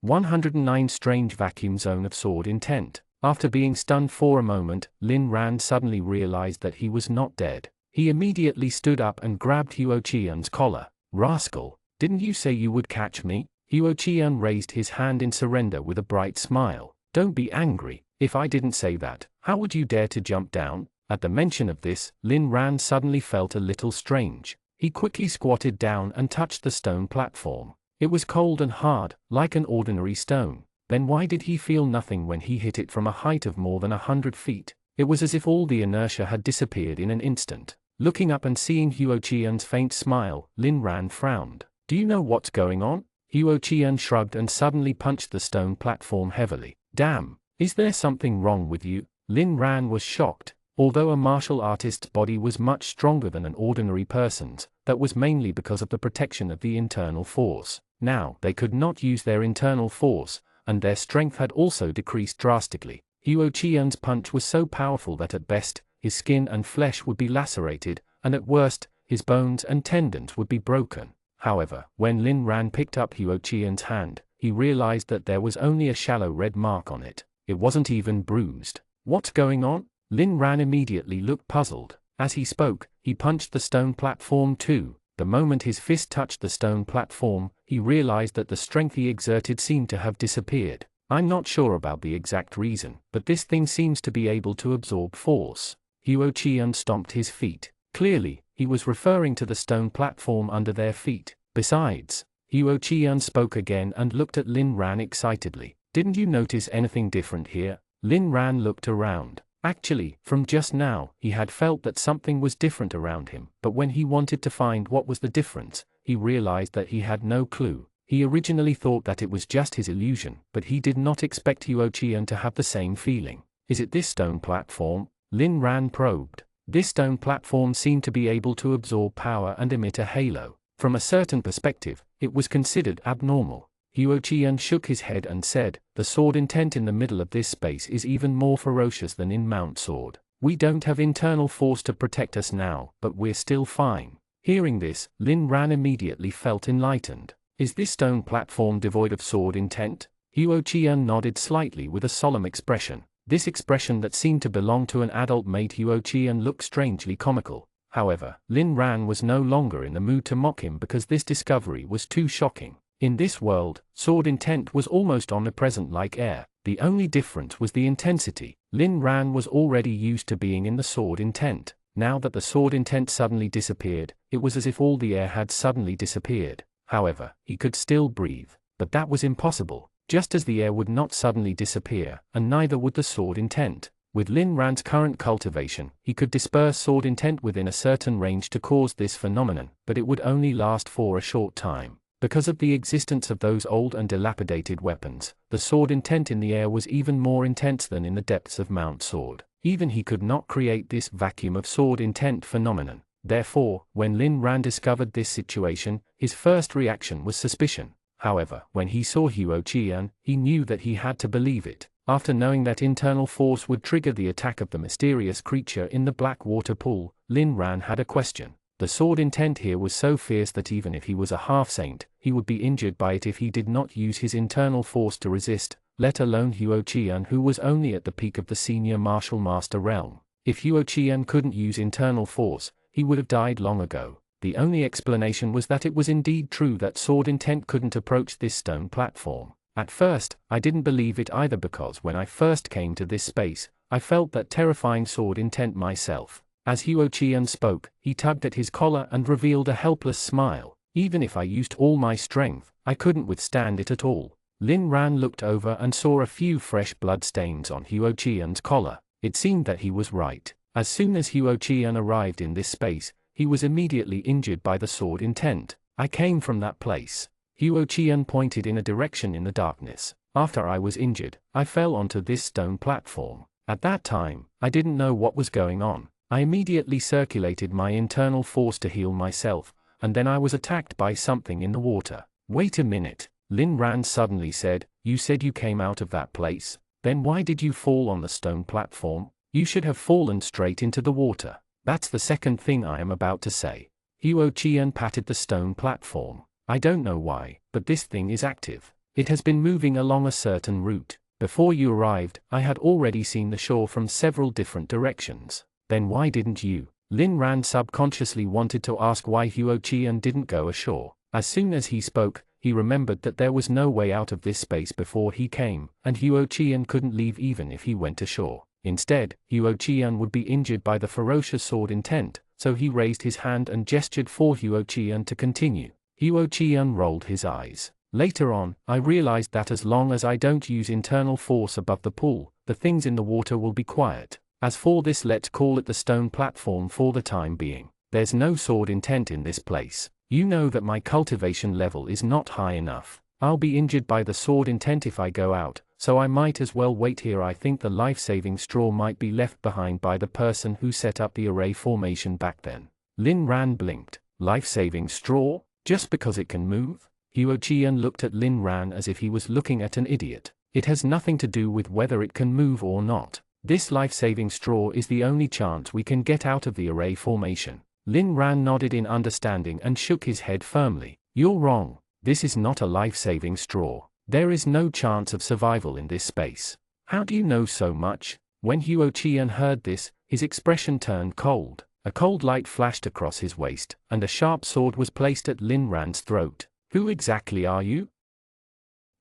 109 Strange Vacuum Zone of Sword Intent. After being stunned for a moment, Lin Ran suddenly realized that he was not dead. He immediately stood up and grabbed Huo Qian's collar. "Rascal, didn't you say you would catch me?" Huo Qian raised his hand in surrender with a bright smile. "Don't be angry. If I didn't say that, how would you dare to jump down?" At the mention of this, Lin Ran suddenly felt a little strange. He quickly squatted down and touched the stone platform. It was cold and hard, like an ordinary stone. Then why did he feel nothing when he hit it from a height of more than 100 feet? It was as if all the inertia had disappeared in an instant. Looking up and seeing Huo Qian's faint smile, Lin Ran frowned. "Do you know what's going on?" Huo Qian shrugged and suddenly punched the stone platform heavily. "Damn, is there something wrong with you?" Lin Ran was shocked. Although a martial artist's body was much stronger than an ordinary person's, that was mainly because of the protection of the internal force. Now, they could not use their internal force, and their strength had also decreased drastically. Huo Qian's punch was so powerful that at best, his skin and flesh would be lacerated, and at worst, his bones and tendons would be broken. However, when Lin Ran picked up Huo Qian's hand, he realized that there was only a shallow red mark on it. It wasn't even bruised. "What's going on?" Lin Ran immediately looked puzzled. As he spoke, he punched the stone platform too. The moment his fist touched the stone platform, he realized that the strength he exerted seemed to have disappeared. "I'm not sure about the exact reason, but this thing seems to be able to absorb force." Huo Qian stomped his feet. Clearly, he was referring to the stone platform under their feet. "Besides," Huo Qian spoke again and looked at Lin Ran excitedly. "Didn't you notice anything different here?" Lin Ran looked around. Actually, from just now, he had felt that something was different around him, but when he wanted to find what was the difference, he realized that he had no clue. He originally thought that it was just his illusion, but he did not expect Huo Qian to have the same feeling. "Is it this stone platform?" Lin Ran probed. This stone platform seemed to be able to absorb power and emit a halo. From a certain perspective, it was considered abnormal. Huo Qian shook his head and said, "The sword intent in the middle of this space is even more ferocious than in Mount Sword. We don't have internal force to protect us now, but we're still fine." Hearing this, Lin Ran immediately felt enlightened. "Is this stone platform devoid of sword intent?" Huo Qian nodded slightly with a solemn expression. This expression that seemed to belong to an adult made Huo Qian look strangely comical. However, Lin Ran was no longer in the mood to mock him because this discovery was too shocking. In this world, sword intent was almost omnipresent like air. The only difference was the intensity. Lin Ran was already used to being in the sword intent. Now that the sword intent suddenly disappeared, it was as if all the air had suddenly disappeared. However, he could still breathe. But that was impossible. Just as the air would not suddenly disappear, and neither would the sword intent. With Lin Ran's current cultivation, he could disperse sword intent within a certain range to cause this phenomenon, but it would only last for a short time. Because of the existence of those old and dilapidated weapons, the sword intent in the air was even more intense than in the depths of Mount Sword. Even he could not create this vacuum of sword intent phenomenon. Therefore, when Lin Ran discovered this situation, his first reaction was suspicion. However, when he saw Huo Qian, he knew that he had to believe it. After knowing that internal force would trigger the attack of the mysterious creature in the black water pool, Lin Ran had a question. The sword intent here was so fierce that even if he was a half-saint, he would be injured by it if he did not use his internal force to resist, let alone Huo Qian, who was only at the peak of the senior martial master realm. If Huo Qian couldn't use internal force, he would have died long ago. The only explanation was that it was indeed true that sword intent couldn't approach this stone platform. At first, I didn't believe it either because when I first came to this space, I felt that terrifying sword intent myself. As Huo Qian spoke, he tugged at his collar and revealed a helpless smile. "Even if I used all my strength, I couldn't withstand it at all." Lin Ran looked over and saw a few fresh blood stains on Huo Qian's collar. It seemed that he was right. As soon as Huo Qian arrived in this space, he was immediately injured by the sword intent. "I came from that place." Huo Qian pointed in a direction in the darkness. "After I was injured, I fell onto this stone platform. At that time, I didn't know what was going on. I immediately circulated my internal force to heal myself, and then I was attacked by something in the water." "Wait a minute," Lin Ran suddenly said, "you said you came out of that place? Then why did you fall on the stone platform? You should have fallen straight into the water." "That's the second thing I am about to say." Huo Qian patted the stone platform. "I don't know why, but this thing is active. It has been moving along a certain route. Before you arrived, I had already seen the shore from several different directions. Then why didn't you? Lin Ran subconsciously wanted to ask why Huo Qian didn't go ashore. As soon as he spoke, he remembered that there was no way out of this space before he came, and Huo Qian couldn't leave even if he went ashore. Instead, Huo Qian would be injured by the ferocious sword intent, so he raised his hand and gestured for Huo Qian to continue. Huo Qian rolled his eyes. Later on, I realized that as long as I don't use internal force above the pool, the things in the water will be quiet. As for this, let's call it the stone platform for the time being. There's no sword intent in this place. You know that my cultivation level is not high enough. I'll be injured by the sword intent if I go out, so I might as well wait here. I think the life-saving straw might be left behind by the person who set up the array formation back then. Lin Ran blinked. Life-saving straw? Just because it can move? Huo Qian looked at Lin Ran as if he was looking at an idiot. It has nothing to do with whether it can move or not. This life-saving straw is the only chance we can get out of the array formation. Lin Ran nodded in understanding and shook his head firmly. You're wrong. This is not a life-saving straw. There is no chance of survival in this space. How do you know so much? When Huo Qian heard this, his expression turned cold. A cold light flashed across his waist, and a sharp sword was placed at Lin Ran's throat. Who exactly are you?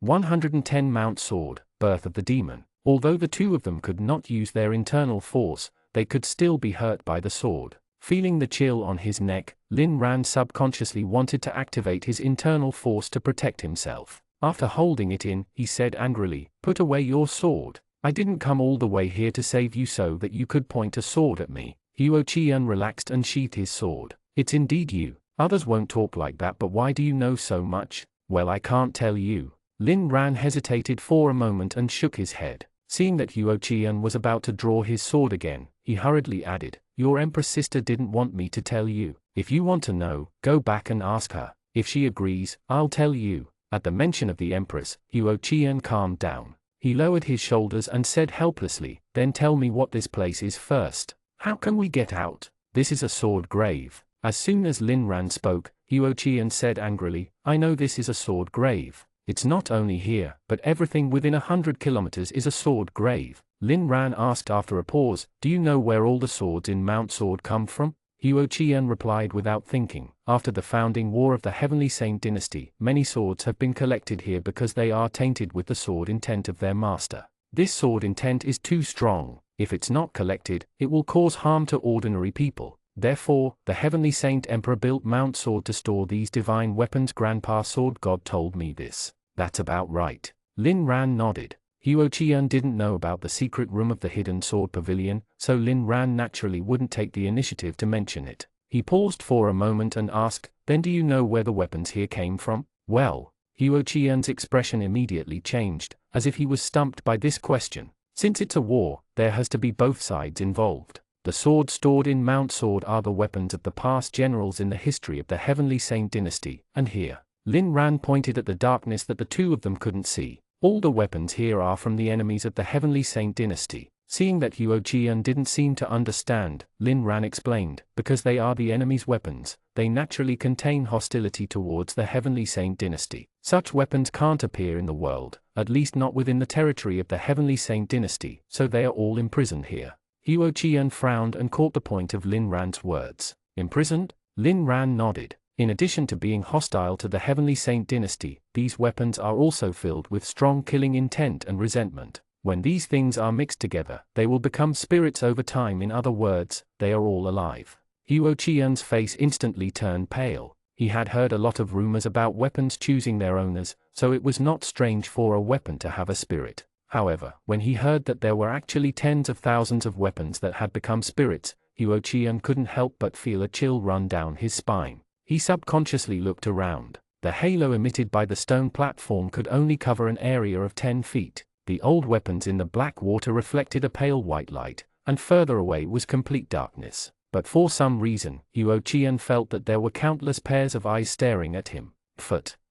110 Mount Sword, Birth of the Demon. Although the two of them could not use their internal force, they could still be hurt by the sword. Feeling the chill on his neck, Lin Ran subconsciously wanted to activate his internal force to protect himself. After holding it in, he said angrily, "Put away your sword. I didn't come all the way here to save you so that you could point a sword at me." Huo Qian relaxed and sheathed his sword. "It's indeed you. Others won't talk like that, but why do you know so much?" "Well, I can't tell you." Lin Ran hesitated for a moment and shook his head. Seeing that Huo Qian was about to draw his sword again, he hurriedly added, "Your Empress sister didn't want me to tell you. If you want to know, go back and ask her. If she agrees, I'll tell you." At the mention of the Empress, Huo Qian calmed down. He lowered his shoulders and said helplessly, "Then tell me what this place is first. How can we get out?" "This is a sword grave." As soon as Lin Ran spoke, Huo Qian said angrily, "I know this is a sword grave. It's not only here, but everything within 100 kilometers is a sword grave." Lin Ran asked after a pause, "Do you know where all the swords in Mount Sword come from?" Huo Qian replied without thinking, "After the founding war of the Heavenly Saint dynasty, many swords have been collected here because they are tainted with the sword intent of their master. This sword intent is too strong. If it's not collected, it will cause harm to ordinary people. Therefore, the Heavenly Saint Emperor built Mount Sword to store these divine weapons. Grandpa Sword God told me this." "That's about right." Lin Ran nodded. Huo Qian didn't know about the secret room of the hidden sword pavilion, so Lin Ran naturally wouldn't take the initiative to mention it. He paused for a moment and asked, "Then do you know where the weapons here came from?" "Well." Huo Qian's expression immediately changed, as if he was stumped by this question. "Since it's a war, there has to be both sides involved. The swords stored in Mount Sword are the weapons of the past generals in the history of the Heavenly Saint dynasty, and here." Lin Ran pointed at the darkness that the two of them couldn't see. "All the weapons here are from the enemies of the Heavenly Saint dynasty." Seeing that Huo Qian didn't seem to understand, Lin Ran explained, "Because they are the enemy's weapons, they naturally contain hostility towards the Heavenly Saint dynasty. Such weapons can't appear in the world, at least not within the territory of the Heavenly Saint dynasty, so they are all imprisoned here." Huo Qian frowned and caught the point of Lin Ran's words. "Imprisoned?" Lin Ran nodded. In addition to being hostile to the Heavenly Saint dynasty, these weapons are also filled with strong killing intent and resentment. When these things are mixed together, they will become spirits over time. In other words, they are all alive. Huo Qian's face instantly turned pale. He had heard a lot of rumors about weapons choosing their owners, so it was not strange for a weapon to have a spirit. However, when he heard that there were actually tens of thousands of weapons that had become spirits, Huo Qian couldn't help but feel a chill run down his spine. He subconsciously looked around. The halo emitted by the stone platform could only cover an area of 10 feet. The old weapons in the black water reflected a pale white light, and further away was complete darkness. But for some reason, Huo Qian felt that there were countless pairs of eyes staring at him.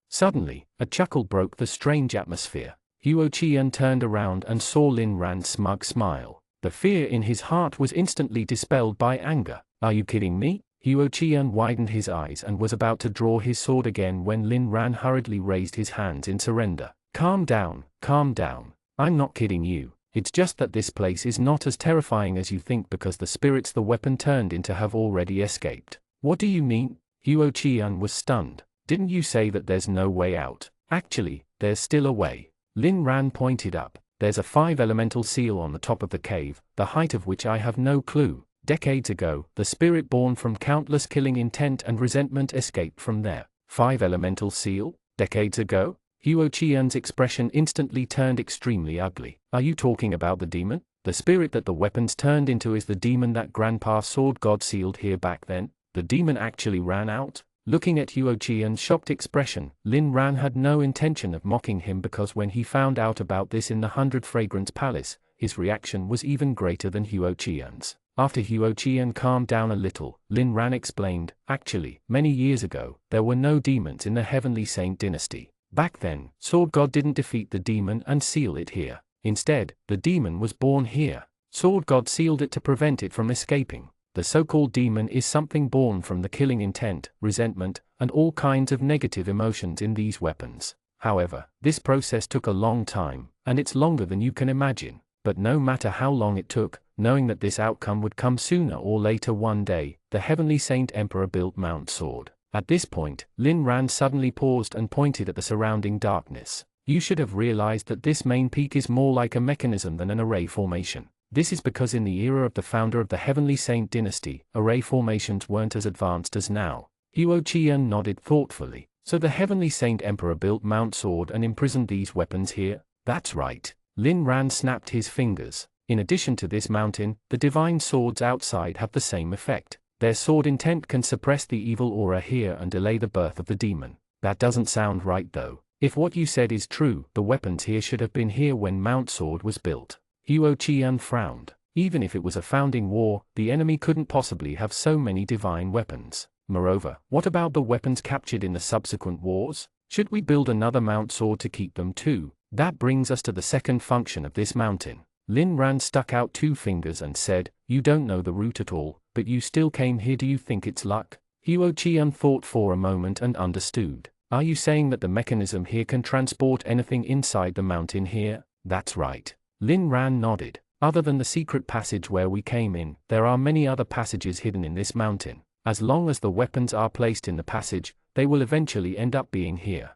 Suddenly, a chuckle broke the strange atmosphere. Huo Qian turned around and saw Lin Ran's smug smile. The fear in his heart was instantly dispelled by anger. "Are you kidding me?" Huo Qian widened his eyes and was about to draw his sword again when Lin Ran hurriedly raised his hands in surrender. Calm down, calm down. I'm not kidding you. It's just that this place is not as terrifying as you think because the spirits the weapon turned into have already escaped. What do you mean? Huo Qian was stunned. Didn't you say that there's no way out? Actually, there's still a way. Lin Ran pointed up. There's a 5-elemental seal on the top of the cave, the height of which I have no clue. Decades ago, the spirit born from countless killing intent and resentment escaped from there. 5-elemental seal? Decades ago? Huo Qian's expression instantly turned extremely ugly. Are you talking about the demon? The spirit that the weapons turned into is the demon that Grandpa Sword God sealed here back then? The demon actually ran out? Looking at Huo Qian's shocked expression, Lin Ran had no intention of mocking him because when he found out about this in the 100 Fragrance Palace, his reaction was even greater than Huo Qian's. After Huo Qian calmed down a little, Lin Ran explained, actually, many years ago, there were no demons in the Heavenly Saint dynasty. Back then, Sword God didn't defeat the demon and seal it here. Instead, the demon was born here. Sword God sealed it to prevent it from escaping. The so-called demon is something born from the killing intent, resentment, and all kinds of negative emotions in these weapons. However, this process took a long time, and it's longer than you can imagine. But no matter how long it took, knowing that this outcome would come sooner or later one day, the Heavenly Saint Emperor built Mount Sword. At this point, Lin Ran suddenly paused and pointed at the surrounding darkness. You should have realized that this main peak is more like a mechanism than an array formation. This is because in the era of the founder of the Heavenly Saint dynasty, array formations weren't as advanced as now. Huo Qian nodded thoughtfully. So the Heavenly Saint Emperor built Mount Sword and imprisoned these weapons here? That's right. Lin Ran snapped his fingers. In addition to this mountain, the divine swords outside have the same effect. Their sword intent can suppress the evil aura here and delay the birth of the demon. That doesn't sound right though. If what you said is true, the weapons here should have been here when Mount Sword was built. Huo Qian frowned. Even if it was a founding war, the enemy couldn't possibly have so many divine weapons. Moreover, what about the weapons captured in the subsequent wars? Should we build another Mount Sword to keep them too? That brings us to the second function of this mountain. Lin Ran stuck out 2 fingers and said, you don't know the route at all, but you still came here. Do you think it's luck? Huo Qian thought for a moment and understood. Are you saying that the mechanism here can transport anything inside the mountain here? That's right. Lin Ran nodded. Other than the secret passage where we came in, there are many other passages hidden in this mountain. As long as the weapons are placed in the passage, they will eventually end up being here.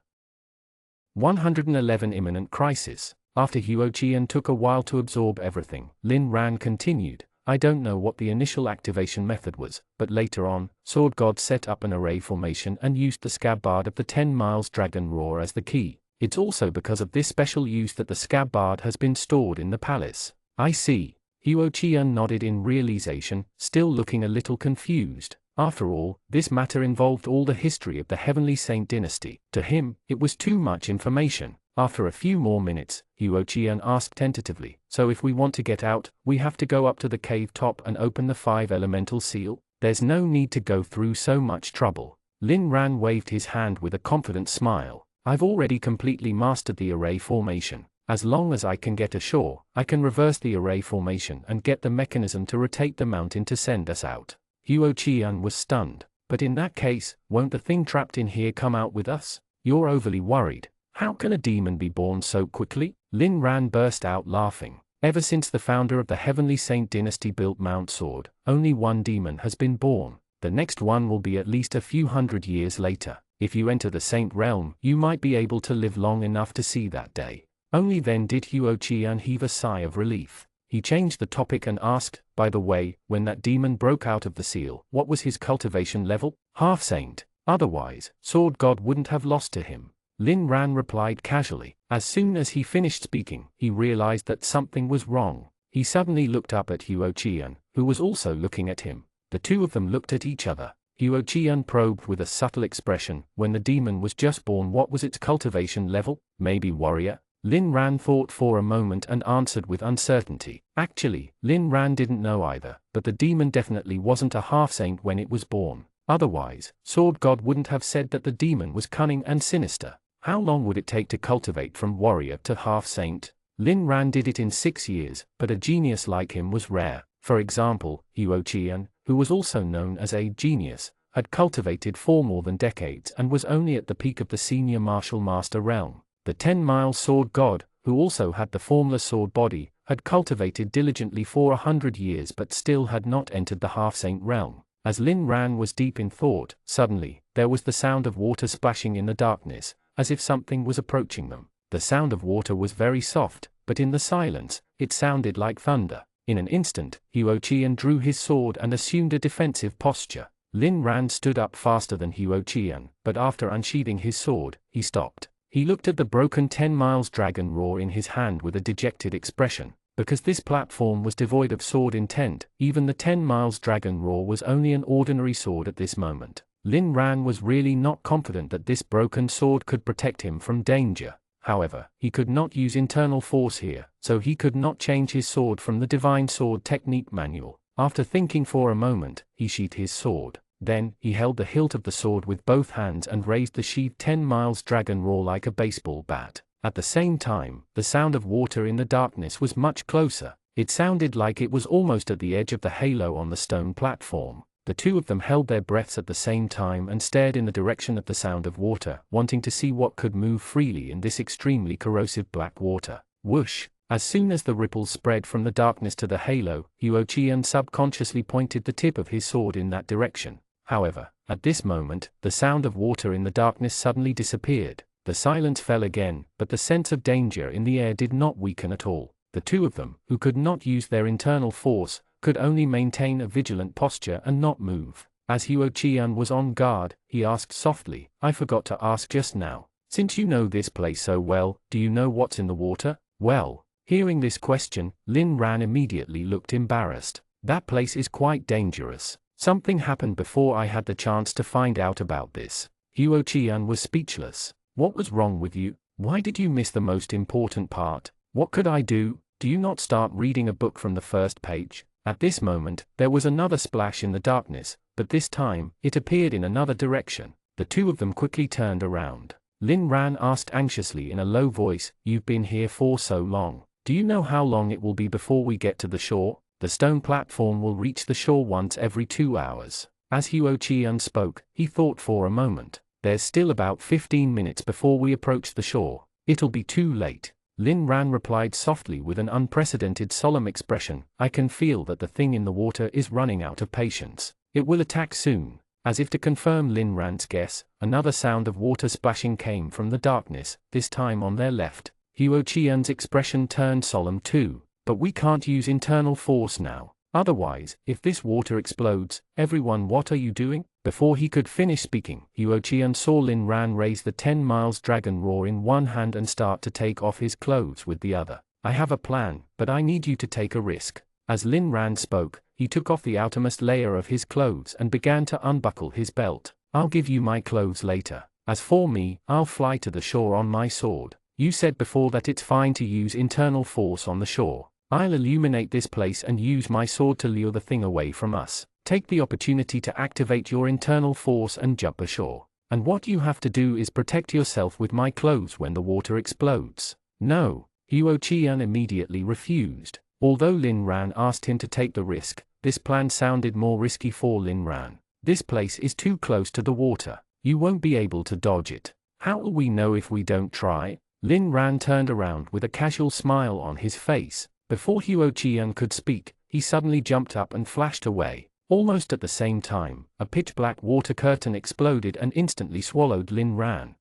111 Imminent Crisis. After Huo Qian took a while to absorb everything, Lin Ran continued. I don't know what the initial activation method was, but later on, Sword God set up an array formation and used the scabbard of the 10 miles dragon roar as the key. It's also because of this special use that the scabbard has been stored in the palace. I see. Huo Qian nodded in realization, still looking a little confused. After all, this matter involved all the history of the Heavenly Saint dynasty. To him, it was too much information. After a few more minutes, Huo Qian asked tentatively, so if we want to get out, we have to go up to the cave top and open the 5-elemental seal? There's no need to go through so much trouble. Lin Ran waved his hand with a confident smile. I've already completely mastered the array formation. As long as I can get ashore, I can reverse the array formation and get the mechanism to rotate the mountain to send us out. Huo Qian was stunned. But in that case, won't the thing trapped in here come out with us? You're overly worried. How can a demon be born so quickly? Lin Ran burst out laughing. Ever since the founder of the Heavenly Saint dynasty built Mount Sword, only one demon has been born. The next one will be at least a few hundred years later. If you enter the Saint realm, you might be able to live long enough to see that day. Only then did Huo Qian heave a sigh of relief. He changed the topic and asked, by the way, when that demon broke out of the seal, what was his cultivation level? Half saint. Otherwise, Sword God wouldn't have lost to him. Lin Ran replied casually. As soon as he finished speaking, he realized that something was wrong. He suddenly looked up at Huo Qian, who was also looking at him. The two of them looked at each other. Huo Qian probed with a subtle expression, when the demon was just born, what was its cultivation level? Maybe warrior? Lin Ran thought for a moment and answered with uncertainty. Actually, Lin Ran didn't know either, but the demon definitely wasn't a half-saint when it was born. Otherwise, Sword God wouldn't have said that the demon was cunning and sinister. How long would it take to cultivate from warrior to half-saint? Lin Ran did it in 6 years, but a genius like him was rare. For example, Huo Qian, who was also known as a genius, had cultivated for more than decades and was only at the peak of the senior martial master realm. The 10-mile sword god, who also had the formless sword body, had cultivated diligently for 100 years but still had not entered the half-saint realm. As Lin Ran was deep in thought, suddenly, there was the sound of water splashing in the darkness, as if something was approaching them. The sound of water was very soft, but in the silence, it sounded like thunder. In an instant, Huo Qian drew his sword and assumed a defensive posture. Lin Ran stood up faster than Huo Qian, but after unsheathing his sword, he stopped. He looked at the broken 10 miles dragon roar in his hand with a dejected expression. Because this platform was devoid of sword intent, even the 10 miles dragon roar was only an ordinary sword at this moment. Lin Ran was really not confident that this broken sword could protect him from danger. However, he could not use internal force here, so he could not change his sword from the Divine Sword Technique manual. After thinking for a moment, he sheathed his sword. Then, he held the hilt of the sword with both hands and raised the sheathed 10 miles dragon roar like a baseball bat. At the same time, the sound of water in the darkness was much closer. It sounded like it was almost at the edge of the halo on the stone platform. The two of them held their breaths at the same time and stared in the direction of the sound of water, wanting to see what could move freely in this extremely corrosive black water. Whoosh! As soon as the ripples spread from the darkness to the halo, Huo Qian subconsciously pointed the tip of his sword in that direction. However, at this moment, the sound of water in the darkness suddenly disappeared. The silence fell again, but the sense of danger in the air did not weaken at all. The two of them, who could not use their internal force, could only maintain a vigilant posture and not move. As Huo Qian was on guard, he asked softly, "I forgot to ask just now. Since you know this place so well, do you know what's in the water?" Well, hearing this question, Lin Ran immediately looked embarrassed. "That place is quite dangerous. Something happened before I had the chance to find out about this." Huo Qian was speechless. "What was wrong with you? Why did you miss the most important part? What could I do? Do you not start reading a book from the first page?" At this moment, there was another splash in the darkness, but this time, it appeared in another direction. The two of them quickly turned around. Lin Ran asked anxiously in a low voice, "You've been here for so long. Do you know how long it will be before we get to the shore?" "The stone platform will reach the shore once every 2 hours. As Huo Qian spoke, he thought for a moment. "There's still about 15 minutes before we approach the shore. It'll be too late." Lin Ran replied softly with an unprecedented solemn expression, "I can feel that the thing in the water is running out of patience. It will attack soon." As if to confirm Lin Ran's guess, another sound of water splashing came from the darkness, this time on their left. Huo Qian's expression turned solemn too. "But we can't use internal force now. Otherwise, if this water explodes, everyone, what are you doing?" Before he could finish speaking, Huo Qian saw Lin Ran raise the 10 miles dragon roar in one hand and start to take off his clothes with the other. "I have a plan, but I need you to take a risk." As Lin Ran spoke, he took off the outermost layer of his clothes and began to unbuckle his belt. "I'll give you my clothes later. As for me, I'll fly to the shore on my sword. You said before that it's fine to use internal force on the shore. I'll illuminate this place and use my sword to lure the thing away from us. Take the opportunity to activate your internal force and jump ashore. And what you have to do is protect yourself with my clothes when the water explodes." "No." Huo Qian immediately refused. Although Lin Ran asked him to take the risk, this plan sounded more risky for Lin Ran. "This place is too close to the water. You won't be able to dodge it. How will we know if we don't try?" Lin Ran turned around with a casual smile on his face. Before Huo Qian could speak, he suddenly jumped up and flashed away. Almost at the same time, a pitch-black water curtain exploded and instantly swallowed Lin Ran.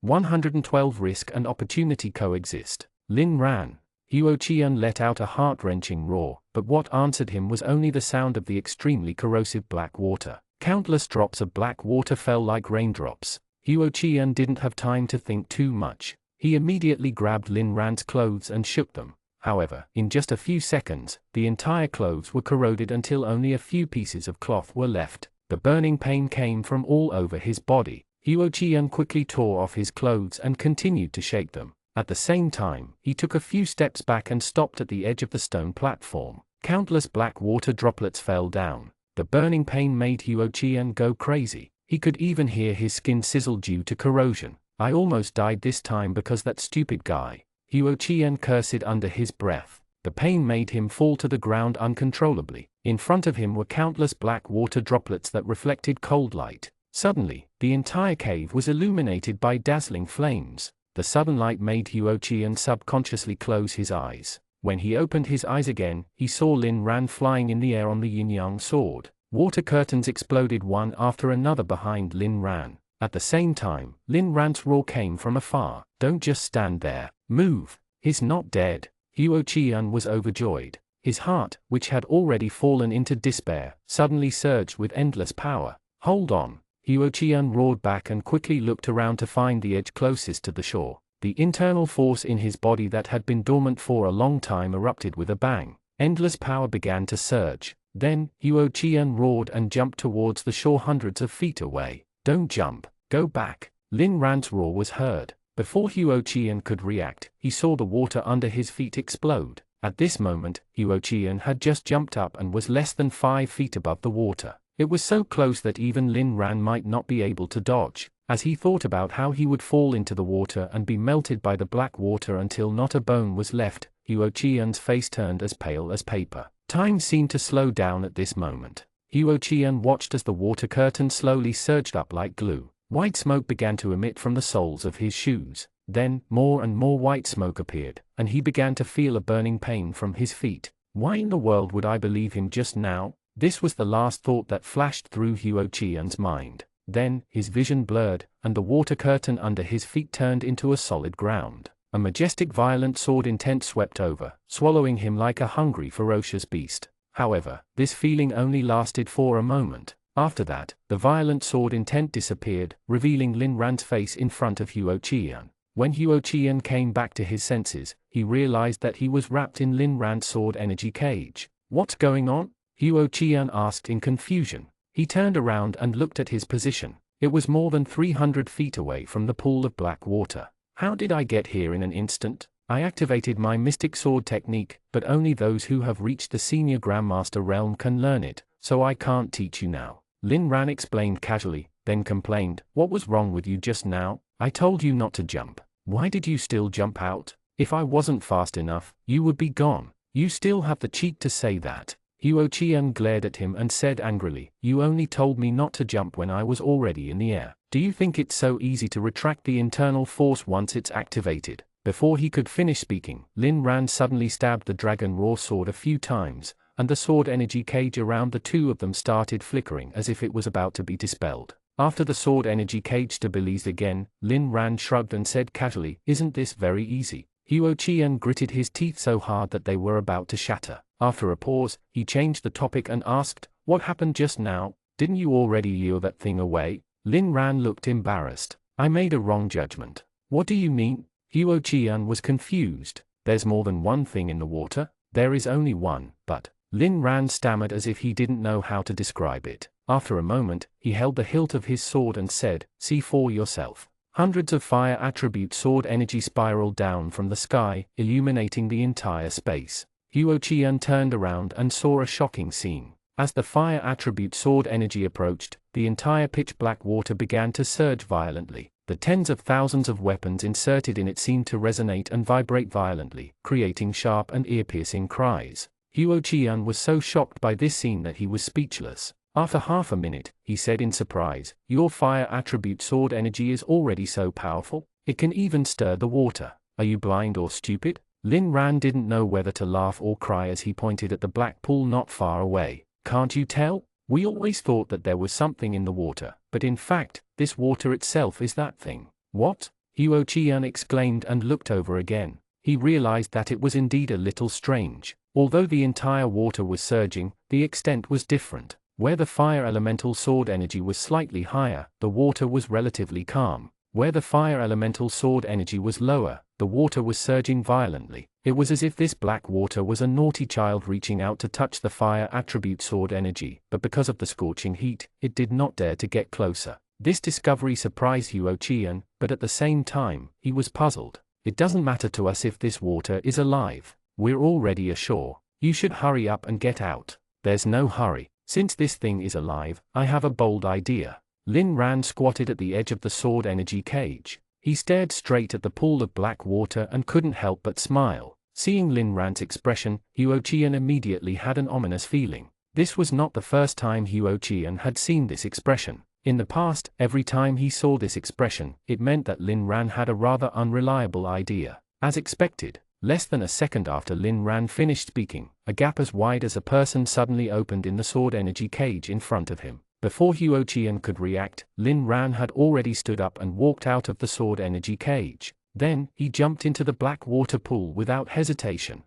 112 Risk and opportunity coexist. Lin Ran. Huo Qian let out a heart-wrenching roar, but what answered him was only the sound of the extremely corrosive black water. Countless drops of black water fell like raindrops. Huo Qian didn't have time to think too much. He immediately grabbed Lin Ran's clothes and shook them. However, in just a few seconds, the entire clothes were corroded until only a few pieces of cloth were left. The burning pain came from all over his body. Huo Qian quickly tore off his clothes and continued to shake them. At the same time, he took a few steps back and stopped at the edge of the stone platform. Countless black water droplets fell down. The burning pain made Huo Qian go crazy. He could even hear his skin sizzle due to corrosion. "I almost died this time because that stupid guy." Huo Qian cursed under his breath. The pain made him fall to the ground uncontrollably. In front of him were countless black water droplets that reflected cold light. Suddenly, the entire cave was illuminated by dazzling flames. The sudden light made Huo Qian subconsciously close his eyes. When he opened his eyes again, he saw Lin Ran flying in the air on the yin-yang sword. Water curtains exploded one after another behind Lin Ran. At the same time, Lin Ran's roar came from afar. "Don't just stand there. Move. He's not dead." Huo Qian was overjoyed. His heart, which had already fallen into despair, suddenly surged with endless power. "Hold on." Huo Qian roared back and quickly looked around to find the edge closest to the shore. The internal force in his body that had been dormant for a long time erupted with a bang. Endless power began to surge. Then, Huo Qian roared and jumped towards the shore hundreds of feet away. "Don't jump. Go back." Lin Ran's roar was heard. Before Huo Qian could react, he saw the water under his feet explode. At this moment, Huo Qian had just jumped up and was less than 5 feet above the water. It was so close that even Lin Ran might not be able to dodge. As he thought about how he would fall into the water and be melted by the black water until not a bone was left, Huo Qian's face turned as pale as paper. Time seemed to slow down at this moment. Huo Qian watched as the water curtain slowly surged up like glue. White smoke began to emit from the soles of his shoes. Then, more and more white smoke appeared, and he began to feel a burning pain from his feet. Why in the world would I believe him just now? This was the last thought that flashed through Huo Qian's mind. Then, his vision blurred, and the water curtain under his feet turned into a solid ground. A majestic violent sword intent swept over, swallowing him like a hungry ferocious beast. However, this feeling only lasted for a moment. After that, the violent sword intent disappeared, revealing Lin Ran's face in front of Huo Qian. When Huo Qian came back to his senses, he realized that he was wrapped in Lin Ran's sword energy cage. "What's going on?" Huo Qian asked in confusion. He turned around and looked at his position. It was more than 300 feet away from the pool of black water. "How did I get here in an instant? I activated my mystic sword technique, but only those who have reached the senior grandmaster realm can learn it, so I can't teach you now." Lin Ran explained casually, then complained, "What was wrong with you just now? I told you not to jump. Why did you still jump out? If I wasn't fast enough, you would be gone. You still have the cheek to say that." Huo Qian glared at him and said angrily, "You only told me not to jump when I was already in the air. Do you think it's so easy to retract the internal force once it's activated?" Before he could finish speaking, Lin Ran suddenly stabbed the dragon raw sword a few times, and the sword energy cage around the two of them started flickering as if it was about to be dispelled. After the sword energy cage stabilized again, Lin Ran shrugged and said casually, "Isn't this very easy?" Huo Qian gritted his teeth so hard that they were about to shatter. After a pause, he changed the topic and asked, "What happened just now? Didn't you already lure that thing away?" Lin Ran looked embarrassed. "I made a wrong judgment." "What do you mean?" Huo Qian was confused. "There's more than one thing in the water?" "There is only one, but..." Lin Ran stammered as if he didn't know how to describe it. After a moment, he held the hilt of his sword and said, "See for yourself." Hundreds of fire attribute sword energy spiraled down from the sky, illuminating the entire space. Huo Qian turned around and saw a shocking scene. As the fire attribute sword energy approached, the entire pitch-black water began to surge violently. The tens of thousands of weapons inserted in it seemed to resonate and vibrate violently, creating sharp and ear-piercing cries. Huo Qian was so shocked by this scene that he was speechless. After half a minute, he said in surprise, "Your fire attribute sword energy is already so powerful? It can even stir the water. Are you blind or stupid?" Lin Ran didn't know whether to laugh or cry as he pointed at the black pool not far away. "Can't you tell? We always thought that there was something in the water, but in fact, this water itself is that thing." "What?" Huo Qian exclaimed and looked over again. He realized that it was indeed a little strange. Although the entire water was surging, the extent was different. Where the fire elemental sword energy was slightly higher, the water was relatively calm. Where the fire elemental sword energy was lower, the water was surging violently. It was as if this black water was a naughty child reaching out to touch the fire attribute sword energy, but because of the scorching heat, it did not dare to get closer. This discovery surprised Huo Qian, but at the same time, he was puzzled. "It doesn't matter to us if this water is alive. We're already ashore. You should hurry up and get out." "There's no hurry. Since this thing is alive, I have a bold idea." Lin Ran squatted at the edge of the sword energy cage. He stared straight at the pool of black water and couldn't help but smile. Seeing Lin Ran's expression, Huo Qian immediately had an ominous feeling. This was not the first time Huo Qian had seen this expression. In the past, every time he saw this expression, it meant that Lin Ran had a rather unreliable idea. As expected, less than a second after Lin Ran finished speaking, a gap as wide as a person suddenly opened in the sword energy cage in front of him. Before Huo Qian could react, Lin Ran had already stood up and walked out of the sword energy cage. Then, he jumped into the black water pool without hesitation.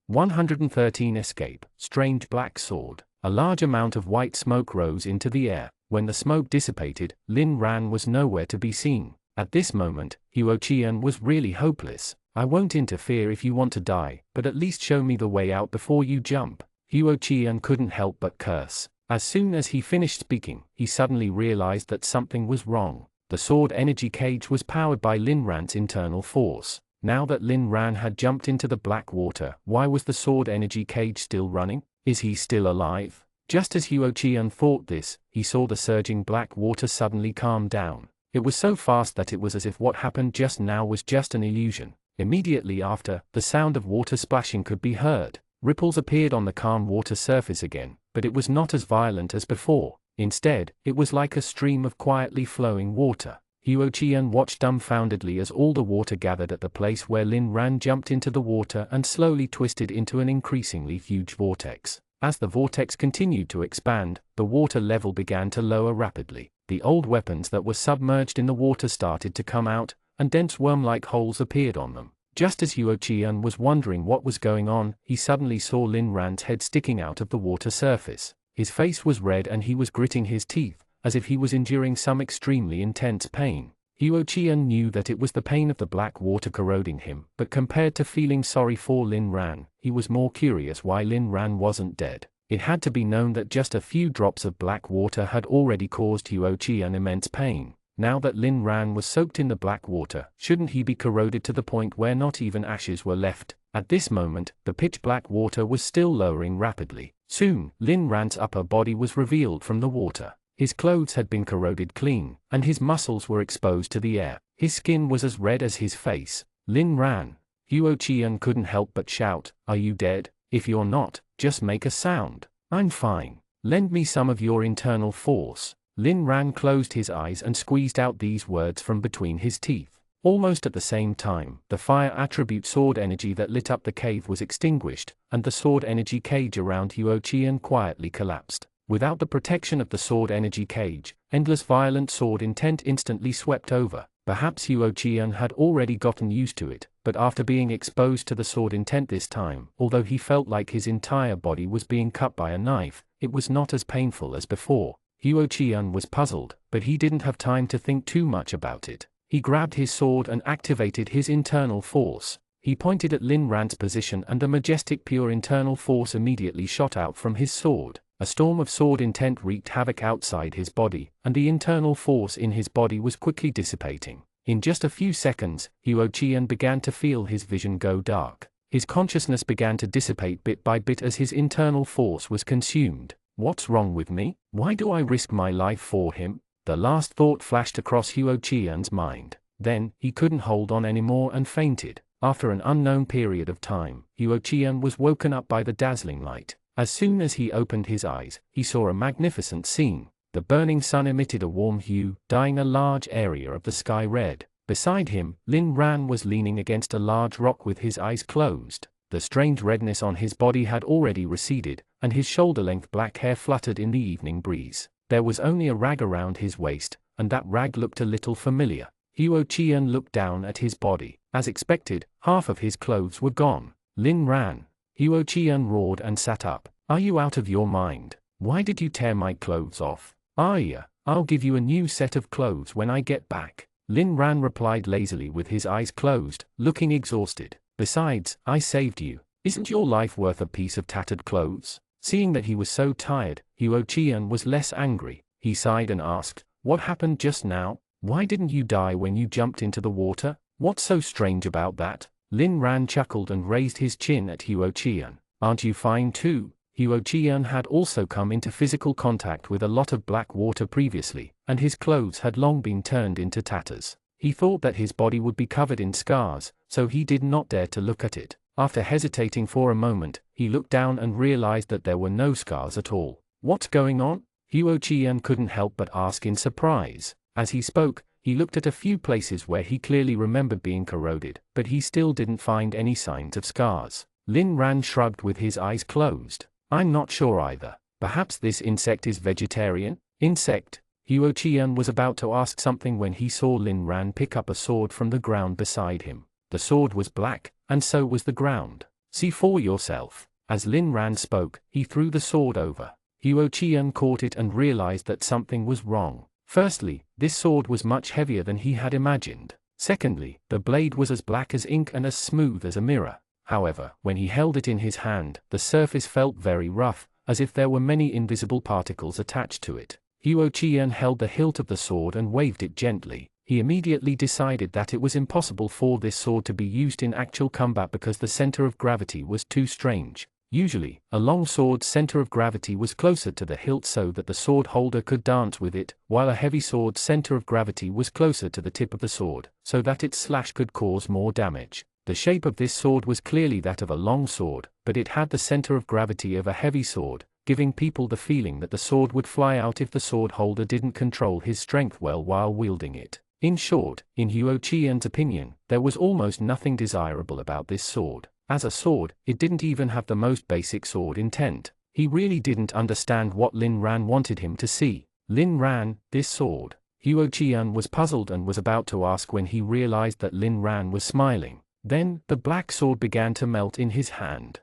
113 Escape, Strange Black Sword. A large amount of white smoke rose into the air. When the smoke dissipated, Lin Ran was nowhere to be seen. At this moment, Huo Qian was really hopeless. I won't interfere if you want to die, but at least show me the way out before you jump. Huo Qian couldn't help but curse. As soon as he finished speaking, he suddenly realized that something was wrong. The sword energy cage was powered by Lin Ran's internal force. Now that Lin Ran had jumped into the black water, why was the sword energy cage still running? Is he still alive? Just as Huo Qian thought this, he saw the surging black water suddenly calm down. It was so fast that it was as if what happened just now was just an illusion. Immediately after, the sound of water splashing could be heard. Ripples appeared on the calm water surface again, but it was not as violent as before. Instead, it was like a stream of quietly flowing water. Huo Qian watched dumbfoundedly as all the water gathered at the place where Lin Ran jumped into the water and slowly twisted into an increasingly huge vortex. As the vortex continued to expand, the water level began to lower rapidly. The old weapons that were submerged in the water started to come out, and dense worm-like holes appeared on them. Just as Huo Qian was wondering what was going on, he suddenly saw Lin Ran's head sticking out of the water surface. His face was red and he was gritting his teeth, as if he was enduring some extremely intense pain. Huo Qian knew that it was the pain of the black water corroding him, but compared to feeling sorry for Lin Ran, he was more curious why Lin Ran wasn't dead. It had to be known that just a few drops of black water had already caused Huo Qian immense pain. Now that Lin Ran was soaked in the black water, shouldn't he be corroded to the point where not even ashes were left? At this moment, the pitch-black water was still lowering rapidly. Soon, Lin Ran's upper body was revealed from the water. His clothes had been corroded clean, and his muscles were exposed to the air. His skin was as red as his face. Lin Ran. Huo Qian couldn't help but shout, "Are you dead? If you're not, just make a sound." "I'm fine. Lend me some of your internal force." Lin Ran closed his eyes and squeezed out these words from between his teeth. Almost at the same time, the fire attribute sword energy that lit up the cave was extinguished, and the sword energy cage around Huo Qian quietly collapsed. Without the protection of the sword energy cage, endless violent sword intent instantly swept over. Perhaps Huo Qian had already gotten used to it, but after being exposed to the sword intent this time, although he felt like his entire body was being cut by a knife, it was not as painful as before. Huo Qian was puzzled, but he didn't have time to think too much about it. He grabbed his sword and activated his internal force. He pointed at Lin Ran's position and the majestic pure internal force immediately shot out from his sword. A storm of sword intent wreaked havoc outside his body, and the internal force in his body was quickly dissipating. In just a few seconds, Huo Qian began to feel his vision go dark. His consciousness began to dissipate bit by bit as his internal force was consumed. What's wrong with me? Why do I risk my life for him? The last thought flashed across Huo Qian's mind. Then, he couldn't hold on anymore and fainted. After an unknown period of time, Huo Qian was woken up by the dazzling light. As soon as he opened his eyes, he saw a magnificent scene. The burning sun emitted a warm hue, dyeing a large area of the sky red. Beside him, Lin Ran was leaning against a large rock with his eyes closed. The strange redness on his body had already receded, and his shoulder-length black hair fluttered in the evening breeze. There was only a rag around his waist, and that rag looked a little familiar. Huo Qian looked down at his body. As expected, half of his clothes were gone. Lin Ran. Huo Qian roared and sat up. "Are you out of your mind? Why did you tear my clothes off?" I'll give you a new set of clothes when I get back." Lin Ran replied lazily with his eyes closed, looking exhausted. "Besides, I saved you. Isn't your life worth a piece of tattered clothes?" Seeing that he was so tired, Huo Qian was less angry. He sighed and asked, "What happened just now? Why didn't you die when you jumped into the water? What's so strange about that?" Lin Ran chuckled and raised his chin at Huo Qian. "Aren't you fine too?" Huo Qian had also come into physical contact with a lot of black water previously, and his clothes had long been turned into tatters. He thought that his body would be covered in scars, so he did not dare to look at it. After hesitating for a moment, he looked down and realized that there were no scars at all. "What's going on?" Huo Qian couldn't help but ask in surprise. As he spoke, he looked at a few places where he clearly remembered being corroded, but he still didn't find any signs of scars. Lin Ran shrugged with his eyes closed. I'm not sure either. Perhaps this insect is vegetarian? Insect? Huo Qian was about to ask something when he saw Lin Ran pick up a sword from the ground beside him. The sword was black, and so was the ground. See for yourself. As Lin Ran spoke, he threw the sword over. Huo Qian caught it and realized that something was wrong. Firstly, this sword was much heavier than he had imagined. Secondly, the blade was as black as ink and as smooth as a mirror. However, when he held it in his hand, the surface felt very rough, as if there were many invisible particles attached to it. Huo Qian held the hilt of the sword and waved it gently. He immediately decided that it was impossible for this sword to be used in actual combat because the center of gravity was too strange. Usually, a long sword's center of gravity was closer to the hilt so that the sword holder could dance with it, while a heavy sword's center of gravity was closer to the tip of the sword, so that its slash could cause more damage. The shape of this sword was clearly that of a long sword, but it had the center of gravity of a heavy sword, giving people the feeling that the sword would fly out if the sword holder didn't control his strength well while wielding it. In short, in Huo Qian's opinion, there was almost nothing desirable about this sword. As a sword, it didn't even have the most basic sword intent. He really didn't understand what Lin Ran wanted him to see. Lin Ran, this sword. Huo Qian was puzzled and was about to ask when he realized that Lin Ran was smiling. Then, the black sword began to melt in his hand.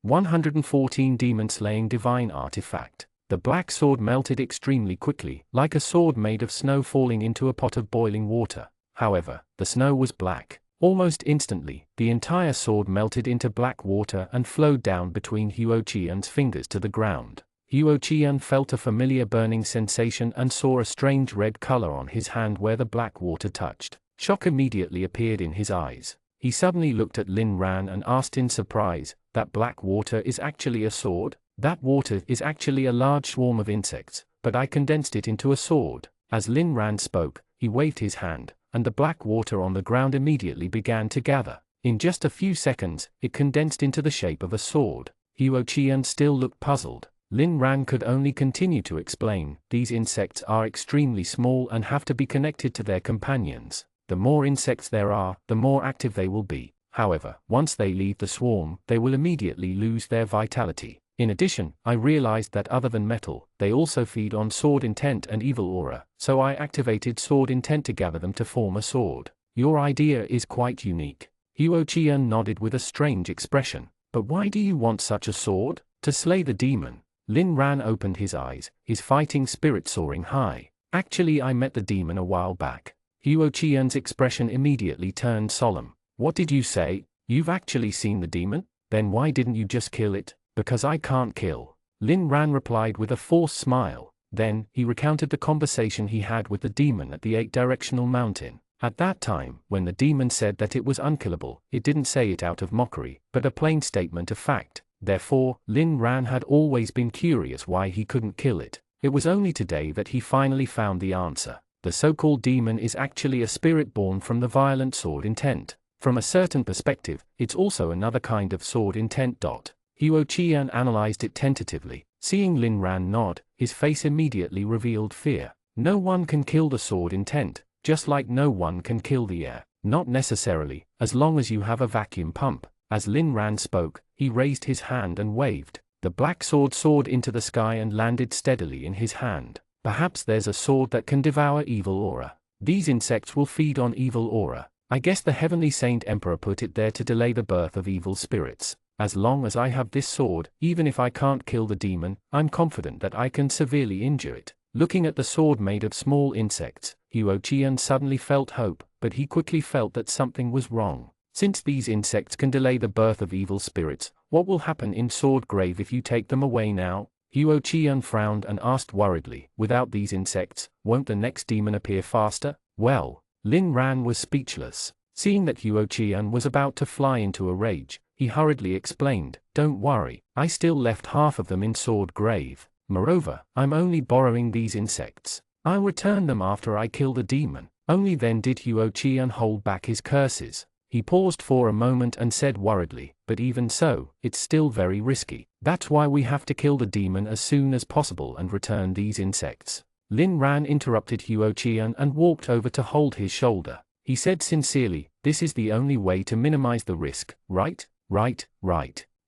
114 Demon-slaying divine artifact. The black sword melted extremely quickly, like a sword made of snow falling into a pot of boiling water. However, the snow was black. Almost instantly, the entire sword melted into black water and flowed down between Huo Qian's fingers to the ground. Huo Qian felt a familiar burning sensation and saw a strange red color on his hand where the black water touched. Shock immediately appeared in his eyes. He suddenly looked at Lin Ran and asked in surprise, "That black water is actually a sword?" "That water is actually a large swarm of insects, but I condensed it into a sword." As Lin Ran spoke, he waved his hand, and the black water on the ground immediately began to gather. In just a few seconds, it condensed into the shape of a sword. Huo Qian still looked puzzled. Lin Ran could only continue to explain, "These insects are extremely small and have to be connected to their companions. The more insects there are, the more active they will be. However, once they leave the swarm, they will immediately lose their vitality. In addition, I realized that other than metal, they also feed on sword intent and evil aura, so I activated sword intent to gather them to form a sword. Your idea is quite unique." Huo Qian nodded with a strange expression. "But why do you want such a sword?" "To slay the demon." Lin Ran opened his eyes, his fighting spirit soaring high. "Actually, I met the demon a while back." Huo Qian's expression immediately turned solemn. "What did you say? You've actually seen the demon? Then why didn't you just kill it?" "Because I can't kill." Lin Ran replied with a forced smile. Then, he recounted the conversation he had with the demon at the 8-directional mountain. At that time, when the demon said that it was unkillable, it didn't say it out of mockery, but a plain statement of fact. Therefore, Lin Ran had always been curious why he couldn't kill it. It was only today that he finally found the answer. The so-called demon is actually a spirit born from the violent sword intent. From a certain perspective, it's also another kind of sword intent. Huo Qian analyzed it tentatively. Seeing Lin Ran nod, his face immediately revealed fear. No one can kill the sword intent, just like no one can kill the air. Not necessarily, as long as you have a vacuum pump. As Lin Ran spoke, he raised his hand and waved. The black sword soared into the sky and landed steadily in his hand. "Perhaps there's a sword that can devour evil aura. These insects will feed on evil aura. I guess the Heavenly Saint Emperor put it there to delay the birth of evil spirits. As long as I have this sword, even if I can't kill the demon, I'm confident that I can severely injure it." Looking at the sword made of small insects, Huo Qian suddenly felt hope, but he quickly felt that something was wrong. Since these insects can delay the birth of evil spirits, what will happen in Sword Grave if you take them away now? Huo Qian frowned and asked worriedly, "Without these insects, won't the next demon appear faster?" Well, Lin Ran was speechless. Seeing that Huo Qian was about to fly into a rage, he hurriedly explained, "Don't worry, I still left half of them in Sword Grave. Moreover, I'm only borrowing these insects. I'll return them after I kill the demon." Only then did Huo Qian hold back his curses. He paused for a moment and said worriedly, "But even so, it's still very risky. That's why we have to kill the demon as soon as possible and return these insects." Lin Ran interrupted Huo Qian and walked over to hold his shoulder. He said sincerely, "This is the only way to minimize the risk, right? Right.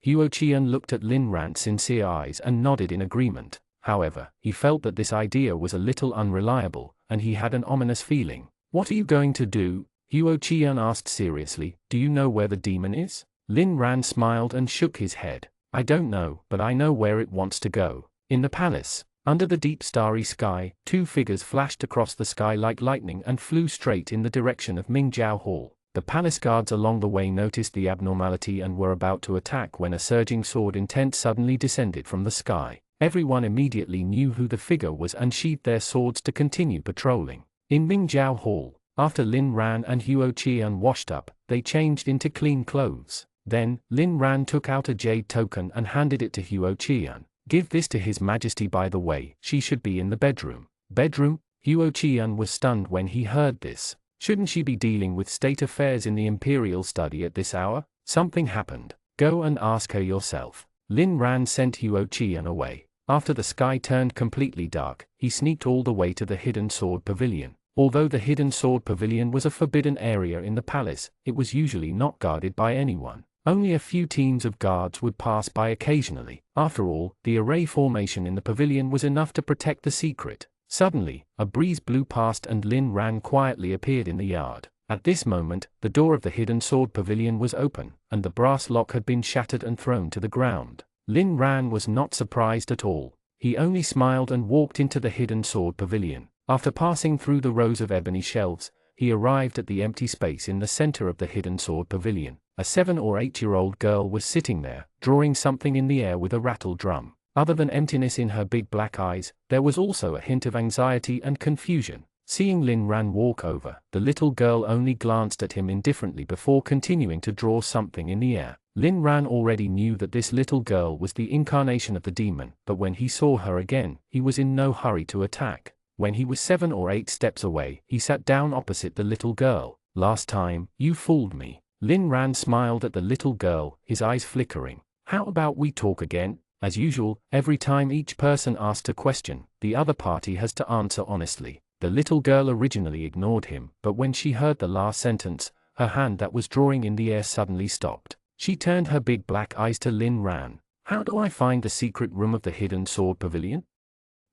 Huo Qian looked at Lin Ran's sincere eyes and nodded in agreement. However, he felt that this idea was a little unreliable, and he had an ominous feeling. "What are you going to do?" Huo Qian asked seriously. "Do you know where the demon is?" Lin Ran smiled and shook his head. "I don't know, but I know where it wants to go. In the palace." Under the deep starry sky, two figures flashed across the sky like lightning and flew straight in the direction of Mingjiao Hall. The palace guards along the way noticed the abnormality and were about to attack when a surging sword intent suddenly descended from the sky. Everyone immediately knew who the figure was and sheathed their swords to continue patrolling. In Mingjiao Hall, after Lin Ran and Huo Qian washed up, they changed into clean clothes. Then, Lin Ran took out a jade token and handed it to Huo Qian. "Give this to His Majesty, by the way, she should be in the bedroom." "Bedroom?" Huo Qian was stunned when he heard this. Shouldn't she be dealing with state affairs in the imperial study at this hour? Something happened. "Go and ask her yourself." Lin Ran sent Huo Qian away. After the sky turned completely dark, he sneaked all the way to the Hidden Sword Pavilion. Although the Hidden Sword Pavilion was a forbidden area in the palace, it was usually not guarded by anyone. Only a few teams of guards would pass by occasionally. After all, the array formation in the pavilion was enough to protect the secret. Suddenly, a breeze blew past and Lin Ran quietly appeared in the yard. At this moment, the door of the Hidden Sword Pavilion was open, and the brass lock had been shattered and thrown to the ground. Lin Ran was not surprised at all. He only smiled and walked into the Hidden Sword Pavilion. After passing through the rows of ebony shelves, he arrived at the empty space in the center of the Hidden Sword Pavilion. A 7 or 8-year-old girl was sitting there, drawing something in the air with a rattle drum. Other than emptiness in her big black eyes, there was also a hint of anxiety and confusion. Seeing Lin Ran walk over, the little girl only glanced at him indifferently before continuing to draw something in the air. Lin Ran already knew that this little girl was the incarnation of the demon, but when he saw her again, he was in no hurry to attack. When he was 7 or 8 steps away, he sat down opposite the little girl. "Last time, you fooled me." Lin Ran smiled at the little girl, his eyes flickering. "How about we talk again?" As usual, every time each person asked a question, the other party has to answer honestly. The little girl originally ignored him, but when she heard the last sentence, her hand that was drawing in the air suddenly stopped. She turned her big black eyes to Lin Ran. "How do I find the secret room of the Hidden Sword Pavilion?"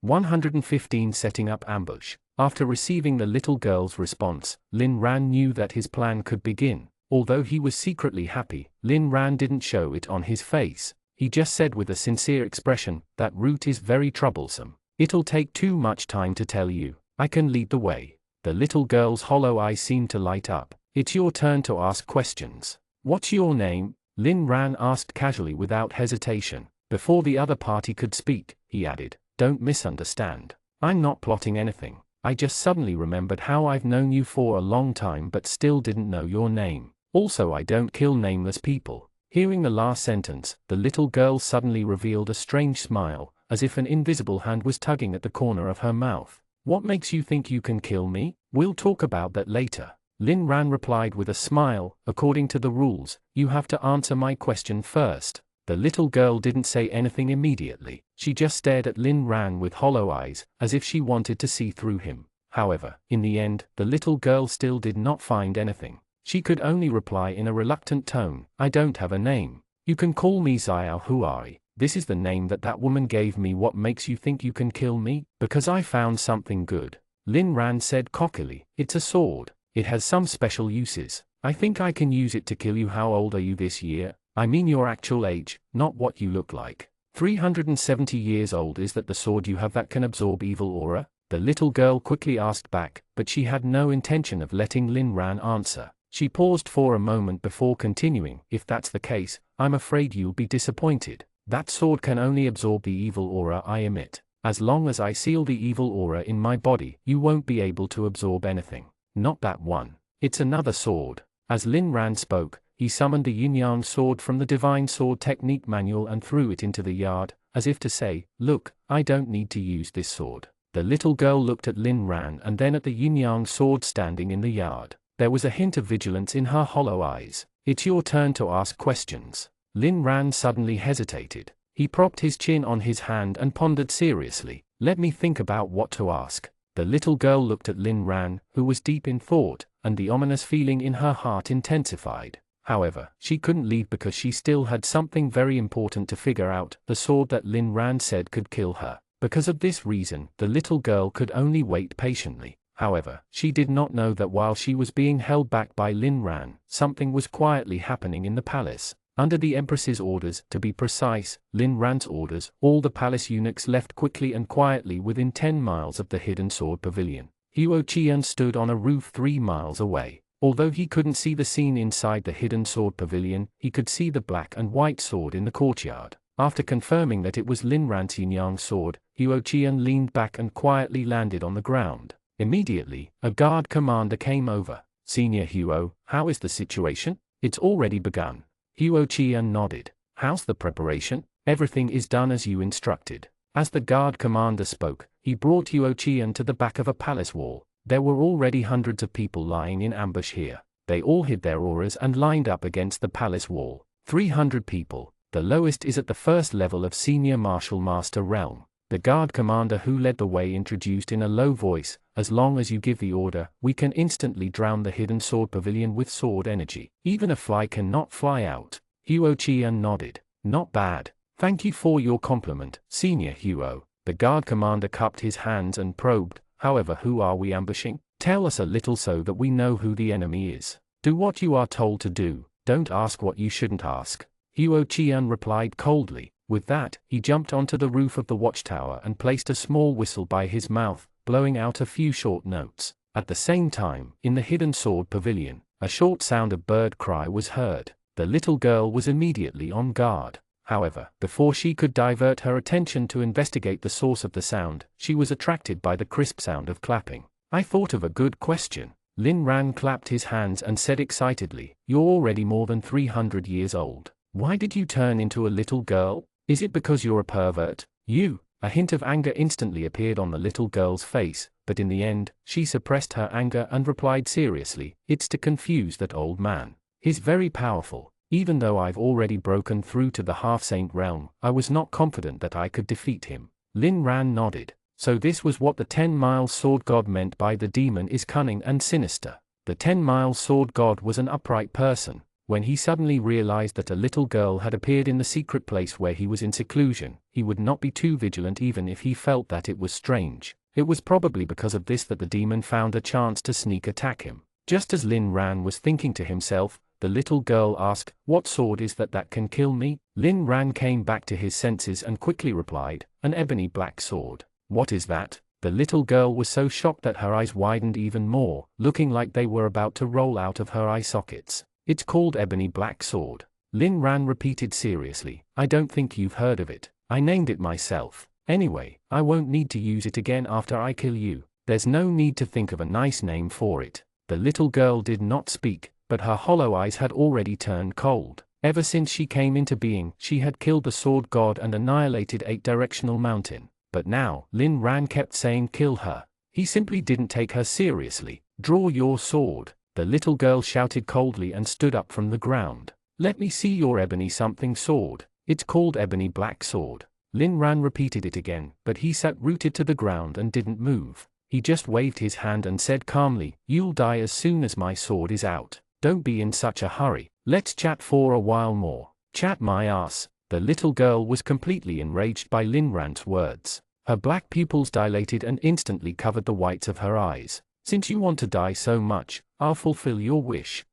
115 Setting up ambush. After receiving the little girl's response, Lin Ran knew that his plan could begin. Although he was secretly happy, Lin Ran didn't show it on his face. He just said with a sincere expression, "That route is very troublesome. It'll take too much time to tell you. I can lead the way." The little girl's hollow eyes seemed to light up. "It's your turn to ask questions." "What's your name?" Lin Ran asked casually without hesitation. Before the other party could speak, he added, "Don't misunderstand. I'm not plotting anything. I just suddenly remembered how I've known you for a long time but still didn't know your name. Also, I don't kill nameless people." Hearing the last sentence, the little girl suddenly revealed a strange smile, as if an invisible hand was tugging at the corner of her mouth. "What makes you think you can kill me? We'll talk about that later." Lin Ran replied with a smile, "According to the rules, you have to answer my question first." The little girl didn't say anything immediately. She just stared at Lin Ran with hollow eyes, as if she wanted to see through him. However, in the end, the little girl still did not find anything. She could only reply in a reluctant tone, "I don't have a name. You can call me Xiao Huari. This is the name that woman gave me." "What makes you think you can kill me?" "Because I found something good," Lin Ran said cockily. "It's a sword. It has some special uses. I think I can use it to kill you." "How old are you this year?" "I mean your actual age, not what you look like." 370 years old. "Is that the sword you have that can absorb evil aura?" the little girl quickly asked back, but she had no intention of letting Lin Ran answer. She paused for a moment before continuing, "If that's the case, I'm afraid you'll be disappointed. That sword can only absorb the evil aura I emit. As long as I seal the evil aura in my body, you won't be able to absorb anything." "Not that one. It's another sword." As Lin Ran spoke, he summoned the yin-yang sword from the Divine Sword Technique Manual and threw it into the yard, as if to say, "Look, I don't need to use this sword." The little girl looked at Lin Ran and then at the yin-yang sword standing in the yard. There was a hint of vigilance in her hollow eyes. "It's your turn to ask questions." Lin Ran suddenly hesitated. He propped his chin on his hand and pondered seriously. "Let me think about what to ask." The little girl looked at Lin Ran, who was deep in thought, and the ominous feeling in her heart intensified. However, she couldn't leave because she still had something very important to figure out, the sword that Lin Ran said could kill her. Because of this reason, the little girl could only wait patiently. However, she did not know that while she was being held back by Lin Ran, something was quietly happening in the palace. Under the Empress's orders, to be precise, Lin Ran's orders, all the palace eunuchs left quickly and quietly within 10 miles of the hidden sword pavilion. Huo Qian stood on a roof 3 miles away. Although he couldn't see the scene inside the hidden sword pavilion, he could see the black and white sword in the courtyard. After confirming that it was Lin Ran's yin-yang sword, Huo Qian leaned back and quietly landed on the ground. Immediately, a guard commander came over. "Senior Huo, how is the situation?" "It's already begun." Huo Qian nodded. "How's the preparation?" "Everything is done as you instructed." As the guard commander spoke, he brought Huo Qian to the back of a palace wall. There were already hundreds of people lying in ambush here. They all hid their auras and lined up against the palace wall. 300 people. The lowest is at the first level of Senior Martial Master realm. The guard commander who led the way introduced in a low voice, "As long as you give the order, we can instantly drown the hidden sword pavilion with sword energy. Even a fly cannot fly out." Huo Qian nodded. "Not bad. Thank you for your compliment, Senior Huo." The guard commander cupped his hands and probed, "However, who are we ambushing? Tell us a little so that we know who the enemy is. Do what you are told to do. Don't ask what you shouldn't ask." Huo Qian replied coldly. With that, he jumped onto the roof of the watchtower and placed a small whistle by his mouth, blowing out a few short notes. At the same time, in the hidden sword pavilion, a short sound of bird cry was heard. The little girl was immediately on guard. However, before she could divert her attention to investigate the source of the sound, she was attracted by the crisp sound of clapping. "I thought of a good question." Lin Ran clapped his hands and said excitedly, "You're already more than 300 years old. Why did you turn into a little girl? Is it because you're a pervert? You?" A hint of anger instantly appeared on the little girl's face, but in the end, she suppressed her anger and replied seriously, "It's to confuse that old man. He's very powerful. Even though I've already broken through to the half-saint realm, I was not confident that I could defeat him." Lin Ran nodded. So this was what the 10-mile sword god meant by "the demon is cunning and sinister." The 10-mile sword god was an upright person. When he suddenly realized that a little girl had appeared in the secret place where he was in seclusion, he would not be too vigilant even if he felt that it was strange. It was probably because of this that the demon found a chance to sneak attack him. Just as Lin Ran was thinking to himself, the little girl asked, "What sword is that can kill me?" Lin Ran came back to his senses and quickly replied, "An ebony black sword." "What is that?" The little girl was so shocked that her eyes widened even more, looking like they were about to roll out of her eye sockets. "It's called ebony black sword." Lin Ran repeated seriously, "I don't think you've heard of it. I named it myself. Anyway, I won't need to use it again after I kill you. There's no need to think of a nice name for it." The little girl did not speak, but her hollow eyes had already turned cold. Ever since she came into being, she had killed the sword god and annihilated 8-directional mountain. But now, Lin Ran kept saying kill her. He simply didn't take her seriously. "Draw your sword." The little girl shouted coldly and stood up from the ground. "Let me see your ebony something sword." "It's called ebony black sword." Lin Ran repeated it again, but he sat rooted to the ground and didn't move. He just waved his hand and said calmly, "You'll die as soon as my sword is out. Don't be in such a hurry. Let's chat for a while more." "Chat my ass." The little girl was completely enraged by Lin Ran's words. Her black pupils dilated and instantly covered the whites of her eyes. "Since you want to die so much, I'll fulfill your wish."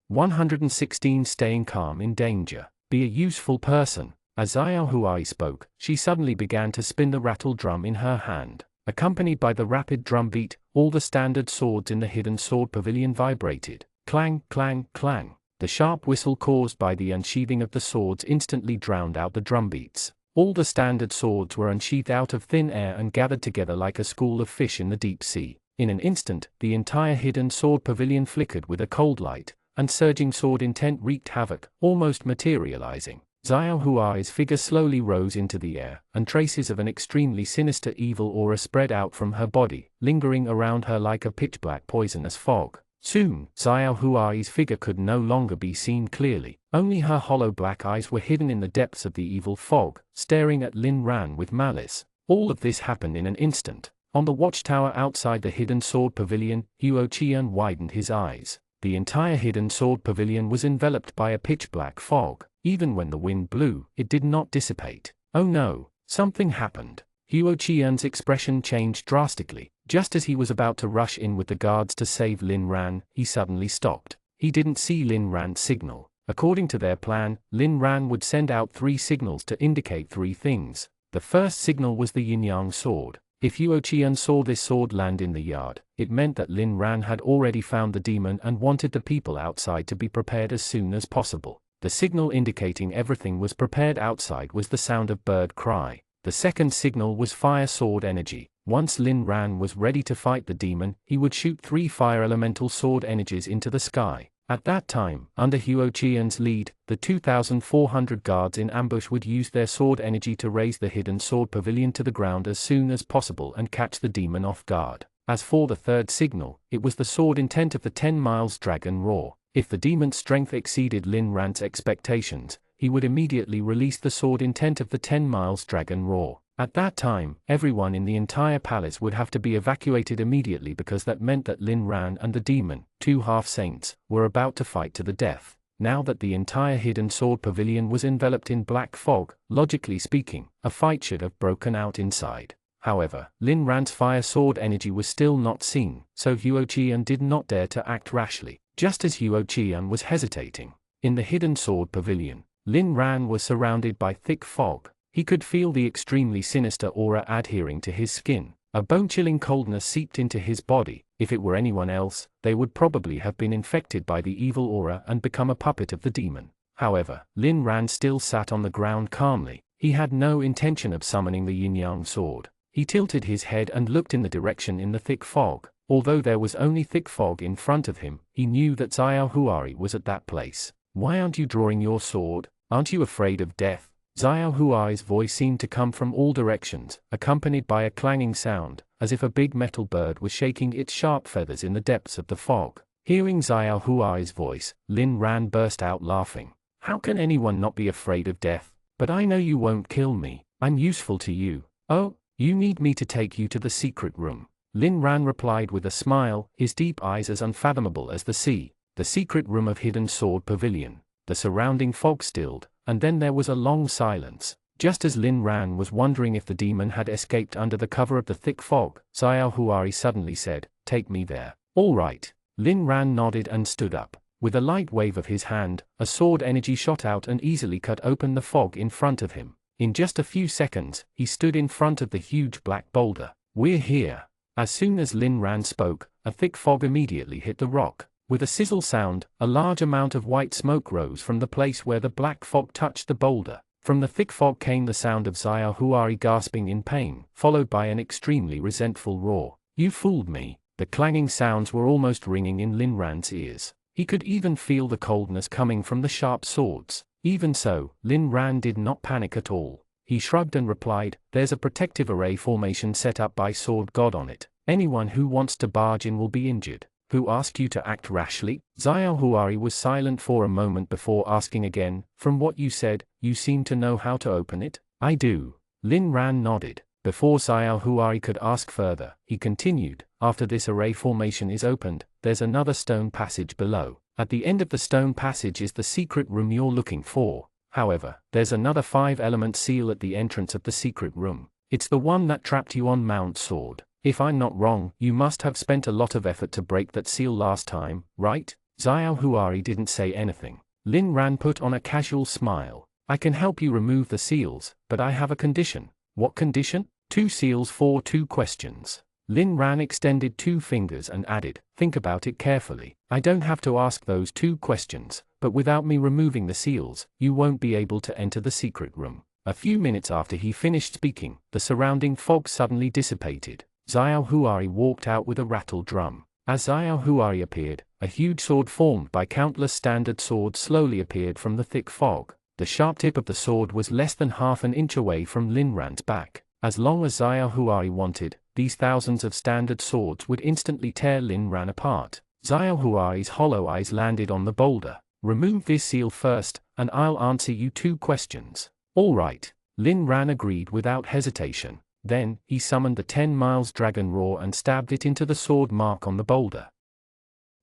116 Staying calm in danger. Be a useful person. As Xiao Huai spoke, she suddenly began to spin the rattle drum in her hand. Accompanied by the rapid drum beat, all the standard swords in the hidden sword pavilion vibrated. Clang, clang, clang. The sharp whistle caused by the unsheathing of the swords instantly drowned out the drum beats. All the standard swords were unsheathed out of thin air and gathered together like a school of fish in the deep sea. In an instant, the entire hidden sword pavilion flickered with a cold light, and surging sword intent wreaked havoc, almost materializing. Xiao Huai's figure slowly rose into the air, and traces of an extremely sinister evil aura spread out from her body, lingering around her like a pitch-black poisonous fog. Soon, Xiao Huai's figure could no longer be seen clearly. Only her hollow black eyes were hidden in the depths of the evil fog, staring at Lin Ran with malice. All of this happened in an instant. On the watchtower outside the Hidden Sword Pavilion, Huo Qian widened his eyes. The entire Hidden Sword Pavilion was enveloped by a pitch-black fog. Even when the wind blew, it did not dissipate. Oh no, something happened. Huo Qian's expression changed drastically. Just as he was about to rush in with the guards to save Lin Ran, he suddenly stopped. He didn't see Lin Ran's signal. According to their plan, Lin Ran would send out 3 signals to indicate 3 things. The first signal was the yin-yang sword. If Huo Qian saw this sword land in the yard, it meant that Lin Ran had already found the demon and wanted the people outside to be prepared as soon as possible. The signal indicating everything was prepared outside was the sound of bird cry. The second signal was fire sword energy. Once Lin Ran was ready to fight the demon, he would shoot 3 fire elemental sword energies into the sky. At that time, under Huo Qian's lead, the 2,400 guards in ambush would use their sword energy to raise the Hidden Sword Pavilion to the ground as soon as possible and catch the demon off guard. As for the third signal, it was the sword intent of the 10 miles dragon roar. If the demon's strength exceeded Lin Ran's expectations, he would immediately release the sword intent of the 10 miles dragon roar. At that time, everyone in the entire palace would have to be evacuated immediately because that meant that Lin Ran and the demon, 2 half-saints, were about to fight to the death. Now that the entire Hidden Sword Pavilion was enveloped in black fog, logically speaking, a fight should have broken out inside. However, Lin Ran's fire sword energy was still not seen, so Huo Qian did not dare to act rashly. Just as Huo Qian was hesitating, in the Hidden Sword Pavilion, Lin Ran was surrounded by thick fog. He could feel the extremely sinister aura adhering to his skin. A bone-chilling coldness seeped into his body. If it were anyone else, they would probably have been infected by the evil aura and become a puppet of the demon. However, Lin Ran still sat on the ground calmly. He had no intention of summoning the yin-yang sword. He tilted his head and looked in the direction in the thick fog. Although there was only thick fog in front of him, he knew that Xiao Huari was at that place. "Why aren't you drawing your sword? Aren't you afraid of death?" Xiao Huai's voice seemed to come from all directions, accompanied by a clanging sound, as if a big metal bird was shaking its sharp feathers in the depths of the fog. Hearing Xiao Huai's voice, Lin Ran burst out laughing. "How can anyone not be afraid of death? But I know you won't kill me. I'm useful to you. Oh, you need me to take you to the secret room." Lin Ran replied with a smile, his deep eyes as unfathomable as the sea. The secret room of Hidden Sword Pavilion. The surrounding fog stilled, and then there was a long silence. Just as Lin Ran was wondering if the demon had escaped under the cover of the thick fog, Xiao Huari suddenly said, "Take me there." "All right." Lin Ran nodded and stood up. With a light wave of his hand, a sword energy shot out and easily cut open the fog in front of him. In just a few seconds, he stood in front of the huge black boulder. "We're here." As soon as Lin Ran spoke, a thick fog immediately hit the rock. With a sizzle sound, a large amount of white smoke rose from the place where the black fog touched the boulder. From the thick fog came the sound of Xiao Huari gasping in pain, followed by an extremely resentful roar. "You fooled me." The clanging sounds were almost ringing in Lin Ran's ears. He could even feel the coldness coming from the sharp swords. Even so, Lin Ran did not panic at all. He shrugged and replied, "There's a protective array formation set up by Sword God on it. Anyone who wants to barge in will be injured." "Who asked you to act rashly?" Xiao Huari was silent for a moment before asking again, "From what you said, you seem to know how to open it?" "I do." Lin Ran nodded. Before Xiao Huari could ask further, he continued, "After this array formation is opened, there's another stone passage below. At the end of the stone passage is the secret room you're looking for. However, there's another 5-element seal at the entrance of the secret room. It's the one that trapped you on Mount Sword. If I'm not wrong, you must have spent a lot of effort to break that seal last time, right?" Xiao Huari didn't say anything. Lin Ran put on a casual smile. "I can help you remove the seals, but I have a condition." "What condition?" 2 seals for 2 questions. Lin Ran extended 2 fingers and added, "Think about it carefully. I don't have to ask those 2 questions, but without me removing the seals, you won't be able to enter the secret room." A few minutes after he finished speaking, the surrounding fog suddenly dissipated. Xiao Huari walked out with a rattle drum. As Xiao Huari appeared, a huge sword formed by countless standard swords slowly appeared from the thick fog. The sharp tip of the sword was less than half an inch away from Lin Ran's back. As long as Xiao Huari wanted, these thousands of standard swords would instantly tear Lin Ran apart. Xiao Huai's hollow eyes landed on the boulder. Remove this seal first, and I'll answer you 2 questions. All right. Lin Ran agreed without hesitation. Then, he summoned the 10 miles dragon roar and stabbed it into the sword mark on the boulder.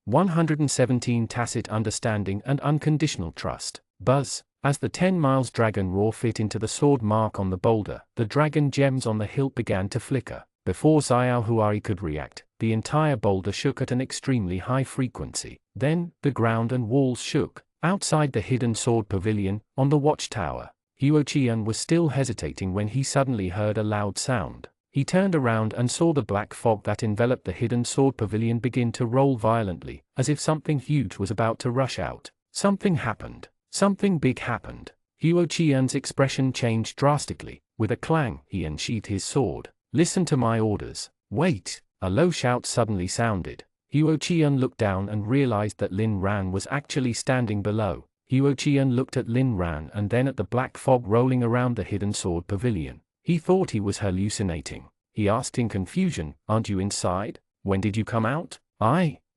117 Tacit understanding and unconditional trust. Buzz. As the 10 miles dragon roar fit into the sword mark on the boulder, the dragon gems on the hilt began to flicker. Before Xiao Huai could react, the entire boulder shook at an extremely high frequency. Then, the ground and walls shook. Outside the hidden sword pavilion, on the watchtower, Huo Qian was still hesitating when he suddenly heard a loud sound. He turned around and saw the black fog that enveloped the hidden sword pavilion begin to roll violently, as if something huge was about to rush out. Something happened. Something big happened. Huo Qian's expression changed drastically. With a clang, he unsheathed his sword. Listen to my orders. Wait! A low shout suddenly sounded. Huo Qian looked down and realized that Lin Ran was actually standing below. Huo Qian looked at Lin Ran and then at the black fog rolling around the hidden sword pavilion. He thought he was hallucinating. He asked in confusion, "Aren't you inside? When did you come out?"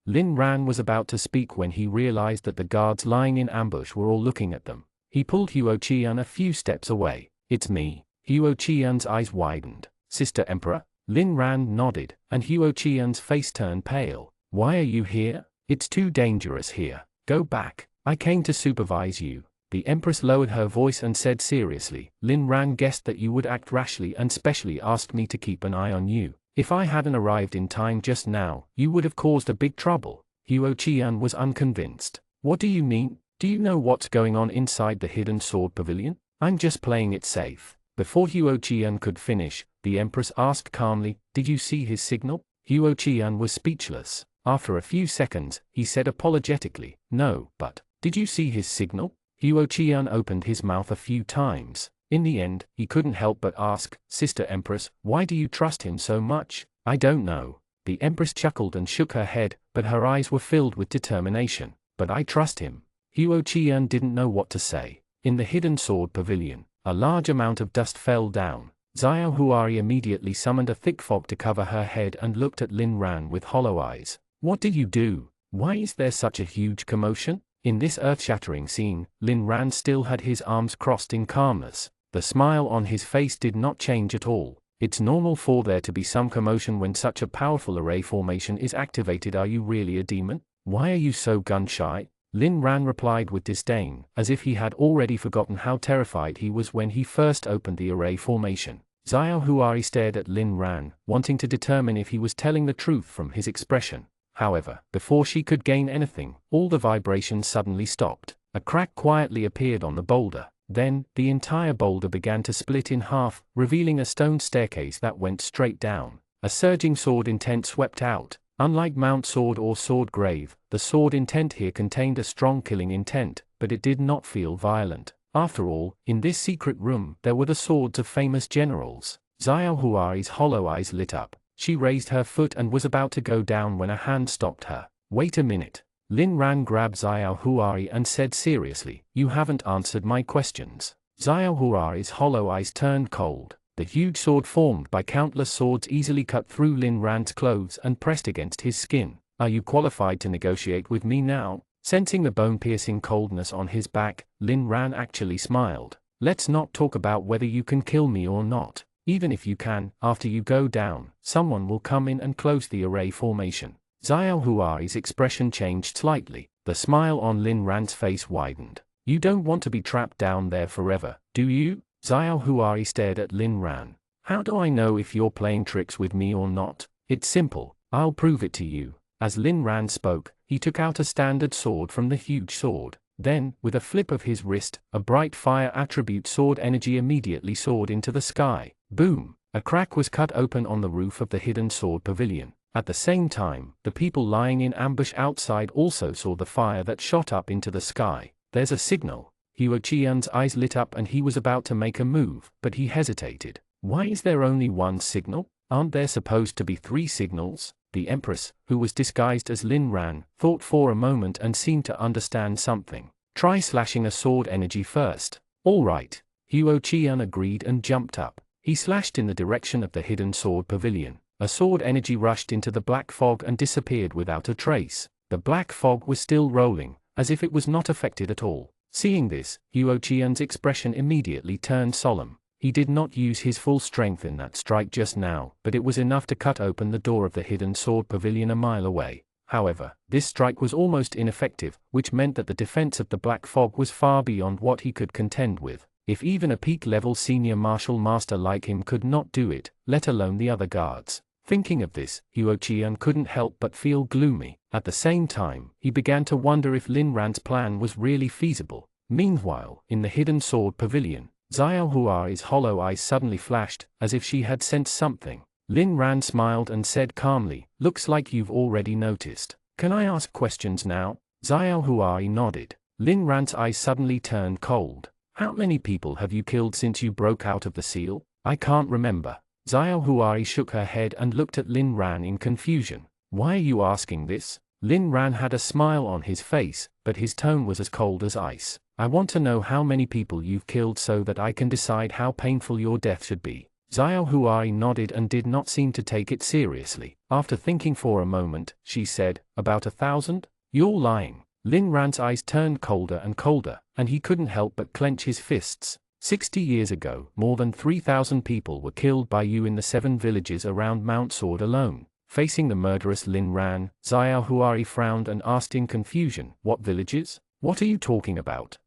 Lin Ran was about to speak when he realized that the guards lying in ambush were all looking at them. He pulled Huo Qian a few steps away. "It's me." Huo Qian's eyes widened. "Sister Emperor?" Lin Ran nodded, and Huo Qian's face turned pale. "Why are you here? It's too dangerous here. Go back. I came to supervise you." The Empress lowered her voice and said seriously, "Lin Ran guessed that you would act rashly and specially asked me to keep an eye on you. If I hadn't arrived in time just now, you would have caused a big trouble." Huo Qian was unconvinced. "What do you mean? Do you know what's going on inside the hidden sword pavilion?" "I'm just playing it safe." Before Huo Qian could finish, the Empress asked calmly, "Did you see his signal?" Huo Qian was speechless. After a few seconds, he said apologetically, "No, but, did you see his signal?" Huo Qian opened his mouth a few times. In the end, he couldn't help but ask, "Sister Empress, why do you trust him so much?" "I don't know." The Empress chuckled and shook her head, but her eyes were filled with determination. "But I trust him." Huo Qian didn't know what to say. In the hidden sword pavilion, a large amount of dust fell down. Xiao Huai immediately summoned a thick fog to cover her head and looked at Lin Ran with hollow eyes. "What did you do? Why is there such a huge commotion?" In this earth-shattering scene, Lin Ran still had his arms crossed in calmness. The smile on his face did not change at all. "It's normal for there to be some commotion when such a powerful array formation is activated. Are you really a demon? Why are you so gun-shy?" Lin Ran replied with disdain, as if he had already forgotten how terrified he was when he first opened the array formation. Xiao Huai stared at Lin Ran, wanting to determine if he was telling the truth from his expression. However, before she could gain anything, all the vibrations suddenly stopped. A crack quietly appeared on the boulder. Then, the entire boulder began to split in half, revealing a stone staircase that went straight down. A surging sword intent swept out. Unlike Mount Sword or Sword Grave, the sword intent here contained a strong killing intent, but it did not feel violent. After all, in this secret room, there were the swords of famous generals. Xiao Huai's hollow eyes lit up. She raised her foot and was about to go down when a hand stopped her. "Wait a minute." Lin Ran grabbed Xiao Huai and said seriously, "You haven't answered my questions." Xiao Huai's hollow eyes turned cold. The huge sword formed by countless swords easily cut through Lin Ran's clothes and pressed against his skin. "Are you qualified to negotiate with me now?" Sensing the bone-piercing coldness on his back, Lin Ran actually smiled. "Let's not talk about whether you can kill me or not. Even if you can, after you go down, someone will come in and close the array formation." Xiao Huai's expression changed slightly. The smile on Lin Ran's face widened. "You don't want to be trapped down there forever, do you?" Xiao Huai stared at Lin Ran. "How do I know if you're playing tricks with me or not? It's simple. I'll prove it to you." As Lin Ran spoke, he took out a standard sword from the huge sword. Then, with a flip of his wrist, a bright fire attribute sword energy immediately soared into the sky. Boom! A crack was cut open on the roof of the hidden sword pavilion. At the same time, the people lying in ambush outside also saw the fire that shot up into the sky. "There's a signal." Huo Qian's eyes lit up and he was about to make a move, but he hesitated. "Why is there only one signal? Aren't there supposed to be 3 signals?" The Empress, who was disguised as Lin Ran, thought for a moment and seemed to understand something. "Try slashing a sword energy first." "All right." Huo Qian agreed and jumped up. He slashed in the direction of the hidden sword pavilion. A sword energy rushed into the black fog and disappeared without a trace. The black fog was still rolling, as if it was not affected at all. Seeing this, Huo Qian's expression immediately turned solemn. He did not use his full strength in that strike just now, but it was enough to cut open the door of the hidden sword pavilion a mile away. However, this strike was almost ineffective, which meant that the defense of the black fog was far beyond what he could contend with. If even a peak-level senior martial master like him could not do it, let alone the other guards. Thinking of this, Huo Qian couldn't help but feel gloomy. At the same time, he began to wonder if Lin Ran's plan was really feasible. Meanwhile, in the hidden sword pavilion, Xiao Huai's hollow eyes suddenly flashed, as if she had sensed something. Lin Ran smiled and said calmly, "Looks like you've already noticed. Can I ask questions now?" Xiao Huai nodded. Lin Ran's eyes suddenly turned cold. "How many people have you killed since you broke out of the seal?" "I can't remember." Xiao Huai shook her head and looked at Lin Ran in confusion. "Why are you asking this?" Lin Ran had a smile on his face, but his tone was as cold as ice. "I want to know how many people you've killed so that I can decide how painful your death should be." Xiao Huai nodded and did not seem to take it seriously. After thinking for a moment, she said, "About 1,000? You're lying." Lin Ran's eyes turned colder and colder, and he couldn't help but clench his fists. 60 years ago, more than 3,000 people were killed by you in the 7 villages around Mount Sword alone. Facing the murderous Lin Ran, Xiao Huai frowned and asked in confusion, "What villages? What are you talking about?"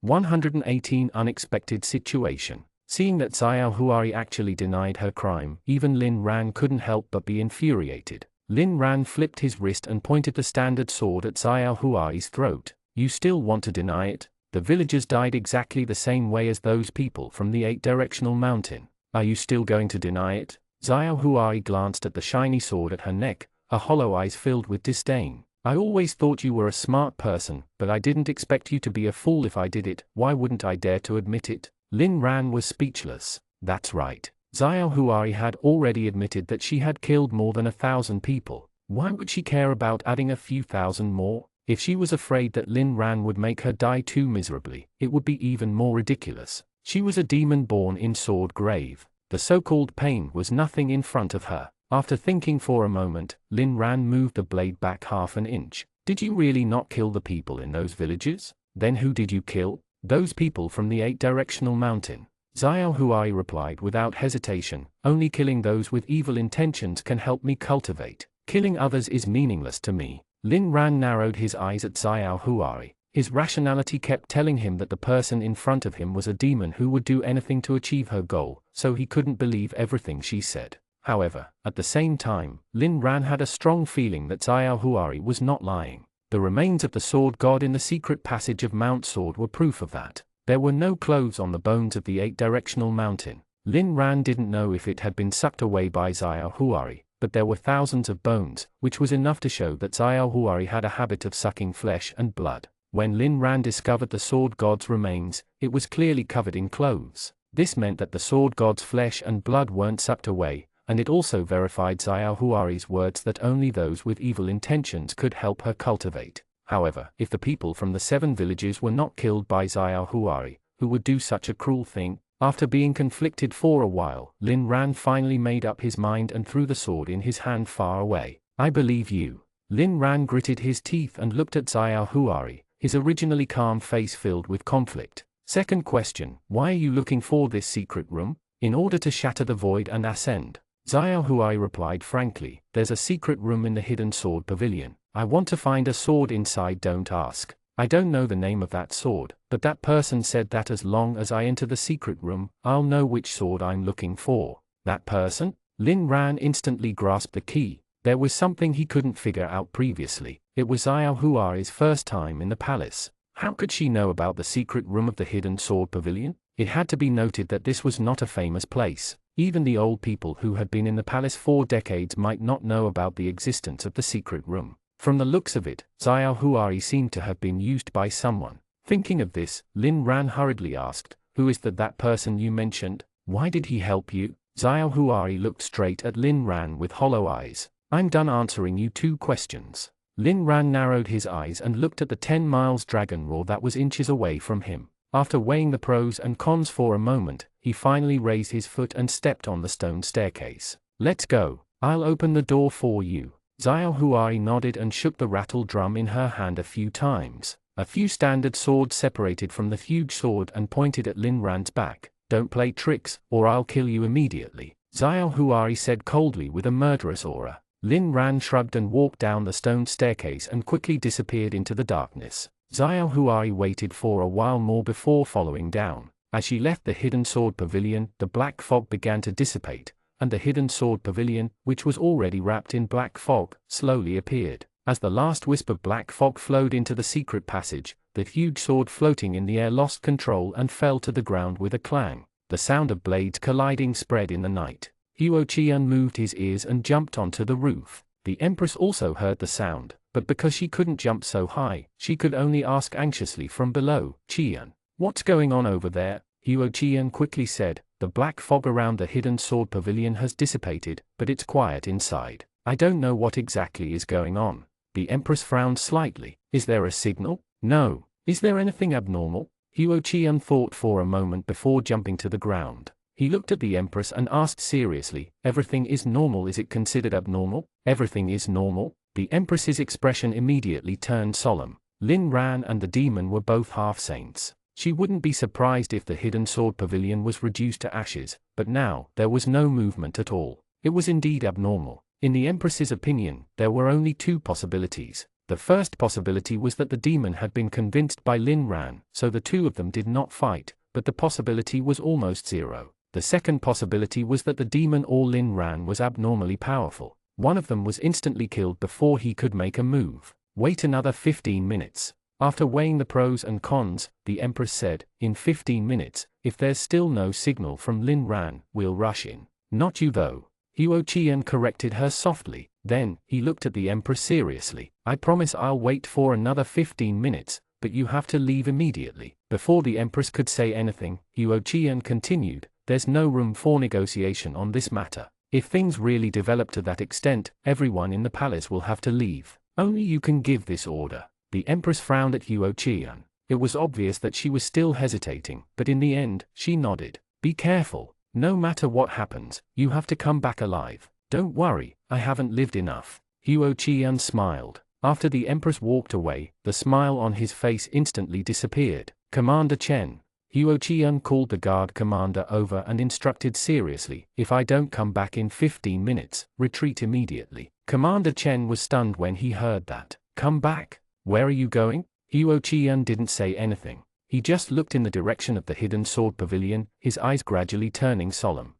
118 Unexpected situation. Seeing that Xiao Huai actually denied her crime, even Lin Ran couldn't help but be infuriated. Lin Ran flipped his wrist and pointed the standard sword at Xiao Huai's throat. "You still want to deny it? The villagers died exactly the same way as those people from the 8-directional mountain. Are you still going to deny it?" Xiao Huai glanced at the shiny sword at her neck, her hollow eyes filled with disdain. "I always thought you were a smart person, but I didn't expect you to be a fool if I did it. Why wouldn't I dare to admit it?" Lin Ran was speechless. That's right. Xiao Huai had already admitted that she had killed more than 1,000 people. Why would she care about adding a few thousand more? If she was afraid that Lin Ran would make her die too miserably, it would be even more ridiculous. She was a demon born in Sword Grave. The so-called pain was nothing in front of her. After thinking for a moment, Lin Ran moved the blade back half an inch. "Did you really not kill the people in those villages? Then who did you kill?" "Those people from the 8-directional mountain." Xiao Huai replied without hesitation, "Only killing those with evil intentions can help me cultivate. Killing others is meaningless to me." Lin Ran narrowed his eyes at Xiao Huai. His rationality kept telling him that the person in front of him was a demon who would do anything to achieve her goal, so he couldn't believe everything she said. However, at the same time, Lin Ran had a strong feeling that Xiao Huai was not lying. The remains of the sword god in the secret passage of Mount Sword were proof of that. There were no clothes on the bones of the 8-directional mountain. Lin Ran didn't know if it had been sucked away by Xiao Huai, but there were thousands of bones, which was enough to show that Xiao Huai had a habit of sucking flesh and blood. When Lin Ran discovered the sword god's remains, it was clearly covered in clothes. This meant that the sword god's flesh and blood weren't sucked away, and it also verified Xiao Huai's words that only those with evil intentions could help her cultivate. However, if the people from the 7 villages were not killed by Xiao Huai, who would do such a cruel thing? After being conflicted for a while, Lin Ran finally made up his mind and threw the sword in his hand far away. "I believe you." Lin Ran gritted his teeth and looked at Xiao Huai, his originally calm face filled with conflict. "Second question, why are you looking for this secret room?" "In order to shatter the void and ascend." Xiao Huai replied frankly, "There's a secret room in the hidden sword pavilion. I want to find a sword inside. Don't ask. I don't know the name of that sword, but that person said that as long as I enter the secret room, I'll know which sword I'm looking for." "That person?" Lin Ran instantly grasped the key. There was something he couldn't figure out previously. It was Xiao Huai's first time in the palace. How could she know about the secret room of the hidden sword pavilion? It had to be noted that this was not a famous place. Even the old people who had been in the palace for decades might not know about the existence of the secret room. From the looks of it, Xiao Huai seemed to have been used by someone. Thinking of this, Lin Ran hurriedly asked, "Who is that person you mentioned? Why did he help you?" Xiao Huai looked straight at Lin Ran with hollow eyes. "I'm done answering you 2 questions. Lin Ran narrowed his eyes and looked at the 10 miles dragon roar that was inches away from him. After weighing the pros and cons for a moment, he finally raised his foot and stepped on the stone staircase. "Let's go. I'll open the door for you." Xiao Huai nodded and shook the rattle drum in her hand a few times. A few standard swords separated from the huge sword and pointed at Lin Ran's back. "Don't play tricks, or I'll kill you immediately," Xiao Huai said coldly with a murderous aura. Lin Ran shrugged and walked down the stone staircase and quickly disappeared into the darkness. Xiao Huai waited for a while more before following down. As she left the hidden sword pavilion, the black fog began to dissipate, and the hidden sword pavilion, which was already wrapped in black fog, slowly appeared. As the last wisp of black fog flowed into the secret passage, the huge sword floating in the air lost control and fell to the ground with a clang. The sound of blades colliding spread in the night. Huo Qian moved his ears and jumped onto the roof. The Empress also heard the sound, but because she couldn't jump so high, she could only ask anxiously from below, "Qian, what's going on over there?" Huo Qian quickly said, "The black fog around the hidden sword pavilion has dissipated, but it's quiet inside. I don't know what exactly is going on." The Empress frowned slightly. "Is there a signal?" "No." "Is there anything abnormal?" Huo Qian thought for a moment before jumping to the ground. He looked at the Empress and asked seriously, "Everything is normal, is it considered abnormal?" "Everything is normal." The Empress's expression immediately turned solemn. Lin Ran and the demon were both half-saints. She wouldn't be surprised if the hidden sword pavilion was reduced to ashes, but now, there was no movement at all. It was indeed abnormal. In the Empress's opinion, there were only two possibilities. The first possibility was that the demon had been convinced by Lin Ran, so the two of them did not fight, but the possibility was almost zero. The second possibility was that the demon or Lin Ran was abnormally powerful. One of them was instantly killed before he could make a move. "Wait another 15 minutes. After weighing the pros and cons, the Empress said, "In 15 minutes, if there's still no signal from Lin Ran, we'll rush in." "Not you though." Huo Qian corrected her softly. Then, he looked at the Empress seriously. "I promise I'll wait for another 15 minutes, but you have to leave immediately." Before the Empress could say anything, Huo Qian continued, "There's no room for negotiation on this matter. If things really develop to that extent, everyone in the palace will have to leave. Only you can give this order." The Empress frowned at Huo Qian. It was obvious that she was still hesitating, but in the end, she nodded. "Be careful. No matter what happens, you have to come back alive. Don't worry, I haven't lived enough." Huo Qian smiled. After the Empress walked away, the smile on his face instantly disappeared. "Commander Chen." Huo Qian called the guard commander over and instructed seriously, "If I don't come back in 15 minutes, retreat immediately." Commander Chen was stunned when he heard that. "Come back? Where are you going?" Huo Qian didn't say anything. He just looked in the direction of the hidden sword pavilion, his eyes gradually turning solemn.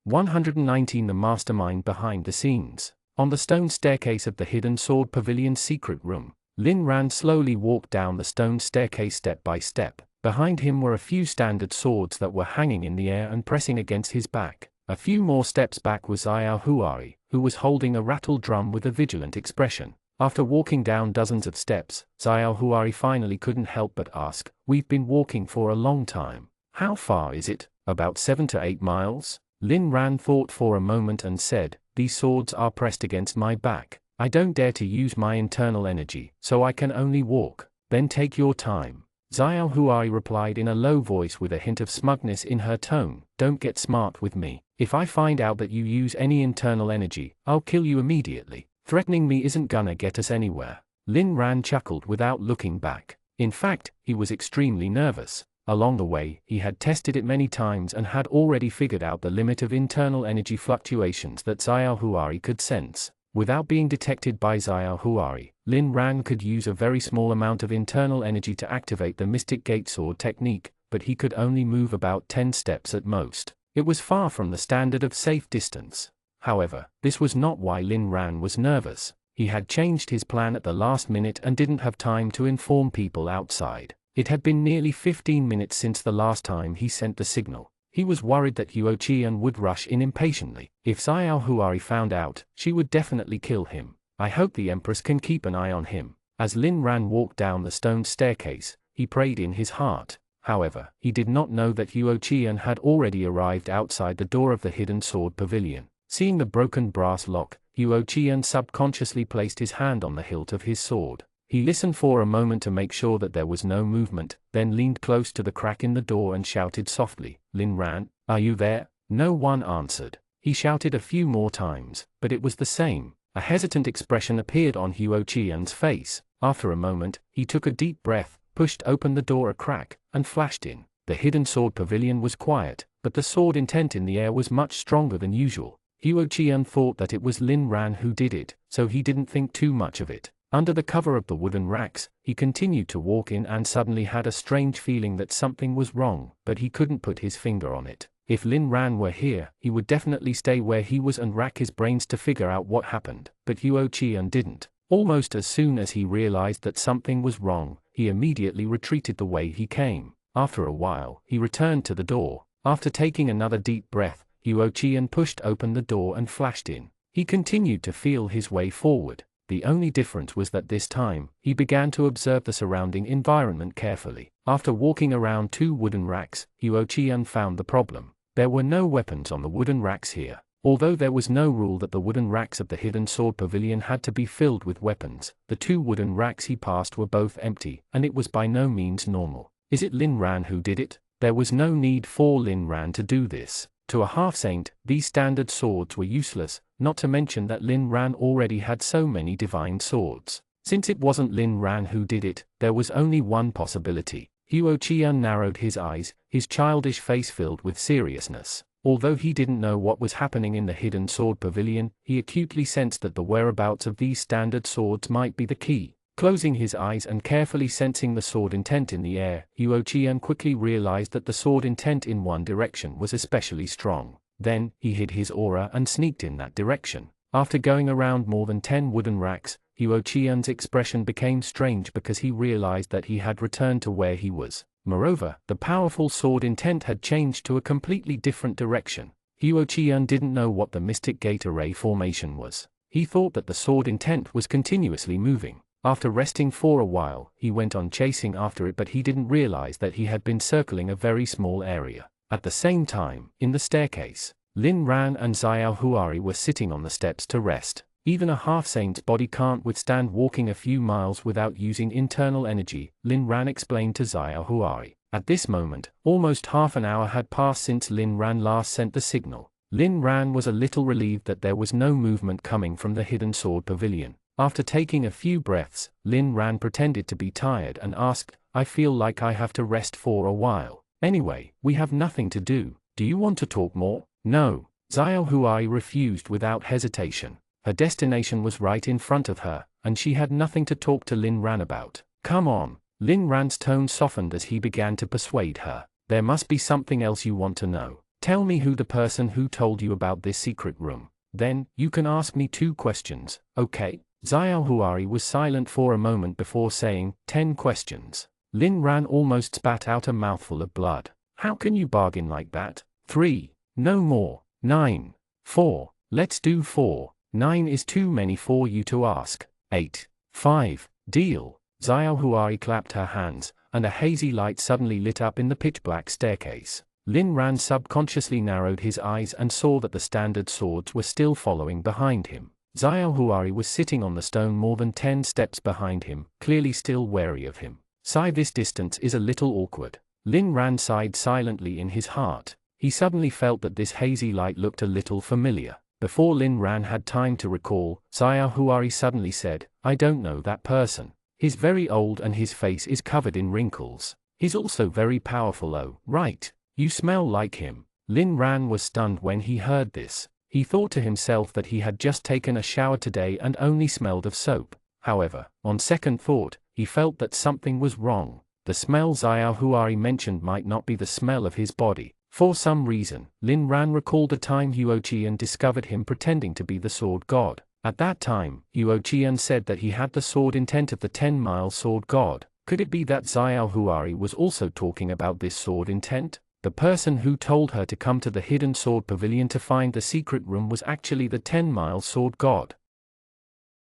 119 The mastermind behind the scenes. On the stone staircase of the hidden sword pavilion's secret room, Lin Ran slowly walked down the stone staircase step by step. Behind him were a few standard swords that were hanging in the air and pressing against his back. A few more steps back was Xiao Huai, who was holding a rattle drum with a vigilant expression. After walking down dozens of steps, Xiao Huai finally couldn't help but ask, "We've been walking for a long time. How far is it?" "About 7 to 8 miles. Lin Ran thought for a moment and said, "These swords are pressed against my back. I don't dare to use my internal energy, so I can only walk." "Then take your time." Xiao Huai replied in a low voice with a hint of smugness in her tone, "Don't get smart with me. If I find out that you use any internal energy, I'll kill you immediately. Threatening me isn't gonna get us anywhere." Lin Ran chuckled without looking back. In fact, he was extremely nervous. Along the way, he had tested it many times and had already figured out the limit of internal energy fluctuations that Xiao Huai could sense. Without being detected by Xiao Huai, Lin Ran could use a very small amount of internal energy to activate the Mystic Gate Sword technique, but he could only move about 10 steps at most. It was far from the standard of safe distance. However, this was not why Lin Ran was nervous. He had changed his plan at the last minute and didn't have time to inform people outside. It had been nearly 15 minutes since the last time he sent the signal. He was worried that Huo Qian would rush in impatiently. If Xiao Huai found out, she would definitely kill him. "I hope the Empress can keep an eye on him." As Lin Ran walked down the stone staircase, he prayed in his heart. However, he did not know that Huo Qian had already arrived outside the door of the hidden sword pavilion. Seeing the broken brass lock, Huo Qian subconsciously placed his hand on the hilt of his sword. He listened for a moment to make sure that there was no movement, then leaned close to the crack in the door and shouted softly, "Lin Ran, are you there?" No one answered. He shouted a few more times, but it was the same. A hesitant expression appeared on Huo Qian's face. After a moment, he took a deep breath, pushed open the door a crack, and flashed in. The hidden sword pavilion was quiet, but the sword intent in the air was much stronger than usual. Huo Qian thought that it was Lin Ran who did it, so he didn't think too much of it. Under the cover of the wooden racks, he continued to walk in and suddenly had a strange feeling that something was wrong, but he couldn't put his finger on it. If Lin Ran were here, he would definitely stay where he was and rack his brains to figure out what happened, but Huo Qian didn't. Almost as soon as he realized that something was wrong, he immediately retreated the way he came. After a while, he returned to the door. After taking another deep breath, Huo Qian pushed open the door and flashed in. He continued to feel his way forward. The only difference was that this time, he began to observe the surrounding environment carefully. After walking around 2 wooden racks, Huo Qian found the problem. There were no weapons on the wooden racks here. Although there was no rule that the wooden racks of the hidden sword pavilion had to be filled with weapons, the 2 wooden racks he passed were both empty, and it was by no means normal. Is it Lin Ran who did it? There was no need for Lin Ran to do this. To a half-saint, these standard swords were useless, not to mention that Lin Ran already had so many divine swords. Since it wasn't Lin Ran who did it, there was only one possibility. Huo Qian narrowed his eyes, his childish face filled with seriousness. Although he didn't know what was happening in the hidden sword pavilion, he acutely sensed that the whereabouts of these standard swords might be the key. Closing his eyes and carefully sensing the sword intent in the air, Huo Qian quickly realized that the sword intent in one direction was especially strong. Then, he hid his aura and sneaked in that direction. After going around more than 10 wooden racks, Huo Qian's expression became strange because he realized that he had returned to where he was. Moreover, the powerful sword intent had changed to a completely different direction. Huo Qian didn't know what the mystic gate array formation was. He thought that the sword intent was continuously moving. After resting for a while, he went on chasing after it, but he didn't realize that he had been circling a very small area. At the same time, in the staircase, Lin Ran and Xiao Huari were sitting on the steps to rest. Even a half-saint's body can't withstand walking a few miles without using internal energy, Lin Ran explained to Xiao Huari. At this moment, almost half an hour had passed since Lin Ran last sent the signal. Lin Ran was a little relieved that there was no movement coming from the hidden sword pavilion. After taking a few breaths, Lin Ran pretended to be tired and asked, "I feel like I have to rest for a while. Anyway, we have nothing to do. Do you want to talk more?" "No." Xiao Huai refused without hesitation. Her destination was right in front of her, and she had nothing to talk to Lin Ran about. "Come on." Lin Ran's tone softened as he began to persuade her. "There must be something else you want to know. Tell me who the person who told you about this secret room. Then, you can ask me 2 questions, okay?" Xiao Huari was silent for a moment before saying, 10 questions. Lin Ran almost spat out a mouthful of blood. "How can you bargain like that? 3. No more. 9. 4. Let's do 4. 9 is too many for you to ask. 8. 5. Deal." Xiao Huari clapped her hands, and a hazy light suddenly lit up in the pitch-black staircase. Lin Ran subconsciously narrowed his eyes and saw that the standard swords were still following behind him. Xiao Huari was sitting on the stone more than 10 steps behind him, clearly still wary of him. "Sigh, this distance is a little awkward." Lin Ran sighed silently in his heart. He suddenly felt that this hazy light looked a little familiar. Before Lin Ran had time to recall, Xiao Huari suddenly said, "I don't know that person. He's very old and his face is covered in wrinkles. He's also very powerful. Oh, right. You smell like him." Lin Ran was stunned when he heard this. He thought to himself that he had just taken a shower today and only smelled of soap. However, on second thought, he felt that something was wrong. The smell Xiao Huari mentioned might not be the smell of his body. For some reason, Lin Ran recalled a time Huo Qian discovered him pretending to be the sword god. At that time, Huo Qian said that he had the sword intent of the 10-mile sword god. Could it be that Xiao Huari was also talking about this sword intent? The person who told her to come to the hidden sword pavilion to find the secret room was actually the 10-mile sword god.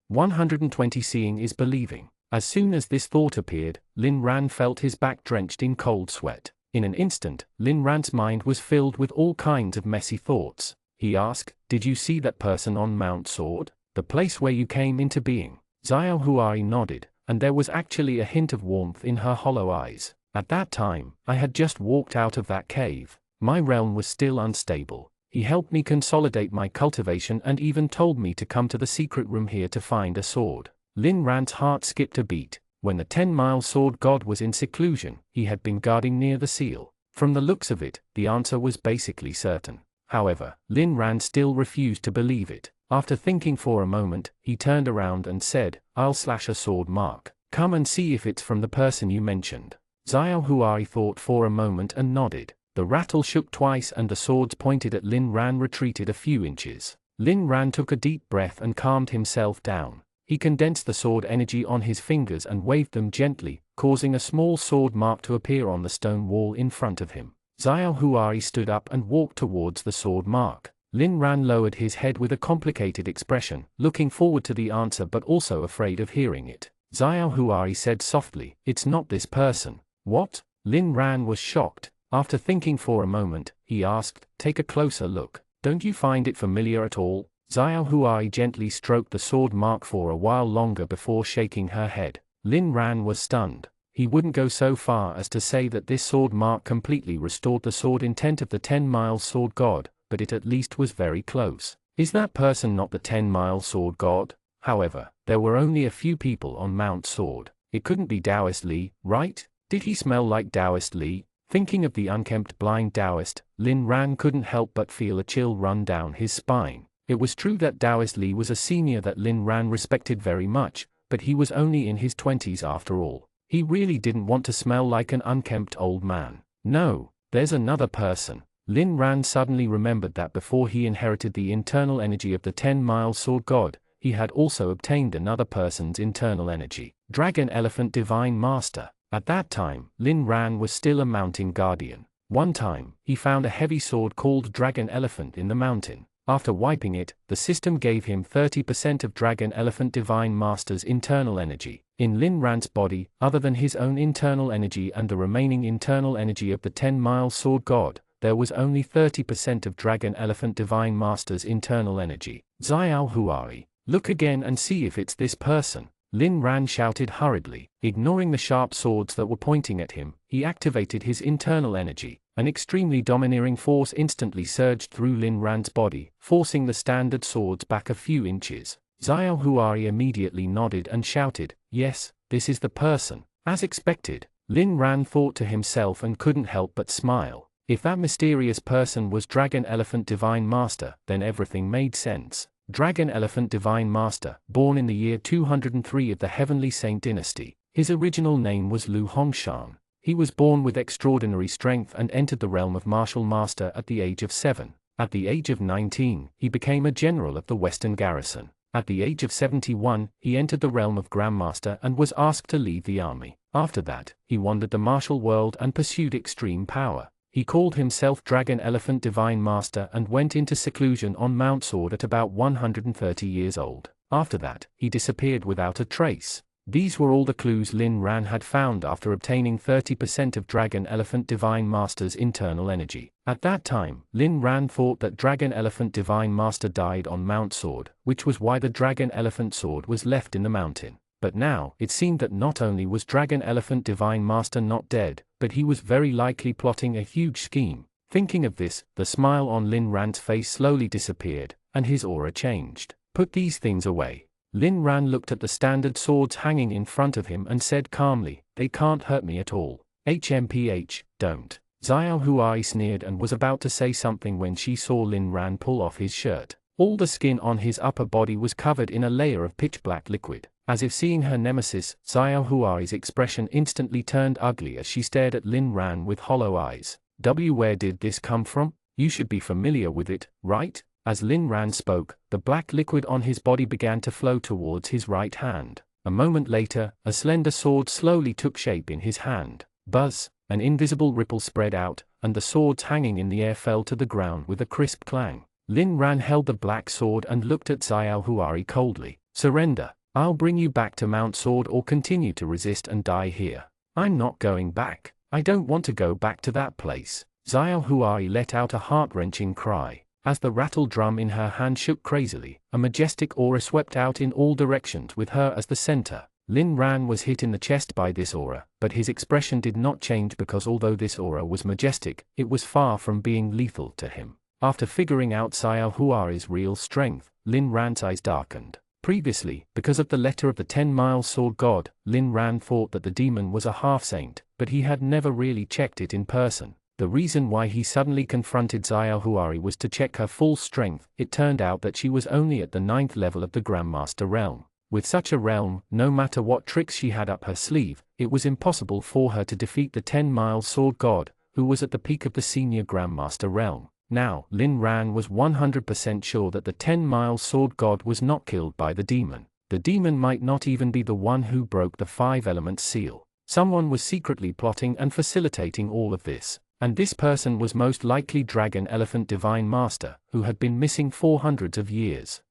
120 Seeing is believing. As soon as this thought appeared, Lin Ran felt his back drenched in cold sweat. In an instant, Lin Ran's mind was filled with all kinds of messy thoughts. He asked, "Did you see that person on Mount Sword? The place where you came into being?" Xiao Huari nodded, and there was actually a hint of warmth in her hollow eyes. "At that time, I had just walked out of that cave. My realm was still unstable. He helped me consolidate my cultivation and even told me to come to the secret room here to find a sword. Lin Ran's heart skipped a beat. When the 10-mile sword god was in seclusion, he had been guarding near the seal. From the looks of it, the answer was basically certain. However, Lin Ran still refused to believe it. After thinking for a moment, he turned around and said, "I'll slash a sword mark. Come and see if it's from the person you mentioned." Xiao Huai thought for a moment and nodded. The rattle shook twice and the swords pointed at Lin Ran retreated a few inches. Lin Ran took a deep breath and calmed himself down. He condensed the sword energy on his fingers and waved them gently, causing a small sword mark to appear on the stone wall in front of him. Xiao Huai stood up and walked towards the sword mark. Lin Ran lowered his head with a complicated expression, looking forward to the answer but also afraid of hearing it. Xiao Huai said softly, "It's not this person." "What?" Lin Ran was shocked. After thinking for a moment, he asked, "Take a closer look. Don't you find it familiar at all?" Xiao Huai gently stroked the sword mark for a while longer before shaking her head. Lin Ran was stunned. He wouldn't go so far as to say that this sword mark completely restored the sword intent of the 10-mile sword god, but it at least was very close. Is that person not the 10-mile sword god? However, there were only a few people on Mount Sword. It couldn't be Taoist Li, right? Did he smell like Taoist Li? Thinking of the unkempt blind Taoist, Lin Ran couldn't help but feel a chill run down his spine. It was true that Taoist Li was a senior that Lin Ran respected very much, but he was only in his 20s after all. He really didn't want to smell like an unkempt old man. No, there's another person. Lin Ran suddenly remembered that before he inherited the internal energy of the 10-mile sword god, he had also obtained another person's internal energy, Dragon Elephant Divine Master. At that time, Lin Ran was still a mountain guardian. One time, he found a heavy sword called Dragon Elephant in the mountain. After wiping it, the system gave him 30% of Dragon Elephant Divine Master's internal energy. In Lin Ran's body, other than his own internal energy and the remaining internal energy of the 10-mile sword god, there was only 30% of Dragon Elephant Divine Master's internal energy. Xiao Huai, look again and see if it's this person. Lin Ran shouted hurriedly. Ignoring the sharp swords that were pointing at him, he activated his internal energy. An extremely domineering force instantly surged through Lin Ran's body, forcing the standard swords back a few inches. Xiao Huai immediately nodded and shouted, "Yes, this is the person." As expected, Lin Ran thought to himself and couldn't help but smile. If that mysterious person was Dragon Elephant Divine Master, then everything made sense. Dragon Elephant Divine Master, born in the year 203 of the Heavenly Saint Dynasty. His original name was Lu Hongshan. He was born with extraordinary strength and entered the realm of martial master at the age of 7. At the age of 19, he became a general of the Western Garrison. At the age of 71, he entered the realm of Grandmaster and was asked to lead the army. After that, he wandered the martial world and pursued extreme power. He called himself Dragon Elephant Divine Master and went into seclusion on Mount Sword at about 130 years old. After that, he disappeared without a trace. These were all the clues Lin Ran had found after obtaining 30% of Dragon Elephant Divine Master's internal energy. At that time, Lin Ran thought that Dragon Elephant Divine Master died on Mount Sword, which was why the Dragon Elephant Sword was left in the mountain. But now, it seemed that not only was Dragon Elephant Divine Master not dead, but he was very likely plotting a huge scheme. Thinking of this, the smile on Lin Ran's face slowly disappeared, and his aura changed. Put these things away. Lin Ran looked at the standard swords hanging in front of him and said calmly, "They can't hurt me at all." HMPH, don't. Xiao Huai sneered and was about to say something when she saw Lin Ran pull off his shirt. All the skin on his upper body was covered in a layer of pitch-black liquid. As if seeing her nemesis, Xiao Huai's expression instantly turned ugly as she stared at Lin Ran with hollow eyes. Where did this come from? You should be familiar with it, right? As Lin Ran spoke, the black liquid on his body began to flow towards his right hand. A moment later, a slender sword slowly took shape in his hand. Buzz! An invisible ripple spread out, and the swords hanging in the air fell to the ground with a crisp clang. Lin Ran held the black sword and looked at Xiao Huai coldly. "Surrender. I'll bring you back to Mount Sword or continue to resist and die here." "I'm not going back. I don't want to go back to that place." Xiao Huai let out a heart-wrenching cry. As the rattle drum in her hand shook crazily, a majestic aura swept out in all directions with her as the center. Lin Ran was hit in the chest by this aura, but his expression did not change because although this aura was majestic, it was far from being lethal to him. After figuring out Xiao Huari's real strength, Lin Ran's eyes darkened. Previously, because of the letter of the 10-mile sword god, Lin Ran thought that the demon was a half-saint, but he had never really checked it in person. The reason why he suddenly confronted Xiao Huari was to check her full strength. It turned out that she was only at the 9th level of the Grandmaster realm. With such a realm, no matter what tricks she had up her sleeve, it was impossible for her to defeat the 10-mile sword god, who was at the peak of the senior Grandmaster realm. Now, Lin Ran was 100% sure that the 10-mile sword god was not killed by the demon. The demon might not even be the one who broke the 5-element seal. Someone was secretly plotting and facilitating all of this. And this person was most likely Dragon Elephant Divine Master, who had been missing for hundreds of years.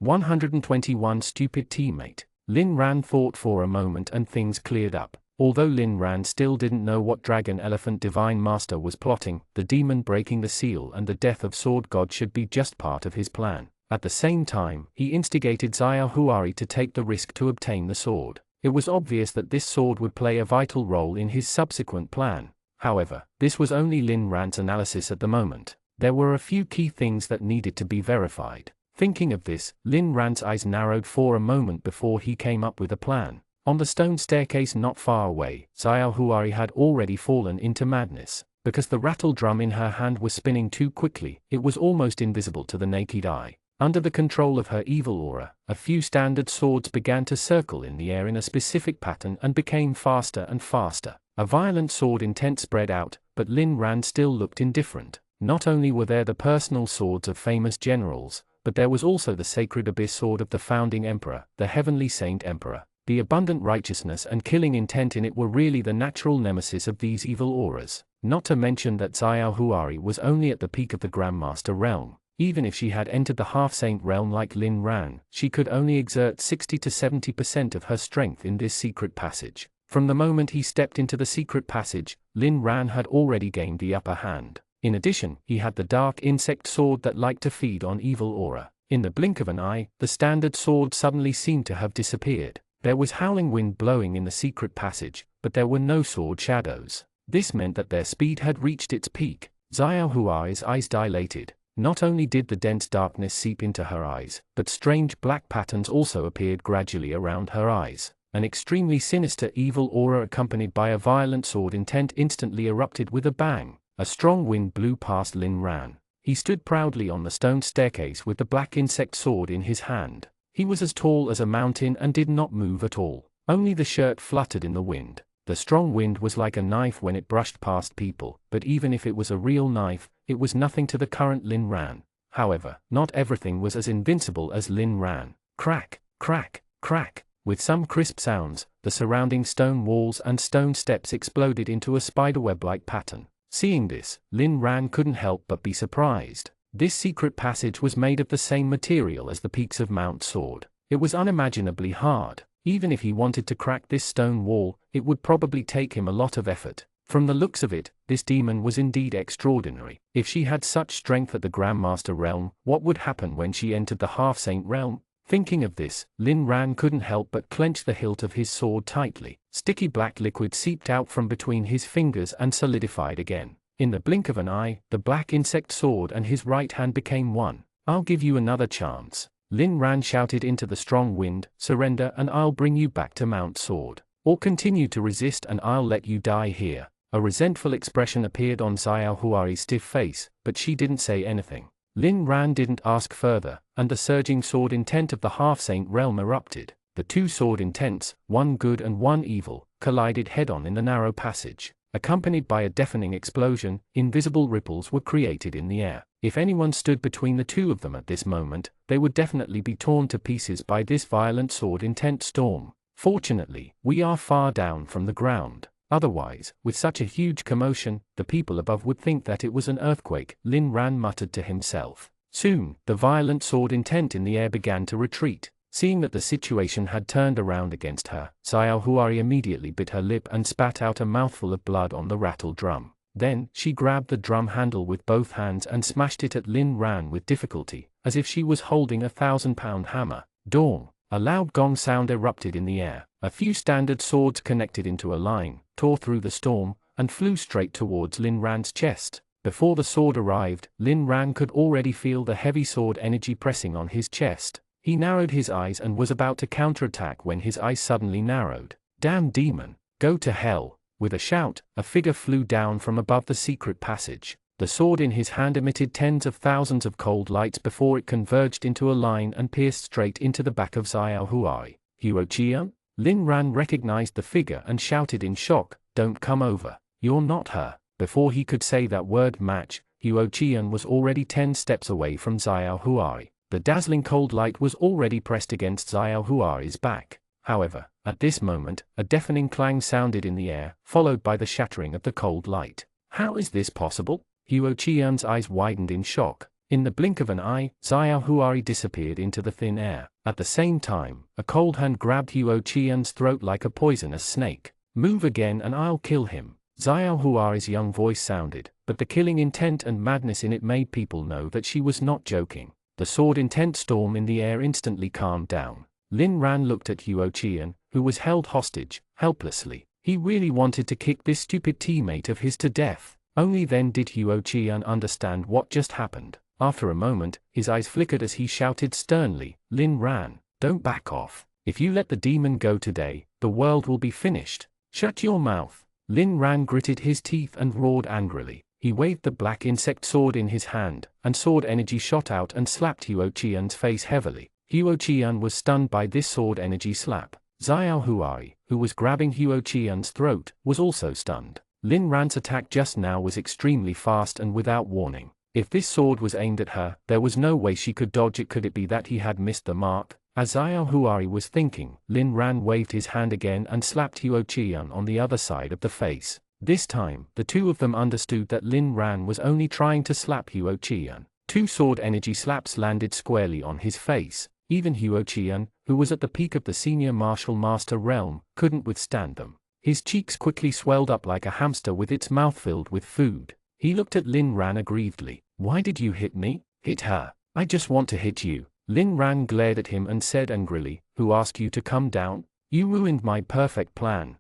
121 Stupid teammate. Lin Ran thought for a moment and things cleared up. Although Lin Ran still didn't know what Dragon Elephant Divine Master was plotting, the demon breaking the seal and the death of Sword God should be just part of his plan. At the same time, he instigated Xiao Huari to take the risk to obtain the sword. It was obvious that this sword would play a vital role in his subsequent plan. However, this was only Lin Ran's analysis at the moment. There were a few key things that needed to be verified. Thinking of this, Lin Ran's eyes narrowed for a moment before he came up with a plan. On the stone staircase not far away, Xiao Huari had already fallen into madness. Because the rattle drum in her hand was spinning too quickly, it was almost invisible to the naked eye. Under the control of her evil aura, a few standard swords began to circle in the air in a specific pattern and became faster and faster. A violent sword intent spread out, but Lin Ran still looked indifferent. Not only were there the personal swords of famous generals, but there was also the sacred abyss sword of the founding emperor, the heavenly saint emperor. The abundant righteousness and killing intent in it were really the natural nemesis of these evil auras. Not to mention that Xiao Huari was only at the peak of the Grandmaster realm. Even if she had entered the half-saint realm like Lin Ran, she could only exert 60 to 70% of her strength in this secret passage. From the moment he stepped into the secret passage, Lin Ran had already gained the upper hand. In addition, he had the dark insect sword that liked to feed on evil aura. In the blink of an eye, the standard sword suddenly seemed to have disappeared. There was howling wind blowing in the secret passage, but there were no sword shadows. This meant that their speed had reached its peak. Xiao Huai's eyes dilated. Not only did the dense darkness seep into her eyes, but strange black patterns also appeared gradually around her eyes. An extremely sinister evil aura accompanied by a violent sword intent instantly erupted with a bang. A strong wind blew past Lin Ran. He stood proudly on the stone staircase with the black insect sword in his hand. He was as tall as a mountain and did not move at all. Only the shirt fluttered in the wind. The strong wind was like a knife when it brushed past people, but even if it was a real knife, it was nothing to the current Lin Ran. However, not everything was as invincible as Lin Ran. Crack, crack, crack. With some crisp sounds, the surrounding stone walls and stone steps exploded into a spiderweb-like pattern. Seeing this, Lin Ran couldn't help but be surprised. This secret passage was made of the same material as the peaks of Mount Sword. It was unimaginably hard. Even if he wanted to crack this stone wall, it would probably take him a lot of effort. From the looks of it, this demon was indeed extraordinary. If she had such strength at the Grandmaster realm, what would happen when she entered the half-saint realm? Thinking of this, Lin Ran couldn't help but clench the hilt of his sword tightly. Sticky black liquid seeped out from between his fingers and solidified again. In the blink of an eye, the black insect sword and his right hand became one. "I'll give you another chance." Lin Ran shouted into the strong wind, "Surrender and I'll bring you back to Mount Sword. Or continue to resist and I'll let you die here." A resentful expression appeared on Xiao Huari's stiff face, but she didn't say anything. Lin Ran didn't ask further, and the surging sword intent of the half-saint realm erupted. The two sword intents, one good and one evil, collided head-on in the narrow passage. Accompanied by a deafening explosion, invisible ripples were created in the air. If anyone stood between the two of them at this moment, they would definitely be torn to pieces by this violent sword intent storm. Fortunately, we are far down from the ground. Otherwise, with such a huge commotion, the people above would think that it was an earthquake, Lin Ran muttered to himself. Soon, the violent sword intent in the air began to retreat. Seeing that the situation had turned around against her, Xiao Huari immediately bit her lip and spat out a mouthful of blood on the rattle drum. Then, she grabbed the drum handle with both hands and smashed it at Lin Ran with difficulty, as if she was holding a 1,000-pound hammer. Dawn! A loud gong sound erupted in the air. A few standard swords connected into a line, tore through the storm, and flew straight towards Lin Ran's chest. Before the sword arrived, Lin Ran could already feel the heavy sword energy pressing on his chest. He narrowed his eyes and was about to counterattack when his eyes suddenly narrowed. Damn demon, go to hell! With a shout, a figure flew down from above the secret passage. The sword in his hand emitted tens of thousands of cold lights before it converged into a line and pierced straight into the back of Xiao Huai. Huo Qian? Lin Ran recognized the figure and shouted in shock, "Don't come over. You're not her." Before he could say that word match, Huo Qian was already 10 steps away from Xiao Huai. The dazzling cold light was already pressed against Xiao Huai's back. However, at this moment, a deafening clang sounded in the air, followed by the shattering of the cold light. How is this possible? Huo Qian's eyes widened in shock. In the blink of an eye, Xiao Huai disappeared into the thin air. At the same time, a cold hand grabbed Huo Qian's throat like a poisonous snake. "Move again and I'll kill him." Xiao Huai's young voice sounded, but the killing intent and madness in it made people know that she was not joking. The sword-intent storm in the air instantly calmed down. Lin Ran looked at Huo Qian, who was held hostage, helplessly. He really wanted to kick this stupid teammate of his to death. Only then did Huo Qian understand what just happened. After a moment, his eyes flickered as he shouted sternly, "Lin Ran, don't back off. If you let the demon go today, the world will be finished. Shut your mouth." Lin Ran gritted his teeth and roared angrily. He waved the black insect sword in his hand, and sword energy shot out and slapped Huo Qian's face heavily. Huo Qian was stunned by this sword energy slap. Xiao Huai, who was grabbing Huo Qian's throat, was also stunned. Lin Ran's attack just now was extremely fast and without warning. If this sword was aimed at her, there was no way she could dodge it. Could it be that he had missed the mark? As Xiao Huai was thinking, Lin Ran waved his hand again and slapped Huo Qian on the other side of the face. This time, the two of them understood that Lin Ran was only trying to slap Huo Qian. 2 sword energy slaps landed squarely on his face. Even Huo Qian, who was at the peak of the senior martial master realm, couldn't withstand them. His cheeks quickly swelled up like a hamster with its mouth filled with food. He looked at Lin Ran aggrievedly. "Why did you hit me?" "Hit her. I just want to hit you." Lin Ran glared at him and said angrily, "Who asked you to come down? You ruined my perfect plan."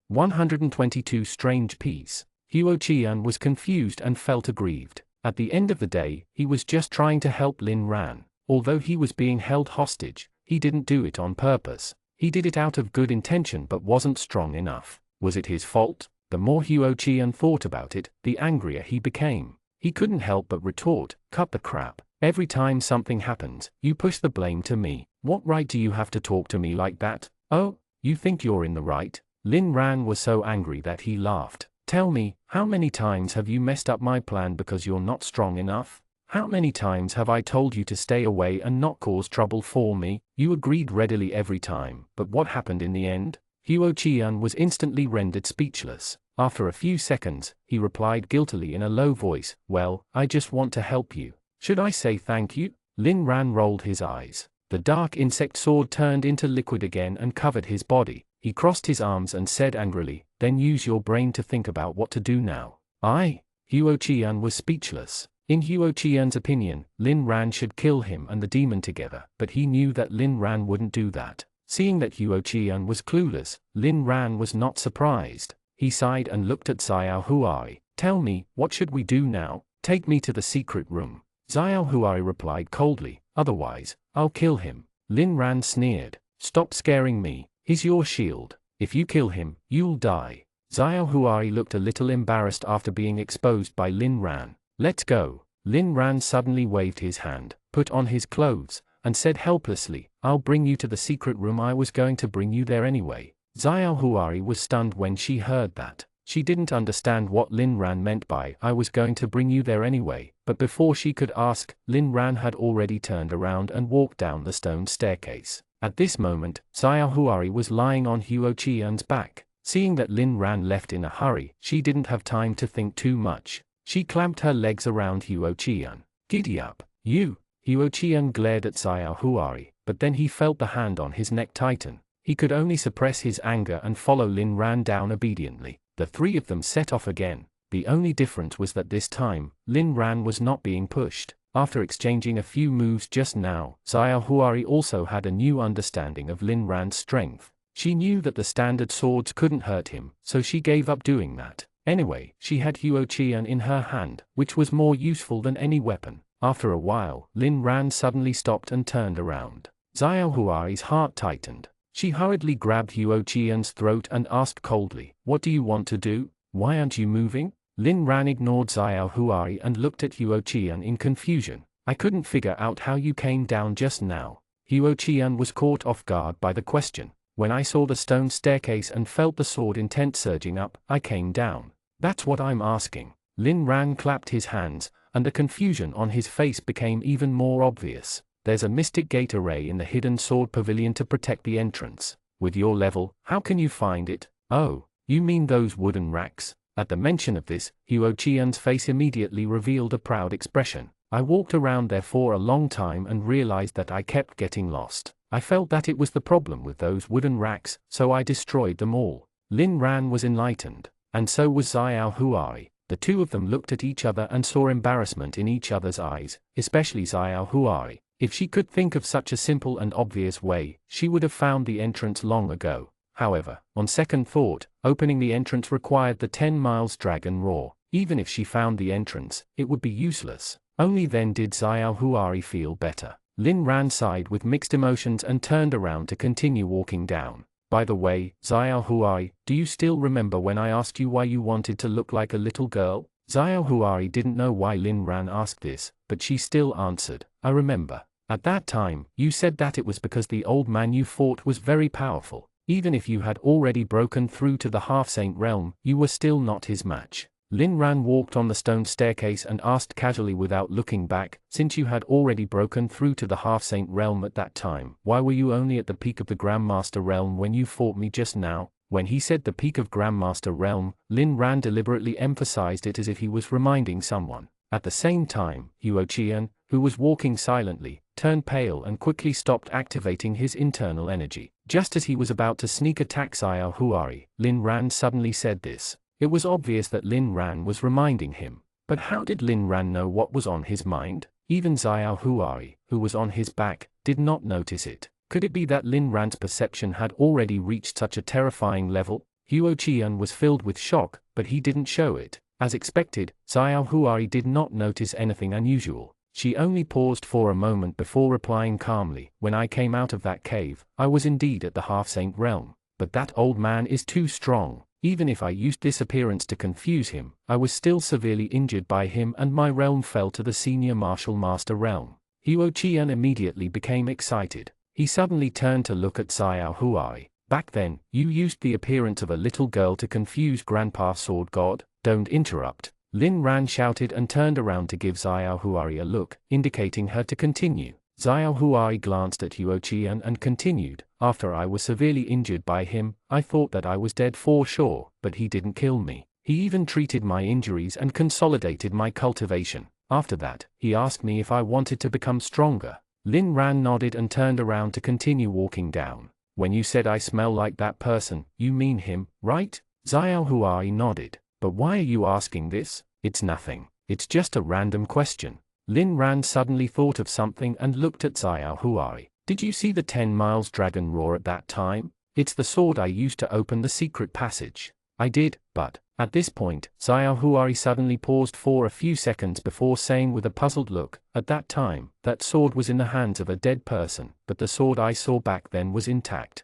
122 Strange Piece. Huo Qian was confused and felt aggrieved. At the end of the day, he was just trying to help Lin Ran. Although he was being held hostage, he didn't do it on purpose. He did it out of good intention but wasn't strong enough. Was it his fault? The more Huo Qian thought about it, the angrier he became. He couldn't help but retort, "Cut the crap. Every time something happens, you push the blame to me. What right do you have to talk to me like that? Oh, you think you're in the right?" Lin Ran was so angry that he laughed. "Tell me, how many times have you messed up my plan because you're not strong enough? How many times have I told you to stay away and not cause trouble for me? You agreed readily every time, but what happened in the end?" Huo Qian was instantly rendered speechless. After a few seconds, he replied guiltily in a low voice, "Well, I just want to help you. Should I say thank you?" Lin Ran rolled his eyes. The dark insect sword turned into liquid again and covered his body. He crossed his arms and said angrily, "Then use your brain to think about what to do now." Huo Qian was speechless. In Huo Qian's opinion, Lin Ran should kill him and the demon together, but he knew that Lin Ran wouldn't do that. Seeing that Huo Qian was clueless, Lin Ran was not surprised. He sighed and looked at Xiao Huai. "Tell me, what should we do now?" "Take me to the secret room." Xiao Huai replied coldly, "Otherwise, I'll kill him." Lin Ran sneered, "Stop scaring me. He's your shield. If you kill him, you'll die." Xiao Huai looked a little embarrassed after being exposed by Lin Ran. "Let's go." Lin Ran suddenly waved his hand, put on his clothes, and said helplessly, "I'll bring you to the secret room. I was going to bring you there anyway." Xiao Huai was stunned when she heard that. She didn't understand what Lin Ran meant by "I was going to bring you there anyway," but before she could ask, Lin Ran had already turned around and walked down the stone staircase. At this moment, Xiao Huai was lying on Huo Qian's back. Seeing that Lin Ran left in a hurry, she didn't have time to think too much. She clamped her legs around Huo Qian. "Giddy up, you!" Huo Qian glared at Xiao Huai, but then he felt the hand on his neck tighten. He could only suppress his anger and follow Lin Ran down obediently. The 3 of them set off again. The only difference was that this time, Lin Ran was not being pushed. After exchanging a few moves just now, Xiao Huai also had a new understanding of Lin Ran's strength. She knew that the standard swords couldn't hurt him, so she gave up doing that. Anyway, she had Huo-Qian in her hand, which was more useful than any weapon. After a while, Lin Ran suddenly stopped and turned around. Xiao Huai's heart tightened. She hurriedly grabbed Huo-Qian's throat and asked coldly, "What do you want to do? Why aren't you moving?" Lin Ran ignored Xiao Huai and looked at Huo-Qian in confusion. "I couldn't figure out how you came down just now." Huo-Qian was caught off guard by the question. "When I saw the stone staircase and felt the sword intent surging up, I came down." "That's what I'm asking." Lin Ran clapped his hands, and the confusion on his face became even more obvious. "There's a mystic gate array in the hidden sword pavilion to protect the entrance. With your level, how can you find it?" "Oh, you mean those wooden racks?" At the mention of this, Huo-Qian's face immediately revealed a proud expression. "I walked around there for a long time and realized that I kept getting lost. I felt that it was the problem with those wooden racks, so I destroyed them all." Lin Ran was enlightened, and so was Xiao Huai. The two of them looked at each other and saw embarrassment in each other's eyes, especially Xiao Huai. If she could think of such a simple and obvious way, she would have found the entrance long ago. However, on second thought, opening the entrance required the 10 miles dragon roar. Even if she found the entrance, it would be useless. Only then did Xiao Huai feel better. Lin Ran sighed with mixed emotions and turned around to continue walking down. "By the way, Xiao Huai, do you still remember when I asked you why you wanted to look like a little girl?" Xiao Huai didn't know why Lin Ran asked this, but she still answered, "I remember. At that time, you said that it was because the old man you fought was very powerful. Even if you had already broken through to the half-saint realm, you were still not his match." Lin Ran walked on the stone staircase and asked casually without looking back, "Since you had already broken through to the half-saint realm at that time, why were you only at the peak of the Grandmaster realm when you fought me just now?" When he said the peak of Grandmaster realm, Lin Ran deliberately emphasized it as if he was reminding someone. At the same time, Huo-Qian, who was walking silently, turned pale and quickly stopped activating his internal energy. Just as he was about to sneak attack Xiao Huai, Lin Ran suddenly said this. It was obvious that Lin Ran was reminding him. But how did Lin Ran know what was on his mind? Even Xiao Huai, who was on his back, did not notice it. Could it be that Lin Ran's perception had already reached such a terrifying level? Huo-Qian was filled with shock, but he didn't show it. As expected, Xiao Huai did not notice anything unusual. She only paused for a moment before replying calmly, "When I came out of that cave, I was indeed at the half-saint realm. But that old man is too strong. Even if I used this appearance to confuse him, I was still severely injured by him and my realm fell to the senior martial master realm." Huo-Qian immediately became excited. He suddenly turned to look at Xiao Huai. "Back then, you used the appearance of a little girl to confuse Grandpa Sword God?" "Don't interrupt." Lin Ran shouted and turned around to give Xiao Huai a look, indicating her to continue. Xiao Huai glanced at Huo-Qian and continued, "After I was severely injured by him, I thought that I was dead for sure, but he didn't kill me. He even treated my injuries and consolidated my cultivation. After that, he asked me if I wanted to become stronger." Lin Ran nodded and turned around to continue walking down. "When you said I smell like that person, you mean him, right?" Xiao Huai nodded. "But why are you asking this?" "It's nothing. It's just a random question." Lin Ran suddenly thought of something and looked at Xiao Huai. "Did you see the 10 miles dragon roar at that time? It's the sword I used to open the secret passage." "I did, but..." At this point, Xiao Huai suddenly paused for a few seconds before saying with a puzzled look, "At that time, that sword was in the hands of a dead person, but the sword I saw back then was intact."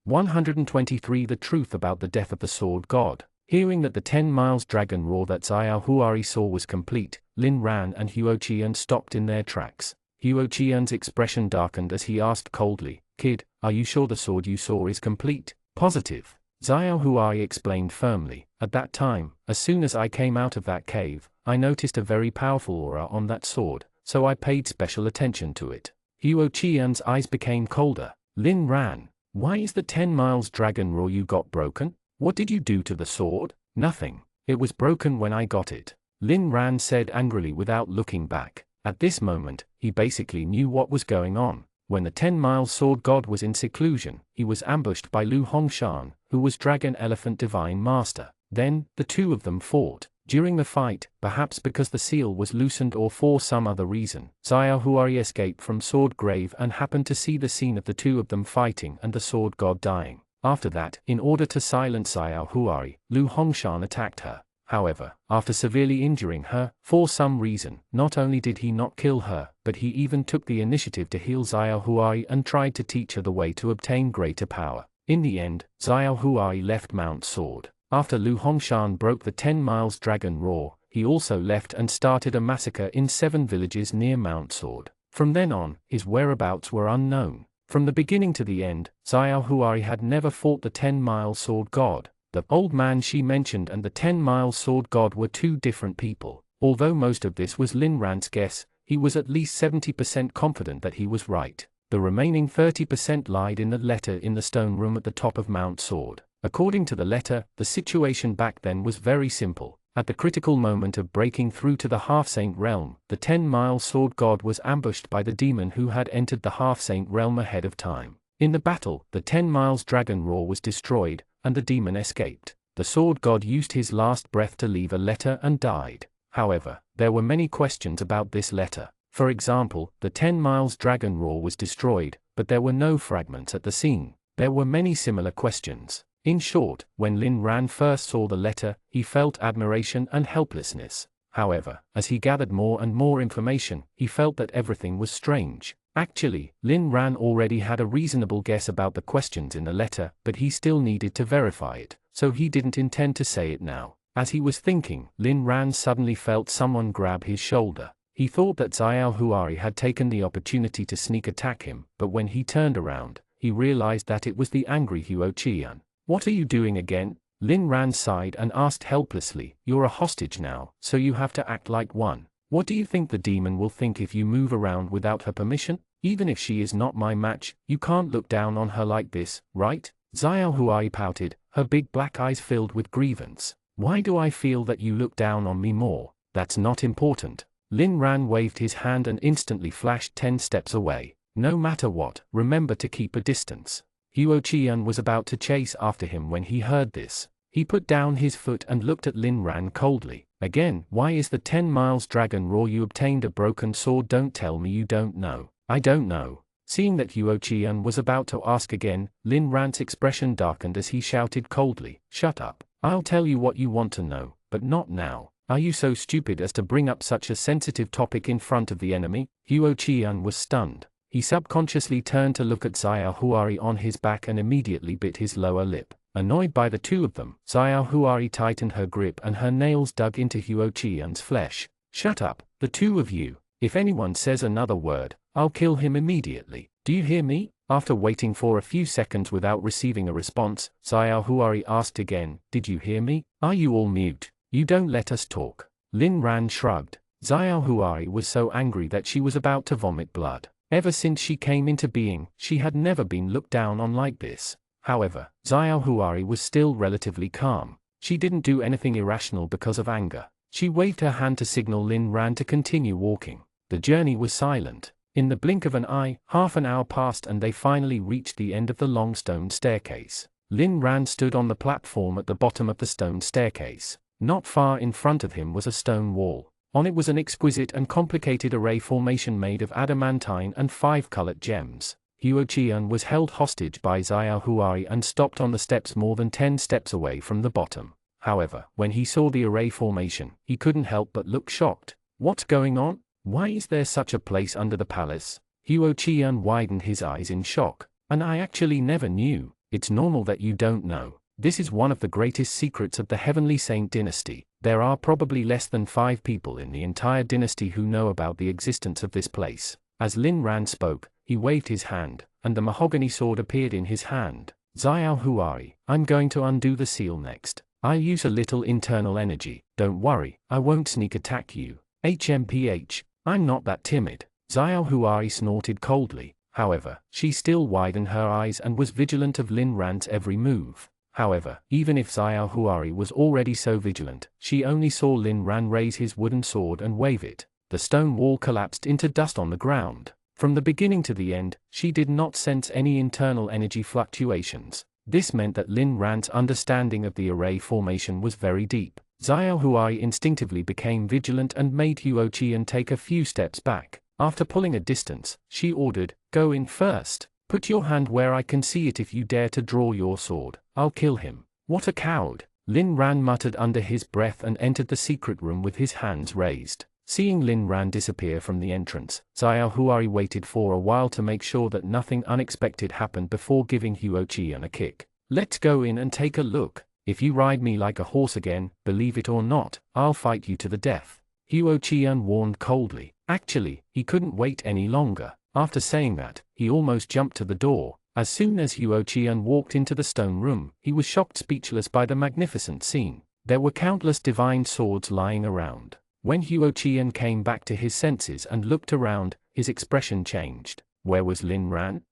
123 The truth about the death of the sword god. Hearing that the 10 miles dragon roar that Xiao Huai saw was complete, Lin Ran and Huo-Qian stopped in their tracks. Huo-Qian's expression darkened as he asked coldly, "Kid, are you sure the sword you saw is complete?" "Positive." Xiao Huai explained firmly, "At that time, as soon as I came out of that cave, I noticed a very powerful aura on that sword, so I paid special attention to it." Huo-Qian's eyes became colder. "Lin Ran, why is the 10 miles dragon roar you got broken? What did you do to the sword?" "Nothing. It was broken when I got it," Lin Ran said angrily without looking back. At this moment, he basically knew what was going on. When the 10 miles sword god was in seclusion, he was ambushed by Lu Hongshan, who was Dragon Elephant Divine Master. Then, the two of them fought. During the fight, perhaps because the seal was loosened or for some other reason, Xiao Huai escaped from Sword Grave and happened to see the scene of the two of them fighting and the sword god dying. After that, in order to silence Xiao Huari, Lu Hongshan attacked her. However, after severely injuring her, for some reason, not only did he not kill her, but he even took the initiative to heal Xiao Huari and tried to teach her the way to obtain greater power. In the end, Xiao Huari left Mount Sword. After Lu Hongshan broke the 10 Miles Dragon Roar, he also left and started a massacre in 7 villages near Mount Sword. From then on, his whereabouts were unknown. From the beginning to the end, Xiao Huari had never fought the 10-Mile Sword God. The old man she mentioned and the 10-Mile Sword God were two different people. Although most of this was Lin Ran's guess, he was at least 70% confident that he was right. The remaining 30% lied in the letter in the stone room at the top of Mount Sword. According to the letter, the situation back then was very simple. At the critical moment of breaking through to the Half-Saint realm, the 10-Mile Sword God was ambushed by the demon who had entered the Half-Saint realm ahead of time. In the battle, the 10 Miles Dragon Roar was destroyed, and the demon escaped. The Sword God used his last breath to leave a letter and died. However, there were many questions about this letter. For example, the 10 Miles Dragon Roar was destroyed, but there were no fragments at the scene. There were many similar questions. In short, when Lin Ran first saw the letter, he felt admiration and helplessness. However, as he gathered more and more information, he felt that everything was strange. Actually, Lin Ran already had a reasonable guess about the questions in the letter, but he still needed to verify it, so he didn't intend to say it now. As he was thinking, Lin Ran suddenly felt someone grab his shoulder. He thought that Xiao Huari had taken the opportunity to sneak attack him, but when he turned around, he realized that it was the angry Huo Qian. "What are you doing again?" Lin Ran sighed and asked helplessly. "You're a hostage now, so you have to act like one. What do you think the demon will think if you move around without her permission? Even if she is not my match, you can't look down on her like this, right?" Xiao Huai pouted, her big black eyes filled with grievance. "Why do I feel that you look down on me more? That's not important." Lin Ran waved his hand and instantly flashed 10 steps away. "No matter what, remember to keep a distance." Huo Qian was about to chase after him when he heard this. He put down his foot and looked at Lin Ran coldly. "Again, why is the 10 Miles Dragon Roar you obtained a broken sword? Don't tell me you don't know." "I don't know." Seeing that Huo Qian was about to ask again, Lin Ran's expression darkened as he shouted coldly, "Shut up. I'll tell you what you want to know, but not now. Are you so stupid as to bring up such a sensitive topic in front of the enemy?" Huo Qian was stunned. He subconsciously turned to look at Xiao Huari on his back and immediately bit his lower lip. Annoyed by the two of them, Xiao Huari tightened her grip and her nails dug into Huo Qian's flesh. "Shut up, the two of you. If anyone says another word, I'll kill him immediately. Do you hear me?" After waiting for a few seconds without receiving a response, Xiao Huari asked again, "Did you hear me? Are you all mute? You don't let us talk." Lin Ran shrugged. Xiao Huari was so angry that she was about to vomit blood. Ever since she came into being, she had never been looked down on like this. However, Xiao Huari was still relatively calm. She didn't do anything irrational because of anger. She waved her hand to signal Lin Ran to continue walking. The journey was silent. In the blink of an eye, half an hour passed and they finally reached the end of the long stone staircase. Lin Ran stood on the platform at the bottom of the stone staircase. Not far in front of him was a stone wall. On it was an exquisite and complicated array formation made of adamantine and 5-colored gems. Huo Qian was held hostage by Xiao Huari and stopped on the steps more than 10 steps away from the bottom. However, when he saw the array formation, he couldn't help but look shocked. "What's going on? Why is there such a place under the palace?" Huo Qian widened his eyes in shock. "And I actually never knew. It's normal that you don't know. This is one of the greatest secrets of the Heavenly Saint dynasty. There are probably less than 5 people in the entire dynasty who know about the existence of this place." As Lin Ran spoke, he waved his hand, and the mahogany sword appeared in his hand. "Xiao Huari, I'm going to undo the seal next. I'll use a little internal energy. Don't worry, I won't sneak attack you. HMPH, I'm not that timid." Xiao Huari snorted coldly. However, she still widened her eyes and was vigilant of Lin Ran's every move. However, even if Xiao Huari was already so vigilant, she only saw Lin Ran raise his wooden sword and wave it. The stone wall collapsed into dust on the ground. From the beginning to the end, she did not sense any internal energy fluctuations. This meant that Lin Ran's understanding of the array formation was very deep. Xiao Huai instinctively became vigilant and made Huo Qian take a few steps back. After pulling a distance, she ordered, "Go in first." Put your hand where I can see it. If you dare to draw your sword, I'll kill him." "What a coward!" Lin Ran muttered under his breath and entered the secret room with his hands raised. Seeing Lin Ran disappear from the entrance, Xiao Huari waited for a while to make sure that nothing unexpected happened before giving Huo Qian a kick. "Let's go in and take a look. If you ride me like a horse again, believe it or not, I'll fight you to the death," Huo Qian warned coldly. Actually, he couldn't wait any longer. After saying that, he almost jumped to the door. As soon as Huo Qian walked into the stone room, he was shocked speechless by the magnificent scene. There were countless divine swords lying around. When Huo Qian came back to his senses and looked around, his expression changed. Where was Lin Ran?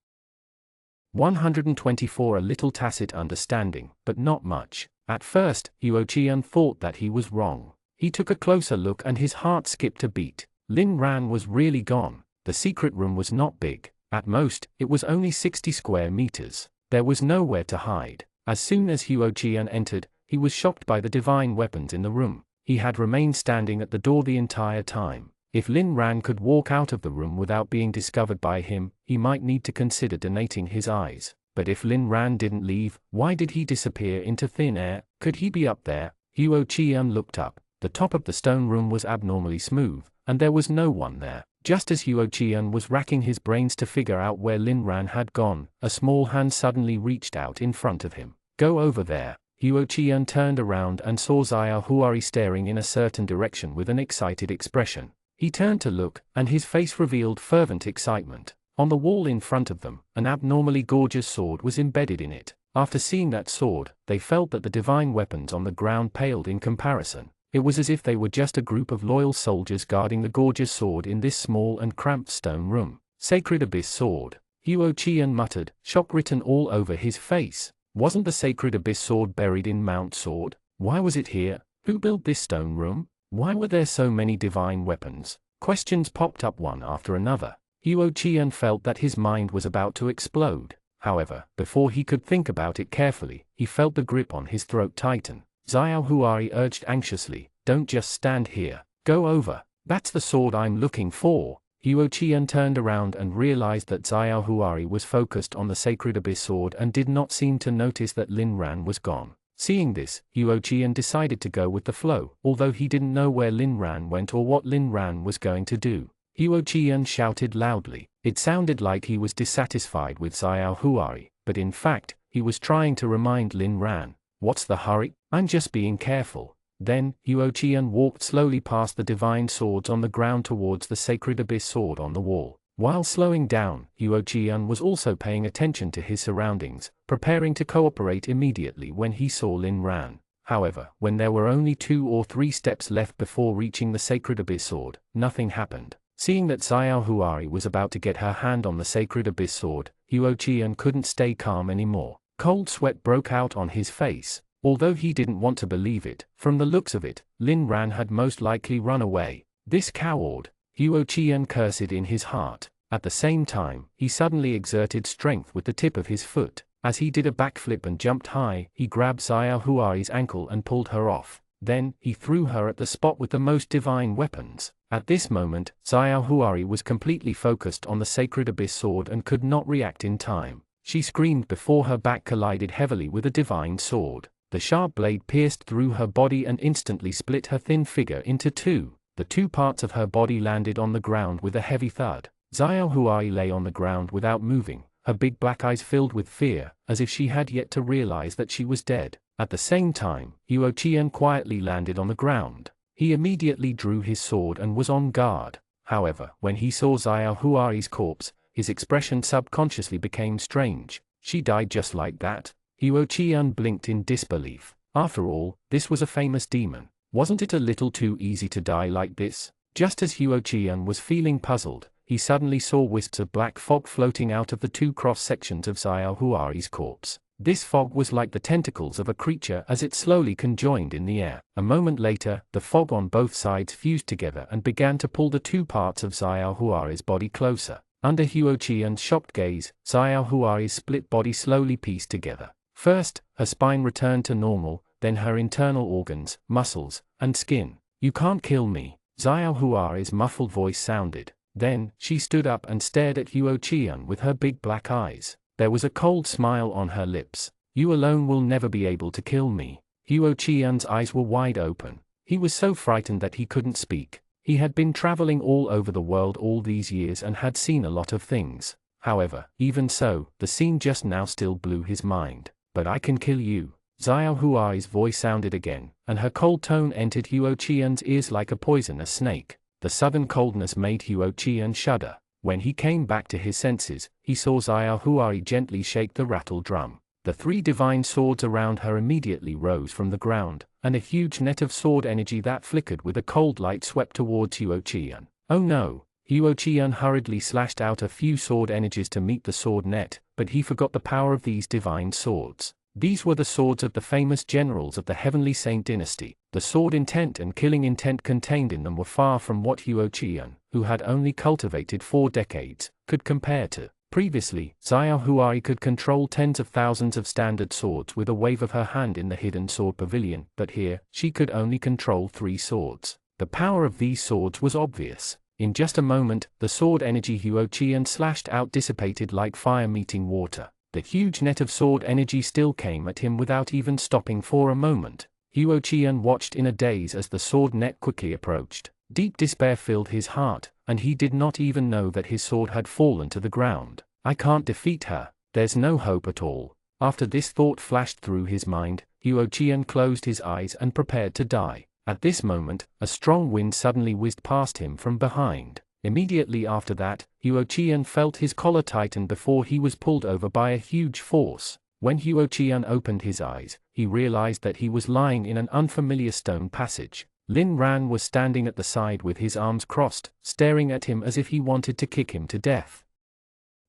124 A little tacit understanding, but not much. At first, Huo Qian thought that he was wrong. He took a closer look and his heart skipped a beat. Lin Ran was really gone. The secret room was not big. At most, it was only 60 square meters. There was nowhere to hide. As soon as Huo Qian entered, he was shocked by the divine weapons in the room. He had remained standing at the door the entire time. If Lin Ran could walk out of the room without being discovered by him, he might need to consider donating his eyes. But if Lin Ran didn't leave, why did he disappear into thin air? Could he be up there? Huo Qian looked up. The top of the stone room was abnormally smooth, and there was no one there. Just as Huo Qian was racking his brains to figure out where Lin Ran had gone, a small hand suddenly reached out in front of him. "Go over there." Huo Qian turned around and saw Xiao Huari staring in a certain direction with an excited expression. He turned to look, and his face revealed fervent excitement. On the wall in front of them, an abnormally gorgeous sword was embedded in it. After seeing that sword, they felt that the divine weapons on the ground paled in comparison. It was as if they were just a group of loyal soldiers guarding the gorgeous sword in this small and cramped stone room. "Sacred Abyss Sword," Huo Qian muttered, shock written all over his face. Wasn't the Sacred Abyss Sword buried in Mount Sword? Why was it here? Who built this stone room? Why were there so many divine weapons? Questions popped up one after another. Huo Qian felt that his mind was about to explode. However, before he could think about it carefully, he felt the grip on his throat tighten. Xiao Huari urged anxiously, "Don't just stand here. Go over. That's the sword I'm looking for." Huo Qian turned around and realized that Xiao Huari was focused on the Sacred Abyss Sword and did not seem to notice that Lin Ran was gone. Seeing this, Huo Qian decided to go with the flow, although he didn't know where Lin Ran went or what Lin Ran was going to do. Huo Qian shouted loudly. It sounded like he was dissatisfied with Xiao Huari, but in fact, he was trying to remind Lin Ran, "What's the hurry? I'm just being careful." Then, Huo Qian walked slowly past the divine swords on the ground towards the Sacred Abyss Sword on the wall. While slowing down, Huo Qian was also paying attention to his surroundings, preparing to cooperate immediately when he saw Lin Ran. However, when there were only 2 or 3 steps left before reaching the Sacred Abyss Sword, nothing happened. Seeing that Xiao Huari was about to get her hand on the Sacred Abyss Sword, Huo Qian couldn't stay calm anymore. Cold sweat broke out on his face. Although he didn't want to believe it, from the looks of it, Lin Ran had most likely run away. This coward, Huo Qian cursed in his heart. At the same time, he suddenly exerted strength with the tip of his foot. As he did a backflip and jumped high, he grabbed Xiao Huari's ankle and pulled her off. Then, he threw her at the spot with the most divine weapons. At this moment, Xiao Huari was completely focused on the Sacred Abyss Sword and could not react in time. She screamed before her back collided heavily with a divine sword. The sharp blade pierced through her body and instantly split her thin figure into 2. The 2 parts of her body landed on the ground with a heavy thud. Xiao Huai lay on the ground without moving, her big black eyes filled with fear, as if she had yet to realize that she was dead. At the same time, Huo Qian quietly landed on the ground. He immediately drew his sword and was on guard. However, when he saw Xiao Huari's corpse, his expression subconsciously became strange. She died just like that? Huo Qian blinked in disbelief. After all, this was a famous demon. Wasn't it a little too easy to die like this? Just as Huo Qian was feeling puzzled, he suddenly saw wisps of black fog floating out of the 2 cross-sections of Xiao Huari's corpse. This fog was like the tentacles of a creature as it slowly conjoined in the air. A moment later, the fog on both sides fused together and began to pull the 2 parts of Xiao Huari's body closer. Under Huo Qian's shocked gaze, Xiao Huari's split body slowly pieced together. First, her spine returned to normal, then her internal organs, muscles, and skin. "You can't kill me," Xiao Huari's muffled voice sounded. Then, she stood up and stared at Huo Qian with her big black eyes. There was a cold smile on her lips. You alone will never be able to kill me. Huo Qian's eyes were wide open. He was so frightened that he couldn't speak. He had been traveling all over the world all these years and had seen a lot of things. However, even so, the scene just now still blew his mind. But I can kill you. Xiao Huai's voice sounded again, and her cold tone entered Huo Qian's ears like a poisonous snake. The sudden coldness made Huo Qian shudder. When he came back to his senses, he saw Xiao Huai gently shake the rattle drum. The 3 divine swords around her immediately rose from the ground, and a huge net of sword energy that flickered with a cold light swept towards Huo Qian. Oh no! Huo Qian hurriedly slashed out a few sword energies to meet the sword net, but he forgot the power of these divine swords. These were the swords of the famous generals of the Heavenly Saint dynasty. The sword intent and killing intent contained in them were far from what Huo Qian, who had only cultivated 4 decades, could compare to. Previously, Xiao Huai could control tens of thousands of standard swords with a wave of her hand in the hidden sword pavilion, but here, she could only control 3 swords. The power of these swords was obvious. In just a moment, the sword energy Huo Qian slashed out dissipated like fire meeting water. The huge net of sword energy still came at him without even stopping for a moment. Huo Qian watched in a daze as the sword net quickly approached. Deep despair filled his heart, and he did not even know that his sword had fallen to the ground. I can't defeat her. There's no hope at all. After this thought flashed through his mind, Huo Qian closed his eyes and prepared to die. At this moment, a strong wind suddenly whizzed past him from behind. Immediately after that, Huo Qian felt his collar tighten before he was pulled over by a huge force. When Huo Qian opened his eyes, he realized that he was lying in an unfamiliar stone passage. Lin Ran was standing at the side with his arms crossed, staring at hin as if he wanted to kick him to death.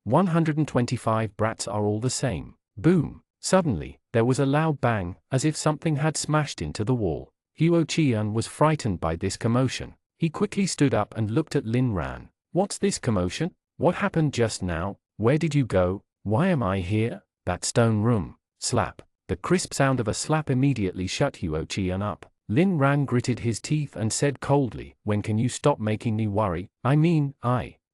125 brats are all the same. Boom! Suddenly, there was a loud bang, as if something had smashed into the wall. Huo Qian was frightened by this commotion. He quickly stood up and looked at Lin Ran. What's this commotion? What happened just now? Where did you go? Why am I here? That stone room. Slap. The crisp sound of a slap immediately shut Huo Qian up. Lin Ran gritted his teeth and said coldly, when can you stop making me worry?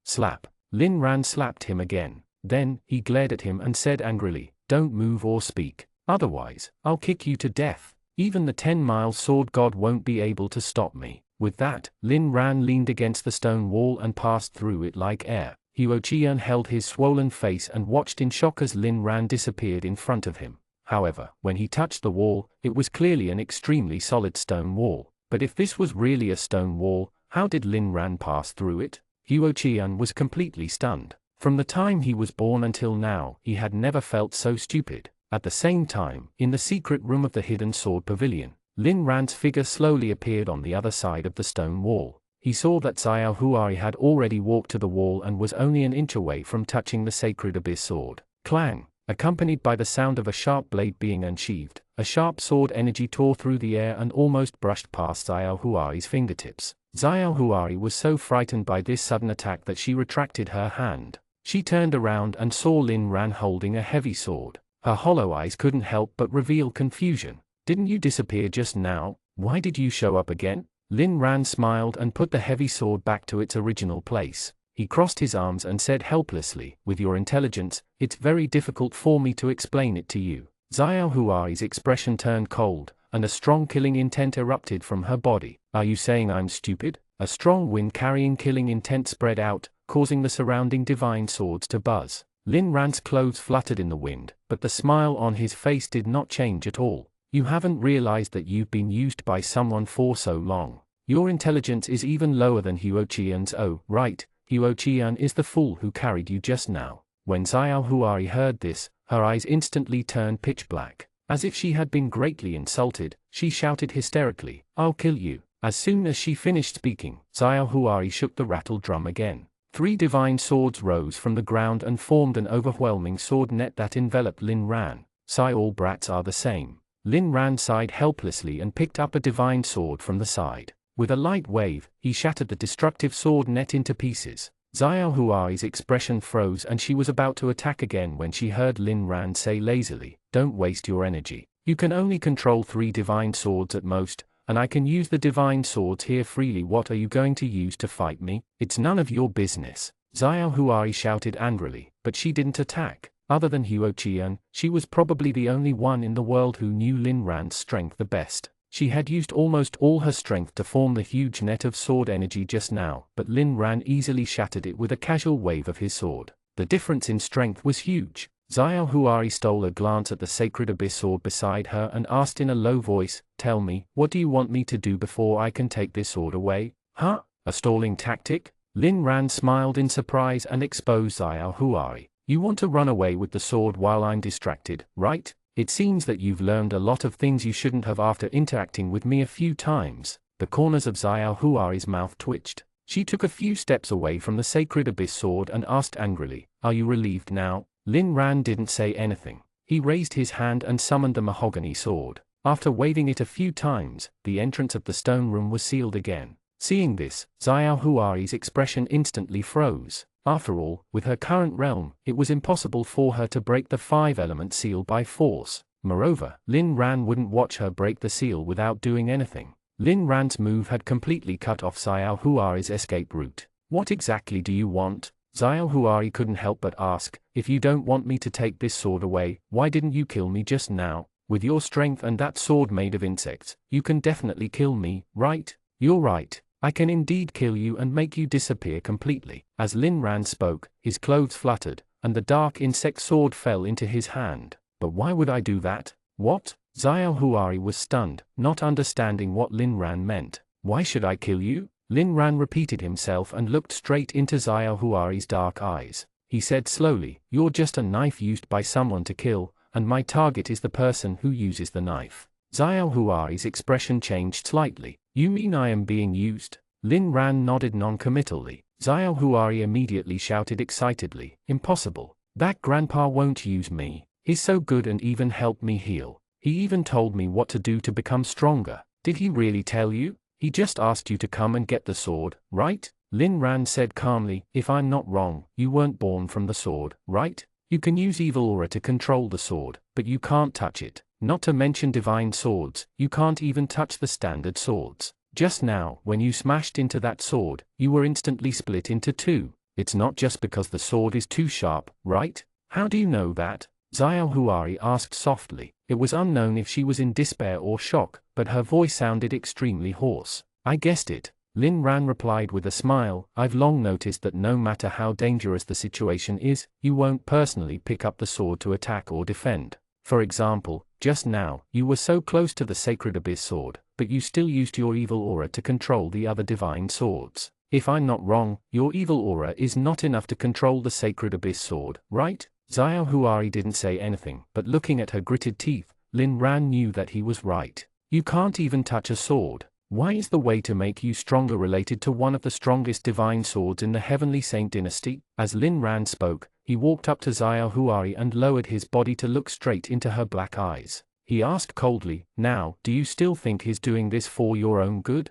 Slap. Lin Ran slapped him again. Then, he glared at him and said angrily, don't move or speak. Otherwise, I'll kick you to death. Even the 10-mile sword god won't be able to stop me. With that, Lin Ran leaned against the stone wall and passed through it like air. Huo Qian held his swollen face and watched in shock as Lin Ran disappeared in front of him. However, when he touched the wall, it was clearly an extremely solid stone wall. But if this was really a stone wall, how did Lin Ran pass through it? Huo Qian was completely stunned. From the time he was born until now, he had never felt so stupid. At the same time, in the secret room of the hidden sword pavilion, Lin Ran's figure slowly appeared on the other side of the stone wall. He saw that Xiao Huai had already walked to the wall and was only an inch away from touching the sacred abyss sword. Clang! Accompanied by the sound of a sharp blade being unsheathed, a sharp sword energy tore through the air and almost brushed past Xiao Huai's fingertips. Xiao Huai was so frightened by this sudden attack that she retracted her hand. She turned around and saw Lin Ran holding a heavy sword. Her hollow eyes couldn't help but reveal confusion. Didn't you disappear just now? Why did you show up again? Lin Ran smiled and put the heavy sword back to its original place. He crossed his arms and said helplessly, with your intelligence, it's very difficult for me to explain it to you. Xiao Huai's expression turned cold, and a strong killing intent erupted from her body. Are you saying I'm stupid? A strong wind carrying killing intent spread out, causing the surrounding divine swords to buzz. Lin Ran's clothes fluttered in the wind, but the smile on his face did not change at all. You haven't realized that you've been used by someone for so long. Your intelligence is even lower than Huo Qian's. Oh, right, Huo Qian is the fool who carried you just now. When Xiao Huai heard this, her eyes instantly turned pitch black. As if she had been greatly insulted, she shouted hysterically, I'll kill you. As soon as she finished speaking, Xiao Huai shook the rattle drum again. 3 divine swords rose from the ground and formed an overwhelming sword net that enveloped Lin Ran. All brats are the same. Lin Ran sighed helplessly and picked up a divine sword from the side. With a light wave, he shattered the destructive sword net into pieces. Xiao Huai's expression froze and she was about to attack again when she heard Lin Ran say lazily, don't waste your energy. You can only control 3 divine swords at most. and I can use the divine swords here freely. What are you going to use to fight me? It's none of your business, Xiao Huari shouted angrily, but she didn't attack. Other than Huo Qian, she was probably the only one in the world who knew Lin Ran's strength the best. She had used almost all her strength to form the huge net of sword energy just now, but Lin Ran easily shattered it with a casual wave of his sword. The difference in strength was huge. Xiao Huari stole a glance at the sacred abyss sword beside her and asked in a low voice, "Tell me, what do you want me to do before I can take this sword away?" "Huh? A stalling tactic?" Lin Ran smiled in surprise and exposed Xiao Huari. "You want to run away with the sword while I'm distracted, right? It seems that you've learned a lot of things you shouldn't have after interacting with me a few times." The corners of Xiao Huari's mouth twitched. She took a few steps away from the sacred abyss sword and asked angrily, "Are you relieved now?" Lin Ran didn't say anything. He raised his hand and summoned the mahogany sword. After waving it a few times, the entrance of the stone room was sealed again. Seeing this, Xiao Huari's expression instantly froze. After all, with her current realm, it was impossible for her to break the 5-element seal by force. Moreover, Lin Ran wouldn't watch her break the seal without doing anything. Lin Ran's move had completely cut off Xiao Huari's escape route. "What exactly do you want?" Xiao Huari couldn't help but ask. "If you don't want me to take this sword away, why didn't you kill me just now? With your strength and that sword made of insects, you can definitely kill me, right?" "You're right. I can indeed kill you and make you disappear completely." As Lin Ran spoke, his clothes fluttered, and the dark insect sword fell into his hand. "But why would I do that? What?" Xiao Huari was stunned, not understanding what Lin Ran meant. "Why should I kill you?" Lin Ran repeated himself and looked straight into Xiao Huari's dark eyes. He said slowly, "You're just a knife used by someone to kill, and my target is the person who uses the knife." Xiao Huari's expression changed slightly. "You mean I am being used?" Lin Ran nodded non-committally. Xiao Huari immediately shouted excitedly, "Impossible. That grandpa won't use me. He's so good and even helped me heal. He even told me what to do to become stronger." "Did he really tell you?" "He just asked you to come and get the sword, right?" Lin Ran said calmly, "If I'm not wrong, you weren't born from the sword, right? You can use evil aura to control the sword, but you can't touch it. Not to mention divine swords, you can't even touch the standard swords. Just now, when you smashed into that sword, you were instantly split into two. It's not just because the sword is too sharp, right?" "How do you know that?" Xiao Huari asked softly. It was unknown if she was in despair or shock, but her voice sounded extremely hoarse. "I guessed it," Lin Ran replied with a smile. "I've long noticed that no matter how dangerous the situation is, you won't personally pick up the sword to attack or defend. For example, just now, you were so close to the sacred abyss sword, but you still used your evil aura to control the other divine swords. If I'm not wrong, your evil aura is not enough to control the sacred abyss sword, right?" Xiao Huari didn't say anything, but looking at her gritted teeth, Lin Ran knew that he was right. "You can't even touch a sword. Why is the way to make you stronger related to one of the strongest divine swords in the Heavenly Saint dynasty?" As Lin Ran spoke, he walked up to Xiao Huari and lowered his body to look straight into her black eyes. He asked coldly, "Now, do you still think he's doing this for your own good?"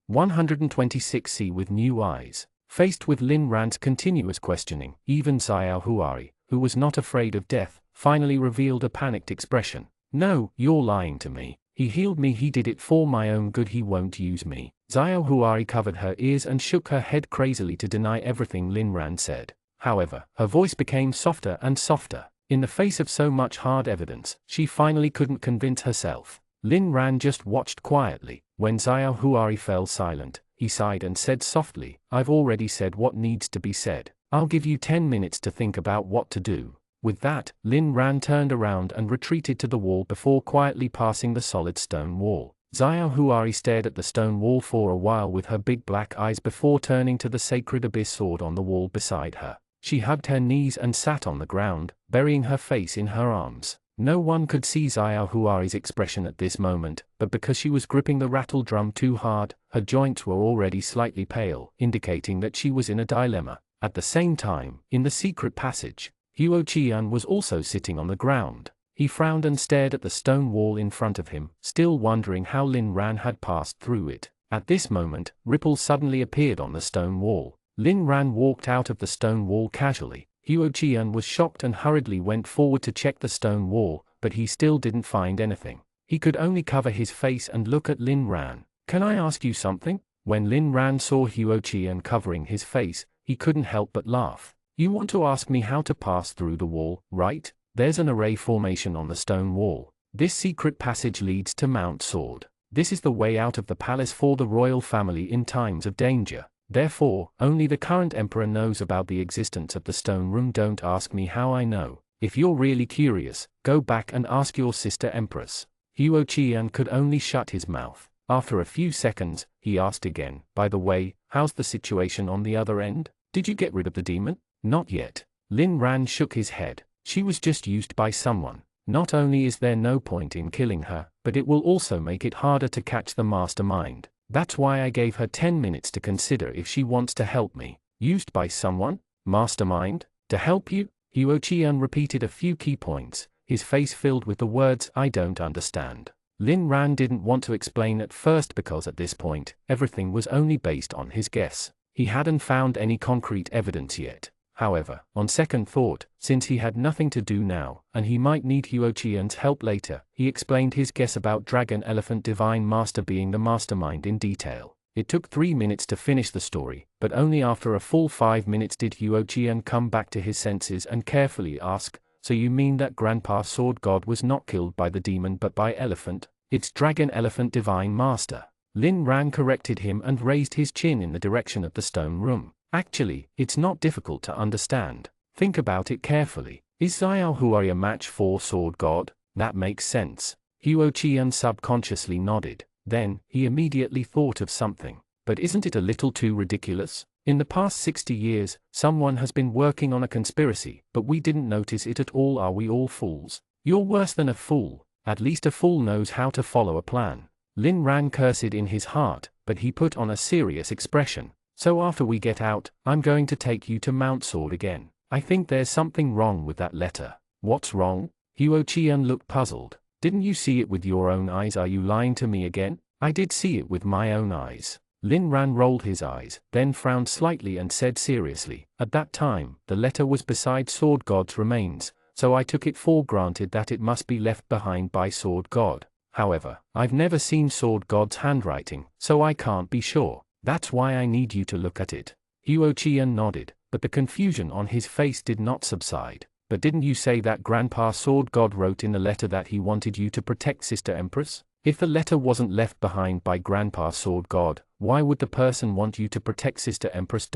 126C with new eyes. Faced with Lin Ran's continuous questioning, even Xiao Huari, who was not afraid of death, finally revealed a panicked expression. "No, you're lying to me. He healed me. He did it for my own good. He won't use me." Xiao Huari covered her ears and shook her head crazily to deny everything Lin Ran said. However, her voice became softer and softer. In the face of so much hard evidence, she finally couldn't convince herself. Lin Ran just watched quietly. When Xiao Huari fell silent, he sighed and said softly, "I've already said what needs to be said. I'll give you 10 minutes to think about what to do." With that, Lin Ran turned around and retreated to the wall before quietly passing the solid stone wall. Xiao Huari stared at the stone wall for a while with her big black eyes before turning to the sacred abyss sword on the wall beside her. She hugged her knees and sat on the ground, burying her face in her arms. No one could see Xiao Huari's expression at this moment, but because she was gripping the rattle drum too hard, her joints were already slightly pale, indicating that she was in a dilemma. At the same time, in the secret passage, Huo Qian was also sitting on the ground. He frowned and stared at the stone wall in front of him, still wondering how Lin Ran had passed through it. At this moment, ripples suddenly appeared on the stone wall. Lin Ran walked out of the stone wall casually. Huo Qian was shocked and hurriedly went forward to check the stone wall, but he still didn't find anything. He could only cover his face and look at Lin Ran. "Can I ask you something?" When Lin Ran saw Huo Qian covering his face, he couldn't help but laugh. "You want to ask me how to pass through the wall, right? There's an array formation on the stone wall. This secret passage leads to Mount Sword. This is the way out of the palace for the royal family in times of danger. Therefore, only the current emperor knows about the existence of the stone room. Don't ask me how I know. If you're really curious, go back and ask your sister empress." Huo Qian could only shut his mouth. After a few seconds, he asked again, "By the way, how's the situation on the other end? Did you get rid of the demon?" "Not yet." Lin Ran shook his head. "She was just used by someone. Not only is there no point in killing her, but it will also make it harder to catch the mastermind. That's why I gave her 10 minutes to consider if she wants to help me." "Used by someone? Mastermind? To help you?" Huo Qian repeated a few key points, his face filled with the words, "I don't understand." Lin Ran didn't want to explain at first because at this point, everything was only based on his guess. He hadn't found any concrete evidence yet. However, on second thought, since he had nothing to do now, and he might need Huo Qian's help later, he explained his guess about Dragon Elephant Divine Master being the mastermind in detail. It took 3 minutes to finish the story, but only after a full 5 minutes did Huo Qian come back to his senses and carefully ask, "So you mean that Grandpa Sword God was not killed by the demon but by Elephant? It's Dragon Elephant Divine Master." Lin Ran corrected him and raised his chin in the direction of the stone room. "Actually, it's not difficult to understand. Think about it carefully. Is Xiao Huari a match for Sword God? That makes sense." Huo Qian subconsciously nodded. Then, he immediately thought of something. "But isn't it a little too ridiculous? In the past 60 years, someone has been working on a conspiracy, but we didn't notice it at all. Are we all fools?" "You're worse than a fool. At least a fool knows how to follow a plan." Lin Ran cursed in his heart, but he put on a serious expression. "So after we get out, I'm going to take you to Mount Sword again. I think there's something wrong with that letter." "What's wrong?" Huo Qian looked puzzled. "Didn't you see it with your own eyes? Are you lying to me again?" "I did see it with my own eyes." Lin Ran rolled his eyes, then frowned slightly and said seriously, "At that time, the letter was beside Sword God's remains, so I took it for granted that it must be left behind by Sword God. However, I've never seen Sword God's handwriting, so I can't be sure. That's why I need you to look at it." Huo Qian nodded, but the confusion on his face did not subside. "But didn't you say that Grandpa Sword God wrote in the letter that he wanted you to protect Sister Empress? If the letter wasn't left behind by Grandpa Sword God, why would the person want you to protect Sister Empress?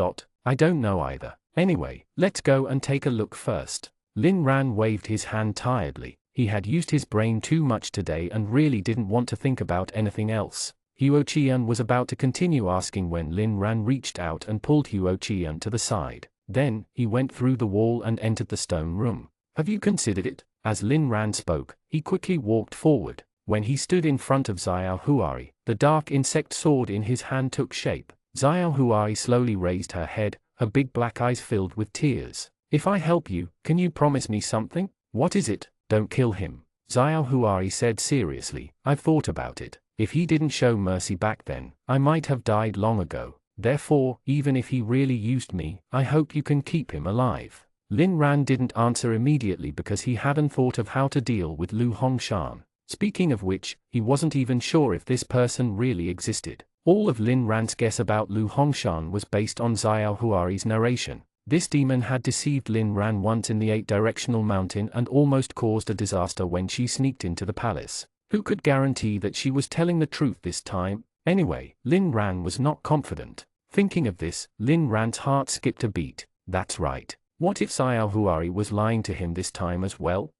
I don't know either. Anyway, let's go and take a look first." Lin Ran waved his hand tiredly. He had used his brain too much today and really didn't want to think about anything else. Huo Qian was about to continue asking when Lin Ran reached out and pulled Huo Qian to the side. Then, he went through the wall and entered the stone room. "Have you considered it?" As Lin Ran spoke, he quickly walked forward. When he stood in front of Xiao Huari, the dark insect sword in his hand took shape. Xiao Huari slowly raised her head, her big black eyes filled with tears. "If I help you, can you promise me something?" "What is it?" "Don't kill him." Xiao Huari said seriously. "I've thought about it. If he didn't show mercy back then, I might have died long ago. Therefore, even if he really used me, I hope you can keep him alive." Lin Ran didn't answer immediately because he hadn't thought of how to deal with Lu Hongshan. Speaking of which, he wasn't even sure if this person really existed. All of Lin Ran's guess about Lu Hongshan was based on Xiao Huari's narration. This demon had deceived Lin Ran once in the 8-directional mountain and almost caused a disaster when she sneaked into the palace. Who could guarantee that she was telling the truth this time? Anyway, Lin Ran was not confident. Thinking of this, Lin Ran's heart skipped a beat. That's right. What if Xiao Huari was lying to him this time as well?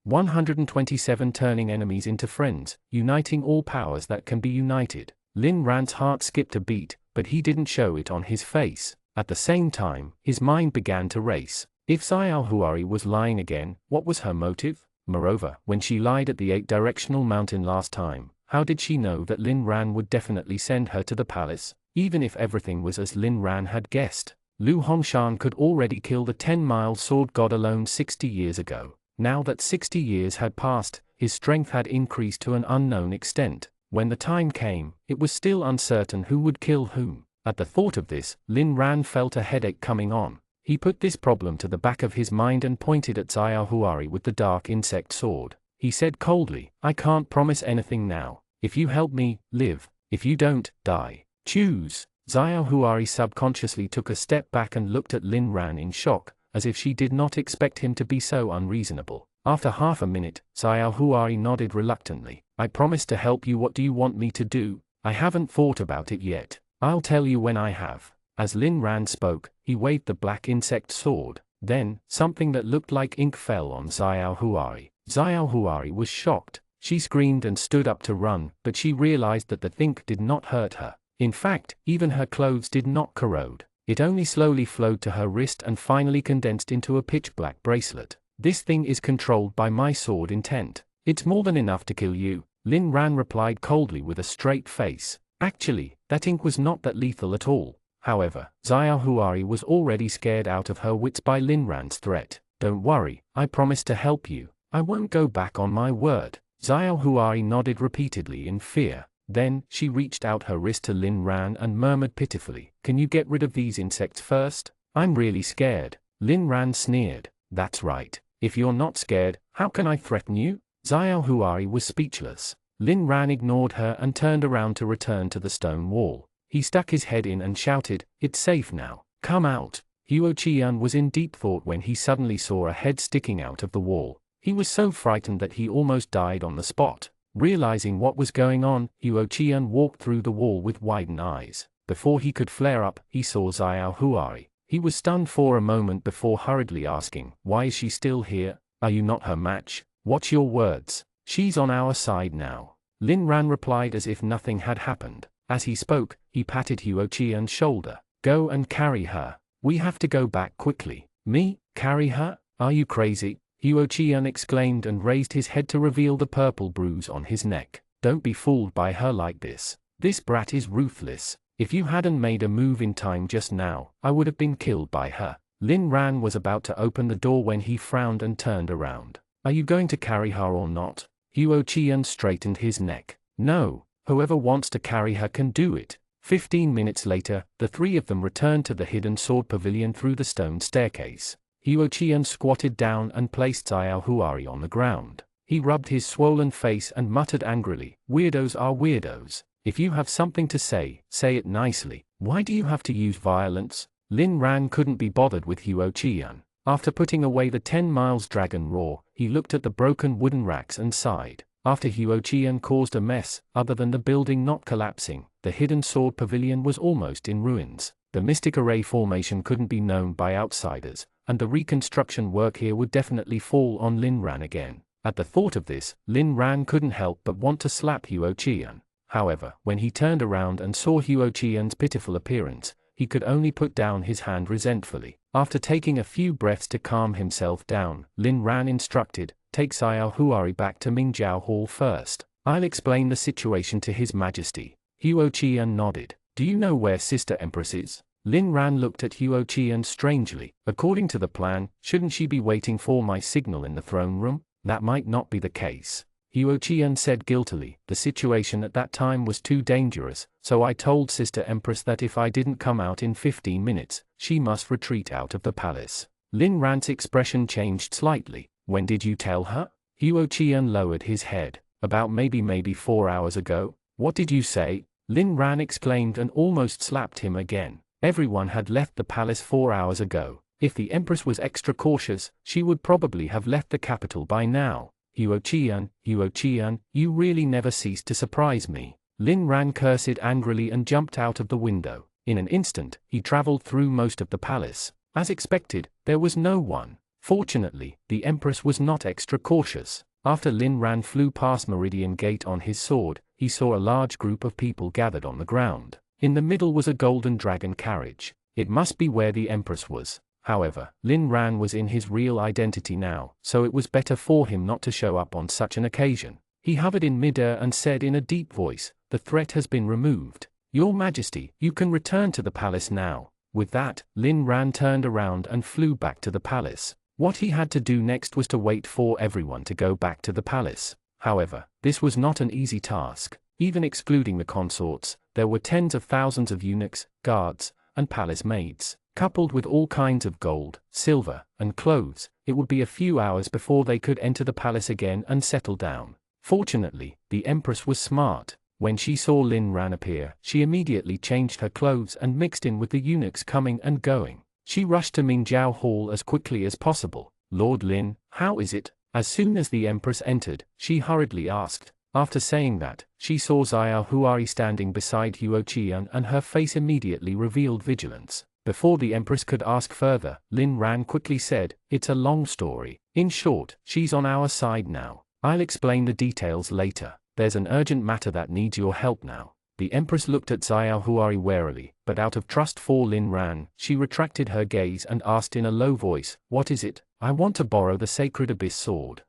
127 Turning enemies into friends, uniting all powers that can be united. Lin Ran's heart skipped a beat, but he didn't show it on his face. At the same time, his mind began to race. If Xiao Huari was lying again, what was her motive? Moreover, when she lied at the 8-directional mountain last time, how did she know that Lin Ran would definitely send her to the palace? Even if everything was as Lin Ran had guessed, Lu Hongshan could already kill the 10-mile sword god alone 60 years ago. Now that 60 years had passed, his strength had increased to an unknown extent. When the time came, it was still uncertain who would kill whom. At the thought of this, Lin Ran felt a headache coming on. He put this problem to the back of his mind and pointed at Xiao Huari with the dark insect sword. he said coldly. I can't promise anything now. If you help me, live. If you don't, die. Choose. Xiao Huari subconsciously took a step back and looked at Lin Ran in shock, as if she did not expect him to be so unreasonable. After half a minute, Xiao Huari nodded reluctantly. I promise to help you. What do you want me to do? I haven't thought about it yet. I'll tell you when I have. As Lin Ran spoke, he waved the black insect sword. Then, something that looked like ink fell on Xiao Huari. Xiao Huari was shocked. She screamed and stood up to run, but she realized that the thing did not hurt her. In fact, even her clothes did not corrode. It only slowly flowed to her wrist and finally condensed into a pitch-black bracelet. This thing is controlled by my sword intent. It's more than enough to kill you, Lin Ran replied coldly with a straight face. Actually, that ink was not that lethal at all. However, Xiao Huari was already scared out of her wits by Lin Ran's threat. Don't worry, I promise to help you. I won't go back on my word. Xiao Huari nodded repeatedly in fear. Then, she reached out her wrist to Lin Ran and murmured pitifully, Can you get rid of these insects first? I'm really scared. Lin Ran sneered. That's right. If you're not scared, how can I threaten you? Xiao Huari was speechless. Lin Ran ignored her and turned around to return to the stone wall. He stuck his head in and shouted, It's safe now. Come out. Huo Qian was in deep thought when he suddenly saw a head sticking out of the wall. He was so frightened that he almost died on the spot. Realizing what was going on, Huo Qian walked through the wall with widened eyes. Before he could flare up, he saw Xiao Huari. He was stunned for a moment before hurriedly asking, Why is she still here? Are you not her match? Watch your words. She's on our side now. Lin Ran replied as if nothing had happened. As he spoke, he patted Huo Qian's shoulder. Go and carry her. We have to go back quickly. Me? Carry her? Are you crazy? Huo Qian exclaimed and raised his head to reveal the purple bruise on his neck. Don't be fooled by her like this. This brat is ruthless. If you hadn't made a move in time just now, I would have been killed by her. Lin Ran was about to open the door when he frowned and turned around. Are you going to carry her or not? Huo Qian straightened his neck. No, whoever wants to carry her can do it. 15 minutes later, the three of them returned to the hidden sword pavilion through the stone staircase. Huo Qian squatted down and placed Xiao Huari on the ground. He rubbed his swollen face and muttered angrily, Weirdos are weirdos. If you have something to say, say it nicely. Why do you have to use violence? Lin Ran couldn't be bothered with Huo Qian. After putting away the 10 miles dragon roar, he looked at the broken wooden racks and sighed. After Huo Qian caused a mess, other than the building not collapsing, the hidden sword pavilion was almost in ruins. The mystic array formation couldn't be known by outsiders, and the reconstruction work here would definitely fall on Lin Ran again. At the thought of this, Lin Ran couldn't help but want to slap Huo Qian. However, when he turned around and saw Huo Qian's pitiful appearance, he could only put down his hand resentfully. After taking a few breaths to calm himself down, Lin Ran instructed, Take Xiao Huari back to Mingjiao Hall first. I'll explain the situation to His Majesty. Huo Qian nodded. Do you know where Sister Empress is? Lin Ran looked at Huo Qian strangely. According to the plan, shouldn't she be waiting for my signal in the throne room? That might not be the case. Huo Qian said guiltily, the situation at that time was too dangerous, so I told Sister Empress that if I didn't come out in 15 minutes, she must retreat out of the palace. Lin Ran's expression changed slightly. When did you tell her? Huo Qian lowered his head. About maybe 4 hours ago. What did you say? Lin Ran exclaimed and almost slapped him again. Everyone had left the palace 4 hours ago. If the Empress was extra cautious, she would probably have left the capital by now. Huo Qian, you really never cease to surprise me. Lin Ran cursed angrily and jumped out of the window. In an instant, he traveled through most of the palace. As expected, there was no one. Fortunately, the Empress was not extra cautious. After Lin Ran flew past Meridian Gate on his sword, he saw a large group of people gathered on the ground. In the middle was a golden dragon carriage. It must be where the Empress was. However, Lin Ran was in his real identity now, so it was better for him not to show up on such an occasion. He hovered in midair and said in a deep voice, The threat has been removed. Your Majesty, you can return to the palace now. With that, Lin Ran turned around and flew back to the palace. What he had to do next was to wait for everyone to go back to the palace. However, this was not an easy task. Even excluding the consorts, there were tens of thousands of eunuchs, guards, and palace maids. Coupled with all kinds of gold, silver, and clothes, it would be a few hours before they could enter the palace again and settle down. Fortunately, the Empress was smart. When she saw Lin Ran appear, she immediately changed her clothes and mixed in with the eunuchs coming and going. She rushed to Mingjiao Hall as quickly as possible. "Lord Lin, how is it?" As soon as the Empress entered, she hurriedly asked. After saying that, she saw Xiao Huari standing beside Huo Qian and her face immediately revealed vigilance. Before the Empress could ask further, Lin Ran quickly said, "It's a long story. In short, she's on our side now. I'll explain the details later. There's an urgent matter that needs your help now." The Empress looked at Xiao Huari warily, but out of trust for Lin Ran, she retracted her gaze and asked in a low voice, "What is it?" "I want to borrow the Sacred Abyss sword."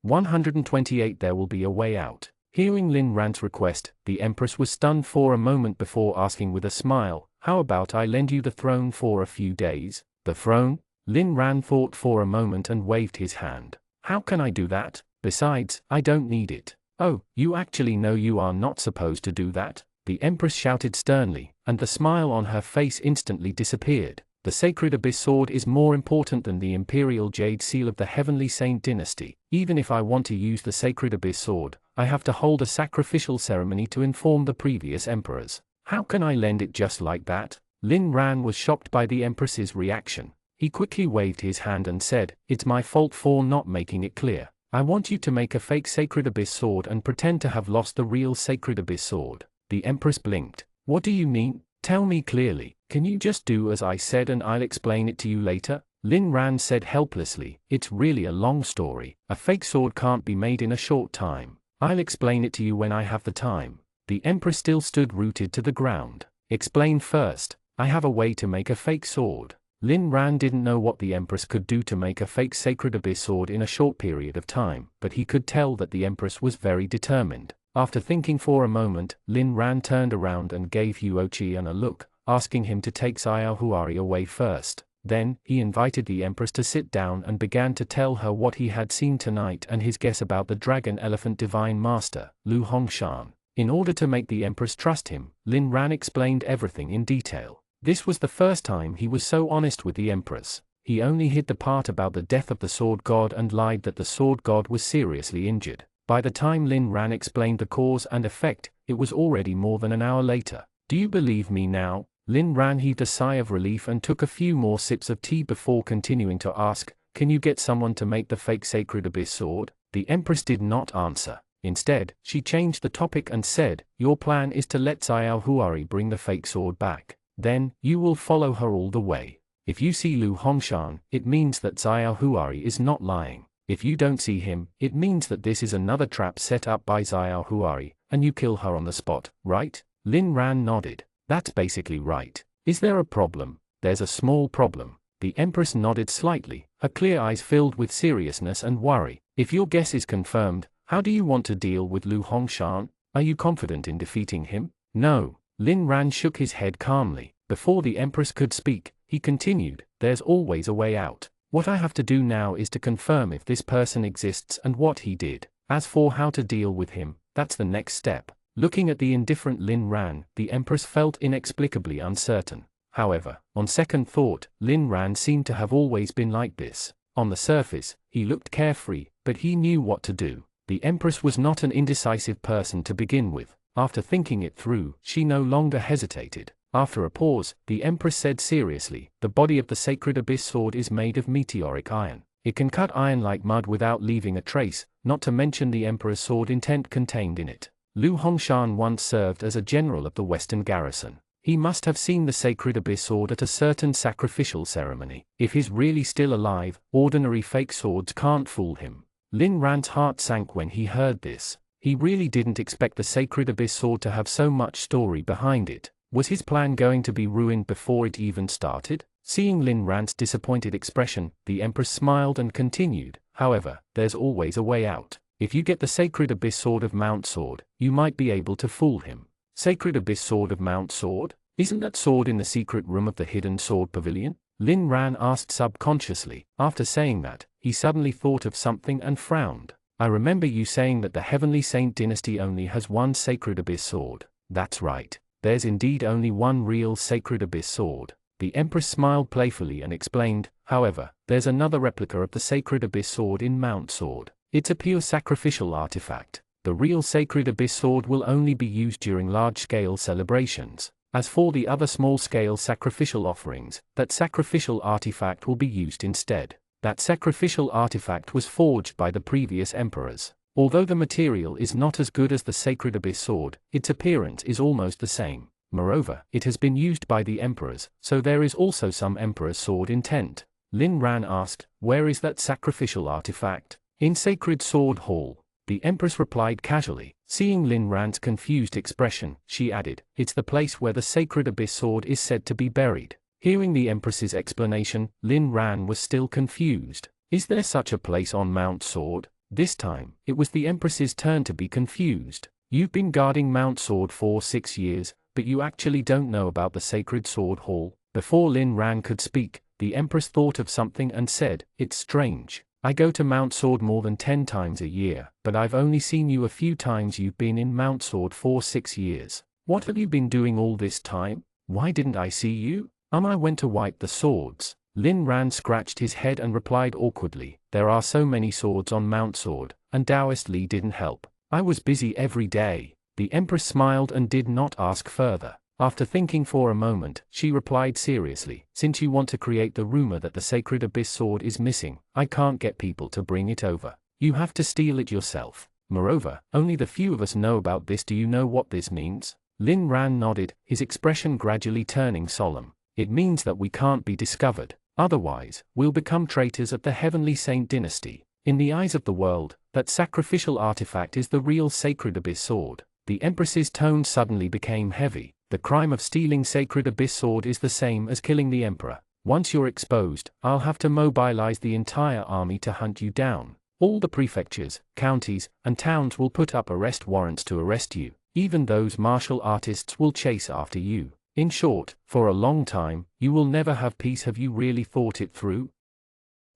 128 There will be a way out. Hearing Lin Ran's request, the Empress was stunned for a moment before asking with a smile, "How about I lend you the throne for a few days?" "The throne?" Lin Ran thought for a moment and waved his hand. "How can I do that? Besides, I don't need it." "Oh, you actually know you are not supposed to do that?" the Empress shouted sternly, and the smile on her face instantly disappeared. "The Sacred Abyss sword is more important than the Imperial Jade Seal of the Heavenly Saint dynasty. Even if I want to use the Sacred Abyss sword, I have to hold a sacrificial ceremony to inform the previous emperors. How can I lend it just like that?" Lin Ran was shocked by the Empress's reaction. He quickly waved his hand and said, "It's my fault for not making it clear. I want you to make a fake Sacred Abyss sword and pretend to have lost the real Sacred Abyss sword." The Empress blinked. "What do you mean? Tell me clearly. Can you just do as I said and I'll explain it to you later?" Lin Ran said helplessly, "It's really a long story. A fake sword can't be made in a short time. I'll explain it to you when I have the time." The Empress still stood rooted to the ground. "Explain first. I have a way to make a fake sword." Lin Ran didn't know what the Empress could do to make a fake Sacred Abyss sword in a short period of time, but he could tell that the Empress was very determined. After thinking for a moment, Lin Ran turned around and gave Huo Qian a look, asking him to take Xiao Huari away first. Then, he invited the Empress to sit down and began to tell her what he had seen tonight and his guess about the Dragon Elephant Divine Master, Lu Hongshan. In order to make the Empress trust him, Lin Ran explained everything in detail. This was the first time he was so honest with the Empress. He only hid the part about the death of the Sword God and lied that the Sword God was seriously injured. By the time Lin Ran explained the cause and effect, it was already more than an hour later. "Do you believe me now?" Lin Ran heaved a sigh of relief and took a few more sips of tea before continuing to ask, "Can you get someone to make the fake Sacred Abyss sword?" The Empress did not answer. Instead, she changed the topic and said, "Your plan is to let Xiao Huari bring the fake sword back. Then, you will follow her all the way. If you see Lu Hongshan, it means that Xiao Huari is not lying. If you don't see him, it means that this is another trap set up by Xiao Huari, and you kill her on the spot, right?" Lin Ran nodded. "That's basically right. Is there a problem?" "There's a small problem." The Empress nodded slightly, her clear eyes filled with seriousness and worry. "If your guess is confirmed, how do you want to deal with Lu Hongshan? Are you confident in defeating him?" "No." Lin Ran shook his head calmly. Before the Empress could speak, he continued, "There's always a way out. What I have to do now is to confirm if this person exists and what he did. As for how to deal with him, that's the next step." Looking at the indifferent Lin Ran, the Empress felt inexplicably uncertain. However, on second thought, Lin Ran seemed to have always been like this. On the surface, he looked carefree, but he knew what to do. The Empress was not an indecisive person to begin with. After thinking it through, she no longer hesitated. After a pause, the Empress said seriously, "The body of the Sacred Abyss sword is made of meteoric iron. It can cut iron like mud without leaving a trace, not to mention the Emperor's sword intent contained in it. Lu Hongshan once served as a general of the Western garrison. He must have seen the Sacred Abyss sword at a certain sacrificial ceremony. If he's really still alive, ordinary fake swords can't fool him." Lin Ran's heart sank when he heard this. He really didn't expect the Sacred Abyss sword to have so much story behind it. Was his plan going to be ruined before it even started? Seeing Lin Ran's disappointed expression, the Empress smiled and continued, "However, there's always a way out. If you get the Sacred Abyss sword of Mount Sword, you might be able to fool him." "Sacred Abyss sword of Mount Sword? Isn't that sword in the secret room of the Hidden Sword Pavilion?" Lin Ran asked subconsciously. After saying that, he suddenly thought of something and frowned. "I remember you saying that the Heavenly Saint dynasty only has one Sacred Abyss sword." "That's right. There's indeed only one real Sacred Abyss sword. The Empress smiled playfully and explained, however, there's another replica of the Sacred Abyss sword in Mount Sword. It's a pure sacrificial artifact. The real Sacred Abyss sword will only be used during large-scale celebrations. As for the other small-scale sacrificial offerings, that sacrificial artifact will be used instead. That sacrificial artifact was forged by the previous emperors. Although the material is not as good as the Sacred Abyss sword, its appearance is almost the same. Moreover, it has been used by the emperors, so there is also some emperor's sword intent. Lin Ran asked, where is that sacrificial artifact? In Sacred Sword Hall. The Empress replied casually. Seeing Lin Ran's confused expression, she added, it's the place where the Sacred Abyss sword is said to be buried. Hearing the Empress's explanation, Lin Ran was still confused. Is there such a place on Mount Sword? This time, it was the Empress's turn to be confused. You've been guarding Mount Sword for 6 years, but you actually don't know about the Sacred Sword Hall? Before Lin Ran could speak, the Empress thought of something and said, it's strange. I go to Mount Sword more than 10 times a year, but I've only seen you a few times. You've been in Mount Sword for 6 years. What have you been doing all this time? Why didn't I see you? I went to wipe the swords. Lin Ran scratched his head and replied awkwardly, there are so many swords on Mount Sword, and Taoist Li didn't help. I was busy every day. The Empress smiled and did not ask further. After thinking for a moment, she replied seriously, since you want to create the rumor that the Sacred Abyss sword is missing, I can't get people to bring it over. You have to steal it yourself. Moreover, only the few of us know about this. Do you know what this means? Lin Ran nodded, his expression gradually turning solemn. It means that we can't be discovered. Otherwise, we'll become traitors of the Heavenly Saint dynasty. In the eyes of the world, that sacrificial artifact is the real Sacred Abyss sword. The Empress's tone suddenly became heavy. The crime of stealing Sacred Abyss sword is the same as killing the Emperor. Once you're exposed, I'll have to mobilize the entire army to hunt you down. All the prefectures, counties, and towns will put up arrest warrants to arrest you. Even those martial artists will chase after you. In short, for a long time, you will never have peace. Have you really thought it through?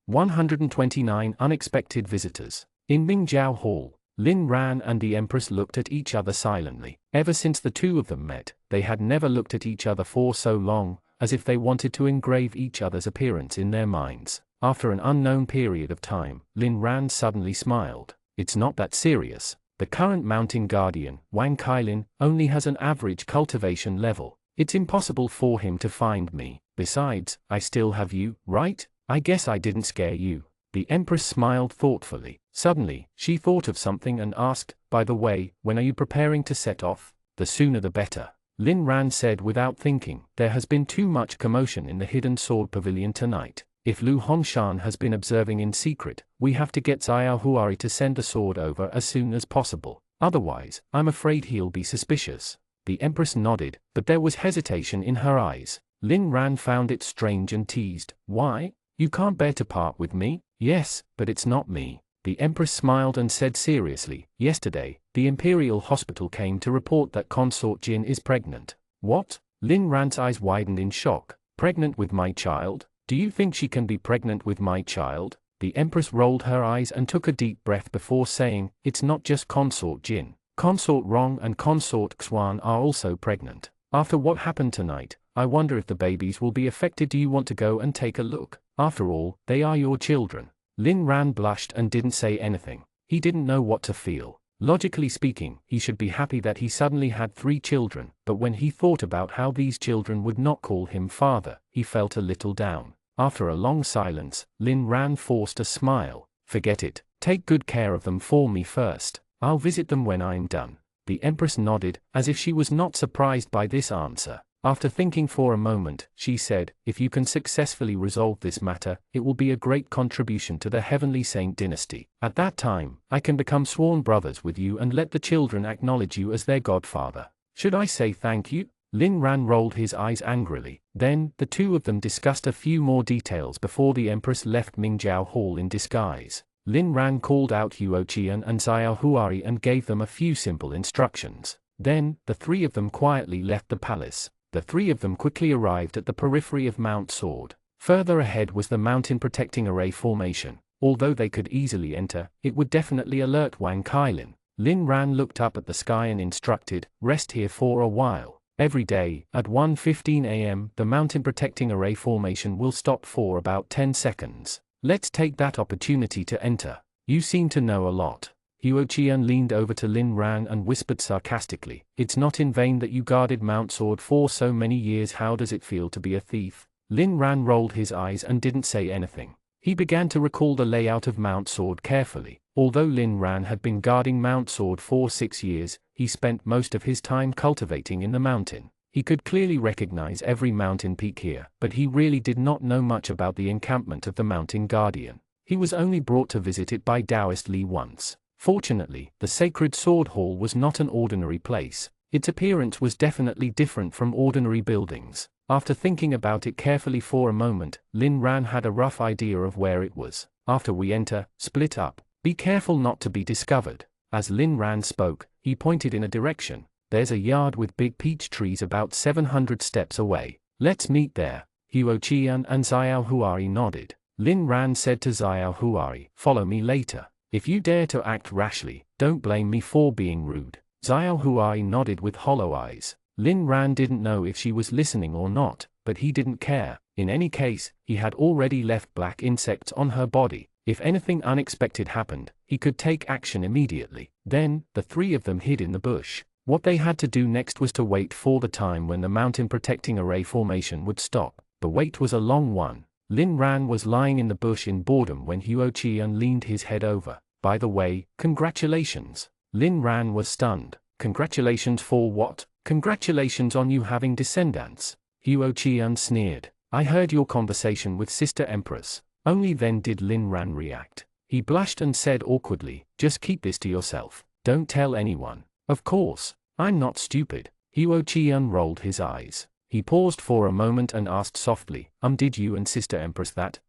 129 Unexpected Visitors. In Mingjiao Hall, Lin Ran and the Empress looked at each other silently. Ever since the two of them met, they had never looked at each other for so long, as if they wanted to engrave each other's appearance in their minds. After an unknown period of time, Lin Ran suddenly smiled. It's not that serious. The current mountain guardian, Wang Kailin, only has an average cultivation level. It's impossible for him to find me. Besides, I still have you, right? I guess I didn't scare you. The Empress smiled thoughtfully. Suddenly, she thought of something and asked, by the way, when are you preparing to set off? The sooner the better. Lin Ran said without thinking, there has been too much commotion in the Hidden Sword Pavilion tonight. If Lu Hongshan has been observing in secret, we have to get Xiao Huari to send the sword over as soon as possible. Otherwise, I'm afraid he'll be suspicious. The Empress nodded, but there was hesitation in her eyes. Lin Ran found it strange and teased, why? You can't bear to part with me? Yes, but it's not me. The Empress smiled and said seriously, yesterday, the Imperial Hospital came to report that Consort Jin is pregnant. What? Lin Ran's eyes widened in shock. Pregnant with my child? Do you think she can be pregnant with my child? The Empress rolled her eyes and took a deep breath before saying, it's not just Consort Jin. Consort Rong and Consort Xuan are also pregnant. After what happened tonight, I wonder if the babies will be affected. Do you want to go and take a look? After all, they are your children. Lin Ran blushed and didn't say anything. He didn't know what to feel. Logically speaking, he should be happy that he suddenly had 3 children, but when he thought about how these children would not call him father, he felt a little down. After a long silence, Lin Ran forced a smile. Forget it. Take good care of them for me first. I'll visit them when I'm done. The Empress nodded, as if she was not surprised by this answer. After thinking for a moment, she said, if you can successfully resolve this matter, it will be a great contribution to the Heavenly Saint dynasty. At that time, I can become sworn brothers with you and let the children acknowledge you as their godfather. Should I say thank you? Lin Ran rolled his eyes angrily. Then, the two of them discussed a few more details before the Empress left Mingjiao Hall in disguise. Lin Ran called out Huo Qian and Xiao Huari and gave them a few simple instructions. Then, the 3 of them quietly left the palace. The 3 of them quickly arrived at the periphery of Mount Sword. Further ahead was the mountain protecting array formation. Although they could easily enter, it would definitely alert Wang Kailin. Lin Ran looked up at the sky and instructed, rest here for a while. Every day, at 1:15 a.m., the mountain protecting array formation will stop for about 10 seconds. Let's take that opportunity to enter. You seem to know a lot. Huo Qian leaned over to Lin Ran and whispered sarcastically, "It's not in vain that you guarded Mount Sword for so many years. How does it feel to be a thief?" Lin Ran rolled his eyes and didn't say anything. He began to recall the layout of Mount Sword carefully. Although Lin Ran had been guarding Mount Sword for 6 years, he spent most of his time cultivating in the mountain. He could clearly recognize every mountain peak here, but he really did not know much about the encampment of the Mountain Guardian. He was only brought to visit it by Taoist Li once. Fortunately, the Sacred Sword Hall was not an ordinary place. Its appearance was definitely different from ordinary buildings. After thinking about it carefully for a moment, Lin Ran had a rough idea of where it was. "After we enter, split up. Be careful not to be discovered." As Lin Ran spoke, he pointed in a direction. "There's a yard with big peach trees about 700 steps away. Let's meet there." Huo Qian and Xiao Huari nodded. Lin Ran said to Xiao Huari, "Follow me later. If you dare to act rashly, don't blame me for being rude." Xiao Huai nodded with hollow eyes. Lin Ran didn't know if she was listening or not, but he didn't care. In any case, he had already left black insects on her body. If anything unexpected happened, he could take action immediately. Then, the three of them hid in the bush. What they had to do next was to wait for the time when the mountain protecting array formation would stop. The wait was a long one. Lin Ran was lying in the bush in boredom when Huo Qian leaned his head over. "By the way, congratulations." Lin Ran was stunned. "Congratulations for what?" "Congratulations on you having descendants." Huo Qian sneered. "I heard your conversation with Sister Empress." Only then did Lin Ran react. He blushed and said awkwardly, "Just keep this to yourself. Don't tell anyone." "Of course. I'm not stupid." Huo Qian rolled his eyes. He paused for a moment and asked softly, "Did you and Sister Empress that?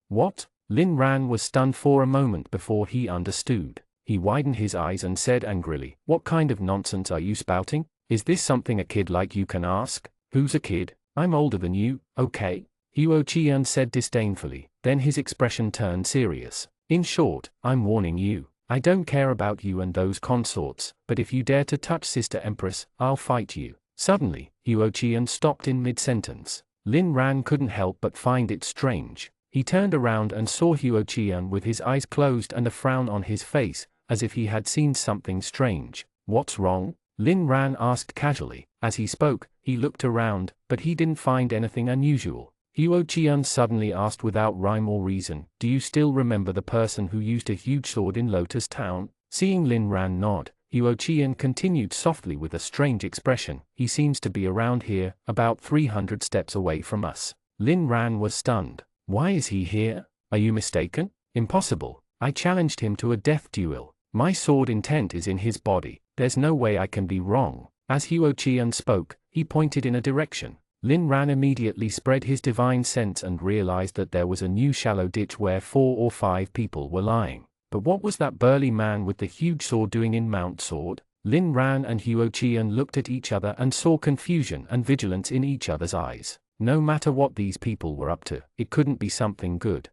What?" Lin Ran was stunned for a moment before he understood. He widened his eyes and said angrily, "What kind of nonsense are you spouting? Is this something a kid like you can ask?" "Who's a kid? I'm older than you, okay?" Huo Qian said disdainfully, then his expression turned serious. "In short, I'm warning you. I don't care about you and those consorts, but if you dare to touch Sister Empress, I'll fight you." Suddenly, Huo Qian stopped in mid-sentence. Lin Ran couldn't help but find it strange. He turned around and saw Huo Qian with his eyes closed and a frown on his face, as if he had seen something strange. "What's wrong?" Lin Ran asked casually. As he spoke, he looked around, but he didn't find anything unusual. Huo Qian suddenly asked without rhyme or reason, "Do you still remember the person who used a huge sword in Lotus Town?" Seeing Lin Ran nod, Huo Qian continued softly with a strange expression, "He seems to be around here, about 300 steps away from us." Lin Ran was stunned. "Why is he here? Are you mistaken?" "Impossible. I challenged him to a death duel. My sword intent is in his body. There's no way I can be wrong." As Huo Qian spoke, he pointed in a direction. Lin Ran immediately spread his divine sense and realized that there was a new shallow ditch where 4 or 5 people were lying. But what was that burly man with the huge sword doing in Mount Sword? Lin Ran and Huo Qian looked at each other and saw confusion and vigilance in each other's eyes. No matter what these people were up to, it couldn't be something good.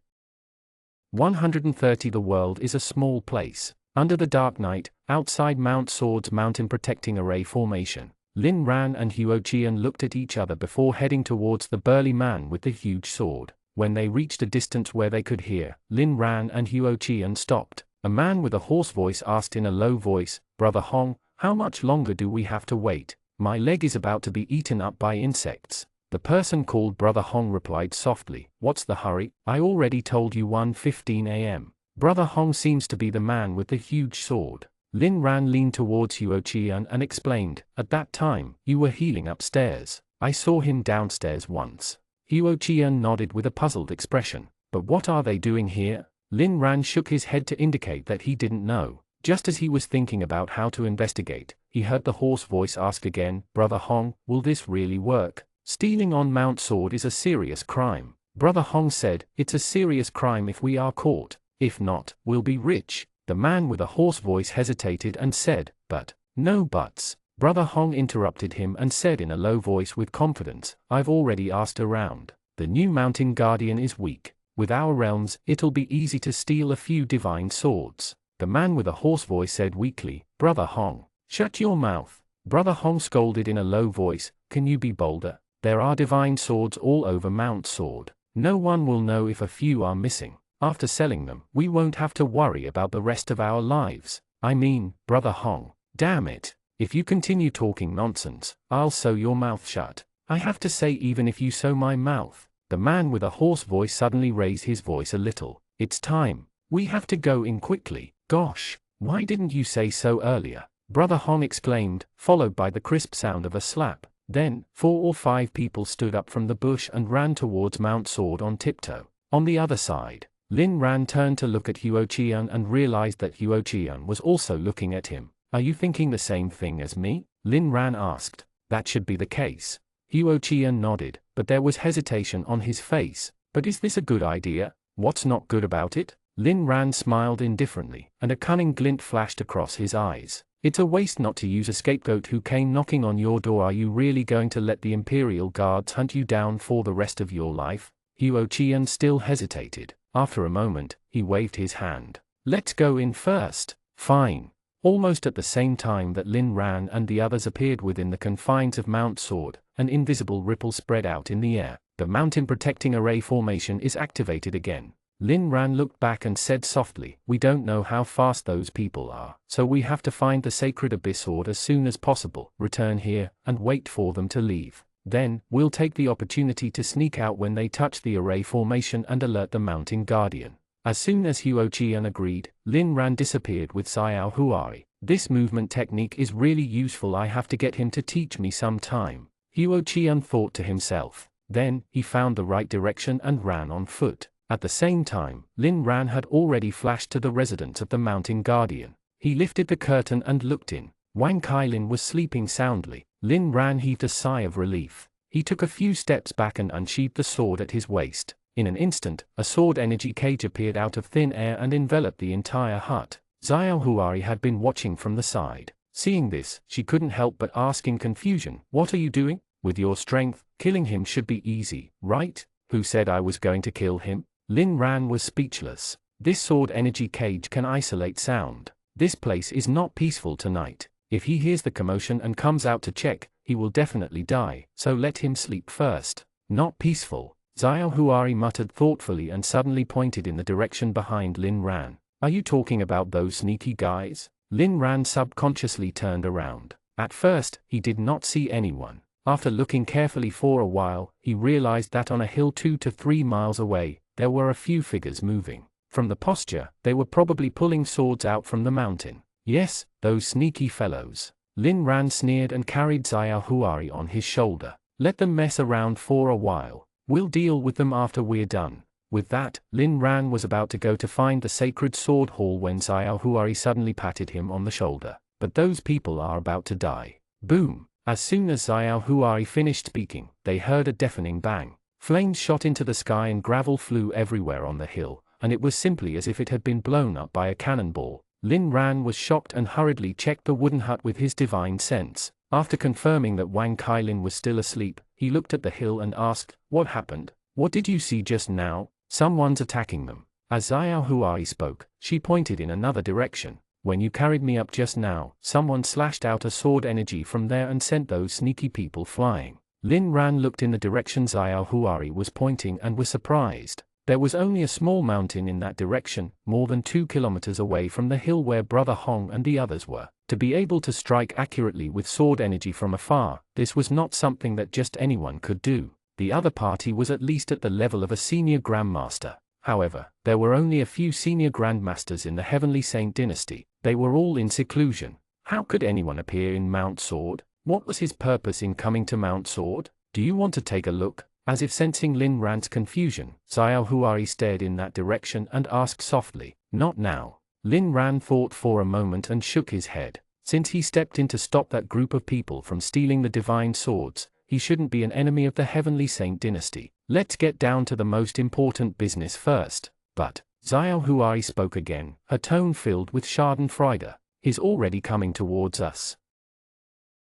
130 The world is a small place. Under the dark night, outside Mount Sword's mountain protecting array formation, Lin Ran and Huo Qian looked at each other before heading towards the burly man with the huge sword. When they reached a distance where they could hear, Lin Ran and Huo Qian stopped. A man with a hoarse voice asked in a low voice, "Brother Hong, how much longer do we have to wait? My leg is about to be eaten up by insects." The person called Brother Hong replied softly, "What's the hurry? I already told you 1:15 a.m. Brother Hong seems to be the man with the huge sword. Lin Ran leaned towards Huo Qian and explained, "At that time, you were healing upstairs. I saw him downstairs once." Huo Qian nodded with a puzzled expression. "But what are they doing here?" Lin Ran shook his head to indicate that he didn't know. Just as he was thinking about how to investigate, he heard the hoarse voice ask again, "Brother Hong, will this really work? Stealing on Mount Sword is a serious crime." Brother Hong said, "It's a serious crime if we are caught. If not, we'll be rich." The man with a hoarse voice hesitated and said, "But." "No buts." Brother Hong interrupted him and said in a low voice with confidence, "I've already asked around. The new mountain guardian is weak. With our realms, it'll be easy to steal a few divine swords." The man with a hoarse voice said weakly, "Brother Hong, shut your mouth. Brother Hong scolded in a low voice, "Can you be bolder? There are divine swords all over Mount Sword. No one will know if a few are missing. After selling them, we won't have to worry about the rest of our lives. I mean, Brother Hong, damn it. If you continue talking nonsense, I'll sew your mouth shut. I have to say, even if you sew my mouth." The man with a hoarse voice suddenly raised his voice a little. "It's time. We have to go in quickly. Gosh, why didn't you say so earlier?" Brother Hong exclaimed, followed by the crisp sound of a slap. Then, 4 or 5 people stood up from the bush and ran towards Mount Sword on tiptoe. On the other side, Lin Ran turned to look at Huo Qian and realized that Huo Qian was also looking at him. "Are you thinking the same thing as me?" Lin Ran asked. "That should be the case." Huo Qian nodded, but there was hesitation on his face. "But is this a good idea? What's not good about it?" Lin Ran smiled indifferently, and a cunning glint flashed across his eyes. "It's a waste not to use a scapegoat who came knocking on your door. Are you really going to let the Imperial Guards hunt you down for the rest of your life?" Huo Qian still hesitated. After a moment, he waved his hand. "Let's go in first." "Fine." Almost at the same time that Lin Ran and the others appeared within the confines of Mount Sword, an invisible ripple spread out in the air. The mountain protecting array formation is activated again. Lin Ran looked back and said softly, "We don't know how fast those people are, so we have to find the sacred abyss sword as soon as possible, return here, and wait for them to leave. Then, we'll take the opportunity to sneak out when they touch the array formation and alert the mountain guardian." As soon as Huo Qian agreed, Lin Ran disappeared with Xiao Huari. "This movement technique is really useful. I have to get him to teach me some time," Huo Qian thought to himself. Then, he found the right direction and ran on foot. At the same time, Lin Ran had already flashed to the residence of the mountain guardian. He lifted the curtain and looked in. Wang Kailin was sleeping soundly. Lin Ran heaved a sigh of relief. He took a few steps back and unsheathed the sword at his waist. In an instant, a sword energy cage appeared out of thin air and enveloped the entire hut. Xiao Huari had been watching from the side. Seeing this, she couldn't help but ask in confusion, "What are you doing? With your strength, killing him should be easy, right? Who said I was going to kill him?" Lin Ran was speechless. This sword energy cage can isolate sound. This place is not peaceful tonight. If he hears the commotion and comes out to check, he will definitely die, so let him sleep first. Not peaceful. Xiao Huari muttered thoughtfully and suddenly pointed in the direction behind Lin Ran. "Are you talking about those sneaky guys?" Lin Ran subconsciously turned around. At first, he did not see anyone. After looking carefully for a while, he realized that on a hill 2 to 3 miles away, there were a few figures moving. From the posture, they were probably pulling swords out from the mountain. "Yes, those sneaky fellows." Lin Ran sneered and carried Xiao Huari on his shoulder. "Let them mess around for a while. We'll deal with them after we're done." With that, Lin Ran was about to go to find the sacred sword hall when Xiao Huari suddenly patted him on the shoulder. "But those people are about to die." Boom! As soon as Xiao Huari finished speaking, they heard a deafening bang. Flames shot into the sky and gravel flew everywhere on the hill, and it was simply as if it had been blown up by a cannonball. Lin Ran was shocked and hurriedly checked the wooden hut with his divine sense. After confirming that Wang Kailin was still asleep, he looked at the hill and asked, "What happened? What did you see just now?" "Someone's attacking them." As Xiao Huari spoke, she pointed in another direction. "When you carried me up just now, someone slashed out a sword energy from there and sent those sneaky people flying." Lin Ran looked in the direction Xiao Huari was pointing and was surprised. There was only a small mountain in that direction, more than 2 kilometers away from the hill where Brother Hong and the others were. To be able to strike accurately with sword energy from afar, this was not something that just anyone could do. The other party was at least at the level of a senior grandmaster. However, there were only a few senior grandmasters in the Heavenly Saint dynasty. They were all in seclusion. How could anyone appear in Mount Sword? What was his purpose in coming to Mount Sword? "Do you want to take a look?" As if sensing Lin Ran's confusion, Xiao Huari stared in that direction and asked softly, "Not now." Lin Ran thought for a moment and shook his head. Since he stepped in to stop that group of people from stealing the divine swords, he shouldn't be an enemy of the Heavenly Saint dynasty. "Let's get down to the most important business first." But Xiao Huari spoke again, her tone filled with schadenfreude. "He's already coming towards us."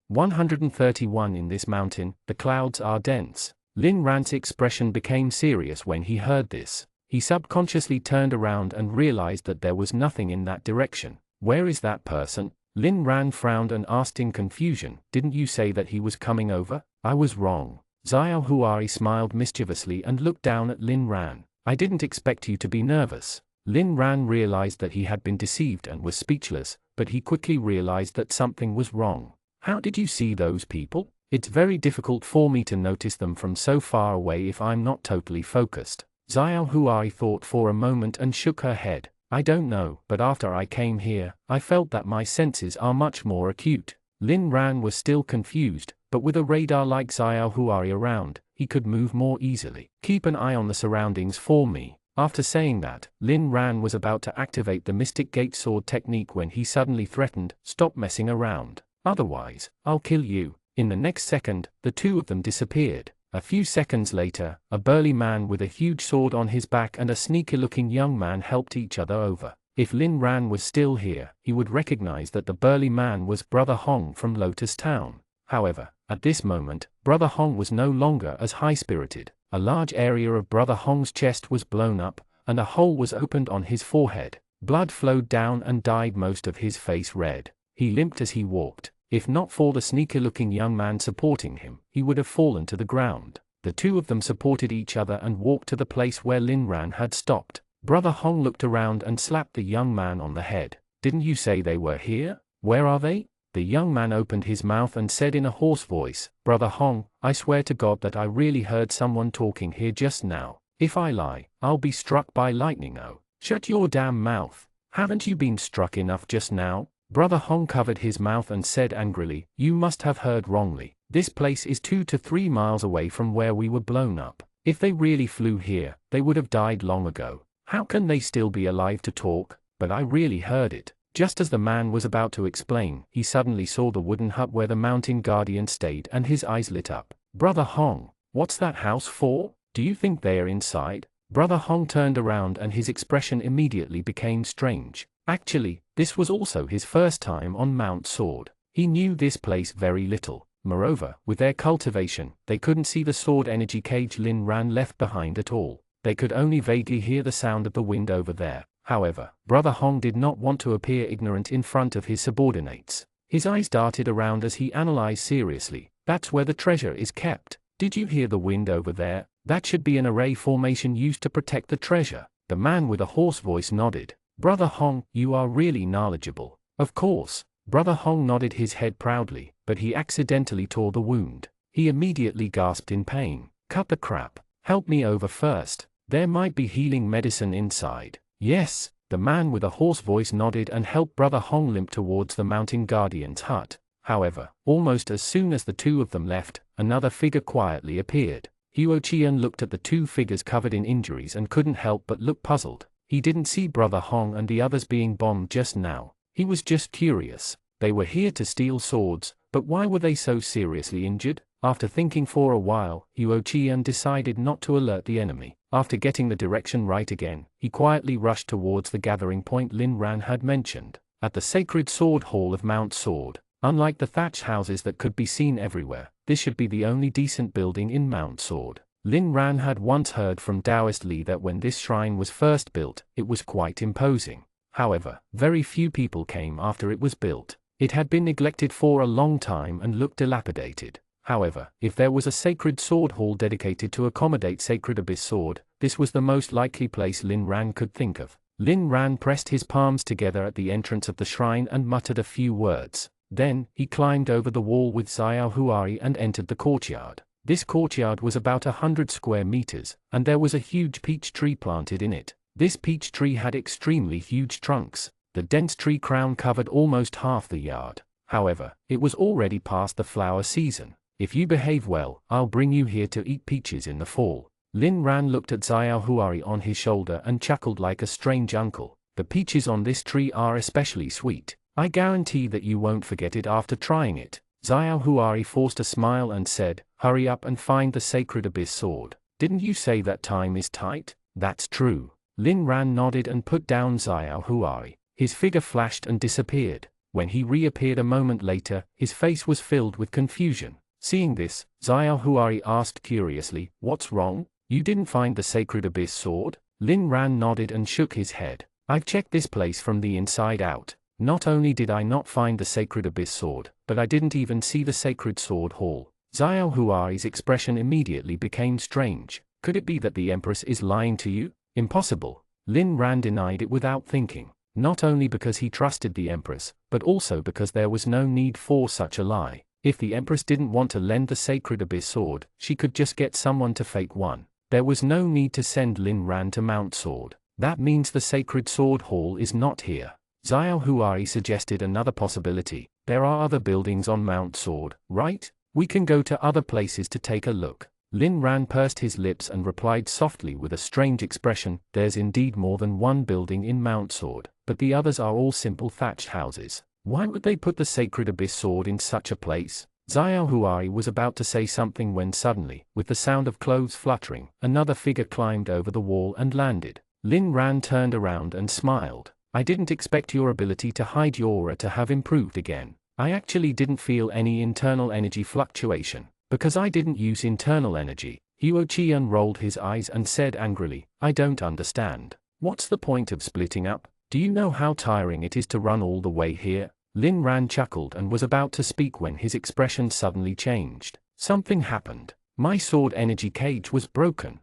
131 In this mountain, the clouds are dense. Lin Ran's expression became serious when he heard this. He subconsciously turned around and realized that there was nothing in that direction. "Where is that person?" Lin Ran frowned and asked in confusion, "Didn't you say that he was coming over?" "I was wrong." Xiao Huari smiled mischievously and looked down at Lin Ran. "I didn't expect you to be nervous." Lin Ran realized that he had been deceived and was speechless, but he quickly realized that something was wrong. "How did you see those people? It's very difficult for me to notice them from so far away if I'm not totally focused." Xiao Huai thought for a moment and shook her head. "I don't know, but after I came here, I felt that my senses are much more acute." Lin Ran was still confused, but with a radar like Xiao Huai around, he could move more easily. "Keep an eye on the surroundings for me." After saying that, Lin Ran was about to activate the Mystic Gate Sword technique when he suddenly threatened, "Stop messing around. Otherwise, I'll kill you." In the next second, the two of them disappeared. A few seconds later, a burly man with a huge sword on his back and a sneaky-looking young man helped each other over. If Lin Ran was still here, he would recognize that the burly man was Brother Hong from Lotus Town. However, at this moment, Brother Hong was no longer as high-spirited. A large area of Brother Hong's chest was blown up, and a hole was opened on his forehead. Blood flowed down and dyed most of his face red. He limped as he walked. If not for the sneaky-looking young man supporting him, he would have fallen to the ground. The two of them supported each other and walked to the place where Lin Ran had stopped. Brother Hong looked around and slapped the young man on the head. "Didn't you say they were here? Where are they?" The young man opened his mouth and said in a hoarse voice, "Brother Hong, I swear to God that I really heard someone talking here just now. If I lie, I'll be struck by lightning." "Oh, shut your damn mouth. Haven't you been struck enough just now?" Brother Hong covered his mouth and said angrily, "You must have heard wrongly. This place is 2 to 3 miles away from where we were blown up. If they really flew here, they would have died long ago. How can they still be alive to talk? But I really heard it." Just as the man was about to explain, he suddenly saw the wooden hut where the mountain guardian stayed and his eyes lit up. "Brother Hong, what's that house for? Do you think they're inside?" Brother Hong turned around and his expression immediately became strange. Actually, this was also his first time on Mount Sword. He knew this place very little. Moreover, with their cultivation, they couldn't see the sword energy cage Lin Ran left behind at all. They could only vaguely hear the sound of the wind over there. However, Brother Hong did not want to appear ignorant in front of his subordinates. His eyes darted around as he analyzed seriously. "That's where the treasure is kept. Did you hear the wind over there? That should be an array formation used to protect the treasure." The man with a hoarse voice nodded. "Brother Hong, you are really knowledgeable." "Of course." Brother Hong nodded his head proudly, but he accidentally tore the wound. He immediately gasped in pain. "Cut the crap. Help me over first. There might be healing medicine inside." "Yes." The man with a hoarse voice nodded and helped Brother Hong limp towards the mountain guardian's hut. However, almost as soon as the two of them left, another figure quietly appeared. Huo Qian looked at the two figures covered in injuries and couldn't help but look puzzled. He didn't see Brother Hong and the others being bombed just now. He was just curious. They were here to steal swords, but why were they so seriously injured? After thinking for a while, Huo Qian decided not to alert the enemy. After getting the direction right again, he quietly rushed towards the gathering point Lin Ran had mentioned. At the sacred sword hall of Mount Sword, unlike the thatched houses that could be seen everywhere, this should be the only decent building in Mount Sword. Lin Ran had once heard from Taoist Li that when this shrine was first built, it was quite imposing. However, very few people came after it was built. It had been neglected for a long time and looked dilapidated. However, if there was a sacred sword hall dedicated to accommodate Sacred Abyss Sword, this was the most likely place Lin Ran could think of. Lin Ran pressed his palms together at the entrance of the shrine and muttered a few words. Then, he climbed over the wall with Xiao Huari and entered the courtyard. This courtyard was about 100 square meters, and there was a huge peach tree planted in it. This peach tree had extremely huge trunks. The dense tree crown covered almost half the yard. However, it was already past the flower season. "If you behave well, I'll bring you here to eat peaches in the fall." Lin Ran looked at Xiao Huari on his shoulder and chuckled like a strange uncle. "The peaches on this tree are especially sweet. I guarantee that you won't forget it after trying it." Xiao Huari forced a smile and said, "Hurry up and find the Sacred Abyss Sword. Didn't you say that time is tight?" "That's true." Lin Ran nodded and put down Xiao Huari. His figure flashed and disappeared. When he reappeared a moment later, his face was filled with confusion. Seeing this, Xiao Huari asked curiously, "What's wrong? You didn't find the Sacred Abyss Sword?" Lin Ran nodded and shook his head. "I've checked this place from the inside out. Not only did I not find the sacred abyss sword, but I didn't even see the sacred sword hall. Xiao Huai's expression immediately became strange. Could it be that the Empress is lying to you? Impossible. Lin Ran denied it without thinking. Not only because he trusted the Empress, but also because there was no need for such a lie. If the Empress didn't want to lend the sacred abyss sword, she could just get someone to fake one. There was no need to send Lin Ran to Mount Sword. That means the sacred sword hall is not here. Xiao Huai suggested another possibility. There are other buildings on Mount Sword, right? We can go to other places to take a look. Lin Ran pursed his lips and replied softly with a strange expression, there's indeed more than one building in Mount Sword, but the others are all simple thatched houses. Why would they put the sacred abyss sword in such a place? Xiao Huai was about to say something when suddenly, with the sound of clothes fluttering, another figure climbed over the wall and landed. Lin Ran turned around and smiled. I didn't expect your ability to hide your aura to have improved again. I actually didn't feel any internal energy fluctuation. Because I didn't use internal energy. Huo Qian rolled his eyes and said angrily, I don't understand. What's the point of splitting up? Do you know how tiring it is to run all the way here? Lin Ran chuckled and was about to speak when his expression suddenly changed. Something happened. My sword energy cage was broken.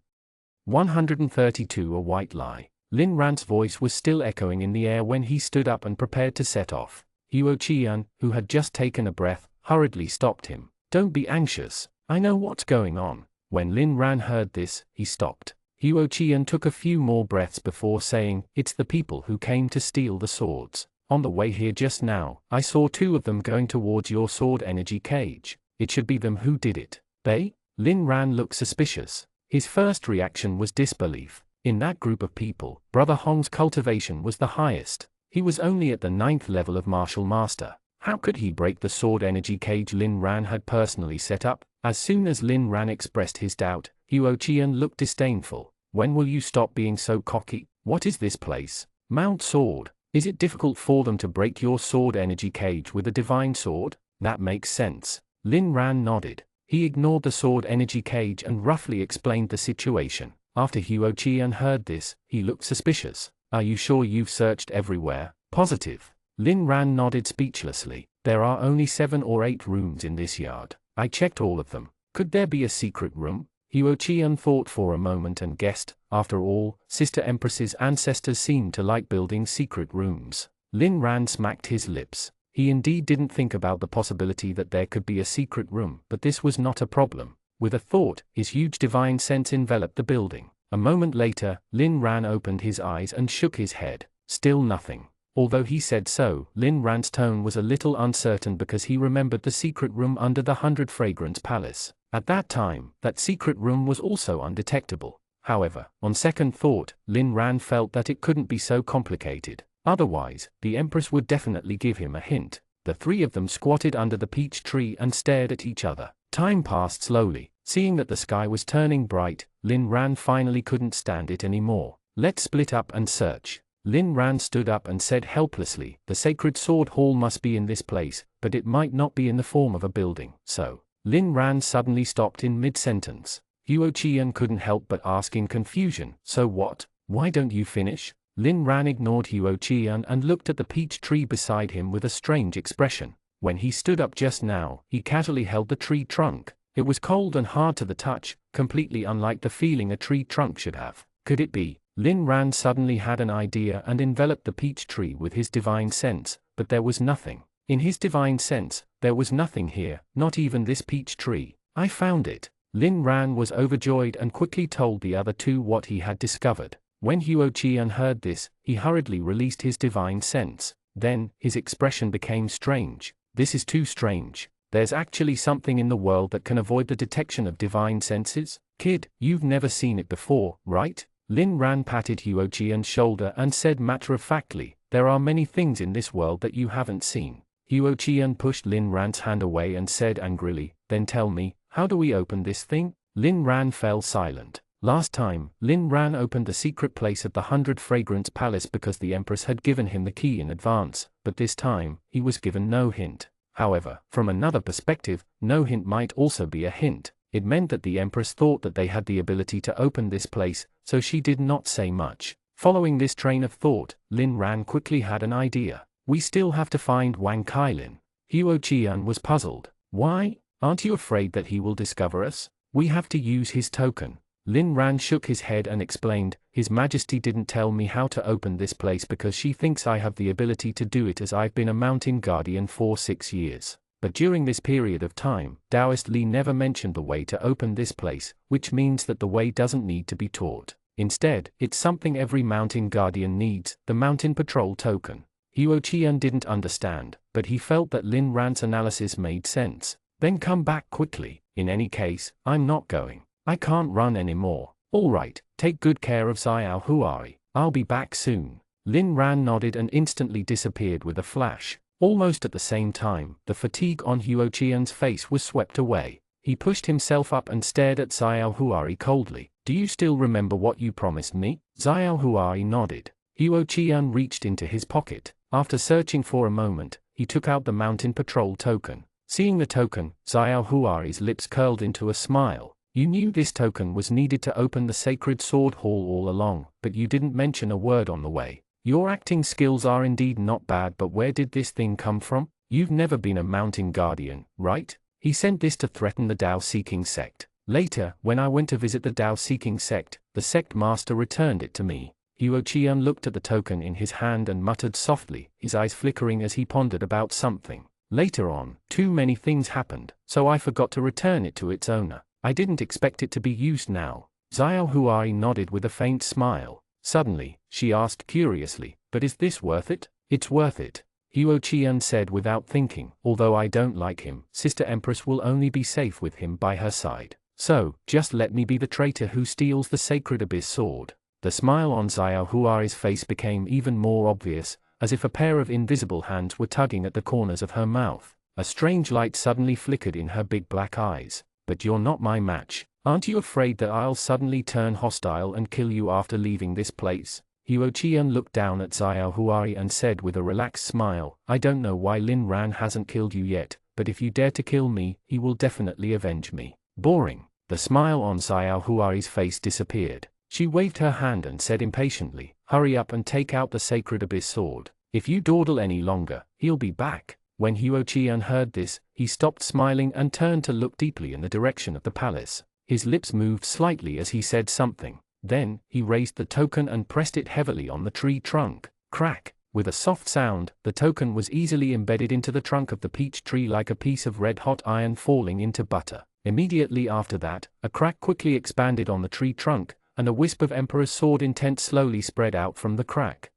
132 A white lie. Lin Ran's voice was still echoing in the air when he stood up and prepared to set off. Huo Qian, who had just taken a breath, hurriedly stopped him. Don't be anxious, I know what's going on. When Lin Ran heard this, he stopped. Huo Qian took a few more breaths before saying, it's the people who came to steal the swords. On the way here just now, I saw two of them going towards your sword energy cage. It should be them who did it. They? Lin Ran looked suspicious. His first reaction was disbelief. In that group of people, Brother Hong's cultivation was the highest. He was only at the 9th level of martial master. How could he break the sword energy cage Lin Ran had personally set up? As soon as Lin Ran expressed his doubt, Huo Qian looked disdainful. When will you stop being so cocky? What is this place? Mount Sword. Is it difficult for them to break your sword energy cage with a divine sword? That makes sense. Lin Ran nodded. He ignored the sword energy cage and roughly explained the situation. After Huo Qian heard this, he looked suspicious. Are you sure you've searched everywhere? Positive. Lin Ran nodded speechlessly. There are only 7 or 8 rooms in this yard. I checked all of them. Could there be a secret room? Huo Qian thought for a moment and guessed. After all, Sister Empress's ancestors seemed to like building secret rooms. Lin Ran smacked his lips. He indeed didn't think about the possibility that there could be a secret room, but this was not a problem. With a thought, his huge divine sense enveloped the building. A moment later, Lin Ran opened his eyes and shook his head. Still nothing. Although he said so, Lin Ran's tone was a little uncertain because he remembered the secret room under the 100 Fragrance Palace. At that time, that secret room was also undetectable. However, on second thought, Lin Ran felt that it couldn't be so complicated. Otherwise, the Empress would definitely give him a hint. The three of them squatted under the peach tree and stared at each other. Time passed slowly. Seeing that the sky was turning bright, Lin Ran finally couldn't stand it anymore. Let's split up and search. Lin Ran stood up and said helplessly, the sacred sword hall must be in this place, but it might not be in the form of a building. So, Lin Ran suddenly stopped in mid-sentence. Huo Qian couldn't help but ask in confusion, so what? Why don't you finish? Lin Ran ignored Huo Qian and looked at the peach tree beside him with a strange expression. When he stood up just now, he casually held the tree trunk. It was cold and hard to the touch, completely unlike the feeling a tree trunk should have. Could it be? Lin Ran suddenly had an idea and enveloped the peach tree with his divine sense, but there was nothing. In his divine sense, there was nothing here, not even this peach tree. I found it. Lin Ran was overjoyed and quickly told the other two what he had discovered. When Huo Qian heard this, he hurriedly released his divine sense. Then, his expression became strange. This is too strange. There's actually something in the world that can avoid the detection of divine senses? Kid, you've never seen it before, right? Lin Ran patted Huo Qian's shoulder and said matter-of-factly, there are many things in this world that you haven't seen. Huo Qian pushed Lin Ran's hand away and said angrily, then tell me, how do we open this thing? Lin Ran fell silent. Last time, Lin Ran opened the secret place at the 100 Fragrance Palace because the Empress had given him the key in advance, but this time, he was given no hint. However, from another perspective, no hint might also be a hint. It meant that the Empress thought that they had the ability to open this place, so she did not say much. Following this train of thought, Lin Ran quickly had an idea. We still have to find Wang Kailin. Huo Qian was puzzled. Why? Aren't you afraid that he will discover us? We have to use his token. Lin Ran shook his head and explained, His Majesty didn't tell me how to open this place because she thinks I have the ability to do it as I've been a mountain guardian for 6 years. But during this period of time, Taoist Li never mentioned the way to open this place, which means that the way doesn't need to be taught. Instead, it's something every mountain guardian needs, the mountain patrol token. Huo Qian didn't understand, but he felt that Lin Ran's analysis made sense. Then come back quickly. In any case, I'm not going. I can't run anymore. All right, take good care of Xiao Huari. I'll be back soon. Lin Ran nodded and instantly disappeared with a flash. Almost at the same time, the fatigue on Huo Qian's face was swept away. He pushed himself up and stared at Xiao Huari coldly. Do you still remember what you promised me? Xiao Huari nodded. Huo Qian reached into his pocket. After searching for a moment, he took out the mountain patrol token. Seeing the token, Xiao Huari's lips curled into a smile. You knew this token was needed to open the sacred sword hall all along, but you didn't mention a word on the way. Your acting skills are indeed not bad, but where did this thing come from? You've never been a mountain guardian, right? He sent this to threaten the Tao-seeking sect. Later, when I went to visit the Tao-seeking sect, the sect master returned it to me. Huo Qian looked at the token in his hand and muttered softly, his eyes flickering as he pondered about something. Later on, too many things happened, so I forgot to return it to its owner. I didn't expect it to be used now. Xiao Huari nodded with a faint smile. Suddenly, she asked curiously, but is this worth it? It's worth it. Huo Qian said without thinking, although I don't like him, Sister Empress will only be safe with him by her side. So, just let me be the traitor who steals the sacred abyss sword. The smile on Xiao Huari's face became even more obvious, as if a pair of invisible hands were tugging at the corners of her mouth. A strange light suddenly flickered in her big black eyes. But you're not my match. Aren't you afraid that I'll suddenly turn hostile and kill you after leaving this place? Huo Qian looked down at Xiao Huari and said with a relaxed smile, I don't know why Lin Ran hasn't killed you yet, but if you dare to kill me, he will definitely avenge me. Boring. The smile on Xiao Huari's face disappeared. She waved her hand and said impatiently, hurry up and take out the sacred abyss sword. If you dawdle any longer, he'll be back. When Huo Qian heard this, he stopped smiling and turned to look deeply in the direction of the palace. His lips moved slightly as he said something. Then, he raised the token and pressed it heavily on the tree trunk. Crack! With a soft sound, the token was easily embedded into the trunk of the peach tree like a piece of red-hot iron falling into butter. Immediately after that, a crack quickly expanded on the tree trunk, and a wisp of Emperor's sword intent slowly spread out from the crack.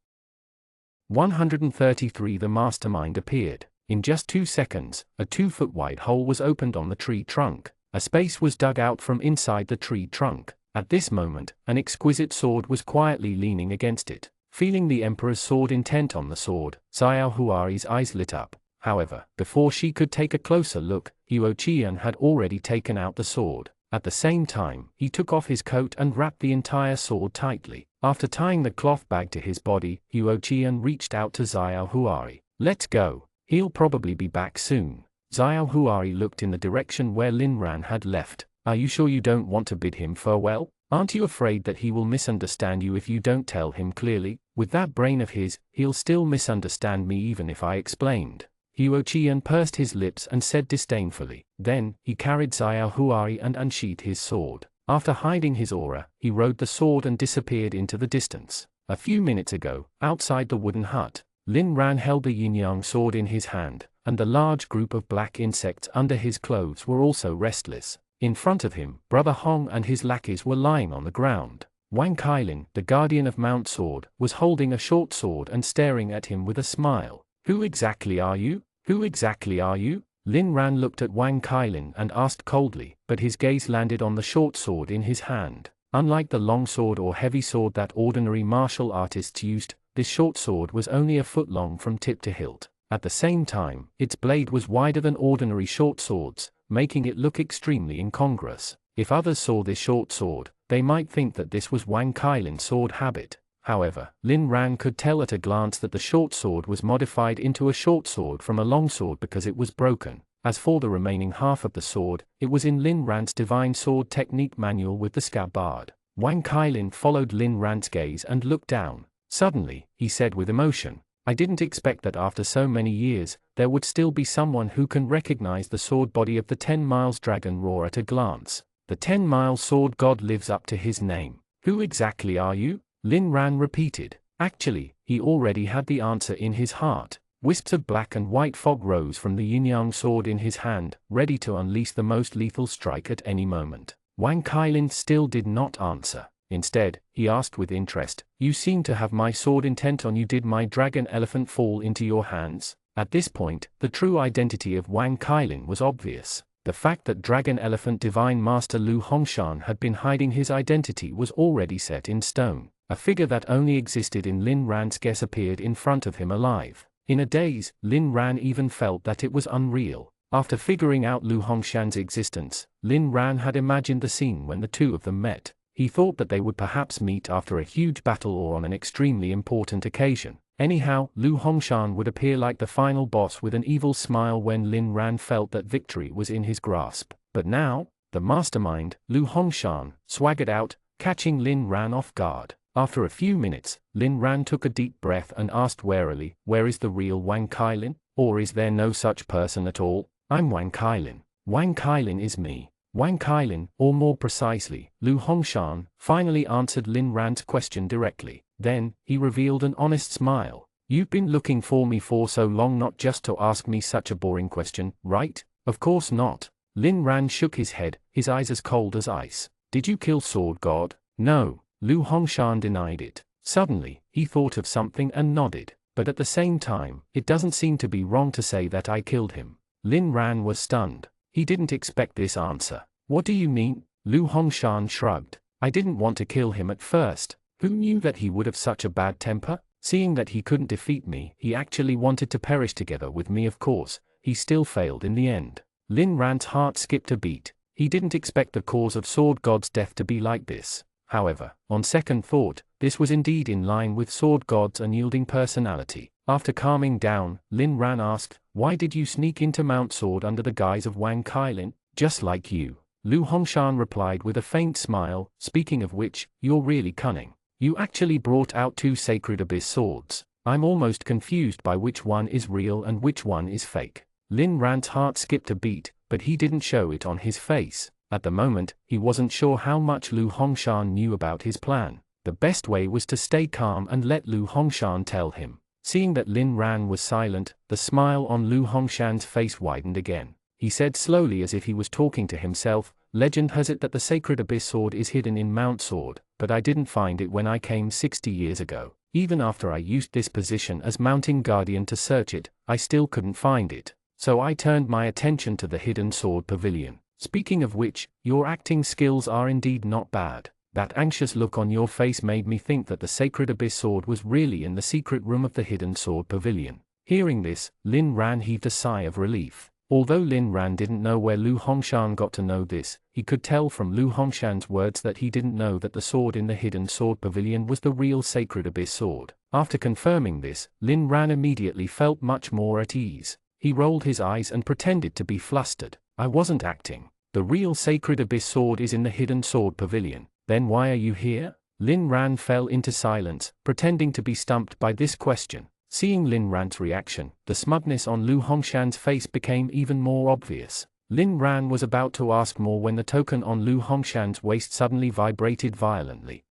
133 The mastermind appeared. In just 2 seconds, a 2-foot-wide hole was opened on the tree trunk. A space was dug out from inside the tree trunk. At this moment, an exquisite sword was quietly leaning against it. Feeling the Emperor's sword intent on the sword, Xiao Huari's eyes lit up. However, before she could take a closer look, Huo Qian had already taken out the sword. At the same time, he took off his coat and wrapped the entire sword tightly. After tying the cloth bag to his body, Huo Qian reached out to Xiao Huari. Let's go. He'll probably be back soon. Xiao Huari looked in the direction where Lin Ran had left. Are you sure you don't want to bid him farewell? Aren't you afraid that he will misunderstand you if you don't tell him clearly? With that brain of his, he'll still misunderstand me even if I explained. Huo Qian pursed his lips and said disdainfully. Then, he carried Xiao Huari and unsheathed his sword. After hiding his aura, he rode the sword and disappeared into the distance. A few minutes ago, outside the wooden hut, Lin Ran held the yin-yang sword in his hand, and the large group of black insects under his clothes were also restless. In front of him, Brother Hong and his lackeys were lying on the ground. Wang Kailin, the guardian of Mount Sword, was holding a short sword and staring at him with a smile. Who exactly are you? Who exactly are you? Lin Ran looked at Wang Kailin and asked coldly, but his gaze landed on the short sword in his hand. Unlike the long sword or heavy sword that ordinary martial artists used, this short sword was only a foot long from tip to hilt. At the same time, its blade was wider than ordinary short swords, making it look extremely incongruous. If others saw this short sword, they might think that this was Wang Kailin's sword habit. However, Lin Ran could tell at a glance that the short sword was modified into a short sword from a long sword because it was broken. As for the remaining half of the sword, it was in Lin Ran's divine sword technique manual with the scabbard. Wang Kailin followed Lin Ran's gaze and looked down. Suddenly, he said with emotion, I didn't expect that after so many years, there would still be someone who can recognize the sword body of the 10 miles dragon roar at a glance. The 10-mile sword god lives up to his name. Who exactly are you? Lin Ran repeated. Actually, he already had the answer in his heart. Wisps of black and white fog rose from the yin-yang sword in his hand, ready to unleash the most lethal strike at any moment. Wang Kailin still did not answer. Instead, he asked with interest, "You seem to have my sword intent on you. Did my dragon elephant fall into your hands?" At this point, the true identity of Wang Kailin was obvious. The fact that Dragon Elephant Divine Master Lu Hongshan had been hiding his identity was already set in stone. A figure that only existed in Lin Ran's guess appeared in front of him alive. In a daze, Lin Ran even felt that it was unreal. After figuring out Lu Hongshan's existence, Lin Ran had imagined the scene when the two of them met. He thought that they would perhaps meet after a huge battle or on an extremely important occasion. Anyhow, Lu Hongshan would appear like the final boss with an evil smile when Lin Ran felt that victory was in his grasp. But now, the mastermind, Lu Hongshan, swaggered out, catching Lin Ran off guard. After a few minutes, Lin Ran took a deep breath and asked warily, "Where is the real Wang Kailin? Or is there no such person at all?" "I'm Wang Kailin. Wang Kailin is me." Wang Kailin, or more precisely, Lu Hongshan, finally answered Lin Ran's question directly. Then, he revealed an honest smile. "You've been looking for me for so long, not just to ask me such a boring question, right?" "Of course not." Lin Ran shook his head, his eyes as cold as ice. "Did you kill Sword God?" "No." Lu Hongshan denied it. Suddenly, he thought of something and nodded. "But at the same time, it doesn't seem to be wrong to say that I killed him." Lin Ran was stunned. He didn't expect this answer. "What do you mean?" Lu Hongshan shrugged. "I didn't want to kill him at first. Who knew that he would have such a bad temper? Seeing that he couldn't defeat me, he actually wanted to perish together with me. Of course, he still failed in the end." Lin Ran's heart skipped a beat. He didn't expect the cause of Sword God's death to be like this. However, on second thought, this was indeed in line with Sword God's unyielding personality. After calming down, Lin Ran asked, "Why did you sneak into Mount Sword under the guise of Wang Kailin?" "Just like you." Lu Hongshan replied with a faint smile, "Speaking of which, you're really cunning. You actually brought out 2 sacred abyss swords. I'm almost confused by which one is real and which one is fake." Lin Ran's heart skipped a beat, but he didn't show it on his face. At the moment, he wasn't sure how much Lu Hongshan knew about his plan. The best way was to stay calm and let Lu Hongshan tell him. Seeing that Lin Ran was silent, the smile on Lu Hongshan's face widened again. He said slowly as if he was talking to himself, "Legend has it that the sacred abyss sword is hidden in Mount Sword, but I didn't find it when I came 60 years ago. Even after I used this position as mounting guardian to search it, I still couldn't find it. So I turned my attention to the hidden sword pavilion. Speaking of which, your acting skills are indeed not bad." That anxious look on your face made me think that the sacred abyss sword was really in the secret room of the hidden sword pavilion. Hearing this, Lin Ran heaved a sigh of relief. Although Lin Ran didn't know where Lu Hongshan got to know this, he could tell from Lu Hongshan's words that he didn't know that the sword in the hidden sword pavilion was the real sacred abyss sword. After confirming this, Lin Ran immediately felt much more at ease. He rolled his eyes and pretended to be flustered. "I wasn't acting. The real sacred abyss sword is in the hidden sword pavilion. Then why are you here?" Lin Ran fell into silence, pretending to be stumped by this question. Seeing Lin Ran's reaction, the smugness on Lu Hongshan's face became even more obvious. Lin Ran was about to ask more when the token on Lu Hongshan's waist suddenly vibrated violently.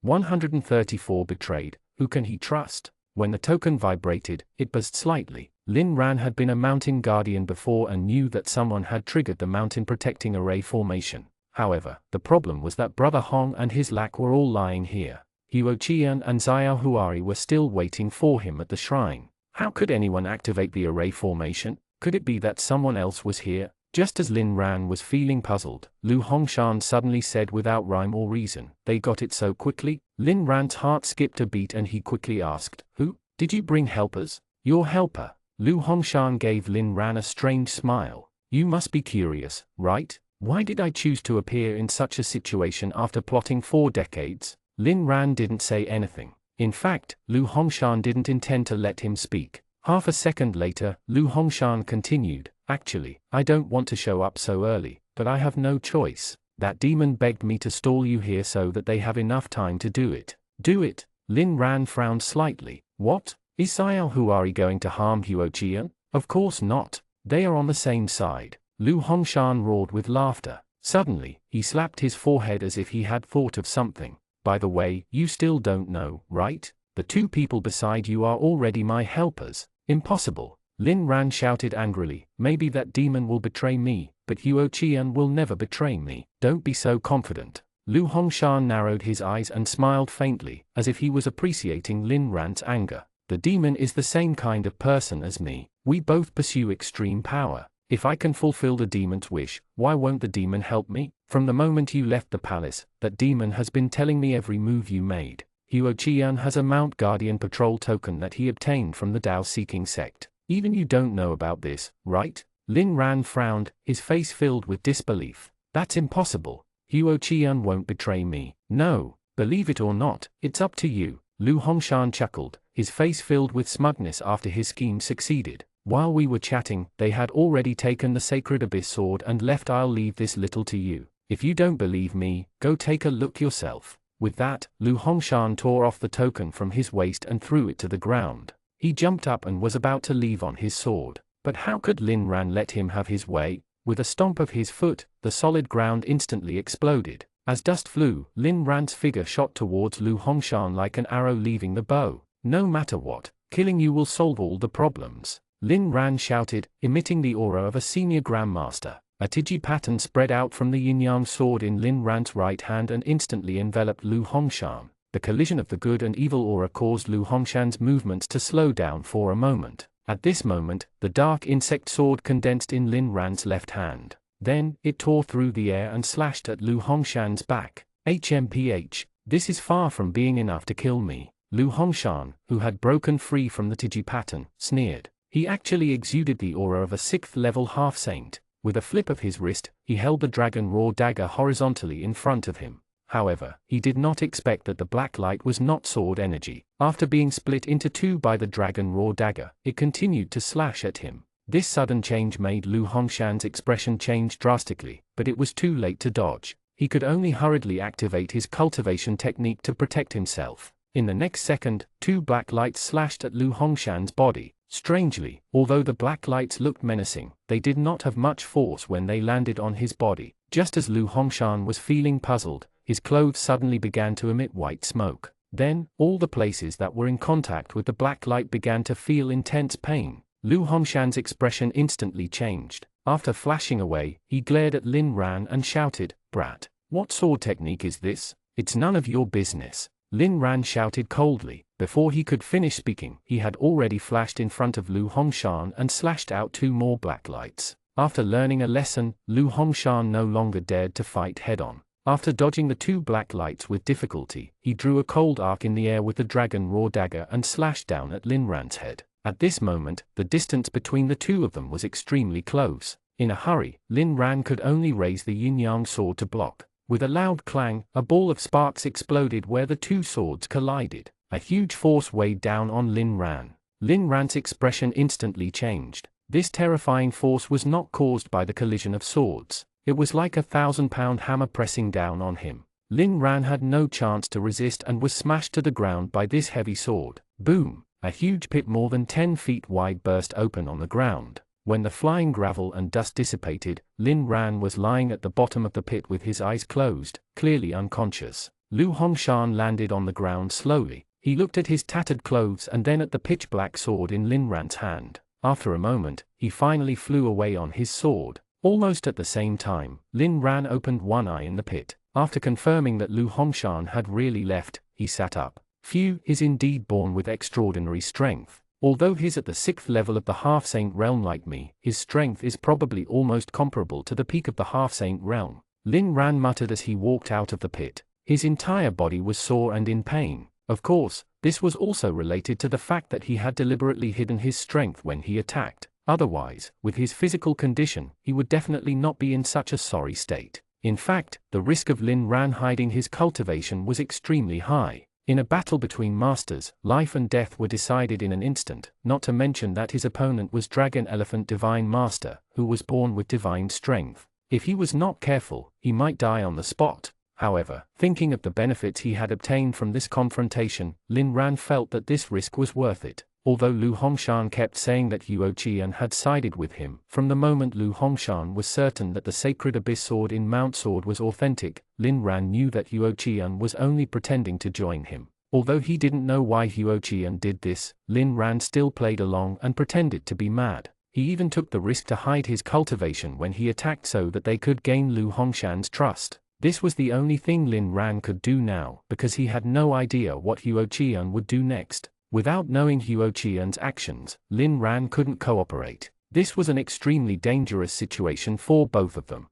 134 Betrayed, who can he trust? When the token vibrated, it buzzed slightly. Lin Ran had been a mountain guardian before and knew that someone had triggered the mountain protecting array formation. However, the problem was that Brother Hong and his lack were all lying here. Huo Qian and Xiao Huari were still waiting for him at the shrine. How could anyone activate the array formation? Could it be that someone else was here? Just as Lin Ran was feeling puzzled, Lu Hongshan suddenly said without rhyme or reason, "They got it so quickly?" Lin Ran's heart skipped a beat and he quickly asked, "Who? Did you bring helpers?" "Your helper." Lu Hongshan gave Lin Ran a strange smile. "You must be curious, right? Why did I choose to appear in such a situation after plotting 4 decades? Lin Ran didn't say anything. In fact, Lu Hongshan didn't intend to let him speak. Half a second later, Lu Hongshan continued, "Actually, I don't want to show up so early, but I have no choice. That demon begged me to stall you here so that they have enough time to do it." "Do it?" Lin Ran frowned slightly. "What?" Is Xiao Huari going to harm Huoqian? Of course not. They are on the same side. Lu Hongshan roared with laughter. Suddenly, he slapped his forehead as if he had thought of something. By the way, you still don't know, right? The two people beside you are already my helpers. Impossible. Lin Ran shouted angrily. Maybe that demon will betray me, but Huoqian will never betray me. Don't be so confident. Lu Hongshan narrowed his eyes and smiled faintly, as if he was appreciating Lin Ran's anger. The demon is the same kind of person as me. We both pursue extreme power. If I can fulfill the demon's wish, why won't the demon help me? From the moment you left the palace, that demon has been telling me every move you made. Huoqian has a Mount Guardian patrol token that he obtained from the Dao-seeking sect. Even you don't know about this, right? Lin Ran frowned, his face filled with disbelief. That's impossible. Huoqian won't betray me. No, believe it or not, it's up to you. Lu Hongshan chuckled, his face filled with smugness after his scheme succeeded. While we were chatting, they had already taken the sacred abyss sword and left. I'll leave this little to you. If you don't believe me, go take a look yourself. With that, Lu Hongshan tore off the token from his waist and threw it to the ground. He jumped up and was about to leave on his sword. But how could Lin Ran let him have his way? With a stomp of his foot, the solid ground instantly exploded. As dust flew, Lin Ran's figure shot towards Lu Hongshan like an arrow leaving the bow. No matter what, killing you will solve all the problems. Lin Ran shouted, emitting the aura of a senior grandmaster. A Tiji pattern spread out from the yin-yang sword in Lin Ran's right hand and instantly enveloped Lu Hongshan. The collision of the good and evil aura caused Lu Hongshan's movements to slow down for a moment. At this moment, the dark insect sword condensed in Lin Ran's left hand. Then, it tore through the air and slashed at Lu Hongshan's back. HMPH, this is far from being enough to kill me. Lu Hongshan, who had broken free from the Tiji pattern, sneered. He actually exuded the aura of a 6th level half-saint. With a flip of his wrist, he held the dragon raw dagger horizontally in front of him. However, he did not expect that the black light was not sword energy. After being split into two by the dragon raw dagger, it continued to slash at him. This sudden change made Lu Hongshan's expression change drastically, but it was too late to dodge. He could only hurriedly activate his cultivation technique to protect himself. In the next second, two black lights slashed at Lu Hongshan's body. Strangely, although the black lights looked menacing, they did not have much force when they landed on his body. Just as Lu Hongshan was feeling puzzled, his clothes suddenly began to emit white smoke. Then, all the places that were in contact with the black light began to feel intense pain. Lu Hongshan's expression instantly changed. After flashing away, he glared at Lin Ran and shouted, "Brat, what sword technique is this? It's none of your business." Lin Ran shouted coldly. Before he could finish speaking, he had already flashed in front of Lu Hongshan and slashed out two more black lights. After learning a lesson, Lu Hongshan no longer dared to fight head-on. After dodging the two black lights with difficulty, he drew a cold arc in the air with the dragon raw dagger and slashed down at Lin Ran's head. At this moment, the distance between the two of them was extremely close. In a hurry, Lin Ran could only raise the yin-yang sword to block. With a loud clang, a ball of sparks exploded where the two swords collided. A huge force weighed down on Lin Ran. Lin Ran's expression instantly changed. This terrifying force was not caused by the collision of swords. It was like a 1,000-pound hammer pressing down on him. Lin Ran had no chance to resist and was smashed to the ground by this heavy sword. Boom! A huge pit more than 10 feet wide burst open on the ground. When the flying gravel and dust dissipated, Lin Ran was lying at the bottom of the pit with his eyes closed, clearly unconscious. Lu Hongshan landed on the ground slowly. He looked at his tattered clothes and then at the pitch-black sword in Lin Ran's hand. After a moment, he finally flew away on his sword. Almost at the same time, Lin Ran opened one eye in the pit. After confirming that Lu Hongshan had really left, he sat up. Phew, is indeed born with extraordinary strength. Although he's at the 6th level of the half-saint realm like me, his strength is probably almost comparable to the peak of the half-saint realm. Lin Ran muttered as he walked out of the pit. His entire body was sore and in pain. Of course, this was also related to the fact that he had deliberately hidden his strength when he attacked. Otherwise, with his physical condition, he would definitely not be in such a sorry state. In fact, the risk of Lin Ran hiding his cultivation was extremely high. In a battle between masters, life and death were decided in an instant, not to mention that his opponent was Dragon Elephant Divine Master, who was born with divine strength. If he was not careful, he might die on the spot. However, thinking of the benefits he had obtained from this confrontation, Lin Ran felt that this risk was worth it. Although Lu Hongshan kept saying that Huo Qian had sided with him, from the moment Lu Hongshan was certain that the sacred abyss sword in Mount Sword was authentic, Lin Ran knew that Huo Qian was only pretending to join him. Although he didn't know why Huo Qian did this, Lin Ran still played along and pretended to be mad. He even took the risk to hide his cultivation when he attacked so that they could gain Lu Hongshan's trust. This was the only thing Lin Ran could do now, because he had no idea what Huo Qian would do next. Without knowing Huo Qian's actions, Lin Ran couldn't cooperate. This was an extremely dangerous situation for both of them.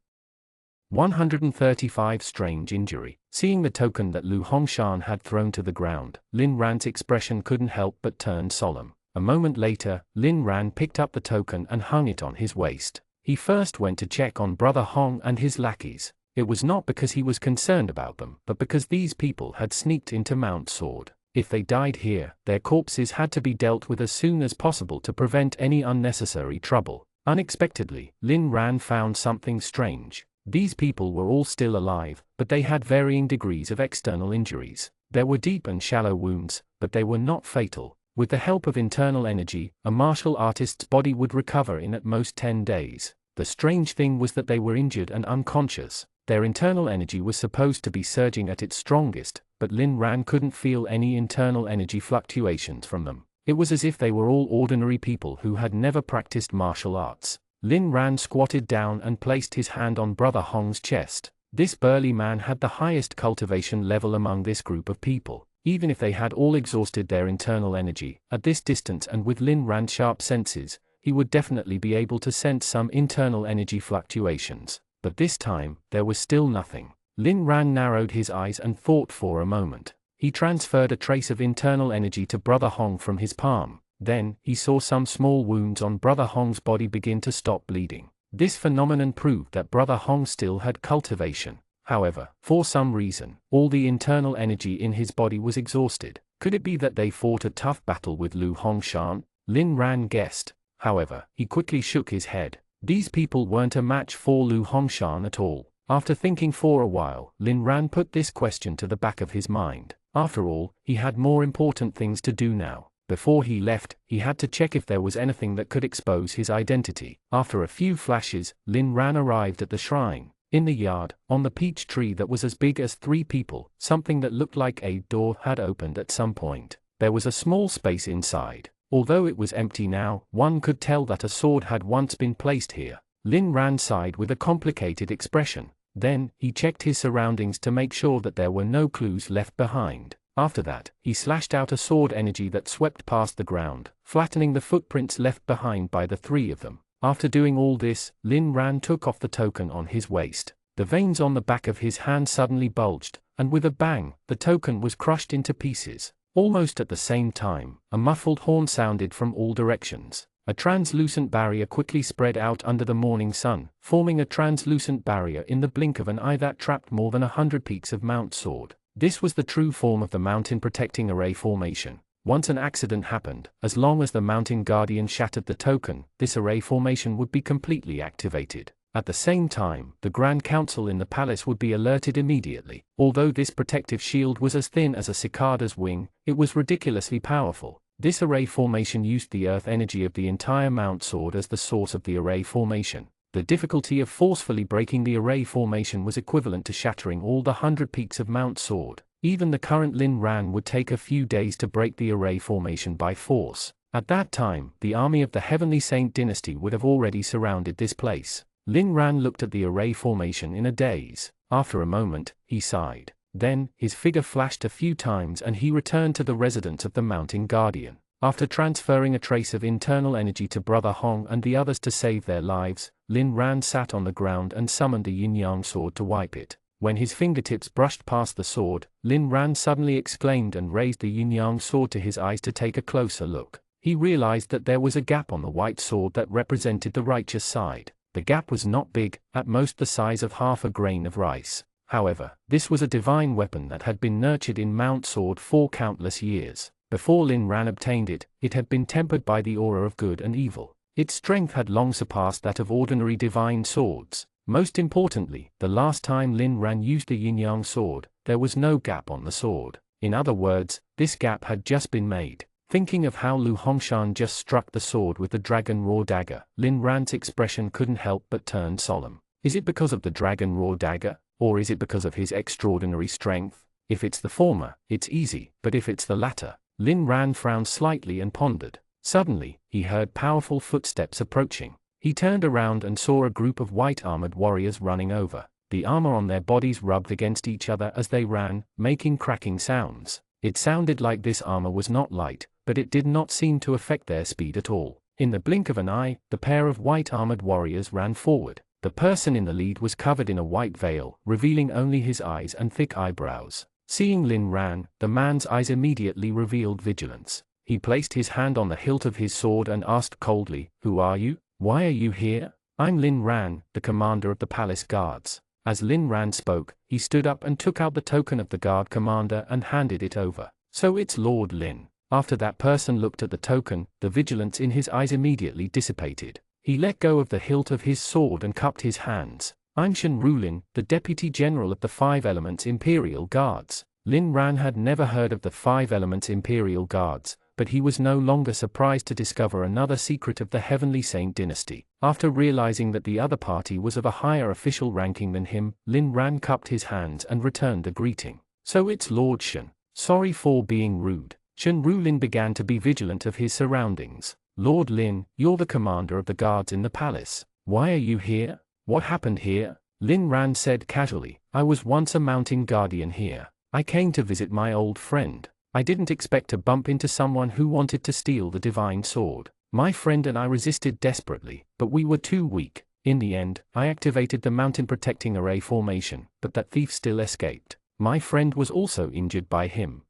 135 Strange Injury. Seeing the token that Lu Hongshan had thrown to the ground, Lin Ran's expression couldn't help but turn solemn. A moment later, Lin Ran picked up the token and hung it on his waist. He first went to check on Brother Hong and his lackeys. It was not because he was concerned about them, but because these people had sneaked into Mount Sword. If they died here, their corpses had to be dealt with as soon as possible to prevent any unnecessary trouble. Unexpectedly, Lin Ran found something strange. These people were all still alive, but they had varying degrees of external injuries. There were deep and shallow wounds, but they were not fatal. With the help of internal energy, a martial artist's body would recover in at most 10 days. The strange thing was that they were injured and unconscious. Their internal energy was supposed to be surging at its strongest, but Lin Ran couldn't feel any internal energy fluctuations from them. It was as if they were all ordinary people who had never practiced martial arts. Lin Ran squatted down and placed his hand on Brother Hong's chest. This burly man had the highest cultivation level among this group of people. Even if they had all exhausted their internal energy, at this distance and with Lin Ran's sharp senses, he would definitely be able to sense some internal energy fluctuations. But this time, there was still nothing. Lin Ran narrowed his eyes and thought for a moment. He transferred a trace of internal energy to Brother Hong from his palm. Then, he saw some small wounds on Brother Hong's body begin to stop bleeding. This phenomenon proved that Brother Hong still had cultivation. However, for some reason, all the internal energy in his body was exhausted. Could it be that they fought a tough battle with Lu Hongshan? Lin Ran guessed. However, he quickly shook his head. These people weren't a match for Lu Hongshan at all. After thinking for a while, Lin Ran put this question to the back of his mind. After all, he had more important things to do now. Before he left, he had to check if there was anything that could expose his identity. After a few flashes, Lin Ran arrived at the shrine. In the yard, on the peach tree that was as big as 3 people, something that looked like a door had opened at some point. There was a small space inside. Although it was empty now, one could tell that a sword had once been placed here. Lin Ran sighed with a complicated expression. Then, he checked his surroundings to make sure that there were no clues left behind. After that, he slashed out a sword energy that swept past the ground, flattening the footprints left behind by the 3 of them. After doing all this, Lin Ran took off the token on his waist. The veins on the back of his hand suddenly bulged, and with a bang, the token was crushed into pieces. Almost at the same time, a muffled horn sounded from all directions. A translucent barrier quickly spread out under the morning sun, forming a translucent barrier in the blink of an eye that trapped more than 100 peaks of Mount Sword. This was the true form of the mountain protecting array formation. Once an accident happened, as long as the mountain guardian shattered the token, this array formation would be completely activated. At the same time, the Grand Council in the palace would be alerted immediately. Although this protective shield was as thin as a cicada's wing, it was ridiculously powerful. This array formation used the earth energy of the entire Mount Sword as the source of the array formation. The difficulty of forcefully breaking the array formation was equivalent to shattering all the 100 peaks of Mount Sword. Even the current Lin Ran would take a few days to break the array formation by force. At that time, the army of the Heavenly Saint dynasty would have already surrounded this place. Lin Ran looked at the array formation in a daze. After a moment, he sighed. Then, his figure flashed a few times and he returned to the residence of the Mountain Guardian. After transferring a trace of internal energy to Brother Hong and the others to save their lives, Lin Ran sat on the ground and summoned the yin-yang sword to wipe it. When his fingertips brushed past the sword, Lin Ran suddenly exclaimed and raised the yin-yang sword to his eyes to take a closer look. He realized that there was a gap on the white sword that represented the righteous side. The gap was not big, at most the size of half a grain of rice. However, this was a divine weapon that had been nurtured in Mount Sword for countless years. Before Lin Ran obtained it, it had been tempered by the aura of good and evil. Its strength had long surpassed that of ordinary divine swords. Most importantly, the last time Lin Ran used the yin-yang sword, there was no gap on the sword. In other words, this gap had just been made. Thinking of how Lu Hongshan just struck the sword with the dragon raw dagger, Lin Ran's expression couldn't help but turn solemn. Is it because of the dragon raw dagger, or is it because of his extraordinary strength? If it's the former, it's easy, but if it's the latter, Lin Ran frowned slightly and pondered. Suddenly, he heard powerful footsteps approaching. He turned around and saw a group of white-armored warriors running over. The armor on their bodies rubbed against each other as they ran, making cracking sounds. It sounded like this armor was not light, but it did not seem to affect their speed at all. In the blink of an eye, the pair of white-armored warriors ran forward. The person in the lead was covered in a white veil, revealing only his eyes and thick eyebrows. Seeing Lin Ran, the man's eyes immediately revealed vigilance. He placed his hand on the hilt of his sword and asked coldly, "Who are you? Why are you here?" "I'm Lin Ran, the commander of the palace guards." As Lin Ran spoke, he stood up and took out the token of the guard commander and handed it over. "So it's Lord Lin." After that person looked at the token, the vigilance in his eyes immediately dissipated. He let go of the hilt of his sword and cupped his hands. "I'm Shen Rulin, the Deputy General of the Five Elements Imperial Guards." Lin Ran had never heard of the Five Elements Imperial Guards, but he was no longer surprised to discover another secret of the Heavenly Saint dynasty. After realizing that the other party was of a higher official ranking than him, Lin Ran cupped his hands and returned the greeting. "So it's Lord Shen. Sorry for being rude." Shen Rulin began to be vigilant of his surroundings. "Lord Lin, you're the commander of the guards in the palace. Why are you here? What happened here?" Lin Ran said casually, "I was once a mountain guardian here. I came to visit my old friend. I didn't expect to bump into someone who wanted to steal the divine sword. My friend and I resisted desperately, but we were too weak. In the end, I activated the mountain protecting array formation, but that thief still escaped. My friend was also injured by him."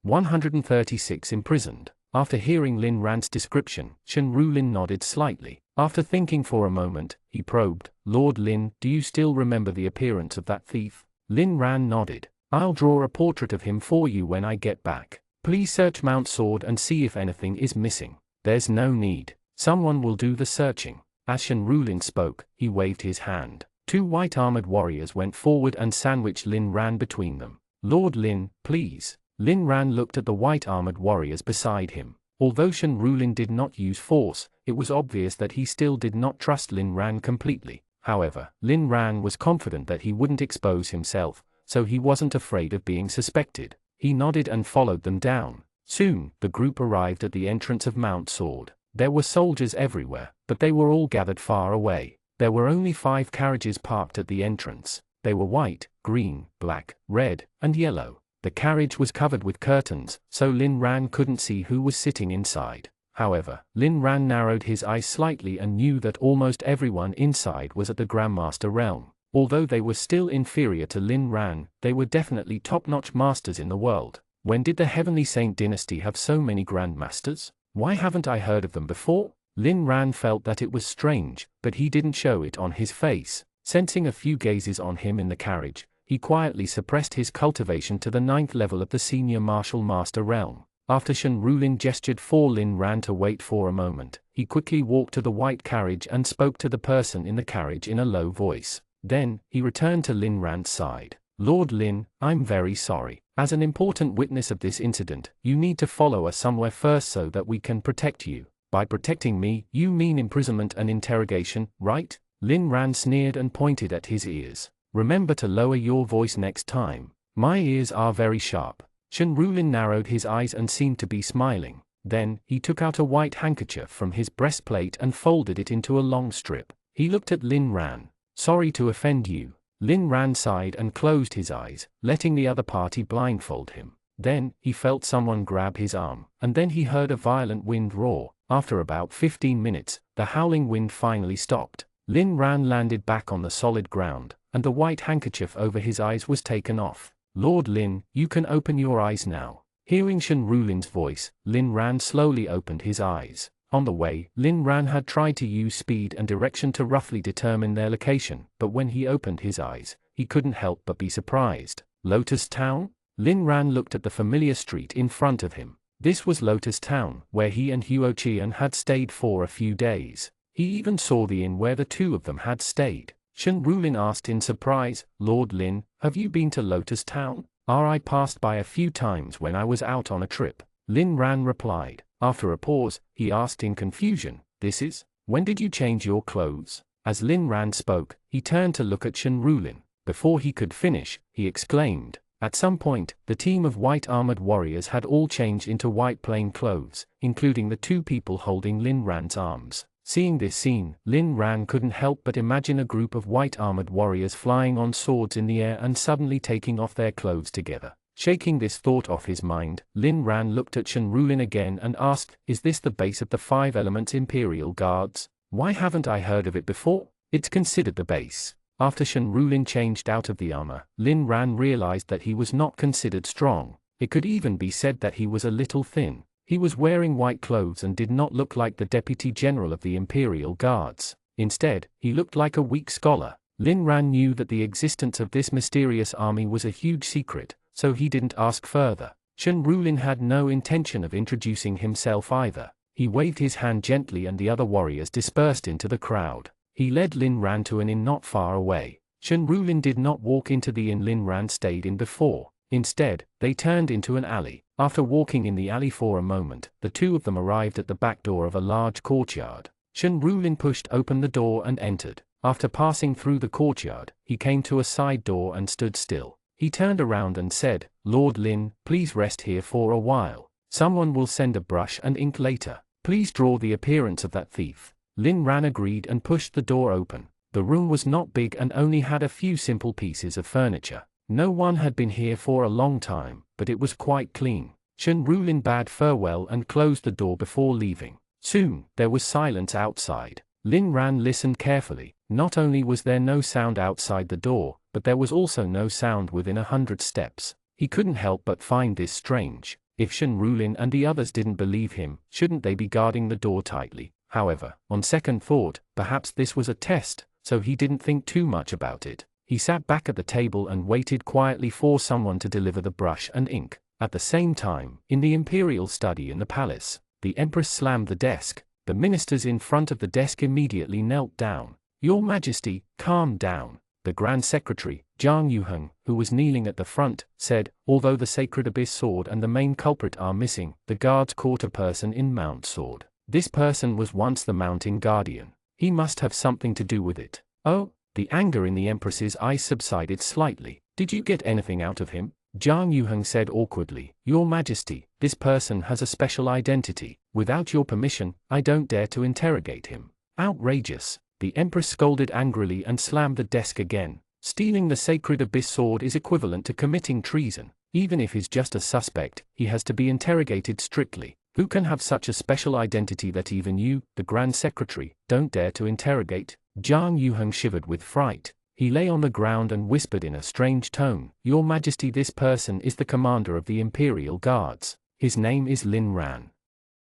136 Imprisoned. After hearing Lin Ran's description, Shen Rulin nodded slightly. After thinking for a moment, he probed, "Lord Lin, do you still remember the appearance of that thief?" Lin Ran nodded. "I'll draw a portrait of him for you when I get back. Please search Mount Sword and see if anything is missing." "There's no need. Someone will do the searching." As Shen Rulin spoke, he waved his hand. Two white-armored warriors went forward and sandwiched Lin Ran between them. "Lord Lin, please." Lin Ran looked at the white-armored warriors beside him. Although Shen Rulin did not use force, it was obvious that he still did not trust Lin Ran completely. However, Lin Ran was confident that he wouldn't expose himself, so he wasn't afraid of being suspected. He nodded and followed them down. Soon, the group arrived at the entrance of Mount Sword. There were soldiers everywhere, but they were all gathered far away. There were only 5 carriages parked at the entrance. They were white, green, black, red, and yellow. The carriage was covered with curtains, so Lin Ran couldn't see who was sitting inside. However, Lin Ran narrowed his eyes slightly and knew that almost everyone inside was at the Grandmaster realm. Although they were still inferior to Lin Ran, they were definitely top-notch masters in the world. When did the Heavenly Saint dynasty have so many Grandmasters? Why haven't I heard of them before? Lin Ran felt that it was strange, but he didn't show it on his face. Sensing a few gazes on him in the carriage, he quietly suppressed his cultivation to the 9th level of the Senior Martial Master realm. After Shen Rulin gestured for Lin Ran to wait for a moment, he quickly walked to the white carriage and spoke to the person in the carriage in a low voice. Then, he returned to Lin Ran's side. "Lord Lin, I'm very sorry. As an important witness of this incident, you need to follow us somewhere first so that we can protect you." "By protecting me, you mean imprisonment and interrogation, right?" Lin Ran sneered and pointed at his ears. "Remember to lower your voice next time. My ears are very sharp." Shen Rulin narrowed his eyes and seemed to be smiling. Then, he took out a white handkerchief from his breastplate and folded it into a long strip. He looked at Lin Ran. "Sorry to offend you." Lin Ran sighed and closed his eyes, letting the other party blindfold him. Then, he felt someone grab his arm, and then he heard a violent wind roar. After about 15 minutes, the howling wind finally stopped. Lin Ran landed back on the solid ground, and the white handkerchief over his eyes was taken off. "Lord Lin, you can open your eyes now." Hearing Shen Rulin's voice, Lin Ran slowly opened his eyes. On the way, Lin Ran had tried to use speed and direction to roughly determine their location, but when he opened his eyes, he couldn't help but be surprised. Lotus Town? Lin Ran looked at the familiar street in front of him. This was Lotus Town, where he and Huo Qian had stayed for a few days. He even saw the inn where the two of them had stayed. Shen Rulin asked in surprise, "Lord Lin, have you been to Lotus Town?" "I passed by a few times when I was out on a trip." Lin Ran replied. After a pause, he asked in confusion, "This is? When did you change your clothes?" As Lin Ran spoke, he turned to look at Shen Rulin. Before he could finish, he exclaimed. At some point, the team of white armored warriors had all changed into white plain clothes, including the two people holding Lin Ran's arms. Seeing this scene, Lin Ran couldn't help but imagine a group of white armored warriors flying on swords in the air and suddenly taking off their clothes together. Shaking this thought off his mind, Lin Ran looked at Shen Rulin again and asked, "Is this the base of the 5 Elements Imperial Guards? Why haven't I heard of it before?" "It's considered the base." After Shen Rulin changed out of the armor, Lin Ran realized that he was not considered strong. It could even be said that he was a little thin. He was wearing white clothes and did not look like the Deputy General of the Imperial Guards. Instead, he looked like a weak scholar. Lin Ran knew that the existence of this mysterious army was a huge secret, so he didn't ask further. Shen Rulin had no intention of introducing himself either. He waved his hand gently and the other warriors dispersed into the crowd. He led Lin Ran to an inn not far away. Shen Rulin did not walk into the inn Lin Ran stayed in before. Instead, they turned into an alley. After walking in the alley for a moment, the two of them arrived at the back door of a large courtyard. Shen Rulin pushed open the door and entered. After passing through the courtyard, he came to a side door and stood still. He turned around and said, "Lord Lin, please rest here for a while. Someone will send a brush and ink later. Please draw the appearance of that thief." Lin Ran agreed and pushed the door open. The room was not big and only had a few simple pieces of furniture. No one had been here for a long time, but it was quite clean. Shen Rulin bade farewell and closed the door before leaving. Soon, there was silence outside. Lin Ran listened carefully. Not only was there no sound outside the door, but there was also no sound within 100 steps. He couldn't help but find this strange. If Shen Rulin and the others didn't believe him, shouldn't they be guarding the door tightly? However, on second thought, perhaps this was a test, so he didn't think too much about it. He sat back at the table and waited quietly for someone to deliver the brush and ink. At the same time, in the imperial study in the palace, the Empress slammed the desk. The ministers in front of the desk immediately knelt down. "Your Majesty, calm down." The Grand Secretary, Zhang Yuheng, who was kneeling at the front, said, "Although the Sacred Abyss sword and the main culprit are missing, the guards caught a person in Mount Sword. This person was once the Mountain Guardian. He must have something to do with it." "Oh?" The anger in the Empress's eyes subsided slightly. "Did you get anything out of him?" Zhang Yuheng said awkwardly, "Your Majesty, this person has a special identity. Without your permission, I don't dare to interrogate him." "Outrageous." The Empress scolded angrily and slammed the desk again. "Stealing the Sacred Abyss sword is equivalent to committing treason. Even if he's just a suspect, he has to be interrogated strictly. Who can have such a special identity that even you, the Grand Secretary, don't dare to interrogate?" Zhang Yuheng shivered with fright. He lay on the ground and whispered in a strange tone, "Your Majesty, this person is the commander of the Imperial Guards. His name is Lin Ran."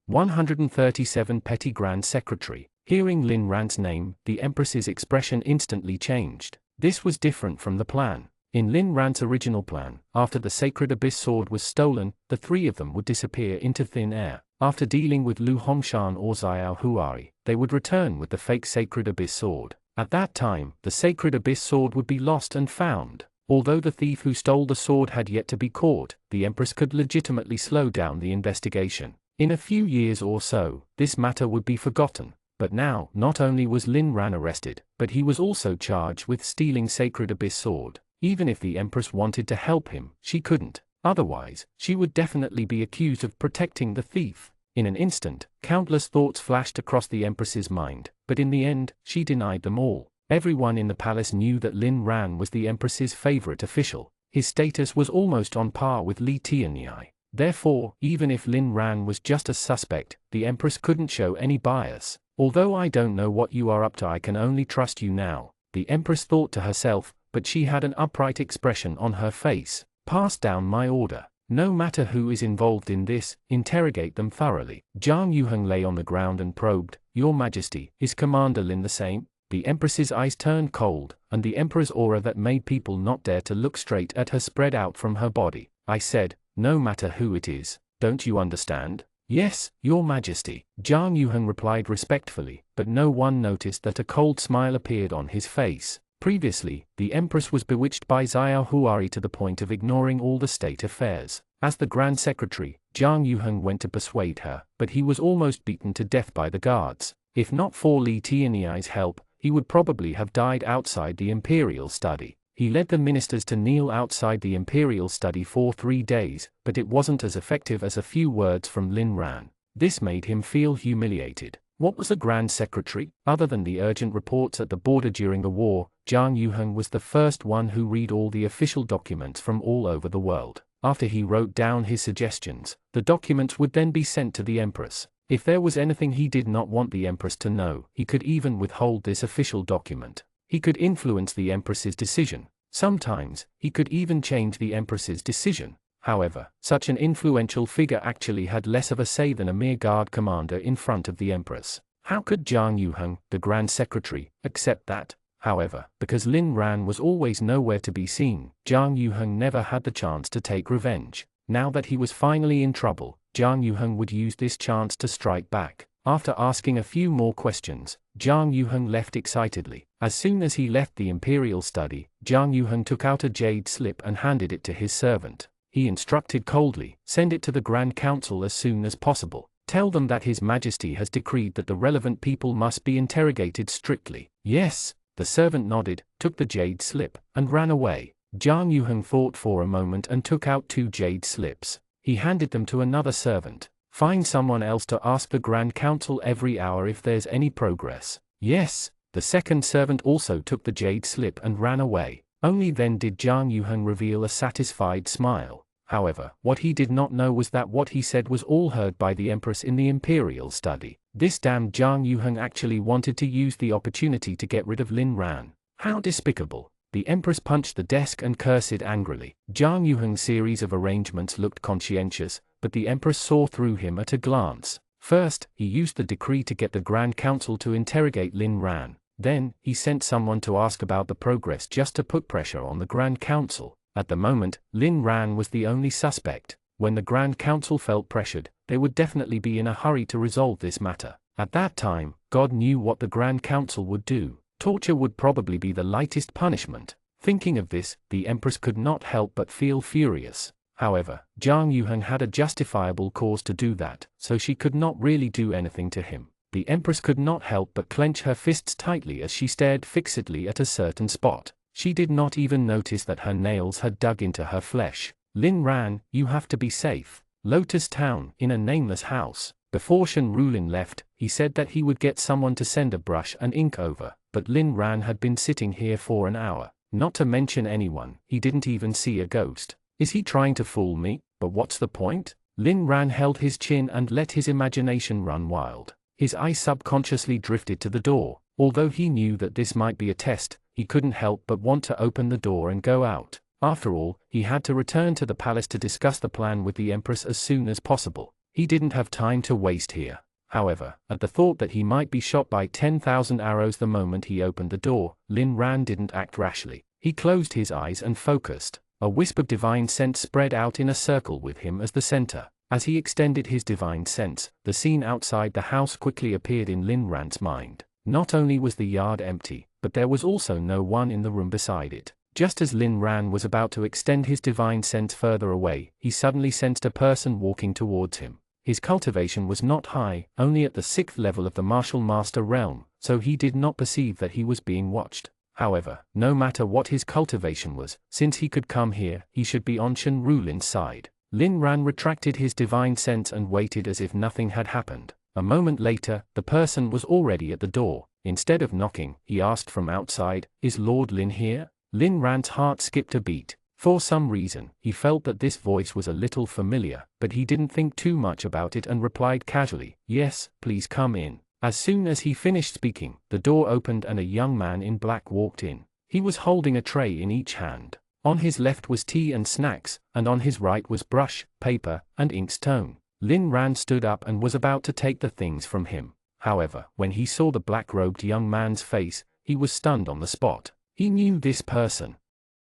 137 Petty Grand Secretary. Hearing Lin Ran's name, the Empress's expression instantly changed. This was different from the plan. In Lin Ran's original plan, after the Sacred Abyss sword was stolen, the three of them would disappear into thin air. After dealing with Lu Hongshan or Xiao Huari, they would return with the fake Sacred Abyss sword. At that time, the Sacred Abyss sword would be lost and found. Although the thief who stole the sword had yet to be caught, the Empress could legitimately slow down the investigation. In a few years or so, this matter would be forgotten. But now, not only was Lin Ran arrested, but he was also charged with stealing Sacred Abyss sword. Even if the Empress wanted to help him, she couldn't. Otherwise, she would definitely be accused of protecting the thief. In an instant, countless thoughts flashed across the Empress's mind, but in the end, she denied them all. Everyone in the palace knew that Lin Ran was the Empress's favorite official. His status was almost on par with Li Tianyai. Therefore, even if Lin Ran was just a suspect, the Empress couldn't show any bias. "Although I don't know what you are up to, I can only trust you now," the Empress thought to herself, but she had an upright expression on her face. "Pass down my order. No matter who is involved in this, interrogate them thoroughly." Zhang Yuheng lay on the ground and probed, "Your Majesty, is Commander Lin the same?" The Empress's eyes turned cold, and the Emperor's aura that made people not dare to look straight at her spread out from her body. "I said, no matter who it is. Don't you understand?" "Yes, Your Majesty," Zhang Yuheng replied respectfully, but no one noticed that a cold smile appeared on his face. Previously, the Empress was bewitched by Xiao Huari to the point of ignoring all the state affairs. As the Grand Secretary, Jiang Yuheng went to persuade her, but he was almost beaten to death by the guards. If not for Li Tianyai's help, he would probably have died outside the imperial study. He led the ministers to kneel outside the imperial study for 3 days, but it wasn't as effective as a few words from Lin Ran. This made him feel humiliated. What was the Grand Secretary? Other than the urgent reports at the border during the war, Jiang Yuheng was the first one who read all the official documents from all over the world. After he wrote down his suggestions, the documents would then be sent to the Empress. If there was anything he did not want the Empress to know, he could even withhold this official document. He could influence the Empress's decision. Sometimes, he could even change the Empress's decision. However, such an influential figure actually had less of a say than a mere guard commander in front of the Empress. How could Jiang Yuheng, the Grand Secretary, accept that? However, because Lin Ran was always nowhere to be seen, Jiang Yuheng never had the chance to take revenge. Now that he was finally in trouble, Jiang Yuheng would use this chance to strike back. After asking a few more questions, Jiang Yuheng left excitedly. As soon as he left the imperial study, Jiang Yuheng took out a jade slip and handed it to his servant. He instructed coldly, "Send it to the Grand Council as soon as possible. Tell them that His Majesty has decreed that the relevant people must be interrogated strictly." "Yes." The servant nodded, took the jade slip, and ran away. Jiang Yuheng thought for a moment and took out 2 jade slips. He handed them to another servant. "Find someone else to ask the Grand Council every hour if there's any progress." "Yes." The second servant also took the jade slip and ran away. Only then did Jiang Yuheng reveal a satisfied smile. However, what he did not know was that what he said was all heard by the Empress in the imperial study. This damned Jiang Yuheng actually wanted to use the opportunity to get rid of Lin Ran. How despicable. The Empress punched the desk and cursed angrily. Jiang Yuheng's series of arrangements looked conscientious, but the Empress saw through him at a glance. First, he used the decree to get the Grand Council to interrogate Lin Ran. Then, he sent someone to ask about the progress just to put pressure on the Grand Council. At the moment, Lin Ran was the only suspect. When the Grand Council felt pressured, they would definitely be in a hurry to resolve this matter. At that time, God knew what the Grand Council would do. Torture would probably be the lightest punishment. Thinking of this, the Empress could not help but feel furious. However, Jiang Yuheng had a justifiable cause to do that, so she could not really do anything to him. The Empress could not help but clench her fists tightly as she stared fixedly at a certain spot. She did not even notice that her nails had dug into her flesh. "Lin Ran, you have to be safe. Lotus Town, in a nameless house." Before Shen Rulin left, he said that he would get someone to send a brush and ink over, but Lin Ran had been sitting here for an hour. Not to mention anyone, he didn't even see a ghost. Is he trying to fool me? But what's the point? Lin Ran held his chin and let his imagination run wild. His eye subconsciously drifted to the door. Although he knew that this might be a test, he couldn't help but want to open the door and go out. After all, he had to return to the palace to discuss the plan with the Empress as soon as possible. He didn't have time to waste here. However, at the thought that he might be shot by 10,000 arrows the moment he opened the door, Lin Ran didn't act rashly. He closed his eyes and focused. A wisp of divine sense spread out in a circle with him as the center. As he extended his divine sense, the scene outside the house quickly appeared in Lin Ran's mind. Not only was the yard empty, but there was also no one in the room beside it. Just as Lin Ran was about to extend his divine sense further away, he suddenly sensed a person walking towards him. His cultivation was not high, only at the 6th level of the martial master realm, so he did not perceive that he was being watched. However, no matter what his cultivation was, since he could come here, he should be on Shen Rulin's side. Lin Ran retracted his divine sense and waited as if nothing had happened. A moment later, the person was already at the door. Instead of knocking, he asked from outside, "Is Lord Lin here?" Lin Ran's heart skipped a beat. For some reason, he felt that this voice was a little familiar, but he didn't think too much about it and replied casually, "Yes, please come in." As soon as he finished speaking, the door opened and a young man in black walked in. He was holding a tray in each hand. On his left was tea and snacks, and on his right was brush, paper, and inkstone. Lin Ran stood up and was about to take the things from him. However, when he saw the black-robed young man's face, he was stunned on the spot. He knew this person.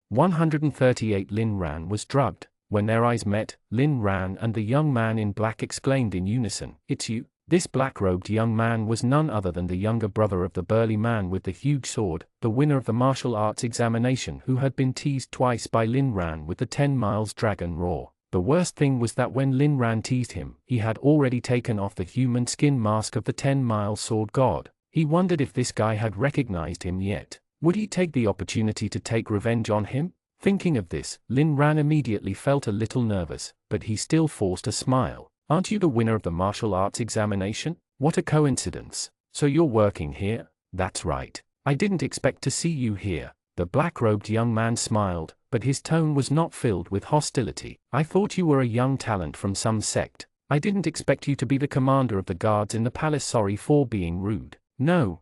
138 Lin Ran was drugged. When their eyes met, Lin Ran and the young man in black exclaimed in unison, "It's you." This black-robed young man was none other than the younger brother of the burly man with the huge sword, the winner of the martial arts examination who had been teased twice by Lin Ran with the 10 miles dragon roar. The worst thing was that when Lin Ran teased him, he had already taken off the human skin mask of the 10-mile sword god. He wondered if this guy had recognized him yet. Would he take the opportunity to take revenge on him? Thinking of this, Lin Ran immediately felt a little nervous, but he still forced a smile. Aren't you the winner of the martial arts examination? What a coincidence. So you're working here? That's right. I didn't expect to see you here. The black-robed young man smiled, but his tone was not filled with hostility. I thought you were a young talent from some sect. I didn't expect you to be the commander of the guards in the palace. Sorry for being rude. No,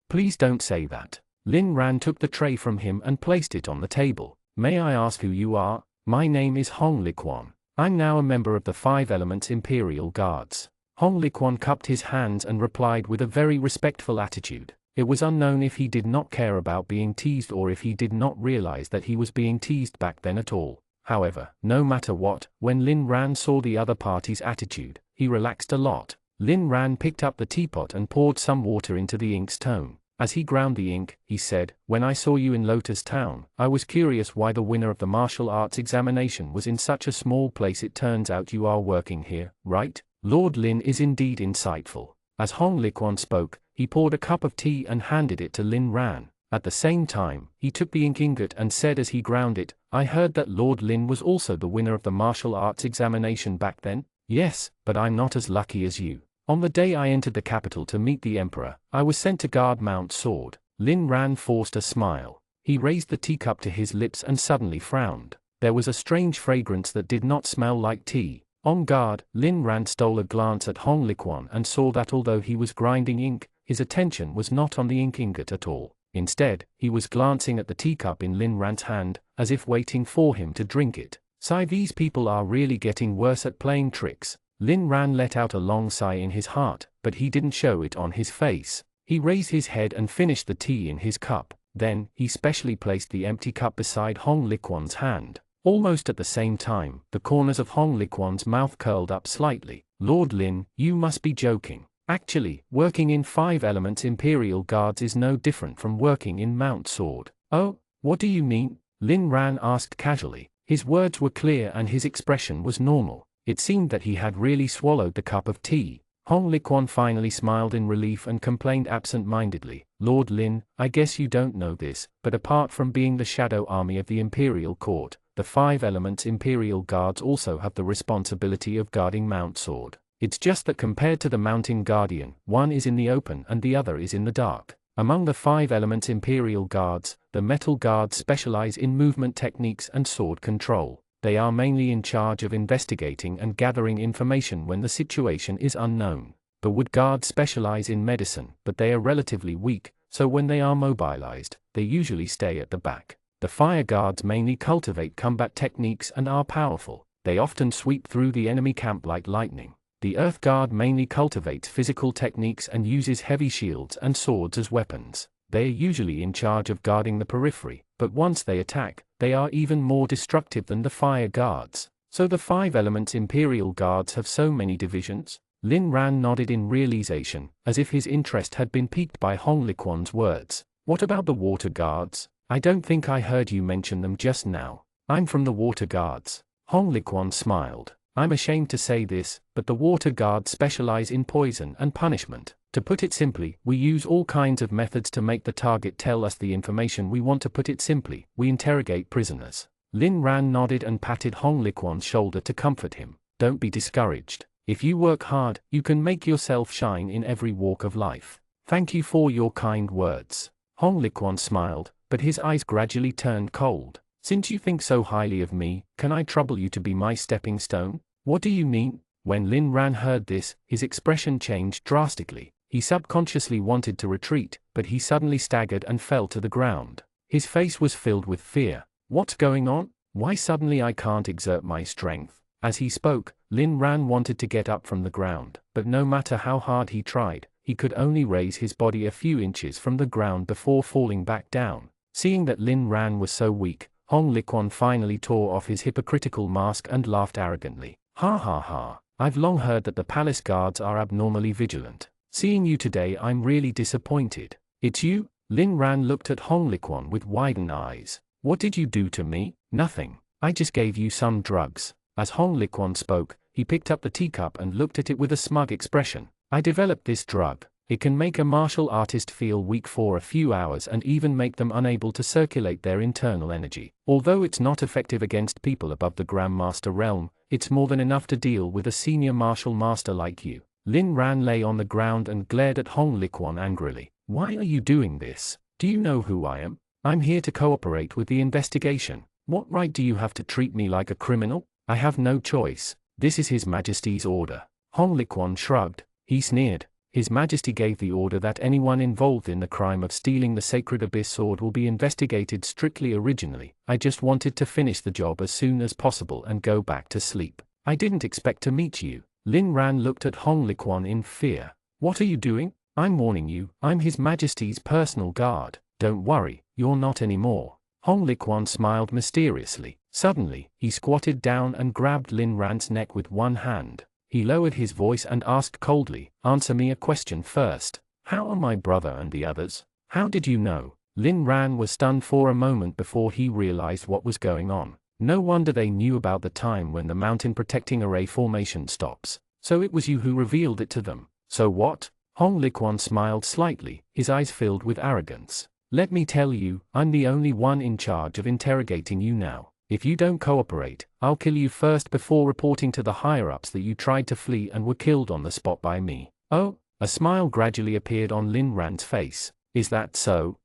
please don't say that. Lin Ran took the tray from him and placed it on the table. May I ask who you are? My name is Hong Liquan. I'm now a member of the 5 Elements Imperial Guards. Hong Liquan cupped his hands and replied with a very respectful attitude. It was unknown if he did not care about being teased or if he did not realize that he was being teased back then at all. However, no matter what, when Lin Ran saw the other party's attitude, he relaxed a lot. Lin Ran picked up the teapot and poured some water into the ink's tone. As he ground the ink, he said, "When I saw you in Lotus Town, I was curious why the winner of the martial arts examination was in such a small place. It turns out you are working here, right?" Lord Lin is indeed insightful. As Hong Liquan spoke, he poured a cup of tea and handed it to Lin Ran. At the same time, he took the ink ingot and said as he ground it, "I heard that Lord Lin was also the winner of the martial arts examination back then?" "Yes, but I'm not as lucky as you. On the day I entered the capital to meet the emperor, I was sent to guard Mount Sword." Lin Ran forced a smile. He raised the teacup to his lips and suddenly frowned. There was a strange fragrance that did not smell like tea. On guard, Lin Ran stole a glance at Hong Liquan and saw that although he was grinding ink, his attention was not on the ink ingot at all. Instead, he was glancing at the teacup in Lin Ran's hand, as if waiting for him to drink it. "Sigh, these people are really getting worse at playing tricks." Lin Ran let out a long sigh in his heart, but he didn't show it on his face. He raised his head and finished the tea in his cup. Then, he specially placed the empty cup beside Hong Liquan's hand. Almost at the same time, the corners of Hong Liquan's mouth curled up slightly. "Lord Lin, you must be joking. Actually, working in 5 Elements Imperial Guards is no different from working in Mount Sword." "Oh, what do you mean?" Lin Ran asked casually. His words were clear and his expression was normal. It seemed that he had really swallowed the cup of tea. Hong Liquan finally smiled in relief and complained absent-mindedly, "Lord Lin, I guess you don't know this, but apart from being the shadow army of the Imperial Court, the 5 Elements Imperial Guards also have the responsibility of guarding Mount Sword. It's just that compared to the Mountain Guardian, one is in the open and the other is in the dark. Among the 5 Elements Imperial Guards, the Metal Guards specialize in movement techniques and sword control. They are mainly in charge of investigating and gathering information when the situation is unknown. The Wood Guards specialize in medicine, but they are relatively weak, so when they are mobilized, they usually stay at the back. The Fire Guards mainly cultivate combat techniques and are powerful. They often sweep through the enemy camp like lightning. The Earth Guard mainly cultivates physical techniques and uses heavy shields and swords as weapons. They are usually in charge of guarding the periphery, but once they attack, they are even more destructive than the Fire Guards. So the 5 Elements Imperial Guards have so many divisions? Lin Ran nodded in realization, as if his interest had been piqued by Hong Liquan's words. "What about the Water Guards? I don't think I heard you mention them just now." "I'm from the Water Guards." Hong Liquan smiled. "I'm ashamed to say this, but the Water Guards specialize in poison and punishment. To put it simply, we use all kinds of methods to make the target tell us the information we want. To put it simply, we interrogate prisoners." Lin Ran nodded and patted Hong Liquan's shoulder to comfort him. "Don't be discouraged. If you work hard, you can make yourself shine in every walk of life. Thank you for your kind words." Hong Liquan smiled, but his eyes gradually turned cold. "Since you think so highly of me, can I trouble you to be my stepping stone?" "What do you mean?" When Lin Ran heard this, his expression changed drastically. He subconsciously wanted to retreat, but he suddenly staggered and fell to the ground. His face was filled with fear. "What's going on? Why suddenly I can't exert my strength?" As he spoke, Lin Ran wanted to get up from the ground, but no matter how hard he tried, he could only raise his body a few inches from the ground before falling back down. Seeing that Lin Ran was so weak, Hong Liquan finally tore off his hypocritical mask and laughed arrogantly. "Ha ha ha, I've long heard that the palace guards are abnormally vigilant. Seeing you today, I'm really disappointed." "It's you?" Lin Ran looked at Hong Liquan with widened eyes. "What did you do to me?" "Nothing. I just gave you some drugs." As Hong Liquan spoke, he picked up the teacup and looked at it with a smug expression. I developed this drug. It can make a martial artist feel weak for a few hours and even make them unable to circulate their internal energy. Although it's not effective against people above the Grandmaster realm, it's more than enough to deal with a senior martial master like you. Lin Ran lay on the ground and glared at Hong Liquan angrily. Why are you doing this? Do you know who I am? I'm here to cooperate with the investigation. What right do you have to treat me like a criminal? I have no choice. This is His Majesty's order. Hong Liquan shrugged. He sneered. His Majesty gave the order that anyone involved in the crime of stealing the Sacred Abyss Sword will be investigated strictly originally. I just wanted to finish the job as soon as possible and go back to sleep. I didn't expect to meet you. Lin Ran looked at Hong Liquan in fear. What are you doing? I'm warning you, I'm His Majesty's personal guard. Don't worry, you're not anymore. Hong Liquan smiled mysteriously. Suddenly, he squatted down and grabbed Lin Ran's neck with one hand. He lowered his voice and asked coldly, answer me a question first. How are my brother and the others? How did you know? Lin Ran was stunned for a moment before he realized what was going on. No wonder they knew about the time when the mountain protecting array formation stops. So it was you who revealed it to them. So what? Hong Liquan smiled slightly, his eyes filled with arrogance. Let me tell you, I'm the only one in charge of interrogating you now. If you don't cooperate, I'll kill you first before reporting to the higher-ups that you tried to flee and were killed on the spot by me. Oh, a smile gradually appeared on Lin Ran's face. Is that so?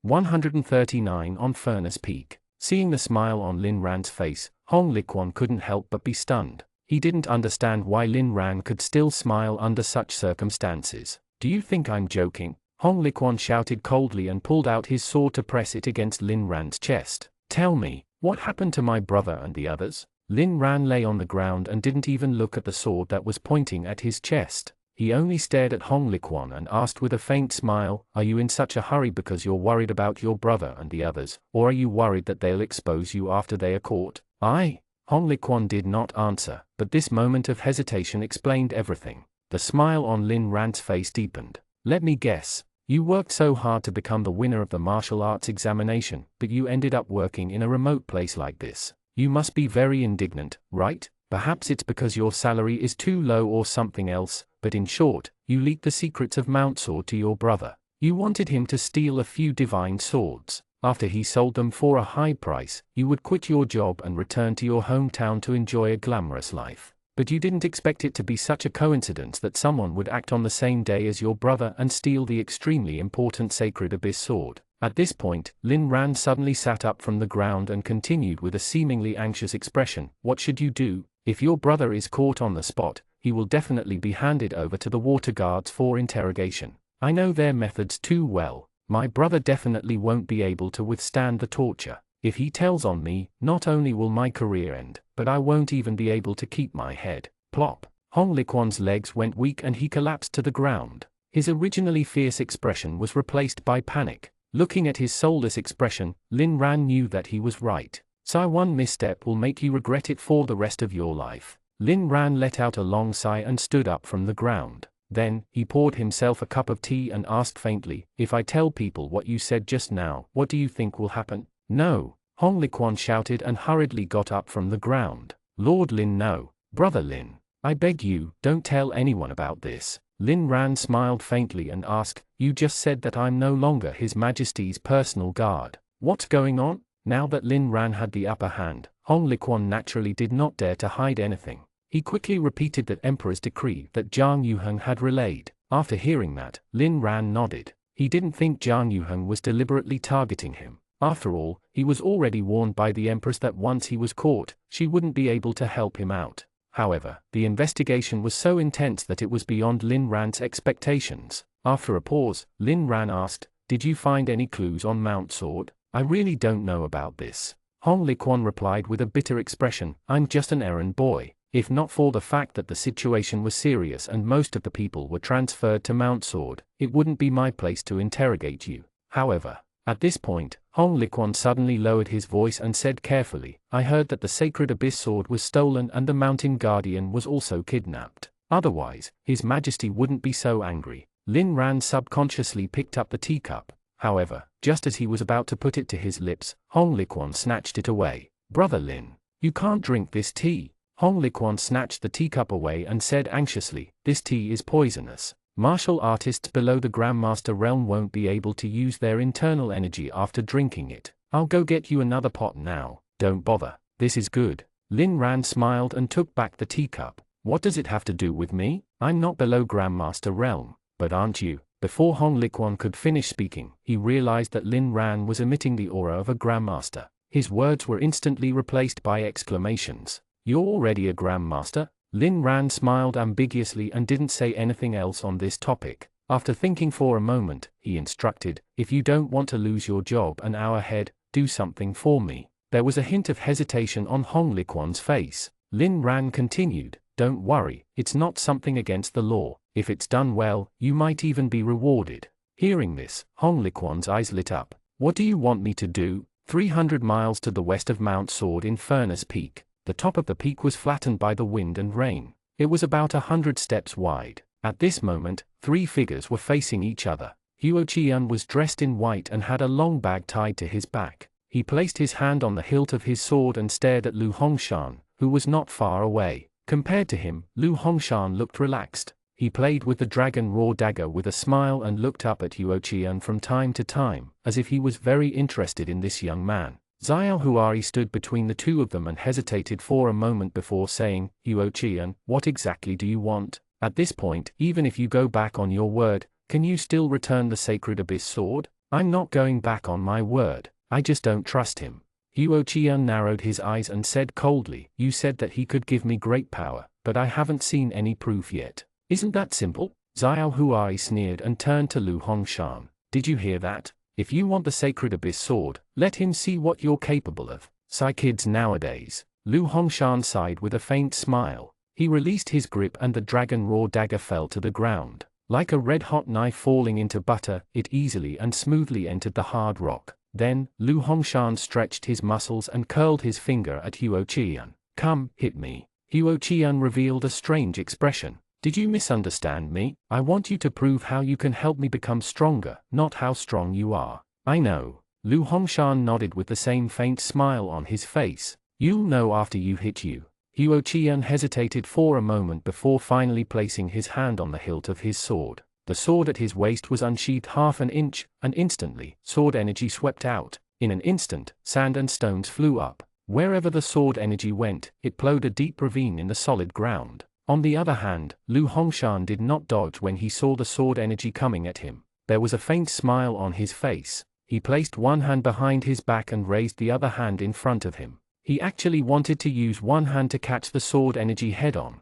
139 on Furnace Peak. Seeing the smile on Lin Ran's face, Hong Liquan couldn't help but be stunned. He didn't understand why Lin Ran could still smile under such circumstances. Do you think I'm joking? Hong Liquan shouted coldly and pulled out his sword to press it against Lin Ran's chest. Tell me, what happened to my brother and the others? Lin Ran lay on the ground and didn't even look at the sword that was pointing at his chest. He only stared at Hong Liquan and asked with a faint smile, are you in such a hurry because you're worried about your brother and the others, or are you worried that they'll expose you after they are caught? Hong Liquan did not answer, but this moment of hesitation explained everything. The smile on Lin Ran's face deepened. Let me guess. You worked so hard to become the winner of the martial arts examination, but you ended up working in a remote place like this. You must be very indignant, right? Perhaps it's because your salary is too low or something else, but in short, you leaked the secrets of Mount Sword to your brother. You wanted him to steal a few divine swords. After he sold them for a high price, you would quit your job and return to your hometown to enjoy a glamorous life. But you didn't expect it to be such a coincidence that someone would act on the same day as your brother and steal the extremely important Sacred Abyss Sword. At this point, Lin Ran suddenly sat up from the ground and continued with a seemingly anxious expression. What should you do? If your brother is caught on the spot, he will definitely be handed over to the water guards for interrogation. I know their methods too well. My brother definitely won't be able to withstand the torture. If he tells on me, not only will my career end, but I won't even be able to keep my head. Plop. Hong Liquan's legs went weak and he collapsed to the ground. His originally fierce expression was replaced by panic. Looking at his soulless expression, Lin Ran knew that he was right. So one misstep will make you regret it for the rest of your life. Lin Ran let out a long sigh and stood up from the ground. Then, he poured himself a cup of tea and asked faintly, if I tell people what you said just now, what do you think will happen? No, Hong Liquan shouted and hurriedly got up from the ground. Lord Lin, no. Brother Lin, I beg you, don't tell anyone about this. Lin Ran smiled faintly and asked, you just said that I'm no longer His Majesty's personal guard. What's going on? Now that Lin Ran had the upper hand, Hong Liquan naturally did not dare to hide anything. He quickly repeated that Emperor's decree that Jiang Yuheng had relayed. After hearing that, Lin Ran nodded. He didn't think Jiang Yuheng was deliberately targeting him. After all, he was already warned by the Empress that once he was caught, she wouldn't be able to help him out. However, the investigation was so intense that it was beyond Lin Ran's expectations. After a pause, Lin Ran asked, did you find any clues on Mount Sword? I really don't know about this. Hong Liquan replied with a bitter expression, I'm just an errand boy. If not for the fact that the situation was serious and most of the people were transferred to Mount Sword, it wouldn't be my place to interrogate you. However, at this point, Hong Liquan suddenly lowered his voice and said carefully, I heard that the Sacred Abyss Sword was stolen and the Mountain Guardian was also kidnapped. Otherwise, His Majesty wouldn't be so angry. Lin Ran subconsciously picked up the teacup. However, just as he was about to put it to his lips, Hong Liquan snatched it away. Brother Lin, You can't drink this tea. Hong Liquan snatched the teacup away and said anxiously, this tea is poisonous. Martial artists below the Grandmaster realm won't be able to use their internal energy after drinking it. I'll go get you another pot now. Don't bother. This is good. Lin Ran smiled and took back the teacup. What does it have to do with me? I'm not below Grandmaster realm. But aren't you? Before Hong Liquan could finish speaking, he realized that Lin Ran was emitting the aura of a Grandmaster. His words were instantly replaced by exclamations. You're already a Grandmaster? Lin Ran smiled ambiguously and didn't say anything else on this topic. After thinking for a moment, he instructed, if you don't want to lose your job an hour ahead, do something for me. There was a hint of hesitation on Hong Liquan's face. Lin Ran continued, don't worry, it's not something against the law. If it's done well, you might even be rewarded. Hearing this, Hong Liquan's eyes lit up. What do you want me to do? 300 miles to the west of Mount Sword in Furnace Peak. The top of the peak was flattened by the wind and rain. It was about 100 steps wide. At this moment, 3 figures were facing each other. Huo Qian was dressed in white and had a long bag tied to his back. He placed his hand on the hilt of his sword and stared at Lu Hongshan, who was not far away. Compared to him, Lu Hongshan looked relaxed. He played with the dragon raw dagger with a smile and looked up at Huo Qian from time to time, as if he was very interested in this young man. Xiao Huari stood between the two of them and hesitated for a moment before saying, Huo Qian, what exactly do you want? At this point, even if you go back on your word, can you still return the sacred abyss sword? I'm not going back on my word. I just don't trust him. Huo Qian narrowed his eyes and said coldly, you said that he could give me great power, but I haven't seen any proof yet. Isn't that simple? Xiao Huari sneered and turned to Lu Hongshan. Did you hear that? If you want the sacred abyss sword, let him see what you're capable of. Psy kids nowadays. Lu Hongshan sighed with a faint smile. He released his grip and the dragon raw dagger fell to the ground. Like a red-hot knife falling into butter, it easily and smoothly entered the hard rock. Then, Lu Hongshan stretched his muscles and curled his finger at Huo Qian. Come, hit me. Huo Qian revealed a strange expression. Did you misunderstand me? I want you to prove how you can help me become stronger, not how strong you are. I know. Lu Hongshan nodded with the same faint smile on his face. You'll know after you hit you. Huo Qian hesitated for a moment before finally placing his hand on the hilt of his sword. The sword at his waist was unsheathed half an inch, and instantly, sword energy swept out. In an instant, sand and stones flew up. Wherever the sword energy went, it plowed a deep ravine in the solid ground. On the other hand, Lu Hongshan did not dodge when he saw the sword energy coming at him. There was a faint smile on his face. He placed one hand behind his back and raised the other hand in front of him. He actually wanted to use one hand to catch the sword energy head-on.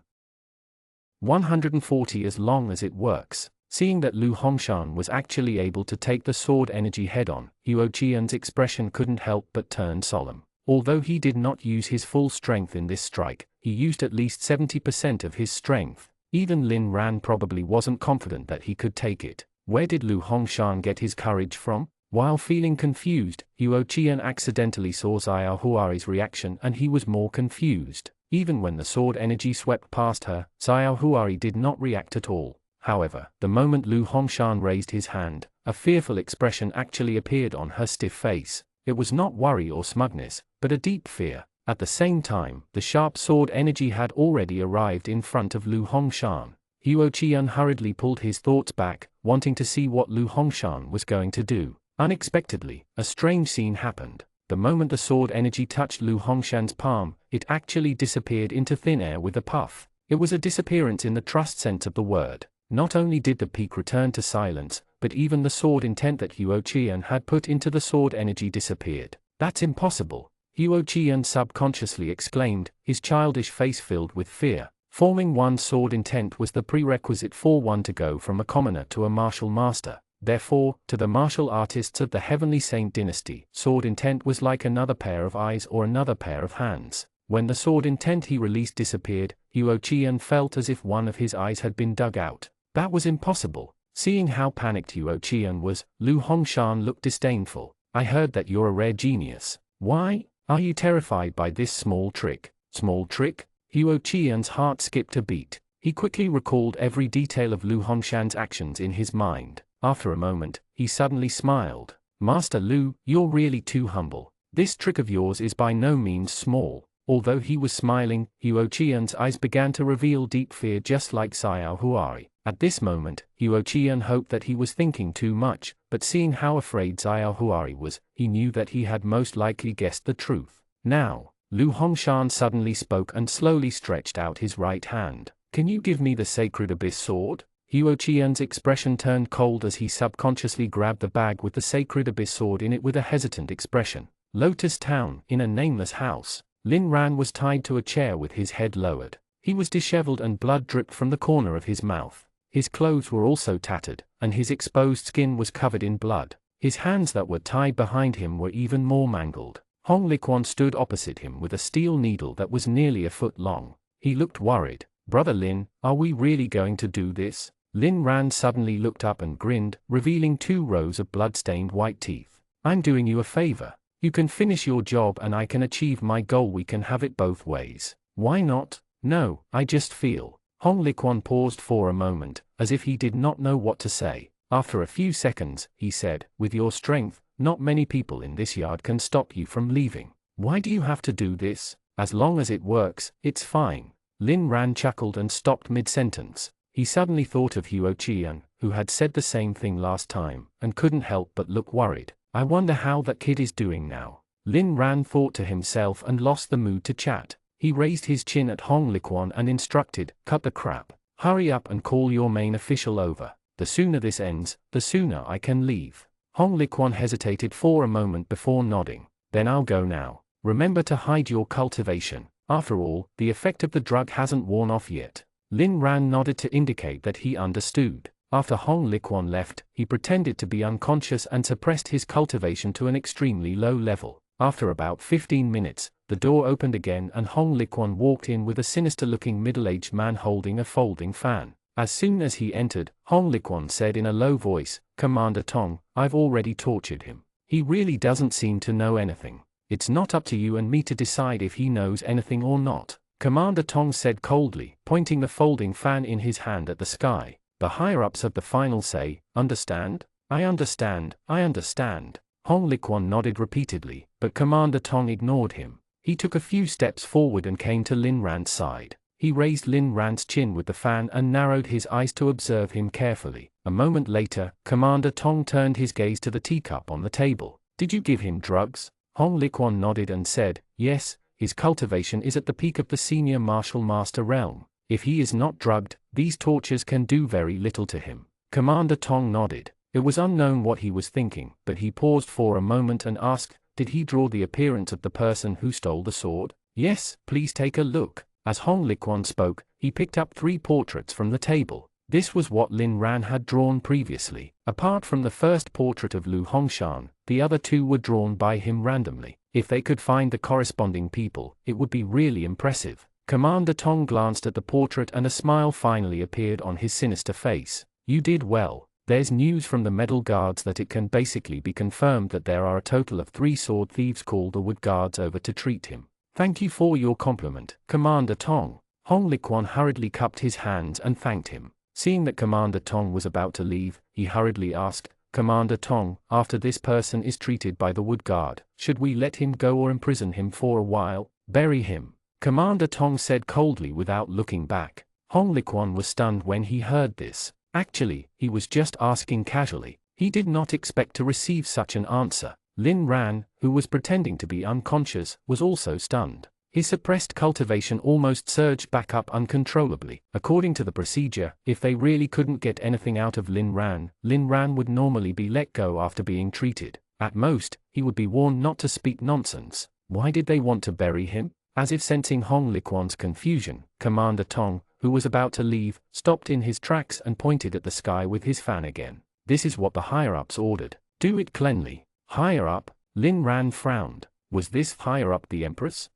140 as long as it works. Seeing that Lu Hongshan was actually able to take the sword energy head-on, Huo Qian's expression couldn't help but turn solemn. Although he did not use his full strength in this strike, he used at least 70% of his strength. Even Lin Ran probably wasn't confident that he could take it. Where did Lu Hongshan get his courage from? While feeling confused, Huo Qian accidentally saw Xiao Huari's reaction and he was more confused. Even when the sword energy swept past her, Xiao Huari did not react at all. However, the moment Lu Hongshan raised his hand, a fearful expression actually appeared on her stiff face. It was not worry or smugness, but a deep fear. At the same time, the sharp sword energy had already arrived in front of Lu Hongshan. Huo Qian hurriedly pulled his thoughts back, wanting to see what Lu Hongshan was going to do. Unexpectedly, a strange scene happened. The moment the sword energy touched Lu Hongshan's palm, it actually disappeared into thin air with a puff. It was a disappearance in the trust sense of the word. Not only did the peak return to silence, but even the sword intent that Huo Qian had put into the sword energy disappeared. That's impossible. Huo Qian subconsciously exclaimed, his childish face filled with fear. Forming one sword intent was the prerequisite for one to go from a commoner to a martial master. Therefore, to the martial artists of the Heavenly Saint dynasty, sword intent was like another pair of eyes or another pair of hands. When the sword intent he released disappeared, Huo Qian felt as if one of his eyes had been dug out. That was impossible. Seeing how panicked Huo Qian was, Lu Hongshan looked disdainful. I heard that you're a rare genius. Why? Are you terrified by this small trick? Small trick? Huo Qian's heart skipped a beat. He quickly recalled every detail of Lu Hongshan's actions in his mind. After a moment, he suddenly smiled. Master Lu, you're really too humble. This trick of yours is by no means small. Although he was smiling, Huo Qian's eyes began to reveal deep fear, just like Xiao Huari. At this moment, Huo Qian hoped that he was thinking too much, but seeing how afraid Xiao Huari was, he knew that he had most likely guessed the truth. Now, Lu Hongshan suddenly spoke and slowly stretched out his right hand. "Can you give me the sacred abyss sword?" Huo Qian's expression turned cold as he subconsciously grabbed the bag with the sacred abyss sword in it with a hesitant expression. Lotus Town, in a nameless house. Lin Ran was tied to a chair with his head lowered. He was disheveled and blood dripped from the corner of his mouth. His clothes were also tattered, and his exposed skin was covered in blood. His hands that were tied behind him were even more mangled. Hong Liquan stood opposite him with a steel needle that was nearly a foot long. He looked worried. "Brother Lin, are we really going to do this?" Lin Ran suddenly looked up and grinned, revealing 2 rows of blood-stained white teeth. "I'm doing you a favor. You can finish your job and I can achieve my goal. We can have it both ways. Why not?" "No, I just feel." Hong Liquan paused for a moment, as if he did not know what to say. After a few seconds, he said, "With your strength, not many people in this yard can stop you from leaving. Why do you have to do this? As long as it works, it's fine." Lin Ran chuckled and stopped mid-sentence. He suddenly thought of Huo Qian, who had said the same thing last time, and couldn't help but look worried. "I wonder how that kid is doing now." Lin Ran thought to himself and lost the mood to chat. He raised his chin at Hong Liquan and instructed, "Cut the crap. Hurry up and call your main official over. The sooner this ends, the sooner I can leave." Hong Liquan hesitated for a moment before nodding. "Then I'll go now. Remember to hide your cultivation. After all, the effect of the drug hasn't worn off yet." Lin Ran nodded to indicate that he understood. After Hong Liquan left, he pretended to be unconscious and suppressed his cultivation to an extremely low level. After about 15 minutes, the door opened again and Hong Liquan walked in with a sinister-looking middle-aged man holding a folding fan. As soon as he entered, Hong Liquan said in a low voice, "Commander Tong, I've already tortured him. He really doesn't seem to know anything. It's not up to you and me to decide if he knows anything or not." Commander Tong said coldly, pointing the folding fan in his hand at the sky. "The higher-ups of the final say, understand? I understand, I understand." Hong Liquan nodded repeatedly, but Commander Tong ignored him. He took a few steps forward and came to Lin Ran's side. He raised Lin Ran's chin with the fan and narrowed his eyes to observe him carefully. A moment later, Commander Tong turned his gaze to the teacup on the table. "Did you give him drugs?" Hong Liquan nodded and said, "Yes. His cultivation is at the peak of the senior martial master realm. If he is not drugged, these tortures can do very little to him." Commander Tong nodded. It was unknown what he was thinking, but he paused for a moment and asked, "Did he draw the appearance of the person who stole the sword?" "Yes, please take a look." As Hong Liquan spoke, he picked up 3 portraits from the table. This was what Lin Ran had drawn previously. Apart from the first portrait of Lu Hongshan, the other 2 were drawn by him randomly. If they could find the corresponding people, it would be really impressive. Commander Tong glanced at the portrait and a smile finally appeared on his sinister face. "You did well. There's news from the Medal Guards that it can basically be confirmed that there are a total of 3 sword thieves called the Wood Guards over to treat him. Thank you for your compliment, Commander Tong." Hong Liquan hurriedly cupped his hands and thanked him. Seeing that Commander Tong was about to leave, he hurriedly asked, "Commander Tong, after this person is treated by the Wood Guard, should we let him go or imprison him for a while?" "Bury him," Commander Tong said coldly without looking back. Hong Liquan was stunned when he heard this. Actually, he was just asking casually. He did not expect to receive such an answer. Lin Ran, who was pretending to be unconscious, was also stunned. His suppressed cultivation almost surged back up uncontrollably. According to the procedure, if they really couldn't get anything out of Lin Ran would normally be let go after being treated. At most, he would be warned not to speak nonsense. Why did they want to bury him? As if sensing Hong Liquan's confusion, Commander Tong, who was about to leave, stopped in his tracks and pointed at the sky with his fan again. "This is what the higher-ups ordered. Do it cleanly." "Higher up?" Lin Ran frowned. Was this higher up the Empress?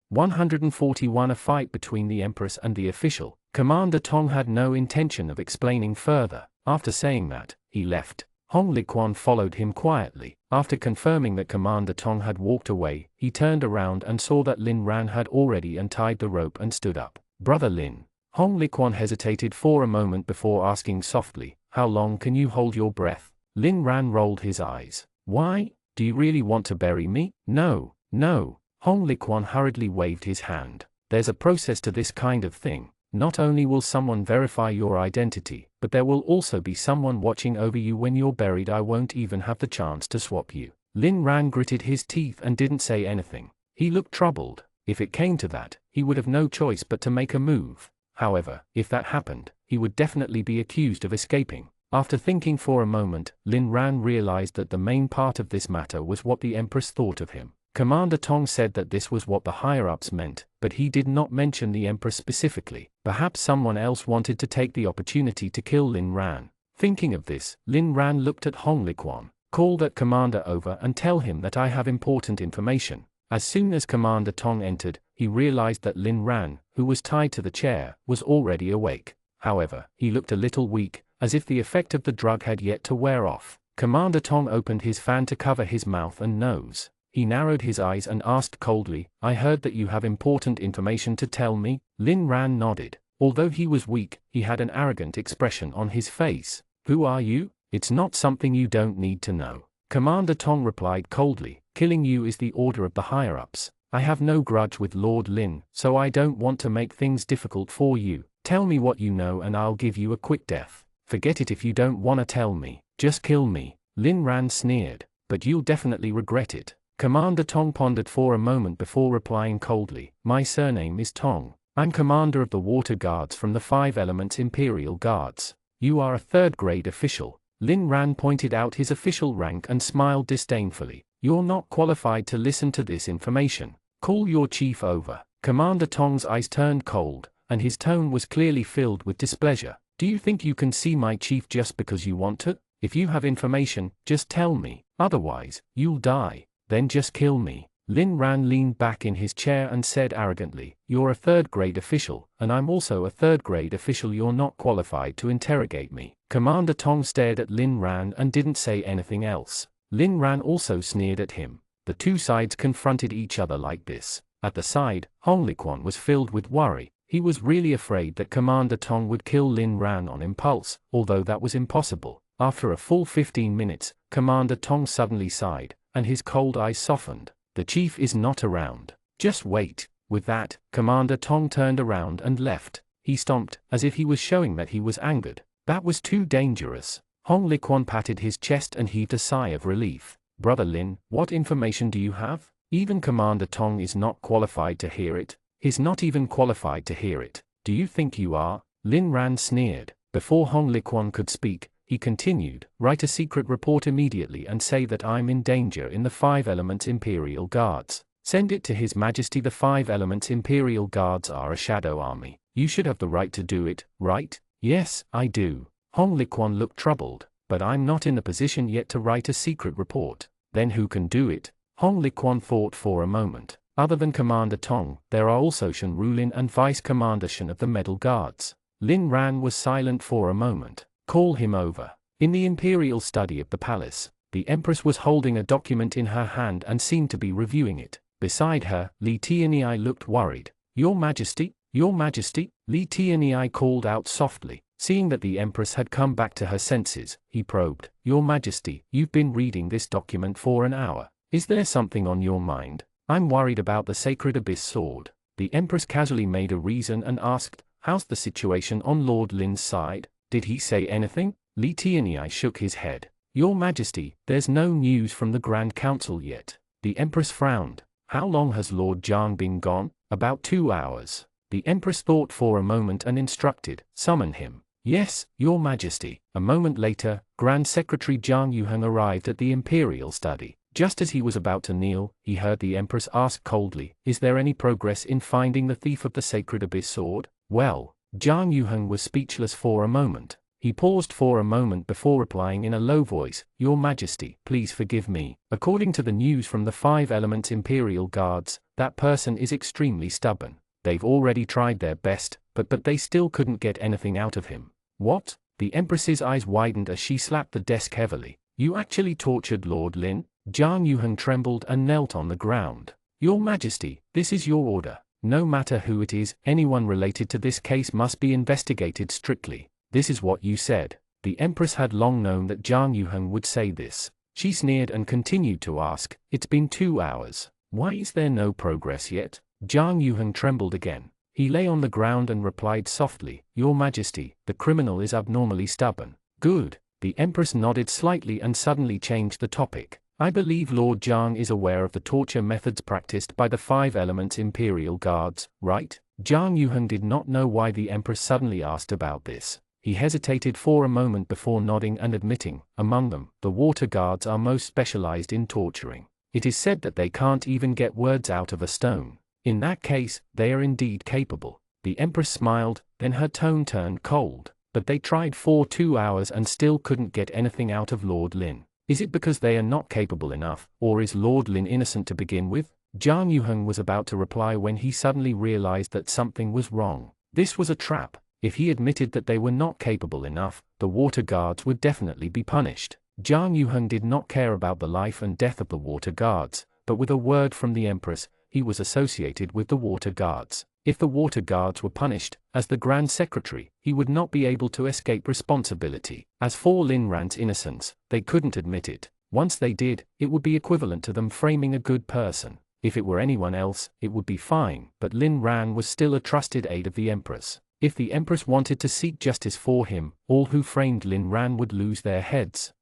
141 A fight between the Empress and the official. Commander Tong had no intention of explaining further. After saying that, he left. Hong Liquan followed him quietly. After confirming that Commander Tong had walked away, he turned around and saw that Lin Ran had already untied the rope and stood up. "Brother Lin." Hong Liquan hesitated for a moment before asking softly, "How long can you hold your breath?" Lin Ran rolled his eyes. "Why? Do you really want to bury me?" "No, no." Hong Liquan hurriedly waved his hand. There's a process to this kind of thing. Not only will someone verify your identity, but there will also be someone watching over you when you're buried. I won't even have the chance to swap you. Lin Ran gritted his teeth and didn't say anything. He looked troubled. If it came to that, he would have no choice but to make a move. However, if that happened, he would definitely be accused of escaping. After thinking for a moment, Lin Ran realized that the main part of this matter was what the Empress thought of him. Commander Tong said that this was what the higher-ups meant, but he did not mention the Empress specifically. Perhaps someone else wanted to take the opportunity to kill Lin Ran. Thinking of this, Lin Ran looked at Hong Liquan. Call that commander over and tell him that I have important information. As soon as Commander Tong entered, he realized that Lin Ran, who was tied to the chair, was already awake. However, he looked a little weak, as if the effect of the drug had yet to wear off. Commander Tong opened his fan to cover his mouth and nose. He narrowed his eyes and asked coldly, I heard that you have important information to tell me? Lin Ran nodded. Although he was weak, he had an arrogant expression on his face. Who are you? It's not something you don't need to know. Commander Tong replied coldly, killing you is the order of the higher-ups. I have no grudge with Lord Lin, so I don't want to make things difficult for you. Tell me what you know and I'll give you a quick death. Forget it if you don't want to tell me. Just kill me. Lin Ran sneered. But you'll definitely regret it. Commander Tong pondered for a moment before replying coldly, my surname is Tong. I'm commander of the Water Guards from the 5 Elements Imperial Guards. You are a 3rd-grade official. Lin Ran pointed out his official rank and smiled disdainfully. You're not qualified to listen to this information. Call your chief over. Commander Tong's eyes turned cold, and his tone was clearly filled with displeasure. Do you think you can see my chief just because you want to? If you have information, just tell me. Otherwise, you'll die. Then just kill me. Lin Ran leaned back in his chair and said arrogantly, you're a 3rd-grade official, and I'm also a 3rd-grade official. You're not qualified to interrogate me. Commander Tong stared at Lin Ran and didn't say anything else. Lin Ran also sneered at him. The two sides confronted each other like this. At the side, Hong Liquan was filled with worry. He was really afraid that Commander Tong would kill Lin Ran on impulse, although that was impossible. After a full 15 minutes, Commander Tong suddenly sighed, and his cold eyes softened. The chief is not around. Just wait. With that, Commander Tong turned around and left. He stomped, as if he was showing that he was angered. That was too dangerous. Hong Liquan patted his chest and heaved a sigh of relief. Brother Lin, what information do you have? Even Commander Tong is not qualified to hear it. He's not even qualified to hear it. Do you think you are? Lin Ran sneered. Before Hong Liquan could speak, he continued, write a secret report immediately and say that I'm in danger in the 5 Elements Imperial Guards. Send it to His Majesty. The 5 Elements Imperial Guards are a shadow army. You should have the right to do it, right? Yes, I do. Hong Liquan looked troubled, but I'm not in the position yet to write a secret report. Then who can do it? Hong Liquan thought for a moment. Other than Commander Tong, there are also Shen Rulin and Vice Commander Shen of the Medal Guards. Lin Ran was silent for a moment. Call him over. In the imperial study of the palace, the Empress was holding a document in her hand and seemed to be reviewing it. Beside her, Li Tianyi looked worried. Your Majesty? Your Majesty? Li Tianyi called out softly. Seeing that the Empress had come back to her senses, he probed. Your Majesty, you've been reading this document for an hour. Is there something on your mind? I'm worried about the Sacred Abyss Sword. The Empress casually made a reason and asked, how's the situation on Lord Lin's side? Did he say anything? Li Tianyi shook his head. Your Majesty, there's no news from the Grand Council yet. The Empress frowned. How long has Lord Zhang been gone? About 2 hours. The Empress thought for a moment and instructed, summon him. Yes, Your Majesty. A moment later, Grand Secretary Zhang Yuheng arrived at the Imperial study. Just as he was about to kneel, he heard the Empress ask coldly, is there any progress in finding the thief of the Sacred Abyss Sword? Well, Zhang Yuheng was speechless for a moment. He paused for a moment before replying in a low voice, Your Majesty, please forgive me. According to the news from the 5 Elements Imperial Guards, that person is extremely stubborn. They've already tried their best, but they still couldn't get anything out of him. What? The Empress's eyes widened as she slapped the desk heavily. You actually tortured Lord Lin? Zhang Yuheng trembled and knelt on the ground. Your Majesty, this is your order. No matter who it is, anyone related to this case must be investigated strictly. This is what you said. The Empress had long known that Zhang Yuheng would say this. She sneered and continued to ask, it's been 2 hours. Why is there no progress yet? Jiang Yuheng trembled again. He lay on the ground and replied softly, Your Majesty, the criminal is abnormally stubborn. Good. The Empress nodded slightly and suddenly changed the topic. I believe Lord Jiang is aware of the torture methods practiced by the 5 Elements Imperial Guards, right? Jiang Yuheng did not know why the Empress suddenly asked about this. He hesitated for a moment before nodding and admitting, among them, the water guards are most specialized in torturing. It is said that they can't even get words out of a stone. In that case, they are indeed capable. The Empress smiled, then her tone turned cold. But they tried for 2 hours and still couldn't get anything out of Lord Lin. Is it because they are not capable enough, or is Lord Lin innocent to begin with? Jiang Yuheng was about to reply when he suddenly realized that something was wrong. This was a trap. If he admitted that they were not capable enough, the water guards would definitely be punished. Jiang Yuheng did not care about the life and death of the water guards, but with a word from the Empress, he was associated with the water guards. If the water guards were punished, as the Grand Secretary, he would not be able to escape responsibility. As for Lin Ran's innocence, they couldn't admit it. Once they did, it would be equivalent to them framing a good person. If it were anyone else, it would be fine, but Lin Ran was still a trusted aide of the Empress. If the Empress wanted to seek justice for him, all who framed Lin Ran would lose their heads.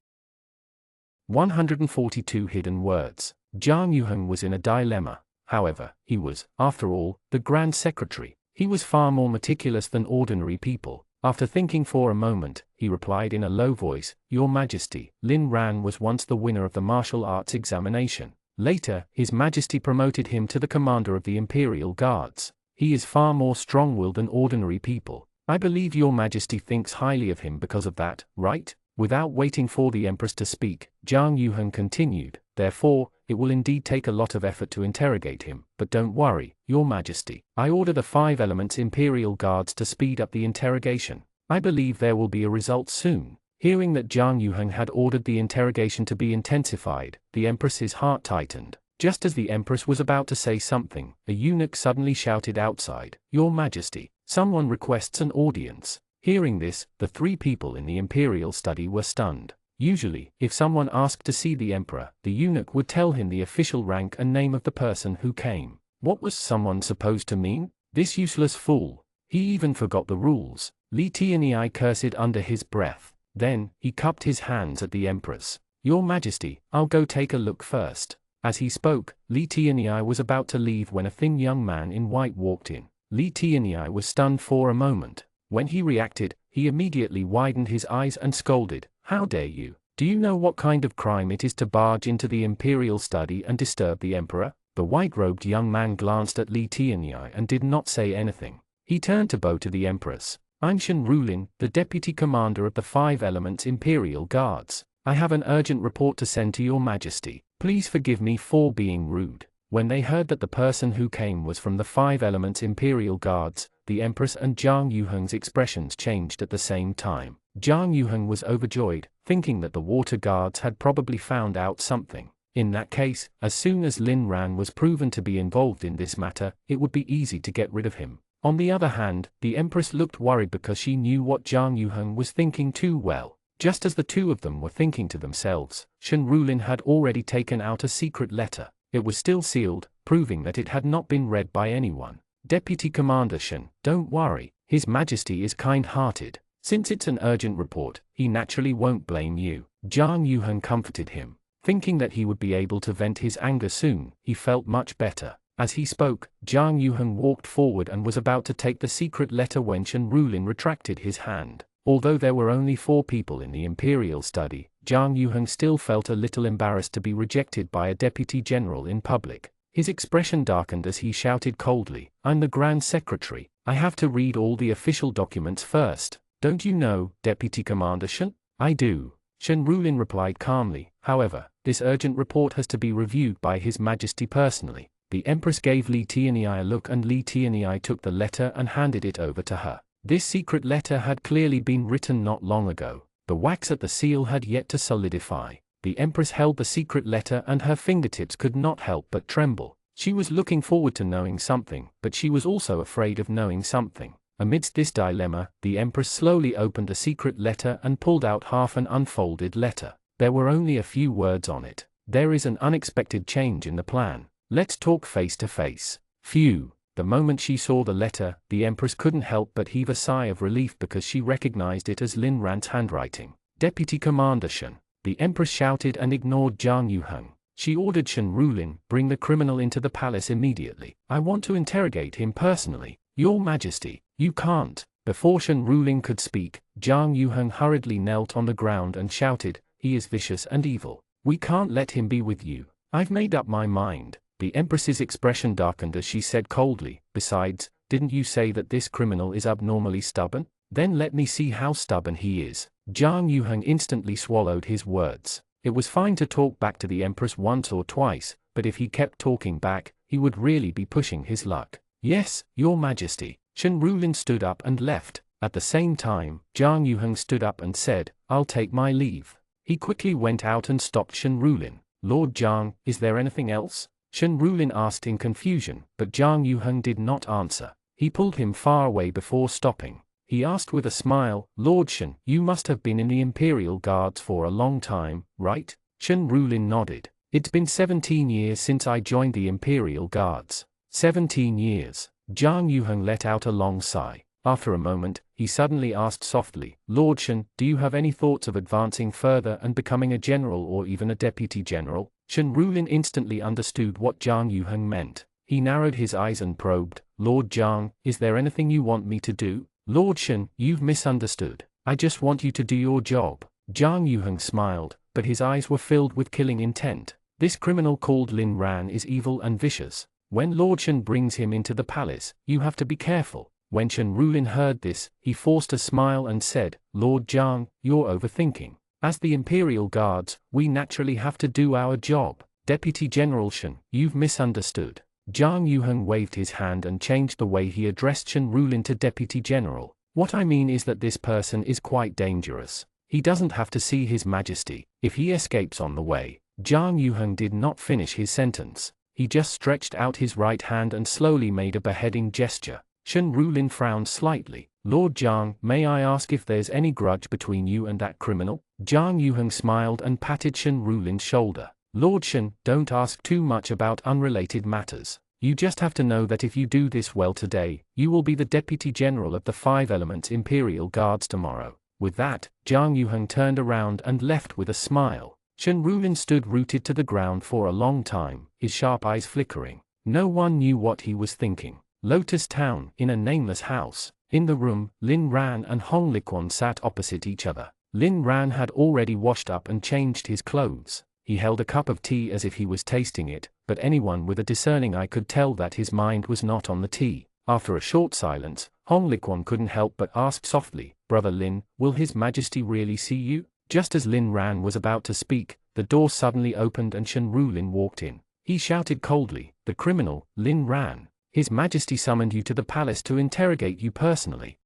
142 Hidden Words. Jiang Yuheng was in a dilemma. However, he was, after all, the Grand Secretary. He was far more meticulous than ordinary people. After thinking for a moment, he replied in a low voice, Your Majesty, Lin Ran was once the winner of the martial arts examination. Later, His Majesty promoted him to the commander of the Imperial Guards. He is far more strong-willed than ordinary people. I believe Your Majesty thinks highly of him because of that, right? Without waiting for the Empress to speak, Jiang Yuheng continued, Therefore, it will indeed take a lot of effort to interrogate him, but don't worry, Your Majesty. I order the 5 Elements Imperial Guards to speed up the interrogation. I believe there will be a result soon. Hearing that Jiang Yuheng had ordered the interrogation to be intensified, the Empress's heart tightened. Just as the Empress was about to say something, a eunuch suddenly shouted outside, Your Majesty, someone requests an audience. Hearing this, the 3 people in the Imperial study were stunned. Usually, if someone asked to see the Emperor, the eunuch would tell him the official rank and name of the person who came. What was someone supposed to mean? This useless fool. He even forgot the rules. Li Tianyi cursed under his breath. Then, he cupped his hands at the Empress. Your Majesty, I'll go take a look first. As he spoke, Li Tianyi was about to leave when a thin young man in white walked in. Li Tianyi was stunned for a moment. When he reacted, he immediately widened his eyes and scolded, How dare you? Do you know what kind of crime it is to barge into the Imperial study and disturb the Emperor? The white-robed young man glanced at Li Tianyi and did not say anything. He turned to bow to the Empress. I'm Shen Rulin, the Deputy Commander of the 5 Elements Imperial Guards. I have an urgent report to send to Your Majesty. Please forgive me for being rude. When they heard that the person who came was from the 5 Elements Imperial Guards, the Empress and Jiang Yuheng's expressions changed at the same time. Jiang Yuheng was overjoyed, thinking that the water guards had probably found out something. In that case, as soon as Lin Ran was proven to be involved in this matter, it would be easy to get rid of him. On the other hand, the Empress looked worried because she knew what Jiang Yuheng was thinking too well. Just as the two of them were thinking to themselves, Shen Rulin had already taken out a secret letter. It was still sealed, proving that it had not been read by anyone. Deputy Commander Shen, don't worry, His Majesty is kind-hearted. Since it's an urgent report, he naturally won't blame you. Jiang Yuheng comforted him. Thinking that he would be able to vent his anger soon, he felt much better. As he spoke, Jiang Yuheng walked forward and was about to take the secret letter when Shen Rulin retracted his hand. Although there were only 4 people in the Imperial study, Jiang Yuheng still felt a little embarrassed to be rejected by a deputy general in public. His expression darkened as he shouted coldly, I'm the Grand Secretary. I have to read all the official documents first. Don't you know, Deputy Commander Shen? I do. Shen Rulin replied calmly. However, this urgent report has to be reviewed by His Majesty personally. The Empress gave Li Tianyi a look and Li Tianyi took the letter and handed it over to her. This secret letter had clearly been written not long ago. The wax at the seal had yet to solidify. The Empress held the secret letter and her fingertips could not help but tremble. She was looking forward to knowing something, but she was also afraid of knowing something. Amidst this dilemma, the Empress slowly opened the secret letter and pulled out half an unfolded letter. There were only a few words on it. There is an unexpected change in the plan. Let's talk face to face. Phew. The moment she saw the letter, the Empress couldn't help but heave a sigh of relief because she recognized it as Lin Ran's handwriting. Deputy Commander Shen. The Empress shouted and ignored Jiang Yuheng. She ordered Shen Rulin, bring the criminal into the palace immediately. I want to interrogate him personally. Your Majesty, you can't. Before Shen Rulin could speak, Jiang Yuheng hurriedly knelt on the ground and shouted, he is vicious and evil. We can't let him be with you. I've made up my mind. The Empress's expression darkened as she said coldly, besides, didn't you say that this criminal is abnormally stubborn? Then let me see how stubborn he is. Jiang Yuheng instantly swallowed his words. It was fine to talk back to the Empress once or twice, but if he kept talking back, he would really be pushing his luck. Yes, Your Majesty. Shen Rulin stood up and left. At the same time, Jiang Yuheng stood up and said, I'll take my leave. He quickly went out and stopped Shen Rulin. Lord Jiang, is there anything else? Shen Rulin asked in confusion, but Jiang Yuheng did not answer. He pulled him far away before stopping. He asked with a smile, Lord Shen, you must have been in the Imperial Guards for a long time, right? Shen Rulin nodded. It's been 17 years since I joined the Imperial Guards. 17 years. Jiang Yuheng let out a long sigh. After a moment, he suddenly asked softly, Lord Shen, do you have any thoughts of advancing further and becoming a general or even a deputy general? Shen Rulin instantly understood what Jiang Yuheng meant. He narrowed his eyes and probed, Lord Jiang, is there anything you want me to do? Lord Shen, you've misunderstood. I just want you to do your job. Jiang Yuheng smiled, but his eyes were filled with killing intent. This criminal called Lin Ran is evil and vicious. When Lord Shen brings him into the palace, you have to be careful. When Shen Rulin heard this, he forced a smile and said, Lord Jiang, you're overthinking. As the Imperial Guards, we naturally have to do our job. Deputy General Shen, you've misunderstood. Jiang Yuheng waved his hand and changed the way he addressed Shen Rulin to Deputy General. What I mean is that this person is quite dangerous. He doesn't have to see His Majesty. If he escapes on the way. Jiang Yuheng did not finish his sentence. He just stretched out his right hand and slowly made a beheading gesture. Shen Rulin frowned slightly. Lord Jiang, may I ask if there's any grudge between you and that criminal? Jiang Yuheng smiled and patted Shen Rulin's shoulder. Lord Shen, don't ask too much about unrelated matters. You just have to know that if you do this well today, you will be the Deputy General of the 5 Elements Imperial Guards tomorrow. With that, Jiang Yuheng turned around and left with a smile. Shen Rulin stood rooted to the ground for a long time, his sharp eyes flickering. No one knew what he was thinking. Lotus Town, in a nameless house. In the room, Lin Ran and Hong Liquan sat opposite each other. Lin Ran had already washed up and changed his clothes. He held a cup of tea as if he was tasting it, but anyone with a discerning eye could tell that his mind was not on the tea. After a short silence, Hong Liquan couldn't help but ask softly, Brother Lin, will His Majesty really see you? Just as Lin Ran was about to speak, the door suddenly opened and Shen Rulin walked in. He shouted coldly, the criminal, Lin Ran. His Majesty summoned you to the palace to interrogate you personally.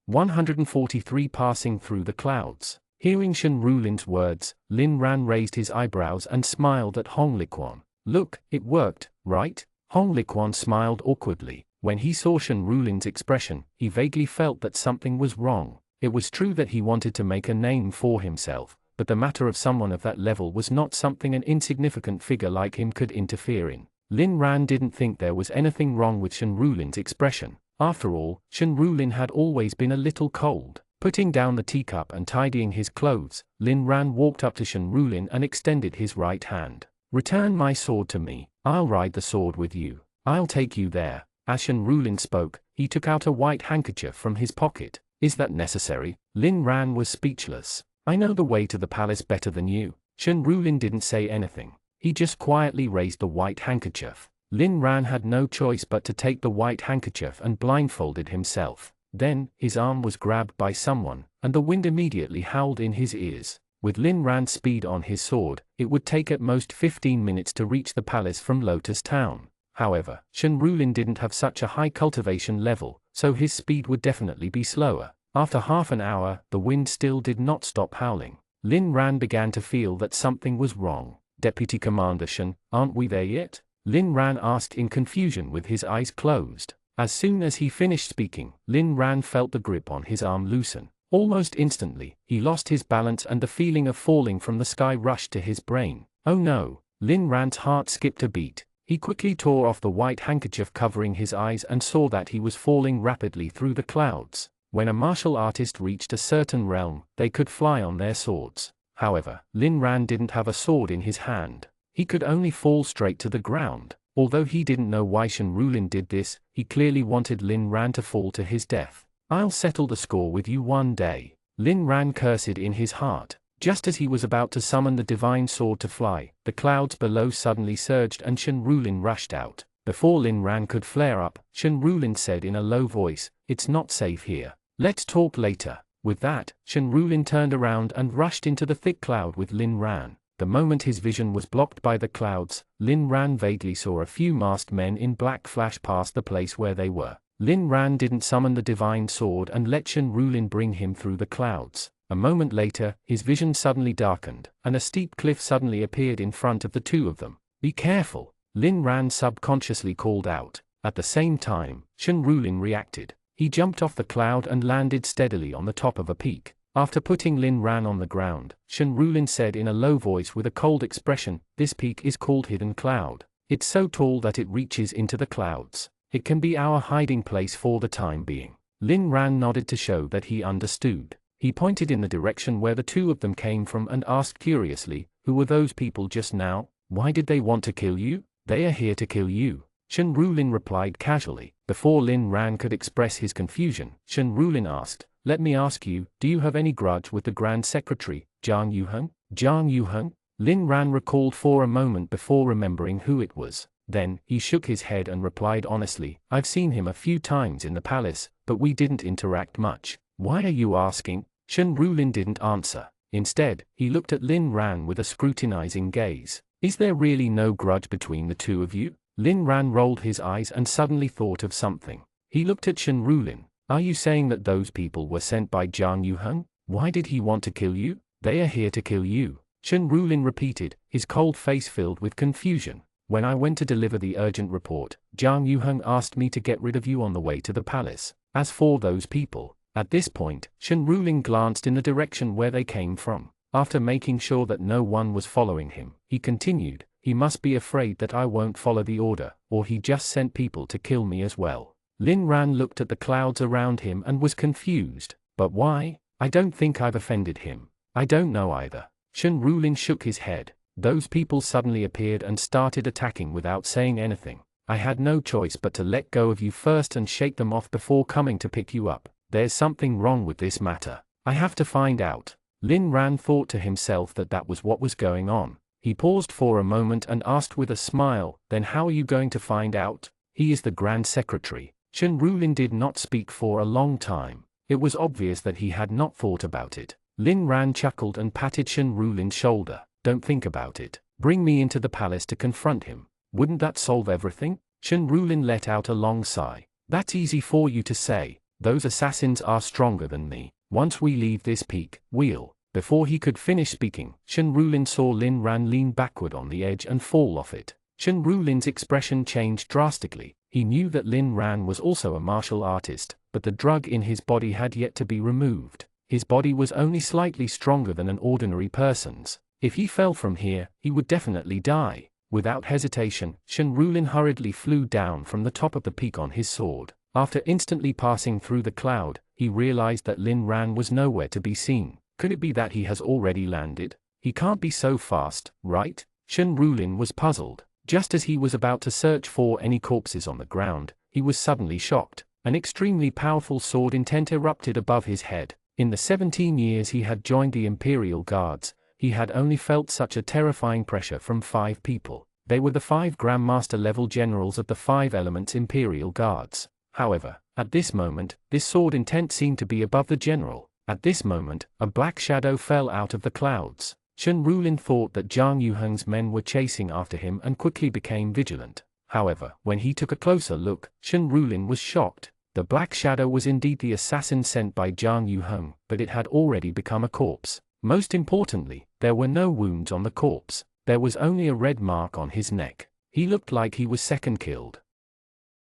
143 Passing through the clouds. Hearing Shen Rulin's words, Lin Ran raised his eyebrows and smiled at Hong Liquan. Look, it worked, right? Hong Liquan smiled awkwardly. When he saw Shen Rulin's expression, he vaguely felt that something was wrong. It was true that he wanted to make a name for himself, but the matter of someone of that level was not something an insignificant figure like him could interfere in. Lin Ran didn't think there was anything wrong with Shen Rulin's expression. After all, Shen Rulin had always been a little cold. Putting down the teacup and tidying his clothes, Lin Ran walked up to Shen Rulin and extended his right hand. Return my sword to me. I'll ride the sword with you. I'll take you there. As Shen Rulin spoke, he took out a white handkerchief from his pocket. Is that necessary? Lin Ran was speechless. I know the way to the palace better than you. Shen Rulin didn't say anything. He just quietly raised the white handkerchief. Lin Ran had no choice but to take the white handkerchief and blindfolded himself. Then, his arm was grabbed by someone, and the wind immediately howled in his ears. With Lin Ran's speed on his sword, it would take at most 15 minutes to reach the palace from Lotus Town. However, Shen Rulin didn't have such a high cultivation level, so his speed would definitely be slower. After half an hour, the wind still did not stop howling. Lin Ran began to feel that something was wrong. Deputy Commander Shen, aren't we there yet? Lin Ran asked in confusion with his eyes closed. As soon as he finished speaking, Lin Ran felt the grip on his arm loosen. Almost instantly, he lost his balance and the feeling of falling from the sky rushed to his brain. Oh no! Lin Ran's heart skipped a beat. He quickly tore off the white handkerchief covering his eyes and saw that he was falling rapidly through the clouds. When a martial artist reached a certain realm, they could fly on their swords. However, Lin Ran didn't have a sword in his hand. He could only fall straight to the ground. Although he didn't know why Shen Rulin did this, he clearly wanted Lin Ran to fall to his death. "I'll settle the score with you one day," Lin Ran cursed in his heart. Just as he was about to summon the divine sword to fly, the clouds below suddenly surged and Shen Rulin rushed out. Before Lin Ran could flare up, Shen Rulin said in a low voice, "It's not safe here. Let's talk later." With that, Shen Rulin turned around and rushed into the thick cloud with Lin Ran. The moment his vision was blocked by the clouds, Lin Ran vaguely saw a few masked men in black flash past the place where they were. Lin Ran didn't summon the divine sword and let Shen Rulin bring him through the clouds. A moment later, his vision suddenly darkened, and a steep cliff suddenly appeared in front of the two of them. "Be careful," Lin Ran subconsciously called out. At the same time, Shen Rulin reacted. He jumped off the cloud and landed steadily on the top of a peak. After putting Lin Ran on the ground, Shen Rulin said in a low voice with a cold expression, "This peak is called Hidden Cloud. It's so tall that it reaches into the clouds. It can be our hiding place for the time being." Lin Ran nodded to show that he understood. He pointed in the direction where the two of them came from and asked curiously, "Who were those people just now? Why did they want to kill you?" "They are here to kill you," Shen Rulin replied casually. Before Lin Ran could express his confusion, Shen Rulin asked, "Let me ask you, do you have any grudge with the Grand Secretary, Zhang Yuheng?" "Zhang Yuheng?" Lin Ran recalled for a moment before remembering who it was. Then, he shook his head and replied honestly, "I've seen him a few times in the palace, but we didn't interact much." "Why are you asking?" Shen Rulin didn't answer. Instead, he looked at Lin Ran with a scrutinizing gaze. "Is there really no grudge between the two of you?" Lin Ran rolled his eyes and suddenly thought of something. He looked at Shen Rulin. "Are you saying that those people were sent by Zhang Yuheng? Why did he want to kill you?" "They are here to kill you," Shen Rulin repeated, his cold face filled with confusion. "When I went to deliver the urgent report, Zhang Yuheng asked me to get rid of you on the way to the palace. As for those people..." At this point, Shen Rulin glanced in the direction where they came from. After making sure that no one was following him, he continued, "He must be afraid that I won't follow the order, or he just sent people to kill me as well." Lin Ran looked at the clouds around him and was confused. "But why? I don't think I've offended him." "I don't know either." Shen Rulin shook his head. "Those people suddenly appeared and started attacking without saying anything. I had no choice but to let go of you first and shake them off before coming to pick you up. There's something wrong with this matter. I have to find out." Lin Ran thought to himself that that was what was going on. He paused for a moment and asked with a smile, "Then how are you going to find out?" "He is the Grand Secretary." Shen Rulin did not speak for a long time. It was obvious that he had not thought about it. Lin Ran chuckled and patted Shen Rulin's shoulder. "Don't think about it. Bring me into the palace to confront him. Wouldn't that solve everything?" Shen Rulin let out a long sigh. "That's easy for you to say. Those assassins are stronger than me. Once we leave this peak, we'll..." Before he could finish speaking, Shen Rulin saw Lin Ran lean backward on the edge and fall off it. Shen Rulin's expression changed drastically. He knew that Lin Ran was also a martial artist, but the drug in his body had yet to be removed. His body was only slightly stronger than an ordinary person's. If he fell from here, he would definitely die. Without hesitation, Shen Rulin hurriedly flew down from the top of the peak on his sword. After instantly passing through the cloud, he realized that Lin Ran was nowhere to be seen. Could it be that he has already landed? He can't be so fast, right? Shen Rulin was puzzled. Just as he was about to search for any corpses on the ground, he was suddenly shocked. An extremely powerful sword intent erupted above his head. In the 17 years he had joined the Imperial Guards, he had only felt such a terrifying pressure from 5 people. They were the 5 Grandmaster level generals of the 5 Elements Imperial Guards. However, at this moment, this sword intent seemed to be above the general. At this moment, a black shadow fell out of the clouds. Shen Rulin thought that Zhang Yuheng's men were chasing after him and quickly became vigilant. However, when he took a closer look, Shen Rulin was shocked. The black shadow was indeed the assassin sent by Zhang Yuheng, but it had already become a corpse. Most importantly, there were no wounds on the corpse. There was only a red mark on his neck. He looked like he was second killed.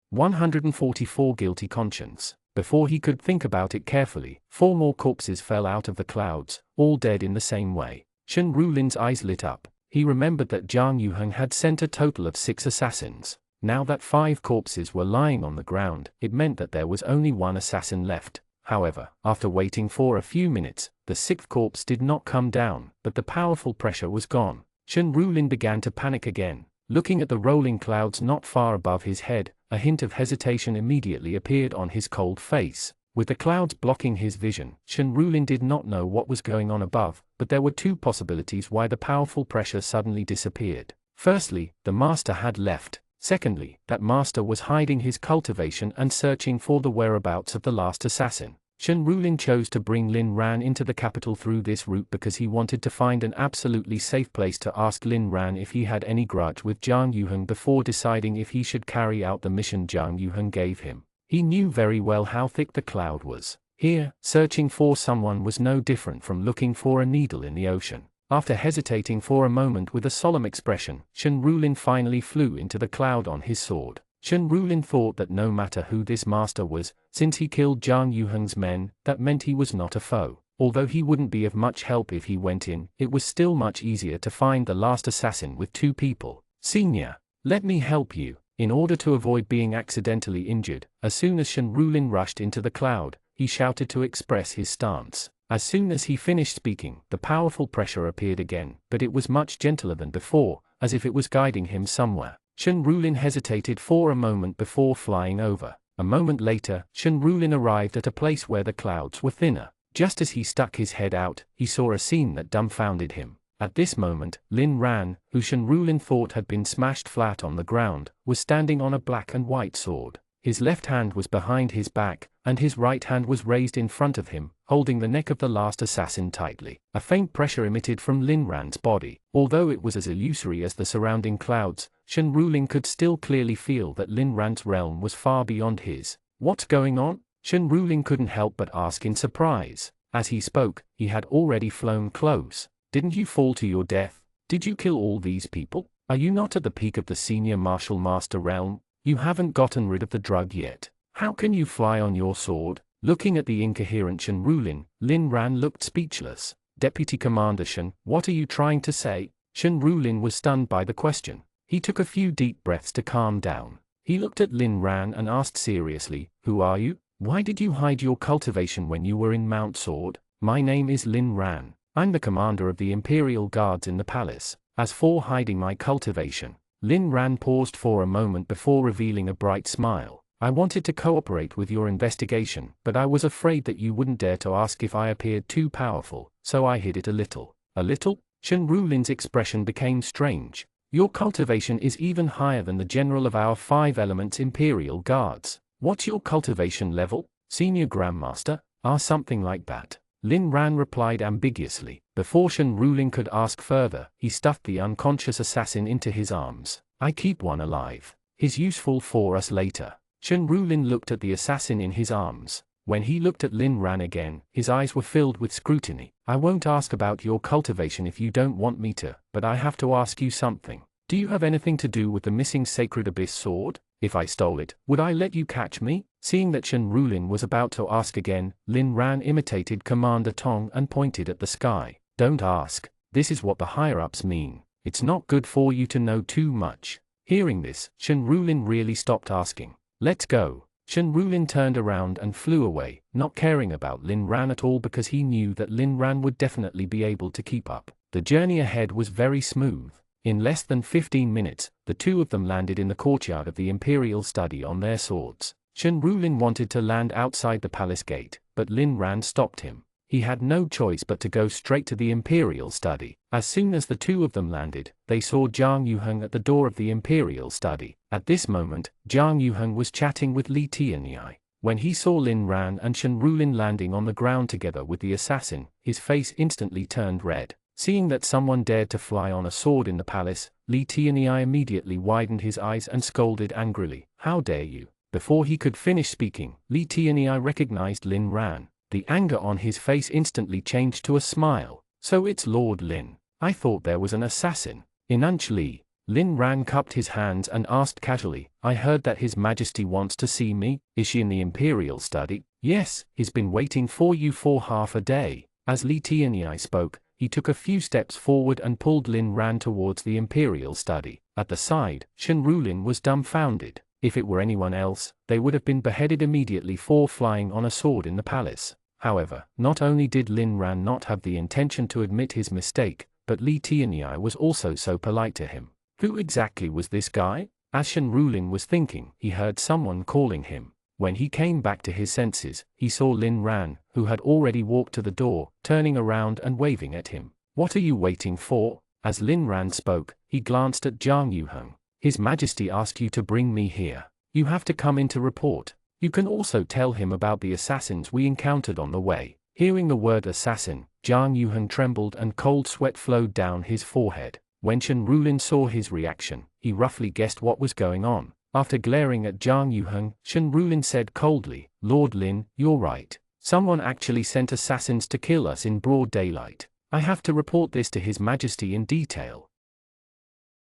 144 Guilty conscience. Before he could think about it carefully, 4 more corpses fell out of the clouds, all dead in the same way. Shen Rulin's eyes lit up. He remembered that Jiang Yuheng had sent a total of 6 assassins. Now that 5 corpses were lying on the ground, it meant that there was only 1 assassin left. However, after waiting for a few minutes, the 6th corpse did not come down, but the powerful pressure was gone. Shen Rulin began to panic again. Looking at the rolling clouds not far above his head, a hint of hesitation immediately appeared on his cold face. With the clouds blocking his vision, Shen Rulin did not know what was going on above, but there were 2 possibilities why the powerful pressure suddenly disappeared. Firstly, the master had left. Secondly, that master was hiding his cultivation and searching for the whereabouts of the last assassin. Shen Rulin chose to bring Lin Ran into the capital through this route because he wanted to find an absolutely safe place to ask Lin Ran if he had any grudge with Jiang Yuheng before deciding if he should carry out the mission Jiang Yuheng gave him. He knew very well how thick the cloud was. Here, searching for someone was no different from looking for a needle in the ocean. After hesitating for a moment with a solemn expression, Shen Rulin finally flew into the cloud on his sword. Shen Rulin thought that no matter who this master was, since he killed Jiang Yuheng's men, that meant he was not a foe. Although he wouldn't be of much help if he went in, it was still much easier to find the last assassin with 2 people. "Senior, let me help you." In order to avoid being accidentally injured, as soon as Shen Rulin rushed into the cloud, he shouted to express his stance. As soon as he finished speaking, the powerful pressure appeared again, but it was much gentler than before, as if it was guiding him somewhere. Shen Rulin hesitated for a moment before flying over. A moment later, Shen Rulin arrived at a place where the clouds were thinner. Just as he stuck his head out, he saw a scene that dumbfounded him. At this moment, Lin Ran, who Shen Rulin thought had been smashed flat on the ground, was standing on a black and white sword. His left hand was behind his back, and his right hand was raised in front of him, holding the neck of the last assassin tightly. A faint pressure emitted from Lin Ran's body. Although it was as illusory as the surrounding clouds, Shen Rulin could still clearly feel that Lin Ran's realm was far beyond his. "What's going on?" Shen Rulin couldn't help but ask in surprise. As he spoke, he had already flown close. "Didn't you fall to your death? Did you kill all these people? Are you not at the peak of the senior martial master realm? You haven't gotten rid of the drug yet. How can you fly on your sword?" Looking at the incoherent Shen Rulin, Lin Ran looked speechless. "Deputy Commander Shen, what are you trying to say?" Shen Rulin was stunned by the question. He took a few deep breaths to calm down. He looked at Lin Ran and asked seriously, "Who are you? Why did you hide your cultivation when you were in Mount Sword?" "My name is Lin Ran. I'm the commander of the Imperial Guards in the palace. As for hiding my cultivation..." Lin Ran paused for a moment before revealing a bright smile. "I wanted to cooperate with your investigation, but I was afraid that you wouldn't dare to ask if I appeared too powerful, so I hid it a little." "A little?" Shen Rulin's expression became strange. "Your cultivation is even higher than the general of our 5 elements Imperial Guards. What's your cultivation level? Senior Grandmaster? Something like that." Lin Ran replied ambiguously. Before Shen Rulin could ask further, he stuffed the unconscious assassin into his arms. "I keep one alive. He's useful for us later." Shen Rulin looked at the assassin in his arms. When he looked at Lin Ran again, his eyes were filled with scrutiny. "I won't ask about your cultivation if you don't want me to, but I have to ask you something. Do you have anything to do with the missing Sacred Abyss sword? If I stole it, would I let you catch me?" Seeing that Shen Rulin was about to ask again, Lin Ran imitated Commander Tong and pointed at the sky. "Don't ask. This is what the higher-ups mean. It's not good for you to know too much." Hearing this, Shen Rulin really stopped asking. "Let's go." Shen Rulin turned around and flew away, not caring about Lin Ran at all because he knew that Lin Ran would definitely be able to keep up. The journey ahead was very smooth. In less than 15 minutes, the 2 of them landed in the courtyard of the Imperial Study on their swords. Shen Rulin wanted to land outside the palace gate, but Lin Ran stopped him. He had no choice but to go straight to the Imperial Study. As soon as the 2 of them landed, they saw Jiang Yuheng at the door of the Imperial Study. At this moment, Jiang Yuheng was chatting with Li Tianyi. When he saw Lin Ran and Shen Rulin landing on the ground together with the assassin, his face instantly turned red. Seeing that someone dared to fly on a sword in the palace, Li Tianyi immediately widened his eyes and scolded angrily, "How dare you?" Before he could finish speaking, Li Tianyi recognized Lin Ran. The anger on his face instantly changed to a smile. "So it's Lord Lin. I thought there was an assassin." In Li, Lin Ran cupped his hands and asked casually, "I heard that His Majesty wants to see me. Is she in the Imperial Study?" "Yes, he's been waiting for you for half a day." As Li Tianyi spoke, he took a few steps forward and pulled Lin Ran towards the Imperial study. At the side, Shen Rulin was dumbfounded. If it were anyone else, they would have been beheaded immediately for flying on a sword in the palace. However, not only did Lin Ran not have the intention to admit his mistake, but Li Tianyi was also so polite to him. Who exactly was this guy? As Shen Rulin was thinking, he heard someone calling him. When he came back to his senses, he saw Lin Ran, who had already walked to the door, turning around and waving at him. What are you waiting for? As Lin Ran spoke, he glanced at Jiang Yuheng. His Majesty asked you to bring me here. You have to come in to report. You can also tell him about the assassins we encountered on the way. Hearing the word assassin, Jiang Yuheng trembled and cold sweat flowed down his forehead. When Shen Rulin saw his reaction, he roughly guessed what was going on. After glaring at Jiang Yuheng, Shen Rulin said coldly, Lord Lin, you're right. Someone actually sent assassins to kill us in broad daylight. I have to report this to His Majesty in detail.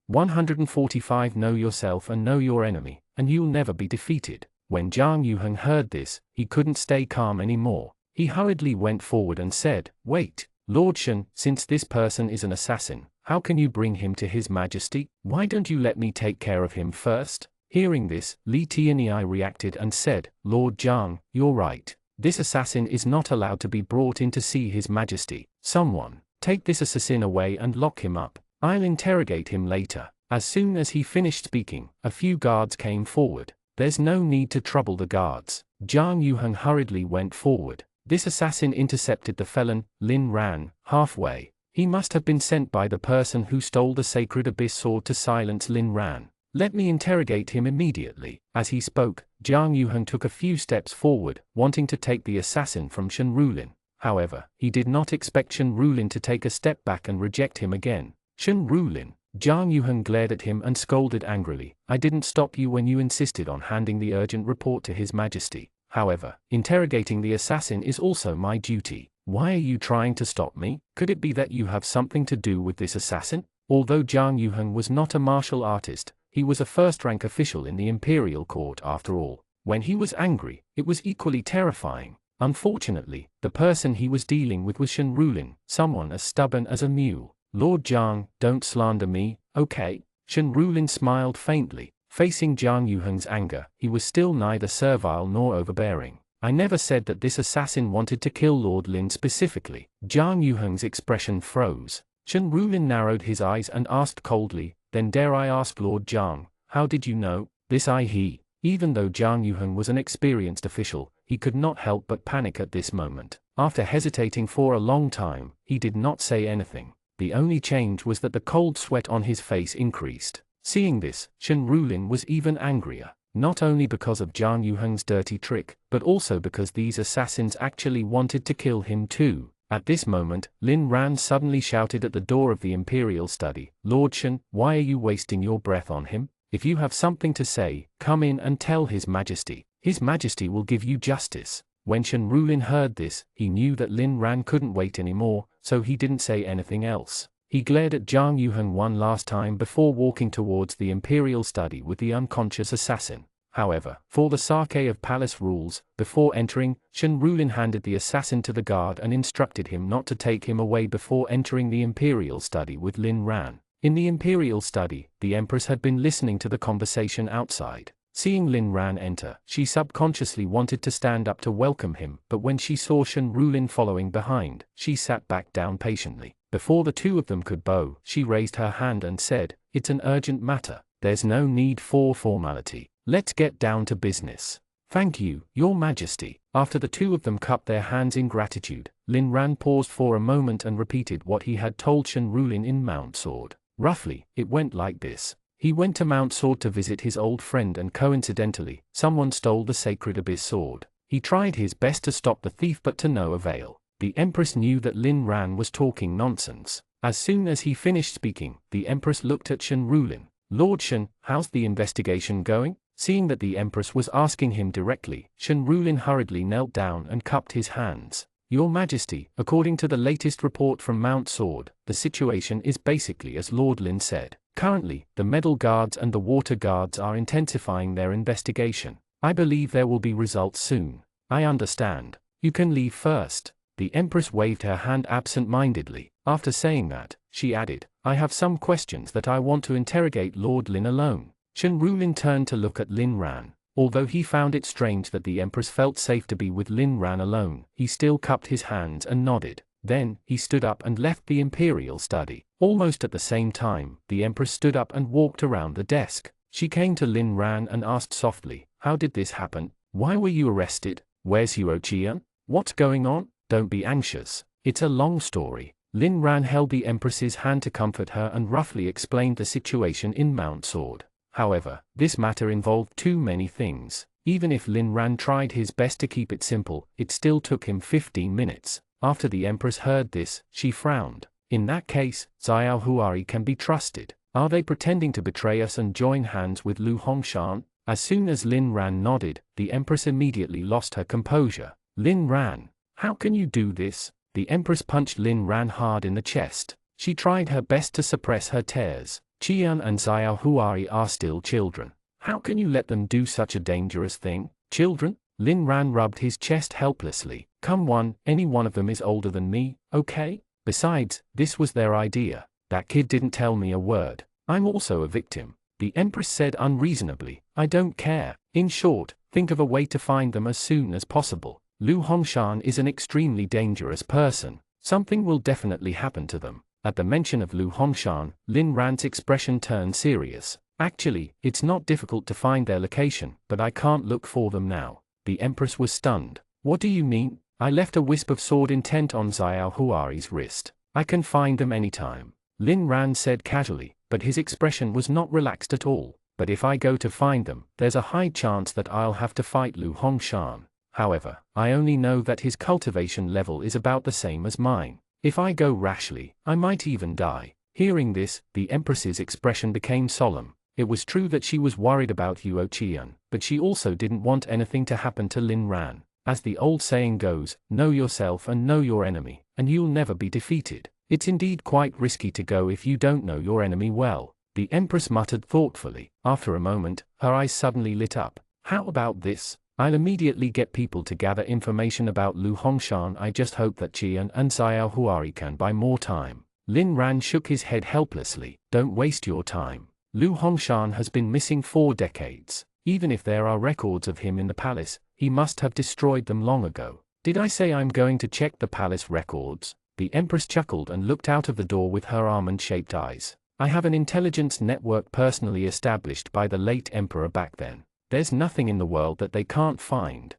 145 Know yourself and know your enemy, and you'll never be defeated. When Jiang Yuheng heard this, he couldn't stay calm anymore. He hurriedly went forward and said, Wait, Lord Shen, since this person is an assassin, how can you bring him to His Majesty? Why don't you let me take care of him first? Hearing this, Li Tianyi reacted and said, Lord Jiang, you're right. This assassin is not allowed to be brought in to see His Majesty. Someone, take this assassin away and lock him up. I'll interrogate him later. As soon as he finished speaking, a few guards came forward. There's no need to trouble the guards. Jiang Yuheng hurriedly went forward. This assassin intercepted the felon, Lin Ran, halfway. He must have been sent by the person who stole the sacred abyss sword to silence Lin Ran. Let me interrogate him immediately. As he spoke, Jiang Yuheng took a few steps forward, wanting to take the assassin from Shen Rulin. However, he did not expect Shen Rulin to take a step back and reject him again. Shen Rulin. Jiang Yuheng glared at him and scolded angrily. I didn't stop you when you insisted on handing the urgent report to His Majesty. However, interrogating the assassin is also my duty. Why are you trying to stop me? Could it be that you have something to do with this assassin? Although Jiang Yuheng was not a martial artist, he was a first-rank official in the imperial court after all. When he was angry, it was equally terrifying. Unfortunately, the person he was dealing with was Shen Rulin, someone as stubborn as a mule. Lord Jiang, don't slander me, okay? Shen Rulin smiled faintly. Facing Jiang Yuheng's anger, he was still neither servile nor overbearing. I never said that this assassin wanted to kill Lord Lin specifically. Jiang Yuheng's expression froze. Shen Rulin narrowed his eyes and asked coldly, then dare I ask Lord Jiang, how did you know? This he. Even though Jiang Yuheng was an experienced official, he could not help but panic at this moment. After hesitating for a long time, he did not say anything. The only change was that the cold sweat on his face increased. Seeing this, Shen Rulin was even angrier, not only because of Jiang Yuheng's dirty trick, but also because these assassins actually wanted to kill him too. At this moment, Lin Ran suddenly shouted at the door of the Imperial study, Lord Shen, why are you wasting your breath on him? If you have something to say, come in and tell His Majesty. His Majesty will give you justice. When Shen Rulin heard this, he knew that Lin Ran couldn't wait anymore, so he didn't say anything else. He glared at Jiang Yuheng one last time before walking towards the Imperial study with the unconscious assassin. However, for the sake of palace rules, before entering, Shen Rulin handed the assassin to the guard and instructed him not to take him away before entering the Imperial study with Lin Ran. In the Imperial study, the Empress had been listening to the conversation outside. Seeing Lin Ran enter, she subconsciously wanted to stand up to welcome him, but when she saw Shen Rulin following behind, she sat back down patiently. Before the two of them could bow, she raised her hand and said, It's an urgent matter. There's no need for formality. Let's get down to business. Thank you, Your Majesty. After the two of them cupped their hands in gratitude, Lin Ran paused for a moment and repeated what he had told Shen Rulin in Mount Sword. Roughly, it went like this. He went to Mount Sword to visit his old friend and coincidentally, someone stole the sacred abyss sword. He tried his best to stop the thief but to no avail. The Empress knew that Lin Ran was talking nonsense. As soon as he finished speaking, the Empress looked at Shen Rulin. Lord Shen, how's the investigation going? Seeing that the Empress was asking him directly, Shen Rulin hurriedly knelt down and cupped his hands. Your Majesty, according to the latest report from Mount Sword, the situation is basically as Lord Lin said. Currently, the Medal Guards and the Water Guards are intensifying their investigation. I believe there will be results soon. I understand. You can leave first. The Empress waved her hand absent-mindedly. After saying that, she added, I have some questions that I want to interrogate Lord Lin alone. Shen Rulin turned to look at Lin Ran. Although he found it strange that the Empress felt safe to be with Lin Ran alone, he still cupped his hands and nodded. Then, he stood up and left the imperial study. Almost at the same time, the Empress stood up and walked around the desk. She came to Lin Ran and asked softly, how did this happen? Why were you arrested? Where's Huo Qian? What's going on? Don't be anxious. It's a long story. Lin Ran held the Empress's hand to comfort her and roughly explained the situation in Mount Sword. However, this matter involved too many things. Even if Lin Ran tried his best to keep it simple, it still took him 15 minutes. After the Empress heard this, she frowned. In that case, Xiao Huari can be trusted. Are they pretending to betray us and join hands with Lu Hongshan? As soon as Lin Ran nodded, the Empress immediately lost her composure. Lin Ran, how can you do this? The Empress punched Lin Ran hard in the chest. She tried her best to suppress her tears. Qian and Xiao Huari are still children. How can you let them do such a dangerous thing? Children? Lin Ran rubbed his chest helplessly. Come on, any one of them is older than me, okay? Besides, this was their idea. That kid didn't tell me a word. I'm also a victim. The Empress said unreasonably, I don't care. In short, think of a way to find them as soon as possible. Lu Hongshan is an extremely dangerous person. Something will definitely happen to them. At the mention of Lu Hongshan, Lin Ran's expression turned serious. Actually, it's not difficult to find their location, but I can't look for them now. The Empress was stunned. What do you mean? I left a wisp of sword intent on Xiao Huari's wrist. I can find them anytime. Lin Ran said casually, but his expression was not relaxed at all. But if I go to find them, there's a high chance that I'll have to fight Lu Hongshan. However, I only know that his cultivation level is about the same as mine. If I go rashly, I might even die. Hearing this, the Empress's expression became solemn. It was true that she was worried about Huo Qian, but she also didn't want anything to happen to Lin Ran. As the old saying goes, know yourself and know your enemy, and you'll never be defeated. It's indeed quite risky to go if you don't know your enemy well. The Empress muttered thoughtfully. After a moment, her eyes suddenly lit up. How about this? I'll immediately get people to gather information about Lu Hongshan. I just hope that Qian and Xiao Huari can buy more time. Lin Ran shook his head helplessly. Don't waste your time. Lu Hongshan has been missing 4 decades. Even if there are records of him in the palace, he must have destroyed them long ago. Did I say I'm going to check the palace records? The Empress chuckled and looked out of the door with her almond-shaped eyes. I have an intelligence network personally established by the late Emperor back then. There's nothing in the world that they can't find.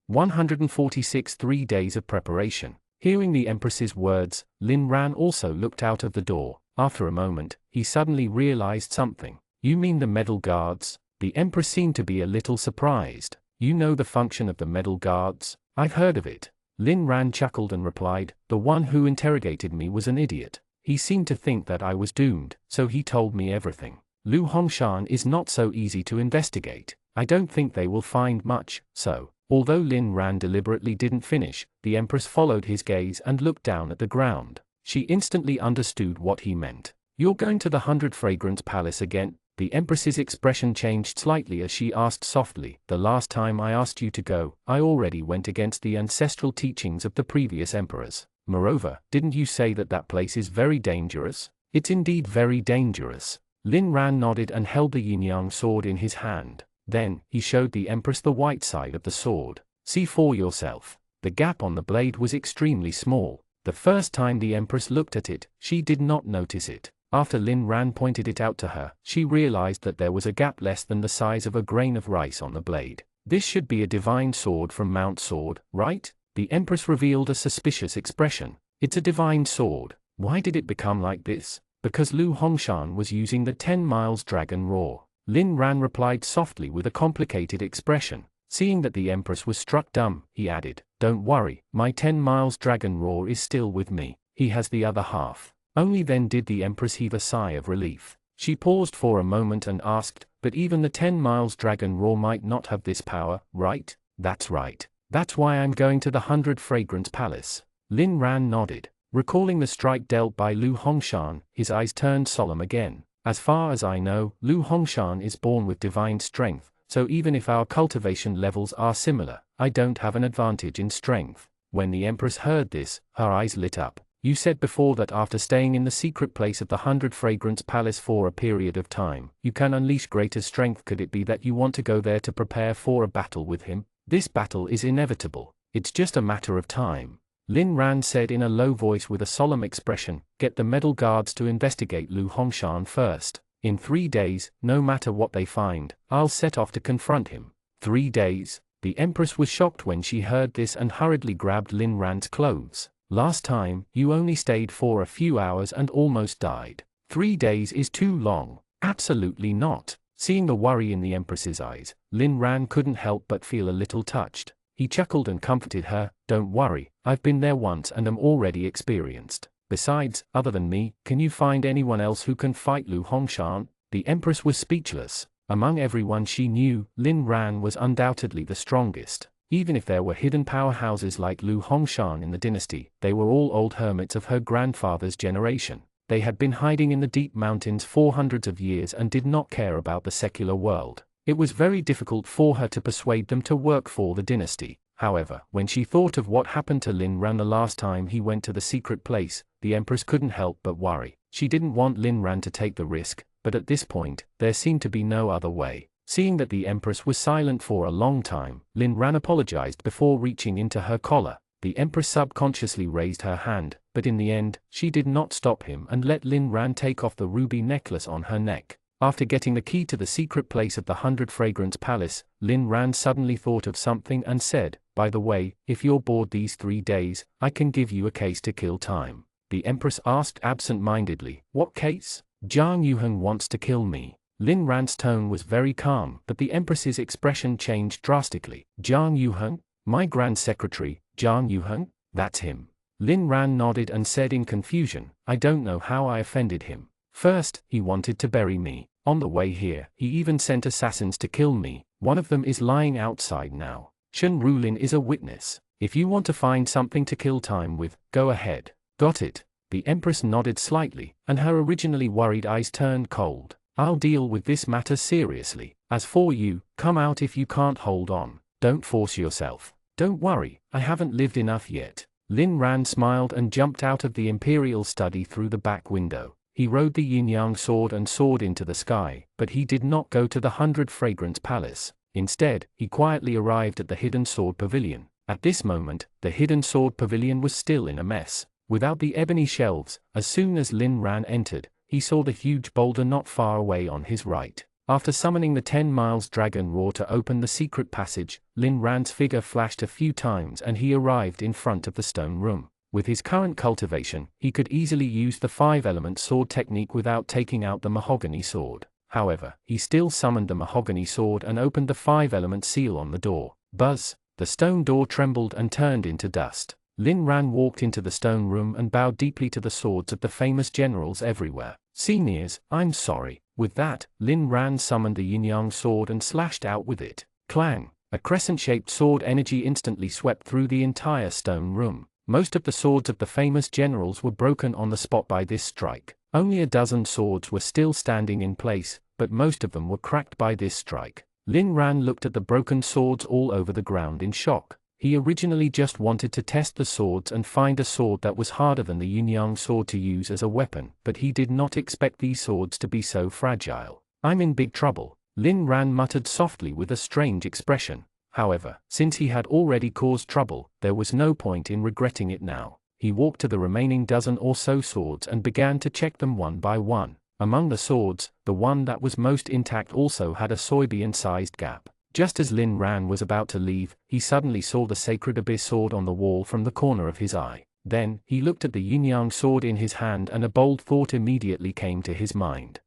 146 3 days of preparation. Hearing the Empress's words, Lin Ran also looked out of the door. After a moment, he suddenly realized something. You mean the medal guards? The Empress seemed to be a little surprised. You know the function of the medal guards? I've heard of it. Lin Ran chuckled and replied, the one who interrogated me was an idiot. He seemed to think that I was doomed, so he told me everything. Lu Hongshan is not so easy to investigate. I don't think they will find much, so. Although Lin Ran deliberately didn't finish, the Empress followed his gaze and looked down at the ground. She instantly understood what he meant. You're going to the 100 Fragrance Palace again? The Empress's expression changed slightly as she asked softly, the last time I asked you to go, I already went against the ancestral teachings of the previous emperors. Moreover, didn't you say that that place is very dangerous? It's indeed very dangerous. Lin Ran nodded and held the yin-yang sword in his hand. Then, he showed the Empress the white side of the sword. See for yourself. The gap on the blade was extremely small. The first time the Empress looked at it, she did not notice it. After Lin Ran pointed it out to her, she realized that there was a gap less than the size of a grain of rice on the blade. This should be a divine sword from Mount Sword, right? The Empress revealed a suspicious expression. It's a divine sword. Why did it become like this? Because Lu Hongshan was using the 10 miles dragon roar. Lin Ran replied softly with a complicated expression. Seeing that the Empress was struck dumb, he added, don't worry, my 10 miles dragon roar is still with me. He has the other half. Only then did the Empress heave a sigh of relief. She paused for a moment and asked, but even the 10 miles dragon roar might not have this power, right? That's right. That's why I'm going to the 100 Fragrance Palace. Lin Ran nodded. Recalling the strike dealt by Lu Hongshan, his eyes turned solemn again. As far as I know, Lu Hongshan is born with divine strength, so even if our cultivation levels are similar, I don't have an advantage in strength. When the Empress heard this, her eyes lit up. You said before that after staying in the secret place of the 100 Fragrance Palace for a period of time, you can unleash greater strength. Could it be that you want to go there to prepare for a battle with him? This battle is inevitable. It's just a matter of time. Lin Ran said in a low voice with a solemn expression. Get the medal guards to investigate Lu Hongshan first. In 3 days, no matter what they find, I'll set off to confront him. 3 days? The Empress was shocked when she heard this and hurriedly grabbed Lin Ran's clothes. Last time, you only stayed for a few hours and almost died. 3 days is too long. Absolutely not. Seeing the worry in the Empress's eyes, Lin Ran couldn't help but feel a little touched. He chuckled and comforted her. Don't worry, I've been there once and am already experienced. Besides, other than me, can you find anyone else who can fight Lu Hongshan? The Empress was speechless. Among everyone she knew, Lin Ran was undoubtedly the strongest. Even if there were hidden powerhouses like Lu Hongshan in the dynasty, they were all old hermits of her grandfather's generation. They had been hiding in the deep mountains for hundreds of years and did not care about the secular world. It was very difficult for her to persuade them to work for the dynasty. However, when she thought of what happened to Lin Ran the last time he went to the secret place, the Empress couldn't help but worry. She didn't want Lin Ran to take the risk, but at this point, there seemed to be no other way. Seeing that the Empress was silent for a long time, Lin Ran apologized before reaching into her collar. The Empress subconsciously raised her hand, but in the end, she did not stop him and let Lin Ran take off the ruby necklace on her neck. After getting the key to the secret place of the 100 Fragrance Palace, Lin Ran suddenly thought of something and said, by the way, if you're bored these 3 days, I can give you a case to kill time. The Empress asked absent-mindedly, what case? Zhang Yuheng wants to kill me. Lin Ran's tone was very calm, but the Empress's expression changed drastically. Zhang Yuheng? My Grand Secretary, Zhang Yuheng? That's him. Lin Ran nodded and said in confusion, I don't know how I offended him. First, he wanted to bury me. On the way here, he even sent assassins to kill me. One of them is lying outside now. Shen Rulin is a witness. If you want to find something to kill time with, go ahead. Got it? The Empress nodded slightly, and her originally worried eyes turned cold. I'll deal with this matter seriously. As for you, come out if you can't hold on. Don't force yourself. Don't worry, I haven't lived enough yet. Lin Ran smiled and jumped out of the Imperial study through the back window. He rode the yin-yang sword and soared into the sky, but he did not go to the 100 Fragrance Palace. Instead, he quietly arrived at the Hidden Sword Pavilion. At this moment, the Hidden Sword Pavilion was still in a mess. Without the ebony shelves, as soon as Lin Ran entered, he saw the huge boulder not far away on his right. After summoning the 10 miles dragon roar to open the secret passage, Lin Ran's figure flashed a few times and he arrived in front of the stone room. With his current cultivation, he could easily use the 5-element sword technique without taking out the mahogany sword. However, he still summoned the mahogany sword and opened the 5-element seal on the door. Buzz! The stone door trembled and turned into dust. Lin Ran walked into the stone room and bowed deeply to the swords of the famous generals everywhere. Seniors, I'm sorry. With that, Lin Ran summoned the yin-yang sword and slashed out with it. Clang! A crescent-shaped sword energy instantly swept through the entire stone room. Most of the swords of the famous generals were broken on the spot by this strike. Only a dozen swords were still standing in place, but most of them were cracked by this strike. Lin Ran looked at the broken swords all over the ground in shock. He originally just wanted to test the swords and find a sword that was harder than the yin-yang sword to use as a weapon, but he did not expect these swords to be so fragile. I'm in big trouble, Lin Ran muttered softly with a strange expression. However, since he had already caused trouble, there was no point in regretting it now. He walked to the remaining dozen or so swords and began to check them one by one. Among the swords, the one that was most intact also had a soybean-sized gap. Just as Lin Ran was about to leave, he suddenly saw the sacred abyss sword on the wall from the corner of his eye. Then, he looked at the yin-yang sword in his hand and a bold thought immediately came to his mind.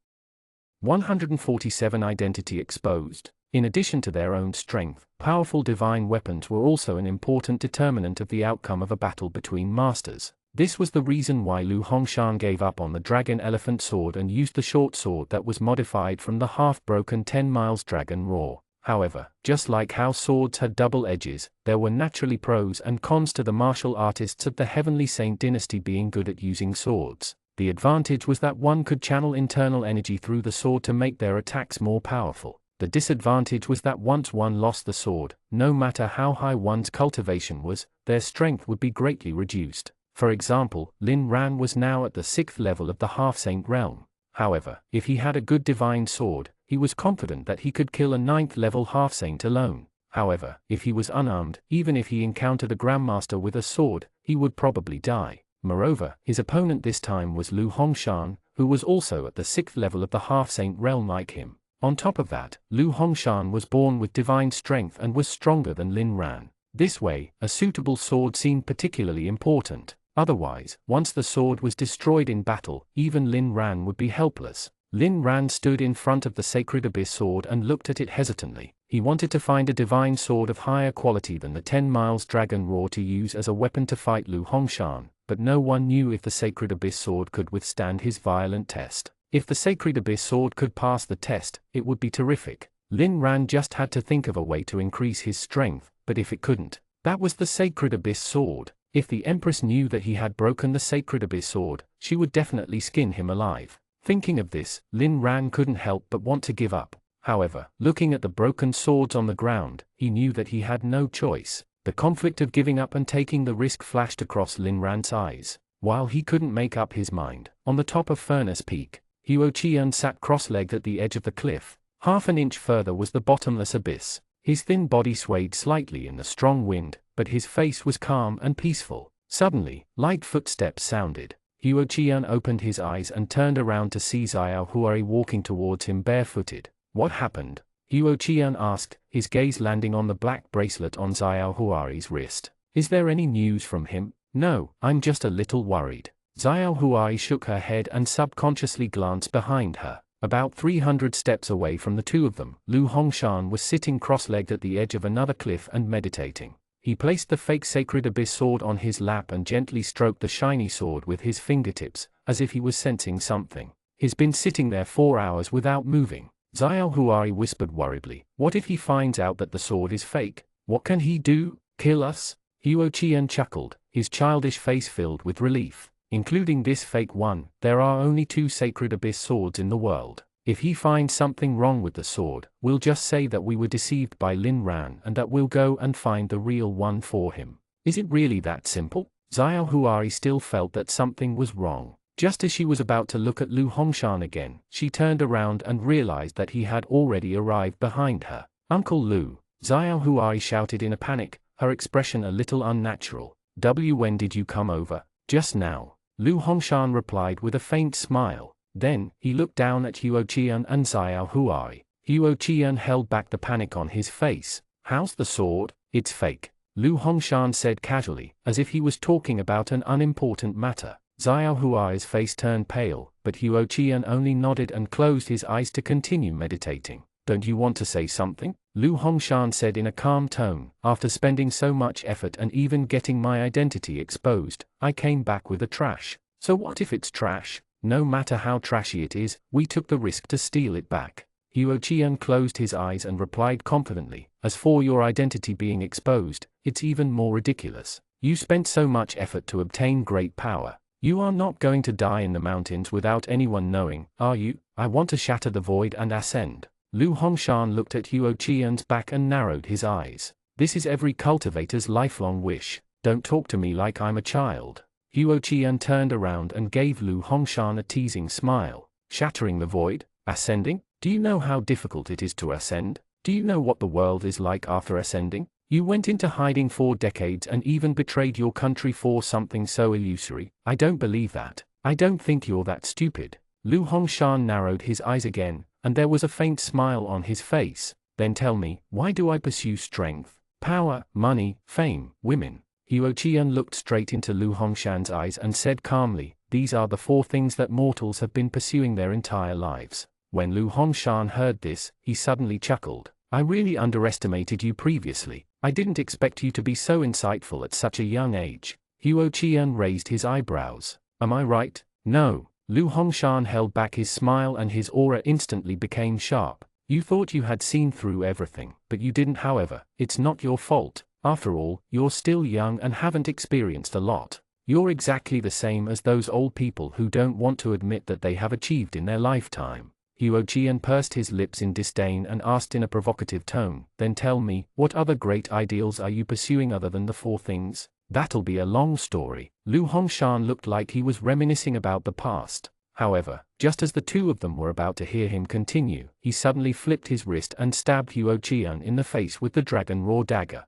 147 Identity exposed. In addition to their own strength, powerful divine weapons were also an important determinant of the outcome of a battle between masters. This was the reason why Lu Hongshan gave up on the dragon elephant sword and used the short sword that was modified from the half-broken 10 miles dragon roar. However, just like how swords had double edges, there were naturally pros and cons to the martial artists of the Heavenly Saint dynasty being good at using swords. The advantage was that one could channel internal energy through the sword to make their attacks more powerful. The disadvantage was that once one lost the sword, no matter how high one's cultivation was, their strength would be greatly reduced. For example, Lin Ran was now at the 6th level of the half-saint realm. However, if he had a good divine sword, he was confident that he could kill a 9th level half-saint alone. However, if he was unarmed, even if he encountered a grandmaster with a sword, he would probably die. Moreover, his opponent this time was Lu Hongshan, who was also at the 6th level of the half-saint realm like him. On top of that, Lu Hongshan was born with divine strength and was stronger than Lin Ran. This way, a suitable sword seemed particularly important. Otherwise, once the sword was destroyed in battle, even Lin Ran would be helpless. Lin Ran stood in front of the sacred abyss sword and looked at it hesitantly. He wanted to find a divine sword of higher quality than the 10 miles dragon roar to use as a weapon to fight Lu Hongshan, but no one knew if the sacred abyss sword could withstand his violent test. If the sacred abyss sword could pass the test, it would be terrific. Lin Ran just had to think of a way to increase his strength, but if it couldn't, that was the sacred abyss sword. If the Empress knew that he had broken the sacred abyss sword, she would definitely skin him alive. Thinking of this, Lin Ran couldn't help but want to give up. However, looking at the broken swords on the ground, he knew that he had no choice. The conflict of giving up and taking the risk flashed across Lin Ran's eyes. While he couldn't make up his mind, on the top of Furnace Peak, Huo Qian sat cross-legged at the edge of the cliff. Half an inch further was the bottomless abyss. His thin body swayed slightly in the strong wind, but his face was calm and peaceful. Suddenly, light footsteps sounded. Huo Qian opened his eyes and turned around to see Xiao Huari walking towards him barefooted. What happened? Huo Qian asked, his gaze landing on the black bracelet on Xiao Huari's wrist. Is there any news from him? No, I'm just a little worried. Xiao Huari shook her head and subconsciously glanced behind her. About 300 steps away from the two of them, Lu Hongshan was sitting cross-legged at the edge of another cliff and meditating. He placed the fake sacred abyss sword on his lap and gently stroked the shiny sword with his fingertips, as if he was sensing something. He's been sitting there 4 hours without moving. Xiao Huari whispered worriedly, what if he finds out that the sword is fake? What can he do? Kill us? Huo Qian chuckled, his childish face filled with relief. Including this fake one, there are only 2 sacred abyss swords in the world. If he finds something wrong with the sword, we'll just say that we were deceived by Lin Ran and that we'll go and find the real one for him. Is it really that simple? Xiao Huari still felt that something was wrong. Just as she was about to look at Lu Hongshan again, she turned around and realized that he had already arrived behind her. Uncle Lu, Xiao Huari shouted in a panic, her expression a little unnatural. When did you come over? Just now. Lu Hongshan replied with a faint smile. Then, he looked down at Huo Qian and Xiao Huari. Huo Qian held back the panic on his face. How's the sword? It's fake. Lu Hongshan said casually, as if he was talking about an unimportant matter. Xiao Huari's face turned pale, but Huo Qian only nodded and closed his eyes to continue meditating. Don't you want to say something? Lu Hongshan said in a calm tone. After spending so much effort and even getting my identity exposed, I came back with the trash. So what if it's trash? No matter how trashy it is, we took the risk to steal it back. Huo Qian closed his eyes and replied confidently, as for your identity being exposed, it's even more ridiculous. You spent so much effort to obtain great power. You are not going to die in the mountains without anyone knowing, are you? I want to shatter the void and ascend. Lu Hongshan looked at Huo Qian's back and narrowed his eyes. This is every cultivator's lifelong wish. Don't talk to me like I'm a child. Huo Qian turned around and gave Lu Hongshan a teasing smile. Shattering the void? Ascending? Do you know how difficult it is to ascend? Do you know what the world is like after ascending? You went into hiding for decades and even betrayed your country for something so illusory. I don't believe that. I don't think you're that stupid. Lu Hongshan narrowed his eyes again, and there was a faint smile on his face. Then tell me, why do I pursue strength, power, money, fame, women? Huo Qian looked straight into Lu Hongshan's eyes and said calmly, these are the 4 things that mortals have been pursuing their entire lives. When Lu Hongshan heard this, he suddenly chuckled. I really underestimated you previously. I didn't expect you to be so insightful at such a young age. Huo Qian raised his eyebrows. Am I right? No. Lu Hongshan held back his smile and his aura instantly became sharp. You thought you had seen through everything, but you didn't. However, it's not your fault. After all, you're still young and haven't experienced a lot. You're exactly the same as those old people who don't want to admit that they have achieved in their lifetime. Huo Qian pursed his lips in disdain and asked in a provocative tone, then tell me, what other great ideals are you pursuing other than the 4 things? That'll be a long story. Lu Hongshan looked like he was reminiscing about the past. However, just as the two of them were about to hear him continue, he suddenly flipped his wrist and stabbed Huo Qian in the face with the dragon raw dagger.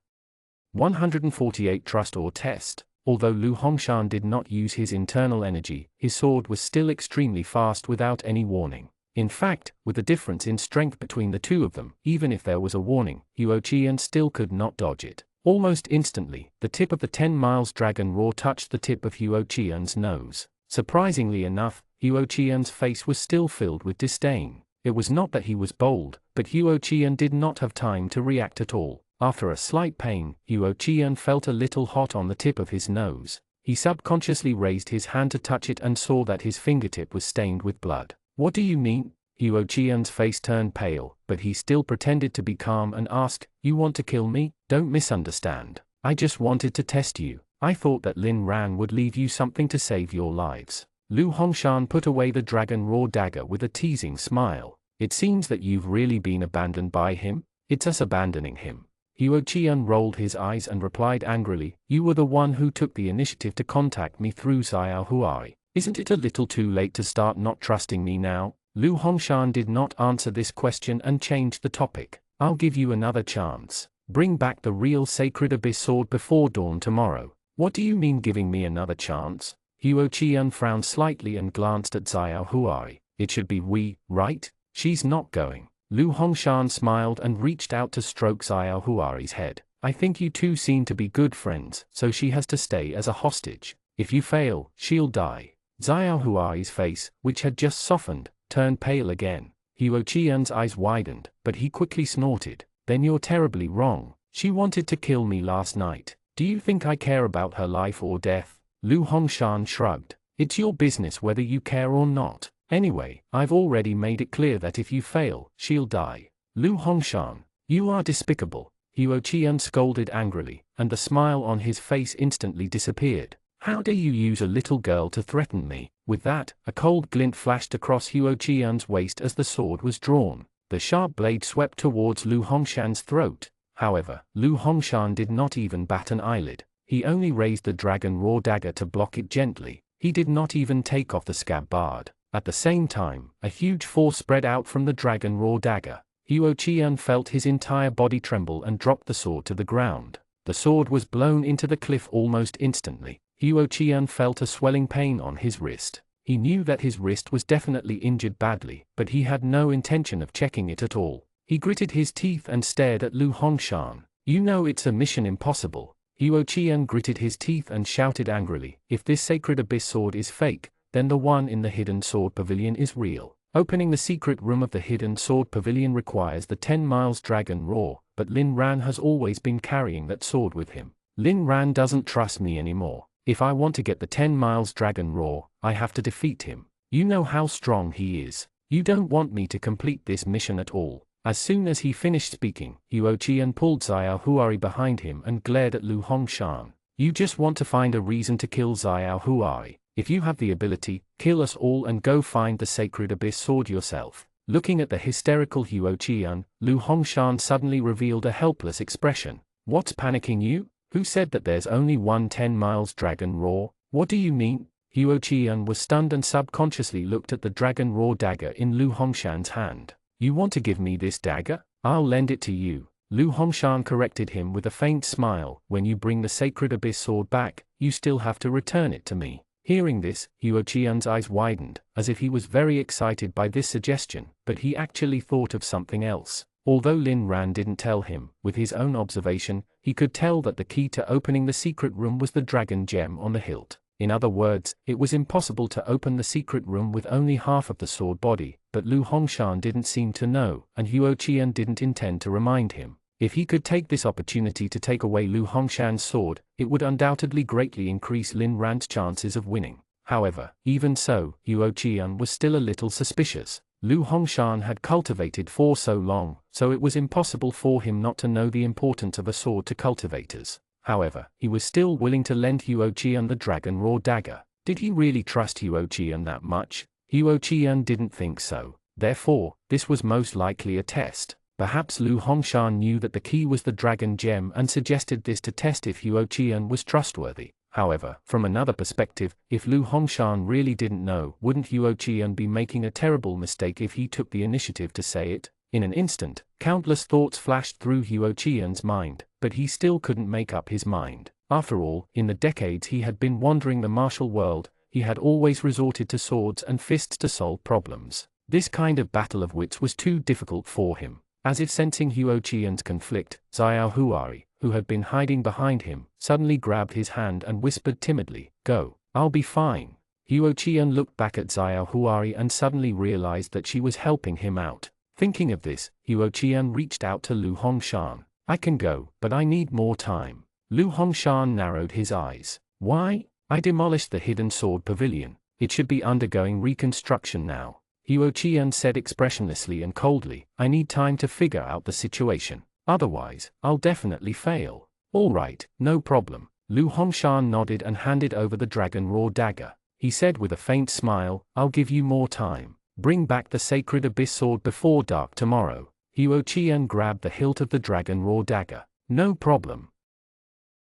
148 Trust or Test. Although Lu Hongshan did not use his internal energy, his sword was still extremely fast without any warning. In fact, with the difference in strength between the two of them, even if there was a warning, Huo Qian still could not dodge it. Almost instantly, the tip of the 10 miles dragon raw touched the tip of Huo Qian's nose. Surprisingly enough, Huo Qian's face was still filled with disdain. It was not that he was bold, but Huo Qian did not have time to react at all. After a slight pain, Huo Qian felt a little hot on the tip of his nose. He subconsciously raised his hand to touch it and saw that his fingertip was stained with blood. What do you mean? Huo Qian's face turned pale, but he still pretended to be calm and asked, "You want to kill me? Don't misunderstand. I just wanted to test you. I thought that Lin Ran would leave you something to save your lives." Lu Hongshan put away the dragon raw dagger with a teasing smile. "It seems that you've really been abandoned by him. It's us abandoning him." Huo Qian rolled his eyes and replied angrily, "You were the one who took the initiative to contact me through Xiao Huari. Isn't it a little too late to start not trusting me now?" Lu Hongshan did not answer this question and changed the topic. "I'll give you another chance. Bring back the real Sacred Abyss sword before dawn tomorrow." "What do you mean giving me another chance?" Huo Qian frowned slightly and glanced at Xiao Huari. "It should be we, right? She's not going." Lu Hongshan smiled and reached out to stroke Xiao Huari's head. "I think you two seem to be good friends, so she has to stay as a hostage. If you fail, she'll die." Xiao Huari's face, which had just softened, turned pale again. Huo Qian's eyes widened, but he quickly snorted. "Then you're terribly wrong. She wanted to kill me last night. Do you think I care about her life or death?" Lu Hongshan shrugged. "It's your business whether you care or not. Anyway, I've already made it clear that if you fail, she'll die." "Lu Hongshan, you are despicable," Huo Qian scolded angrily, and the smile on his face instantly disappeared. "How dare you use a little girl to threaten me?" With that, a cold glint flashed across Huo Qian's waist as the sword was drawn. The sharp blade swept towards Lu Hongshan's throat. However, Lu Hongshan did not even bat an eyelid. He only raised the dragon raw dagger to block it gently. He did not even take off the scabbard. At the same time, a huge force spread out from the dragon raw dagger. Huo Qian felt his entire body tremble and dropped the sword to the ground. The sword was blown into the cliff almost instantly. Huo Qian felt a swelling pain on his wrist. He knew that his wrist was definitely injured badly, but he had no intention of checking it at all. He gritted his teeth and stared at Lu Hongshan. "You know it's a mission impossible." Huo Qian gritted his teeth and shouted angrily, "If this Sacred Abyss sword is fake, then the one in the Hidden Sword Pavilion is real." Opening the secret room of the Hidden Sword Pavilion requires the 10 miles dragon raw, but Lin Ran has always been carrying that sword with him. Lin Ran doesn't trust me anymore. If I want to get the 10 miles dragon raw, I have to defeat him. You know how strong he is. You don't want me to complete this mission at all. As soon as he finished speaking, Huo Qian pulled Xiao Huari behind him and glared at Lu Hongshan. "You just want to find a reason to kill Xiao Huari. If you have the ability, kill us all and go find the Sacred Abyss sword yourself." Looking at the hysterical Huo Qian, Lu Hongshan suddenly revealed a helpless expression. "What's panicking you? Who said that there's only one 10 miles dragon raw? What do you mean?" Huo Qian was stunned and subconsciously looked at the dragon raw dagger in Lu Hongshan's hand. "You want to give me this dagger? I'll lend it to you." Lu Hongshan corrected him with a faint smile. "When you bring the Sacred Abyss sword back, you still have to return it to me." Hearing this, Huo Qian's eyes widened, as if he was very excited by this suggestion, but he actually thought of something else. Although Lin Ran didn't tell him, with his own observation, he could tell that the key to opening the secret room was the dragon gem on the hilt. In other words, it was impossible to open the secret room with only half of the sword body, but Lu Hongshan didn't seem to know, and Huo Qian didn't intend to remind him. If he could take this opportunity to take away Lu Hongshan's sword, it would undoubtedly greatly increase Lin Ran's chances of winning. However, even so, Huo Qian was still a little suspicious. Lu Hongshan had cultivated for so long, so it was impossible for him not to know the importance of a sword to cultivators. However, he was still willing to lend Huo Qian the dragon raw dagger. Did he really trust Huo Qian that much? Huo Qian didn't think so. Therefore, this was most likely a test. Perhaps Lu Hongshan knew that the key was the dragon gem and suggested this to test if Huo Qian was trustworthy. However, from another perspective, if Lu Hongshan really didn't know, wouldn't Huo Qian be making a terrible mistake if he took the initiative to say it? In an instant, countless thoughts flashed through Huo Qian's mind, but he still couldn't make up his mind. After all, in the decades he had been wandering the martial world, he had always resorted to swords and fists to solve problems. This kind of battle of wits was too difficult for him. As if sensing Huo Qian's conflict, Xiao Huari, who had been hiding behind him, suddenly grabbed his hand and whispered timidly, "Go, I'll be fine." Huo Qian looked back at Xiao Huari and suddenly realized that she was helping him out. Thinking of this, Huo Qian reached out to Lu Hongshan. "I can go, but I need more time." Lu Hongshan narrowed his eyes. "Why? I demolished the hidden sword pavilion. It should be undergoing reconstruction now." Huo Qian said expressionlessly and coldly, "I need time to figure out the situation. Otherwise, I'll definitely fail." "All right, no problem." Lu Hongshan nodded and handed over the dragon raw dagger. He said with a faint smile, "I'll give you more time. Bring back the sacred abyss sword before dark tomorrow." Huo Qian grabbed the hilt of the dragon raw dagger. "No problem."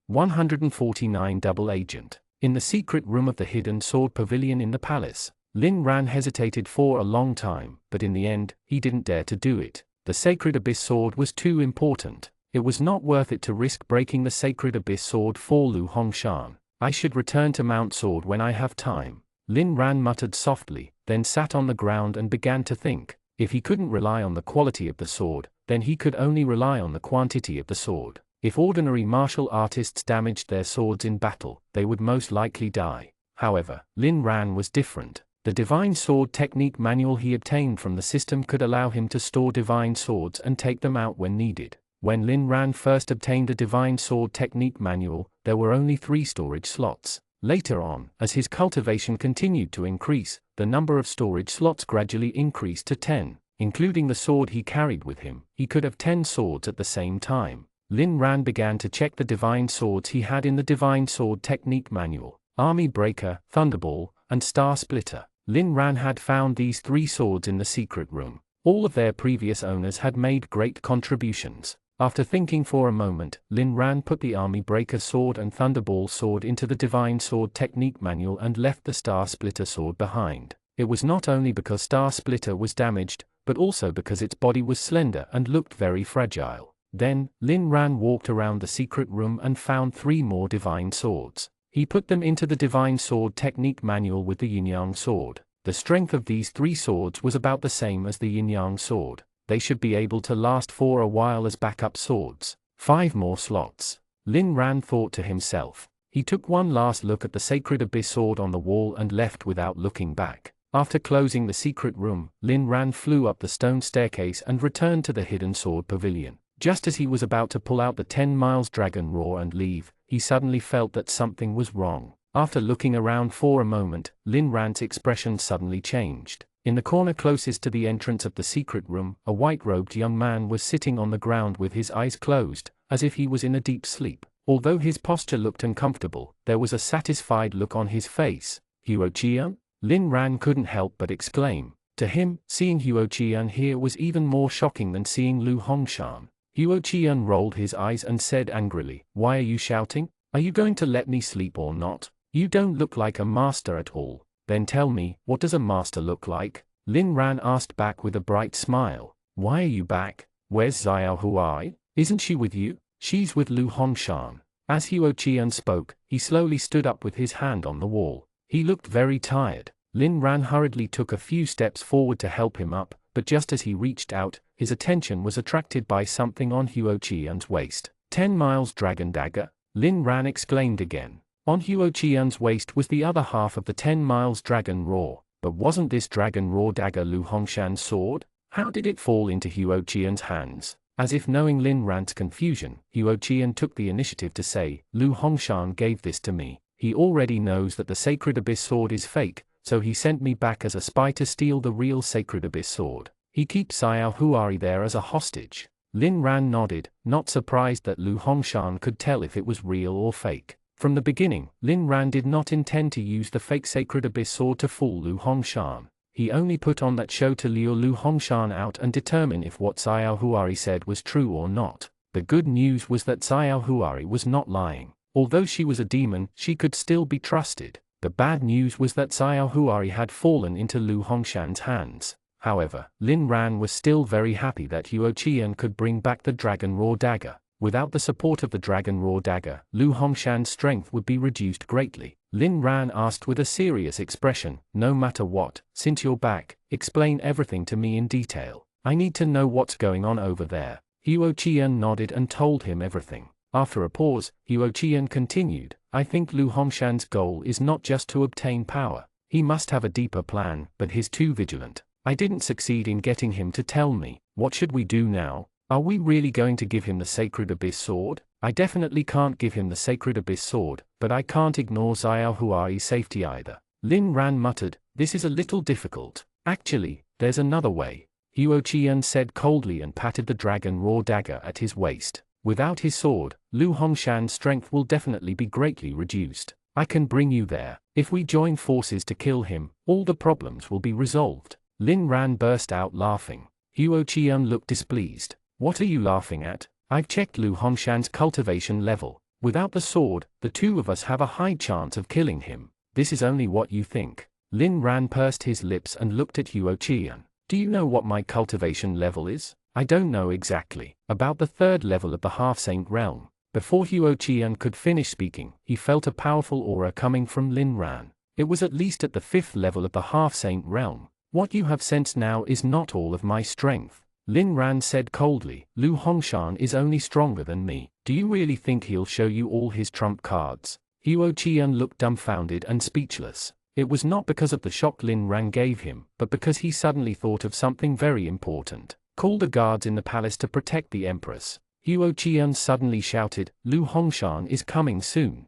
149 Double Agent. In the secret room of the hidden sword pavilion in the palace, Lin Ran hesitated for a long time, but in the end, he didn't dare to do it. The sacred abyss sword was too important. It was not worth it to risk breaking the sacred abyss sword for Lu Hongshan. "I should return to Mount Sword when I have time," Lin Ran muttered softly, then sat on the ground and began to think. If he couldn't rely on the quality of the sword, then he could only rely on the quantity of the sword. If ordinary martial artists damaged their swords in battle, they would most likely die. However, Lin Ran was different. The Divine Sword Technique manual he obtained from the system could allow him to store divine swords and take them out when needed. When Lin Ran first obtained a Divine Sword Technique manual, there were only 3 storage slots. Later on, as his cultivation continued to increase, the number of storage slots gradually increased to 10. Including the sword he carried with him, he could have 10 swords at the same time. Lin Ran began to check the divine swords he had in the Divine Sword Technique manual: Army Breaker, Thunderball, and Star Splitter. Lin Ran had found these 3 swords in the secret room. All of their previous owners had made great contributions. After thinking for a moment, Lin Ran put the Army Breaker sword and Thunderball sword into the Divine Sword Technique manual and left the Star Splitter sword behind. It was not only because Star Splitter was damaged, but also because its body was slender and looked very fragile. Then, Lin Ran walked around the secret room and found 3 more divine swords. He put them into the Divine Sword Technique manual with the Yin-Yang sword. The strength of these 3 swords was about the same as the Yin-Yang sword. They should be able to last for a while as backup swords. 5 more slots. Lin Ran thought to himself. He took one last look at the sacred abyss sword on the wall and left without looking back. After closing the secret room, Lin Ran flew up the stone staircase and returned to the hidden sword pavilion. Just as he was about to pull out the 10 miles dragon roar and leave, he suddenly felt that something was wrong. After looking around for a moment, Lin Ran's expression suddenly changed. In the corner closest to the entrance of the secret room, a white-robed young man was sitting on the ground with his eyes closed, as if he was in a deep sleep. Although his posture looked uncomfortable, there was a satisfied look on his face. "Huo Qian?" Lin Ran couldn't help but exclaim. To him, seeing Huo Qian here was even more shocking than seeing Lu Hongshan. Huo Qian rolled his eyes and said angrily, "Why are you shouting? Are you going to let me sleep or not? You don't look like a master at all." "Then tell me, what does a master look like?" Lin Ran asked back with a bright smile. "Why are you back? Where's Xiao Huai? Isn't she with you?" "She's with Lu Hongshan." As Huo Qian spoke, he slowly stood up with his hand on the wall. He looked very tired. Lin Ran hurriedly took a few steps forward to help him up, but just as he reached out, his attention was attracted by something on Huo Qian's waist. 10 miles dragon dagger? Lin Ran exclaimed again. On Huo Qian's waist was the other half of the 10 miles dragon roar, but wasn't this dragon roar dagger Lu Hongshan's sword? How did it fall into Huo Qian's hands? As if knowing Lin Ran's confusion, Huo Qian took the initiative to say, "Lu Hongshan gave this to me. He already knows that the sacred abyss sword is fake, so he sent me back as a spy to steal the real sacred abyss sword. He keeps Xiao Huari there as a hostage." Lin Ran nodded, not surprised that Lu Hongshan could tell if it was real or fake. From the beginning, Lin Ran did not intend to use the fake sacred abyss sword to fool Lu Hongshan. he only put on that show to lure Lu Hongshan out and determine if what Xiao Huari said was true or not. The good news was that Xiao Huari was not lying. Although she was a demon, she could still be trusted. The bad news was that Xiao Huari had fallen into Lu Hongshan's hands. However, Lin Ran was still very happy that Huo Qian could bring back the Dragon Raw Dagger. Without the support of the Dragon Raw Dagger, Lu Hongshan's strength would be reduced greatly. Lin Ran asked with a serious expression, "No matter what, since you're back, explain everything to me in detail. I need to know what's going on over there." Huo Qian nodded and told him everything. After a pause, Huo Qian continued, "I think Lu Hongshan's goal is not just to obtain power. He must have a deeper plan, but he's too vigilant. I didn't succeed in getting him to tell me. What should we do now? Are we really going to give him the Sacred Abyss Sword? I definitely can't give him the Sacred Abyss Sword, but I can't ignore Xiao Huari's safety either." Lin Ran muttered, "This is a little difficult. Actually, there's another way." Huo Qian said coldly and patted the Dragon Raw Dagger at his waist. "Without his sword, Lu Hongshan's strength will definitely be greatly reduced. I can bring you there. If we join forces to kill him, all the problems will be resolved." Lin Ran burst out laughing. Huo Qian looked displeased. "What are you laughing at? I've checked Lu Hongshan's cultivation level. Without the sword, the two of us have a high chance of killing him. This is only what you think." Lin Ran pursed his lips and looked at Huo Qian. "Do you know what my cultivation level is?" "I don't know exactly. About the 3rd level of the Half-Saint realm." Before Huo Qian could finish speaking, he felt a powerful aura coming from Lin Ran. It was at least at the 5th level of the Half-Saint realm. "What you have sensed now is not all of my strength," Lin Ran said coldly. "Lu Hongshan is only stronger than me. Do you really think he'll show you all his trump cards?" Huo Qian looked dumbfounded and speechless. It was not because of the shock Lin Ran gave him, but because he suddenly thought of something very important. "Call the guards in the palace to protect the Empress." Huo Qian suddenly shouted, "Lu Hongshan is coming soon."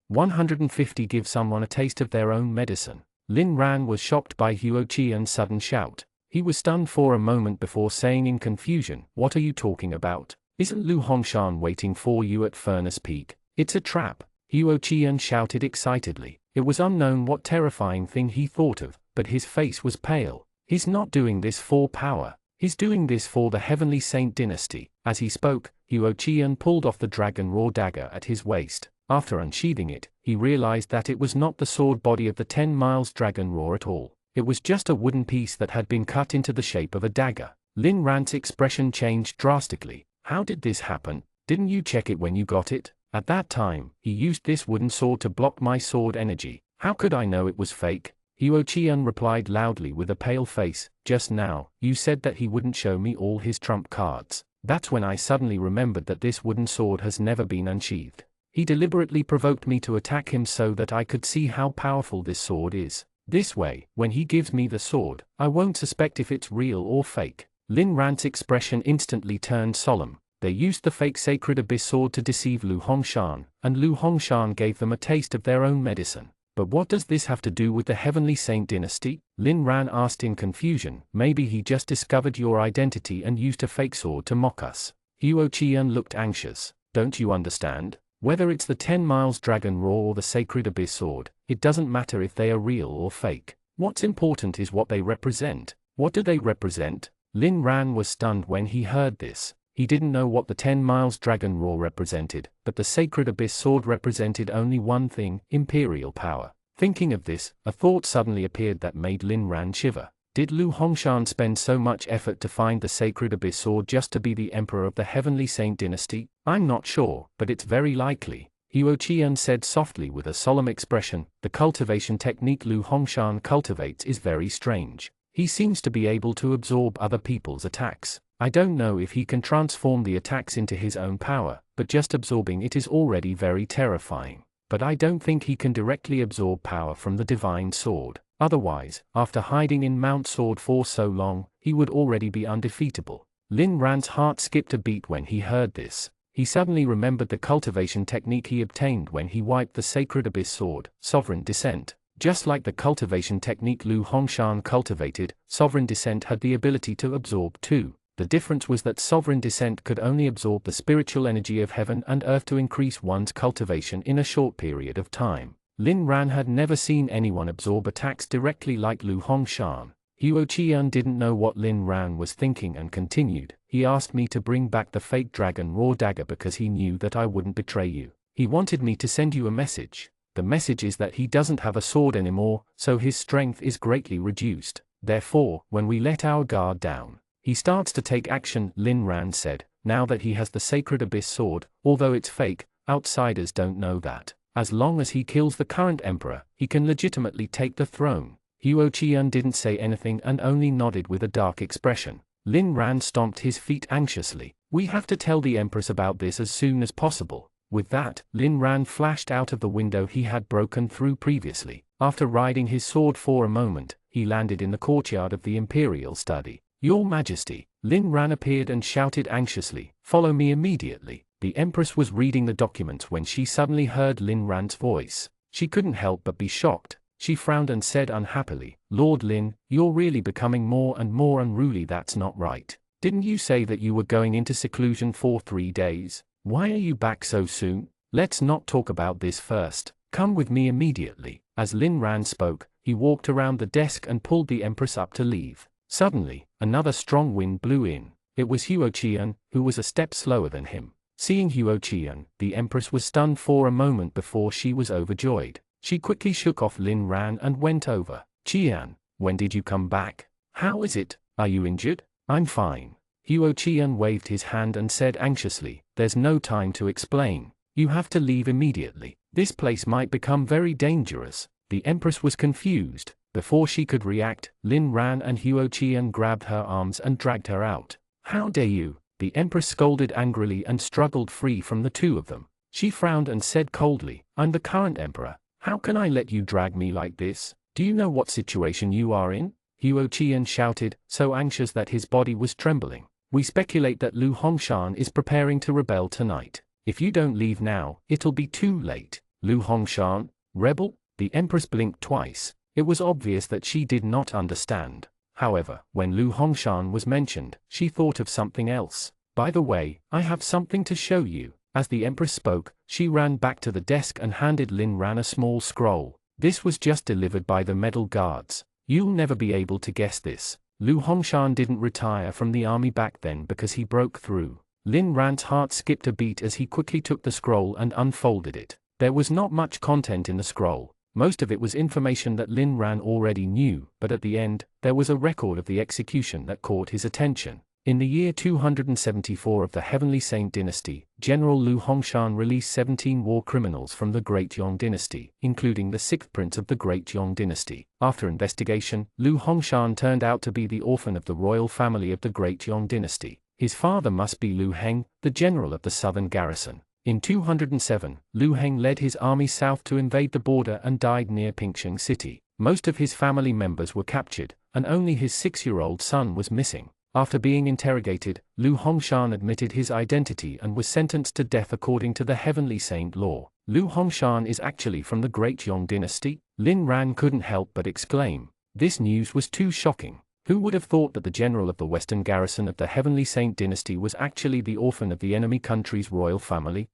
150 Give someone a taste of their own medicine. Lin Ran was shocked by Huo Qian's sudden shout. He was stunned for a moment before saying in confusion, "What are you talking about? Isn't Lu Hongshan waiting for you at Furnace Peak?" "It's a trap," Huo Qian shouted excitedly. It was unknown what terrifying thing he thought of, but his face was pale. "He's not doing this for power. He's doing this for the Heavenly Saint dynasty." As he spoke, Huo Qian pulled off the Dragon Raw Dagger at his waist. After unsheathing it, he realized that it was not the sword body of the 10 Miles Dragon Raw at all. It was just a wooden piece that had been cut into the shape of a dagger. Lin Ran's expression changed drastically. "How did this happen? Didn't you check it when you got it?" "At that time, he used this wooden sword to block my sword energy. How could I know it was fake?" Huo Qian replied loudly with a pale face. "Just now, you said that he wouldn't show me all his trump cards. That's when I suddenly remembered that this wooden sword has never been unsheathed. He deliberately provoked me to attack him so that I could see how powerful this sword is. This way, when he gives me the sword, I won't suspect if it's real or fake." Lin Ran's expression instantly turned solemn. They used the fake Sacred Abyss Sword to deceive Lu Hongshan, and Lu Hongshan gave them a taste of their own medicine. "But what does this have to do with the Heavenly Saint dynasty?" Lin Ran asked in confusion. "Maybe he just discovered your identity and used a fake sword to mock us." Huo Qian looked anxious. "Don't you understand? Whether it's the 10 Miles Dragon Raw or the Sacred Abyss Sword, it doesn't matter if they are real or fake. What's important is what they represent." "What do they represent?" Lin Ran was stunned when he heard this. He didn't know what the 10 Miles Dragon Raw represented, but the Sacred Abyss Sword represented only one thing: imperial power. Thinking of this, a thought suddenly appeared that made Lin Ran shiver. Did Lu Hongshan spend so much effort to find the Sacred Abyss Sword just to be the emperor of the Heavenly Saint dynasty? "I'm not sure, but it's very likely," Huo Qian said softly with a solemn expression. "The cultivation technique Lu Hongshan cultivates is very strange. He seems to be able to absorb other people's attacks. I don't know if he can transform the attacks into his own power, but just absorbing it is already very terrifying. But I don't think he can directly absorb power from the divine sword. Otherwise, after hiding in Mount Sword for so long, he would already be undefeatable." Lin Ran's heart skipped a beat when he heard this. He suddenly remembered the cultivation technique he obtained when he wiped the Sacred Abyss Sword, Sovereign Descent. Just like the cultivation technique Lu Hongshan cultivated, Sovereign Descent had the ability to absorb too. The difference was that Sovereign Descent could only absorb the spiritual energy of heaven and earth to increase one's cultivation in a short period of time. Lin Ran had never seen anyone absorb attacks directly like Lu Hongshan. Huo Qian didn't know what Lin Ran was thinking and continued. He asked me to bring back the fake dragon raw dagger because he knew that I wouldn't betray you. He wanted me to send you a message. The message is that he doesn't have a sword anymore, so his strength is greatly reduced. Therefore, when we let our guard down, he starts to take action, Lin Ran said. Now that he has the sacred abyss sword, although it's fake, outsiders don't know that. As long as he kills the current emperor, he can legitimately take the throne. Huo Qian didn't say anything and only nodded with a dark expression. Lin Ran stomped his feet anxiously. We have to tell the empress about this as soon as possible. With that, Lin Ran flashed out of the window he had broken through previously. After riding his sword for a moment, he landed in the courtyard of the imperial study. Your Majesty, Lin Ran appeared and shouted anxiously, follow me immediately. The Empress was reading the documents when she suddenly heard Lin Ran's voice. She couldn't help but be shocked. She frowned and said unhappily, Lord Lin, you're really becoming more and more unruly. That's not right. Didn't you say that you were going into seclusion for 3 days? Why are you back so soon? Let's not talk about this first. Come with me immediately. As Lin Ran spoke, he walked around the desk and pulled the Empress up to leave. Suddenly, another strong wind blew in. It was Huo Qian, who was a step slower than him. Seeing Huo Qian, the Empress was stunned for a moment before she was overjoyed. She quickly shook off Lin Ran and went over. Qian, when did you come back? How is it? Are you injured? I'm fine. Huo Qian waved his hand and said anxiously, there's no time to explain. You have to leave immediately. This place might become very dangerous. The Empress was confused. Before she could react, Lin Ran and Huo Qian grabbed her arms and dragged her out. How dare you? The Empress scolded angrily and struggled free from the two of them. She frowned and said coldly, I'm the current emperor. How can I let you drag me like this? Do you know what situation you are in? Huo Qian shouted, so anxious that his body was trembling. We speculate that Lu Hongshan is preparing to rebel tonight. If you don't leave now, it'll be too late. Lu Hongshan? Rebel? The Empress blinked twice. It was obvious that she did not understand. However, when Lu Hongshan was mentioned, she thought of something else. By the way, I have something to show you. As the Empress spoke, she ran back to the desk and handed Lin Ran a small scroll. This was just delivered by the medal guards. You'll never be able to guess this. Lu Hongshan didn't retire from the army back then because he broke through. Lin Ran's heart skipped a beat as he quickly took the scroll and unfolded it. There was not much content in the scroll. Most of it was information that Lin Ran already knew, but at the end, there was a record of the execution that caught his attention. In the year 274 of the Heavenly Saint dynasty, General Lu Hongshan released 17 war criminals from the Great Yong dynasty, including the 6th prince of the Great Yong dynasty. After investigation, Lu Hongshan turned out to be the orphan of the royal family of the Great Yong dynasty. His father must be Lu Heng, the general of the southern garrison. In 207, Lu Heng led his army south to invade the border and died near Pingsheng city. Most of his family members were captured, and only his 6-year-old son was missing. After being interrogated, Lu Hongshan admitted his identity and was sentenced to death according to the Heavenly Saint law. Lu Hongshan is actually from the Great Yong dynasty? Lin Ran couldn't help but exclaim. This news was too shocking. Who would have thought that the general of the western garrison of the Heavenly Saint dynasty was actually the orphan of the enemy country's royal family?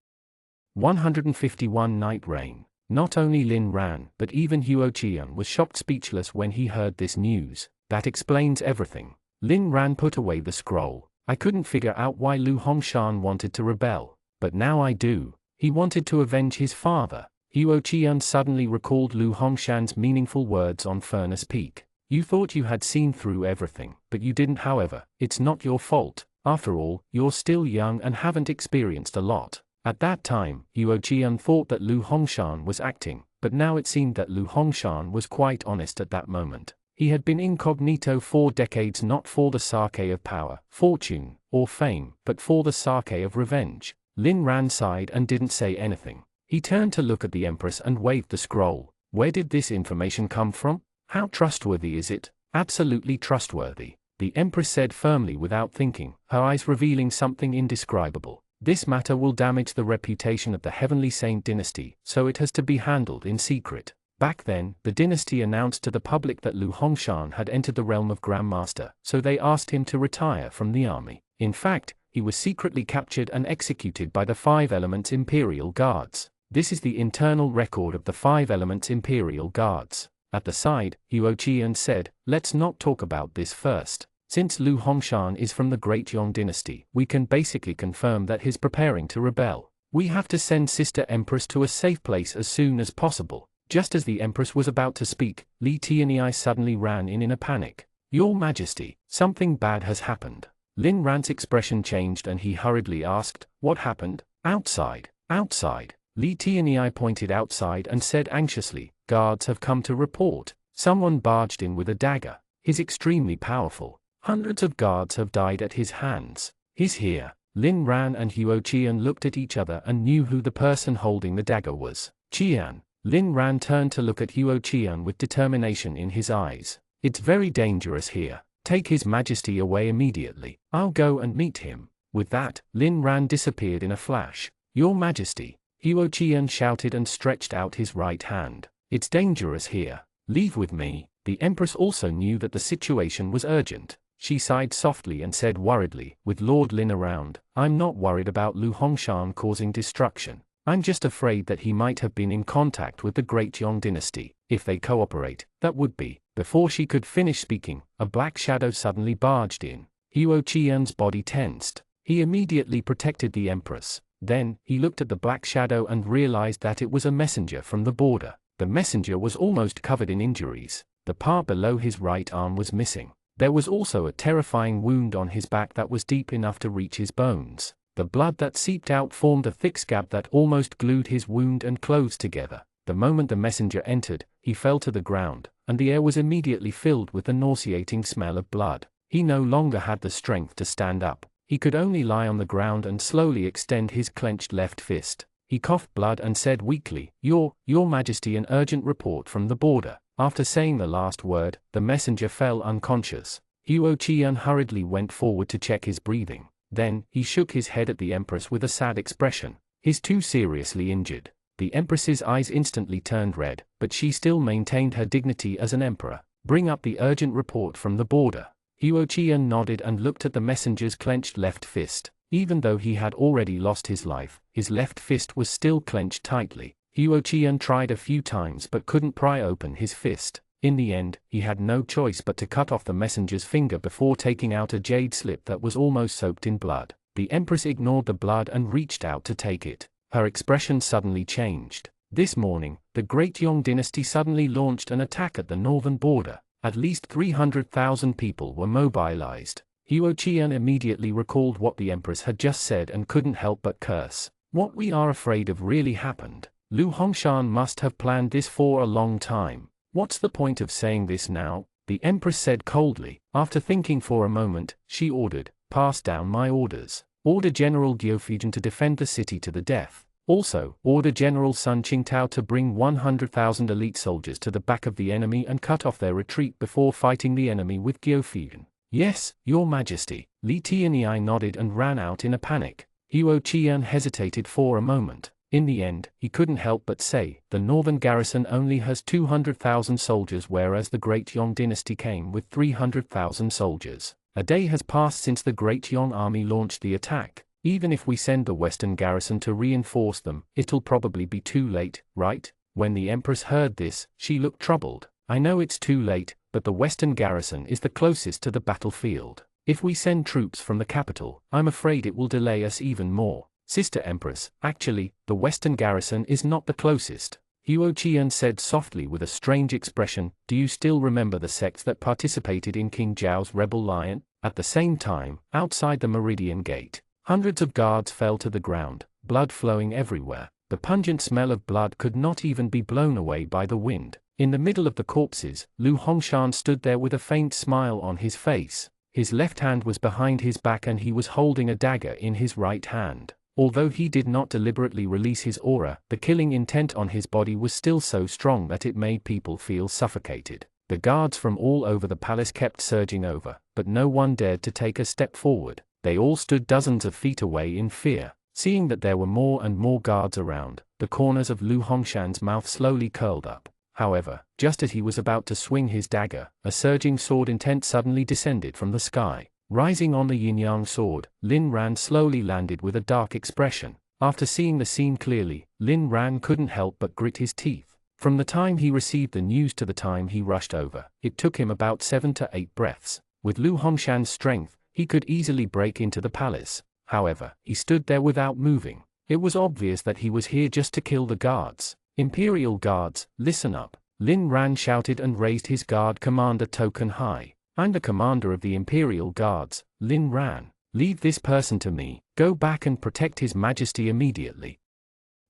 151 Night Reign. Not only Lin Ran, but even Huo Qian was shocked speechless when he heard this news. That explains everything. Lin Ran put away the scroll. I couldn't figure out why Lu Hongshan wanted to rebel. But now I do. He wanted to avenge his father. Huo Qian suddenly recalled Lu Hongshan's meaningful words on Furnace Peak. You thought you had seen through everything, but you didn't. However, it's not your fault. After all, you're still young and haven't experienced a lot. At that time, Huo Qian thought that Lu Hongshan was acting, but now it seemed that Lu Hongshan was quite honest at that moment. He had been incognito for decades, not for the sake of power, fortune, or fame, but for the sake of revenge. Lin Ran sighed and didn't say anything. He turned to look at the Empress and waved the scroll. Where did this information come from? How trustworthy is it? Absolutely trustworthy, the Empress said firmly without thinking, her eyes revealing something indescribable. This matter will damage the reputation of the Heavenly Saint dynasty, so it has to be handled in secret. Back then, the dynasty announced to the public that Lu Hongshan had entered the realm of Grandmaster, so they asked him to retire from the army. In fact, he was secretly captured and executed by the 5 Elements Imperial Guards. This is the internal record of the 5 elements Imperial Guards. At the side, Huo Qian said, let's not talk about this first. Since Lu Hongshan is from the Great Yong dynasty, we can basically confirm that he's preparing to rebel. We have to send Sister Empress to a safe place as soon as possible. Just as the Empress was about to speak, Li Tianyi suddenly ran in a panic. Your Majesty, something bad has happened. Lin Ran's expression changed and he hurriedly asked, what happened? Outside. Outside. Li Tianyi pointed outside and said anxiously, guards have come to report. Someone barged in with a dagger. He's extremely powerful. Hundreds of guards have died at his hands. He's here. Lin Ran and Huo Qian looked at each other and knew who the person holding the dagger was. Qian. Lin Ran turned to look at Huo Qian with determination in his eyes. It's very dangerous here. Take His Majesty away immediately. I'll go and meet him. With that, Lin Ran disappeared in a flash. Your Majesty. Huo Qian shouted and stretched out his right hand. It's dangerous here. Leave with me. The Empress also knew that the situation was urgent. She sighed softly and said worriedly, with Lord Lin around, I'm not worried about Lu Hongshan causing destruction. I'm just afraid that he might have been in contact with the Great Yong dynasty. If they cooperate, that would be. Before she could finish speaking, a black shadow suddenly barged in. Huo Qian's body tensed. He immediately protected the Empress. Then, he looked at the black shadow and realized that it was a messenger from the border. The messenger was almost covered in injuries. The part below his right arm was missing. There was also a terrifying wound on his back that was deep enough to reach his bones. The blood that seeped out formed a thick scab that almost glued his wound and clothes together. The moment the messenger entered, he fell to the ground, and the air was immediately filled with the nauseating smell of blood. He no longer had the strength to stand up. He could only lie on the ground and slowly extend his clenched left fist. He coughed blood and said weakly, Your Majesty, an urgent report from the border. After saying the last word, the messenger fell unconscious. Huo Qian hurriedly went forward to check his breathing. Then, he shook his head at the Empress with a sad expression. He's too seriously injured. The Empress's eyes instantly turned red, but she still maintained her dignity as an emperor. Bring up the urgent report from the border. Huo Qian nodded and looked at the messenger's clenched left fist. Even though he had already lost his life, his left fist was still clenched tightly. Huo Qian tried a few times but couldn't pry open his fist. In the end, he had no choice but to cut off the messenger's finger before taking out a jade slip that was almost soaked in blood. The Empress ignored the blood and reached out to take it. Her expression suddenly changed. This morning, the Great Yong dynasty suddenly launched an attack at the northern border. At least 300,000 people were mobilized. Huo Qian immediately recalled what the Empress had just said and couldn't help but curse. What we are afraid of really happened. Lu Hongshan must have planned this for a long time. What's the point of saying this now? The Empress said coldly. After thinking for a moment, she ordered, pass down my orders. Order General Guofujian to defend the city to the death. Also, order General Sun Qingtao to bring 100,000 elite soldiers to the back of the enemy and cut off their retreat before fighting the enemy with Guofujian. Yes, Your Majesty. Li Tianyi nodded and ran out in a panic. Huo Qian hesitated for a moment. In the end, he couldn't help but say, the northern garrison only has 200,000 soldiers whereas the Great Yong dynasty came with 300,000 soldiers. A day has passed since the Great Yong army launched the attack. Even if we send the western garrison to reinforce them, it'll probably be too late, right? When the Empress heard this, she looked troubled. I know it's too late, but the western garrison is the closest to the battlefield. If we send troops from the capital, I'm afraid it will delay us even more. Sister Empress, actually, the western garrison is not the closest. Huo Qian said softly with a strange expression, do you still remember the sects that participated in King Zhao's rebel lion? At the same time, outside the Meridian Gate, hundreds of guards fell to the ground, blood flowing everywhere. The pungent smell of blood could not even be blown away by the wind. In the middle of the corpses, Lu Hongshan stood there with a faint smile on his face. His left hand was behind his back and he was holding a dagger in his right hand. Although he did not deliberately release his aura, the killing intent on his body was still so strong that it made people feel suffocated. The guards from all over the palace kept surging over, but no one dared to take a step forward. They all stood dozens of feet away in fear. Seeing that there were more and more guards around, the corners of Lu Hongshan's mouth slowly curled up. However, just as he was about to swing his dagger, a surging sword intent suddenly descended from the sky. Rising on the yin-yang sword, Lin Ran slowly landed with a dark expression. After seeing the scene clearly, Lin Ran couldn't help but grit his teeth. From the time he received the news to the time he rushed over, it took him about 7 to 8 breaths. With Lu Hongshan's strength, he could easily break into the palace. However, he stood there without moving. It was obvious that he was here just to kill the guards. Imperial guards, listen up. Lin Ran shouted and raised his guard commander token high. I'm the commander of the Imperial Guards, Lin Ran. Leave this person to me. Go back and protect His Majesty immediately.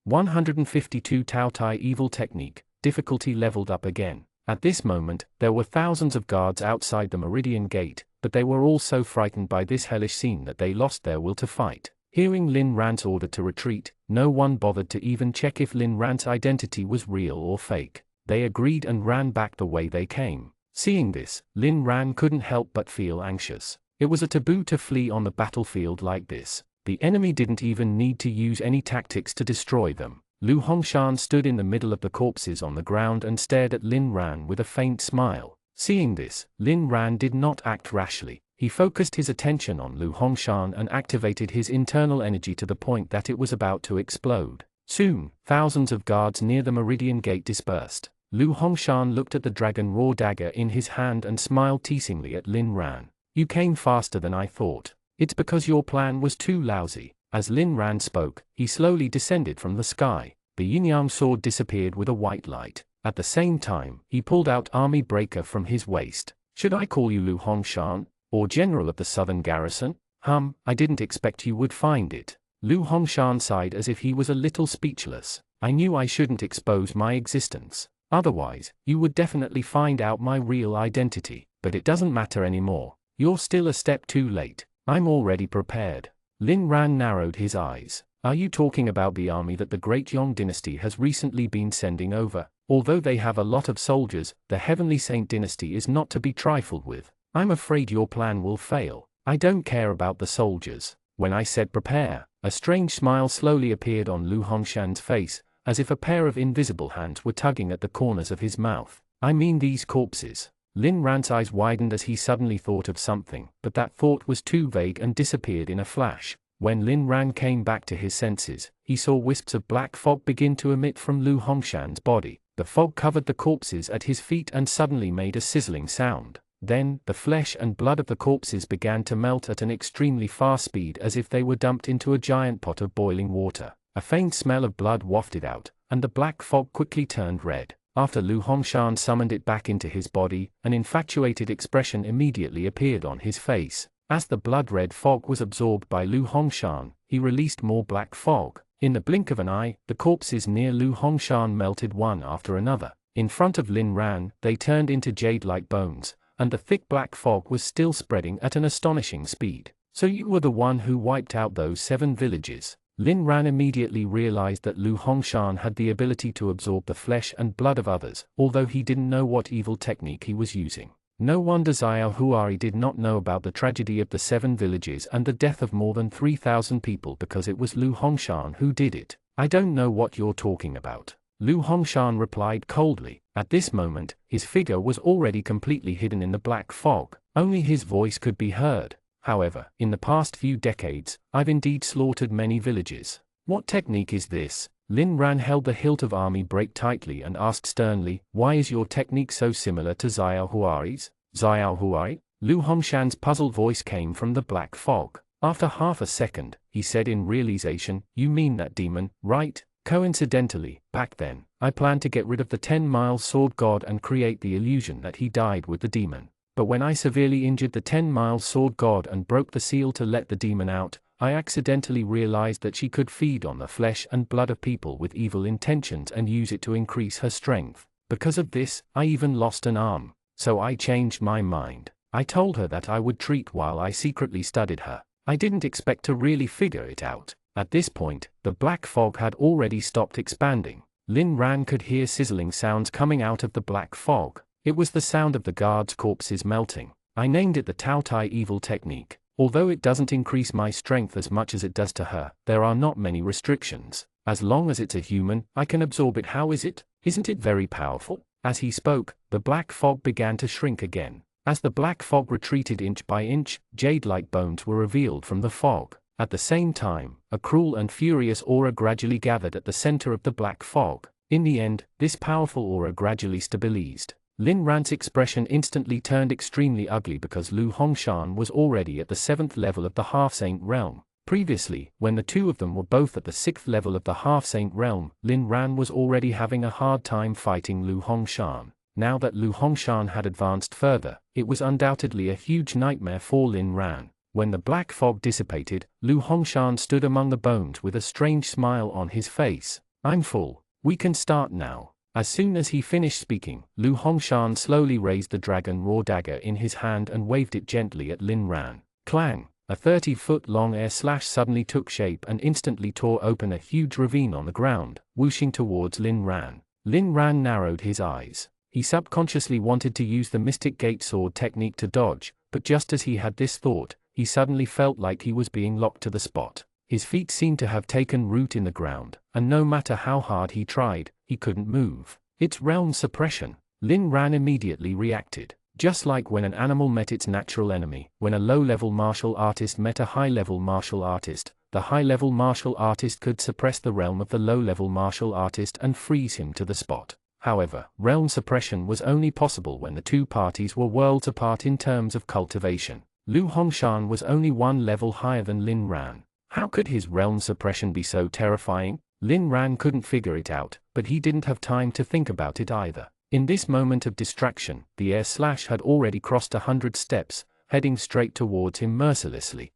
152 Tao Tai Evil Technique, difficulty leveled up again. At this moment, there were thousands of guards outside the Meridian Gate, but they were all so frightened by this hellish scene that they lost their will to fight. Hearing Lin Ran's order to retreat, no one bothered to even check if Lin Ran's identity was real or fake. They agreed and ran back the way they came. Seeing this, Lin Ran couldn't help but feel anxious. It was a taboo to flee on the battlefield like this. The enemy didn't even need to use any tactics to destroy them. Lu Hongshan stood in the middle of the corpses on the ground and stared at Lin Ran with a faint smile. Seeing this, Lin Ran did not act rashly. He focused his attention on Lu Hongshan and activated his internal energy to the point that it was about to explode. Soon, thousands of guards near the Meridian Gate dispersed. Lu Hongshan looked at the dragon raw dagger in his hand and smiled teasingly at Lin Ran. You came faster than I thought. It's because your plan was too lousy. As Lin Ran spoke, he slowly descended from the sky. The yin-yang sword disappeared with a white light. At the same time, he pulled out army breaker from his waist. Should I call you Lu Hongshan, or general of the southern garrison? I didn't expect you would find it. Lu Hongshan sighed as if he was a little speechless. I knew I shouldn't expose my existence. Otherwise, you would definitely find out my real identity. But it doesn't matter anymore. You're still a step too late. I'm already prepared. Lin Ran narrowed his eyes. Are you talking about the army that the Great Yong dynasty has recently been sending over? Although they have a lot of soldiers, the Heavenly Saint dynasty is not to be trifled with. I'm afraid your plan will fail. I don't care about the soldiers. When I said prepare, a strange smile slowly appeared on Lu Hongshan's face, as if a pair of invisible hands were tugging at the corners of his mouth. I mean these corpses. Lin Ran's eyes widened as he suddenly thought of something, but that thought was too vague and disappeared in a flash. When Lin Ran came back to his senses, he saw wisps of black fog begin to emit from Lu Hongshan's body. The fog covered the corpses at his feet and suddenly made a sizzling sound. Then, the flesh and blood of the corpses began to melt at an extremely fast speed as if they were dumped into a giant pot of boiling water. A faint smell of blood wafted out, and the black fog quickly turned red. After Lu Hongshan summoned it back into his body, an infatuated expression immediately appeared on his face. As the blood-red fog was absorbed by Lu Hongshan, he released more black fog. In the blink of an eye, the corpses near Lu Hongshan melted one after another. In front of Lin Ran, they turned into jade-like bones, and the thick black fog was still spreading at an astonishing speed. So you were the one who wiped out those 7 villages. Lin Ran immediately realized that Lu Hongshan had the ability to absorb the flesh and blood of others, although he didn't know what evil technique he was using. No wonder Xiao Huari did not know about the tragedy of the 7 villages and the death of more than 3,000 people because it was Lu Hongshan who did it. I don't know what you're talking about. Lu Hongshan replied coldly. At this moment, his figure was already completely hidden in the black fog. Only his voice could be heard. However, in the past few decades, I've indeed slaughtered many villages. What technique is this? Lin Ran held the hilt of army break tightly and asked sternly, why is your technique so similar to Xiao Huari's? Xiao Huari? Lu Hongshan's puzzled voice came from the black fog. After half a second, he said in realization, you mean that demon, right? Coincidentally, back then, I planned to get rid of the 10-mile sword god and create the illusion that he died with the demon. But when I severely injured the 10-mile sword god and broke the seal to let the demon out, I accidentally realized that she could feed on the flesh and blood of people with evil intentions and use it to increase her strength. Because of this, I even lost an arm. So I changed my mind. I told her that I would treat while I secretly studied her. I didn't expect to really figure it out. At this point, the black fog had already stopped expanding. Lin Ran could hear sizzling sounds coming out of the black fog. It was the sound of the guards' corpses melting. I named it the Tao Tai Evil Technique. Although it doesn't increase my strength as much as it does to her, there are not many restrictions. As long as it's a human, I can absorb it. How is it? Isn't it very powerful? As he spoke, the black fog began to shrink again. As the black fog retreated inch by inch, jade-like bones were revealed from the fog. At the same time, a cruel and furious aura gradually gathered at the center of the black fog. In the end, this powerful aura gradually stabilized. Lin Ran's expression instantly turned extremely ugly because Lu Hongshan was already at the 7th level of the half-saint realm. Previously, when the two of them were both at the 6th level of the half-saint realm, Lin Ran was already having a hard time fighting Lu Hongshan. Now that Lu Hongshan had advanced further, it was undoubtedly a huge nightmare for Lin Ran. When the black fog dissipated, Lu Hongshan stood among the bones with a strange smile on his face. "I'm full. We can start now." As soon as he finished speaking, Lu Hongshan slowly raised the dragon raw dagger in his hand and waved it gently at Lin Ran. Clang! A 30-foot-long air slash suddenly took shape and instantly tore open a huge ravine on the ground, whooshing towards Lin Ran. Lin Ran narrowed his eyes. He subconsciously wanted to use the Mystic Gate Sword technique to dodge, but just as he had this thought, he suddenly felt like he was being locked to the spot. His feet seemed to have taken root in the ground, and no matter how hard he tried, he couldn't move. It's realm suppression. Lin Ran immediately reacted. Just like when an animal met its natural enemy, when a low-level martial artist met a high-level martial artist, the high-level martial artist could suppress the realm of the low-level martial artist and freeze him to the spot. However, realm suppression was only possible when the two parties were worlds apart in terms of cultivation. Lu Hongshan was only one level higher than Lin Ran. How could his realm suppression be so terrifying? Lin Ran couldn't figure it out, but he didn't have time to think about it either. In this moment of distraction, the air slash had already crossed 100 steps, heading straight towards him mercilessly.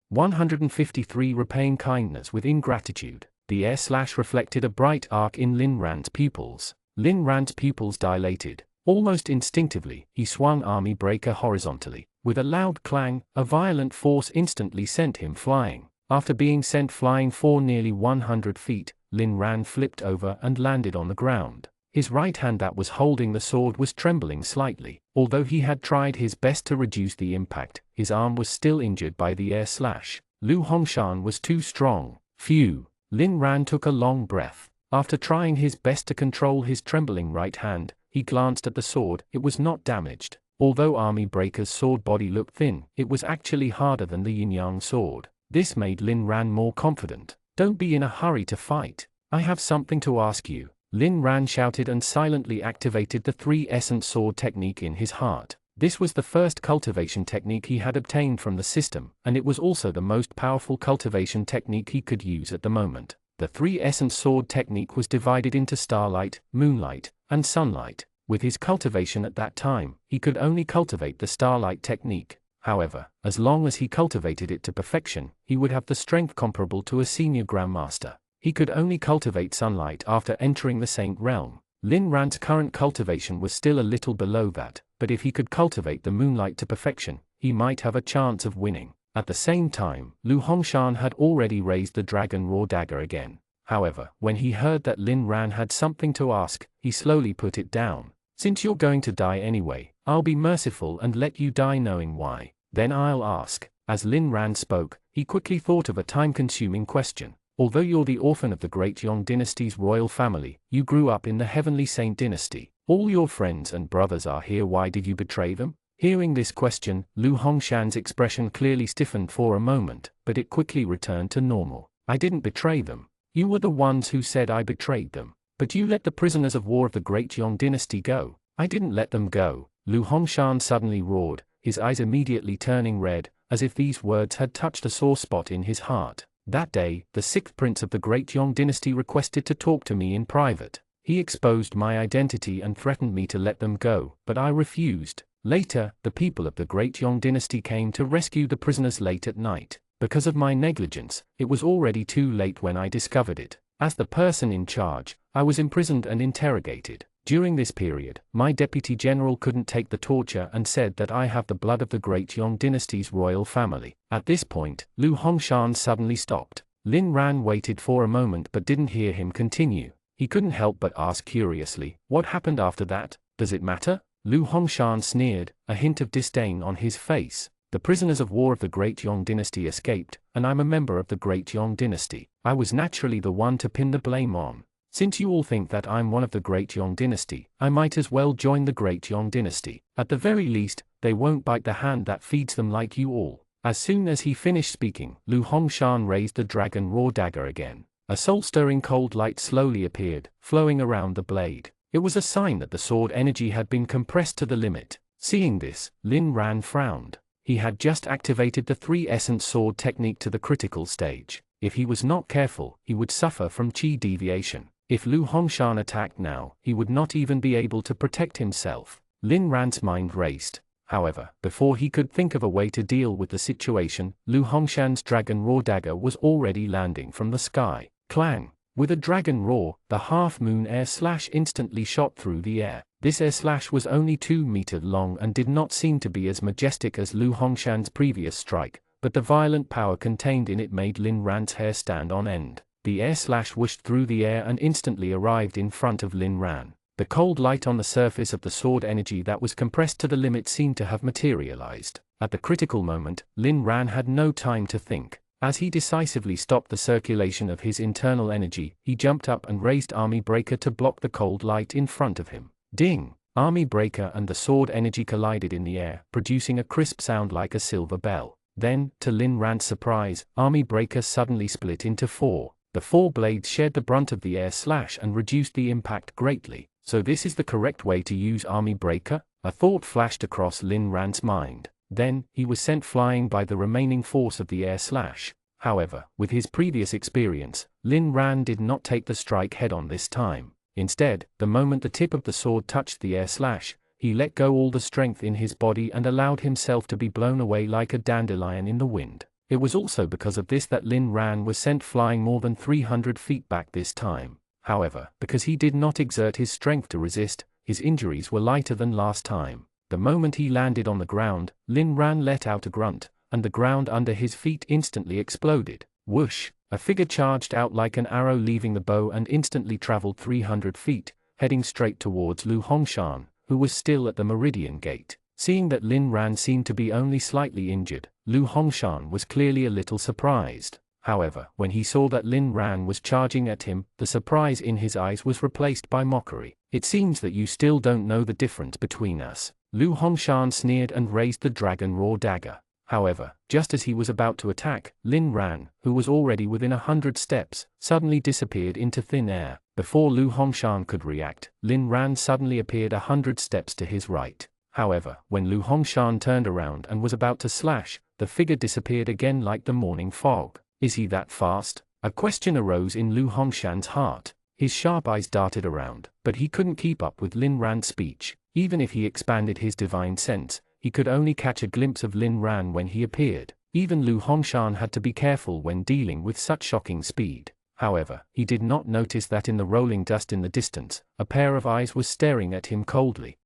153 Repaying kindness with ingratitude. The air slash reflected a bright arc in Lin Ran's pupils. Lin Ran's pupils dilated. Almost instinctively, he swung Army Breaker horizontally. With a loud clang, a violent force instantly sent him flying. After being sent flying for nearly 100 feet, Lin Ran flipped over and landed on the ground. His right hand that was holding the sword was trembling slightly. Although he had tried his best to reduce the impact, his arm was still injured by the air slash. Lu Hongshan was too strong. Phew! Lin Ran took a long breath. After trying his best to control his trembling right hand, he glanced at the sword. It was not damaged. Although Army Breaker's sword body looked thin, it was actually harder than the yin-yang sword. This made Lin Ran more confident. "Don't be in a hurry to fight. I have something to ask you." Lin Ran shouted and silently activated the 3 essence sword technique in his heart. This was the first cultivation technique he had obtained from the system, and it was also the most powerful cultivation technique he could use at the moment. The 3 essence sword technique was divided into starlight, moonlight, and sunlight. With his cultivation at that time, he could only cultivate the starlight technique. However, as long as he cultivated it to perfection, he would have the strength comparable to a senior grandmaster. He could only cultivate sunlight after entering the saint realm. Lin Ran's current cultivation was still a little below that, but if he could cultivate the moonlight to perfection, he might have a chance of winning. At the same time, Lu Hongshan had already raised the dragon raw dagger again. However, when he heard that Lin Ran had something to ask, he slowly put it down. "Since you're going to die anyway, I'll be merciful and let you die knowing why. Then I'll ask." As Lin Ran spoke, he quickly thought of a time-consuming question. "Although you're the orphan of the Great Yong dynasty's royal family, you grew up in the Heavenly Saint dynasty. All your friends and brothers are here. Why did you betray them?" Hearing this question, Lu Hongshan's expression clearly stiffened for a moment, but it quickly returned to normal. "I didn't betray them. You were the ones who said I betrayed them. But you let the prisoners of war of the Great Yong dynasty go." "I didn't let them go," Lu Hongshan suddenly roared, his eyes immediately turning red, as if these words had touched a sore spot in his heart. "That day, the 6th prince of the Great Yong dynasty requested to talk to me in private. He exposed my identity and threatened me to let them go, but I refused. Later, the people of the Great Yong dynasty came to rescue the prisoners late at night. Because of my negligence, it was already too late when I discovered it. As the person in charge, I was imprisoned and interrogated. During this period, my deputy general couldn't take the torture and said that I have the blood of the Great Yong dynasty's royal family." At this point, Lu Hongshan suddenly stopped. Lin Ran waited for a moment but didn't hear him continue. He couldn't help but ask curiously, "What happened after that? Does it matter?" Lu Hongshan sneered, a hint of disdain on his face. "The prisoners of war of the Great Yong dynasty escaped, and I'm a member of the Great Yong dynasty. I was naturally the one to pin the blame on. Since you all think that I'm one of the Great Yong dynasty, I might as well join the Great Yong dynasty. At the very least, they won't bite the hand that feeds them like you all." As soon as he finished speaking, Lu Hongshan raised the dragon raw dagger again. A soul-stirring cold light slowly appeared, flowing around the blade. It was a sign that the sword energy had been compressed to the limit. Seeing this, Lin Ran frowned. He had just activated the 3-essence sword technique to the critical stage. If he was not careful, he would suffer from chi deviation. If Lu Hongshan attacked now, he would not even be able to protect himself. Lin Ran's mind raced. However, before he could think of a way to deal with the situation, Lu Hongshan's dragon raw dagger was already landing from the sky. Clang! With a dragon roar, the half-moon air slash instantly shot through the air. This air slash was only 2 meters long and did not seem to be as majestic as Lu Hongshan's previous strike, but the violent power contained in it made Lin Ran's hair stand on end. The air slash whooshed through the air and instantly arrived in front of Lin Ran. The cold light on the surface of the sword energy that was compressed to the limit seemed to have materialized. At the critical moment, Lin Ran had no time to think. As he decisively stopped the circulation of his internal energy, he jumped up and raised Army Breaker to block the cold light in front of him. Ding! Army Breaker and the sword energy collided in the air, producing a crisp sound like a silver bell. Then, to Lin Ran's surprise, Army Breaker suddenly split into 4. The 4 blades shared the brunt of the air slash and reduced the impact greatly. So this is the correct way to use Army Breaker? A thought flashed across Lin Ran's mind. Then, he was sent flying by the remaining force of the air slash. However, with his previous experience, Lin Ran did not take the strike head-on this time. Instead, the moment the tip of the sword touched the air slash, he let go all the strength in his body and allowed himself to be blown away like a dandelion in the wind. It was also because of this that Lin Ran was sent flying more than 300 feet back this time. However, because he did not exert his strength to resist, his injuries were lighter than last time. The moment he landed on the ground, Lin Ran let out a grunt, and the ground under his feet instantly exploded. Whoosh! A figure charged out like an arrow leaving the bow and instantly traveled 300 feet, heading straight towards Lu Hongshan, who was still at the Meridian Gate. Seeing that Lin Ran seemed to be only slightly injured, Lu Hongshan was clearly a little surprised. However, when he saw that Lin Ran was charging at him, the surprise in his eyes was replaced by mockery. It seems that you still don't know the difference between us. Lu Hongshan sneered and raised the dragon raw dagger. However, just as he was about to attack, Lin Ran, who was already within 100 steps, suddenly disappeared into thin air. Before Lu Hongshan could react, Lin Ran suddenly appeared 100 steps to his right. However, when Lu Hongshan turned around and was about to slash, the figure disappeared again like the morning fog. Is he that fast? A question arose in Lu Hongshan's heart. His sharp eyes darted around, but he couldn't keep up with Lin Ran's speech. Even if he expanded his divine sense, he could only catch a glimpse of Lin Ran when he appeared. Even Lu Hongshan had to be careful when dealing with such shocking speed. However, he did not notice that in the rolling dust in the distance, a pair of eyes was staring at him coldly.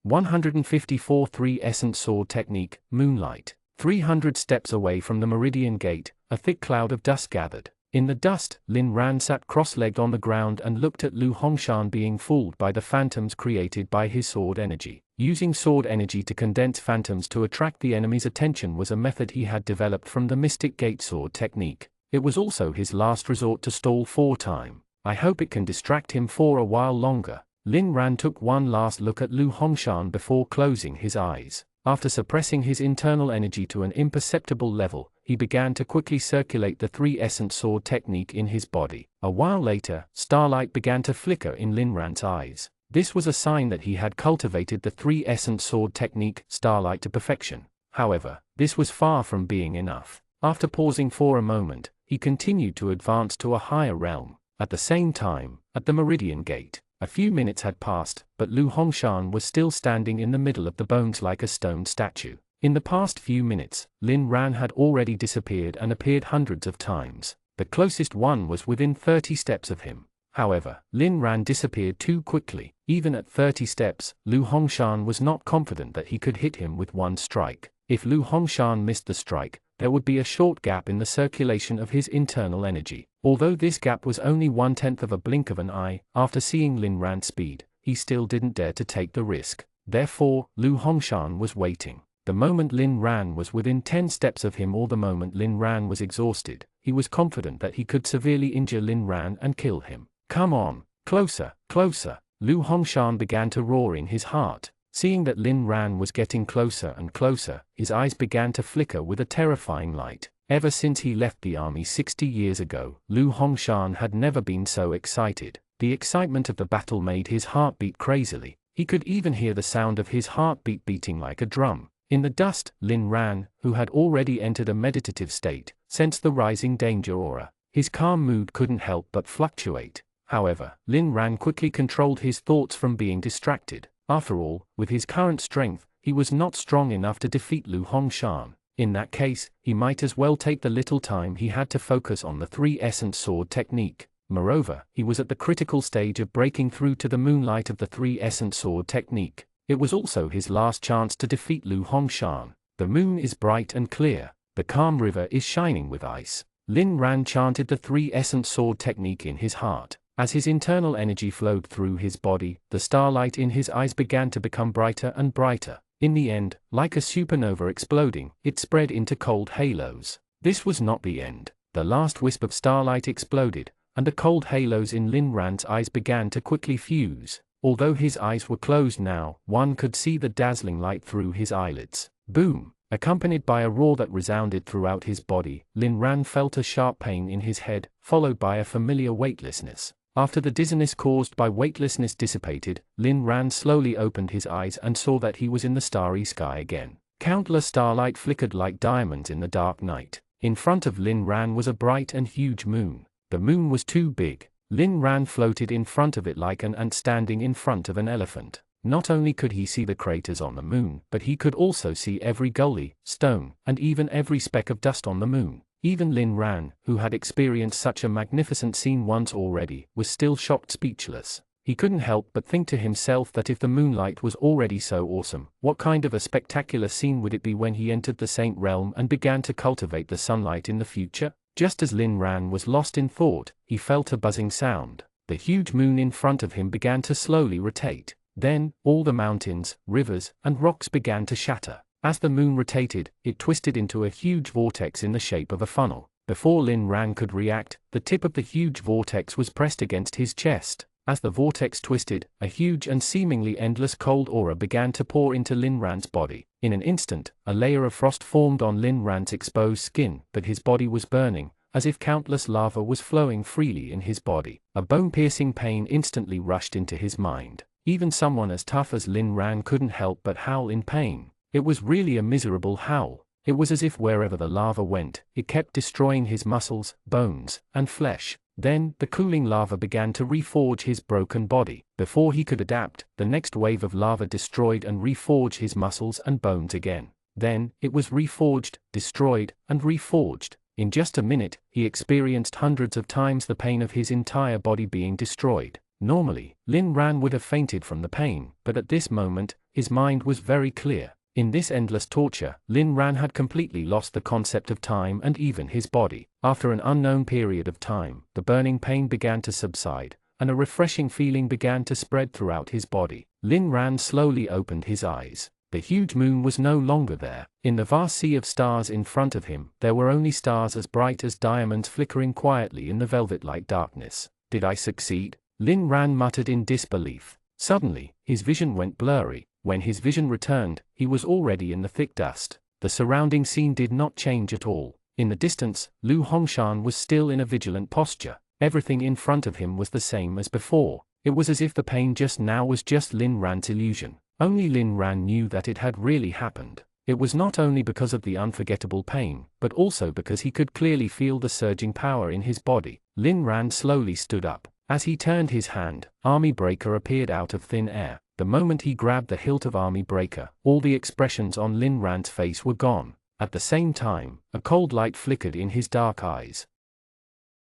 154 3-essence sword technique, Moonlight. 300 steps away from the Meridian Gate, a thick cloud of dust gathered. In the dust, Lin Ran sat cross-legged on the ground and looked at Lu Hongshan being fooled by the phantoms created by his sword energy. Using sword energy to condense phantoms to attract the enemy's attention was a method he had developed from the Mystic Gate sword technique. It was also his last resort to stall for time. I hope it can distract him for a while longer. Lin Ran took one last look at Lu Hongshan before closing his eyes. After suppressing his internal energy to an imperceptible level, he began to quickly circulate the 3-essence sword technique in his body. A while later, starlight began to flicker in Lin Ran's eyes. This was a sign that he had cultivated the 3-essence sword technique, starlight, to perfection. However, this was far from being enough. After pausing for a moment, he continued to advance to a higher realm. At the same time, at the Meridian Gate, a few minutes had passed, but Lu Hongshan was still standing in the middle of the bones like a stone statue. In the past few minutes, Lin Ran had already disappeared and appeared hundreds of times. The closest one was within 30 steps of him. However, Lin Ran disappeared too quickly. Even at 30 steps, Lu Hongshan was not confident that he could hit him with one strike. If Lu Hongshan missed the strike, there would be a short gap in the circulation of his internal energy. Although this gap was only 1/10 of a blink of an eye, after seeing Lin Ran's speed, he still didn't dare to take the risk. Therefore, Lu Hongshan was waiting. The moment Lin Ran was within 10 steps of him or the moment Lin Ran was exhausted, he was confident that he could severely injure Lin Ran and kill him. Come on, closer, closer. Lu Hongshan began to roar in his heart. Seeing that Lin Ran was getting closer and closer, his eyes began to flicker with a terrifying light. Ever since he left the army 60 years ago, Lu Hongshan had never been so excited. The excitement of the battle made his heart beat crazily. He could even hear the sound of his heartbeat beating like a drum. In the dust, Lin Ran, who had already entered a meditative state, sensed the rising danger aura. His calm mood couldn't help but fluctuate. However, Lin Ran quickly controlled his thoughts from being distracted. After all, with his current strength, he was not strong enough to defeat Lu Hongshan. In that case, he might as well take the little time he had to focus on the three-essence sword technique. Moreover, he was at the critical stage of breaking through to the moonlight of the three-essence sword technique. It was also his last chance to defeat Lu Hongshan. The moon is bright and clear. The calm river is shining with ice. Lin Ran chanted the three-essence sword technique in his heart. As his internal energy flowed through his body, the starlight in his eyes began to become brighter and brighter. In the end, like a supernova exploding, it spread into cold halos. This was not the end. The last wisp of starlight exploded, and the cold halos in Lin Ran's eyes began to quickly fuse. Although his eyes were closed now, one could see the dazzling light through his eyelids. Boom! Accompanied by a roar that resounded throughout his body, Lin Ran felt a sharp pain in his head, followed by a familiar weightlessness. After the dizziness caused by weightlessness dissipated, Lin Ran slowly opened his eyes and saw that he was in the starry sky again. Countless starlight flickered like diamonds in the dark night. In front of Lin Ran was a bright and huge moon. The moon was too big. Lin Ran floated in front of it like an ant standing in front of an elephant. Not only could he see the craters on the moon, but he could also see every gully, stone, and even every speck of dust on the moon. Even Lin Ran, who had experienced such a magnificent scene once already, was still shocked speechless. He couldn't help but think to himself that if the moonlight was already so awesome, what kind of a spectacular scene would it be when he entered the Saint Realm and began to cultivate the sunlight in the future? Just as Lin Ran was lost in thought, he felt a buzzing sound. The huge moon in front of him began to slowly rotate. Then, all the mountains, rivers, and rocks began to shatter. As the moon rotated, it twisted into a huge vortex in the shape of a funnel. Before Lin Ran could react, the tip of the huge vortex was pressed against his chest. As the vortex twisted, a huge and seemingly endless cold aura began to pour into Lin Ran's body. In an instant, a layer of frost formed on Lin Ran's exposed skin, but his body was burning, as if countless lava was flowing freely in his body. A bone-piercing pain instantly rushed into his mind. Even someone as tough as Lin Ran couldn't help but howl in pain. It was really a miserable howl. It was as if wherever the lava went, it kept destroying his muscles, bones, and flesh. Then, the cooling lava began to reforge his broken body. Before he could adapt, the next wave of lava destroyed and reforged his muscles and bones again. Then, it was reforged, destroyed, and reforged. In just a minute, he experienced hundreds of times the pain of his entire body being destroyed. Normally, Lin Ran would have fainted from the pain, but at this moment, his mind was very clear. In this endless torture, Lin Ran had completely lost the concept of time and even his body. After an unknown period of time, the burning pain began to subside, and a refreshing feeling began to spread throughout his body. Lin Ran slowly opened his eyes. The huge moon was no longer there. In the vast sea of stars in front of him, there were only stars as bright as diamonds flickering quietly in the velvet-like darkness. Did I succeed? Lin Ran muttered in disbelief. Suddenly, his vision went blurry. When his vision returned, he was already in the thick dust. The surrounding scene did not change at all. In the distance, Lu Hongshan was still in a vigilant posture. Everything in front of him was the same as before. It was as if the pain just now was just Lin Ran's illusion. Only Lin Ran knew that it had really happened. It was not only because of the unforgettable pain, but also because he could clearly feel the surging power in his body. Lin Ran slowly stood up. As he turned his hand, Army Breaker appeared out of thin air. The moment he grabbed the hilt of Army Breaker, all the expressions on Lin Ran's face were gone. At the same time, a cold light flickered in his dark eyes.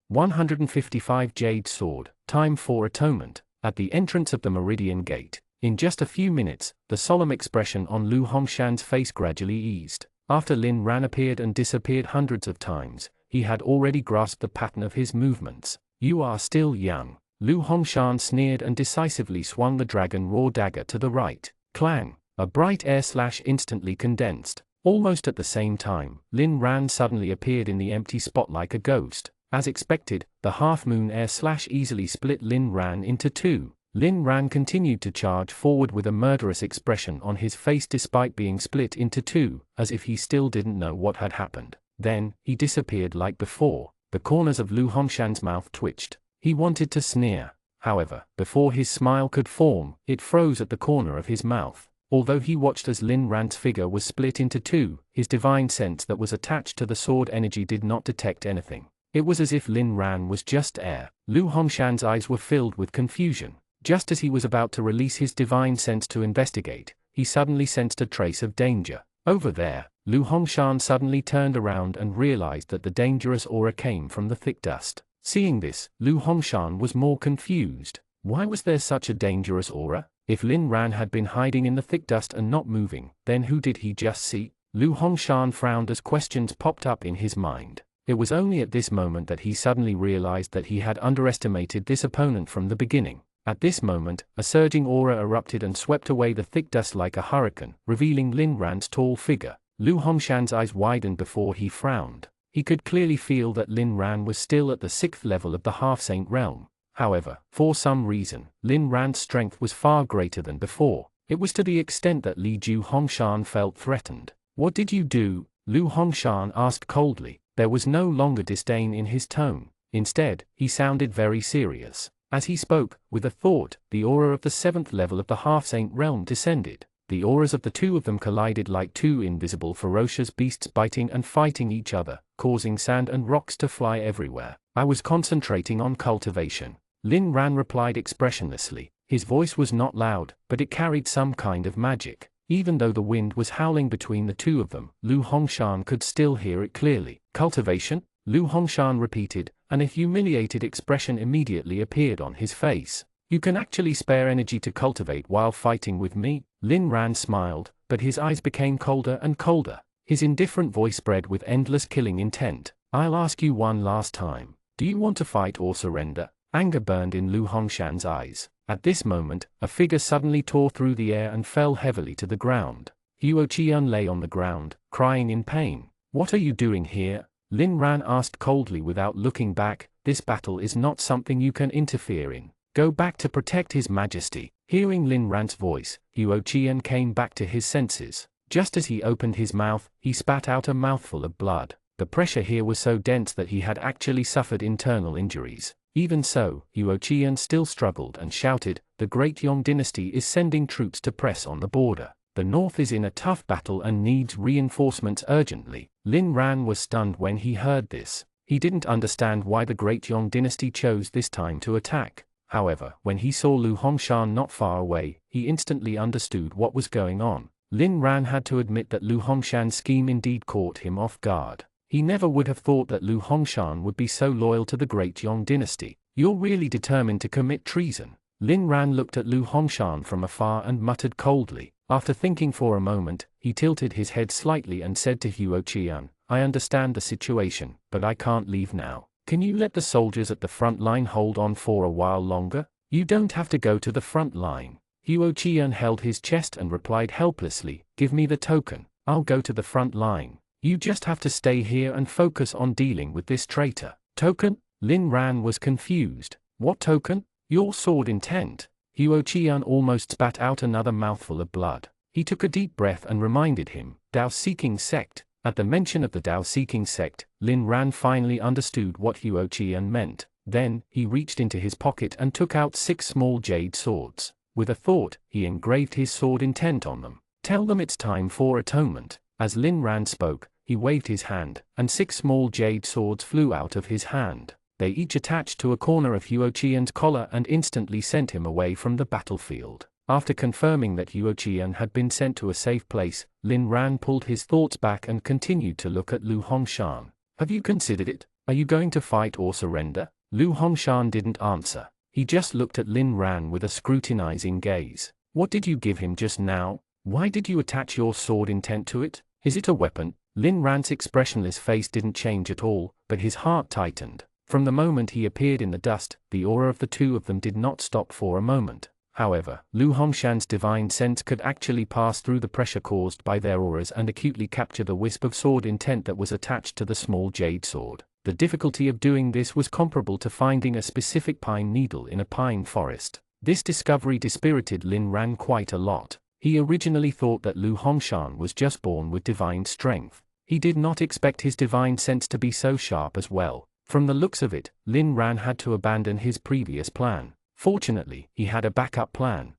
155 Jade Sword, time for atonement. At the entrance of the Meridian Gate, in just a few minutes, the solemn expression on Lu Hongshan's face gradually eased. After Lin Ran appeared and disappeared hundreds of times, he had already grasped the pattern of his movements. You are still young. Lu Hongshan sneered and decisively swung the dragon raw dagger to the right. Clang! A bright air slash instantly condensed. Almost at the same time, Lin Ran suddenly appeared in the empty spot like a ghost. As expected, the half-moon air slash easily split Lin Ran into two. Lin Ran continued to charge forward with a murderous expression on his face despite being split into two, as if he still didn't know what had happened. Then, he disappeared like before. The corners of Lu Hongshan's mouth twitched. He wanted to sneer. However, before his smile could form, it froze at the corner of his mouth. Although he watched as Lin Ran's figure was split into two, his divine sense that was attached to the sword energy did not detect anything. It was as if Lin Ran was just air. Lu Hongshan's eyes were filled with confusion. Just as he was about to release his divine sense to investigate, he suddenly sensed a trace of danger. Over there, Lu Hongshan suddenly turned around and realized that the dangerous aura came from the thick dust. Seeing this, Lu Hongshan was more confused. Why was there such a dangerous aura? If Lin Ran had been hiding in the thick dust and not moving, then who did he just see? Lu Hongshan frowned as questions popped up in his mind. It was only at this moment that he suddenly realized that he had underestimated this opponent from the beginning. At this moment, a surging aura erupted and swept away the thick dust like a hurricane, revealing Lin Ran's tall figure. Lu Hongshan's eyes widened before he frowned. He could clearly feel that Lin Ran was still at the 6th level of the half-saint realm. However, for some reason, Lin Ran's strength was far greater than before. It was to the extent that Lu Hongshan felt threatened. "What did you do?" Lu Hongshan asked coldly. There was no longer disdain in his tone. Instead, he sounded very serious. As he spoke, with a thought, the aura of the 7th level of the half-saint realm descended. The auras of the two of them collided like two invisible ferocious beasts biting and fighting each other, causing sand and rocks to fly everywhere. "I was concentrating on cultivation," Lin Ran replied expressionlessly. His voice was not loud, but it carried some kind of magic. Even though the wind was howling between the two of them, Lu Hongshan could still hear it clearly. "Cultivation?" Lu Hongshan repeated, and a humiliated expression immediately appeared on his face. "You can actually spare energy to cultivate while fighting with me?" Lin Ran smiled, but his eyes became colder and colder. His indifferent voice spread with endless killing intent. "I'll ask you one last time. Do you want to fight or surrender?" Anger burned in Lu Hongshan's eyes. At this moment, a figure suddenly tore through the air and fell heavily to the ground. Huo Qian lay on the ground, crying in pain. "What are you doing here?" Lin Ran asked coldly without looking back. "This battle is not something you can interfere in. Go back to protect His Majesty." Hearing Lin Ran's voice, Huo Qian came back to his senses. Just as he opened his mouth, he spat out a mouthful of blood. The pressure here was so dense that he had actually suffered internal injuries. Even so, Huo Qian still struggled and shouted, "The Great Yong dynasty is sending troops to press on the border. The north is in a tough battle and needs reinforcements urgently." Lin Ran was stunned when he heard this. He didn't understand why the Great Yong dynasty chose this time to attack. However, when he saw Lu Hongshan not far away, he instantly understood what was going on. Lin Ran had to admit that Lu Hongshan's scheme indeed caught him off guard. He never would have thought that Lu Hongshan would be so loyal to the Great Yong dynasty. "You're really determined to commit treason." Lin Ran looked at Lu Hongshan from afar and muttered coldly. After thinking for a moment, he tilted his head slightly and said to Huo Qian, "I understand the situation, but I can't leave now. Can you let the soldiers at the front line hold on for a while longer?" "You don't have to go to the front line." Huo Qian held his chest and replied helplessly, "Give me the token. I'll go to the front line. You just have to stay here and focus on dealing with this traitor." "Token?" Lin Ran was confused. "What token?" "Your sword intent." Huo Qian almost spat out another mouthful of blood. He took a deep breath and reminded him, "Dao-seeking sect." At the mention of the Dao-seeking sect, Lin Ran finally understood what Huo Qian meant. Then, he reached into his pocket and took out 6 small jade swords. With a thought, he engraved his sword intent on them. "Tell them it's time for atonement." As Lin Ran spoke, he waved his hand, and 6 small jade swords flew out of his hand. They each attached to a corner of Huo Qian's collar and instantly sent him away from the battlefield. After confirming that Huo Qian had been sent to a safe place, Lin Ran pulled his thoughts back and continued to look at Lu Hongshan. "Have you considered it? Are you going to fight or surrender?" Lu Hongshan didn't answer. He just looked at Lin Ran with a scrutinizing gaze. "What did you give him just now? Why did you attach your sword intent to it? Is it a weapon?" Lin Ran's expressionless face didn't change at all, but his heart tightened. From the moment he appeared in the dust, the aura of the two of them did not stop for a moment. However, Lu Hongshan's divine sense could actually pass through the pressure caused by their auras and acutely capture the wisp of sword intent that was attached to the small jade sword. The difficulty of doing this was comparable to finding a specific pine needle in a pine forest. This discovery dispirited Lin Ran quite a lot. He originally thought that Lu Hongshan was just born with divine strength. He did not expect his divine sense to be so sharp as well. From the looks of it, Lin Ran had to abandon his previous plan. Fortunately, he had a backup plan.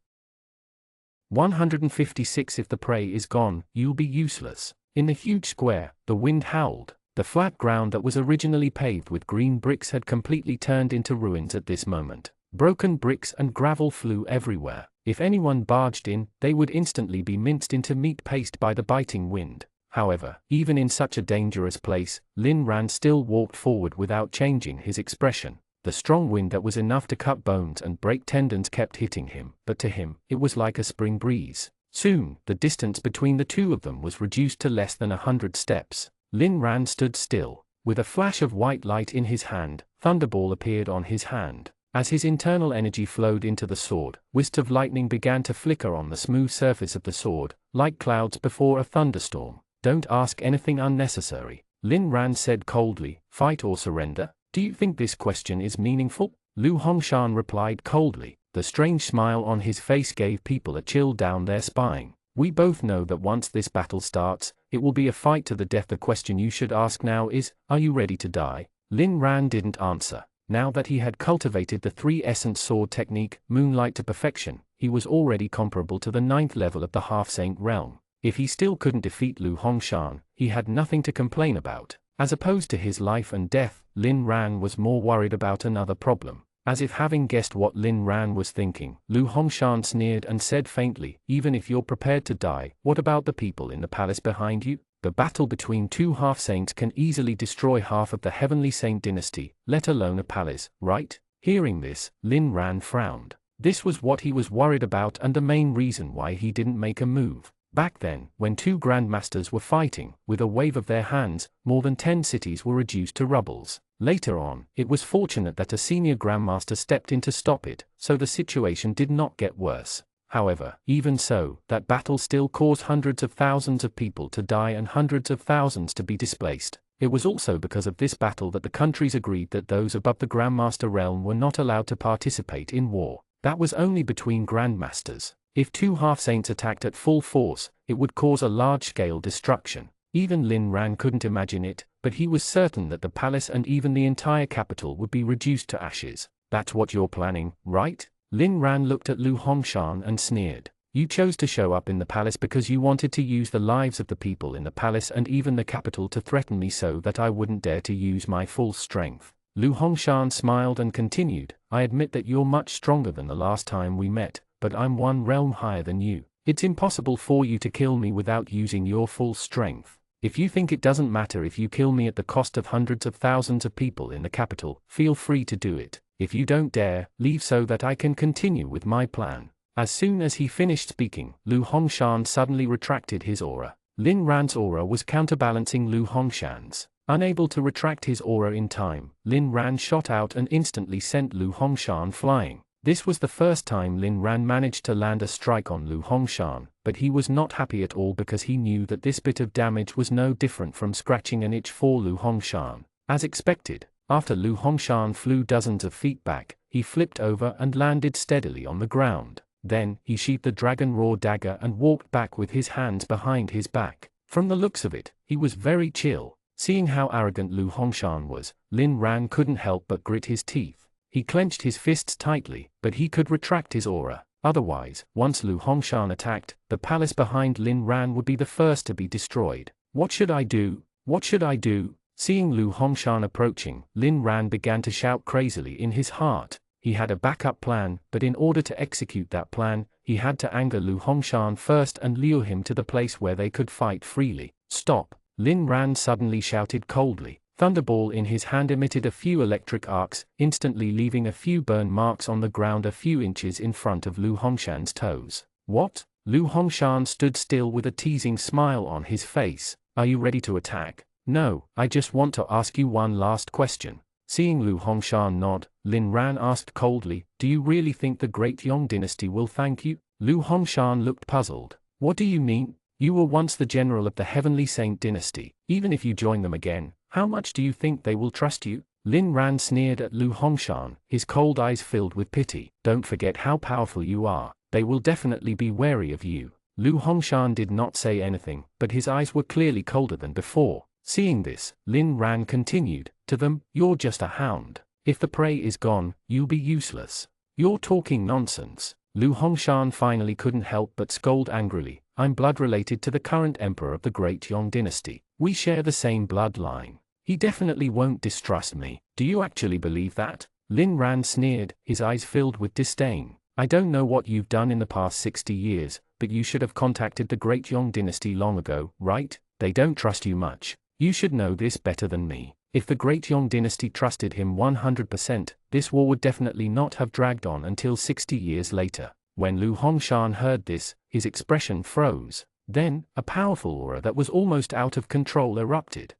156 If the prey is gone, you'll be useless. In the huge square, the wind howled. The flat ground that was originally paved with green bricks had completely turned into ruins at this moment. Broken bricks and gravel flew everywhere. If anyone barged in, they would instantly be minced into meat paste by the biting wind. However, even in such a dangerous place, Lin Ran still walked forward without changing his expression. The strong wind that was enough to cut bones and break tendons kept hitting him, but to him, it was like a spring breeze. Soon, the distance between the two of them was reduced to less than 100 steps. Lin Ran stood still. With a flash of white light in his hand, Thunderball appeared on his hand. As his internal energy flowed into the sword, wisps of lightning began to flicker on the smooth surface of the sword, like clouds before a thunderstorm. Don't ask anything unnecessary, Lin Ran said coldly. Fight or surrender? Do you think this question is meaningful? Lu Hongshan replied coldly. The strange smile on his face gave people a chill down their spine. We both know that once this battle starts, it will be a fight to the death. The question you should ask now is, are you ready to die? Lin Ran didn't answer. Now that he had cultivated the 3 essence sword technique, Moonlight, to perfection, he was already comparable to the 9th level of the half-saint realm. If he still couldn't defeat Lu Hongshan, he had nothing to complain about. As opposed to his life and death, Lin Ran was more worried about another problem. As if having guessed what Lin Ran was thinking, Lu Hongshan sneered and said faintly, even if you're prepared to die, what about the people in the palace behind you? The battle between 2 half-saints can easily destroy half of the Heavenly Saint dynasty, let alone a palace, right? Hearing this, Lin Ran frowned. This was what he was worried about and the main reason why he didn't make a move. Back then, when 2 grandmasters were fighting, with a wave of their hands, more than 10 cities were reduced to rubbles. Later on, it was fortunate that a senior grandmaster stepped in to stop it, so the situation did not get worse. However, even so, that battle still caused hundreds of thousands of people to die and hundreds of thousands to be displaced. It was also because of this battle that the countries agreed that those above the grandmaster realm were not allowed to participate in war. That was only between grandmasters. If 2 half-saints attacked at full force, it would cause a large-scale destruction. Even Lin Ran couldn't imagine it, but he was certain that the palace and even the entire capital would be reduced to ashes. That's what you're planning, right? Lin Ran looked at Lu Hongshan and sneered. You chose to show up in the palace because you wanted to use the lives of the people in the palace and even the capital to threaten me so that I wouldn't dare to use my full strength. Lu Hongshan smiled and continued, I admit that you're much stronger than the last time we met, but I'm 1 realm higher than you. It's impossible for you to kill me without using your full strength. If you think it doesn't matter if you kill me at the cost of hundreds of thousands of people in the capital, feel free to do it. If you don't dare, leave so that I can continue with my plan. As soon as he finished speaking, Lu Hongshan suddenly retracted his aura. Lin Ran's aura was counterbalancing Lu Hongshan's. Unable to retract his aura in time, Lin Ran shot out and instantly sent Lu Hongshan flying. This was the first time Lin Ran managed to land a strike on Lu Hongshan, but he was not happy at all because he knew that this bit of damage was no different from scratching an itch for Lu Hongshan. As expected, after Lu Hongshan flew dozens of feet back, he flipped over and landed steadily on the ground. Then, he sheathed the dragon raw dagger and walked back with his hands behind his back. From the looks of it, he was very chill. Seeing how arrogant Lu Hongshan was, Lin Ran couldn't help but grit his teeth. He clenched his fists tightly, but he could retract his aura. Otherwise, once Lu Hongshan attacked, the palace behind Lin Ran would be the first to be destroyed. What should I do? What should I do? Seeing Lu Hongshan approaching, Lin Ran began to shout crazily in his heart. He had a backup plan, but in order to execute that plan, he had to anger Lu Hongshan first and lure him to the place where they could fight freely. Stop! Lin Ran suddenly shouted coldly. Thunderball in his hand emitted a few electric arcs, instantly leaving a few burn marks on the ground a few inches in front of Lu Hongshan's toes. What? Lu Hongshan stood still with a teasing smile on his face. Are you ready to attack? No, I just want to ask you one last question. Seeing Lu Hongshan nod, Lin Ran asked coldly, do you really think the Great Yong dynasty will thank you? Lu Hongshan looked puzzled. What do you mean? You were once the general of the Heavenly Saint dynasty. Even if you join them again, how much do you think they will trust you? Lin Ran sneered at Lu Hongshan, his cold eyes filled with pity. Don't forget how powerful you are, they will definitely be wary of you. Lu Hongshan did not say anything, but his eyes were clearly colder than before. Seeing this, Lin Ran continued, to them, you're just a hound. If the prey is gone, you'll be useless. You're talking nonsense. Lu Hongshan finally couldn't help but scold angrily. I'm blood related to the current emperor of the Great Yong dynasty. We share the same bloodline. He definitely won't distrust me. Do you actually believe that? Lin Ran sneered, his eyes filled with disdain. I don't know what you've done in the past 60 years, but you should have contacted the Great Yong dynasty long ago, right? They don't trust you much. You should know this better than me. If the Great Yong dynasty trusted him 100%, this war would definitely not have dragged on until 60 years later. When Lu Hongshan heard this, his expression froze. Then, a powerful aura that was almost out of control erupted.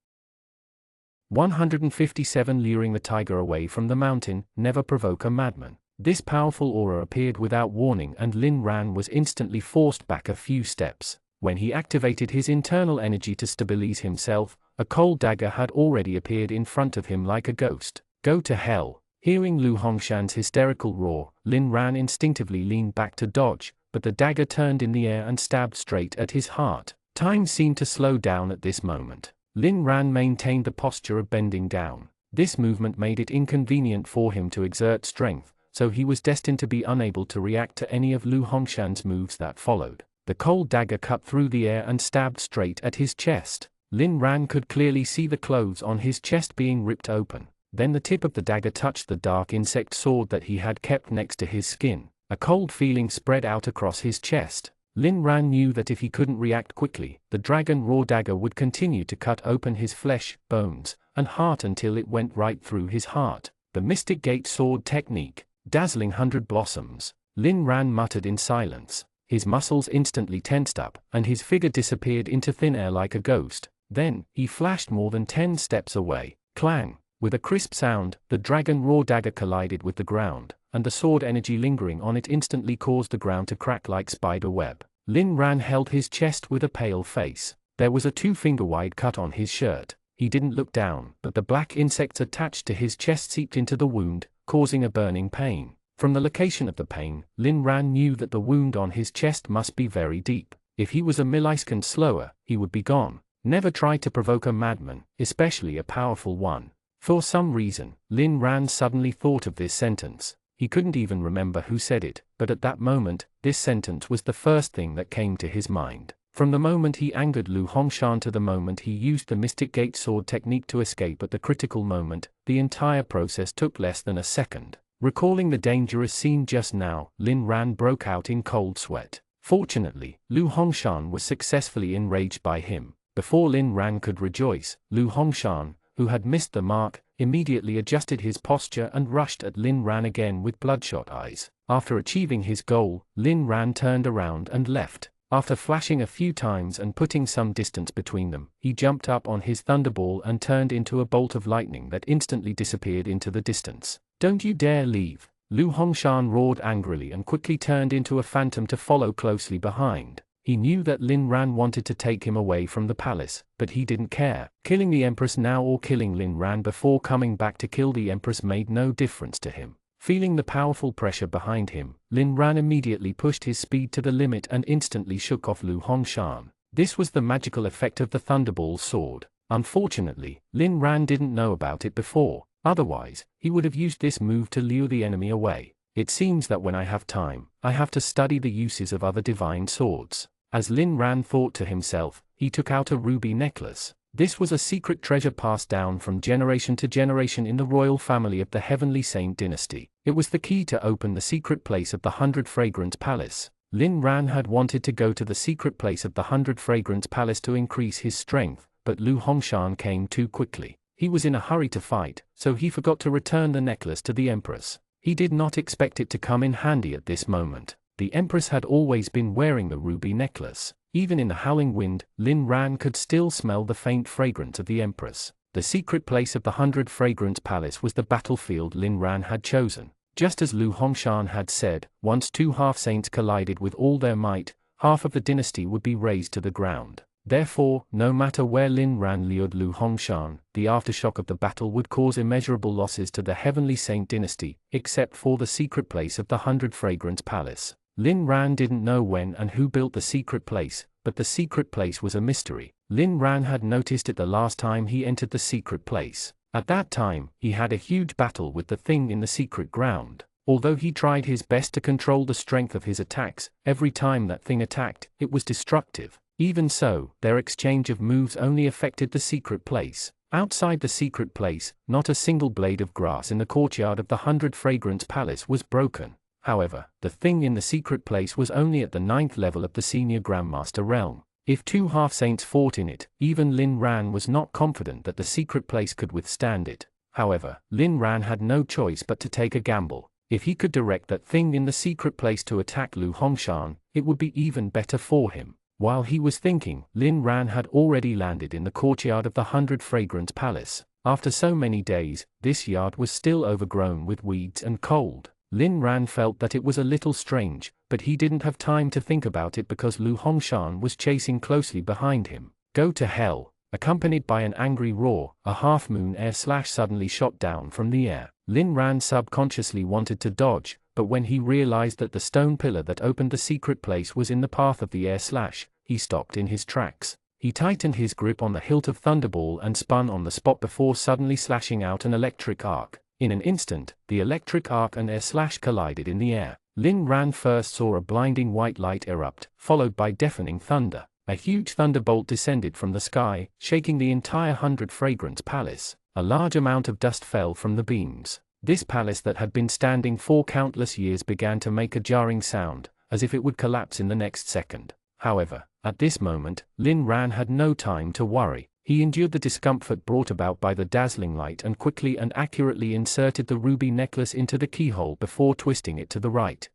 157 Luring the tiger away from the mountain, never provoke a madman. This powerful aura appeared without warning and Lin Ran was instantly forced back a few steps. When he activated his internal energy to stabilize himself, a cold dagger had already appeared in front of him like a ghost. Go to hell. Hearing Lu Hongshan's hysterical roar, Lin Ran instinctively leaned back to dodge, but the dagger turned in the air and stabbed straight at his heart. Time seemed to slow down at this moment. Lin Ran maintained the posture of bending down. This movement made it inconvenient for him to exert strength, so he was destined to be unable to react to any of Lu Hongshan's moves that followed. The cold dagger cut through the air and stabbed straight at his chest. Lin Ran could clearly see the clothes on his chest being ripped open. Then the tip of the dagger touched the dark insect sword that he had kept next to his skin. A cold feeling spread out across his chest. Lin Ran knew that if he couldn't react quickly, the dragon raw dagger would continue to cut open his flesh, bones, and heart until it went right through his heart. The Mystic Gate sword technique. Dazzling 100 blossoms. Lin Ran muttered in silence. His muscles instantly tensed up, and his figure disappeared into thin air like a ghost. Then, he flashed more than 10 steps away. Clang! With a crisp sound, the dragon raw dagger collided with the ground, and the sword energy lingering on it instantly caused the ground to crack like spider web. Lin Ran held his chest with a pale face. There was a 2-finger-wide cut on his shirt. He didn't look down, but the black insects attached to his chest seeped into the wound, causing a burning pain. From the location of the pain, Lin Ran knew that the wound on his chest must be very deep. If he was a millisecond slower, he would be gone. Never try to provoke a madman, especially a powerful one. For some reason, Lin Ran suddenly thought of this sentence. He couldn't even remember who said it, but at that moment, this sentence was the first thing that came to his mind. From the moment he angered Lu Hongshan to the moment he used the Mystic Gate sword technique to escape at the critical moment, the entire process took less than a second. Recalling the dangerous scene just now, Lin Ran broke out in cold sweat. Fortunately, Lu Hongshan was successfully enraged by him. Before Lin Ran could rejoice, Lu Hongshan, who had missed the mark, immediately adjusted his posture and rushed at Lin Ran again with bloodshot eyes. After achieving his goal, Lin Ran turned around and left. After flashing a few times and putting some distance between them, he jumped up on his thunderball and turned into a bolt of lightning that instantly disappeared into the distance. Don't you dare leave! Lu Hongshan roared angrily and quickly turned into a phantom to follow closely behind. He knew that Lin Ran wanted to take him away from the palace, but he didn't care. Killing the Empress now or killing Lin Ran before coming back to kill the Empress made no difference to him. Feeling the powerful pressure behind him, Lin Ran immediately pushed his speed to the limit and instantly shook off Lu Hongshan. This was the magical effect of the Thunderball sword. Unfortunately, Lin Ran didn't know about it before. Otherwise, he would have used this move to lure the enemy away. It seems that when I have time, I have to study the uses of other divine swords. As Lin Ran thought to himself, he took out a ruby necklace. This was a secret treasure passed down from generation to generation in the royal family of the Heavenly Saint dynasty. It was the key to open the secret place of the 100 Fragrance Palace. Lin Ran had wanted to go to the secret place of the 100 Fragrance Palace to increase his strength, but Lu Hongshan came too quickly. He was in a hurry to fight, so he forgot to return the necklace to the Empress. He did not expect it to come in handy at this moment. The Empress had always been wearing the ruby necklace. Even in the howling wind, Lin Ran could still smell the faint fragrance of the Empress. The secret place of the 100 Fragrance Palace was the battlefield Lin Ran had chosen. Just as Lu Hongshan had said, once two half-saints collided with all their might, half of the dynasty would be razed to the ground. Therefore, no matter where Lin Ran lured Lu Hongshan, the aftershock of the battle would cause immeasurable losses to the Heavenly Saint dynasty, except for the secret place of the 100 Fragrance Palace. Lin Ran didn't know when and who built the secret place, but the secret place was a mystery. Lin Ran had noticed it the last time he entered the secret place. At that time, he had a huge battle with the thing in the secret ground. Although he tried his best to control the strength of his attacks, every time that thing attacked, it was destructive. Even so, their exchange of moves only affected the secret place. Outside the secret place, not a single blade of grass in the courtyard of the 100 Fragrance Palace was broken. However, the thing in the secret place was only at the 9th level of the senior Grandmaster realm. If two half-saints fought in it, even Lin Ran was not confident that the secret place could withstand it. However, Lin Ran had no choice but to take a gamble. If he could direct that thing in the secret place to attack Lu Hongshan, it would be even better for him. While he was thinking, Lin Ran had already landed in the courtyard of the 100 Fragrance Palace. After so many days, this yard was still overgrown with weeds and cold. Lin Ran felt that it was a little strange, but he didn't have time to think about it because Lu Hongshan was chasing closely behind him. Go to hell! Accompanied by an angry roar, a half-moon air slash suddenly shot down from the air. Lin Ran subconsciously wanted to dodge, but when he realized that the stone pillar that opened the secret place was in the path of the air slash, he stopped in his tracks. He tightened his grip on the hilt of Thunderball and spun on the spot before suddenly slashing out an electric arc. In an instant, the electric arc and air slash collided in the air. Lin Ran first saw a blinding white light erupt, followed by deafening thunder. A huge thunderbolt descended from the sky, shaking the entire 100 Fragrance Palace. A large amount of dust fell from the beams. This palace that had been standing for countless years began to make a jarring sound, as if it would collapse in the next second. However, at this moment, Lin Ran had no time to worry. He endured the discomfort brought about by the dazzling light and quickly and accurately inserted the ruby necklace into the keyhole before twisting it to the right.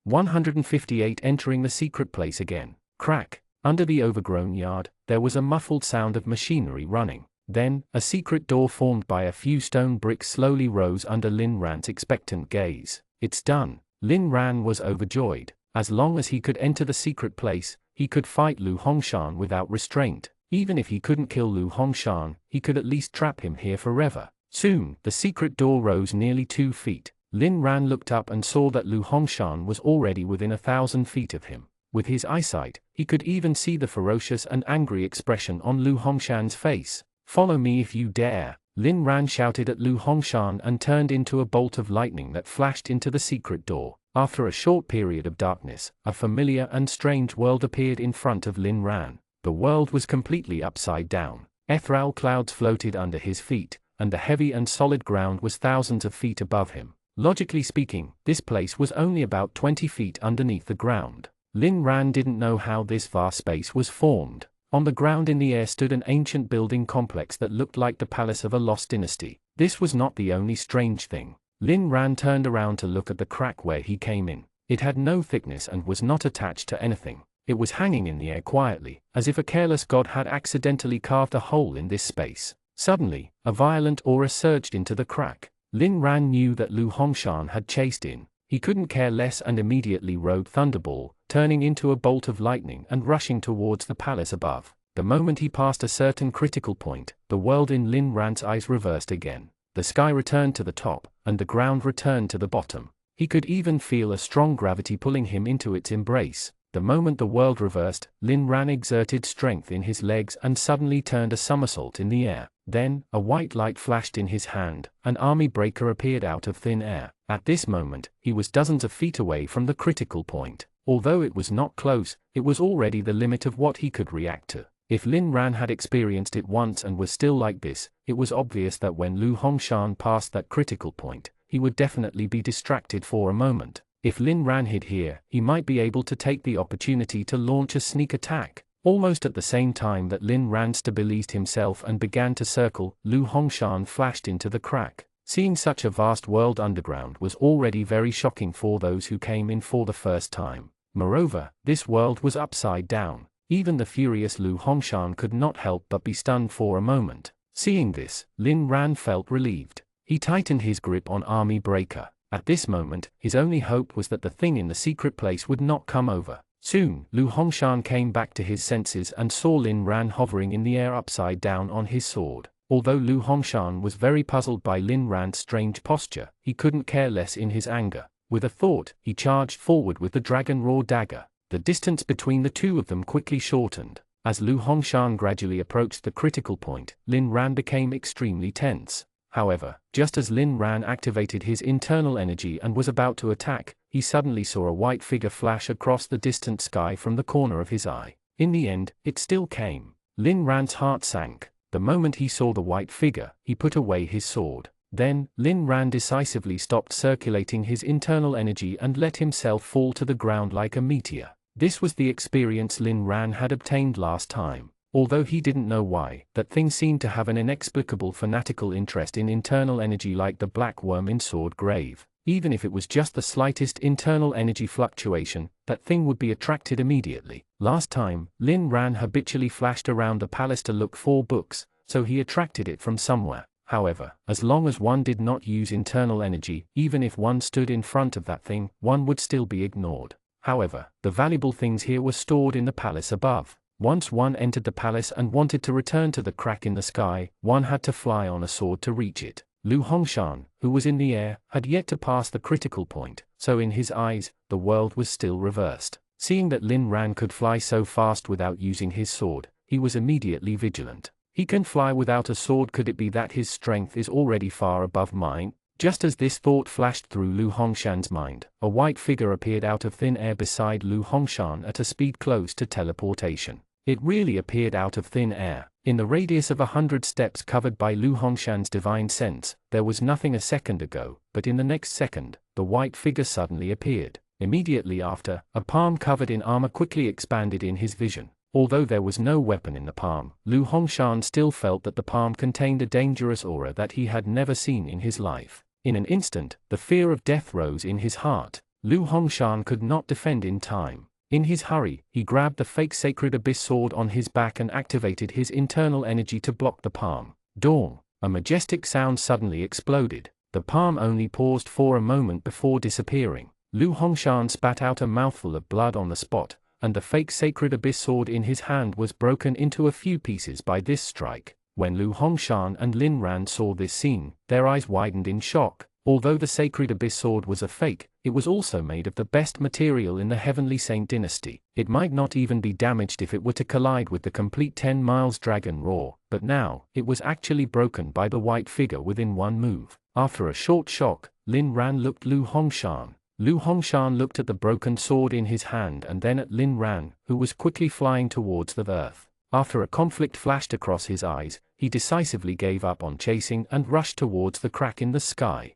158 Entering the secret place again. Crack! Under the overgrown yard, there was a muffled sound of machinery running. Then, a secret door formed by a few stone bricks slowly rose under Lin Ran's expectant gaze. It's done! Lin Ran was overjoyed. As long as he could enter the secret place, he could fight Lu Hongshan without restraint. Even if he couldn't kill Lu Hongshan, he could at least trap him here forever. Soon, the secret door rose nearly 2 feet. Lin Ran looked up and saw that Lu Hongshan was already within 1,000 feet of him. With his eyesight, he could even see the ferocious and angry expression on Lu Hongshan's face. Follow me if you dare! Lin Ran shouted at Lu Hongshan and turned into a bolt of lightning that flashed into the secret door. After a short period of darkness, a familiar and strange world appeared in front of Lin Ran. The world was completely upside down. Ethereal clouds floated under his feet, and the heavy and solid ground was thousands of feet above him. Logically speaking, this place was only about 20 feet underneath the ground. Lin Ran didn't know how this vast space was formed. On the ground in the air stood an ancient building complex that looked like the palace of a lost dynasty. This was not the only strange thing. Lin Ran turned around to look at the crack where he came in. It had no thickness and was not attached to anything. It was hanging in the air quietly, as if a careless god had accidentally carved a hole in this space. Suddenly, a violent aura surged into the crack. Lin Ran knew that Lu Hongshan had chased in. He couldn't care less and immediately rode Thunderball, turning into a bolt of lightning and rushing towards the palace above. The moment he passed a certain critical point, the world in Lin Ran's eyes reversed again. The sky returned to the top, and the ground returned to the bottom. He could even feel a strong gravity pulling him into its embrace. The moment the world reversed, Lin Ran exerted strength in his legs and suddenly turned a somersault in the air. Then, a white light flashed in his hand, an army breaker appeared out of thin air. At this moment, he was dozens of feet away from the critical point. Although it was not close, it was already the limit of what he could react to. If Lin Ran had experienced it once and was still like this, it was obvious that when Lu Hongshan passed that critical point, he would definitely be distracted for a moment. If Lin Ran hid here, he might be able to take the opportunity to launch a sneak attack. Almost at the same time that Lin Ran stabilized himself and began to circle, Lu Hongshan flashed into the crack. Seeing such a vast world underground was already very shocking for those who came in for the first time. Moreover, this world was upside down. Even the furious Lu Hongshan could not help but be stunned for a moment. Seeing this, Lin Ran felt relieved. He tightened his grip on Army Breaker. At this moment, his only hope was that the thing in the secret place would not come over. Soon, Lu Hongshan came back to his senses and saw Lin Ran hovering in the air upside down on his sword. Although Lu Hongshan was very puzzled by Lin Ran's strange posture, he couldn't care less in his anger. With a thought, he charged forward with the dragon raw dagger. The distance between the two of them quickly shortened. As Lu Hongshan gradually approached the critical point, Lin Ran became extremely tense. However, just as Lin Ran activated his internal energy and was about to attack, he suddenly saw a white figure flash across the distant sky from the corner of his eye. In the end, it still came. Lin Ran's heart sank. The moment he saw the white figure, he put away his sword. Then, Lin Ran decisively stopped circulating his internal energy and let himself fall to the ground like a meteor. This was the experience Lin Ran had obtained last time. Although he didn't know why, that thing seemed to have an inexplicable fanatical interest in internal energy like the black worm in Sword Grave. Even if it was just the slightest internal energy fluctuation, that thing would be attracted immediately. Last time, Lin Ran habitually flashed around the palace to look for books, so he attracted it from somewhere. However, as long as one did not use internal energy, even if one stood in front of that thing, one would still be ignored. However, the valuable things here were stored in the palace above. Once one entered the palace and wanted to return to the crack in the sky, one had to fly on a sword to reach it. Lu Hongshan, who was in the air, had yet to pass the critical point, so in his eyes, the world was still reversed. Seeing that Lin Ran could fly so fast without using his sword, he was immediately vigilant. He can fly without a sword, could it be that his strength is already far above mine? Just as this thought flashed through Lu Hongshan's mind, a white figure appeared out of thin air beside Lu Hongshan at a speed close to teleportation. It really appeared out of thin air. In the radius of 100 steps covered by Lu Hongshan's divine sense, there was nothing a second ago, but in the next second, the white figure suddenly appeared. Immediately after, a palm covered in armor quickly expanded in his vision. Although there was no weapon in the palm, Lu Hongshan still felt that the palm contained a dangerous aura that he had never seen in his life. In an instant, the fear of death rose in his heart. Lu Hongshan could not defend in time. In his hurry, he grabbed the fake Sacred Abyss sword on his back and activated his internal energy to block the palm. Dawn! A majestic sound suddenly exploded. The palm only paused for a moment before disappearing. Lu Hongshan spat out a mouthful of blood on the spot, and the fake Sacred Abyss sword in his hand was broken into a few pieces by this strike. When Lu Hongshan and Lin Ran saw this scene, their eyes widened in shock. Although the Sacred Abyss sword was a fake, it was also made of the best material in the Heavenly Saint dynasty. It might not even be damaged if it were to collide with the complete 10 miles dragon roar, but now, it was actually broken by the white figure within one move. After a short shock, Lin Ran looked Lu Hongshan. Lu Hongshan looked at the broken sword in his hand and then at Lin Ran, who was quickly flying towards the earth. After a conflict flashed across his eyes, he decisively gave up on chasing and rushed towards the crack in the sky.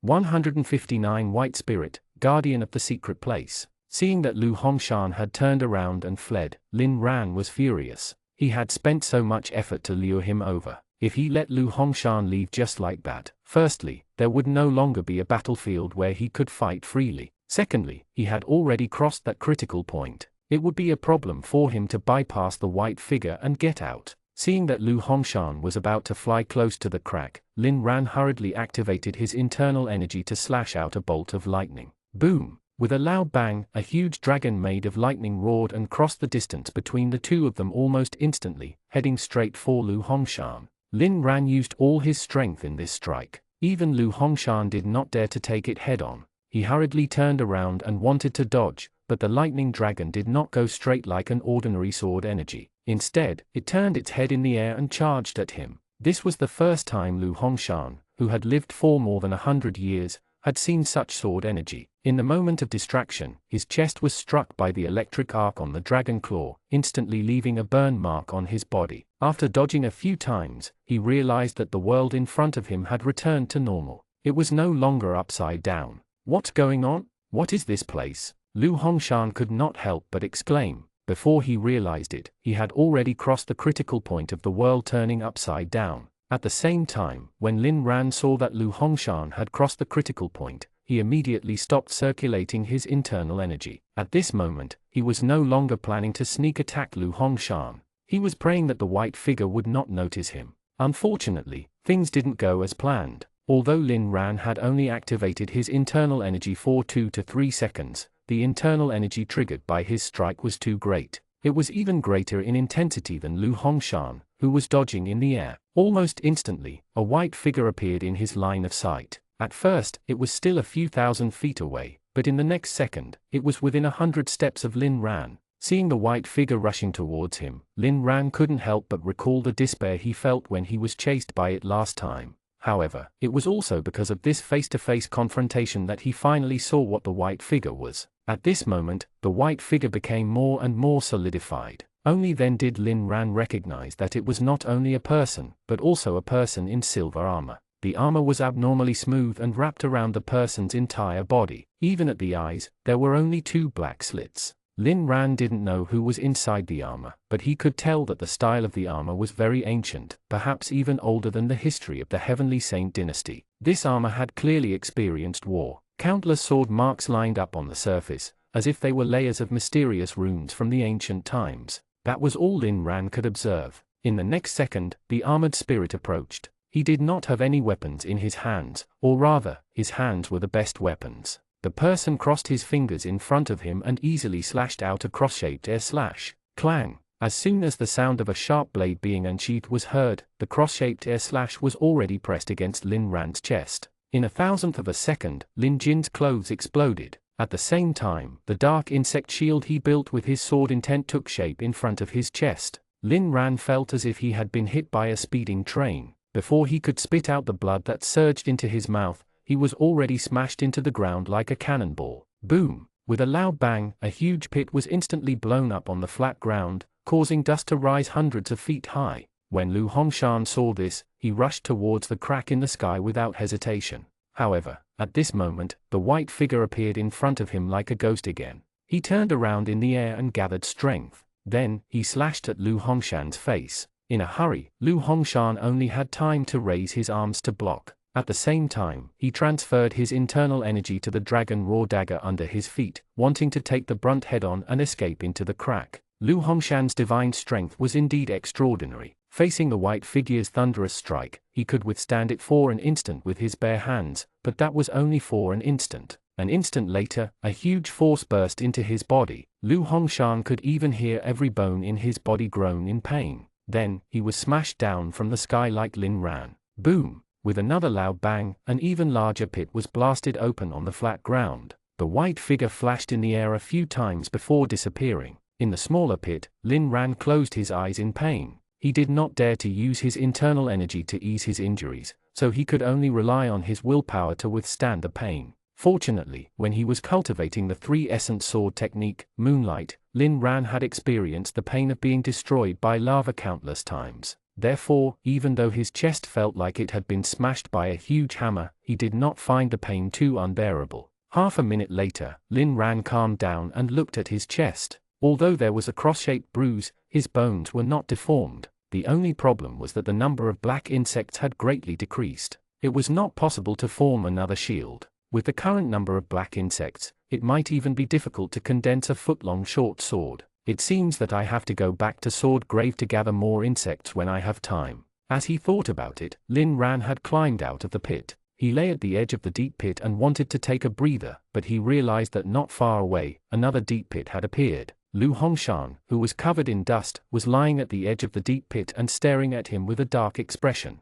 159 White Spirit, Guardian of the Secret Place. Seeing that Lu Hongshan had turned around and fled, Lin Ran was furious. He had spent so much effort to lure him over. If he let Lu Hongshan leave just like that, firstly, there would no longer be a battlefield where he could fight freely. Secondly, he had already crossed that critical point. It would be a problem for him to bypass the white figure and get out. Seeing that Lu Hongshan was about to fly close to the crack, Lin Ran hurriedly activated his internal energy to slash out a bolt of lightning. Boom! With a loud bang, a huge dragon made of lightning roared and crossed the distance between the two of them almost instantly, heading straight for Lu Hongshan. Lin Ran used all his strength in this strike. Even Lu Hongshan did not dare to take it head-on. He hurriedly turned around and wanted to dodge, but the lightning dragon did not go straight like an ordinary sword energy. Instead, it turned its head in the air and charged at him. This was the first time Lu Hongshan, who had lived for more than 100 years, had seen such sword energy. In the moment of distraction, his chest was struck by the electric arc on the dragon claw, instantly leaving a burn mark on his body. After dodging a few times, he realized that the world in front of him had returned to normal. It was no longer upside down. What's going on? What is this place? Lu Hongshan could not help but exclaim. Before he realized it, he had already crossed the critical point of the world turning upside down. At the same time, when Lin Ran saw that Lu Hongshan had crossed the critical point, he immediately stopped circulating his internal energy. At this moment, he was no longer planning to sneak attack Lu Hongshan. He was praying that the white figure would not notice him. Unfortunately, things didn't go as planned. Although Lin Ran had only activated his internal energy for 2 to 3 seconds, the internal energy triggered by his strike was too great. It was even greater in intensity than Lu Hongshan, who was dodging in the air. Almost instantly, a white figure appeared in his line of sight. At first, it was still a few thousand feet away, but in the next second, it was within 100 steps of Lin Ran. Seeing the white figure rushing towards him, Lin Ran couldn't help but recall the despair he felt when he was chased by it last time. However, it was also because of this face-to-face confrontation that he finally saw what the white figure was. At this moment, the white figure became more and more solidified. Only then did Lin Ran recognize that it was not only a person, but also a person in silver armor. The armor was abnormally smooth and wrapped around the person's entire body. Even at the eyes, there were only 2 black slits. Lin Ran didn't know who was inside the armor, but he could tell that the style of the armor was very ancient, perhaps even older than the history of the Heavenly Saint dynasty. This armor had clearly experienced war. Countless sword marks lined up on the surface, as if they were layers of mysterious runes from the ancient times. That was all Lin Ran could observe. In the next second, the armored spirit approached. He did not have any weapons in his hands, or rather, his hands were the best weapons. The person crossed his fingers in front of him and easily slashed out a cross-shaped air slash. Clang! As soon as the sound of a sharp blade being unsheathed was heard, the cross-shaped air slash was already pressed against Lin Ran's chest. In a thousandth of a second, Lin Jin's clothes exploded. At the same time, the dark insect shield he built with his sword intent took shape in front of his chest. Lin Ran felt as if he had been hit by a speeding train. Before he could spit out the blood that surged into his mouth, he was already smashed into the ground like a cannonball. Boom! With a loud bang, a huge pit was instantly blown up on the flat ground, causing dust to rise hundreds of feet high. When Lu Hongshan saw this, he rushed towards the crack in the sky without hesitation. However, at this moment, the white figure appeared in front of him like a ghost again. He turned around in the air and gathered strength. Then, he slashed at Lu Hongshan's face. In a hurry, Lu Hongshan only had time to raise his arms to block. At the same time, he transferred his internal energy to the dragon raw dagger under his feet, wanting to take the brunt head-on and escape into the crack. Lu Hongshan's divine strength was indeed extraordinary. Facing the white figure's thunderous strike, he could withstand it for an instant with his bare hands, but that was only for an instant. An instant later, a huge force burst into his body. Lu Hongshan could even hear every bone in his body groan in pain. Then, he was smashed down from the sky like Lin Ran. Boom! With another loud bang, an even larger pit was blasted open on the flat ground. The white figure flashed in the air a few times before disappearing. In the smaller pit, Lin Ran closed his eyes in pain. He did not dare to use his internal energy to ease his injuries, so he could only rely on his willpower to withstand the pain. Fortunately, when he was cultivating the 3-essence sword technique, Moonlight, Lin Ran had experienced the pain of being destroyed by lava countless times. Therefore, even though his chest felt like it had been smashed by a huge hammer, he did not find the pain too unbearable. Half a minute later, Lin Ran calmed down and looked at his chest. Although there was a cross-shaped bruise, his bones were not deformed. The only problem was that the number of black insects had greatly decreased. It was not possible to form another shield. With the current number of black insects, it might even be difficult to condense a foot-long short sword. It seems that I have to go back to Sword Grave to gather more insects when I have time. As he thought about it, Lin Ran had climbed out of the pit. He lay at the edge of the deep pit and wanted to take a breather, but he realized that not far away, another deep pit had appeared. Lu Hongshan, who was covered in dust, was lying at the edge of the deep pit and staring at him with a dark expression.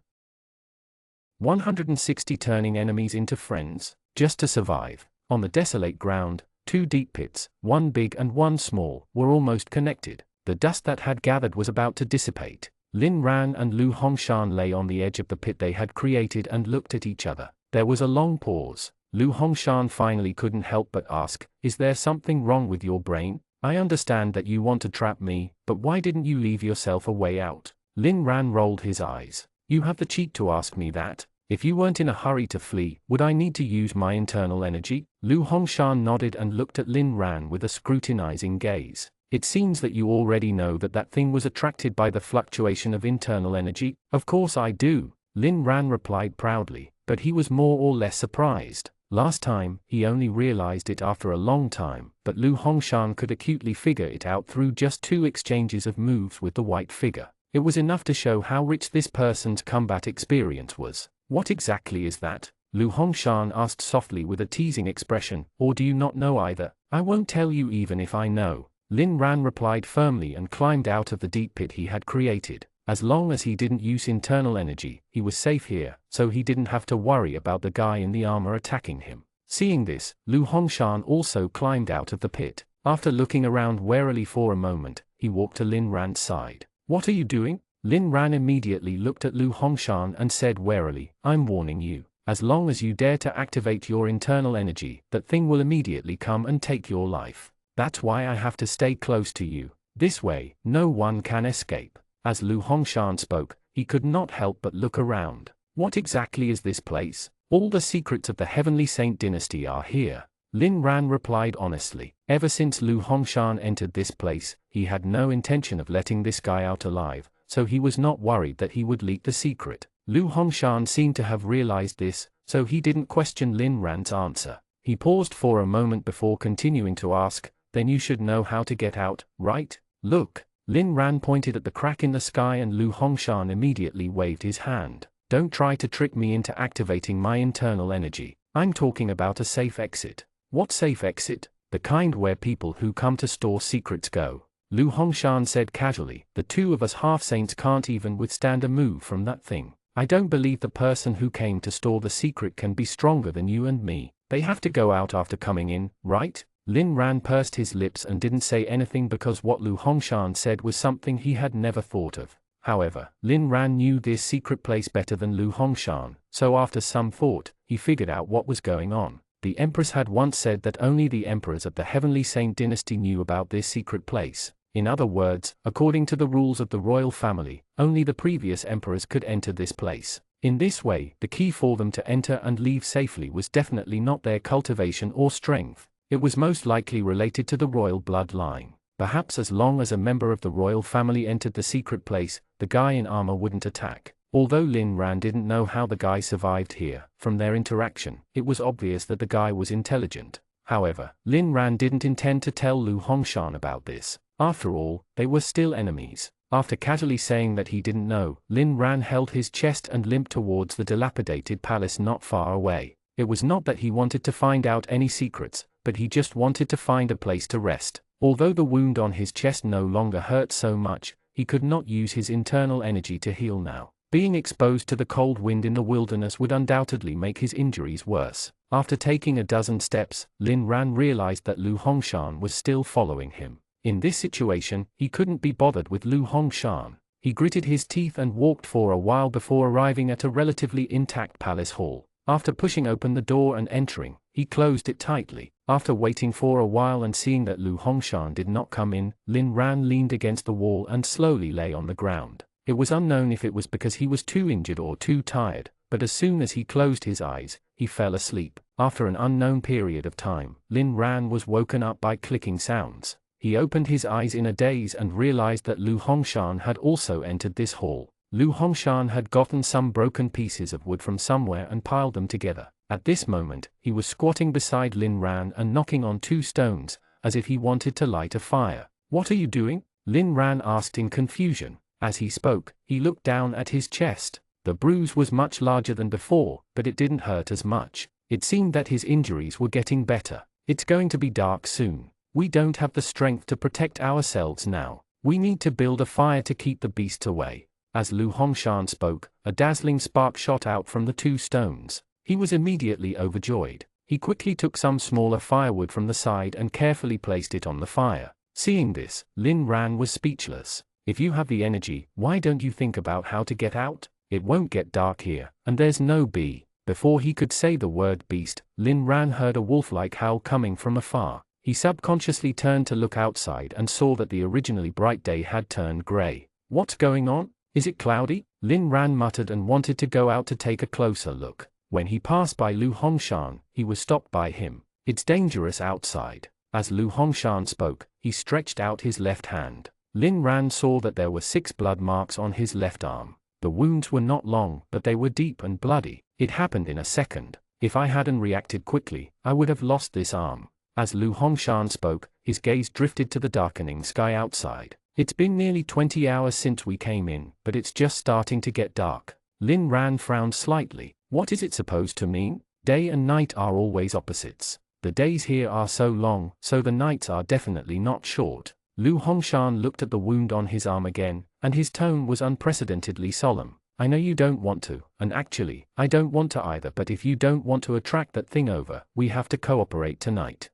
160 turning enemies into friends, just to survive. On the desolate ground, 2 deep pits, one big and one small, were almost connected. The dust that had gathered was about to dissipate. Lin Ran and Lu Hongshan lay on the edge of the pit they had created and looked at each other. There was a long pause. Lu Hongshan finally couldn't help but ask, "Is there something wrong with your brain? I understand that you want to trap me, but why didn't you leave yourself a way out?" Lin Ran rolled his eyes. "You have the cheek to ask me that? If you weren't in a hurry to flee, would I need to use my internal energy?" Lu Hongshan nodded and looked at Lin Ran with a scrutinizing gaze. "It seems that you already know that that thing was attracted by the fluctuation of internal energy." "Of course I do," Lin Ran replied proudly, but he was more or less surprised. Last time, he only realized it after a long time, but Lu Hongshan could acutely figure it out through just 2 exchanges of moves with the white figure. It was enough to show how rich this person's combat experience was. "What exactly is that?" Lu Hongshan asked softly with a teasing expression, or do you not know either? I won't tell you even if I know. Lin Ran replied firmly and climbed out of the deep pit he had created. As long as he didn't use internal energy, he was safe here, so he didn't have to worry about the guy in the armor attacking him. Seeing this, Lu Hongshan also climbed out of the pit. After looking around warily for a moment, he walked to Lin Ran's side. What are you doing? Lin Ran immediately looked at Lu Hongshan and said warily, I'm warning you. As long as you dare to activate your internal energy, that thing will immediately come and take your life. That's why I have to stay close to you. This way, no one can escape. As Lu Hongshan spoke, he could not help but look around. What exactly is this place? All the secrets of the Heavenly Saint dynasty are here. Lin Ran replied honestly. Ever since Lu Hongshan entered this place, he had no intention of letting this guy out alive, so he was not worried that he would leak the secret. Lu Hongshan seemed to have realized this, so he didn't question Lin Ran's answer. He paused for a moment before continuing to ask, then you should know how to get out, right? Look. Lin Ran pointed at the crack in the sky and Lu Hongshan immediately waved his hand. Don't try to trick me into activating my internal energy. I'm talking about a safe exit. What safe exit? The kind where people who come to store secrets go. Lu Hongshan said casually, the two of us half-saints can't even withstand a move from that thing. I don't believe the person who came to store the secret can be stronger than you and me. They have to go out after coming in, right? Lin Ran pursed his lips and didn't say anything because what Lu Hongshan said was something he had never thought of. However, Lin Ran knew this secret place better than Lu Hongshan, so after some thought, he figured out what was going on. The Empress had once said that only the emperors of the Heavenly Saint dynasty knew about this secret place. In other words, according to the rules of the royal family, only the previous emperors could enter this place. In this way, the key for them to enter and leave safely was definitely not their cultivation or strength. It was most likely related to the royal bloodline. Perhaps as long as a member of the royal family entered the secret place, the guy in armor wouldn't attack. Although Lin Ran didn't know how the guy survived here, from their interaction, it was obvious that the guy was intelligent. However, Lin Ran didn't intend to tell Lu Hongshan about this. After all, they were still enemies. After casually saying that he didn't know, Lin Ran held his chest and limped towards the dilapidated palace not far away. It was not that he wanted to find out any secrets, but he just wanted to find a place to rest. Although the wound on his chest no longer hurt so much, he could not use his internal energy to heal now. Being exposed to the cold wind in the wilderness would undoubtedly make his injuries worse. After taking a dozen steps, Lin Ran realized that Lu Hongshan was still following him. In this situation, he couldn't be bothered with Lu Hongshan. He gritted his teeth and walked for a while before arriving at a relatively intact palace hall. After pushing open the door and entering, he closed it tightly. After waiting for a while and seeing that Lu Hongshan did not come in, Lin Ran leaned against the wall and slowly lay on the ground. It was unknown if it was because he was too injured or too tired, but as soon as he closed his eyes, he fell asleep. After an unknown period of time, Lin Ran was woken up by clicking sounds. He opened his eyes in a daze and realized that Lu Hongshan had also entered this hall. Lu Hongshan had gotten some broken pieces of wood from somewhere and piled them together. At this moment, he was squatting beside Lin Ran and knocking on two stones, as if he wanted to light a fire. What are you doing? Lin Ran asked in confusion. As he spoke, he looked down at his chest. The bruise was much larger than before, but it didn't hurt as much. It seemed that his injuries were getting better. It's going to be dark soon. We don't have the strength to protect ourselves now. We need to build a fire to keep the beasts away. As Lu Hongshan spoke, a dazzling spark shot out from the two stones. He was immediately overjoyed. He quickly took some smaller firewood from the side and carefully placed it on the fire. Seeing this, Lin Ran was speechless. If you have the energy, why don't you think about how to get out? It won't get dark here, and there's no bee. Before he could say the word beast, Lin Ran heard a wolf-like howl coming from afar. He subconsciously turned to look outside and saw that the originally bright day had turned gray. What's going on? Is it cloudy? Lin Ran muttered and wanted to go out to take a closer look. When he passed by Lu Hongshan, he was stopped by him. It's dangerous outside. As Lu Hongshan spoke, he stretched out his left hand. Lin Ran saw that there were 6 blood marks on his left arm. The wounds were not long, but they were deep and bloody. It happened in a second. If I hadn't reacted quickly, I would have lost this arm. As Lu Hongshan spoke, his gaze drifted to the darkening sky outside. It's been nearly 20 hours since we came in, but it's just starting to get dark. Lin Ran frowned slightly. What is it supposed to mean? Day and night are always opposites. The days here are so long, so the nights are definitely not short. Lu Hongshan looked at the wound on his arm again, and his tone was unprecedentedly solemn. I know you don't want to, and actually, I don't want to either, but if you don't want to attract that thing over, we have to cooperate tonight.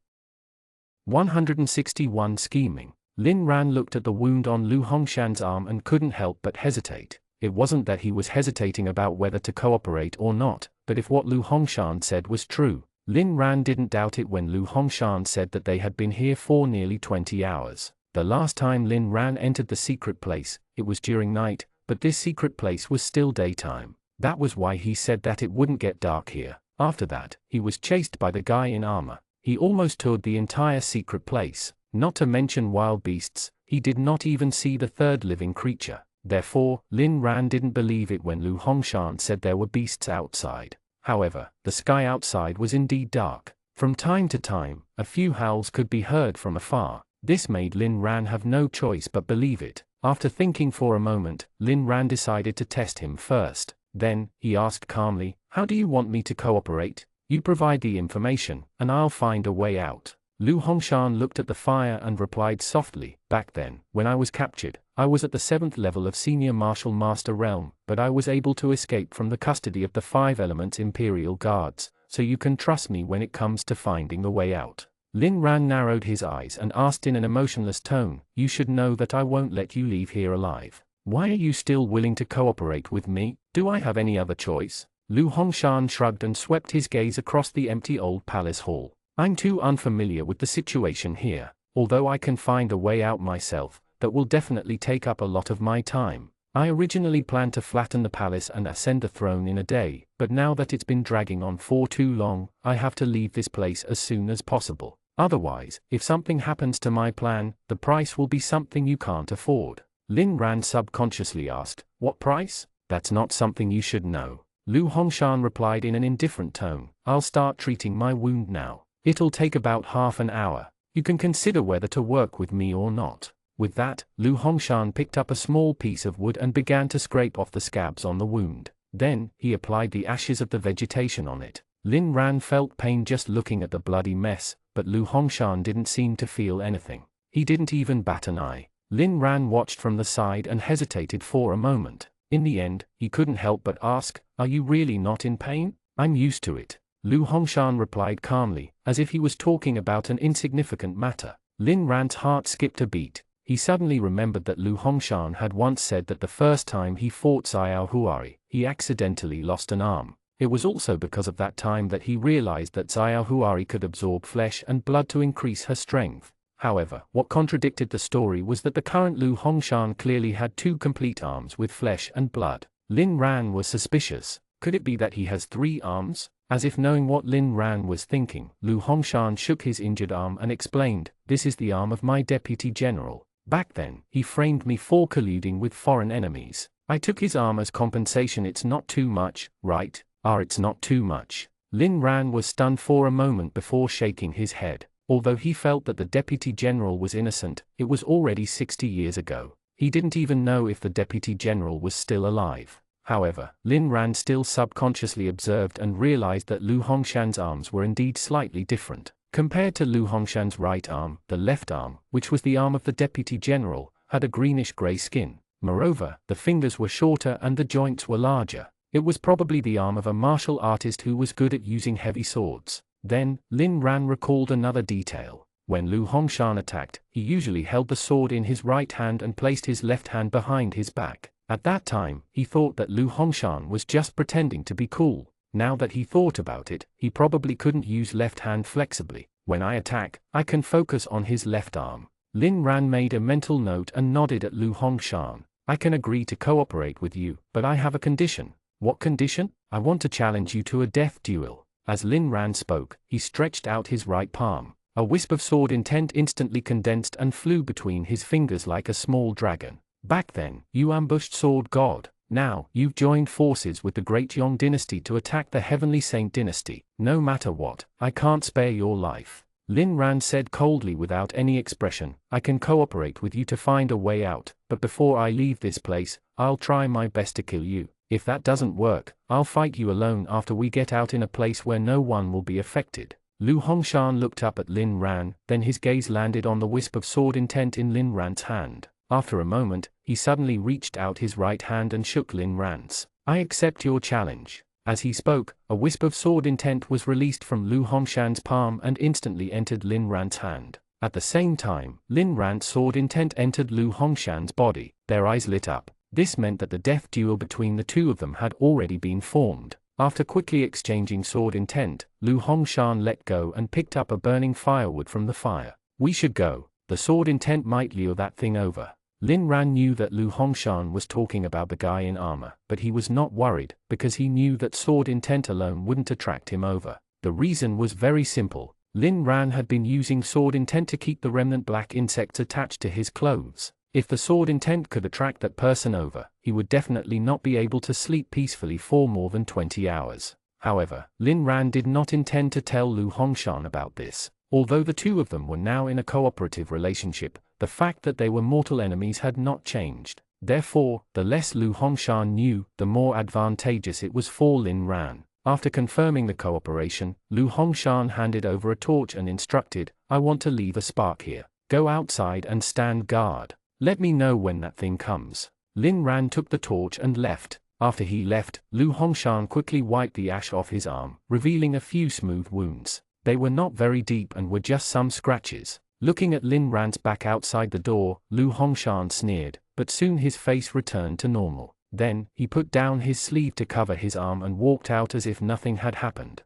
161 Scheming. Lin Ran looked at the wound on Lu Hongshan's arm and couldn't help but hesitate. It wasn't that he was hesitating about whether to cooperate or not, but if what Lu Hongshan said was true, Lin Ran didn't doubt it when Lu Hongshan said that they had been here for nearly 20 hours. The last time Lin Ran entered the secret place, it was during night, but this secret place was still daytime. That was why he said that it wouldn't get dark here. After that, he was chased by the guy in armor. He almost toured the entire secret place. Not to mention wild beasts, he did not even see the third living creature. Therefore, Lin Ran didn't believe it when Lu Hongshan said there were beasts outside. However, the sky outside was indeed dark. From time to time, a few howls could be heard from afar. This made Lin Ran have no choice but believe it. After thinking for a moment, Lin Ran decided to test him first. Then, he asked calmly, "How do you want me to cooperate? You provide the information, and I'll find a way out." Lu Hongshan looked at the fire and replied softly, "Back then, when I was captured, I was at the 7th level of Senior Martial Master realm, but I was able to escape from the custody of the 5 Elements Imperial Guards, so you can trust me when it comes to finding the way out." Lin Ran narrowed his eyes and asked in an emotionless tone, "You should know that I won't let you leave here alive. Why are you still willing to cooperate with me? Do I have any other choice?" Lu Hongshan shrugged and swept his gaze across the empty old palace hall. "I'm too unfamiliar with the situation here. Although I can find a way out myself, that will definitely take up a lot of my time. I originally planned to flatten the palace and ascend the throne in a day, but now that it's been dragging on for too long, I have to leave this place as soon as possible. Otherwise, if something happens to my plan, the price will be something you can't afford." Lin Ran subconsciously asked, "What price?" "That's not something you should know." Lu Hongshan replied in an indifferent tone, "I'll start treating my wound now. It'll take about half an hour. You can consider whether to work with me or not." With that, Lu Hongshan picked up a small piece of wood and began to scrape off the scabs on the wound. Then, he applied the ashes of the vegetation on it. Lin Ran felt pain just looking at the bloody mess, but Lu Hongshan didn't seem to feel anything. He didn't even bat an eye. Lin Ran watched from the side and hesitated for a moment. In the end, he couldn't help but ask, "Are you really not in pain?" "I'm used to it." Lu Hongshan replied calmly, as if he was talking about an insignificant matter. Lin Ran's heart skipped a beat. He suddenly remembered that Lu Hongshan had once said that the first time he fought Xiao Huari, he accidentally lost an arm. It was also because of that time that he realized that Xiao Huari could absorb flesh and blood to increase her strength. However, what contradicted the story was that the current Lu Hongshan clearly had 2 complete arms with flesh and blood. Lin Ran was suspicious. Could it be that he has 3 arms? As if knowing what Lin Ran was thinking, Lu Hongshan shook his injured arm and explained, "This is the arm of my deputy general. Back then, he framed me for colluding with foreign enemies. I took his arm as compensation. It's not too much, right?" It's not too much." Lin Ran was stunned for a moment before shaking his head. Although he felt that the deputy general was innocent, it was already 60 years ago. He didn't even know if the deputy general was still alive. However, Lin Ran still subconsciously observed and realized that Lu Hongshan's arms were indeed slightly different. Compared to Lu Hongshan's right arm, the left arm, which was the arm of the deputy general, had a greenish-gray skin. Moreover, the fingers were shorter and the joints were larger. It was probably the arm of a martial artist who was good at using heavy swords. Then, Lin Ran recalled another detail. When Lu Hongshan attacked, he usually held the sword in his right hand and placed his left hand behind his back. At that time, he thought that Lu Hongshan was just pretending to be cool. Now that he thought about it, he probably couldn't use left hand flexibly. "When I attack, I can focus on his left arm." Lin Ran made a mental note and nodded at Lu Hongshan. "I can agree to cooperate with you, but I have a condition." "What condition?" "I want to challenge you to a death duel." As Lin Ran spoke, he stretched out his right palm. A wisp of sword intent instantly condensed and flew between his fingers like a small dragon. "Back then, you ambushed Sword God. Now, you've joined forces with the Great Yong dynasty to attack the Heavenly Saint dynasty. No matter what, I can't spare your life." Lin Ran said coldly without any expression, "I can cooperate with you to find a way out, but before I leave this place, I'll try my best to kill you." If that doesn't work, I'll fight you alone after we get out in a place where no one will be affected. Lu Hongshan looked up at Lin Ran, then his gaze landed on the wisp of sword intent in Lin Ran's hand. After a moment, he suddenly reached out his right hand and shook Lin Ran's. I accept your challenge. As he spoke, a wisp of sword intent was released from Lu Hongshan's palm and instantly entered Lin Ran's hand. At the same time, Lin Ran's sword intent entered Lu Hongshan's body. Their eyes lit up. This meant that the death duel between the two of them had already been formed. After quickly exchanging sword intent, Lu Hongshan let go and picked up a burning firewood from the fire. We should go. The sword intent might lure that thing over. Lin Ran knew that Lu Hongshan was talking about the guy in armor, but he was not worried, because he knew that sword intent alone wouldn't attract him over. The reason was very simple. Lin Ran had been using sword intent to keep the remnant black insects attached to his clothes. If the sword intent could attract that person over, he would definitely not be able to sleep peacefully for more than 20 hours. However, Lin Ran did not intend to tell Lu Hongshan about this. Although the two of them were now in a cooperative relationship, the fact that they were mortal enemies had not changed. Therefore, the less Lu Hongshan knew, the more advantageous it was for Lin Ran. After confirming the cooperation, Lu Hongshan handed over a torch and instructed, I want to leave a spark here. Go outside and stand guard. Let me know when that thing comes. Lin Ran took the torch and left. After he left, Lu Hongshan quickly wiped the ash off his arm, revealing a few smooth wounds. They were not very deep and were just some scratches. Looking at Lin Ran's back outside the door, Lu Hongshan sneered, but soon his face returned to normal. Then, he put down his sleeve to cover his arm and walked out as if nothing had happened.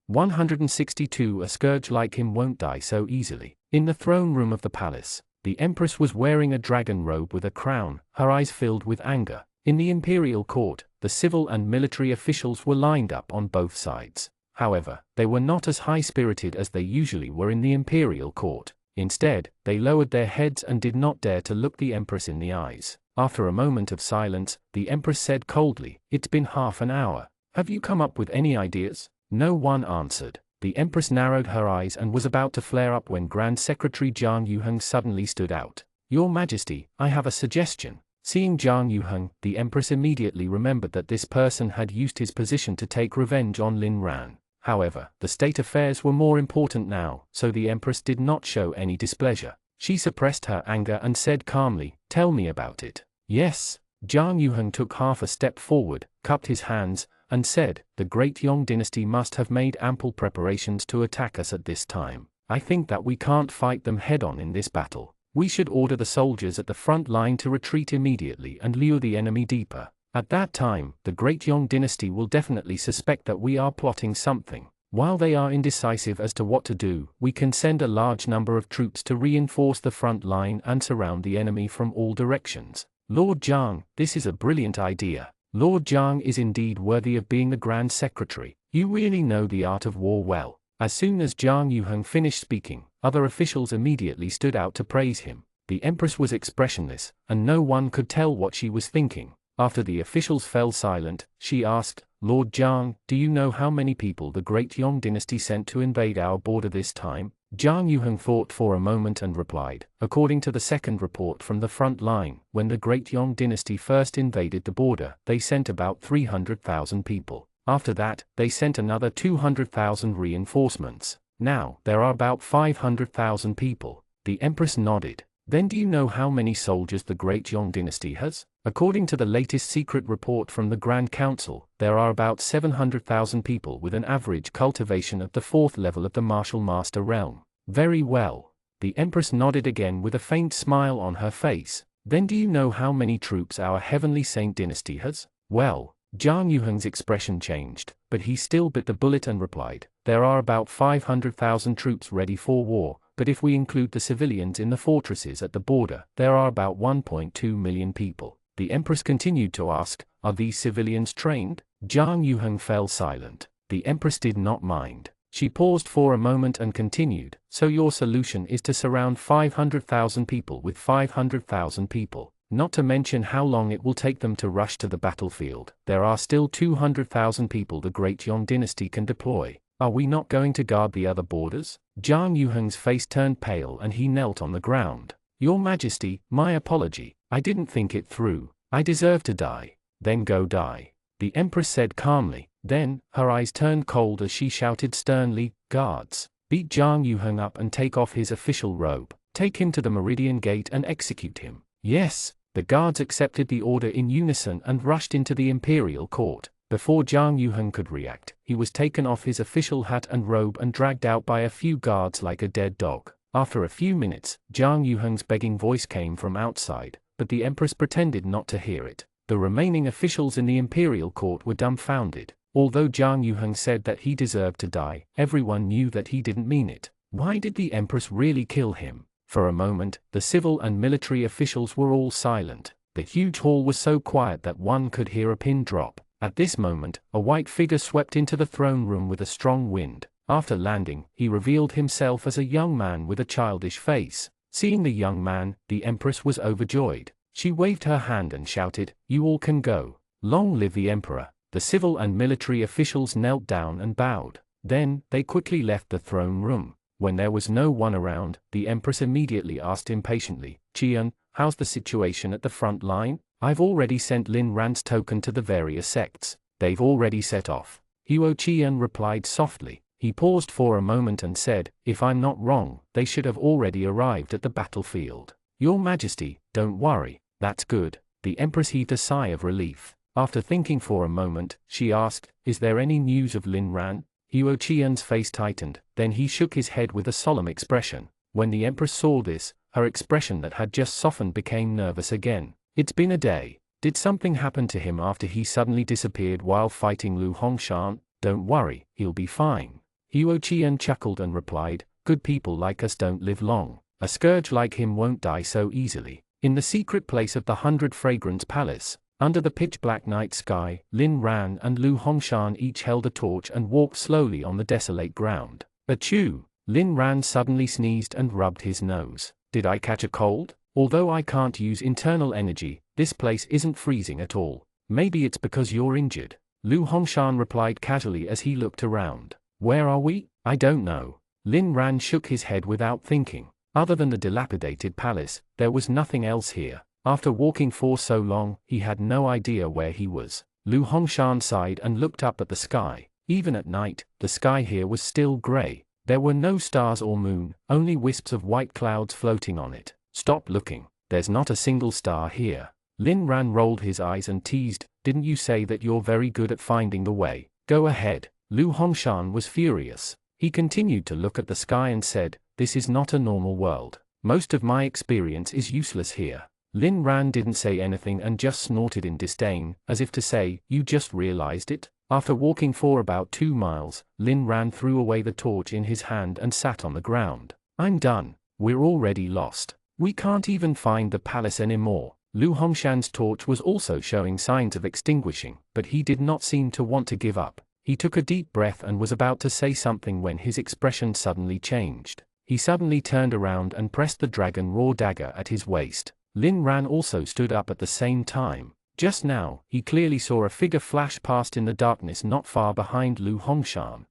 162 A scourge like him won't die so easily. In the throne room of the palace, the Empress was wearing a dragon robe with a crown, her eyes filled with anger. In the imperial court, the civil and military officials were lined up on both sides. However, they were not as high-spirited as they usually were in the imperial court. Instead, they lowered their heads and did not dare to look the Empress in the eyes. After a moment of silence, the Empress said coldly, It's been half an hour. Have you come up with any ideas? No one answered. The Empress narrowed her eyes and was about to flare up when Grand Secretary Jiang Yuheng suddenly stood out. Your Majesty, I have a suggestion. Seeing Jiang Yuheng, the Empress immediately remembered that this person had used his position to take revenge on Lin Ran. However, the state affairs were more important now, so the Empress did not show any displeasure. She suppressed her anger and said calmly, Tell me about it. Yes. Jiang Yuheng took half a step forward, cupped his hands, and said, The Great Yong dynasty must have made ample preparations to attack us at this time. I think that we can't fight them head-on in this battle. We should order the soldiers at the front line to retreat immediately and lure the enemy deeper. At that time, the Great Yong dynasty will definitely suspect that we are plotting something. While they are indecisive as to what to do, we can send a large number of troops to reinforce the front line and surround the enemy from all directions. Lord Jiang, this is a brilliant idea. Lord Jiang is indeed worthy of being the Grand Secretary. You really know the art of war well. As soon as Jiang Yuheng finished speaking, other officials immediately stood out to praise him. The Empress was expressionless, and no one could tell what she was thinking. After the officials fell silent, she asked, Lord Jiang, do you know how many people the Great Yong dynasty sent to invade our border this time? Jiang Yuheng thought for a moment and replied, according to the second report from the front line, when the Great Yong dynasty first invaded the border, they sent about 300,000 people. After that, they sent another 200,000 reinforcements. Now, there are about 500,000 people. The Empress nodded. Then do you know how many soldiers the Great Yong dynasty has? According to the latest secret report from the Grand Council, there are about 700,000 people with an average cultivation at the 4th level of the martial master realm. Very well. The Empress nodded again with a faint smile on her face. Then do you know how many troops our Heavenly Saint dynasty has? Well, Jiang Yuheng's expression changed, but he still bit the bullet and replied, there are about 500,000 troops ready for war, but if we include the civilians in the fortresses at the border, there are about 1.2 million people. The Empress continued to ask, are these civilians trained? Jiang Yuheng fell silent. The Empress did not mind. She paused for a moment and continued, so your solution is to surround 500,000 people with 500,000 people. Not to mention how long it will take them to rush to the battlefield. There are still 200,000 people the Great Yong dynasty can deploy. Are we not going to guard the other borders? Jiang Yuheng's face turned pale and he knelt on the ground. Your Majesty, my apology. I didn't think it through. I deserve to die. then go die," the Empress said calmly. Then, her eyes turned cold as she shouted sternly, "Guards, beat Jiang Yuheng up and take off his official robe. Take him to the Meridian Gate and execute him." Yes, the guards accepted the order in unison and rushed into the imperial court. Before Jiang Yuheng could react, he was taken off his official hat and robe and dragged out by a few guards like a dead dog. After a few minutes, Jiang Yuheng's begging voice came from outside, but the Empress pretended not to hear it. The remaining officials in the imperial court were dumbfounded. Although Jiang Yuheng said that he deserved to die, everyone knew that he didn't mean it. Why did the Empress really kill him? For a moment, the civil and military officials were all silent. The huge hall was so quiet that one could hear a pin drop. At this moment, a white figure swept into the throne room with a strong wind. After landing, he revealed himself as a young man with a childish face. Seeing the young man, the Empress was overjoyed. She waved her hand and shouted, "You all can go. Long live the Emperor." The civil and military officials knelt down and bowed. Then, they quickly left the throne room. When there was no one around, the Empress immediately asked impatiently, "Qian, how's the situation at the front line?" "I've already sent Lin Ran's token to the various sects. They've already set off." Huo Qian replied softly. He paused for a moment and said, "If I'm not wrong, they should have already arrived at the battlefield." "Your Majesty, don't worry, that's good." The Empress heaved a sigh of relief. After thinking for a moment, she asked, "Is there any news of Lin Ran?" Huo Qian's face tightened, then he shook his head with a solemn expression. When the Empress saw this, her expression that had just softened became nervous again. "It's been a day. Did something happen to him after he suddenly disappeared while fighting Lu Hongshan?" "Don't worry, he'll be fine." Huo Qian chuckled and replied, "Good people like us don't live long. A scourge like him won't die so easily." In the secret place of the 100 Fragrance Palace, under the pitch-black night sky, Lin Ran and Lu Hongshan each held a torch and walked slowly on the desolate ground. Achoo! Lin Ran suddenly sneezed and rubbed his nose. "Did I catch a cold? Although I can't use internal energy, this place isn't freezing at all." "Maybe it's because you're injured," Lu Hongshan replied casually as he looked around. "Where are we?" "I don't know." Lin Ran shook his head without thinking. Other than the dilapidated palace, there was nothing else here. After walking for so long, he had no idea where he was. Lu Hongshan sighed and looked up at the sky. Even at night, the sky here was still gray. There were no stars or moon, only wisps of white clouds floating on it. "Stop looking. There's not a single star here." Lin Ran rolled his eyes and teased, "Didn't you say that you're very good at finding the way? Go ahead." Lu Hongshan was furious. He continued to look at the sky and said, "This is not a normal world. Most of my experience is useless here." Lin Ran didn't say anything and just snorted in disdain, as if to say, "You just realized it?" After walking for about 2 miles, Lin Ran threw away the torch in his hand and sat on the ground. "I'm done. We're already lost. We can't even find the palace anymore." Lu Hongshan's torch was also showing signs of extinguishing, but he did not seem to want to give up. He took a deep breath and was about to say something when his expression suddenly changed. He suddenly turned around and pressed the dragon raw dagger at his waist. Lin Ran also stood up at the same time. Just now, he clearly saw a figure flash past in the darkness not far behind Lu Hongshan.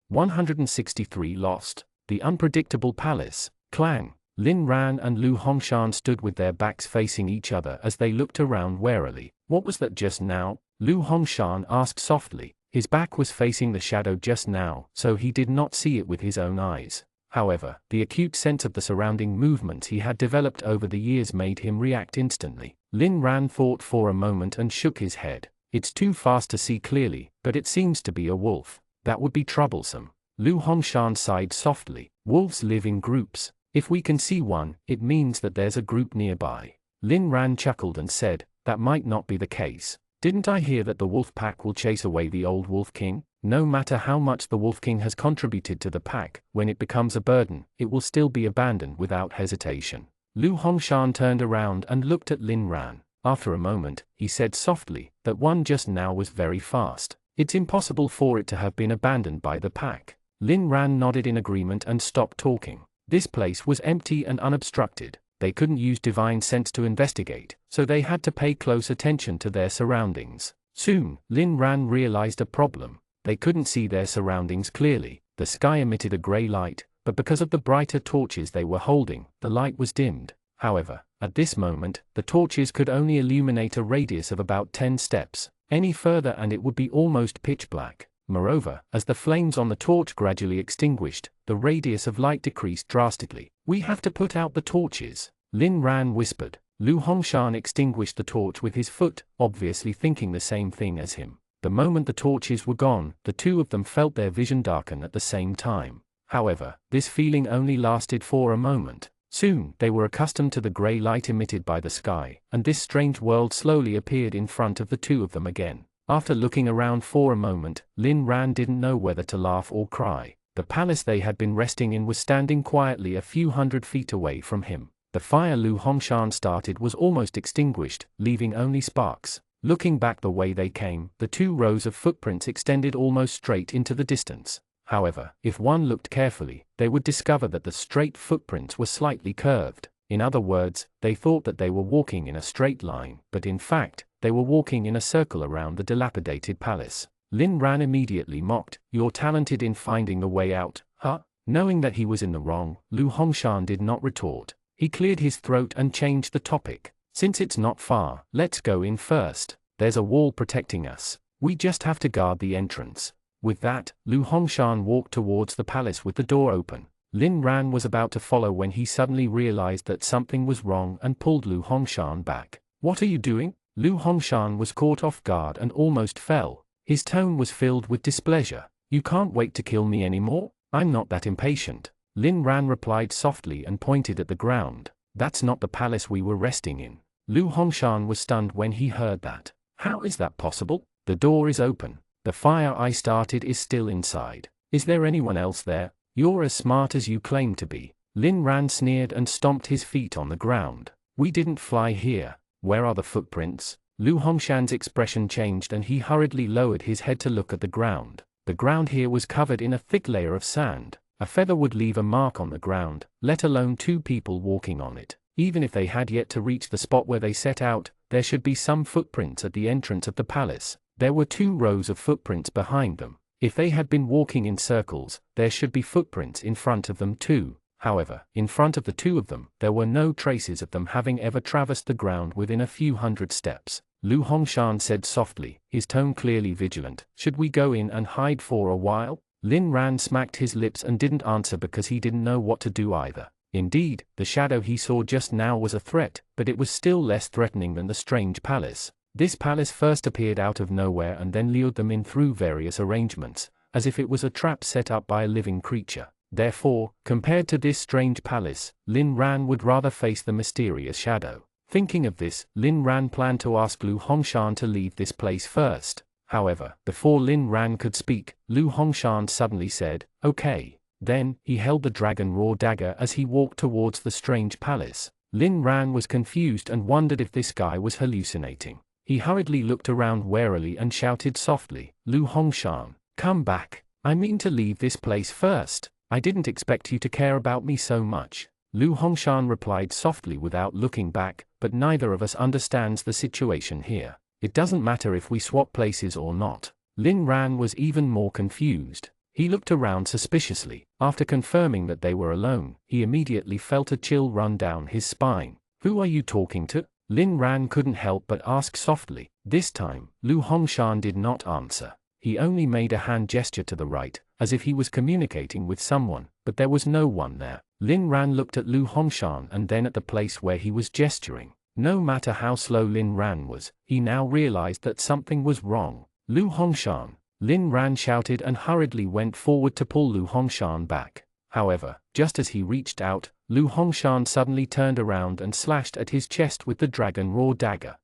163 Lost. The Unpredictable Palace. Clang. Lin Ran and Lu Hongshan stood with their backs facing each other as they looked around warily. "What was that just now?" Lu Hongshan asked softly. His back was facing the shadow just now, so he did not see it with his own eyes. However, the acute sense of the surrounding movements he had developed over the years made him react instantly. Lin Ran thought for a moment and shook his head. "It's too fast to see clearly, but it seems to be a wolf. That would be troublesome." Lu Hongshan sighed softly. "Wolves live in groups. If we can see one, it means that there's a group nearby." Lin Ran chuckled and said, "That might not be the case. Didn't I hear that the wolf pack will chase away the old wolf king? No matter how much the wolf king has contributed to the pack, when it becomes a burden, it will still be abandoned without hesitation." Lu Hongshan turned around and looked at Lin Ran. After a moment, he said softly, "That one just now was very fast. It's impossible for it to have been abandoned by the pack." Lin Ran nodded in agreement and stopped talking. This place was empty and unobstructed. They couldn't use divine sense to investigate, so they had to pay close attention to their surroundings. Soon, Lin Ran realized a problem. They couldn't see their surroundings clearly. The sky emitted a gray light, but because of the brighter torches they were holding, the light was dimmed. However, at this moment, the torches could only illuminate a radius of about 10 steps. Any further and it would be almost pitch black. Moreover, as the flames on the torch gradually extinguished, the radius of light decreased drastically. "We have to put out the torches," Lin Ran whispered. Lu Hongshan extinguished the torch with his foot, obviously thinking the same thing as him. The moment the torches were gone, the two of them felt their vision darken at the same time. However, this feeling only lasted for a moment. Soon, they were accustomed to the grey light emitted by the sky, and this strange world slowly appeared in front of the two of them again. After looking around for a moment, Lin Ran didn't know whether to laugh or cry. The palace they had been resting in was standing quietly a few hundred feet away from him. The fire Lu Hongshan started was almost extinguished, leaving only sparks. Looking back the way they came, the 2 rows of footprints extended almost straight into the distance. However, if one looked carefully, they would discover that the straight footprints were slightly curved. In other words, they thought that they were walking in a straight line, but in fact, they were walking in a circle around the dilapidated palace. Lin Ran immediately mocked, "You're talented in finding the way out, huh?" Knowing that he was in the wrong, Lu Hongshan did not retort. He cleared his throat and changed the topic. "Since it's not far, let's go in first. There's a wall protecting us. We just have to guard the entrance." With that, Lu Hongshan walked towards the palace with the door open. Lin Ran was about to follow when he suddenly realized that something was wrong and pulled Lu Hongshan back. "What are you doing?" Lu Hongshan was caught off guard and almost fell. His tone was filled with displeasure. "You can't wait to kill me anymore? I'm not that impatient." Lin Ran replied softly and pointed at the ground. "That's not the palace we were resting in." Lu Hongshan was stunned when he heard that. "How is that possible? The door is open. The fire I started is still inside. Is there anyone else there? You're as smart as you claim to be." Lin Ran sneered and stomped his feet on the ground. "We didn't fly here. Where are the footprints?" Lu Hongshan's expression changed and he hurriedly lowered his head to look at the ground. The ground here was covered in a thick layer of sand. A feather would leave a mark on the ground, let alone 2 people walking on it. Even if they had yet to reach the spot where they set out, there should be some footprints at the entrance of the palace. There were 2 rows of footprints behind them. If they had been walking in circles, there should be footprints in front of them too. However, in front of the 2 of them, there were no traces of them having ever traversed the ground within a few hundred steps. Lu Hongshan said softly, his tone clearly vigilant, "Should we go in and hide for a while?" Lin Ran smacked his lips and didn't answer because he didn't know what to do either. Indeed, the shadow he saw just now was a threat, but it was still less threatening than the strange palace. This palace first appeared out of nowhere and then lured them in through various arrangements, as if it was a trap set up by a living creature. Therefore, compared to this strange palace, Lin Ran would rather face the mysterious shadow. Thinking of this, Lin Ran planned to ask Lu Hongshan to leave this place first. However, before Lin Ran could speak, Lu Hongshan suddenly said, "Okay." Then, he held the dragon raw dagger as he walked towards the strange palace. Lin Ran was confused and wondered if this guy was hallucinating. He hurriedly looked around warily and shouted softly, "Lu Hongshan, come back. I mean to leave this place first. I didn't expect you to care about me so much." Lu Hongshan replied softly without looking back, "But neither of us understands the situation here. It doesn't matter if we swap places or not." Lin Ran was even more confused. He looked around suspiciously. After confirming that they were alone, he immediately felt a chill run down his spine. "Who are you talking to?" Lin Ran couldn't help but ask softly. This time, Lu Hongshan did not answer. He only made a hand gesture to the right, as if he was communicating with someone, but there was no one there. Lin Ran looked at Lu Hongshan and then at the place where he was gesturing. No matter how slow Lin Ran was, he now realized that something was wrong. "Lu Hongshan!" Lin Ran shouted and hurriedly went forward to pull Lu Hongshan back. However, just as he reached out, Lu Hongshan suddenly turned around and slashed at his chest with the dragon raw dagger.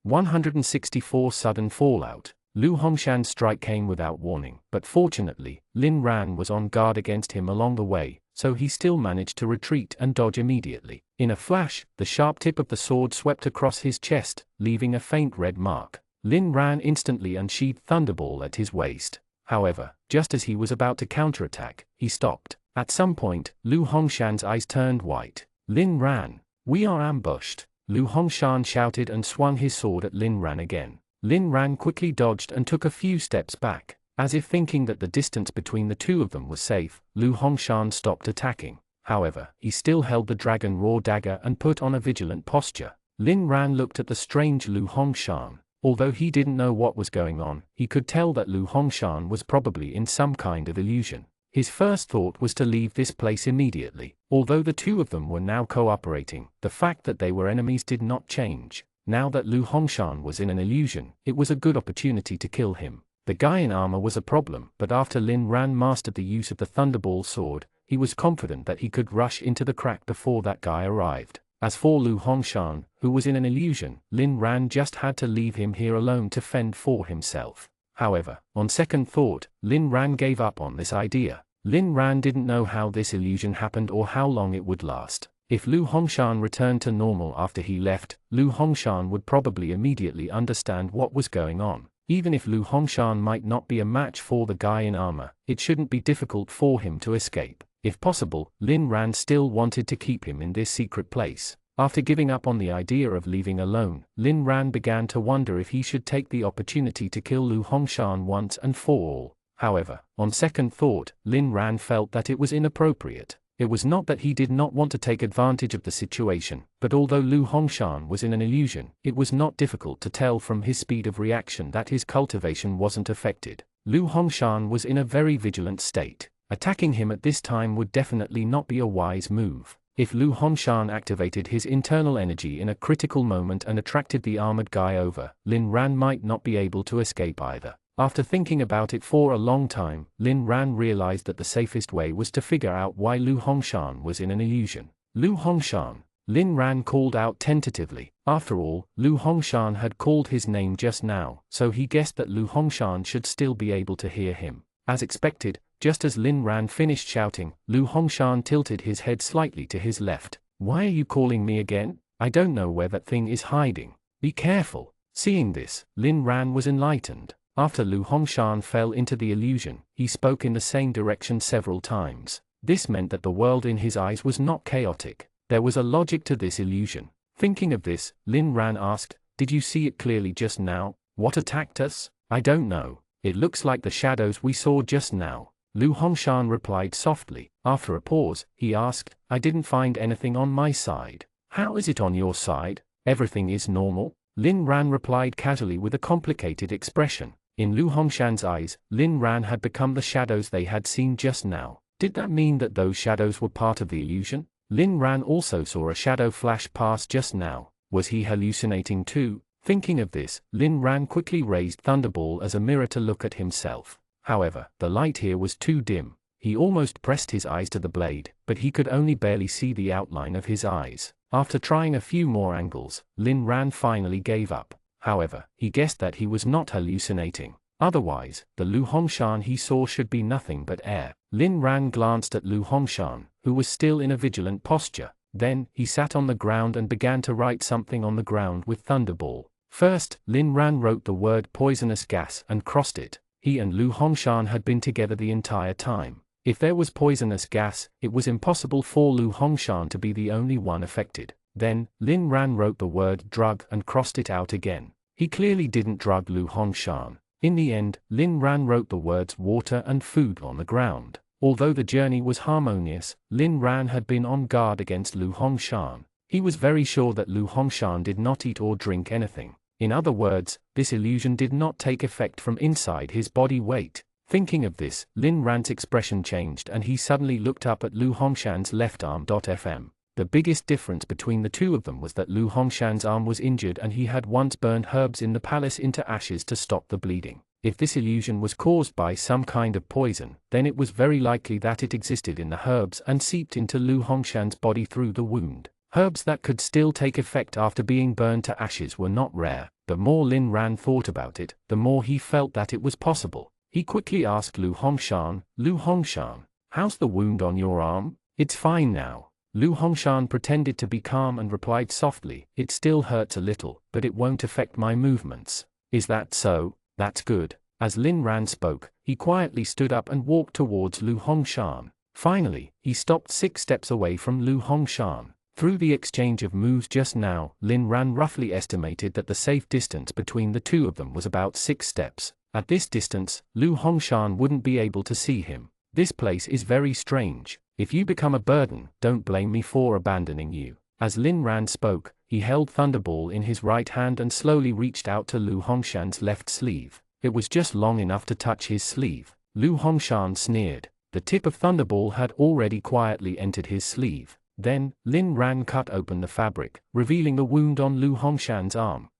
164 Sudden Fallout. Lu Hongshan's strike came without warning, but fortunately, Lin Ran was on guard against him along the way, so he still managed to retreat and dodge immediately. In a flash, the sharp tip of the sword swept across his chest, leaving a faint red mark. Lin Ran instantly unsheathed Thunderball at his waist. However, just as he was about to counterattack, he stopped. At some point, Lu Hongshan's eyes turned white. "Lin Ran, we are ambushed!" Lu Hongshan shouted and swung his sword at Lin Ran again. Lin Ran quickly dodged and took a few steps back. As if thinking that the distance between the 2 of them was safe, Lu Hongshan stopped attacking. However, he still held the dragon raw dagger and put on a vigilant posture. Lin Ran looked at the strange Lu Hongshan. Although he didn't know what was going on, he could tell that Lu Hongshan was probably in some kind of illusion. His first thought was to leave this place immediately. Although the two of them were now cooperating, the fact that they were enemies did not change. Now that Lu Hongshan was in an illusion, it was a good opportunity to kill him. The guy in armor was a problem, but after Lin Ran mastered the use of the Thunderball sword, he was confident that he could rush into the crack before that guy arrived. As for Lu Hongshan, who was in an illusion, Lin Ran just had to leave him here alone to fend for himself. However, on second thought, Lin Ran gave up on this idea. Lin Ran didn't know how this illusion happened or how long it would last. If Lu Hongshan returned to normal after he left, Lu Hongshan would probably immediately understand what was going on. Even if Lu Hongshan might not be a match for the guy in armor, it shouldn't be difficult for him to escape. If possible, Lin Ran still wanted to keep him in this secret place. After giving up on the idea of leaving alone, Lin Ran began to wonder if he should take the opportunity to kill Lu Hongshan once and for all. However, on second thought, Lin Ran felt that it was inappropriate. It was not that he did not want to take advantage of the situation, but although Lu Hongshan was in an illusion, it was not difficult to tell from his speed of reaction that his cultivation wasn't affected. Lu Hongshan was in a very vigilant state. Attacking him at this time would definitely not be a wise move. If Lu Hongshan activated his internal energy in a critical moment and attracted the armored guy over, Lin Ran might not be able to escape either. After thinking about it for a long time, Lin Ran realized that the safest way was to figure out why Lu Hongshan was in an illusion. Lu Hongshan, Lin Ran called out tentatively. After all, Lu Hongshan had called his name just now, so he guessed that Lu Hongshan should still be able to hear him. As expected, just as Lin Ran finished shouting, Lu Hongshan tilted his head slightly to his left. "Why are you calling me again? I don't know where that thing is hiding. Be careful." Seeing this, Lin Ran was enlightened. After Lu Hongshan fell into the illusion, he spoke in the same direction several times. This meant that the world in his eyes was not chaotic. There was a logic to this illusion. Thinking of this, Lin Ran asked, "Did you see it clearly just now? What attacked us?" "I don't know. It looks like the shadows we saw just now," Lu Hongshan replied softly. After a pause, he asked, "I didn't find anything on my side. How is it on your side? Everything is normal?" Lin Ran replied casually with a complicated expression. In Lu Hongshan's eyes, Lin Ran had become the shadows they had seen just now. Did that mean that those shadows were part of the illusion? Lin Ran also saw a shadow flash past just now. Was he hallucinating too? Thinking of this, Lin Ran quickly raised Thunderball as a mirror to look at himself. However, the light here was too dim. He almost pressed his eyes to the blade, but he could only barely see the outline of his eyes. After trying a few more angles, Lin Ran finally gave up. However, he guessed that he was not hallucinating. Otherwise, the Lu Hongshan he saw should be nothing but air. Lin Ran glanced at Lu Hongshan, who was still in a vigilant posture. Then, he sat on the ground and began to write something on the ground with Thunderball. First, Lin Ran wrote the word poisonous gas and crossed it. He and Lu Hongshan had been together the entire time. If there was poisonous gas, it was impossible for Lu Hongshan to be the only one affected. Then, Lin Ran wrote the word drug and crossed it out again. He clearly didn't drug Lu Hongshan. In the end, Lin Ran wrote the words water and food on the ground. Although the journey was harmonious, Lin Ran had been on guard against Lu Hongshan. He was very sure that Lu Hongshan did not eat or drink anything. In other words, this illusion did not take effect from inside his body weight. Thinking of this, Lin Ran's expression changed and he suddenly looked up at Lu Hongshan's left arm. FM. The biggest difference between the two of them was that Lu Hongshan's arm was injured and he had once burned herbs in the palace into ashes to stop the bleeding. If this illusion was caused by some kind of poison, then it was very likely that it existed in the herbs and seeped into Lu Hongshan's body through the wound. Herbs that could still take effect after being burned to ashes were not rare. The more Lin Ran thought about it, the more he felt that it was possible. He quickly asked Lu Hongshan, "Lu Hongshan, how's the wound on your arm?" "It's fine now." Lu Hongshan pretended to be calm and replied softly, "It still hurts a little, but it won't affect my movements." "Is that so? That's good." As Lin Ran spoke, he quietly stood up and walked towards Lu Hongshan. Finally, he stopped 6 steps away from Lu Hongshan. Through the exchange of moves just now, Lin Ran roughly estimated that the safe distance between the two of them was about 6 steps. At this distance, Lu Hongshan wouldn't be able to see him. This place is very strange. If you become a burden, don't blame me for abandoning you. As Lin Ran spoke, he held Thunderball in his right hand and slowly reached out to Lu Hongshan's left sleeve. It was just long enough to touch his sleeve. Lu Hongshan sneered. The tip of Thunderball had already quietly entered his sleeve. Then, Lin Ran cut open the fabric, revealing the wound on Lu Hongshan's arm.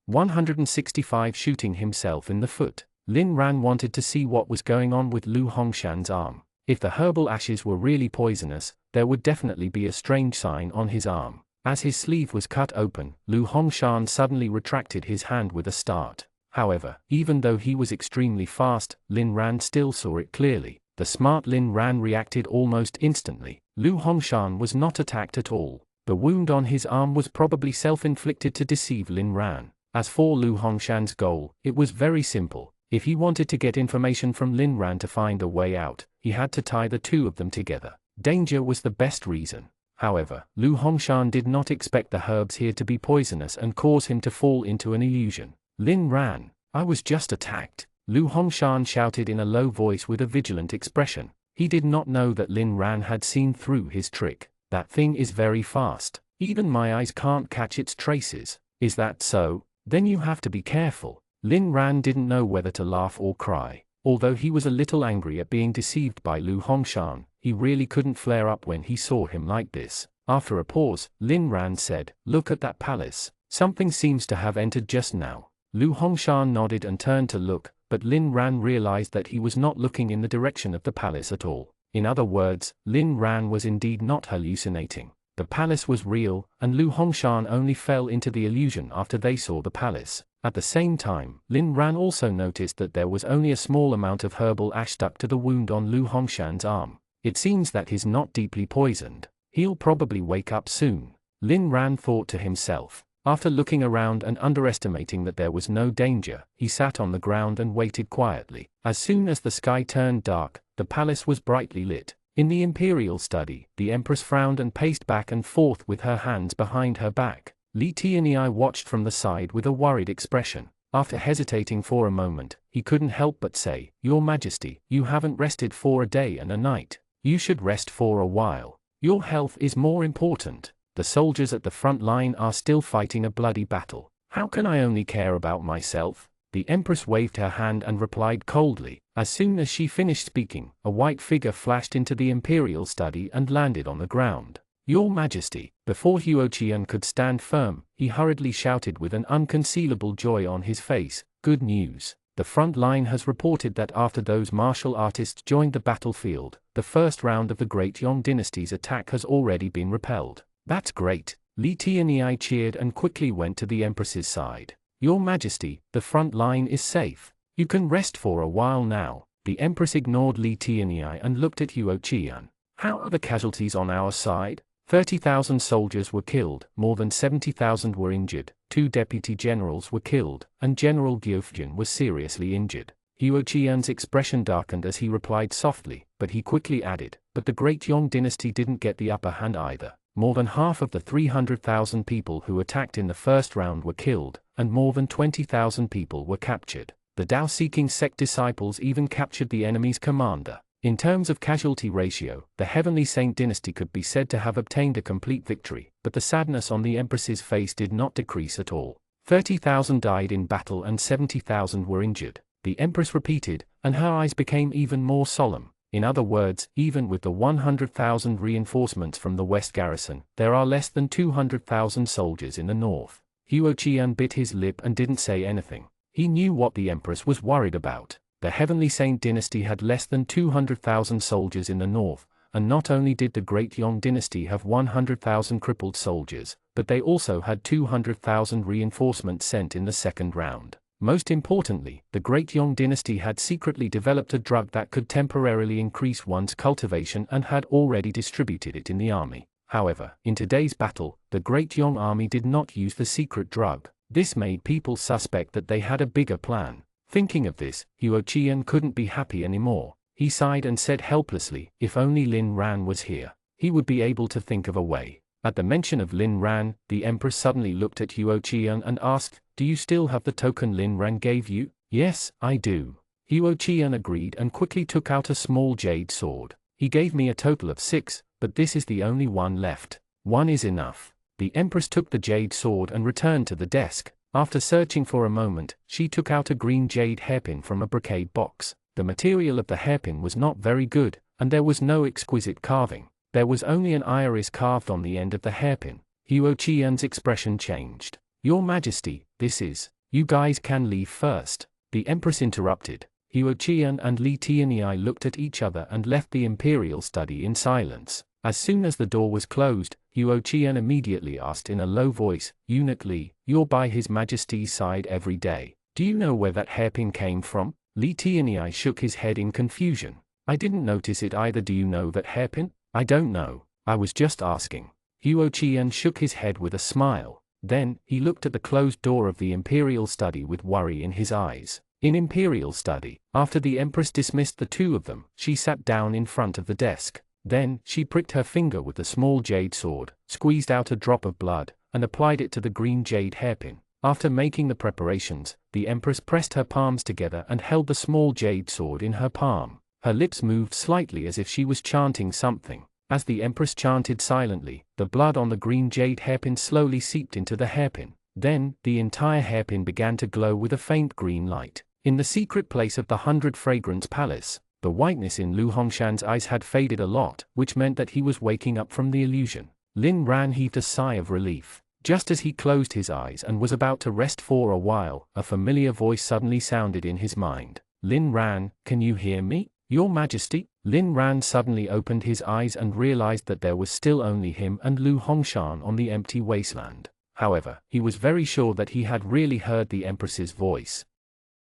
165 shooting himself in the foot. Lin Ran wanted to see what was going on with Lu Hongshan's arm. If the herbal ashes were really poisonous, there would definitely be a strange sign on his arm. As his sleeve was cut open, Lu Hongshan suddenly retracted his hand with a start. However, even though he was extremely fast, Lin Ran still saw it clearly. The smart Lin Ran reacted almost instantly. Lu Hongshan was not attacked at all. The wound on his arm was probably self-inflicted to deceive Lin Ran. As for Lu Hongshan's goal, it was very simple. If he wanted to get information from Lin Ran to find a way out, he had to tie the two of them together. Danger was the best reason. However, Lu Hongshan did not expect the herbs here to be poisonous and cause him to fall into an illusion. Lin Ran, I was just attacked. Lu Hongshan shouted in a low voice with a vigilant expression. He did not know that Lin Ran had seen through his trick. That thing is very fast. Even my eyes can't catch its traces. Is that so? Then you have to be careful. Lin Ran didn't know whether to laugh or cry. Although he was a little angry at being deceived by Lu Hongshan, he really couldn't flare up when he saw him like this. After a pause, Lin Ran said, "Look at that palace. Something seems to have entered just now." Lu Hongshan nodded and turned to look, but Lin Ran realized that he was not looking in the direction of the palace at all. In other words, Lin Ran was indeed not hallucinating. The palace was real, and Lu Hongshan only fell into the illusion after they saw the palace. At the same time, Lin Ran also noticed that there was only a small amount of herbal ash stuck to the wound on Lu Hongshan's arm. It seems that he's not deeply poisoned. He'll probably wake up soon. Lin Ran thought to himself. After looking around and underestimating that there was no danger, he sat on the ground and waited quietly. As soon as the sky turned dark, the palace was brightly lit. In the imperial study, the empress frowned and paced back and forth with her hands behind her back. Li Tianyi watched from the side with a worried expression. After hesitating for a moment, he couldn't help but say, "Your Majesty, you haven't rested for a day and a night. You should rest for a while. Your health is more important. The soldiers at the front line are still fighting a bloody battle. How can I only care about myself?" The empress waved her hand and replied coldly. As soon as she finished speaking, a white figure flashed into the imperial study and landed on the ground. "Your Majesty." Before Huo Qian could stand firm, he hurriedly shouted with an unconcealable joy on his face, "Good news. The front line has reported that after those martial artists joined the battlefield, the first round of the Great Yong Dynasty's attack has already been repelled." "That's great." Li Tianyi cheered and quickly went to the empress's side. "Your Majesty, the front line is safe. You can rest for a while now." The empress ignored Li Tianyi and looked at Huo Qian. "How are the casualties on our side?" 30,000 soldiers were killed, more than 70,000 were injured, 2 deputy generals were killed, and General Gyofjin was seriously injured. Huo Qian's expression darkened as he replied softly, but he quickly added, "But the Great Yong Dynasty didn't get the upper hand either. More than half of the 300,000 people who attacked in the first round were killed, and more than 20,000 people were captured. The Tao-seeking sect disciples even captured the enemy's commander." In terms of casualty ratio, the Heavenly Saint dynasty could be said to have obtained a complete victory, but the sadness on the empress's face did not decrease at all. 30,000 died in battle and 70,000 were injured, the empress repeated, and her eyes became even more solemn. In other words, even with the 100,000 reinforcements from the West garrison, there are less than 200,000 soldiers in the north. Huo Qian bit his lip and didn't say anything. He knew what the empress was worried about. The Heavenly Saint dynasty had less than 200,000 soldiers in the north, and not only did the Great Yong dynasty have 100,000 crippled soldiers, but they also had 200,000 reinforcements sent in the second round. Most importantly, the Great Yong dynasty had secretly developed a drug that could temporarily increase one's cultivation and had already distributed it in the army. However, in today's battle, the Great Yong army did not use the secret drug. This made people suspect that they had a bigger plan. Thinking of this, Huo Qian couldn't be happy anymore. He sighed and said helplessly, "If only Lin Ran was here. He would be able to think of a way." At the mention of Lin Ran, the empress suddenly looked at Huo Qian and asked, "Do you still have the token Lin Ran gave you?" "Yes, I do." Huo Qian agreed and quickly took out a small jade sword. He gave me a total of 6, but this is the only one left. One is enough. The Empress took the jade sword and returned to the desk. After searching for a moment, she took out a green jade hairpin from a brocade box. The material of the hairpin was not very good, and there was no exquisite carving. There was only an iris carved on the end of the hairpin. Huo Qian's expression changed. Your Majesty, this is. You guys can leave first. The Empress interrupted. Huo Qian and Li Tianyi looked at each other and left the imperial study in silence. As soon as the door was closed, Huo Qian immediately asked in a low voice, Eunuch Li, you're by His Majesty's side every day. Do you know where that hairpin came from? Li Tianyi shook his head in confusion. I didn't notice it either. Do you know that hairpin? I don't know. I was just asking. Huo Qian shook his head with a smile. Then, he looked at the closed door of the imperial study with worry in his eyes. In imperial study, after the Empress dismissed the two of them, she sat down in front of the desk. Then, she pricked her finger with the small jade sword, squeezed out a drop of blood, and applied it to the green jade hairpin. After making the preparations, the Empress pressed her palms together and held the small jade sword in her palm. Her lips moved slightly as if she was chanting something. As the Empress chanted silently, the blood on the green jade hairpin slowly seeped into the hairpin. Then, the entire hairpin began to glow with a faint green light. In the secret place of the 100 Fragrance Palace, the whiteness in Lu Hongshan's eyes had faded a lot, which meant that he was waking up from the illusion. Lin Ran heaved a sigh of relief. Just as he closed his eyes and was about to rest for a while, a familiar voice suddenly sounded in his mind. Lin Ran, can you hear me? Your Majesty? Lin Ran suddenly opened his eyes and realized that there was still only him and Lu Hongshan on the empty wasteland. However, he was very sure that he had really heard the Empress's voice.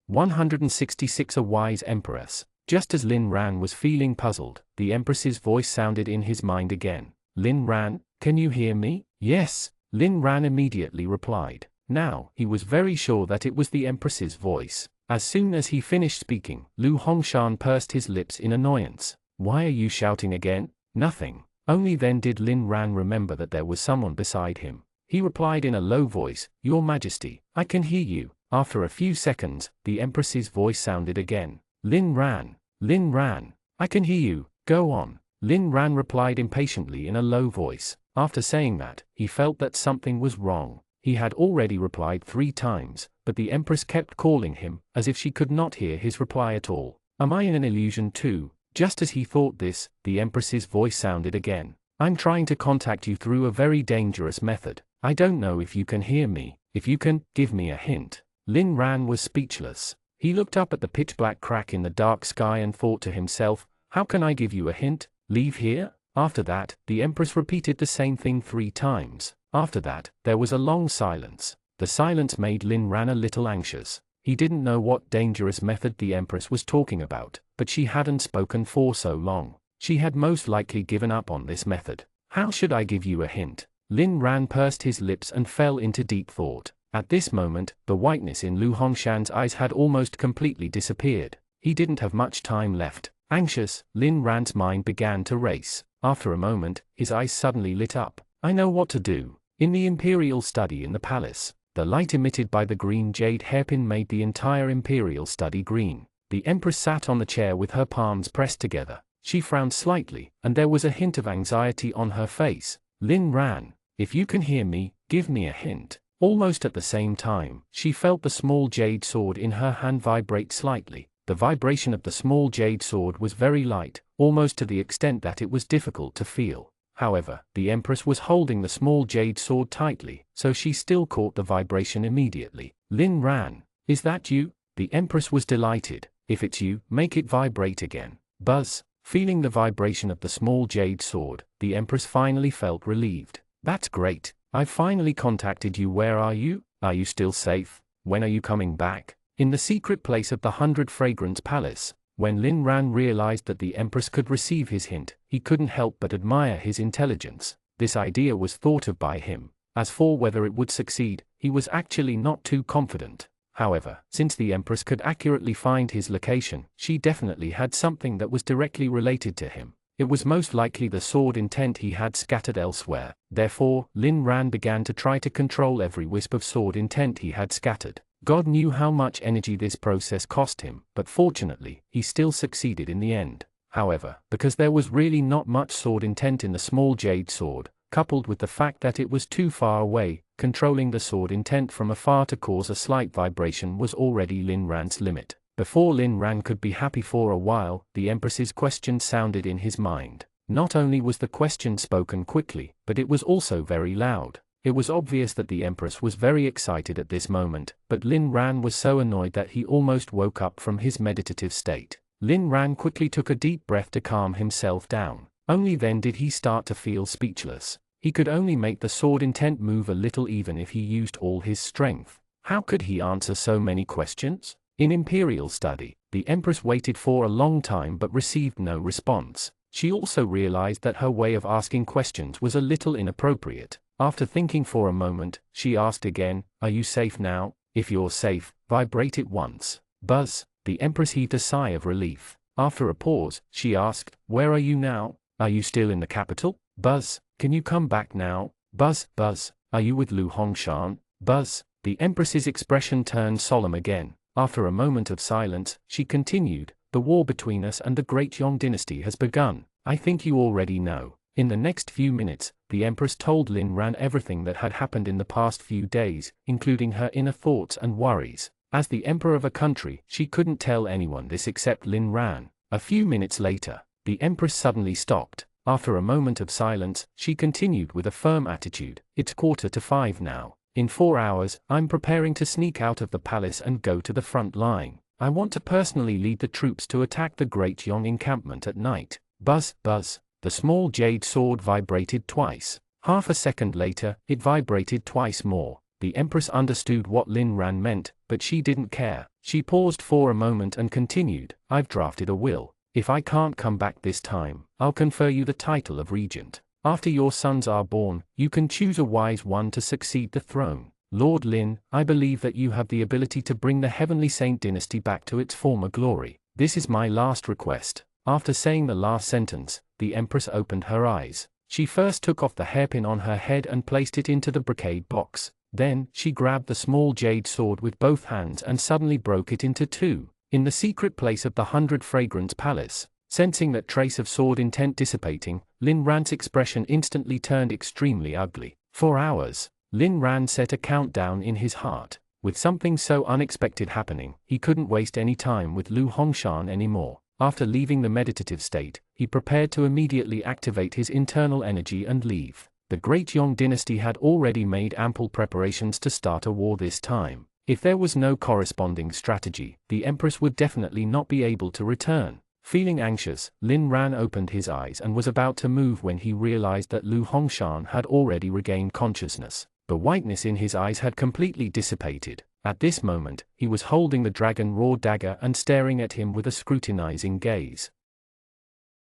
166 A wise Empress. Just as Lin Ran was feeling puzzled, the Empress's voice sounded in his mind again. Lin Ran, can you hear me? Yes, Lin Ran immediately replied. Now, he was very sure that it was the Empress's voice. As soon as he finished speaking, Lu Hongshan pursed his lips in annoyance. Why are you shouting again? Nothing. Only then did Lin Ran remember that there was someone beside him. He replied in a low voice, Your Majesty, I can hear you. After a few seconds, the Empress's voice sounded again. Lin Ran, I can hear you, go on. Lin Ran replied impatiently in a low voice. After saying that, he felt that something was wrong. He had already replied 3 times, but the Empress kept calling him, as if she could not hear his reply at all. Am I in an illusion too? Just as he thought this, the Empress's voice sounded again. I'm trying to contact you through a very dangerous method. I don't know if you can hear me. If you can, give me a hint. Lin Ran was speechless. He looked up at the pitch-black crack in the dark sky and thought to himself, how can I give you a hint? Leave here? After that, the Empress repeated the same thing 3 times. After that, there was a long silence. The silence made Lin Ran a little anxious. He didn't know what dangerous method the Empress was talking about, but she hadn't spoken for so long. She had most likely given up on this method. How should I give you a hint? Lin Ran pursed his lips and fell into deep thought. At this moment, the whiteness in Lu Hongshan's eyes had almost completely disappeared. He didn't have much time left. Anxious, Lin Ran's mind began to race. After a moment, his eyes suddenly lit up. I know what to do. In the imperial study in the palace, the light emitted by the green jade hairpin made the entire imperial study green. The Empress sat on the chair with her palms pressed together. She frowned slightly, and there was a hint of anxiety on her face. Lin Ran, if you can hear me, give me a hint. Almost at the same time, she felt the small jade sword in her hand vibrate slightly. The vibration of the small jade sword was very light, almost to the extent that it was difficult to feel. However, the Empress was holding the small jade sword tightly, so she still caught the vibration immediately. Lin Ran, is that you? The Empress was delighted. If it's you, make it vibrate again. Buzz. Feeling the vibration of the small jade sword, the Empress finally felt relieved. That's great. I've finally contacted you. Where are you? Are you still safe? When are you coming back? In the secret place of the 100 Fragrance Palace, when Lin Ran realized that the Empress could receive his hint, he couldn't help but admire his intelligence. This idea was thought of by him. As for whether it would succeed, he was actually not too confident. However, since the Empress could accurately find his location, she definitely had something that was directly related to him. It was most likely the sword intent he had scattered elsewhere. Therefore, Lin Ran began to try to control every wisp of sword intent he had scattered. God knew how much energy this process cost him, but fortunately, he still succeeded in the end. however, because there was really not much sword intent in the small jade sword, coupled with the fact that it was too far away, controlling the sword intent from afar to cause a slight vibration was already Lin Ran's limit. Before Lin Ran could be happy for a while, the Empress's question sounded in his mind. Not only was the question spoken quickly, but it was also very loud. It was obvious that the Empress was very excited at this moment, but Lin Ran was so annoyed that he almost woke up from his meditative state. Lin Ran quickly took a deep breath to calm himself down. Only then did he start to feel speechless. He could only make the sword intent move a little even if he used all his strength. How could he answer so many questions? In Imperial study, the Empress waited for a long time but received no response. She also realized that her way of asking questions was a little inappropriate. After thinking for a moment, she asked again, "Are you safe now? If you're safe, vibrate it once." Buzz. The Empress heaved a sigh of relief. After a pause, she asked, "Where are you now? Are you still in the capital?" Buzz. "Can you come back now?" Buzz. Buzz. "Are you with Lu Hongshan?" Buzz. The Empress's expression turned solemn again. After a moment of silence, she continued, "The war between us and the Great Yong dynasty has begun. I think you already know." In the next few minutes, the Empress told Lin Ran everything that had happened in the past few days, including her inner thoughts and worries. As the emperor of a country, she couldn't tell anyone this except Lin Ran. A few minutes later, the Empress suddenly stopped. After a moment of silence, she continued with a firm attitude, "It's 4:45 now. In 4 hours, I'm preparing to sneak out of the palace and go to the front line. I want to personally lead the troops to attack the Great Yong encampment at night." Buzz. Buzz. The small jade sword vibrated twice. Half a second later, it vibrated twice more. The Empress understood what Lin Ran meant, but she didn't care. She paused for a moment and continued, "I've drafted a will. If I can't come back this time, I'll confer you the title of regent. After your sons are born, you can choose a wise one to succeed the throne. Lord Lin, I believe that you have the ability to bring the Heavenly Saint dynasty back to its former glory. This is my last request." After saying the last sentence, the Empress opened her eyes. She first took off the hairpin on her head and placed it into the brocade box. Then, she grabbed the small jade sword with both hands and suddenly broke it into two. In the secret place of the 100 Fragrance Palace, sensing that trace of sword intent dissipating, Lin Ran's expression instantly turned extremely ugly. For hours, Lin Ran set a countdown in his heart. With something so unexpected happening, he couldn't waste any time with Lu Hongshan anymore. After leaving the meditative state, he prepared to immediately activate his internal energy and leave. The Great Yong dynasty had already made ample preparations to start a war this time. If there was no corresponding strategy, the Empress would definitely not be able to return. Feeling anxious, Lin Ran opened his eyes and was about to move when he realized that Lu Hongshan had already regained consciousness. The whiteness in his eyes had completely dissipated. At this moment, he was holding the dragon raw dagger and staring at him with a scrutinizing gaze.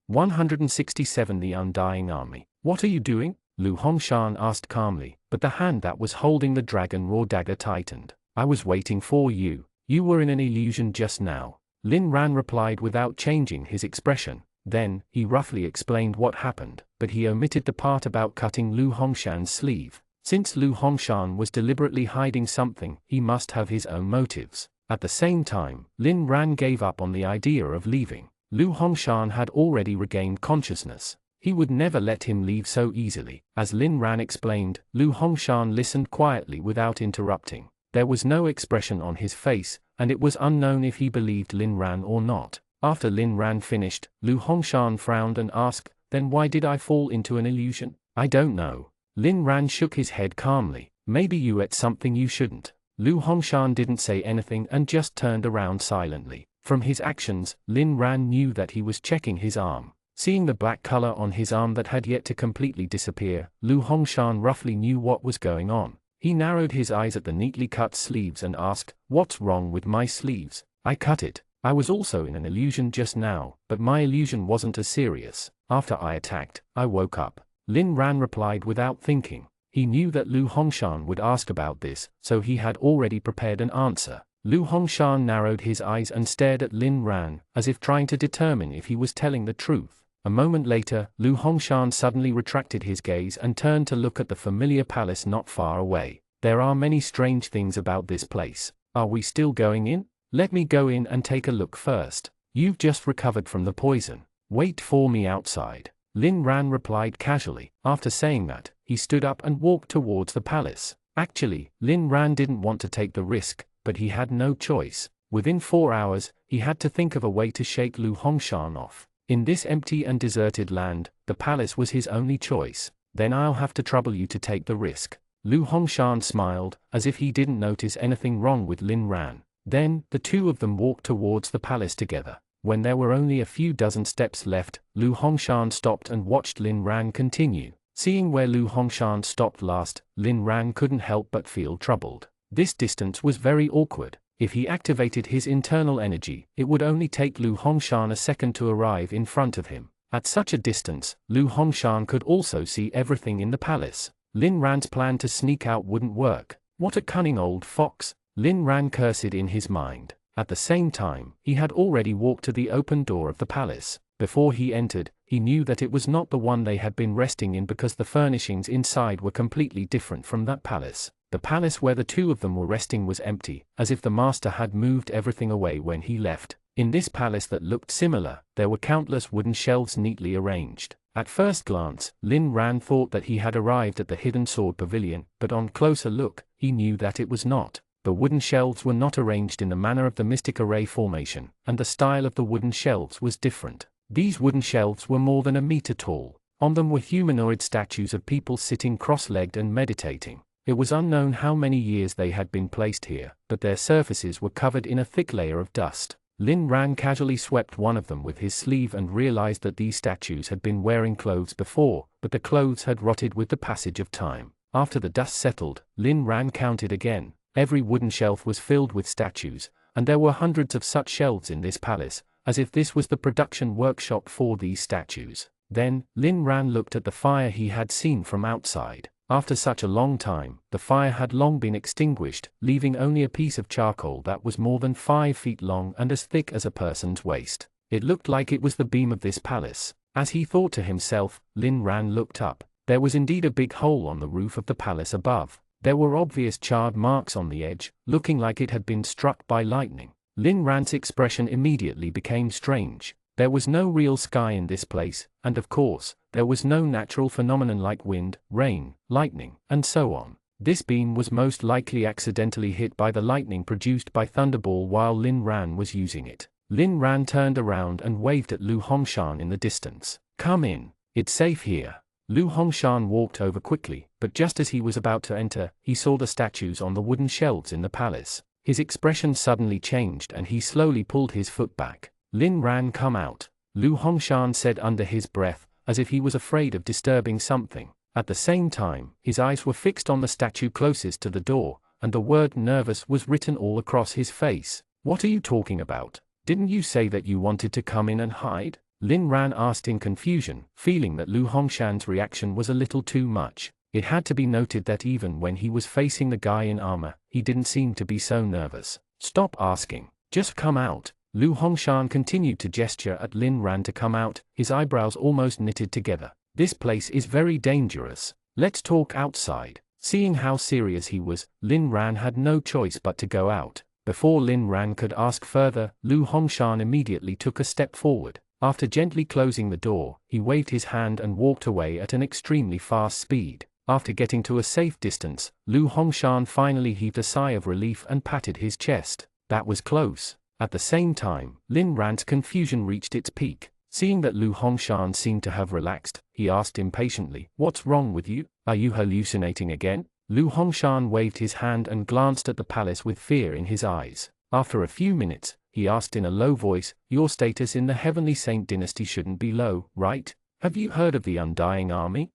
167 The Undying Army. "What are you doing?" Lu Hongshan asked calmly, but the hand that was holding the dragon raw dagger tightened. "I was waiting for you. You were in an illusion just now." Lin Ran replied without changing his expression. Then, he roughly explained what happened, but he omitted the part about cutting Lu Hongshan's sleeve. Since Lu Hongshan was deliberately hiding something, he must have his own motives. At the same time, Lin Ran gave up on the idea of leaving. Lu Hongshan had already regained consciousness. He would never let him leave so easily. As Lin Ran explained, Lu Hongshan listened quietly without interrupting. There was no expression on his face, and it was unknown if he believed Lin Ran or not. After Lin Ran finished, Lu Hongshan frowned and asked, "Then why did I fall into an illusion?" "I don't know." Lin Ran shook his head calmly. "Maybe you ate something you shouldn't." Lu Hongshan didn't say anything and just turned around silently. From his actions, Lin Ran knew that he was checking his arm. Seeing the black color on his arm that had yet to completely disappear, Lu Hongshan roughly knew what was going on. He narrowed his eyes at the neatly cut sleeves and asked, "What's wrong with my sleeves?" "I cut it. I was also in an illusion just now, but my illusion wasn't as serious. After I attacked, I woke up." Lin Ran replied without thinking. He knew that Lu Hongshan would ask about this, so he had already prepared an answer. Lu Hongshan narrowed his eyes and stared at Lin Ran, as if trying to determine if he was telling the truth. A moment later, Lu Hongshan suddenly retracted his gaze and turned to look at the familiar palace not far away. "There are many strange things about this place. Are we still going in? Let me go in and take a look first. You've just recovered from the poison." Wait for me outside, Lin Ran replied casually. After saying that, he stood up and walked towards the palace. Actually, Lin Ran didn't want to take the risk, but he had no choice. Within 4 hours, he had to think of a way to shake Lu Hongshan off. In this empty and deserted land, the palace was his only choice. Then I'll have to trouble you to take the risk. Lu Hongshan smiled, as if he didn't notice anything wrong with Lin Ran. Then, the two of them walked towards the palace together. When there were only a few dozen steps left, Lu Hongshan stopped and watched Lin Ran continue. Seeing where Lu Hongshan stopped last, Lin Ran couldn't help but feel troubled. This distance was very awkward. If he activated his internal energy, it would only take Lu Hongshan a second to arrive in front of him. At such a distance, Lu Hongshan could also see everything in the palace. Lin Ran's plan to sneak out wouldn't work. What a cunning old fox, Lin Ran cursed in his mind. At the same time, he had already walked to the open door of the palace. Before he entered, he knew that it was not the one they had been resting in because the furnishings inside were completely different from that palace. The palace where the two of them were resting was empty, as if the master had moved everything away when he left. In this palace that looked similar, there were countless wooden shelves neatly arranged. At first glance, Lin Ran thought that he had arrived at the hidden sword pavilion, but on closer look, he knew that it was not. The wooden shelves were not arranged in the manner of the mystic array formation, and the style of the wooden shelves was different. These wooden shelves were more than a meter tall. On them were humanoid statues of people sitting cross-legged and meditating. It was unknown how many years they had been placed here, but their surfaces were covered in a thick layer of dust. Lin Ran casually swept one of them with his sleeve and realized that these statues had been wearing clothes before, but the clothes had rotted with the passage of time. After the dust settled, Lin Ran counted again. Every wooden shelf was filled with statues, and there were hundreds of such shelves in this palace, as if this was the production workshop for these statues. Then, Lin Ran looked at the fire he had seen from outside. After such a long time, the fire had long been extinguished, leaving only a piece of charcoal that was more than 5 feet long and as thick as a person's waist. It looked like it was the beam of this palace. As he thought to himself, Lin Ran looked up. There was indeed a big hole on the roof of the palace above. There were obvious charred marks on the edge, looking like it had been struck by lightning. Lin Ran's expression immediately became strange. There was no real sky in this place, and of course, there was no natural phenomenon like wind, rain, lightning, and so on. This beam was most likely accidentally hit by the lightning produced by Thunderball while Lin Ran was using it. Lin Ran turned around and waved at Lu Hongshan in the distance. "Come in. It's safe here." Lu Hongshan walked over quickly, but just as he was about to enter, he saw the statues on the wooden shelves in the palace. His expression suddenly changed and he slowly pulled his foot back. "Lin Ran, come out," Lu Hongshan said under his breath, as if he was afraid of disturbing something. At the same time, his eyes were fixed on the statue closest to the door, and the word nervous was written all across his face. "What are you talking about? Didn't you say that you wanted to come in and hide?" Lin Ran asked in confusion, feeling that Lu Hongshan's reaction was a little too much. It had to be noted that even when he was facing the guy in armor, he didn't seem to be so nervous. "Stop asking. Just come out." Lu Hongshan continued to gesture at Lin Ran to come out, his eyebrows almost knitted together. "This place is very dangerous. Let's talk outside." Seeing how serious he was, Lin Ran had no choice but to go out. Before Lin Ran could ask further, Lu Hongshan immediately took a step forward. After gently closing the door, he waved his hand and walked away at an extremely fast speed. After getting to a safe distance, Lu Hongshan finally heaved a sigh of relief and patted his chest. That was close. At the same time, Lin Ran's confusion reached its peak. Seeing that Lu Hongshan seemed to have relaxed, he asked impatiently, "What's wrong with you? Are you hallucinating again?" Lu Hongshan waved his hand and glanced at the palace with fear in his eyes. After a few minutes, he asked in a low voice, "Your status in the Heavenly Saint dynasty shouldn't be low, right? Have you heard of the Undying Army?"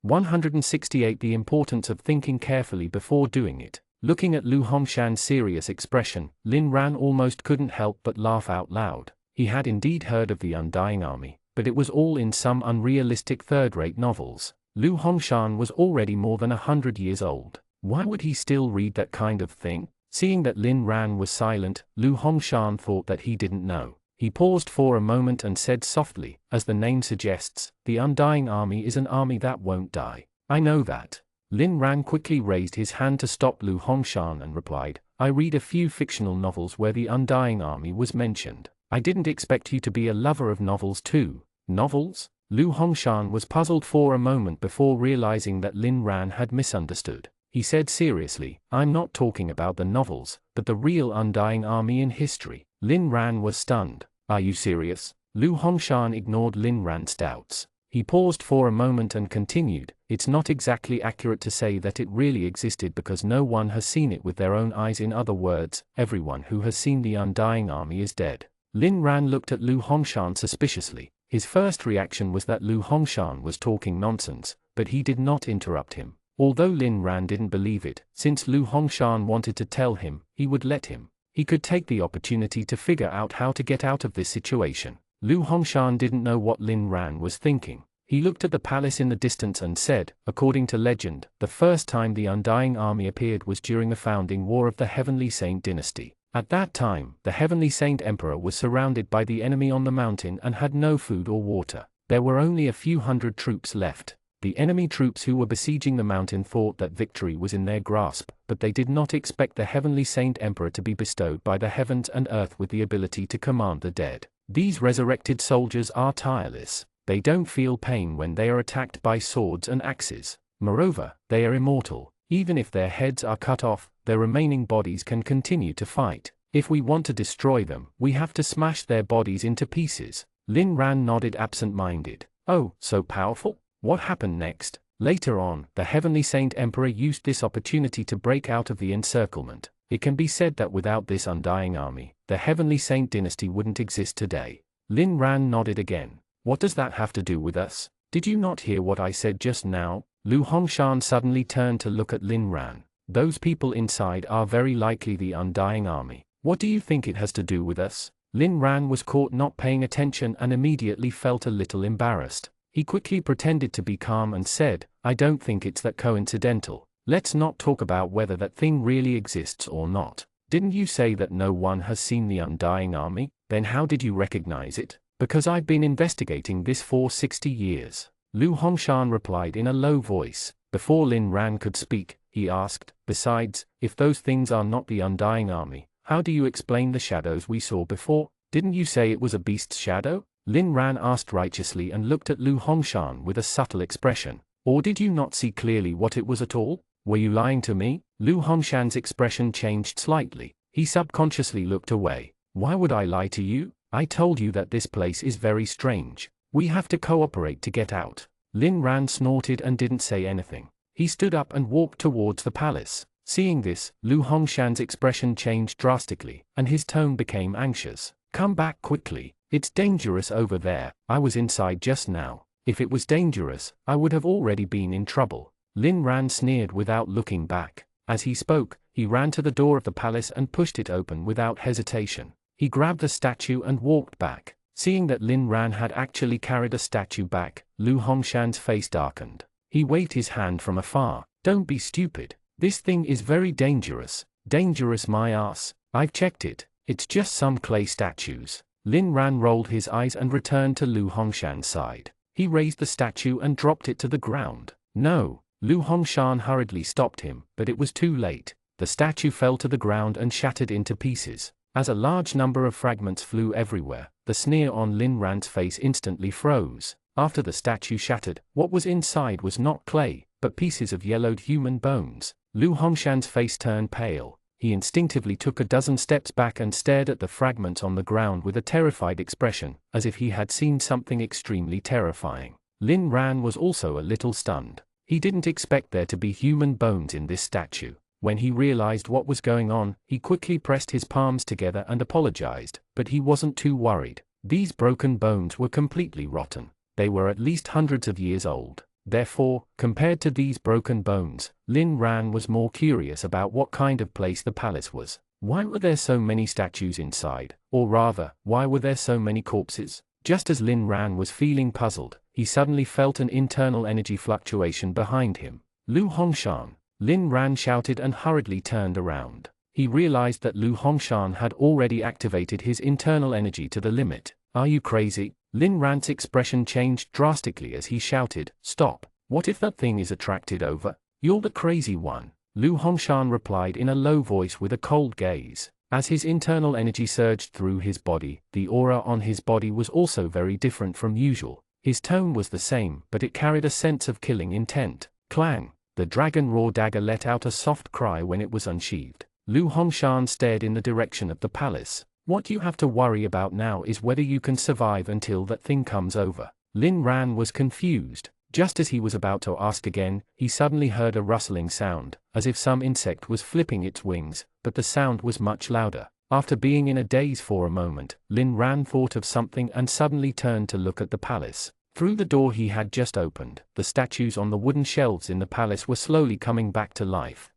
168 The importance of thinking carefully before doing it. Looking at Lu Hongshan's serious expression, Lin Ran almost couldn't help but laugh out loud. He had indeed heard of the Undying Army, but it was all in some unrealistic third-rate novels. Lu Hongshan was already more than 100 years old. Why would he still read that kind of thing? Seeing that Lin Ran was silent, Lu Hongshan thought that he didn't know. He paused for a moment and said softly, "As the name suggests, the Undying Army is an army that won't die." "I know that." Lin Ran quickly raised his hand to stop Lu Hongshan and replied, "I read a few fictional novels where the Undying Army was mentioned. I didn't expect you to be a lover of novels too. Novels? Lu Hongshan was puzzled for a moment before realizing that Lin Ran had misunderstood. He said seriously, I'm not talking about the novels, but the real undying army in history. Lin Ran was stunned. Are you serious? Lu Hongshan ignored Lin Ran's doubts. He paused for a moment and continued, it's not exactly accurate to say that it really existed because no one has seen it with their own eyes. In other words, everyone who has seen the undying army is dead. Lin Ran looked at Lu Hongshan suspiciously. His first reaction was that Lu Hongshan was talking nonsense, but he did not interrupt him. Although Lin Ran didn't believe it, since Lu Hongshan wanted to tell him, he would let him. He could take the opportunity to figure out how to get out of this situation. Lu Hongshan didn't know what Lin Ran was thinking. He looked at the palace in the distance and said, according to legend, the first time the Undying Army appeared was during the founding war of the Heavenly Saint dynasty. At that time, the Heavenly Saint Emperor was surrounded by the enemy on the mountain and had no food or water. There were only a few hundred troops left. The enemy troops who were besieging the mountain thought that victory was in their grasp, but they did not expect the Heavenly Saint Emperor to be bestowed by the heavens and earth with the ability to command the dead. These resurrected soldiers are tireless. They don't feel pain when they are attacked by swords and axes. Moreover, they are immortal. Even if their heads are cut off, their remaining bodies can continue to fight. If we want to destroy them, we have to smash their bodies into pieces. Lin Ran nodded absent-minded. Oh, so powerful? What happened next? Later on, the Heavenly Saint Emperor used this opportunity to break out of the encirclement. It can be said that without this undying army, the Heavenly Saint dynasty wouldn't exist today. Lin Ran nodded again. What does that have to do with us? Did you not hear what I said just now? Lu Hongshan suddenly turned to look at Lin Ran. Those people inside are very likely the undying army. What do you think it has to do with us? Lin Ran was caught not paying attention and immediately felt a little embarrassed. He quickly pretended to be calm and said, I don't think it's that coincidental. Let's not talk about whether that thing really exists or not. Didn't you say that no one has seen the undying army? Then how did you recognize it? Because I've been investigating this for 60 years. Lu Hongshan replied in a low voice. Before Lin Ran could speak, he asked, besides, if those things are not the undying army, how do you explain the shadows we saw before? Didn't you say it was a beast's shadow? Lin Ran asked righteously and looked at Lu Hongshan with a subtle expression. Or did you not see clearly what it was at all? Were you lying to me? Lu Hongshan's expression changed slightly. He subconsciously looked away. Why would I lie to you? I told you that this place is very strange. We have to cooperate to get out. Lin Ran snorted and didn't say anything. He stood up and walked towards the palace. Seeing this, Lu Hongshan's expression changed drastically, and his tone became anxious. Come back quickly. It's dangerous over there. I was inside just now. If it was dangerous, I would have already been in trouble. Lin Ran sneered without looking back. As he spoke, he ran to the door of the palace and pushed it open without hesitation. He grabbed the statue and walked back. Seeing that Lin Ran had actually carried a statue back, Lu Hongshan's face darkened. He waved his hand from afar. Don't be stupid. This thing is very dangerous. Dangerous my ass. I've checked it. It's just some clay statues. Lin Ran rolled his eyes and returned to Lu Hongshan's side. He raised the statue and dropped it to the ground. No. Lu Hongshan hurriedly stopped him, but it was too late. The statue fell to the ground and shattered into pieces. As a large number of fragments flew everywhere, the sneer on Lin Ran's face instantly froze. After the statue shattered, what was inside was not clay, but pieces of yellowed human bones. Lu Hongshan's face turned pale. He instinctively took a dozen steps back and stared at the fragments on the ground with a terrified expression, as if he had seen something extremely terrifying. Lin Ran was also a little stunned. He didn't expect there to be human bones in this statue. When he realized what was going on, he quickly pressed his palms together and apologized, but he wasn't too worried. These broken bones were completely rotten. They were at least hundreds of years old. Therefore, compared to these broken bones, Lin Ran was more curious about what kind of place the palace was. Why were there so many statues inside? Or rather, why were there so many corpses? Just as Lin Ran was feeling puzzled, he suddenly felt an internal energy fluctuation behind him. Lu Hongshan! Lin Ran shouted and hurriedly turned around. He realized that Lu Hongshan had already activated his internal energy to the limit. Are you crazy? Lin Ran's expression changed drastically as he shouted, Stop! What if that thing is attracted over? You're the crazy one. Lu Hongshan replied in a low voice with a cold gaze. As his internal energy surged through his body, the aura on his body was also very different from usual. His tone was the same, but it carried a sense of killing intent. Clang! The dragon raw dagger let out a soft cry when it was unsheathed. Lu Hongshan stared in the direction of the palace. What you have to worry about now is whether you can survive until that thing comes over. Lin Ran was confused. Just as he was about to ask again, he suddenly heard a rustling sound, as if some insect was flipping its wings, but the sound was much louder. After being in a daze for a moment, Lin Ran thought of something and suddenly turned to look at the palace. Through the door he had just opened, the statues on the wooden shelves in the palace were slowly coming back to life.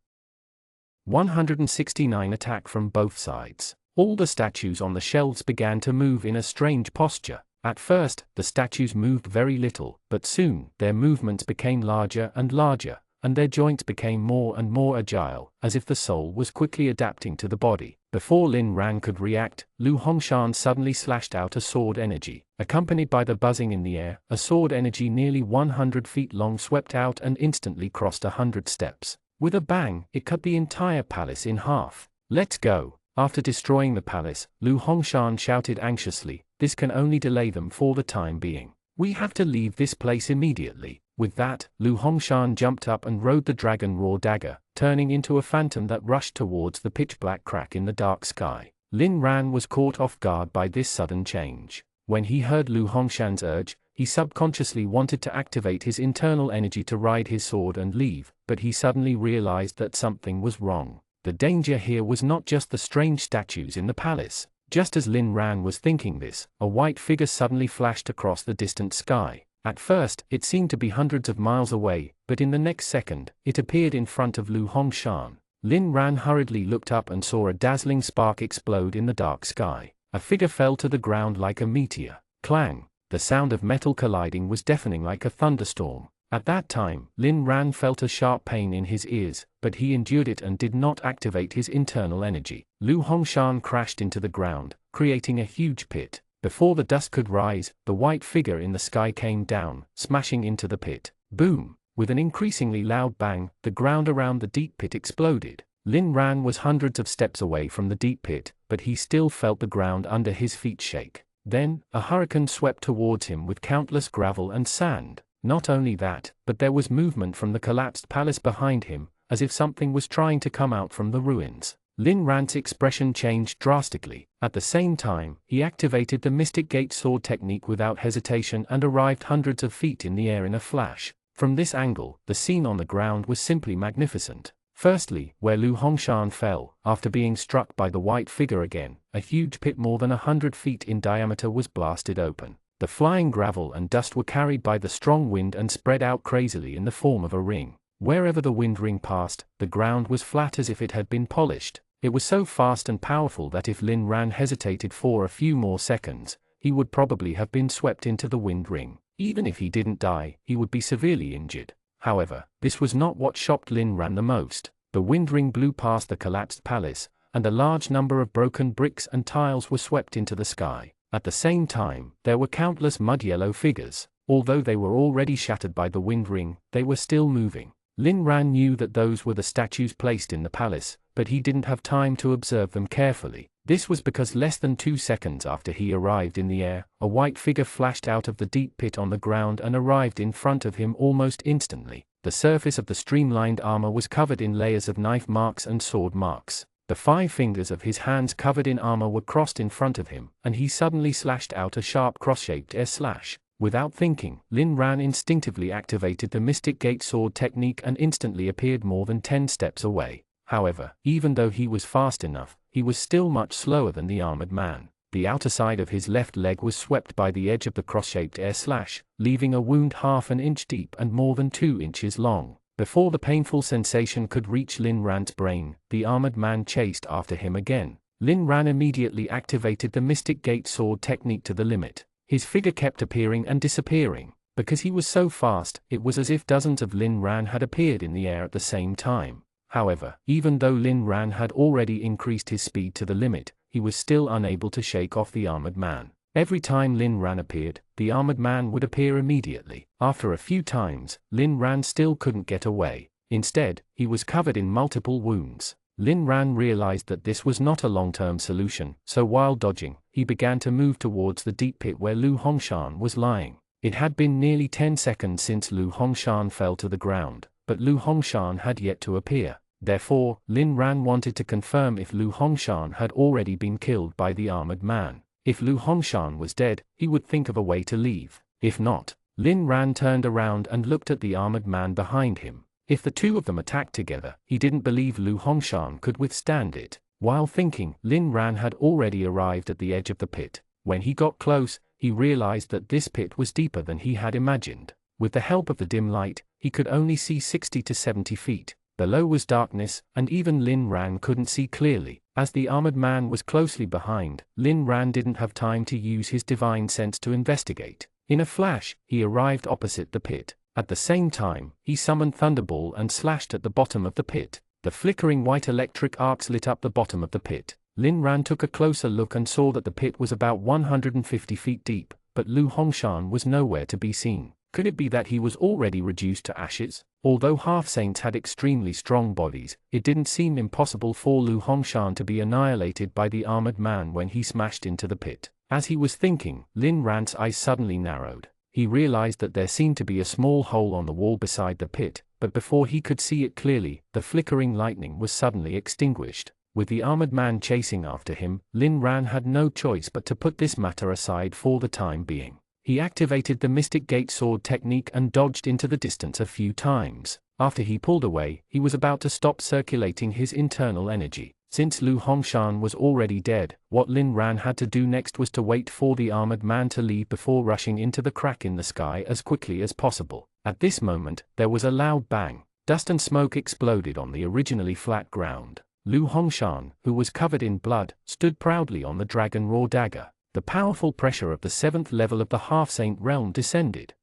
169 Attack from both sides. All the statues on the shelves began to move in a strange posture. At first, the statues moved very little, but soon, their movements became larger, and their joints became more and more agile, as if the soul was quickly adapting to the body. Before Lin Ran could react, Lu Hongshan suddenly slashed out a sword energy. Accompanied by the buzzing in the air, a sword energy nearly 100 feet long swept out and instantly crossed 100 steps. With a bang, it cut the entire palace in half. Let's go! After destroying the palace, Lu Hongshan shouted anxiously, "This can only delay them for the time being. We have to leave this place immediately." With that, Lu Hongshan jumped up and rode the dragon raw dagger, turning into a phantom that rushed towards the pitch-black crack in the dark sky. Lin Ran was caught off guard by this sudden change. When he heard Lu Hongshan's urge, he subconsciously wanted to activate his internal energy to ride his sword and leave, but he suddenly realized that something was wrong. The danger here was not just the strange statues in the palace. Just as Lin Ran was thinking this, a white figure suddenly flashed across the distant sky. At first, it seemed to be hundreds of miles away, but in the next second, it appeared in front of Lu Hongshan. Lin Ran hurriedly looked up and saw a dazzling spark explode in the dark sky. A figure fell to the ground like a meteor. Clang! The sound of metal colliding was deafening like a thunderstorm. At that time, Lin Ran felt a sharp pain in his ears, but he endured it and did not activate his internal energy. Lu Hongshan crashed into the ground, creating a huge pit. Before the dust could rise, the white figure in the sky came down, smashing into the pit. Boom! With an increasingly loud bang, the ground around the deep pit exploded. Lin Ran was hundreds of steps away from the deep pit, but he still felt the ground under his feet shake. Then, a hurricane swept towards him with countless gravel and sand. Not only that, but there was movement from the collapsed palace behind him, as if something was trying to come out from the ruins. Lin Ran's expression changed drastically. At the same time, he activated the Mystic Gate sword technique without hesitation and arrived hundreds of feet in the air in a flash. From this angle, the scene on the ground was simply magnificent. Firstly, where Lu Hongshan fell, after being struck by the white figure again, a huge pit more than 100 feet in diameter was blasted open. The flying gravel and dust were carried by the strong wind and spread out crazily in the form of a ring. Wherever the wind ring passed, the ground was flat as if it had been polished. It was so fast and powerful that if Lin Ran hesitated for a few more seconds, he would probably have been swept into the wind ring. Even if he didn't die, he would be severely injured. However, this was not what shocked Lin Ran the most. The wind ring blew past the collapsed palace, and a large number of broken bricks and tiles were swept into the sky. At the same time, there were countless mud-yellow figures. Although they were already shattered by the wind ring, they were still moving. Lin Ran knew that those were the statues placed in the palace, but he didn't have time to observe them carefully. This was because less than 2 seconds after he arrived in the air, a white figure flashed out of the deep pit on the ground and arrived in front of him almost instantly. The surface of the streamlined armor was covered in layers of knife marks and sword marks. The 5 fingers of his hands covered in armor were crossed in front of him, and he suddenly slashed out a sharp cross-shaped air slash. Without thinking, Lin Ran instinctively activated the Mystic Gate sword technique and instantly appeared more than 10 steps away. However, even though he was fast enough, he was still much slower than the armored man. The outer side of his left leg was swept by the edge of the cross-shaped air slash, leaving a wound half an inch deep and more than 2 inches long. Before the painful sensation could reach Lin Ran's brain, the armored man chased after him again. Lin Ran immediately activated the Mystic Gate sword technique to the limit. His figure kept appearing and disappearing. Because he was so fast, it was as if dozens of Lin Ran had appeared in the air at the same time. However, even though Lin Ran had already increased his speed to the limit, he was still unable to shake off the armored man. Every time Lin Ran appeared, the armored man would appear immediately. After a few times, Lin Ran still couldn't get away. Instead, he was covered in multiple wounds. Lin Ran realized that this was not a long-term solution, so while dodging, he began to move towards the deep pit where Lu Hongshan was lying. It had been nearly 10 seconds since Lu Hongshan fell to the ground, but Lu Hongshan had yet to appear. Therefore, Lin Ran wanted to confirm if Lu Hongshan had already been killed by the armored man. If Lu Hongshan was dead, he would think of a way to leave. If not, Lin Ran turned around and looked at the armored man behind him. If the two of them attacked together, he didn't believe Lu Hongshan could withstand it. While thinking, Lin Ran had already arrived at the edge of the pit. When he got close, he realized that this pit was deeper than he had imagined. With the help of the dim light, he could only see 60 to 70 feet. Below was darkness, and even Lin Ran couldn't see clearly. As the armored man was closely behind, Lin Ran didn't have time to use his divine sense to investigate. In a flash, he arrived opposite the pit. At the same time, he summoned Thunderball and slashed at the bottom of the pit. The flickering white electric arcs lit up the bottom of the pit. Lin Ran took a closer look and saw that the pit was about 150 feet deep, but Lu Hongshan was nowhere to be seen. Could it be that he was already reduced to ashes? Although half-saints had extremely strong bodies, it didn't seem impossible for Lu Hongshan to be annihilated by the armored man when he smashed into the pit. As he was thinking, Lin Ran's eyes suddenly narrowed. He realized that there seemed to be a small hole on the wall beside the pit, but before he could see it clearly, the flickering lightning was suddenly extinguished. With the armored man chasing after him, Lin Ran had no choice but to put this matter aside for the time being. He activated the Mystic Gate Sword technique and dodged into the distance a few times. After he pulled away, he was about to stop circulating his internal energy. Since Lu Hongshan was already dead, what Lin Ran had to do next was to wait for the armored man to leave before rushing into the crack in the sky as quickly as possible. At this moment, there was a loud bang. Dust and smoke exploded on the originally flat ground. Lu Hongshan, who was covered in blood, stood proudly on the Dragon Raw dagger. The powerful pressure of the 7th level of the Half-Saint realm descended.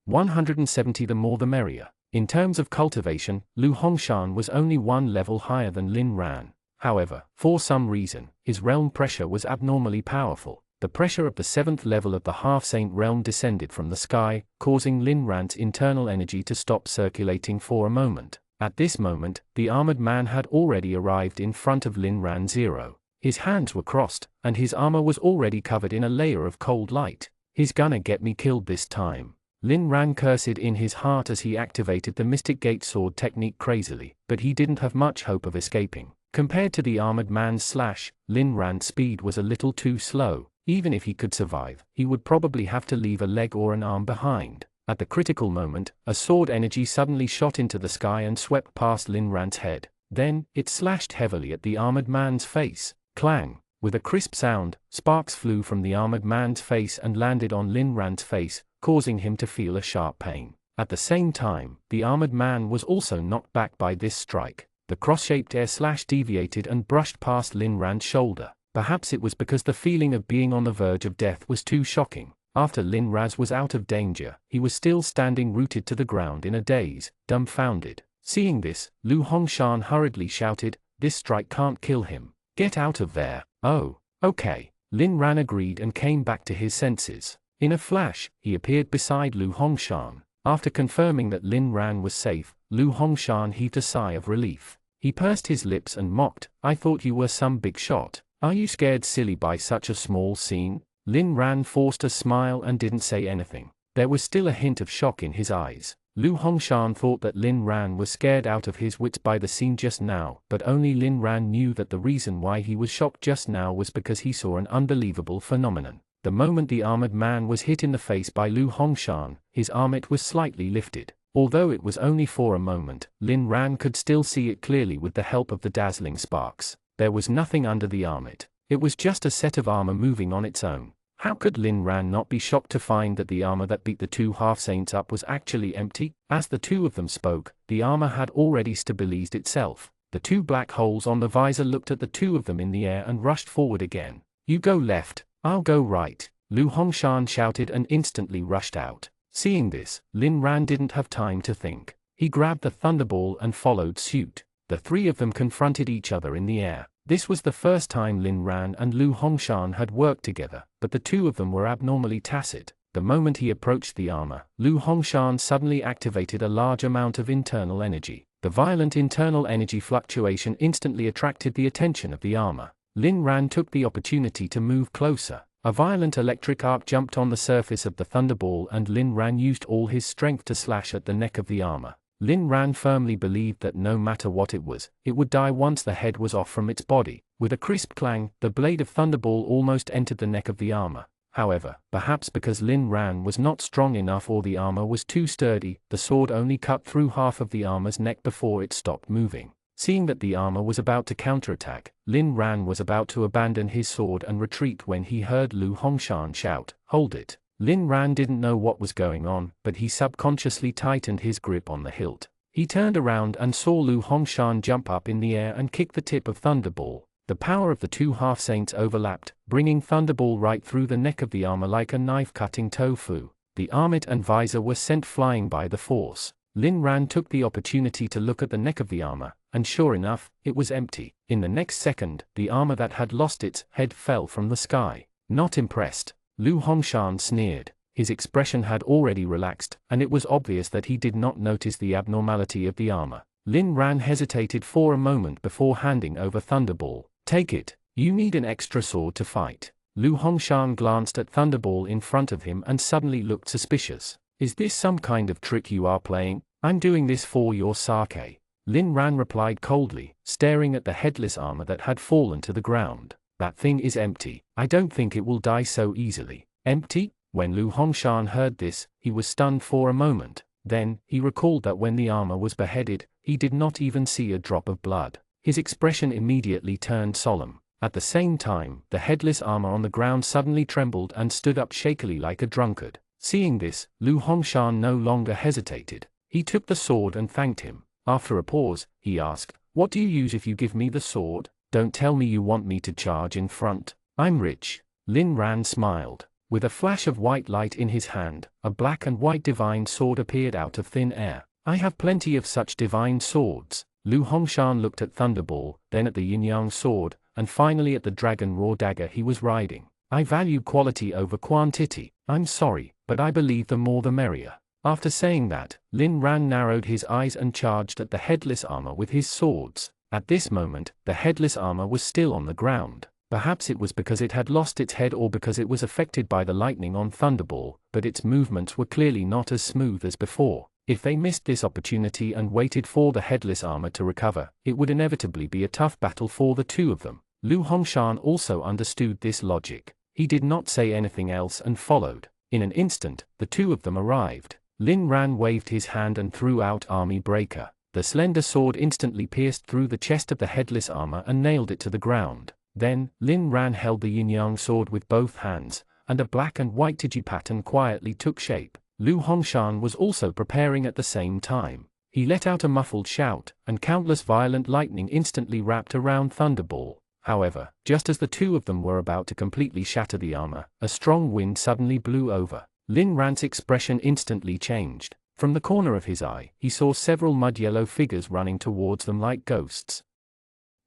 170. The more the merrier. In terms of cultivation, Lu Hongshan was only one level higher than Lin Ran. However, for some reason, his realm pressure was abnormally powerful. The pressure of the 7th level of the Half-Saint realm descended from the sky, causing Lin Ran's internal energy to stop circulating for a moment. At this moment, the armored man had already arrived in front of Lin Ran Zero. His hands were crossed, and his armor was already covered in a layer of cold light. He's gonna get me killed this time. Lin Ran cursed in his heart as he activated the Mystic Gate Sword technique crazily, but he didn't have much hope of escaping. Compared to the armored man's slash, Lin Ran's speed was a little too slow. Even if he could survive, he would probably have to leave a leg or an arm behind. At the critical moment, a sword energy suddenly shot into the sky and swept past Lin Ran's head. Then, it slashed heavily at the armored man's face. Clang! With a crisp sound, sparks flew from the armored man's face and landed on Lin Ran's face, causing him to feel a sharp pain. At the same time, the armored man was also knocked back by this strike. The cross-shaped air slash deviated and brushed past Lin Ran's shoulder. Perhaps it was because the feeling of being on the verge of death was too shocking. After Lin Ran was out of danger, he was still standing rooted to the ground in a daze, dumbfounded. Seeing this, Lu Hongshan hurriedly shouted, "This strike can't kill him. Get out of there." "Oh, okay." Lin Ran agreed and came back to his senses. In a flash, he appeared beside Lu Hongshan. After confirming that Lin Ran was safe, Lu Hongshan heaved a sigh of relief. He pursed his lips and mocked, "I thought you were some big shot. Are you scared silly by such a small scene?" Lin Ran forced a smile and didn't say anything. There was still a hint of shock in his eyes. Lu Hongshan thought that Lin Ran was scared out of his wits by the scene just now, but only Lin Ran knew that the reason why he was shocked just now was because he saw an unbelievable phenomenon. The moment the armored man was hit in the face by Lu Hongshan, his armor was slightly lifted. Although it was only for a moment, Lin Ran could still see it clearly with the help of the dazzling sparks. There was nothing under the armor. It was just a set of armor moving on its own. How could Lin Ran not be shocked to find that the armor that beat the two half-saints up was actually empty? As the two of them spoke, the armor had already stabilized itself. The two black holes on the visor looked at the two of them in the air and rushed forward again. "You go left, I'll go right," Lu Hongshan shouted and instantly rushed out. Seeing this, Lin Ran didn't have time to think. He grabbed the thunderball and followed suit. The three of them confronted each other in the air. This was the first time Lin Ran and Lu Hongshan had worked together, but the two of them were abnormally tacit. The moment he approached the armor, Lu Hongshan suddenly activated a large amount of internal energy. The violent internal energy fluctuation instantly attracted the attention of the armor. Lin Ran took the opportunity to move closer. A violent electric arc jumped on the surface of the thunderball and Lin Ran used all his strength to slash at the neck of the armor. Lin Ran firmly believed that no matter what it would die once the head was off from its body. With a crisp clang, the blade of thunderball almost entered the neck of the armor. However, perhaps because Lin Ran was not strong enough or the armor was too sturdy, the sword only cut through half of the armor's neck before it stopped moving. Seeing that the armor was about to counterattack, Lin Ran was about to abandon his sword and retreat when he heard Lu Hongshan shout, "Hold it!" Lin Ran didn't know what was going on, but he subconsciously tightened his grip on the hilt. He turned around and saw Lu Hongshan jump up in the air and kick the tip of Thunderball. The power of the two half-saints overlapped, bringing Thunderball right through the neck of the armor like a knife cutting tofu. The armlet and visor were sent flying by the force. Lin Ran took the opportunity to look at the neck of the armor, and sure enough, it was empty. In the next second, the armor that had lost its head fell from the sky. Not impressed, Lu Hongshan sneered. His expression had already relaxed, and it was obvious that he did not notice the abnormality of the armor. Lin Ran hesitated for a moment before handing over Thunderball. "Take it. You need an extra sword to fight." Lu Hongshan glanced at Thunderball in front of him and suddenly looked suspicious. "Is this some kind of trick you are playing? I'm doing this for your sake." Lin Ran replied coldly, staring at the headless armor that had fallen to the ground. "That thing is empty. I don't think it will die so easily." "Empty?" When Lu Hongshan heard this, he was stunned for a moment. Then, he recalled that when the armor was beheaded, he did not even see a drop of blood. His expression immediately turned solemn. At the same time, the headless armor on the ground suddenly trembled and stood up shakily like a drunkard. Seeing this, Lu Hongshan no longer hesitated. He took the sword and thanked him. After a pause, he asked, "What do you use if you give me the sword? Don't tell me you want me to charge in front. I'm rich." Lin Ran smiled. With a flash of white light in his hand, a black and white divine sword appeared out of thin air. "I have plenty of such divine swords." Lu Hongshan looked at Thunderball, then at the yin-yang sword, and finally at the dragon raw dagger he was riding. "I value quality over quantity. I'm sorry, but I believe the more the merrier." After saying that, Lin Ran narrowed his eyes and charged at the headless armor with his swords. At this moment, the headless armor was still on the ground. Perhaps it was because it had lost its head or because it was affected by the lightning on Thunderball, but its movements were clearly not as smooth as before. If they missed this opportunity and waited for the headless armor to recover, it would inevitably be a tough battle for the two of them. Lu Hongshan also understood this logic. He did not say anything else and followed. In an instant, the two of them arrived. Lin Ran waved his hand and threw out Army Breaker. The slender sword instantly pierced through the chest of the headless armor and nailed it to the ground. Then, Lin Ran held the yin-yang sword with both hands, and a black and white Tiji pattern quietly took shape. Lu Hongshan was also preparing at the same time. He let out a muffled shout, and countless violent lightning instantly wrapped around Thunderball. However, just as the two of them were about to completely shatter the armor, a strong wind suddenly blew over. Lin Ran's expression instantly changed. From the corner of his eye, he saw several mud-yellow figures running towards them like ghosts.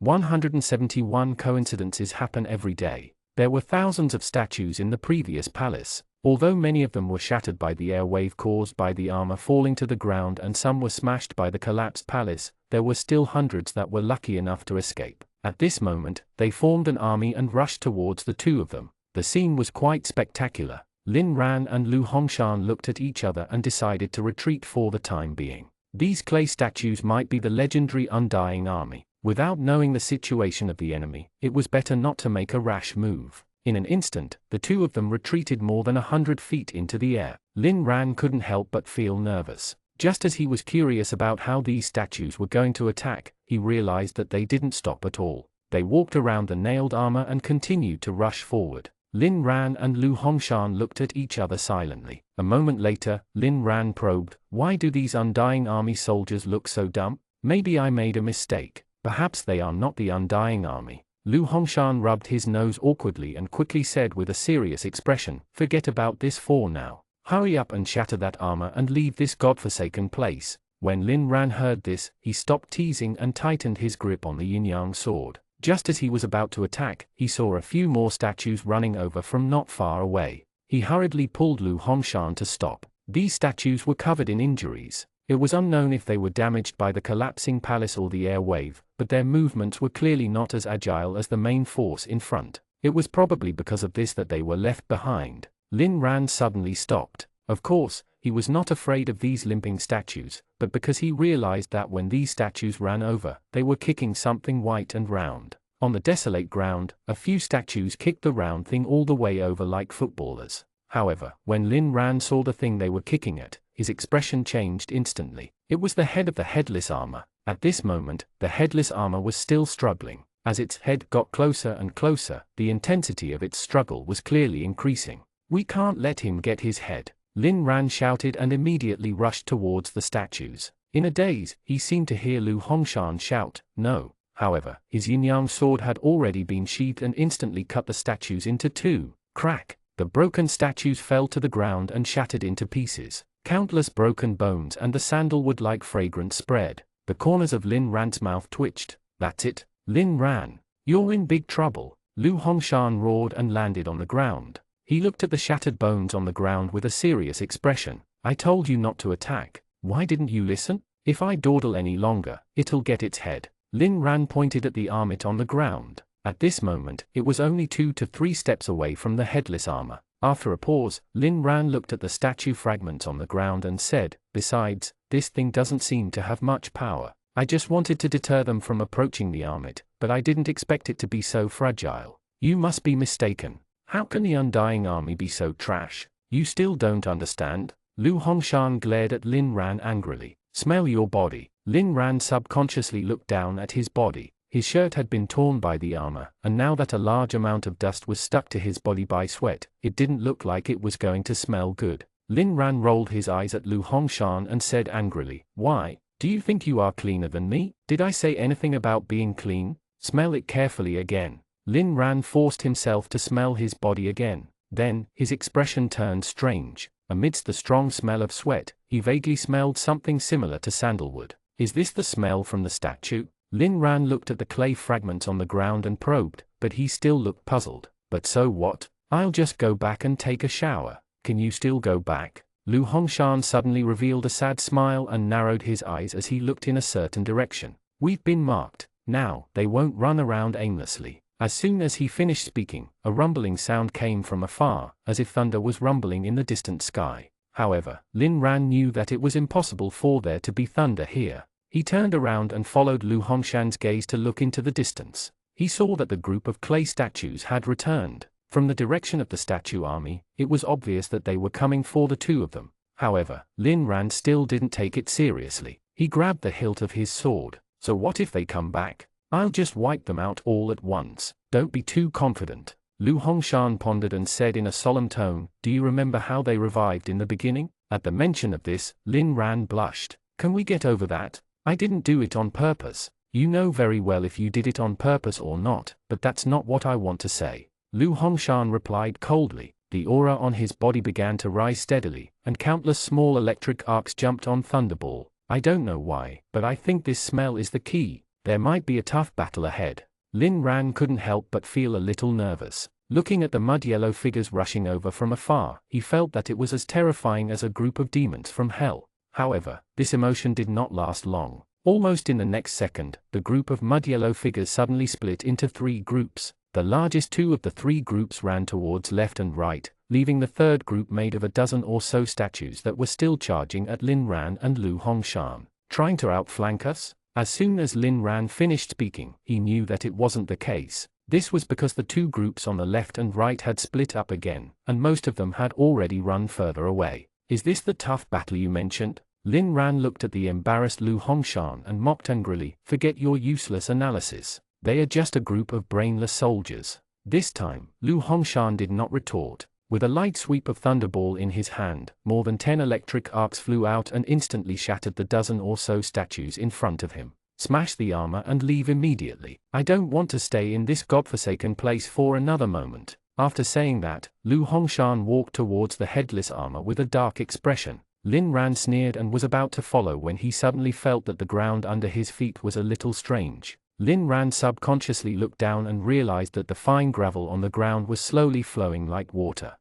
171 coincidences happen every day. There were thousands of statues in the previous palace. Although many of them were shattered by the air wave caused by the armor falling to the ground and some were smashed by the collapsed palace, there were still hundreds that were lucky enough to escape. At this moment, they formed an army and rushed towards the two of them. The scene was quite spectacular. Lin Ran and Lu Hongshan looked at each other and decided to retreat for the time being. These clay statues might be the legendary Undying Army. Without knowing the situation of the enemy, it was better not to make a rash move. In an instant, the two of them retreated more than 100 feet into the air. Lin Ran couldn't help but feel nervous. Just as he was curious about how these statues were going to attack, he realized that they didn't stop at all. They walked around the nailed armor and continued to rush forward. Lin Ran and Lu Hongshan looked at each other silently. A moment later, Lin Ran probed, "Why do these Undying Army soldiers look so dumb? Maybe I made a mistake. Perhaps they are not the Undying Army." Lu Hongshan rubbed his nose awkwardly and quickly said with a serious expression, "Forget about this for now. Hurry up and shatter that armor and leave this godforsaken place." When Lin Ran heard this, he stopped teasing and tightened his grip on the yin-yang sword. Just as he was about to attack, he saw a few more statues running over from not far away. He hurriedly pulled Lu Hongshan to stop. These statues were covered in injuries. It was unknown if they were damaged by the collapsing palace or the air wave, but their movements were clearly not as agile as the main force in front. It was probably because of this that they were left behind. Lin Ran suddenly stopped. Of course, he was not afraid of these limping statues, but because he realized that when these statues ran over, they were kicking something white and round. On the desolate ground, a few statues kicked the round thing all the way over like footballers. However, when Lin Ran saw the thing they were kicking at, his expression changed instantly. It was the head of the headless armor. At this moment, the headless armor was still struggling. As its head got closer and closer, the intensity of its struggle was clearly increasing. "We can't let him get his head," Lin Ran shouted and immediately rushed towards the statues. In a daze, he seemed to hear Lu Hongshan shout, "No." However, his yin-yang sword had already been sheathed and instantly cut the statues into two. Crack! The broken statues fell to the ground and shattered into pieces. Countless broken bones and the sandalwood-like fragrance spread. The corners of Lin Ran's mouth twitched. "That's it, Lin Ran. You're in big trouble," Lu Hongshan roared and landed on the ground. He looked at the shattered bones on the ground with a serious expression. "I told you not to attack. Why didn't you listen? If I dawdle any longer, it'll get its head." Lin Ran pointed at the armlet on the ground. At this moment, it was only 2 to 3 steps away from the headless armor. After a pause, Lin Ran looked at the statue fragments on the ground and said, "Besides, this thing doesn't seem to have much power. I just wanted to deter them from approaching the armlet, but I didn't expect it to be so fragile." "You must be mistaken. How can the Undying Army be so trash? You still don't understand?" Lu Hongshan glared at Lin Ran angrily. "Smell your body." Lin Ran subconsciously looked down at his body. His shirt had been torn by the armor, and now that a large amount of dust was stuck to his body by sweat, it didn't look like it was going to smell good. Lin Ran rolled his eyes at Lu Hongshan and said angrily, "Why? Do you think you are cleaner than me? Did I say anything about being clean? Smell it carefully again." Lin Ran forced himself to smell his body again. Then, his expression turned strange. Amidst the strong smell of sweat, he vaguely smelled something similar to sandalwood. "Is this the smell from the statue?" Lin Ran looked at the clay fragments on the ground and probed, but he still looked puzzled. "But so what? I'll just go back and take a shower." "Can you still go back?" Lu Hongshan suddenly revealed a sad smile and narrowed his eyes as he looked in a certain direction. "We've been marked. Now, they won't run around aimlessly." As soon as he finished speaking, a rumbling sound came from afar, as if thunder was rumbling in the distant sky. However, Lin Ran knew that it was impossible for there to be thunder here. He turned around and followed Lu Hongshan's gaze to look into the distance. He saw that the group of clay statues had returned. From the direction of the statue army, it was obvious that they were coming for the two of them. However, Lin Ran still didn't take it seriously. He grabbed the hilt of his sword. "So what if they come back? I'll just wipe them out all at once." "Don't be too confident." Lu Hongshan pondered and said in a solemn tone, "Do you remember how they revived in the beginning?" At the mention of this, Lin Ran blushed. "Can we get over that? I didn't do it on purpose." "You know very well if you did it on purpose or not, but that's not what I want to say." Lu Hongshan replied coldly. The aura on his body began to rise steadily, and countless small electric arcs jumped on Thunderball. "I don't know why, but I think this smell is the key. There might be a tough battle ahead." Lin Ran couldn't help but feel a little nervous. Looking at the mud-yellow figures rushing over from afar, he felt that it was as terrifying as a group of demons from hell. However, this emotion did not last long. Almost in the next second, the group of mud-yellow figures suddenly split into 3 groups. The largest 2 of the 3 groups ran towards left and right, leaving the third group made of a dozen or so statues that were still charging at Lin Ran and Lu Hongshan. "Trying to outflank us?" As soon as Lin Ran finished speaking, he knew that it wasn't the case. This was because the 2 groups on the left and right had split up again, and most of them had already run further away. "Is this the tough battle you mentioned?" Lin Ran looked at the embarrassed Lu Hongshan and mocked angrily, "Forget your useless analysis. They are just a group of brainless soldiers." This time, Lu Hongshan did not retort. With a light sweep of Thunderball in his hand, more than 10 electric arcs flew out and instantly shattered the dozen or so statues in front of him. "Smash the armor and leave immediately. I don't want to stay in this godforsaken place for another moment." After saying that, Lu Hongshan walked towards the headless armor with a dark expression. Lin Ran sneered and was about to follow when he suddenly felt that the ground under his feet was a little strange. Lin Ran subconsciously looked down and realized that the fine gravel on the ground was slowly flowing like water.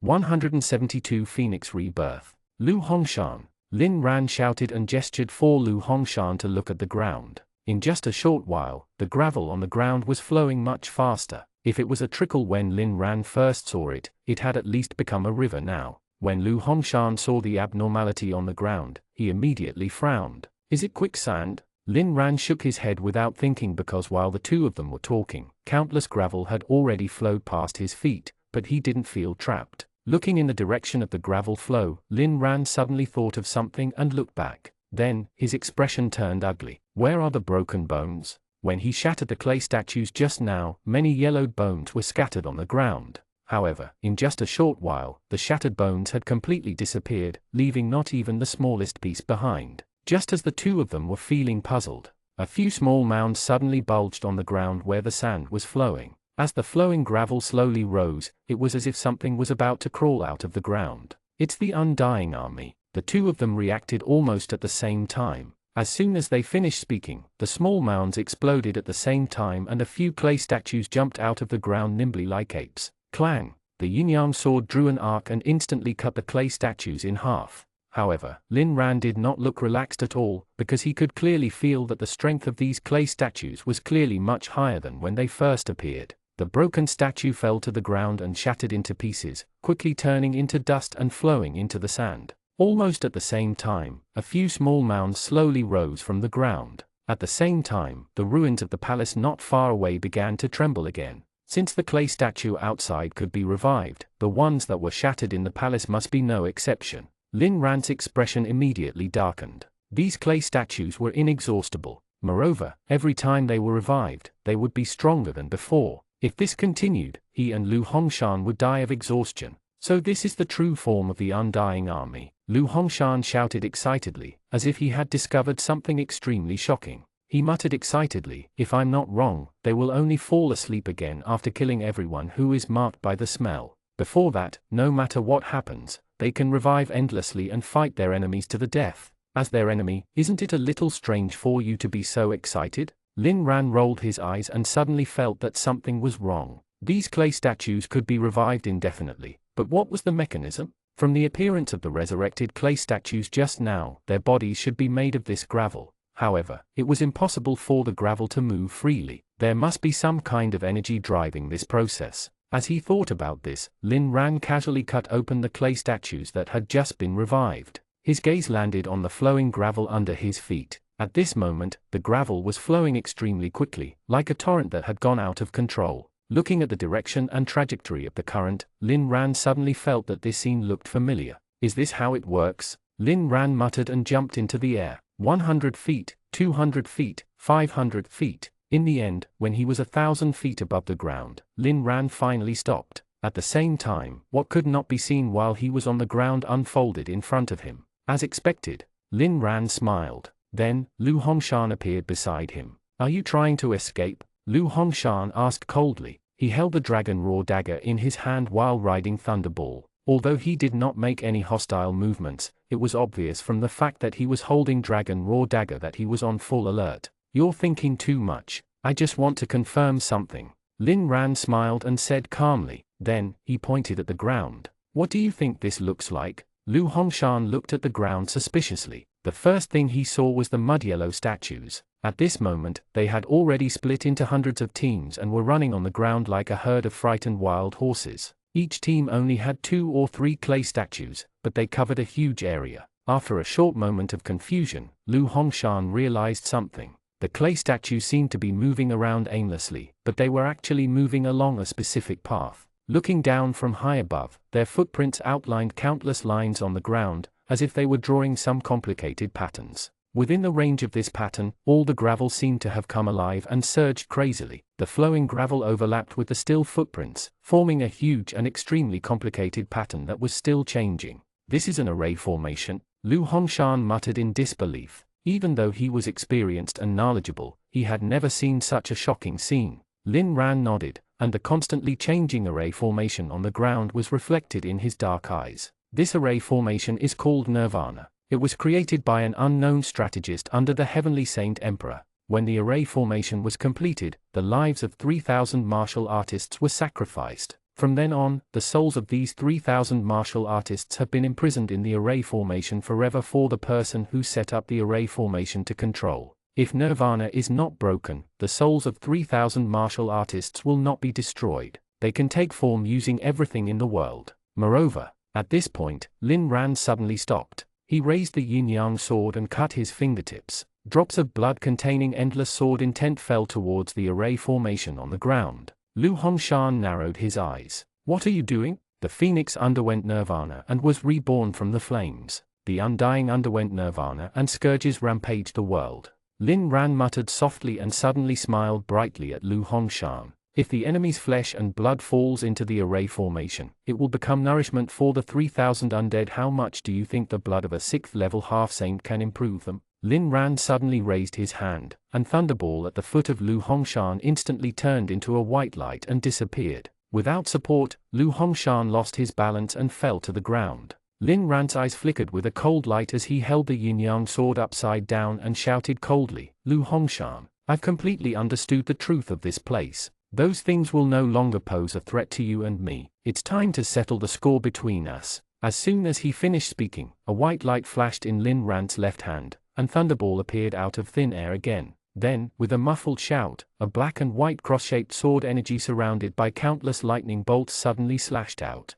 172 Phoenix Rebirth. Lu Hongshan. Lin Ran shouted and gestured for Lu Hongshan to look at the ground. In just a short while, the gravel on the ground was flowing much faster. If it was a trickle when Lin Ran first saw it, it had at least become a river now. When Lu Hongshan saw the abnormality on the ground, he immediately frowned. Is it quicksand? Lin Ran shook his head without thinking because while the two of them were talking, countless gravel had already flowed past his feet, but he didn't feel trapped. Looking in the direction of the gravel flow, Lin Ran suddenly thought of something and looked back. Then, his expression turned ugly. Where are the broken bones? When he shattered the clay statues just now, many yellowed bones were scattered on the ground. However, in just a short while, the shattered bones had completely disappeared, leaving not even the smallest piece behind. Just as the two of them were feeling puzzled, a few small mounds suddenly bulged on the ground where the sand was flowing. As the flowing gravel slowly rose, it was as if something was about to crawl out of the ground. It's the Undying Army. The two of them reacted almost at the same time. As soon as they finished speaking, the small mounds exploded at the same time and a few clay statues jumped out of the ground nimbly like apes. Clang! The yin-yang sword drew an arc and instantly cut the clay statues in half. However, Lin Ran did not look relaxed at all, because he could clearly feel that the strength of these clay statues was clearly much higher than when they first appeared. The broken statue fell to the ground and shattered into pieces, quickly turning into dust and flowing into the sand. Almost at the same time, a few small mounds slowly rose from the ground. At the same time, the ruins of the palace not far away began to tremble again. Since the clay statue outside could be revived, the ones that were shattered in the palace must be no exception. Lin Ran's expression immediately darkened. These clay statues were inexhaustible. Moreover, every time they were revived, they would be stronger than before. If this continued, he and Lu Hongshan would die of exhaustion. So this is the true form of the Undying Army. Lu Hongshan shouted excitedly, as if he had discovered something extremely shocking. He muttered excitedly, if I'm not wrong, they will only fall asleep again after killing everyone who is marked by the smell. Before that, no matter what happens, they can revive endlessly and fight their enemies to the death. As their enemy, isn't it a little strange for you to be so excited? Lin Ran rolled his eyes and suddenly felt that something was wrong. These clay statues could be revived indefinitely, but what was the mechanism? From the appearance of the resurrected clay statues just now, their bodies should be made of this gravel. However, it was impossible for the gravel to move freely. There must be some kind of energy driving this process. As he thought about this, Lin Ran casually cut open the clay statues that had just been revived. His gaze landed on the flowing gravel under his feet. At this moment, the gravel was flowing extremely quickly, like a torrent that had gone out of control. Looking at the direction and trajectory of the current, Lin Ran suddenly felt that this scene looked familiar. Is this how it works? Lin Ran muttered and jumped into the air. 100 feet, 200 feet, 500 feet. In the end, when he was 1,000 feet above the ground, Lin Ran finally stopped. At the same time, what could not be seen while he was on the ground unfolded in front of him. As expected, Lin Ran smiled. Then, Lu Hongshan appeared beside him. Are you trying to escape? Lu Hongshan asked coldly. He held the dragon raw dagger in his hand while riding Thunderball. Although he did not make any hostile movements, it was obvious from the fact that he was holding dragon raw dagger that he was on full alert. You're thinking too much. I just want to confirm something. Lin Ran smiled and said calmly. Then, he pointed at the ground. What do you think this looks like? Lu Hongshan looked at the ground suspiciously. The first thing he saw was the mud yellow statues. At this moment, they had already split into hundreds of teams and were running on the ground like a herd of frightened wild horses. Each team only had 2 or 3 clay statues, but they covered a huge area. After a short moment of confusion, Lu Hongshan realized something. The clay statues seemed to be moving around aimlessly, but they were actually moving along a specific path. Looking down from high above, their footprints outlined countless lines on the ground, as if they were drawing some complicated patterns. Within the range of this pattern, all the gravel seemed to have come alive and surged crazily. The flowing gravel overlapped with the still footprints, forming a huge and extremely complicated pattern that was still changing. This is an array formation, Lu Hongshan muttered in disbelief. Even though he was experienced and knowledgeable, he had never seen such a shocking scene. Lin Ran nodded, and the constantly changing array formation on the ground was reflected in his dark eyes. This array formation is called Nirvana. It was created by an unknown strategist under the Heavenly Saint Emperor. When the array formation was completed, the lives of 3,000 martial artists were sacrificed. From then on, the souls of these 3,000 martial artists have been imprisoned in the array formation forever for the person who set up the array formation to control. If Nirvana is not broken, the souls of 3,000 martial artists will not be destroyed. They can take form using everything in the world. Moreover, at this point, Lin Ran suddenly stopped. He raised the yin-yang sword and cut his fingertips. Drops of blood containing endless sword intent fell towards the array formation on the ground. Lu Hongshan narrowed his eyes. What are you doing? The phoenix underwent nirvana and was reborn from the flames. The undying underwent nirvana and scourges rampaged the world. Lin Ran muttered softly and suddenly smiled brightly at Lu Hongshan. If the enemy's flesh and blood falls into the array formation, it will become nourishment for the 3,000 undead. How much do you think the blood of a 6th level half-saint can improve them? Lin Ran suddenly raised his hand, and Thunderball at the foot of Lu Hongshan instantly turned into a white light and disappeared. Without support, Lu Hongshan lost his balance and fell to the ground. Lin Ran's eyes flickered with a cold light as he held the yin-yang sword upside down and shouted coldly, Lu Hongshan, I've completely understood the truth of this place. Those things will no longer pose a threat to you and me. It's time to settle the score between us. As soon as he finished speaking, a white light flashed in Lin Ran's left hand, and Thunderball appeared out of thin air again. Then, with a muffled shout, a black and white cross-shaped sword energy surrounded by countless lightning bolts suddenly slashed out.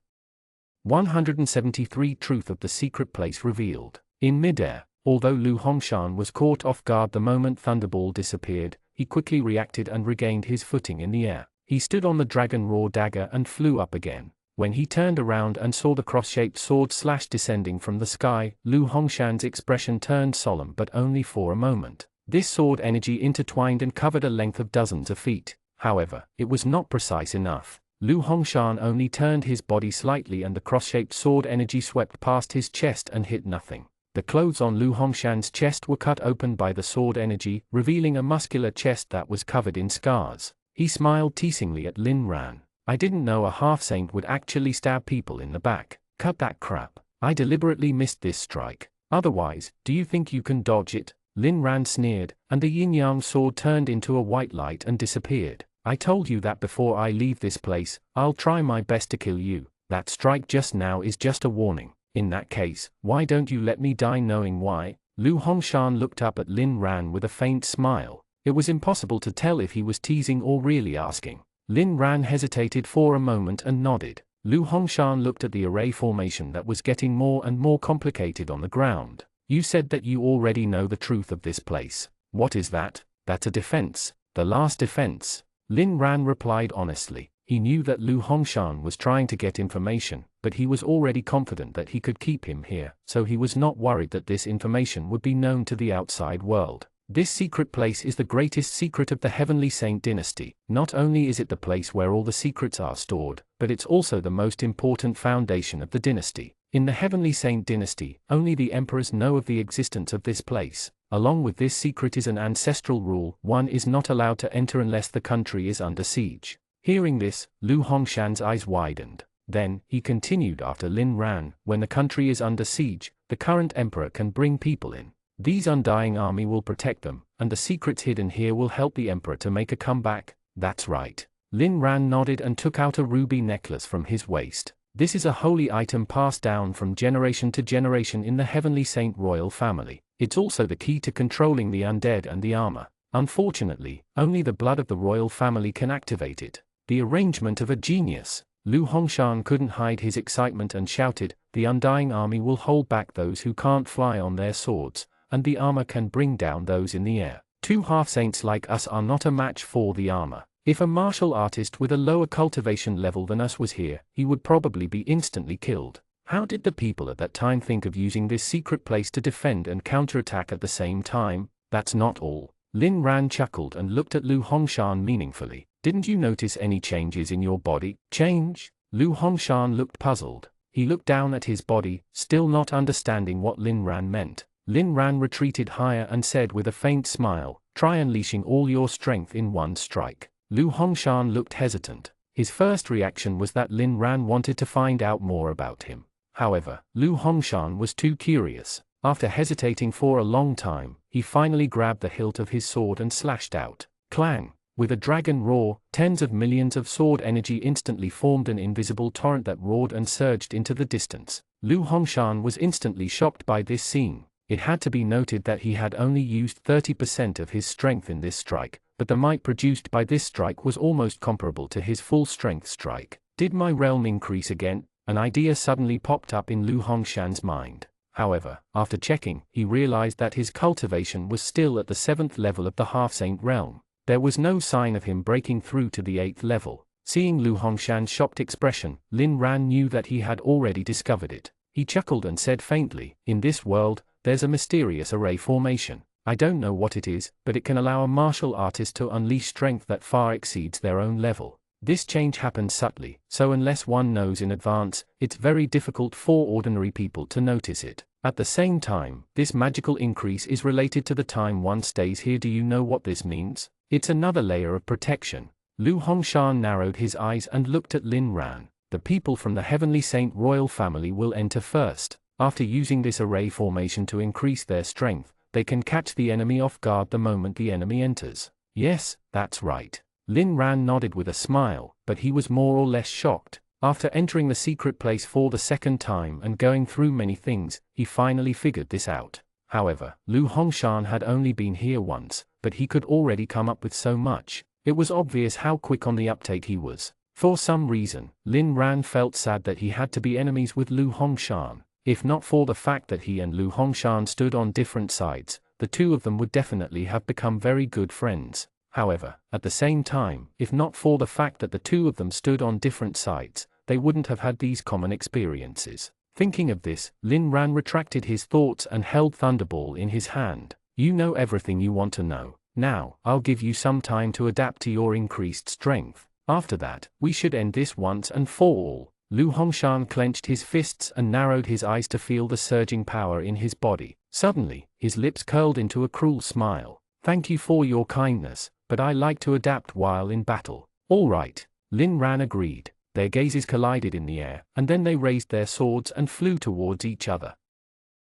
173 Truth of the secret place revealed. In midair, although Lu Hongshan was caught off guard the moment Thunderball disappeared, he quickly reacted and regained his footing in the air. He stood on the dragon raw dagger and flew up again. When he turned around and saw the cross-shaped sword slash descending from the sky, Lu Hongshan's expression turned solemn but only for a moment. This sword energy intertwined and covered a length of dozens of feet. However, it was not precise enough. Lu Hongshan only turned his body slightly and the cross-shaped sword energy swept past his chest and hit nothing. The clothes on Lu Hongshan's chest were cut open by the sword energy, revealing a muscular chest that was covered in scars. He smiled teasingly at Lin Ran. I didn't know a half-saint would actually stab people in the back. Cut that crap. I deliberately missed this strike. Otherwise, do you think you can dodge it? Lin Ran sneered, and the yin-yang sword turned into a white light and disappeared. I told you that before I leave this place, I'll try my best to kill you. That strike just now is just a warning. In that case, why don't you let me die knowing why? Lu Hongshan looked up at Lin Ran with a faint smile. It was impossible to tell if he was teasing or really asking. Lin Ran hesitated for a moment and nodded. Lu Hongshan looked at the array formation that was getting more and more complicated on the ground. You said that you already know the truth of this place. What is that? That's a defense. The last defense. Lin Ran replied honestly. He knew that Lu Hongshan was trying to get information, but he was already confident that he could keep him here, so he was not worried that this information would be known to the outside world. This secret place is the greatest secret of the Heavenly Saint dynasty. Not only is it the place where all the secrets are stored, but it's also the most important foundation of the dynasty. In the Heavenly Saint dynasty, only the emperors know of the existence of this place. Along with this secret is an ancestral rule: one is not allowed to enter unless the country is under siege. Hearing this, Lu Hongshan's eyes widened. Then, he continued after Lin Ran, when the country is under siege, the current emperor can bring people in. These undying army will protect them, and the secrets hidden here will help the emperor to make a comeback. That's right. Lin Ran nodded and took out a ruby necklace from his waist. This is a holy item passed down from generation to generation in the Heavenly Saint royal family. It's also the key to controlling the undead and the armor. Unfortunately, only the blood of the royal family can activate it. The arrangement of a genius. Lu Hongshan couldn't hide his excitement and shouted, the undying army will hold back those who can't fly on their swords, and the armor can bring down those in the air. Two half-saints like us are not a match for the armor. If a martial artist with a lower cultivation level than us was here, he would probably be instantly killed. How did the people at that time think of using this secret place to defend and counterattack at the same time? That's not all. Lin Ran chuckled and looked at Lu Hongshan meaningfully. Didn't you notice any changes in your body? Change? Lu Hongshan looked puzzled. He looked down at his body, still not understanding what Lin Ran meant. Lin Ran retreated higher and said with a faint smile, try unleashing all your strength in one strike. Lu Hongshan looked hesitant. His first reaction was that Lin Ran wanted to find out more about him. However, Lu Hongshan was too curious. After hesitating for a long time, he finally grabbed the hilt of his sword and slashed out. Clang! With a dragon roar, tens of millions of sword energy instantly formed an invisible torrent that roared and surged into the distance. Lu Hongshan was instantly shocked by this scene. It had to be noted that he had only used 30% of his strength in this strike, but the might produced by this strike was almost comparable to his full-strength strike. Did my realm increase again? An idea suddenly popped up in Lu Hongshan's mind. However, after checking, he realized that his cultivation was still at the 7th level of the half-saint realm. There was no sign of him breaking through to the 8th level. Seeing Lu Hongshan's shocked expression, Lin Ran knew that he had already discovered it. He chuckled and said faintly, "In this world, there's a mysterious array formation. I don't know what it is, but it can allow a martial artist to unleash strength that far exceeds their own level. This change happens subtly, so unless one knows in advance, it's very difficult for ordinary people to notice it. At the same time, this magical increase is related to the time one stays here. Do you know what this means? It's another layer of protection." Lu Hongshan narrowed his eyes and looked at Lin Ran. "The people from the Heavenly Saint royal family will enter first. After using this array formation to increase their strength, they can catch the enemy off guard the moment the enemy enters." "Yes, that's right." Lin Ran nodded with a smile, but he was more or less shocked. After entering the secret place for the second time and going through many things, he finally figured this out. However, Lu Hongshan had only been here once, but he could already come up with so much. It was obvious how quick on the uptake he was. For some reason, Lin Ran felt sad that he had to be enemies with Lu Hongshan. If not for the fact that he and Lu Hongshan stood on different sides, the two of them would definitely have become very good friends. However, at the same time, if not for the fact that the two of them stood on different sides, they wouldn't have had these common experiences. Thinking of this, Lin Ran retracted his thoughts and held Thunderball in his hand. "You know everything you want to know. Now, I'll give you some time to adapt to your increased strength. After that, we should end this once and for all." Lu Hongshan clenched his fists and narrowed his eyes to feel the surging power in his body. Suddenly, his lips curled into a cruel smile. "Thank you for your kindness, but I like to adapt while in battle." "All right," Lin Ran agreed. Their gazes collided in the air, and then they raised their swords and flew towards each other.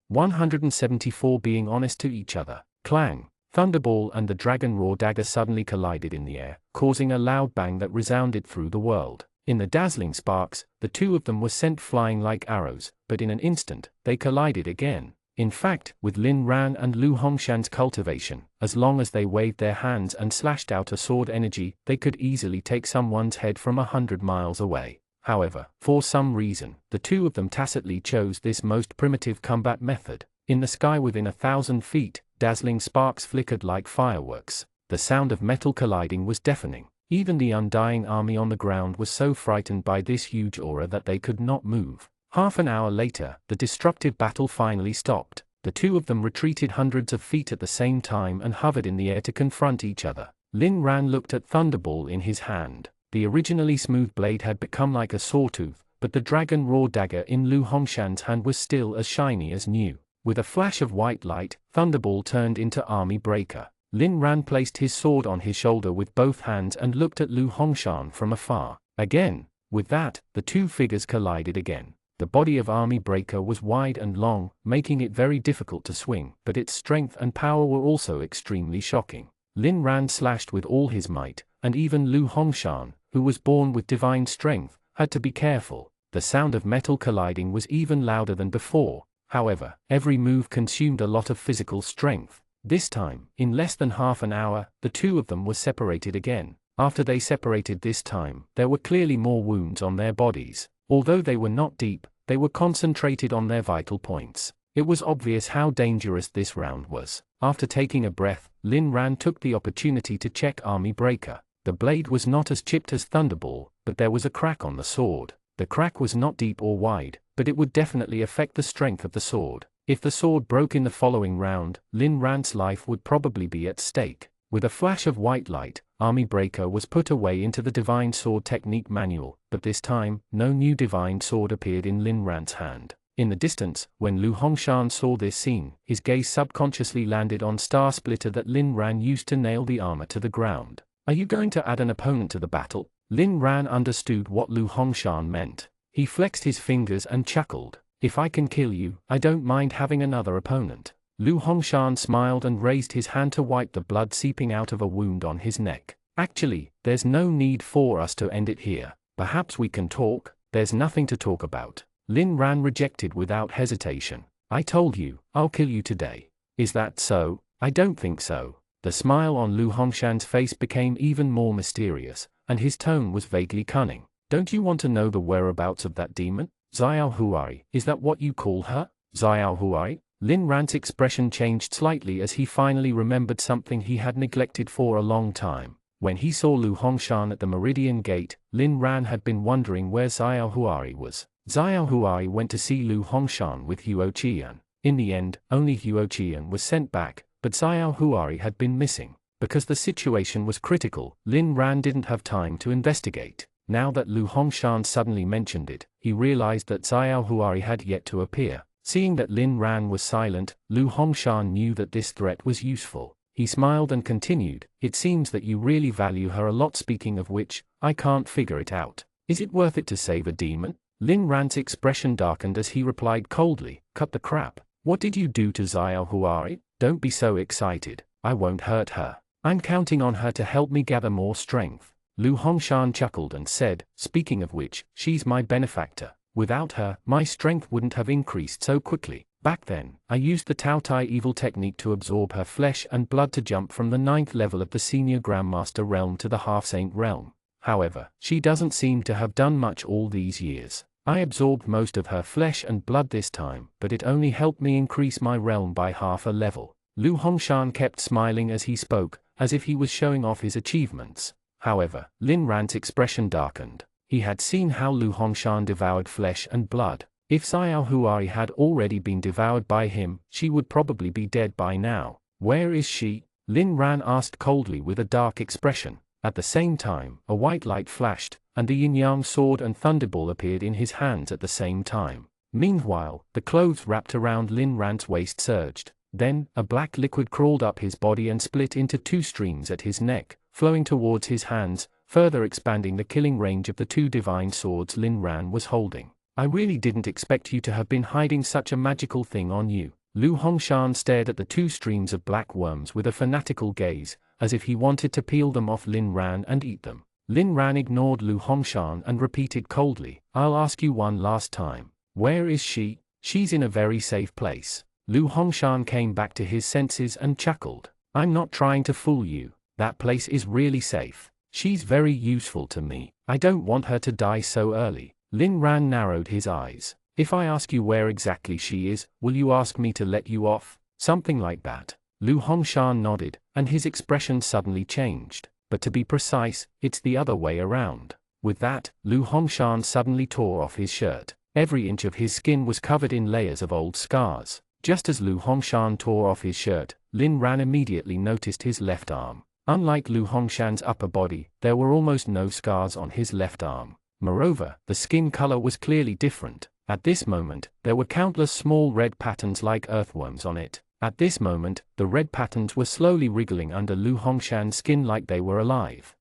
174 Being honest to each other. Clang! Thunderball and the Dragon Roar dagger suddenly collided in the air, causing a loud bang that resounded through the world. In the dazzling sparks, the two of them were sent flying like arrows, but in an instant, they collided again. In fact, with Lin Ran and Lu Hongshan's cultivation, as long as they waved their hands and slashed out a sword energy, they could easily take someone's head from 100 miles away. However, for some reason, the two of them tacitly chose this most primitive combat method. In the sky within 1,000 feet, dazzling sparks flickered like fireworks. The sound of metal colliding was deafening. Even the undying army on the ground was so frightened by this huge aura that they could not move. Half an hour later, the destructive battle finally stopped. The two of them retreated hundreds of feet at the same time and hovered in the air to confront each other. Lin Ran looked at Thunderball in his hand. The originally smooth blade had become like a sawtooth, but the Dragon Roar dagger in Lu Hongshan's hand was still as shiny as new. With a flash of white light, Thunderball turned into Army Breaker. Lin Ran placed his sword on his shoulder with both hands and looked at Lu Hongshan from afar. Again, with that, the two figures collided again. The body of Army Breaker was wide and long, making it very difficult to swing, but its strength and power were also extremely shocking. Lin Ran slashed with all his might, and even Lu Hongshan, who was born with divine strength, had to be careful. The sound of metal colliding was even louder than before. However, every move consumed a lot of physical strength. This time, in less than half an hour, the two of them were separated again. After they separated this time, there were clearly more wounds on their bodies. Although they were not deep, they were concentrated on their vital points. It was obvious how dangerous this round was. After taking a breath, Lin Ran took the opportunity to check Army Breaker. The blade was not as chipped as Thunderball, but there was a crack on the sword. The crack was not deep or wide, but it would definitely affect the strength of the sword. If the sword broke in the following round, Lin Ran's life would probably be at stake. With a flash of white light, Army Breaker was put away into the Divine Sword Technique Manual, but this time, no new Divine Sword appeared in Lin Ran's hand. In the distance, when Lu Hongshan saw this scene, his gaze subconsciously landed on Star Splitter that Lin Ran used to nail the armor to the ground. "Are you going to add an opponent to the battle?" Lin Ran understood what Lu Hongshan meant. He flexed his fingers and chuckled. "If I can kill you, I don't mind having another opponent." Lu Hongshan smiled and raised his hand to wipe the blood seeping out of a wound on his neck. Actually, there's no need for us to end it here. Perhaps we can talk. There's nothing to talk about. Lin Ran rejected without hesitation. I told you, I'll kill you today. Is that so? I don't think so. The smile on Lu Hongshan's face became even more mysterious, and his tone was vaguely cunning. Don't you want to know the whereabouts of that demon? Xiao Huai, is that what you call her? Xiao Huai? Lin Ran's expression changed slightly as he finally remembered something he had neglected for a long time. When he saw Lu Hongshan at the Meridian Gate, Lin Ran had been wondering where Xiao Huai was. Xiao Huai went to see Lu Hongshan with Huo Qian. In the end, only Huo Qian was sent back, but Xiao Huai had been missing. Because the situation was critical, Lin Ran didn't have time to investigate. Now that Lu Hongshan suddenly mentioned it, he realized that Xiao Huai had yet to appear. Seeing that Lin Ran was silent, Lu Hongshan knew that this threat was useful. He smiled and continued, "It seems that you really value her a lot, speaking of which, I can't figure it out. Is it worth it to save a demon?" Lin Ran's expression darkened as he replied coldly, "Cut the crap. What did you do to Xiao Huai? Don't be so excited. I won't hurt her. I'm counting on her to help me gather more strength." Lu Hongshan chuckled and said, "Speaking of which, she's my benefactor. Without her, my strength wouldn't have increased so quickly. Back then, I used the Tao Tai evil technique to absorb her flesh and blood to jump from the 9th level of the senior Grandmaster realm to the half-saint realm. However, she doesn't seem to have done much all these years. I absorbed most of her flesh and blood this time, but it only helped me increase my realm by half a level." Lu Hongshan kept smiling as he spoke, as if he was showing off his achievements. However, Lin Ran's expression darkened. He had seen how Lu Hongshan devoured flesh and blood. If Xiao Huai had already been devoured by him, she would probably be dead by now. "Where is she?" Lin Ran asked coldly with a dark expression. At the same time, a white light flashed, and the yin-yang sword and thunderball appeared in his hands at the same time. Meanwhile, the clothes wrapped around Lin Ran's waist surged. Then, a black liquid crawled up his body and split into 2 streams at his neck, flowing towards his hands, further expanding the killing range of the 2 divine swords Lin Ran was holding. "I really didn't expect you to have been hiding such a magical thing on you." Lu Hongshan stared at the 2 streams of black worms with a fanatical gaze, as if he wanted to peel them off Lin Ran and eat them. Lin Ran ignored Lu Hongshan and repeated coldly, "I'll ask you one last time. Where is she?" "She's in a very safe place." Lu Hongshan came back to his senses and chuckled. "I'm not trying to fool you. That place is really safe. She's very useful to me. I don't want her to die so early." Lin Ran narrowed his eyes. "If I ask you where exactly she is, will you ask me to let you off?" "Something like that." Lu Hongshan nodded, and his expression suddenly changed. "But to be precise, it's the other way around." With that, Lu Hongshan suddenly tore off his shirt. Every inch of his skin was covered in layers of old scars. Just as Lu Hongshan tore off his shirt, Lin Ran immediately noticed his left arm. Unlike Lu Hongshan's upper body, there were almost no scars on his left arm. Moreover, the skin color was clearly different. At this moment, there were countless small red patterns like earthworms on it. At this moment, the red patterns were slowly wriggling under Lu Hongshan's skin like they were alive.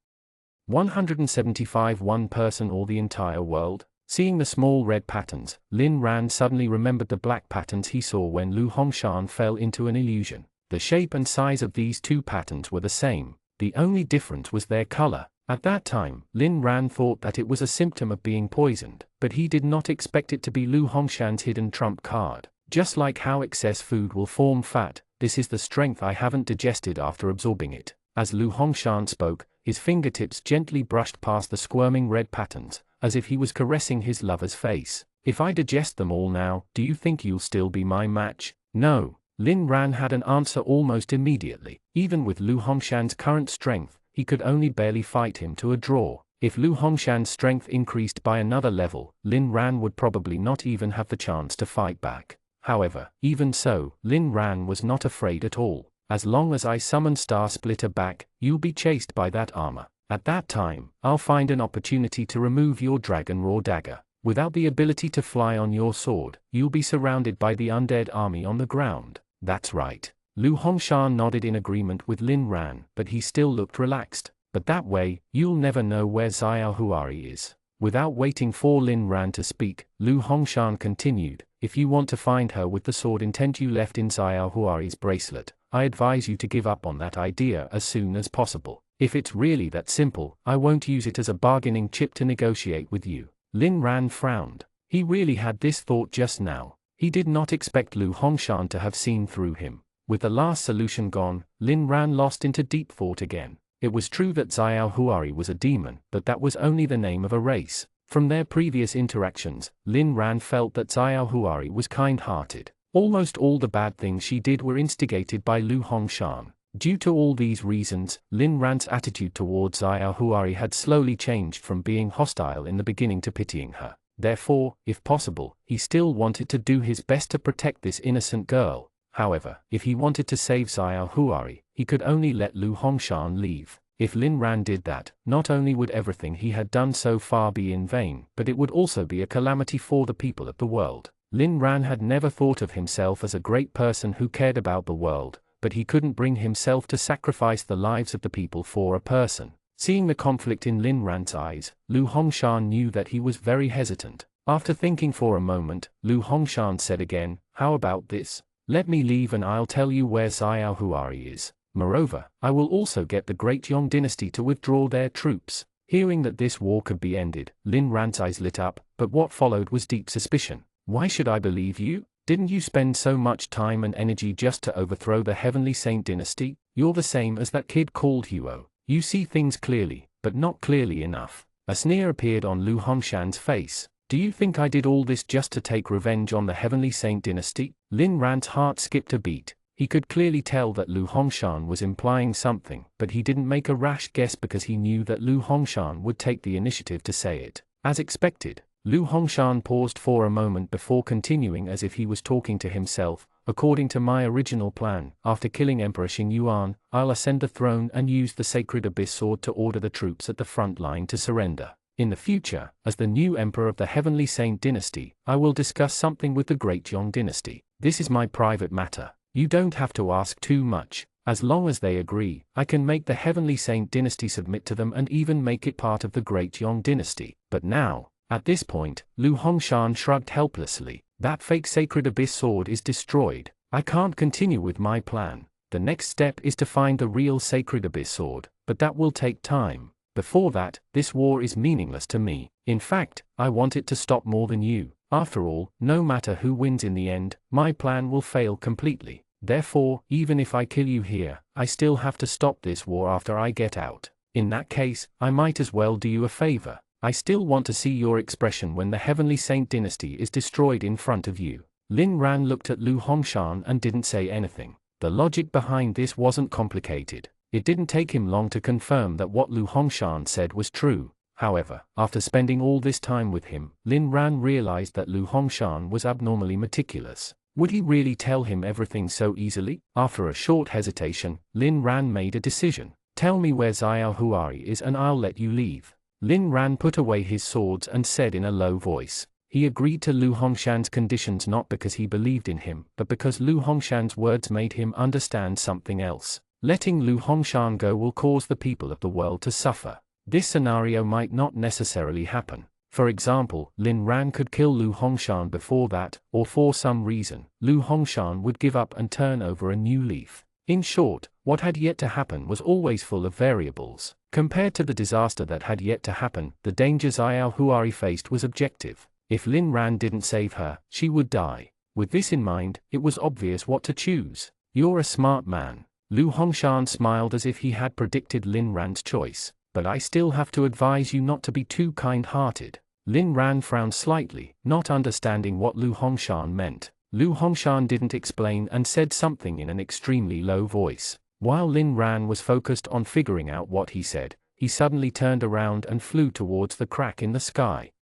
175 One person or the entire world? Seeing the small red patterns, Lin Ran suddenly remembered the black patterns he saw when Lu Hongshan fell into an illusion. The shape and size of these 2 patterns were the same. The only difference was their color. At that time, Lin Ran thought that it was a symptom of being poisoned, but he did not expect it to be Lu Hongshan's hidden trump card. Just like how excess food will form fat, this is the strength I haven't digested after absorbing it. As Lu Hongshan spoke, his fingertips gently brushed past the squirming red patterns, as if he was caressing his lover's face. "If I digest them all now, do you think you'll still be my match?" "No." Lin Ran had an answer almost immediately. Even with Lu Hongshan's current strength, he could only barely fight him to a draw. If Lu Hongshan's strength increased by another level, Lin Ran would probably not even have the chance to fight back. However, even so, Lin Ran was not afraid at all. "As long as I summon Star Splitter back, you'll be chased by that armor. At that time, I'll find an opportunity to remove your Dragon Raw dagger. Without the ability to fly on your sword, you'll be surrounded by the undead army on the ground." "That's right." Lu Hongshan nodded in agreement with Lin Ran, but he still looked relaxed. "But that way, you'll never know where Xiao Huai is." Without waiting for Lin Ran to speak, Lu Hongshan continued, "If you want to find her with the sword intent you left in Xiao Huai's bracelet, I advise you to give up on that idea as soon as possible. If it's really that simple, I won't use it as a bargaining chip to negotiate with you. Lin Ran frowned. He really had this thought just now. He did not expect Lu Hongshan to have seen through him. With the last solution gone, Lin Ran lost into deep thought again. It was true that Xiao Huari was a demon, but that was only the name of a race. From their previous interactions, Lin Ran felt that Xiao Huari was kind-hearted. Almost all the bad things she did were instigated by Lu Hongshan. Due to all these reasons, Lin Ran's attitude towards Xiao Huari had slowly changed from being hostile in the beginning to pitying her. Therefore, if possible, he still wanted to do his best to protect this innocent girl. However, if he wanted to save Xiao Huari, he could only let Lu Hongshan leave. If Lin Ran did that, not only would everything he had done so far be in vain, but it would also be a calamity for the people of the world. Lin Ran had never thought of himself as a great person who cared about the world, but he couldn't bring himself to sacrifice the lives of the people for a person. Seeing the conflict in Lin Ran's eyes, Lu Hongshan knew that he was very hesitant. After thinking for a moment, Lu Hongshan said again, "How about this? Let me leave and I'll tell you where Xiao Huari is. Moreover, I will also get the Great Yong dynasty to withdraw their troops." Hearing that this war could be ended, Lin Ran's eyes lit up, but what followed was deep suspicion. "Why should I believe you? Didn't you spend so much time and energy just to overthrow the Heavenly Saint dynasty? You're the same as that kid called Huo. You see things clearly, but not clearly enough." A sneer appeared on Lu Hongshan's face. "Do you think I did all this just to take revenge on the Heavenly Saint dynasty?" Lin Ran's heart skipped a beat. He could clearly tell that Lu Hongshan was implying something, but he didn't make a rash guess because he knew that Lu Hongshan would take the initiative to say it. As expected, Lu Hongshan paused for a moment before continuing as if he was talking to himself. "According to my original plan, after killing Emperor Xingyuan, I'll ascend the throne and use the sacred abyss sword to order the troops at the front line to surrender. In the future, as the new emperor of the Heavenly Saint dynasty, I will discuss something with the Great Yong dynasty. This is my private matter. You don't have to ask too much. As long as they agree, I can make the Heavenly Saint dynasty submit to them and even make it part of the Great Yong dynasty." But now, at this point, Lu Hongshan shrugged helplessly. "That fake sacred abyss sword is destroyed. I can't continue with my plan. The next step is to find the real sacred abyss sword, but that will take time. Before that, this war is meaningless to me. In fact, I want it to stop more than you. After all, no matter who wins in the end, my plan will fail completely. Therefore, even if I kill you here, I still have to stop this war after I get out. In that case, I might as well do you a favor. I still want to see your expression when the Heavenly Saint dynasty is destroyed in front of you." Lin Ran looked at Lu Hongshan and didn't say anything. The logic behind this wasn't complicated. It didn't take him long to confirm that what Lu Hongshan said was true. However, after spending all this time with him, Lin Ran realized that Lu Hongshan was abnormally meticulous. Would he really tell him everything so easily? After a short hesitation, Lin Ran made a decision. "Tell me where Xiao Huari is and I'll let you leave." Lin Ran put away his swords and said in a low voice. He agreed to Lu Hongshan's conditions not because he believed in him, but because Lu Hongshan's words made him understand something else. Letting Lu Hongshan go will cause the people of the world to suffer. This scenario might not necessarily happen. For example, Lin Ran could kill Lu Hongshan before that, or for some reason, Lu Hongshan would give up and turn over a new leaf. In short, what had yet to happen was always full of variables. Compared to the disaster that had yet to happen, the danger Xiao Huari faced was objective. If Lin Ran didn't save her, she would die. With this in mind, it was obvious what to choose. "You're a smart man." Lu Hongshan smiled as if he had predicted Lin Ran's choice. "But I still have to advise you not to be too kind-hearted." Lin Ran frowned slightly, not understanding what Lu Hongshan meant. Lu Hongshan didn't explain and said something in an extremely low voice. While Lin Ran was focused on figuring out what he said, he suddenly turned around and flew towards the crack in the sky.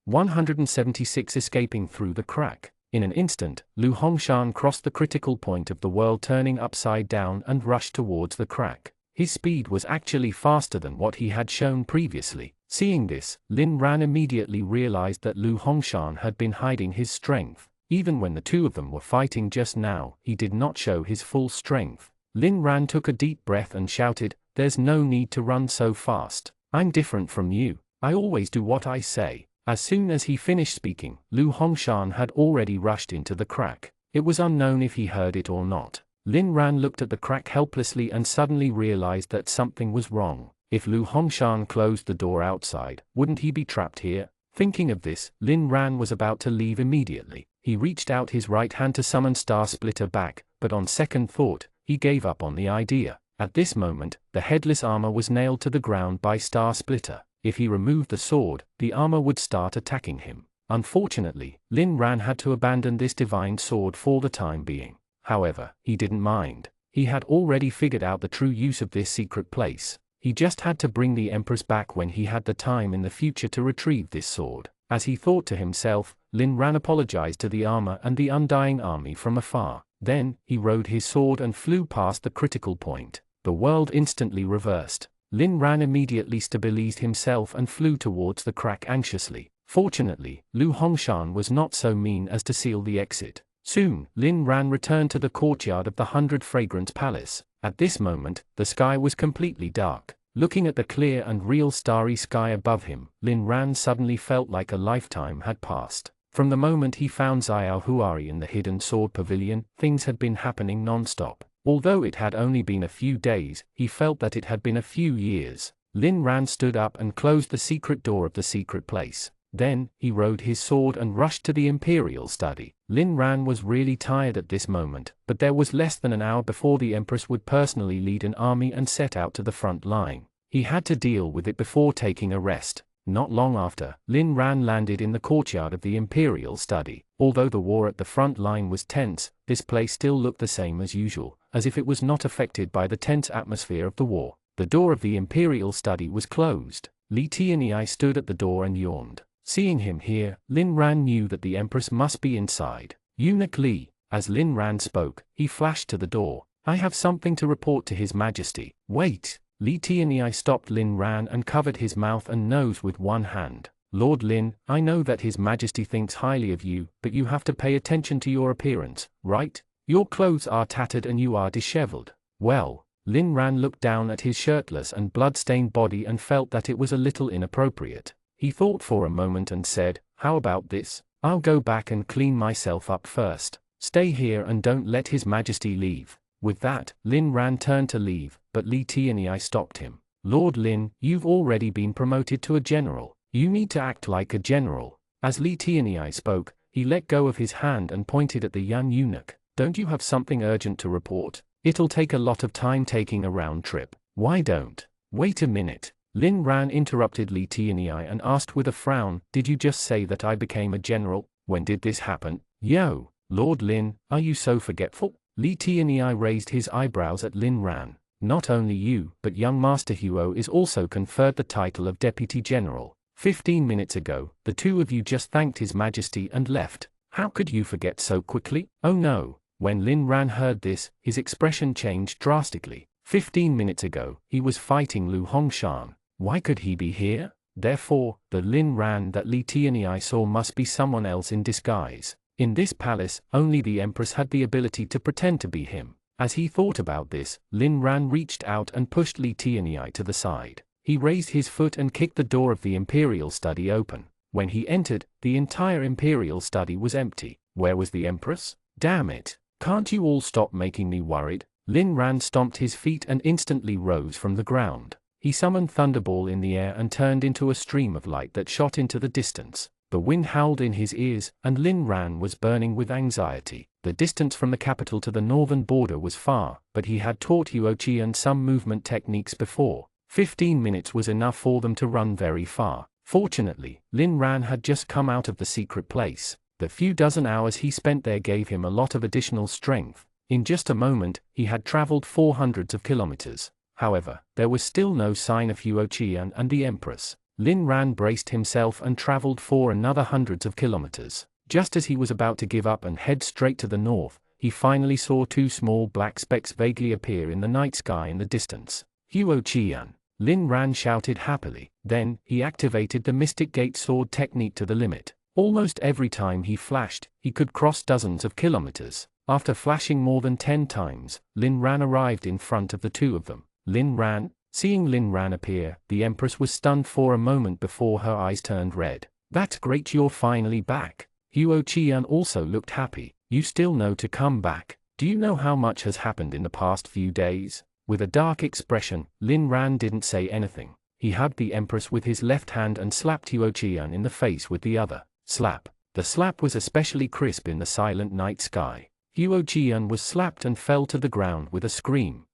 176 escaping through the crack. In an instant, Lu Hongshan crossed the critical point of the world turning upside down and rushed towards the crack. His speed was actually faster than what he had shown previously. Seeing this, Lin Ran immediately realized that Lu Hongshan had been hiding his strength. Even when the two of them were fighting just now, he did not show his full strength. Lin Ran took a deep breath and shouted, "There's no need to run so fast. I'm different from you. I always do what I say." As soon as he finished speaking, Lu Hongshan had already rushed into the crack. It was unknown if he heard it or not. Lin Ran looked at the crack helplessly and suddenly realized that something was wrong. If Lu Hongshan closed the door outside, wouldn't he be trapped here? Thinking of this, Lin Ran was about to leave immediately. He reached out his right hand to summon Star Splitter back, but on second thought, he gave up on the idea. At this moment, the headless armor was nailed to the ground by Star Splitter. If he removed the sword, the armor would start attacking him. Unfortunately, Lin Ran had to abandon this divine sword for the time being. However, he didn't mind. He had already figured out the true use of this secret place. He just had to bring the Empress back when he had the time in the future to retrieve this sword. As he thought to himself, Lin Ran apologized to the armor and the undying army from afar. Then, he rode his sword and flew past the critical point. The world instantly reversed. Lin Ran immediately stabilized himself and flew towards the crack anxiously. Fortunately, Lu Hongshan was not so mean as to seal the exit. Soon, Lin Ran returned to the courtyard of the 100 Fragrance Palace. At this moment, the sky was completely dark. Looking at the clear and real starry sky above him, Lin Ran suddenly felt like a lifetime had passed. From the moment he found Xiao Huari in the Hidden Sword Pavilion, things had been happening non-stop. Although it had only been a few days, he felt that it had been a few years. Lin Ran stood up and closed the secret door of the secret place. Then, he rode his sword and rushed to the Imperial Study. Lin Ran was really tired at this moment, but there was less than an hour before the Empress would personally lead an army and set out to the front line. He had to deal with it before taking a rest. Not long after, Lin Ran landed in the courtyard of the Imperial Study. Although the war at the front line was tense, this place still looked the same as usual, as if it was not affected by the tense atmosphere of the war. The door of the Imperial Study was closed. Li Tianyi stood at the door and yawned. Seeing him here, Lin Ran knew that the Empress must be inside. Eunuch Li. As Lin Ran spoke, he flashed to the door. I have something to report to His Majesty. Wait. Li Tianyi stopped Lin Ran and covered his mouth and nose with one hand. Lord Lin, I know that His Majesty thinks highly of you, but you have to pay attention to your appearance, right? Your clothes are tattered and you are disheveled. Well, Lin Ran looked down at his shirtless and blood-stained body and felt that it was a little inappropriate. He thought for a moment and said, how about this? I'll go back and clean myself up first. Stay here and don't let His Majesty leave. With that, Lin Ran turned to leave, but Li Tianyi stopped him. Lord Lin, you've already been promoted to a general. You need to act like a general. As Li Tianyi spoke, he let go of his hand and pointed at the young eunuch. Don't you have something urgent to report? It'll take a lot of time taking a round trip. Why don't? Wait a minute. Lin Ran interrupted Li Tianyi and asked with a frown, did you just say that I became a general? When did this happen? Yo, Lord Lin, are you so forgetful? Li Tianyi raised his eyebrows at Lin Ran. Not only you, but young Master Huo is also conferred the title of Deputy General. 15 minutes ago, the two of you just thanked His Majesty and left. How could you forget so quickly? Oh no. When Lin Ran heard this, his expression changed drastically. 15 minutes ago, he was fighting Lu Hongshan. Why could he be here? Therefore, the Lin Ran that Li Tianyi saw must be someone else in disguise. In this palace, only the Empress had the ability to pretend to be him. As he thought about this, Lin Ran reached out and pushed Li Tianyi to the side. He raised his foot and kicked the door of the Imperial Study open. When he entered, the entire Imperial Study was empty. Where was the Empress? Damn it! Can't you all stop making me worried? Lin Ran stomped his feet and instantly rose from the ground. He summoned Thunderball in the air and turned into a stream of light that shot into the distance. The wind howled in his ears, and Lin Ran was burning with anxiety. The distance from the capital to the northern border was far, but he had taught Huo Qian some movement techniques before. 15 minutes was enough for them to run very far. Fortunately, Lin Ran had just come out of the secret place. The few dozen hours he spent there gave him a lot of additional strength. In just a moment, he had traveled 400 kilometers. However, there was still no sign of Huo Qian and the Empress. Lin Ran braced himself and traveled for another hundreds of kilometers. Just as he was about to give up and head straight to the north, he finally saw two small black specks vaguely appear in the night sky in the distance. Huo Qian. Lin Ran shouted happily. Then, he activated the Mystic Gate Sword technique to the limit. Almost every time he flashed, he could cross dozens of kilometers. After flashing more than 10 times, Lin Ran arrived in front of the two of them. Lin Ran. Seeing Lin Ran appear, the Empress was stunned for a moment before her eyes turned red. That's great, you're finally back. Huo Qian also looked happy. You still know to come back. Do you know how much has happened in the past few days? With a dark expression, Lin Ran didn't say anything. He hugged the Empress with his left hand and slapped Huo Qian in the face with the other. Slap. The slap was especially crisp in the silent night sky. Huo Qian was slapped and fell to the ground with a scream.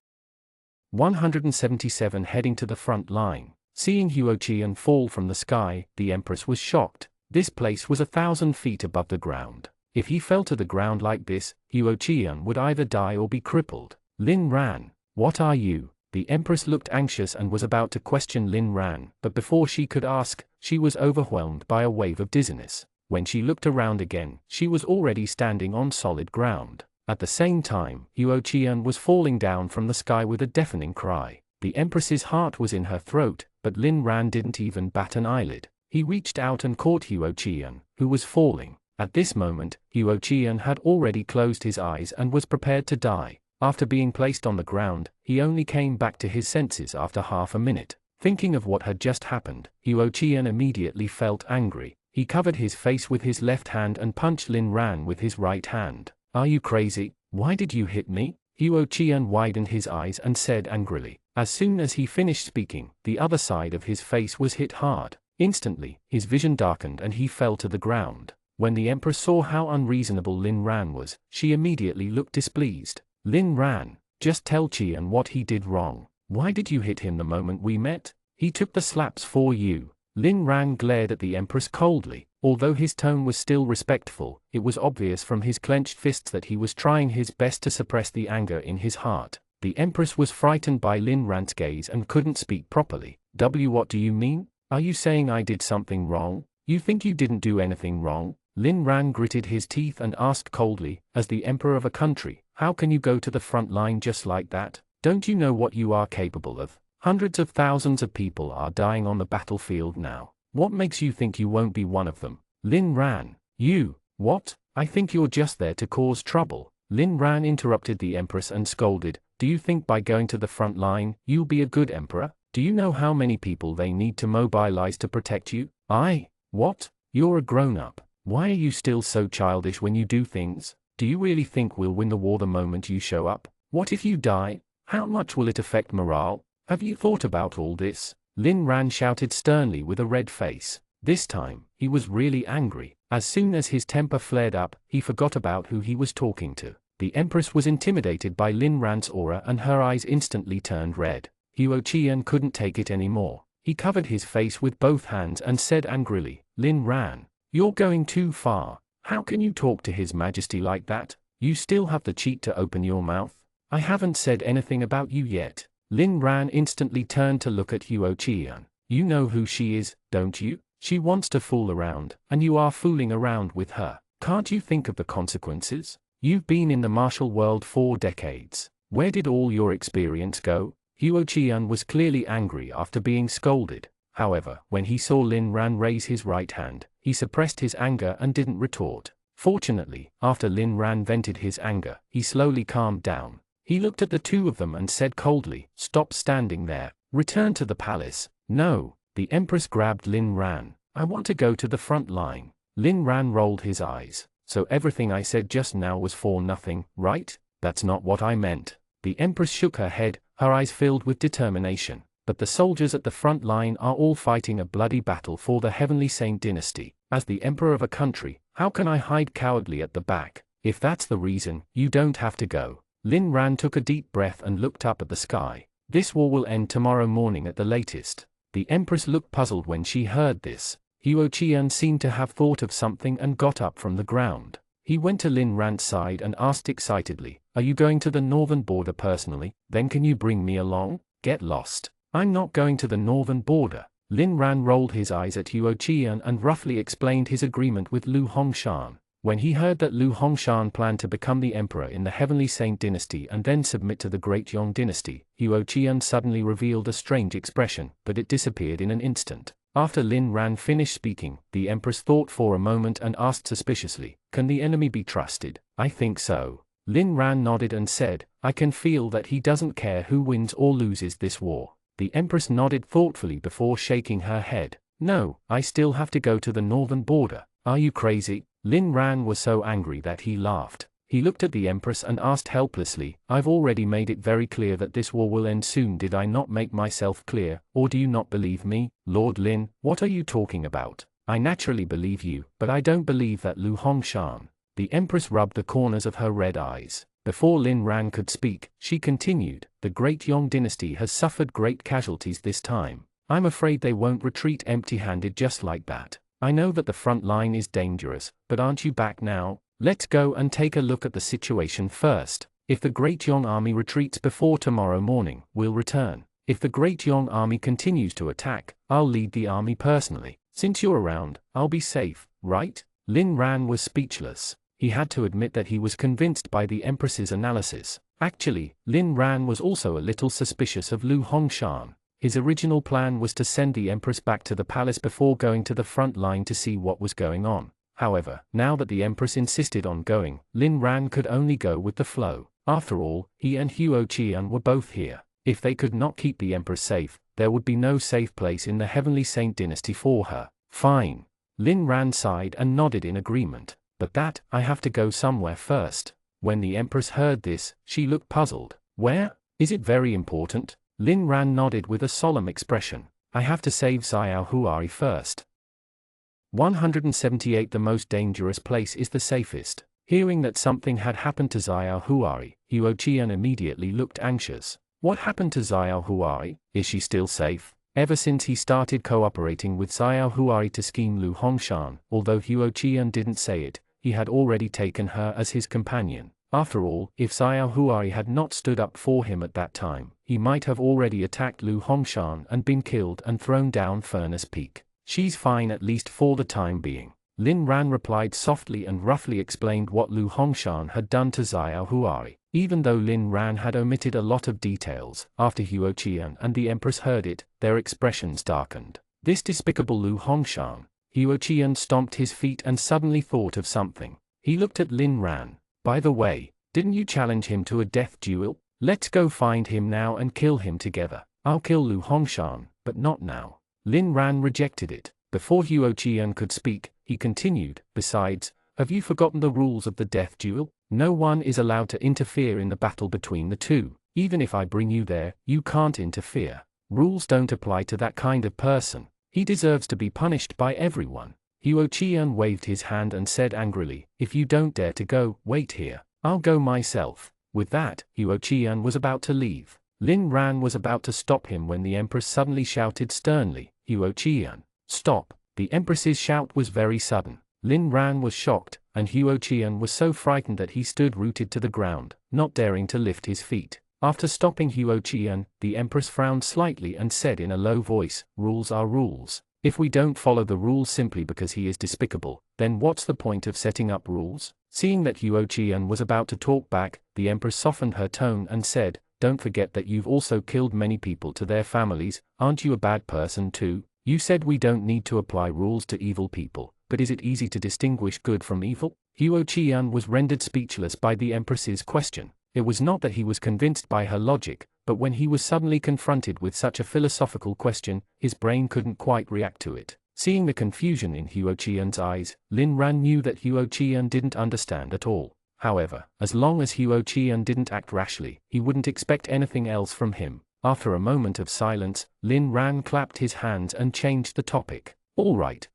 177 Heading to the front line. Seeing Huo Qian fall from the sky, the Empress was shocked. This place was 1,000 feet above the ground. If he fell to the ground like this, Huo Qian would either die or be crippled. Lin Ran, what are you? The Empress looked anxious and was about to question Lin Ran, but before she could ask, she was overwhelmed by a wave of dizziness. When she looked around again, she was already standing on solid ground. At the same time, Huo Qian was falling down from the sky with a deafening cry. The Empress's heart was in her throat, but Lin Ran didn't even bat an eyelid. He reached out and caught Huo Qian, who was falling. At this moment, Huo Qian had already closed his eyes and was prepared to die. After being placed on the ground, he only came back to his senses after half a minute. Thinking of what had just happened, Huo Qian immediately felt angry. He covered his face with his left hand and punched Lin Ran with his right hand. Are you crazy? Why did you hit me? Huo Qian widened his eyes and said angrily. As soon as he finished speaking, the other side of his face was hit hard. Instantly, his vision darkened and he fell to the ground. When the Empress saw how unreasonable Lin Ran was, she immediately looked displeased. Lin Ran, just tell Qian what he did wrong. Why did you hit him the moment we met? He took the slaps for you. Lin Ran glared at the Empress coldly. Although his tone was still respectful, it was obvious from his clenched fists that he was trying his best to suppress the anger in his heart. The Empress was frightened by Lin Ran's gaze and couldn't speak properly. What do you mean? Are you saying I did something wrong? You think you didn't do anything wrong? Lin Ran gritted his teeth and asked coldly, as the emperor of a country, how can you go to the front line just like that? Don't you know what you are capable of? Hundreds of thousands of people are dying on the battlefield now. What makes you think you won't be one of them? Lin Ran, you, what? I think you're just there to cause trouble. Lin Ran interrupted the Empress and scolded, do you think by going to the front line, you'll be a good emperor? Do you know how many people they need to mobilize to protect you? What? You're a grown-up. Why are you still so childish when you do things? Do you really think we'll win the war the moment you show up? What if you die? How much will it affect morale? Have you thought about all this? Lin Ran shouted sternly with a red face. This time, he was really angry. As soon as his temper flared up, he forgot about who he was talking to. The Empress was intimidated by Lin Ran's aura and her eyes instantly turned red. Huo Qian couldn't take it anymore. He covered his face with both hands and said angrily, Lin Ran, you're going too far. How can you talk to His Majesty like that? You still have the cheek to open your mouth? I haven't said anything about you yet. Lin Ran instantly turned to look at Huo Qian. You know who she is, don't you? She wants to fool around, and you are fooling around with her. Can't you think of the consequences? You've been in the martial world 4 decades. Where did all your experience go? Huo Qian was clearly angry after being scolded. However, when he saw Lin Ran raise his right hand, he suppressed his anger and didn't retort. Fortunately, after Lin Ran vented his anger, he slowly calmed down. He looked at the two of them and said coldly, stop standing there. Return to the palace. No. The Empress grabbed Lin Ran. I want to go to the front line. Lin Ran rolled his eyes. So everything I said just now was for nothing, right? That's not what I meant. The Empress shook her head, her eyes filled with determination. But the soldiers at the front line are all fighting a bloody battle for the Heavenly Saint dynasty. As the emperor of a country, how can I hide cowardly at the back? If that's the reason, you don't have to go. Lin Ran took a deep breath and looked up at the sky. This war will end tomorrow morning at the latest. The Empress looked puzzled when she heard this. Huo Qian seemed to have thought of something and got up from the ground. He went to Lin Ran's side and asked excitedly, are you going to the northern border personally? Then can you bring me along? Get lost. I'm not going to the northern border. Lin Ran rolled his eyes at Huo Qian and roughly explained his agreement with Lu Hongshan. When he heard that Lu Hongshan planned to become the emperor in the Heavenly Saint dynasty and then submit to the Great Yong dynasty, Huo Qian suddenly revealed a strange expression, but it disappeared in an instant. After Lin Ran finished speaking, the Empress thought for a moment and asked suspiciously, can the enemy be trusted? I think so. Lin Ran nodded and said, I can feel that he doesn't care who wins or loses this war. The Empress nodded thoughtfully before shaking her head. No, I still have to go to the northern border. Are you crazy? Lin Ran was so angry that he laughed. He looked at the Empress and asked helplessly, "I've already made it very clear that this war will end soon. Did I not make myself clear, or do you not believe me?" "Lord Lin, what are you talking about? I naturally believe you, but I don't believe that Lu Hongshan." The Empress rubbed the corners of her red eyes. Before Lin Ran could speak, she continued, "The Great Yong dynasty has suffered great casualties this time. I'm afraid they won't retreat empty-handed just like that. I know that the front line is dangerous, but aren't you back now? Let's go and take a look at the situation first. If the Great Yong army retreats before tomorrow morning, we'll return. If the Great Yong army continues to attack, I'll lead the army personally. Since you're around, I'll be safe, right?" Lin Ran was speechless. He had to admit that he was convinced by the Empress's analysis. Actually, Lin Ran was also a little suspicious of Lu Hongshan. His original plan was to send the Empress back to the palace before going to the front line to see what was going on. However, now that the Empress insisted on going, Lin Ran could only go with the flow. After all, he and Huo Qian were both here. If they could not keep the Empress safe, there would be no safe place in the Heavenly Saint dynasty for her. "Fine." Lin Ran sighed and nodded in agreement. "But I have to go somewhere first." When the Empress heard this, she looked puzzled. "Where? Is it very important?" Lin Ran nodded with a solemn expression. "I have to save Xiao Huari first." 178 The most dangerous place is the safest. Hearing that something had happened to Xiao Huari, Huo Qian immediately looked anxious. What happened to Xiao Huari? Is she still safe? Ever since he started cooperating with Xiao Huari to scheme Lu Hongshan, although Huo Qian didn't say it, he had already taken her as his companion. After all, if Xiao Huari had not stood up for him at that time, he might have already attacked Lu Hongshan and been killed and thrown down Furnace Peak. "She's fine at least for the time being." Lin Ran replied softly and roughly explained what Lu Hongshan had done to Xiao Huari. Even though Lin Ran had omitted a lot of details, after Huo Qian and the Empress heard it, their expressions darkened. This despicable Lu Hongshan. Huo Qian stomped his feet and suddenly thought of something. He looked at Lin Ran. "By the way, didn't you challenge him to a death duel? Let's go find him now and kill him together." "I'll kill Lu Hongshan, but not now." Lin Ran rejected it. Before Huo Qian could speak, he continued, "Besides, have you forgotten the rules of the death duel? No one is allowed to interfere in the battle between the two. Even if I bring you there, you can't interfere. Rules don't apply to that kind of person. He deserves to be punished by everyone." Huo Qian waved his hand and said angrily, "If you don't dare to go, wait here. I'll go myself." With that, Huo Qian was about to leave. Lin Ran was about to stop him when the Empress suddenly shouted sternly, "Huo Qian, stop." The Empress's shout was very sudden. Lin Ran was shocked, and Huo Qian was so frightened that he stood rooted to the ground, not daring to lift his feet. After stopping Huo Qian, the Empress frowned slightly and said in a low voice, "Rules are rules. If we don't follow the rules simply because he is despicable, then what's the point of setting up rules?" Seeing that Huo Qian was about to talk back, the Empress softened her tone and said, "Don't forget that you've also killed many people to their families. Aren't you a bad person too? You said we don't need to apply rules to evil people, but is it easy to distinguish good from evil?" Huo Qian was rendered speechless by the Empress's question. It was not that he was convinced by her logic, but when he was suddenly confronted with such a philosophical question, his brain couldn't quite react to it. Seeing the confusion in Huo Qian's eyes, Lin Ran knew that Huo Qian didn't understand at all. However, as long as Huo Qian didn't act rashly, he wouldn't expect anything else from him. After a moment of silence, Lin Ran clapped his hands and changed the topic. All right.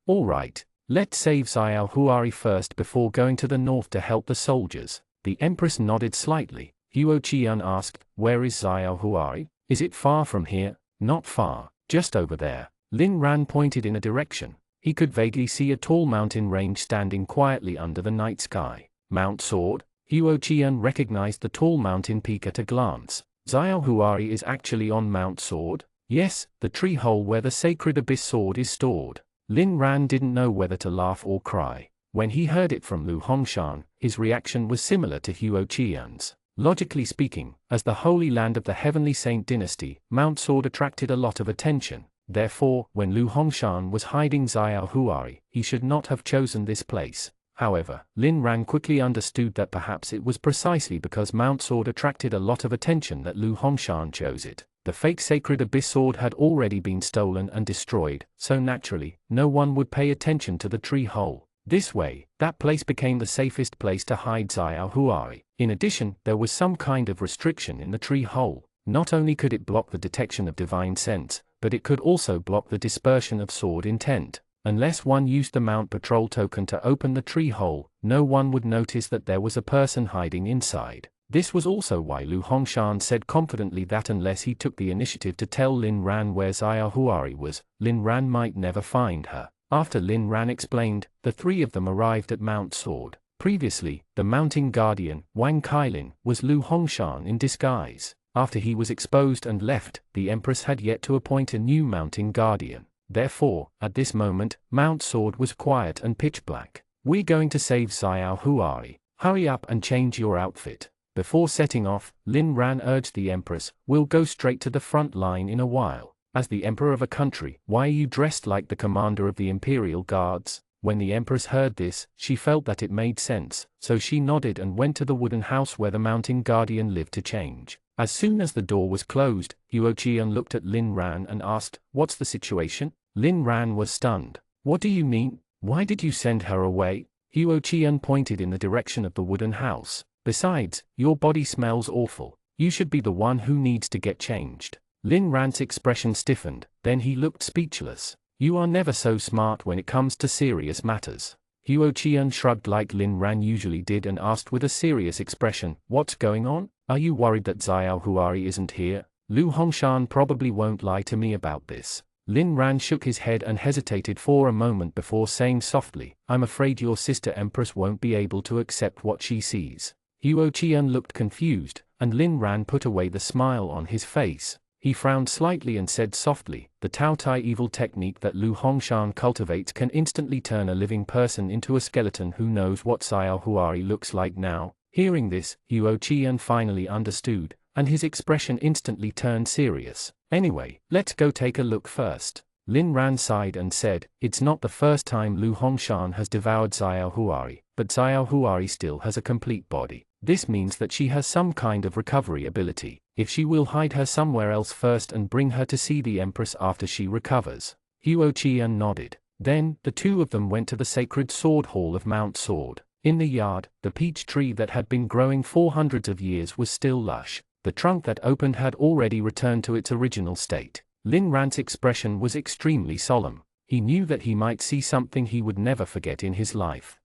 Let's save Xiao Huari first before going to the north to help the soldiers." The Empress nodded slightly. Huo Qian asked, "Where is Xiao Huari? Is it far from here?" "Not far, just over there." Lin Ran pointed in a direction. He could vaguely see a tall mountain range standing quietly under the night sky. Mount Sword? Huo Qian recognized the tall mountain peak at a glance. Xiao Huari is actually on Mount Sword? Yes, the tree hole where the sacred abyss sword is stored. Lin Ran didn't know whether to laugh or cry. When he heard it from Lu Hongshan, his reaction was similar to Huo Qian's. Logically speaking, as the holy land of the Heavenly Saint dynasty, Mount Sword attracted a lot of attention. Therefore, when Lu Hongshan was hiding Xiao Huari, he should not have chosen this place. However, Lin Ran quickly understood that perhaps it was precisely because Mount Sword attracted a lot of attention that Lu Hongshan chose it. The fake sacred abyss sword had already been stolen and destroyed, so naturally, no one would pay attention to the tree hole. This way, that place became the safest place to hide Xiao Huari. In addition, there was some kind of restriction in the tree hole. Not only could it block the detection of divine sense, but it could also block the dispersion of sword intent. Unless one used the Mount Patrol token to open the tree hole, no one would notice that there was a person hiding inside. This was also why Lu Hongshan said confidently that unless he took the initiative to tell Lin Ran where Xiao Huari was, Lin Ran might never find her. After Lin Ran explained, the three of them arrived at Mount Sword. Previously, the mounting guardian, Wang Kailin, was Lu Hongshan in disguise. After he was exposed and left, the Empress had yet to appoint a new mounting guardian. Therefore, at this moment, Mount Sword was quiet and pitch black. "We're going to save Xiao Huari. Hurry up and change your outfit." Before setting off, Lin Ran urged the Empress, "We'll go straight to the front line in a while. As the emperor of a country, why are you dressed like the commander of the Imperial Guards?" When the Empress heard this, she felt that it made sense, so she nodded and went to the wooden house where the mounting guardian lived to change. As soon as the door was closed, Huo Qian looked at Lin Ran and asked, "What's the situation?" Lin Ran was stunned. "What do you mean? Why did you send her away?" Huo Qian pointed in the direction of the wooden house. "Besides, your body smells awful. You should be the one who needs to get changed." Lin Ran's expression stiffened, then he looked speechless. "You are never so smart when it comes to serious matters." Huo Qian shrugged like Lin Ran usually did and asked with a serious expression, "What's going on? Are you worried that Xiao Huari isn't here? Lu Hongshan probably won't lie to me about this." Lin Ran shook his head and hesitated for a moment before saying softly, "I'm afraid your sister Empress won't be able to accept what she sees." Huo Qian looked confused, and Lin Ran put away the smile on his face. He frowned slightly and said softly, "The Tao Tai evil technique that Lu Hongshan cultivates can instantly turn a living person into a skeleton. Who knows what Xiao Huari looks like now?" Hearing this, Huo Qian finally understood, and his expression instantly turned serious. "Anyway, let's go take a look first." Lin Ran sighed and said, "It's not the first time Lu Hongshan has devoured Xiao Huari, but Xiao Huari still has a complete body. This means that she has some kind of recovery ability. If she will hide her somewhere else first and bring her to see the Empress after she recovers." Huo Qian nodded. Then, the two of them went to the sacred sword hall of Mount Sword. In the yard, the peach tree that had been growing for hundreds of years was still lush. The trunk that opened had already returned to its original state. Lin Ran's expression was extremely solemn. He knew that he might see something he would never forget in his life.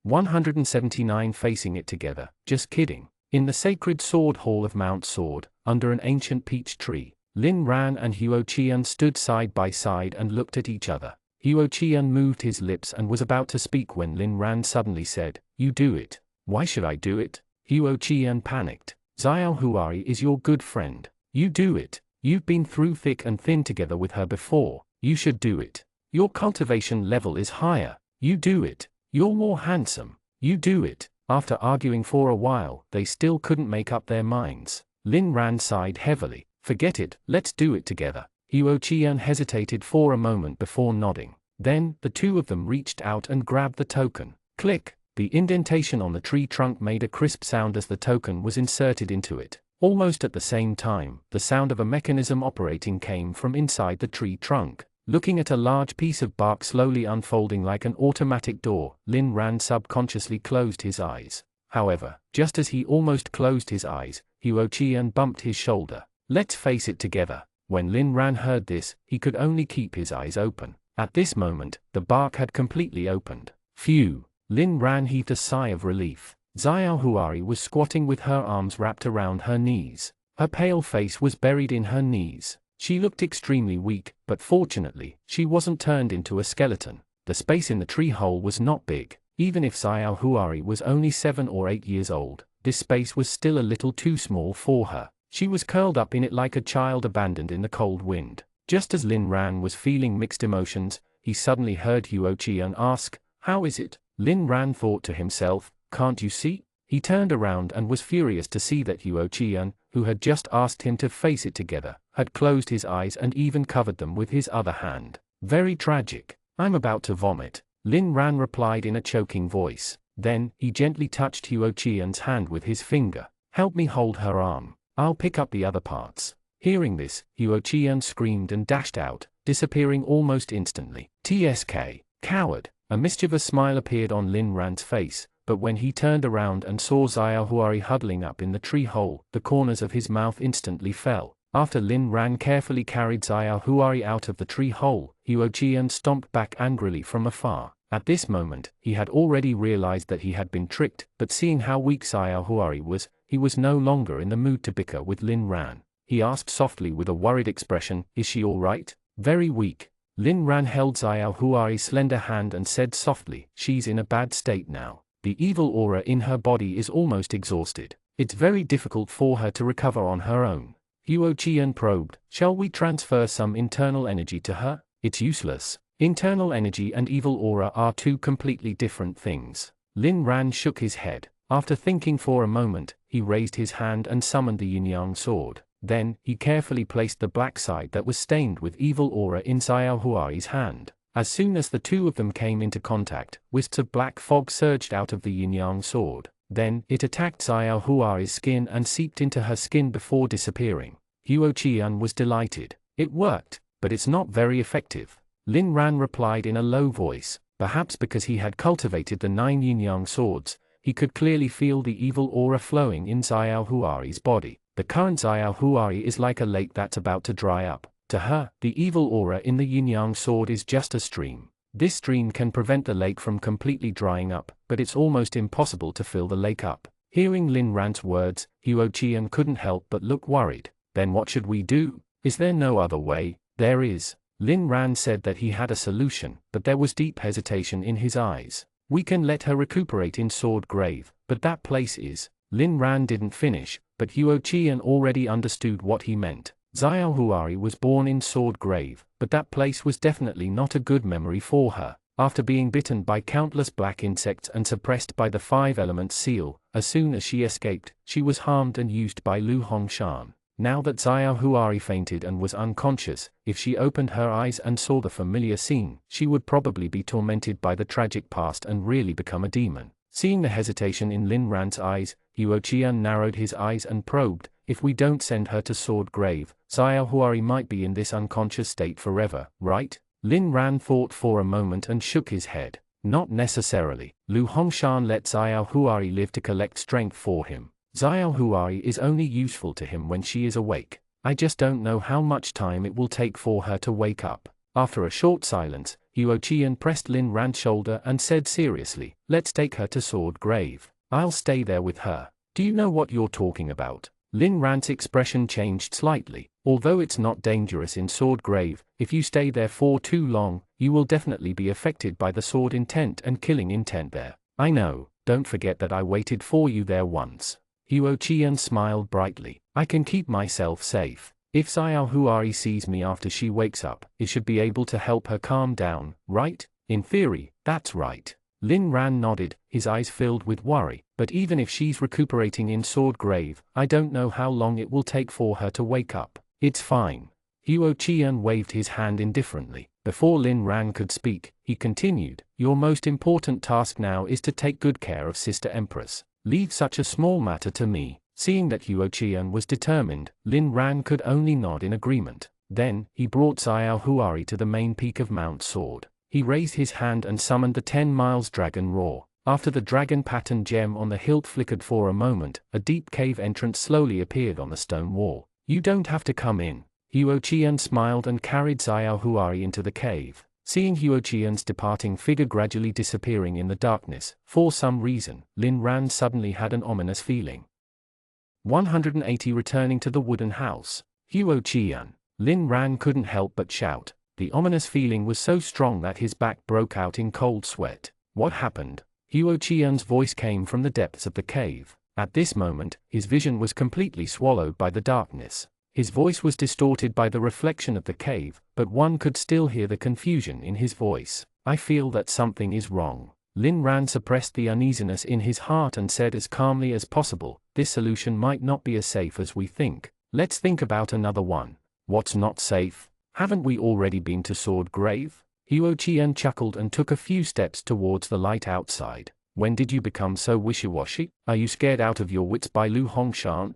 179 Facing it together, just kidding. In the sacred sword hall of Mount Sword, under an ancient peach tree, Lin Ran and Huo Qian stood side by side and looked at each other. Huo Qian moved his lips and was about to speak when Lin Ran suddenly said, "You do it." "Why should I do it?" Huo Qian panicked. "Xiao Huari is your good friend. You do it. You've been through thick and thin together with her before. You should do it. Your cultivation level is higher. You do it. You're more handsome. You do it." After arguing for a while, they still couldn't make up their minds. Lin Ran sighed heavily. "Forget it, let's do it together." Huo Qian hesitated for a moment before nodding. Then, the two of them reached out and grabbed the token. Click! The indentation on the tree trunk made a crisp sound as the token was inserted into it. Almost at the same time, the sound of a mechanism operating came from inside the tree trunk. Looking at a large piece of bark slowly unfolding like an automatic door, Lin Ran subconsciously closed his eyes. However, just as he almost closed his eyes, Huo Qian bumped his shoulder. "Let's face it together." When Lin Ran heard this, he could only keep his eyes open. At this moment, the bark had completely opened. Phew! Lin Ran heaved a sigh of relief. Xiao Huari was squatting with her arms wrapped around her knees. Her pale face was buried in her knees. She looked extremely weak, but fortunately, she wasn't turned into a skeleton. The space in the tree hole was not big. Even if Xiao Huari was only 7 or 8 years old, this space was still a little too small for her. She was curled up in it like a child abandoned in the cold wind. Just as Lin Ran was feeling mixed emotions, he suddenly heard Huo Qian ask, "How is it?" Lin Ran thought to himself, "Can't you see?" He turned around and was furious to see that Huo Qian, who had just asked him to face it together, had closed his eyes and even covered them with his other hand. "Very tragic. I'm about to vomit," Lin Ran replied in a choking voice. Then, he gently touched Huo Qian's hand with his finger. "Help me hold her arm. I'll pick up the other parts." Hearing this, Huo Qian screamed and dashed out, disappearing almost instantly. "TSK, coward!" A mischievous smile appeared on Lin Ran's face, but when he turned around and saw Xiaohuari huddling up in the tree hole, the corners of his mouth instantly fell. After Lin Ran carefully carried Xiaohuari out of the tree hole, Huo Qian stomped back angrily from afar. At this moment, he had already realized that he had been tricked, but seeing how weak Xiaohuari was, he was no longer in the mood to bicker with Lin Ran. He asked softly with a worried expression, "Is she all right?" "Very weak." Lin Ran held Xiaohuari's slender hand and said softly, "She's in a bad state now. The evil aura in her body is almost exhausted. It's very difficult for her to recover on her own." Huo Qian probed, "Shall we transfer some internal energy to her?" "It's useless. Internal energy and evil aura are two completely different things." Lin Ran shook his head. After thinking for a moment, he raised his hand and summoned the yin-yang sword. Then, he carefully placed the black side that was stained with evil aura in Xiaohuari's hand. As soon as the two of them came into contact, wisps of black fog surged out of the yin-yang sword. Then, it attacked Xiaohuari's skin and seeped into her skin before disappearing. Huo Qian was delighted. "It worked, but it's not very effective." Lin Ran replied in a low voice. Perhaps because he had cultivated the 9 yin-yang swords, he could clearly feel the evil aura flowing in Xiaohuari's body. The current Xiaohuari is like a lake that's about to dry up. To her, the evil aura in the yin-yang sword is just a stream. This stream can prevent the lake from completely drying up, but it's almost impossible to fill the lake up. Hearing Lin Ran's words, Huo Qian couldn't help but look worried. "Then what should we do? Is there no other way?" "There is." Lin Ran said that he had a solution, but there was deep hesitation in his eyes. "We can let her recuperate in Sword Grave, but that place is..." Lin Ran didn't finish, but Huo Qian already understood what he meant. Xiaohuari was born in Sword Grave, but that place was definitely not a good memory for her. After being bitten by countless black insects and suppressed by the 5-element seal, as soon as she escaped, she was harmed and used by Lu Hongshan. Now that Xiaohuari fainted and was unconscious, if she opened her eyes and saw the familiar scene, she would probably be tormented by the tragic past and really become a demon. Seeing the hesitation in Lin Ran's eyes, Huo Qian narrowed his eyes and probed, "If we don't send her to Sword Grave, Xiaohuari might be in this unconscious state forever, right?" Lin Ran thought for a moment and shook his head. "Not necessarily. Lu Hongshan let Xiaohuari live to collect strength for him. Xiaohuari is only useful to him when she is awake. I just don't know how much time it will take for her to wake up." After a short silence, Huo Qian pressed Lin Ran's shoulder and said seriously, "Let's take her to Sword Grave. I'll stay there with her." "Do you know what you're talking about?" Lin Ran's expression changed slightly. "Although it's not dangerous in Sword Grave, if you stay there for too long, you will definitely be affected by the sword intent and killing intent there." "I know, don't forget that I waited for you there once." Huo Qian smiled brightly. "I can keep myself safe. If Xiaohuari sees me after she wakes up, it should be able to help her calm down, right?" "In theory, that's right." Lin Ran nodded, his eyes filled with worry. "But even if she's recuperating in Sword Grave, I don't know how long it will take for her to wake up." "It's fine." Huo Qian waved his hand indifferently. Before Lin Ran could speak, he continued, "Your most important task now is to take good care of Sister Empress. Leave such a small matter to me." Seeing that Huo Qian was determined, Lin Ran could only nod in agreement. Then, he brought Xiaohuari to the main peak of Mount Sword. He raised his hand and summoned the 10 miles dragon roar. After the dragon pattern gem on the hilt flickered for a moment, a deep cave entrance slowly appeared on the stone wall. "You don't have to come in." Huo Qian smiled and carried Xiaohuari into the cave. Seeing Huo Qian's departing figure gradually disappearing in the darkness, for some reason, Lin Ran suddenly had an ominous feeling. 180 Returning to the wooden house. Huo Qian. Lin Ran couldn't help but shout. The ominous feeling was so strong that his back broke out in cold sweat. "What happened?" Huo Qian's voice came from the depths of the cave. At this moment, his vision was completely swallowed by the darkness. His voice was distorted by the reflection of the cave, but one could still hear the confusion in his voice. "I feel that something is wrong." Lin Ran suppressed the uneasiness in his heart and said as calmly as possible, "This solution might not be as safe as we think. Let's think about another one." "What's not safe? Haven't we already been to Sword Grave?" Huo Qian chuckled and took a few steps towards the light outside. "When did you become so wishy-washy? Are you scared out of your wits by Lu Hongshan?"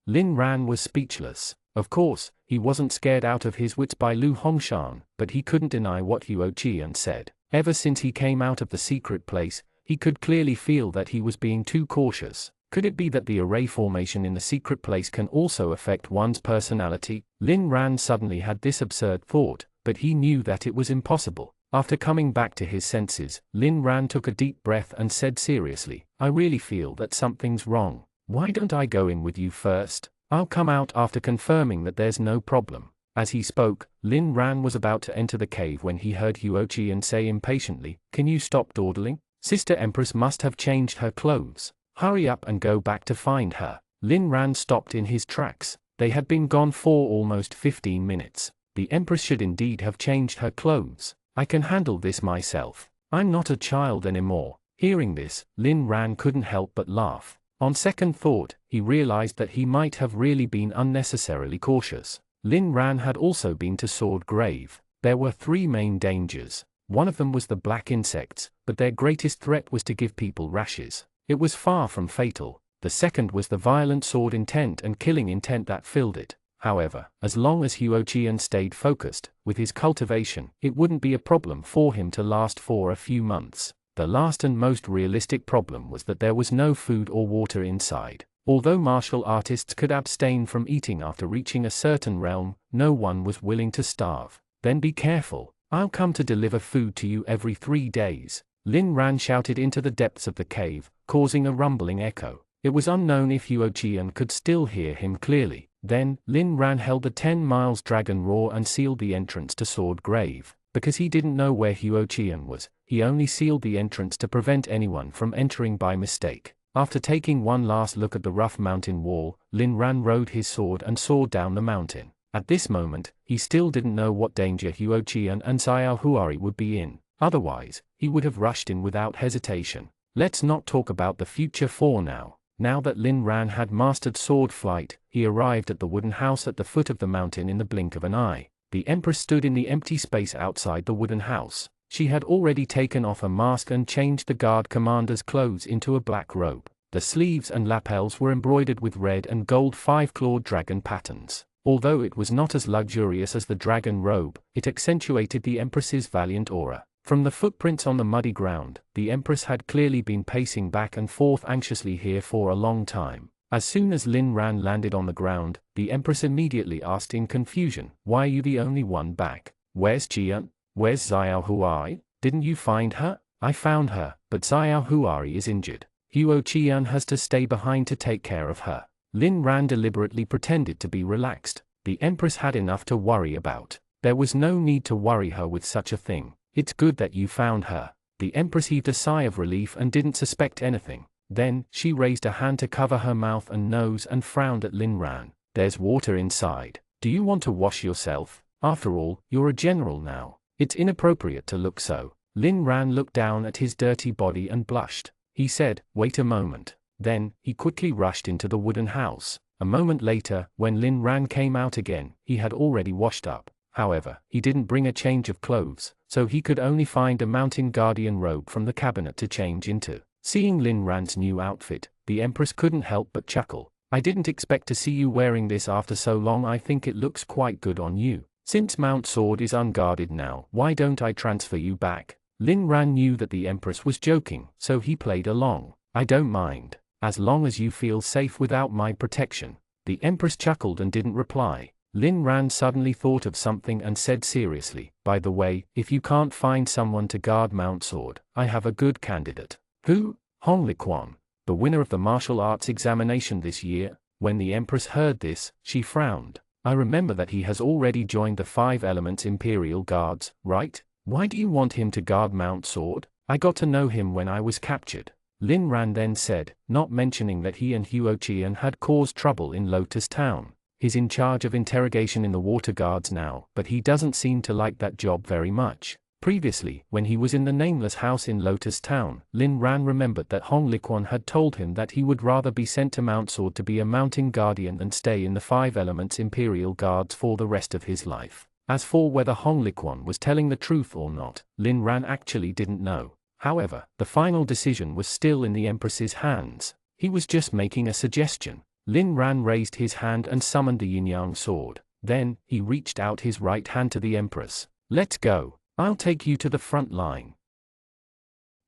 Lin Ran was speechless. Of course, he wasn't scared out of his wits by Lu Hongshan, but he couldn't deny what Huo Qian said. Ever since he came out of the secret place, he could clearly feel that he was being too cautious. Could it be that the array formation in the secret place can also affect one's personality? Lin Ran suddenly had this absurd thought, but he knew that it was impossible. After coming back to his senses, Lin Ran took a deep breath and said seriously, I really feel that something's wrong. Why don't I go in with you first? I'll come out after confirming that there's no problem. As he spoke, Lin Ran was about to enter the cave when he heard Huo Qian say impatiently, Can you stop dawdling? Sister Empress must have changed her clothes. Hurry up and go back to find her. Lin Ran stopped in his tracks. They had been gone for almost 15 minutes. The Empress should indeed have changed her clothes. I can handle this myself. I'm not a child anymore. Hearing this, Lin Ran couldn't help but laugh. On second thought, he realized that he might have really been unnecessarily cautious. Lin Ran had also been to Sword Grave. There were 3 main dangers. One of them was the black insects, but their greatest threat was to give people rashes. It was far from fatal. The second was the violent sword intent and killing intent that filled it. However, as long as Huo Qian stayed focused, with his cultivation, it wouldn't be a problem for him to last for a few months. The last and most realistic problem was that there was no food or water inside. Although martial artists could abstain from eating after reaching a certain realm, no one was willing to starve. Then be careful. I'll come to deliver food to you every 3 days. Lin Ran shouted into the depths of the cave, causing a rumbling echo. It was unknown if Huo Qian could still hear him clearly. Then, Lin Ran held the 10 miles dragon roar and sealed the entrance to Sword Grave. Because he didn't know where Huo Qian was, he only sealed the entrance to prevent anyone from entering by mistake. After taking one last look at the rough mountain wall, Lin Ran rode his sword and soared down the mountain. At this moment, he still didn't know what danger Huo Qian and Xiao Huari would be in. Otherwise, he would have rushed in without hesitation. Let's not talk about the future for now. Now that Lin Ran had mastered sword flight, he arrived at the wooden house at the foot of the mountain in the blink of an eye. The Empress stood in the empty space outside the wooden house. She had already taken off her mask and changed the guard commander's clothes into a black robe. The sleeves and lapels were embroidered with red and gold 5-clawed dragon patterns. Although it was not as luxurious as the dragon robe, it accentuated the Empress's valiant aura. From the footprints on the muddy ground, the Empress had clearly been pacing back and forth anxiously here for a long time. As soon as Lin Ran landed on the ground, the Empress immediately asked in confusion, Why are you the only one back? Where's Qian? Where's Xiao Huari? Didn't you find her? I found her, but Xiao Huari is injured. Huo Qian has to stay behind to take care of her. Lin Ran deliberately pretended to be relaxed. The Empress had enough to worry about. There was no need to worry her with such a thing. It's good that you found her. The Empress heaved a sigh of relief and didn't suspect anything. Then, she raised a hand to cover her mouth and nose and frowned at Lin Ran. There's water inside. Do you want to wash yourself? After all, you're a general now. It's inappropriate to look so. Lin Ran looked down at his dirty body and blushed. He said, Wait a moment. Then, he quickly rushed into the wooden house. A moment later, when Lin Ran came out again, he had already washed up. However, he didn't bring a change of clothes, so he could only find a mountain guardian robe from the cabinet to change into. Seeing Lin Ran's new outfit, the Empress couldn't help but chuckle. I didn't expect to see you wearing this after so long. I think it looks quite good on you. Since Mount Sword is unguarded now, why don't I transfer you back? Lin Ran knew that the Empress was joking, so he played along. I don't mind, as long as you feel safe without my protection. The Empress chuckled and didn't reply. Lin Ran suddenly thought of something and said seriously, By the way, if you can't find someone to guard Mount Sword, I have a good candidate. Who? Hong Liquan, the winner of the martial arts examination this year. When the Empress heard this, she frowned. I remember that he has already joined the 5 Elements Imperial Guards, right? Why do you want him to guard Mount Sword? I got to know him when I was captured. Lin Ran then said, not mentioning that he and Huo Qian had caused trouble in Lotus Town. He's in charge of interrogation in the water guards now, but he doesn't seem to like that job very much. Previously, when he was in the nameless house in Lotus Town, Lin Ran remembered that Hong Liquan had told him that he would rather be sent to Mount Sword to be a mountain guardian than stay in the 5 Elements Imperial Guards for the rest of his life. As for whether Hong Liquan was telling the truth or not, Lin Ran actually didn't know. However, the final decision was still in the Empress's hands. He was just making a suggestion. Lin Ran raised his hand and summoned the yin-yang sword. Then, he reached out his right hand to the Empress. Let's go. I'll take you to the front line.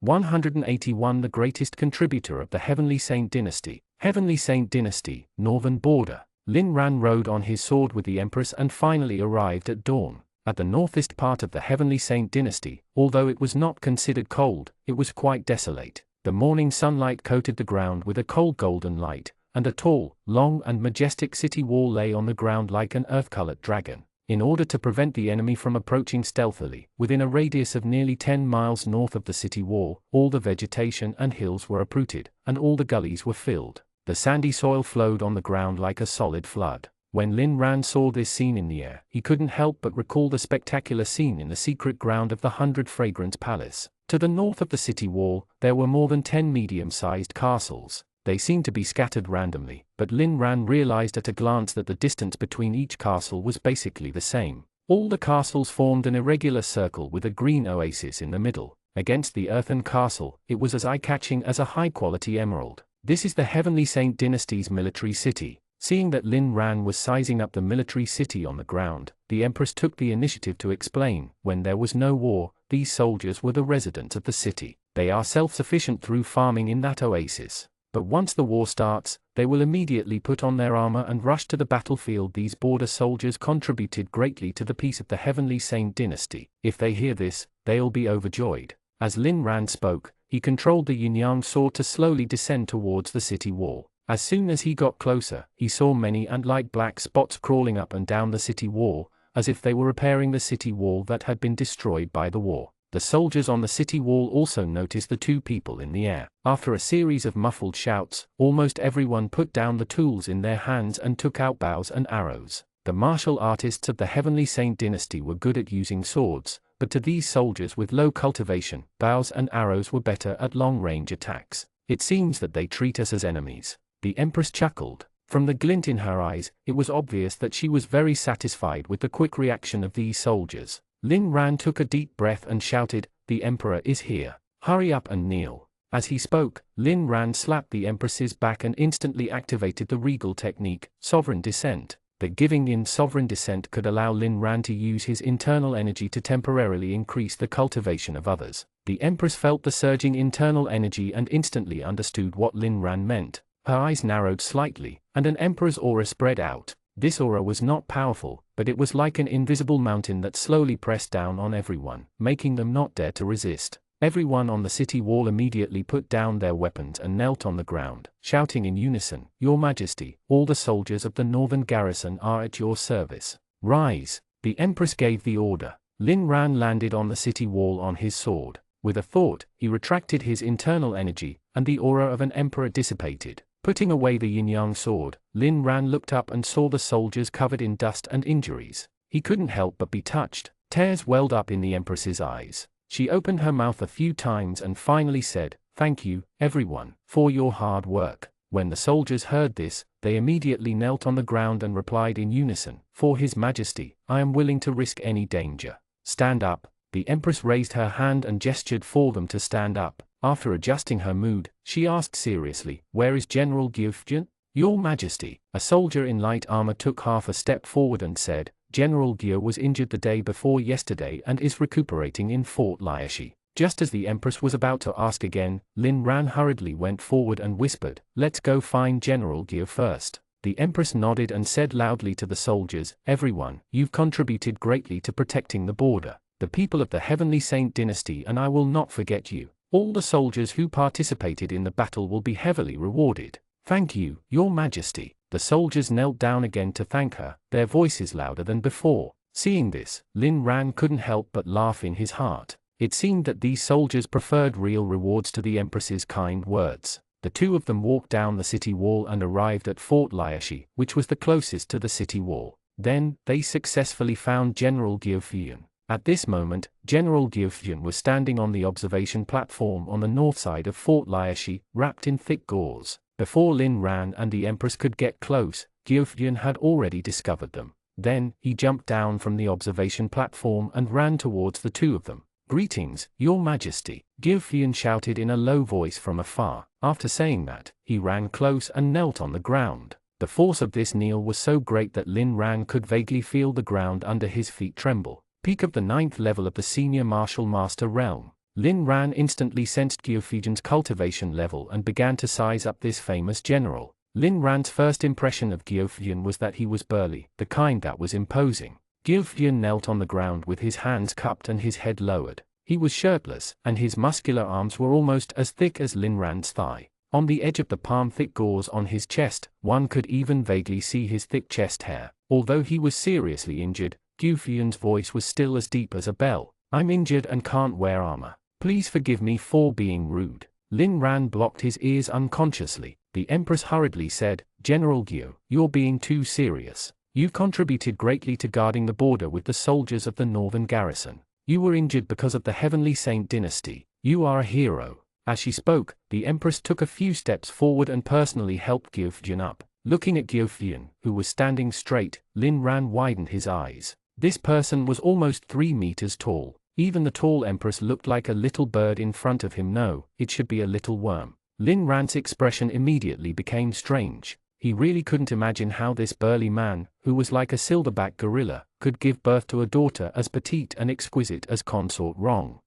181 The greatest contributor of the Heavenly Saint Dynasty. Heavenly Saint Dynasty, Northern Border. Lin Ran rode on his sword with the Empress and finally arrived at dawn. At the northeast part of the Heavenly Saint Dynasty, although it was not considered cold, it was quite desolate. The morning sunlight coated the ground with a cold golden light, and a tall, long and majestic city wall lay on the ground like an earth-colored dragon. In order to prevent the enemy from approaching stealthily, within a radius of nearly 10 miles north of the city wall, all the vegetation and hills were uprooted, and all the gullies were filled. The sandy soil flowed on the ground like a solid flood. When Lin Ran saw this scene in the air, he couldn't help but recall the spectacular scene in the secret ground of the 100 Fragrance Palace. To the north of the city wall, there were more than 10 medium-sized castles. They seemed to be scattered randomly, but Lin Ran realized at a glance that the distance between each castle was basically the same. All the castles formed an irregular circle with a green oasis in the middle. Against the earthen castle, it was as eye-catching as a high-quality emerald. This is the Heavenly Saint Dynasty's military city. Seeing that Lin Ran was sizing up the military city on the ground, the Empress took the initiative to explain, when there was no war, these soldiers were the residents of the city. They are self-sufficient through farming in that oasis. But once the war starts, they will immediately put on their armor and rush to the battlefield. These border soldiers contributed greatly to the peace of the Heavenly Saint Dynasty. If they hear this, they'll be overjoyed. As Lin Ran spoke, he controlled the yin-yang sword to slowly descend towards the city wall. As soon as he got closer, he saw many and light black spots crawling up and down the city wall, as if they were repairing the city wall that had been destroyed by the war. The soldiers on the city wall also noticed the two people in the air. After a series of muffled shouts, almost everyone put down the tools in their hands and took out bows and arrows. The martial artists of the Heavenly Saint Dynasty were good at using swords, but to these soldiers with low cultivation, bows and arrows were better at long-range attacks. It seems that they treat us as enemies. The Empress chuckled. From the glint in her eyes, it was obvious that she was very satisfied with the quick reaction of these soldiers. Lin Ran took a deep breath and shouted, "The Emperor is here. Hurry up and kneel." As he spoke, Lin Ran slapped the Empress's back and instantly activated the regal technique, Sovereign Descent. The giving in Sovereign Descent could allow Lin Ran to use his internal energy to temporarily increase the cultivation of others. The Empress felt the surging internal energy and instantly understood what Lin Ran meant. Her eyes narrowed slightly, and an Emperor's aura spread out. This aura was not powerful, but it was like an invisible mountain that slowly pressed down on everyone, making them not dare to resist. Everyone on the city wall immediately put down their weapons and knelt on the ground, shouting in unison, "Your Majesty, all the soldiers of the northern garrison are at your service. Rise." The Empress gave the order. Lin Ran landed on the city wall on his sword. With a thought, he retracted his internal energy, and the aura of an emperor dissipated. Putting away the yin-yang sword, Lin Ran looked up and saw the soldiers covered in dust and injuries. He couldn't help but be touched. Tears welled up in the Empress's eyes. She opened her mouth a few times and finally said, "Thank you, everyone, for your hard work." When the soldiers heard this, they immediately knelt on the ground and replied in unison, "For His Majesty, I am willing to risk any danger. Stand up." The Empress raised her hand and gestured for them to stand up. After adjusting her mood, she asked seriously, "Where is General Gyufjun?" "Your Majesty." A soldier in light armor took half a step forward and said, "General Gyu was injured the day before yesterday and is recuperating in Fort Liashi." Just as the Empress was about to ask again, Lin Ran hurriedly went forward and whispered, "Let's go find General Gyu first." The Empress nodded and said loudly to the soldiers, "Everyone, you've contributed greatly to protecting the border. The people of the Heavenly Saint Dynasty and I will not forget you. All the soldiers who participated in the battle will be heavily rewarded. Thank you, Your Majesty." The soldiers knelt down again to thank her, their voices louder than before. Seeing this, Lin Ran couldn't help but laugh in his heart. It seemed that these soldiers preferred real rewards to the Empress's kind words. The two of them walked down the city wall and arrived at Fort Liashi, which was the closest to the city wall. Then, they successfully found General Gyufjun. At this moment, General Gyufjun was standing on the observation platform on the north side of Fort Liashi, wrapped in thick gauze. Before Lin Ran and the Empress could get close, Gyufjun had already discovered them. Then, he jumped down from the observation platform and ran towards the two of them. "Greetings, Your Majesty," Gyufjun shouted in a low voice from afar. After saying that, he ran close and knelt on the ground. The force of this kneel was so great that Lin Ran could vaguely feel the ground under his feet tremble. Peak of the 9th level of the Senior Martial Master realm. Lin Ran instantly sensed Gyufujian's cultivation level and began to size up this famous general. Lin Ran's first impression of Gyufujian was that he was burly, the kind that was imposing. Gyufujian knelt on the ground with his hands cupped and his head lowered. He was shirtless, and his muscular arms were almost as thick as Lin Ran's thigh. On the edge of the palm-thick gauze on his chest, one could even vaguely see his thick chest hair. Although he was seriously injured, Gyufujian's voice was still as deep as a bell. "I'm injured and can't wear armor. Please forgive me for being rude." Lin Ran blocked his ears unconsciously. The Empress hurriedly said, "General Gyu, you're being too serious. You contributed greatly to guarding the border with the soldiers of the northern garrison. You were injured because of the Heavenly Saint dynasty. You are a hero." As she spoke, the Empress took a few steps forward and personally helped Gyufujian up. Looking at Gyufujian, who was standing straight, Lin Ran widened his eyes. This person was almost 3 meters tall. Even the tall Empress looked like a little bird in front of him. No, it should be a little worm. Lin Ran's expression immediately became strange. He really couldn't imagine how this burly man, who was like a silverback gorilla, could give birth to a daughter as petite and exquisite as Consort Rong.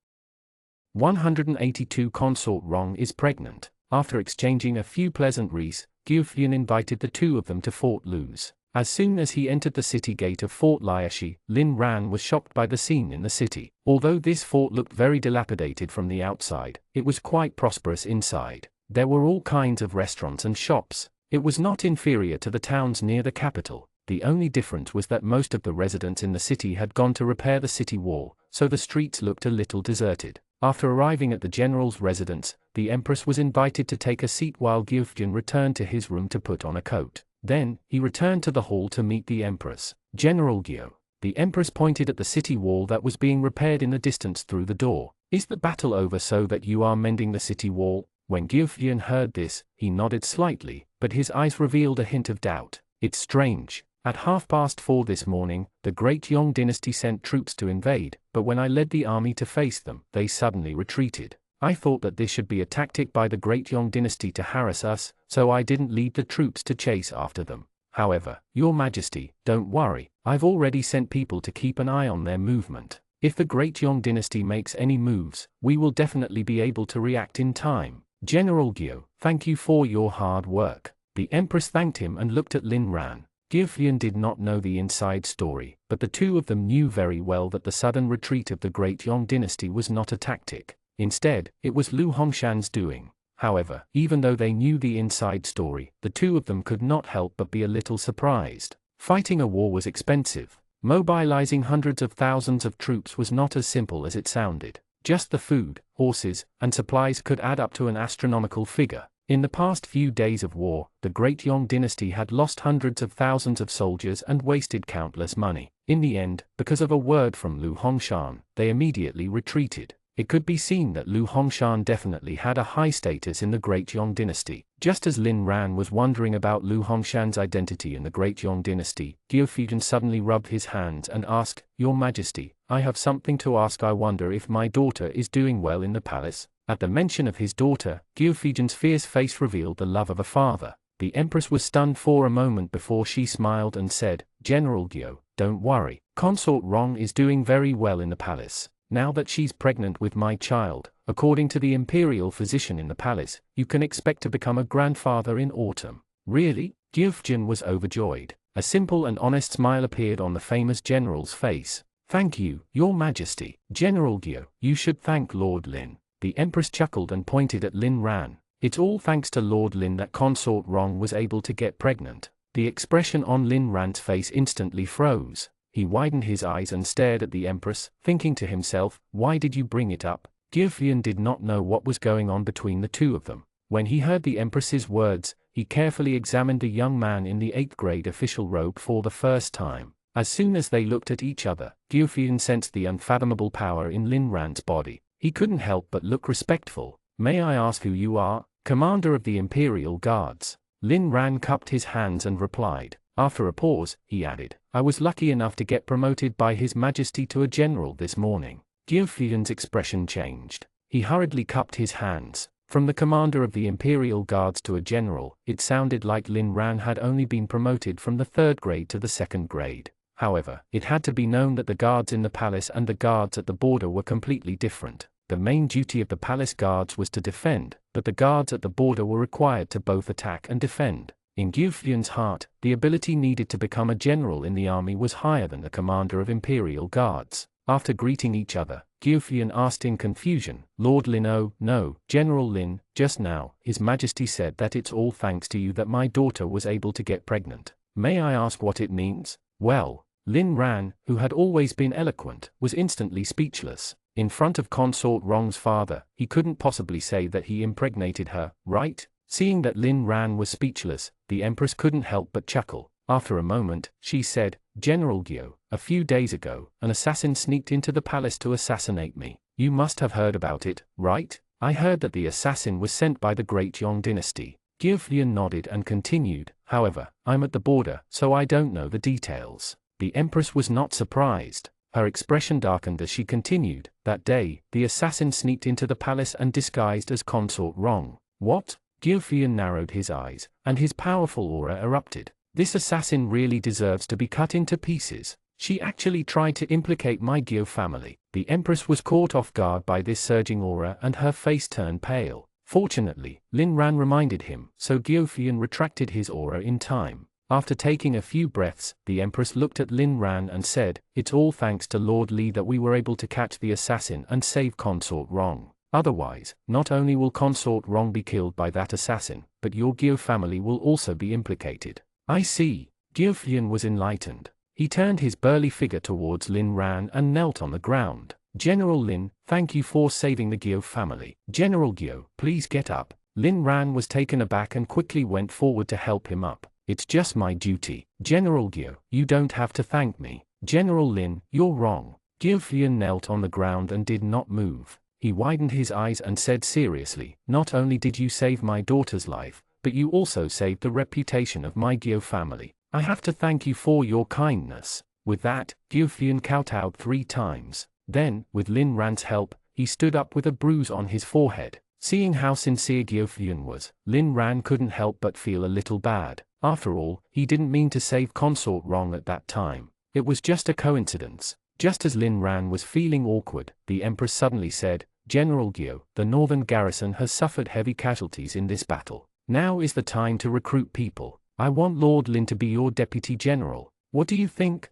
182 Consort Rong is pregnant. After exchanging a few pleasantries, Gyufujian invited the two of them to Fort Luz. As soon as he entered the city gate of Fort Liashi, Lin Ran was shocked by the scene in the city. Although this fort looked very dilapidated from the outside, it was quite prosperous inside. There were all kinds of restaurants and shops. It was not inferior to the towns near the capital. The only difference was that most of the residents in the city had gone to repair the city wall, so the streets looked a little deserted. After arriving at the general's residence, the Empress was invited to take a seat while Gyufujian returned to his room to put on a coat. Then, he returned to the hall to meet the Empress. "General Gyu." The Empress pointed at the city wall that was being repaired in the distance through the door. "Is the battle over so that you are mending the city wall?" When Gyufujian heard this, he nodded slightly, but his eyes revealed a hint of doubt. "It's strange. At 4:30 this morning, the Great Yong dynasty sent troops to invade, but when I led the army to face them, they suddenly retreated. I thought that this should be a tactic by the Great Yong dynasty to harass us, so I didn't lead the troops to chase after them. However, Your Majesty, don't worry, I've already sent people to keep an eye on their movement. If the Great Yong dynasty makes any moves, we will definitely be able to react in time. General Gyu, thank you for your hard work." The Empress thanked him and looked at Lin Ran. Gyufujian did not know the inside story, but the two of them knew very well that the sudden retreat of the Great Yong dynasty was not a tactic. Instead, it was Lu Hongshan's doing. However, even though they knew the inside story, the two of them could not help but be a little surprised. Fighting a war was expensive. Mobilizing hundreds of thousands of troops was not as simple as it sounded. Just the food, horses, and supplies could add up to an astronomical figure. In the past few days of war, the Great Yong dynasty had lost hundreds of thousands of soldiers and wasted countless money. In the end, because of a word from Lu Hongshan, they immediately retreated. It could be seen that Lu Hongshan definitely had a high status in the Great Yong dynasty. Just as Lin Ran was wondering about Lu Hongshan's identity in the Great Yong dynasty, Gyufujian suddenly rubbed his hands and asked, "Your Majesty, I have something to ask. I wonder if my daughter is doing well in the palace." At the mention of his daughter, Gyufujian's fierce face revealed the love of a father. The Empress was stunned for a moment before she smiled and said, "General Gyu, don't worry, Consort Rong is doing very well in the palace. Now that she's pregnant with my child, according to the imperial physician in the palace, you can expect to become a grandfather in autumn." "Really?" Gyufujian was overjoyed. A simple and honest smile appeared on the famous general's face. "Thank you, Your Majesty." "General Gyu, you should thank Lord Lin." The Empress chuckled and pointed at Lin Ran. "It's all thanks to Lord Lin that Consort Rong was able to get pregnant." The expression on Lin Ran's face instantly froze. He widened his eyes and stared at the Empress, thinking to himself, "Why did you bring it up?" Gyufujian did not know what was going on between the two of them. When he heard the Empress's words, he carefully examined the young man in the 8th grade official robe for the first time. As soon as they looked at each other, Gyufujian sensed the unfathomable power in Lin Ran's body. He couldn't help but look respectful. "May I ask who you are?" "Commander of the Imperial Guards." Lin Ran cupped his hands and replied. After a pause, he added, "I was lucky enough to get promoted by His Majesty to a general this morning." Gyufujian's expression changed. He hurriedly cupped his hands. From the commander of the Imperial Guards to a general, it sounded like Lin Ran had only been promoted from the 3rd grade to the 2nd grade. However, it had to be known that the guards in the palace and the guards at the border were completely different. The main duty of the palace guards was to defend, but the guards at the border were required to both attack and defend. In Gufyun's heart, the ability needed to become a general in the army was higher than the commander of imperial guards. After greeting each other, Gufyun asked in confusion, "Lord Lin, oh, no, General Lin, just now, His Majesty said that it's all thanks to you that my daughter was able to get pregnant. May I ask what it means?" Well, Lin Ran, who had always been eloquent, was instantly speechless. In front of Consort Rong's father, he couldn't possibly say that he impregnated her, right? Seeing that Lin Ran was speechless, the Empress couldn't help but chuckle. After a moment, she said, "General Gyo, a few days ago, an assassin sneaked into the palace to assassinate me. You must have heard about it, right? I heard that the assassin was sent by the Great Yong dynasty." Gufyan nodded and continued, "However, I'm at the border, so I don't know the details." The Empress was not surprised. Her expression darkened as she continued, "That day, the assassin sneaked into the palace and disguised as Consort Rong." "What?" Gufyan narrowed his eyes, and his powerful aura erupted. "This assassin really deserves to be cut into pieces. She actually tried to implicate my Gyo family." The Empress was caught off guard by this surging aura and her face turned pale. Fortunately, Lin Ran reminded him, so Gufyan retracted his aura in time. After taking a few breaths, the Empress looked at Lin Ran and said, "It's all thanks to Lord Li that we were able to catch the assassin and save Consort Rong. Otherwise, not only will Consort Rong be killed by that assassin, but your Gyo family will also be implicated." "I see." Gufyan was enlightened. He turned his burly figure towards Lin Ran and knelt on the ground. "General Lin, thank you for saving the Gyo family. General Gyo, please get up." Lin Ran was taken aback and quickly went forward to help him up. "It's just my duty. General Gyo, you don't have to thank me." "General Lin, you're wrong." Gufyan knelt on the ground and did not move. He widened his eyes and said seriously, "Not only did you save my daughter's life, but you also saved the reputation of my Gyo family. I have to thank you for your kindness." With that, Gufyan kowtowed 3 times. Then, with Lin Ran's help, he stood up with a bruise on his forehead. Seeing how sincere Gufyan was, Lin Ran couldn't help but feel a little bad. After all, he didn't mean to save Consort Rong at that time. It was just a coincidence. Just as Lin Ran was feeling awkward, the Empress suddenly said, "General Gyo, the northern garrison has suffered heavy casualties in this battle. Now is the time to recruit people. I want Lord Lin to be your deputy general. What do you think?"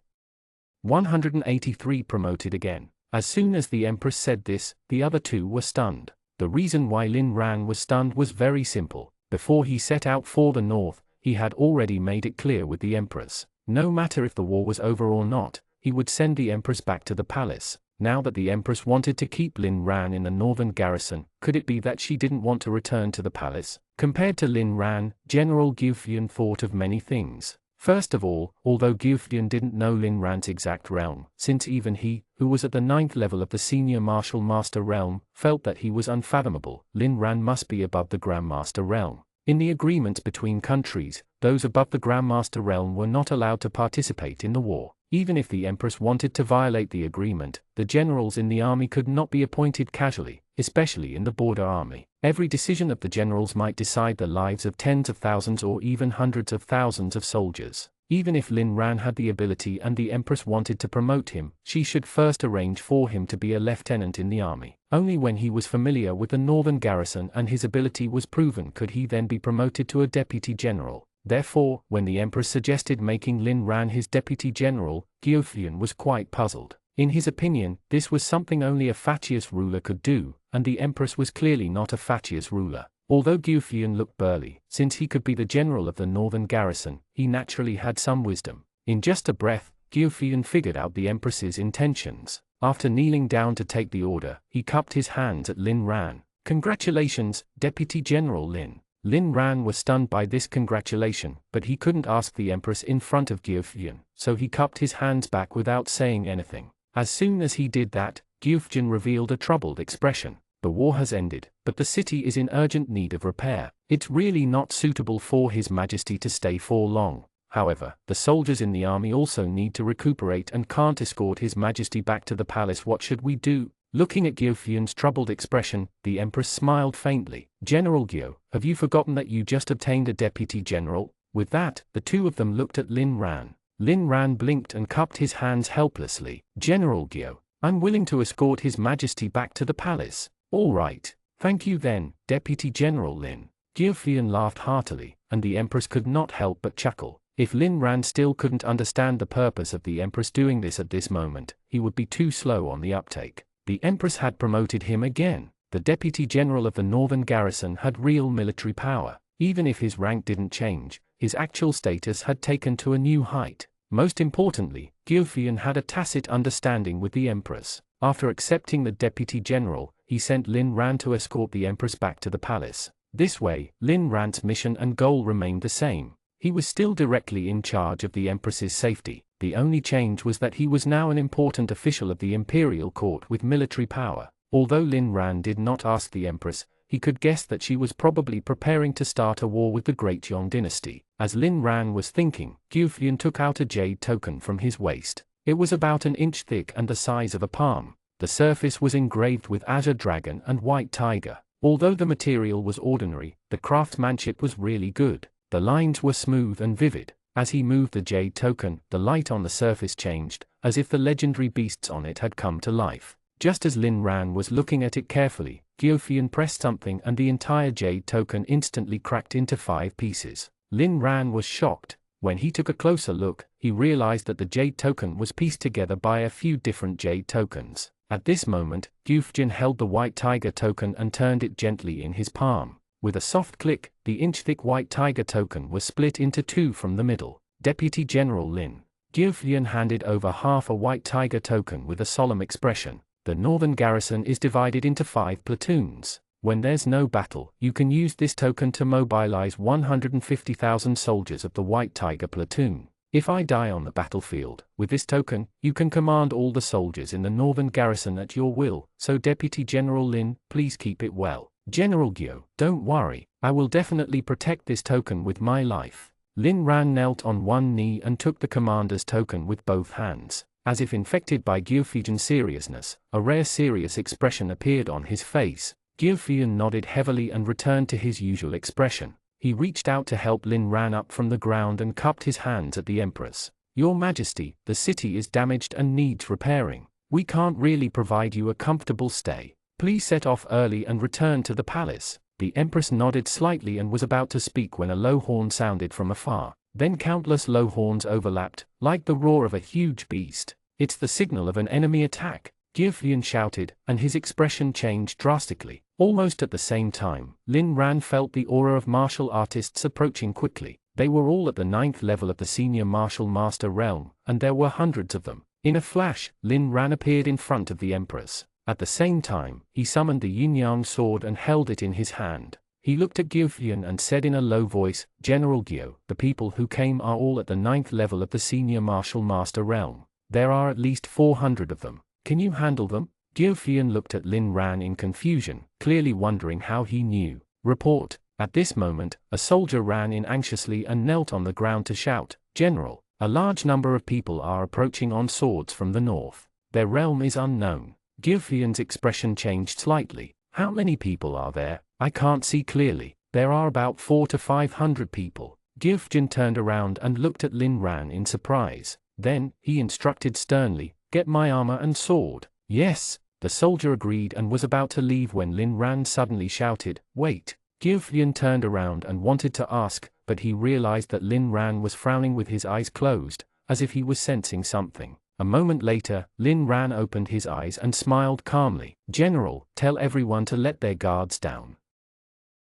183 promoted again. As soon as the Empress said this, the other 2 were stunned. The reason why Lin Ran was stunned was very simple. Before he set out for the north, he had already made it clear with the Empress. No matter if the war was over or not, he would send the Empress back to the palace. Now that the Empress wanted to keep Lin Ran in the northern garrison, could it be that she didn't want to return to the palace? Compared to Lin Ran, General Gufyan thought of many things. First of all, although Gufyan didn't know Lin Ran's exact realm, since even he, who was at the 9th level of the senior martial master realm, felt that he was unfathomable, Lin Ran must be above the grandmaster realm. In the agreements between countries, those above the grandmaster realm were not allowed to participate in the war. Even if the Empress wanted to violate the agreement, the generals in the army could not be appointed casually, especially in the border army. Every decision of the generals might decide the lives of tens of thousands or even hundreds of thousands of soldiers. Even if Lin Ran had the ability and the Empress wanted to promote him, she should first arrange for him to be a lieutenant in the army. Only when he was familiar with the northern garrison and his ability was proven could he then be promoted to a deputy general. Therefore, when the Empress suggested making Lin Ran his deputy general, Gufyan was quite puzzled. In his opinion, this was something only a fatuous ruler could do, and the Empress was clearly not a fatuous ruler. Although Gufyan looked burly, since he could be the general of the northern garrison, he naturally had some wisdom. In just a breath, Gufyan figured out the Empress's intentions. After kneeling down to take the order, he cupped his hands at Lin Ran. "Congratulations, Deputy General Lin." Lin Ran was stunned by this congratulation, but he couldn't ask the Empress in front of Gufyan, so he cupped his hands back without saying anything. As soon as he did that, Gufyan revealed a troubled expression. "The war has ended, but the city is in urgent need of repair. It's really not suitable for His Majesty to stay for long. However, the soldiers in the army also need to recuperate and can't escort His Majesty back to the palace. What should we do?" Looking at Gufyan's troubled expression, the Empress smiled faintly. "General Gyo, have you forgotten that you just obtained a deputy general?" With that, the 2 of them looked at Lin Ran. Lin Ran blinked and cupped his hands helplessly. "General Gyo, I'm willing to escort His Majesty back to the palace. All right. Thank you then, Deputy General Lin. Jiufian laughed heartily, and the Empress could not help but chuckle. If Lin Ran still couldn't understand the purpose of the Empress doing this at this moment, he would be too slow on the uptake. The Empress had promoted him again. The Deputy General of the Northern Garrison had real military power. Even if his rank didn't change, his actual status had taken to a new height. Most importantly, Jiufian had a tacit understanding with the Empress. After accepting the Deputy General, he sent Lin Ran to escort the Empress back to the palace. This way, Lin Ran's mission and goal remained the same. He was still directly in charge of the Empress's safety. The only change was that he was now an important official of the imperial court with military power. Although Lin Ran did not ask the Empress, he could guess that she was probably preparing to start a war with the Great Yong dynasty. As Lin Ran was thinking, Jiufian took out a jade token from his waist. It was about an inch thick and the size of a palm. The surface was engraved with azure dragon and white tiger. Although the material was ordinary, the craftsmanship was really good. The lines were smooth and vivid. As he moved the jade token, the light on the surface changed, as if the legendary beasts on it had come to life. Just as Lin Ran was looking at it carefully, Jiufian pressed something and the entire jade token instantly cracked into 5 pieces. Lin Ran was shocked. When he took a closer look, he realized that the jade token was pieced together by a few different jade tokens. At this moment, Jiufian held the white tiger token and turned it gently in his palm. With a soft click, the inch-thick white tiger token was split into 2 from the middle. Deputy General Lin. Jiufian handed over half a white tiger token with a solemn expression. The northern garrison is divided into 5 platoons. When there's no battle, you can use this token to mobilize 150,000 soldiers of the White Tiger platoon. If I die on the battlefield, with this token, you can command all the soldiers in the northern garrison at your will, so Deputy General Lin, please keep it well. General Gyo, don't worry, I will definitely protect this token with my life. Lin Ran knelt on one knee and took the commander's token with both hands. As if infected by Jiufian's seriousness, a rare serious expression appeared on his face. Jiufian nodded heavily and returned to his usual expression. He reached out to help Lin Ran up from the ground and cupped his hands at the Empress. Your Majesty, the city is damaged and needs repairing. We can't really provide you a comfortable stay. Please set off early and return to the palace. The Empress nodded slightly and was about to speak when a low horn sounded from afar. Then countless low horns overlapped, like the roar of a huge beast. It's the signal of an enemy attack, Jiufian shouted, and his expression changed drastically. Almost at the same time, Lin Ran felt the aura of martial artists approaching quickly. They were all at the 9th level of the senior martial master realm, and there were hundreds of them. In a flash, Lin Ran appeared in front of the Empress. At the same time, he summoned the yin-yang sword and held it in his hand. He looked at Jiufian and said in a low voice, General Gyo, the people who came are all at the 9th level of the senior martial master realm. There are at least 400 of them. Can you handle them? Jiufian looked at Lin Ran in confusion, clearly wondering how he knew. Report. At this moment, a soldier ran in anxiously and knelt on the ground to shout, General, a large number of people are approaching on swords from the north. Their realm is unknown. Jiufian's expression changed slightly. How many people are there? I can't see clearly. There are about 400 to 500 people. Jiufian turned around and looked at Lin Ran in surprise. Then, he instructed sternly, get my armor and sword. Yes, the soldier agreed and was about to leave when Lin Ran suddenly shouted, wait. Jiufian turned around and wanted to ask, but he realized that Lin Ran was frowning with his eyes closed, as if he was sensing something. A moment later, Lin Ran opened his eyes and smiled calmly. General, tell everyone to let their guards down.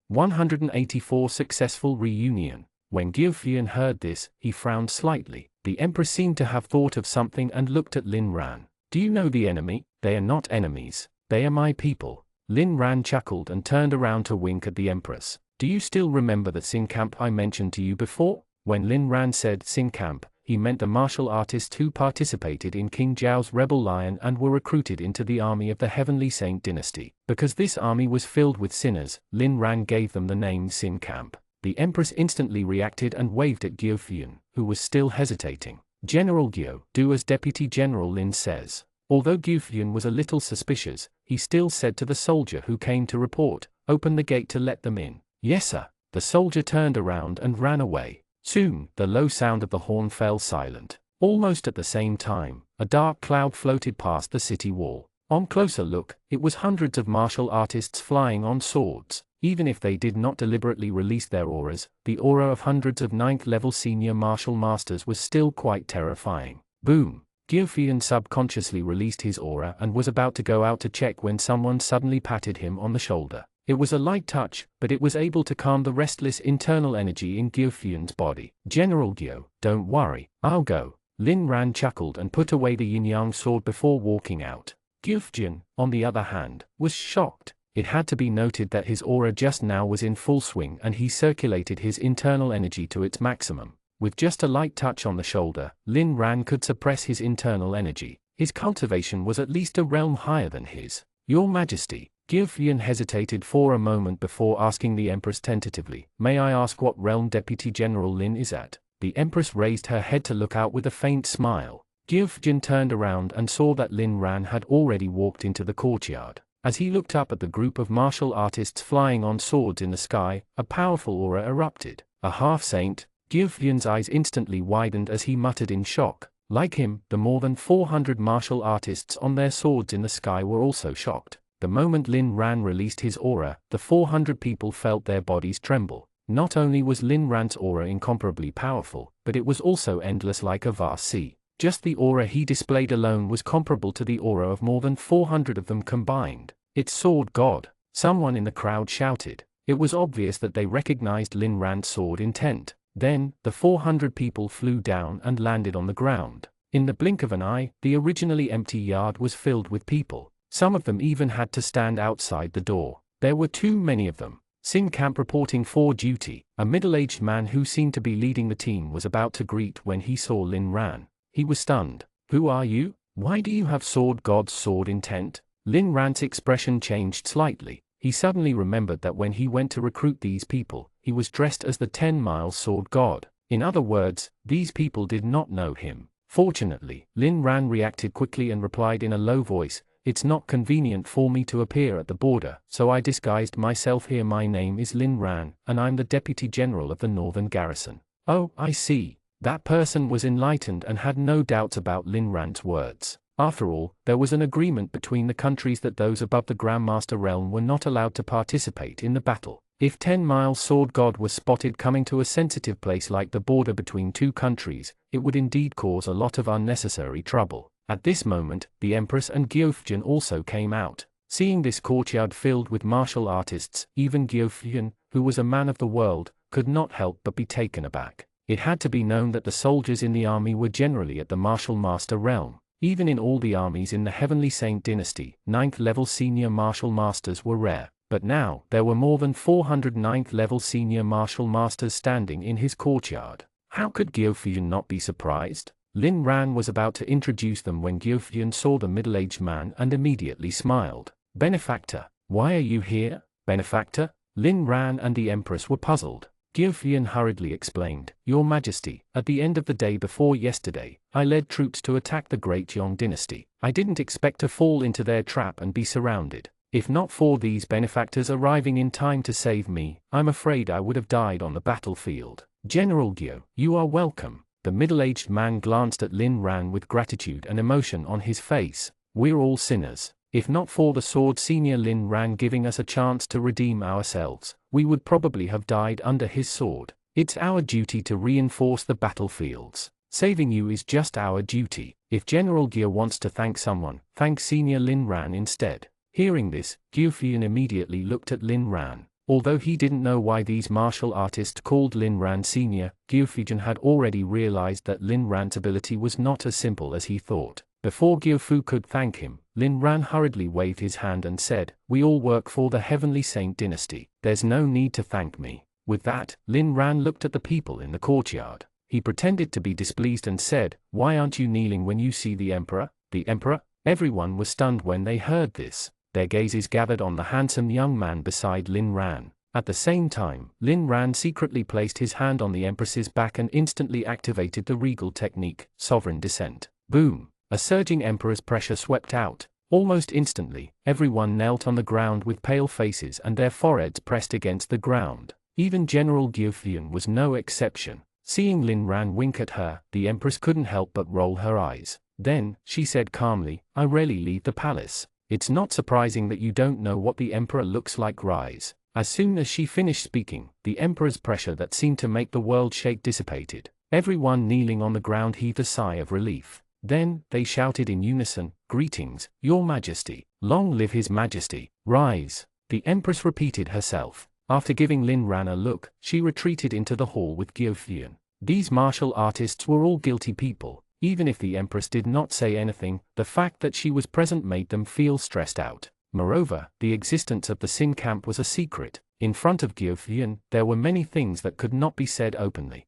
184 Successful Reunion. When Jiufian heard this, he frowned slightly. The Emperor seemed to have thought of something and looked at Lin Ran. Do you know the enemy? They are not enemies. They are my people. Lin Ran chuckled and turned around to wink at the Empress. Do you still remember the Sin Camp I mentioned to you before? When Lin Ran said Sin Camp, he meant the martial artists who participated in King Zhao's rebel lion and were recruited into the army of the Heavenly Saint dynasty. Because this army was filled with sinners, Lin Ran gave them the name Sin Camp. The Empress instantly reacted and waved at Jiufian, who was still hesitating. General Gyo, do as Deputy General Lin says. Although Jiufian was a little suspicious, he still said to the soldier who came to report, open the gate to let them in. Yes sir. The soldier turned around and ran away. Soon, the low sound of the horn fell silent. Almost at the same time, a dark cloud floated past the city wall. On closer look, it was hundreds of martial artists flying on swords. Even if they did not deliberately release their auras, the aura of hundreds of 9th-level senior martial masters was still quite terrifying. Boom! Gyufian subconsciously released his aura and was about to go out to check when someone suddenly patted him on the shoulder. It was a light touch, but it was able to calm the restless internal energy in Gyufian's body. General Gyo, don't worry, I'll go. Lin Ran chuckled and put away the yin-yang sword before walking out. Gyufian, on the other hand, was shocked. It had to be noted that his aura just now was in full swing and he circulated his internal energy to its maximum. With just a light touch on the shoulder, Lin Ran could suppress his internal energy. His cultivation was at least a realm higher than his. Your Majesty, Gyufian hesitated for a moment before asking the Empress tentatively, may I ask what realm Deputy General Lin is at? The Empress raised her head to look out with a faint smile. Gyufian turned around and saw that Lin Ran had already walked into the courtyard. As he looked up at the group of martial artists flying on swords in the sky, a powerful aura erupted. A half-saint. Gyufian's eyes instantly widened as he muttered in shock. Like him, the more than 400 martial artists on their swords in the sky were also shocked. The moment Lin Ran released his aura, the 400 people felt their bodies tremble. Not only was Lin Ran's aura incomparably powerful, but it was also endless like a vast sea. Just the aura he displayed alone was comparable to the aura of more than 400 of them combined. It's Sword God! Someone in the crowd shouted. It was obvious that they recognized Lin Ran's sword intent. Then, the 400 people flew down and landed on the ground. In the blink of an eye, the originally empty yard was filled with people. Some of them even had to stand outside the door. There were too many of them. Sin Camp reporting for duty. A middle-aged man who seemed to be leading the team was about to greet when he saw Lin Ran. He was stunned. Who are you? Why do you have Sword God's sword intent? Lin Ran's expression changed slightly. He suddenly remembered that when he went to recruit these people, he was dressed as the 10-mile Sword God. In other words, these people did not know him. Fortunately, Lin Ran reacted quickly and replied in a low voice, it's not convenient for me to appear at the border, so I disguised myself here. My name is Lin Ran, and I'm the Deputy General of the Northern Garrison. Oh, I see. That person was enlightened and had no doubts about Lin Ran's words. After all, there was an agreement between the countries that those above the Grandmaster realm were not allowed to participate in the battle. If 10-mile Sword God was spotted coming to a sensitive place like the border between two countries, it would indeed cause a lot of unnecessary trouble. At this moment, the Empress and Gyufian also came out. Seeing this courtyard filled with martial artists, even Gyufian, who was a man of the world, could not help but be taken aback. It had to be known that the soldiers in the army were generally at the martial master realm. Even in all the armies in the Heavenly Saint dynasty, 9th-level senior martial masters were rare. But now, there were more than 400 9th-level senior martial masters standing in his courtyard. How could Gyufian not be surprised? Lin Ran was about to introduce them when Gyufian saw the middle-aged man and immediately smiled. Benefactor, why are you here? Benefactor? Lin Ran and the Empress were puzzled. Gyufian hurriedly explained, Your Majesty, at the end of the day before yesterday, I led troops to attack the Great Yong dynasty. I didn't expect to fall into their trap and be surrounded. If not for these benefactors arriving in time to save me, I'm afraid I would have died on the battlefield. General Gyo, you are welcome. The middle-aged man glanced at Lin Ran with gratitude and emotion on his face. We're all sinners. If not for the Sword Senior Lin Ran giving us a chance to redeem ourselves, we would probably have died under his sword. It's our duty to reinforce the battlefields. Saving you is just our duty. If General Gyo wants to thank someone, thank Senior Lin Ran instead. Hearing this, Gyufian immediately looked at Lin Ran. Although he didn't know why these martial artists called Lin Ran Senior, Gyufian had already realized that Lin Ran's ability was not as simple as he thought. Before Gyufu could thank him, Lin Ran hurriedly waved his hand and said, We all work for the Heavenly Saint dynasty. There's no need to thank me. With that, Lin Ran looked at the people in the courtyard. He pretended to be displeased and said, Why aren't you kneeling when you see the Emperor? The Emperor? Everyone was stunned when they heard this. Their gazes gathered on the handsome young man beside Lin Ran. At the same time, Lin Ran secretly placed his hand on the Empress's back and instantly activated the regal technique, Sovereign Descent. Boom! A surging Emperor's pressure swept out. Almost instantly, everyone knelt on the ground with pale faces and their foreheads pressed against the ground. Even General Gyufian was no exception. Seeing Lin Ran wink at her, the Empress couldn't help but roll her eyes. Then, she said calmly, I rarely leave the palace. It's not surprising that you don't know what the emperor looks like. Rise. As soon as she finished speaking, the emperor's pressure that seemed to make the world shake dissipated. Everyone kneeling on the ground heaved a sigh of relief. Then, they shouted in unison, Greetings, Your Majesty. Long live His Majesty. Rise. The empress repeated herself. After giving Lin Ran a look, she retreated into the hall with Gyofyan. These martial artists were all guilty people. Even if the empress did not say anything, the fact that she was present made them feel stressed out. Moreover, the existence of the Sin camp was a secret. In front of Gyofyan, there were many things that could not be said openly.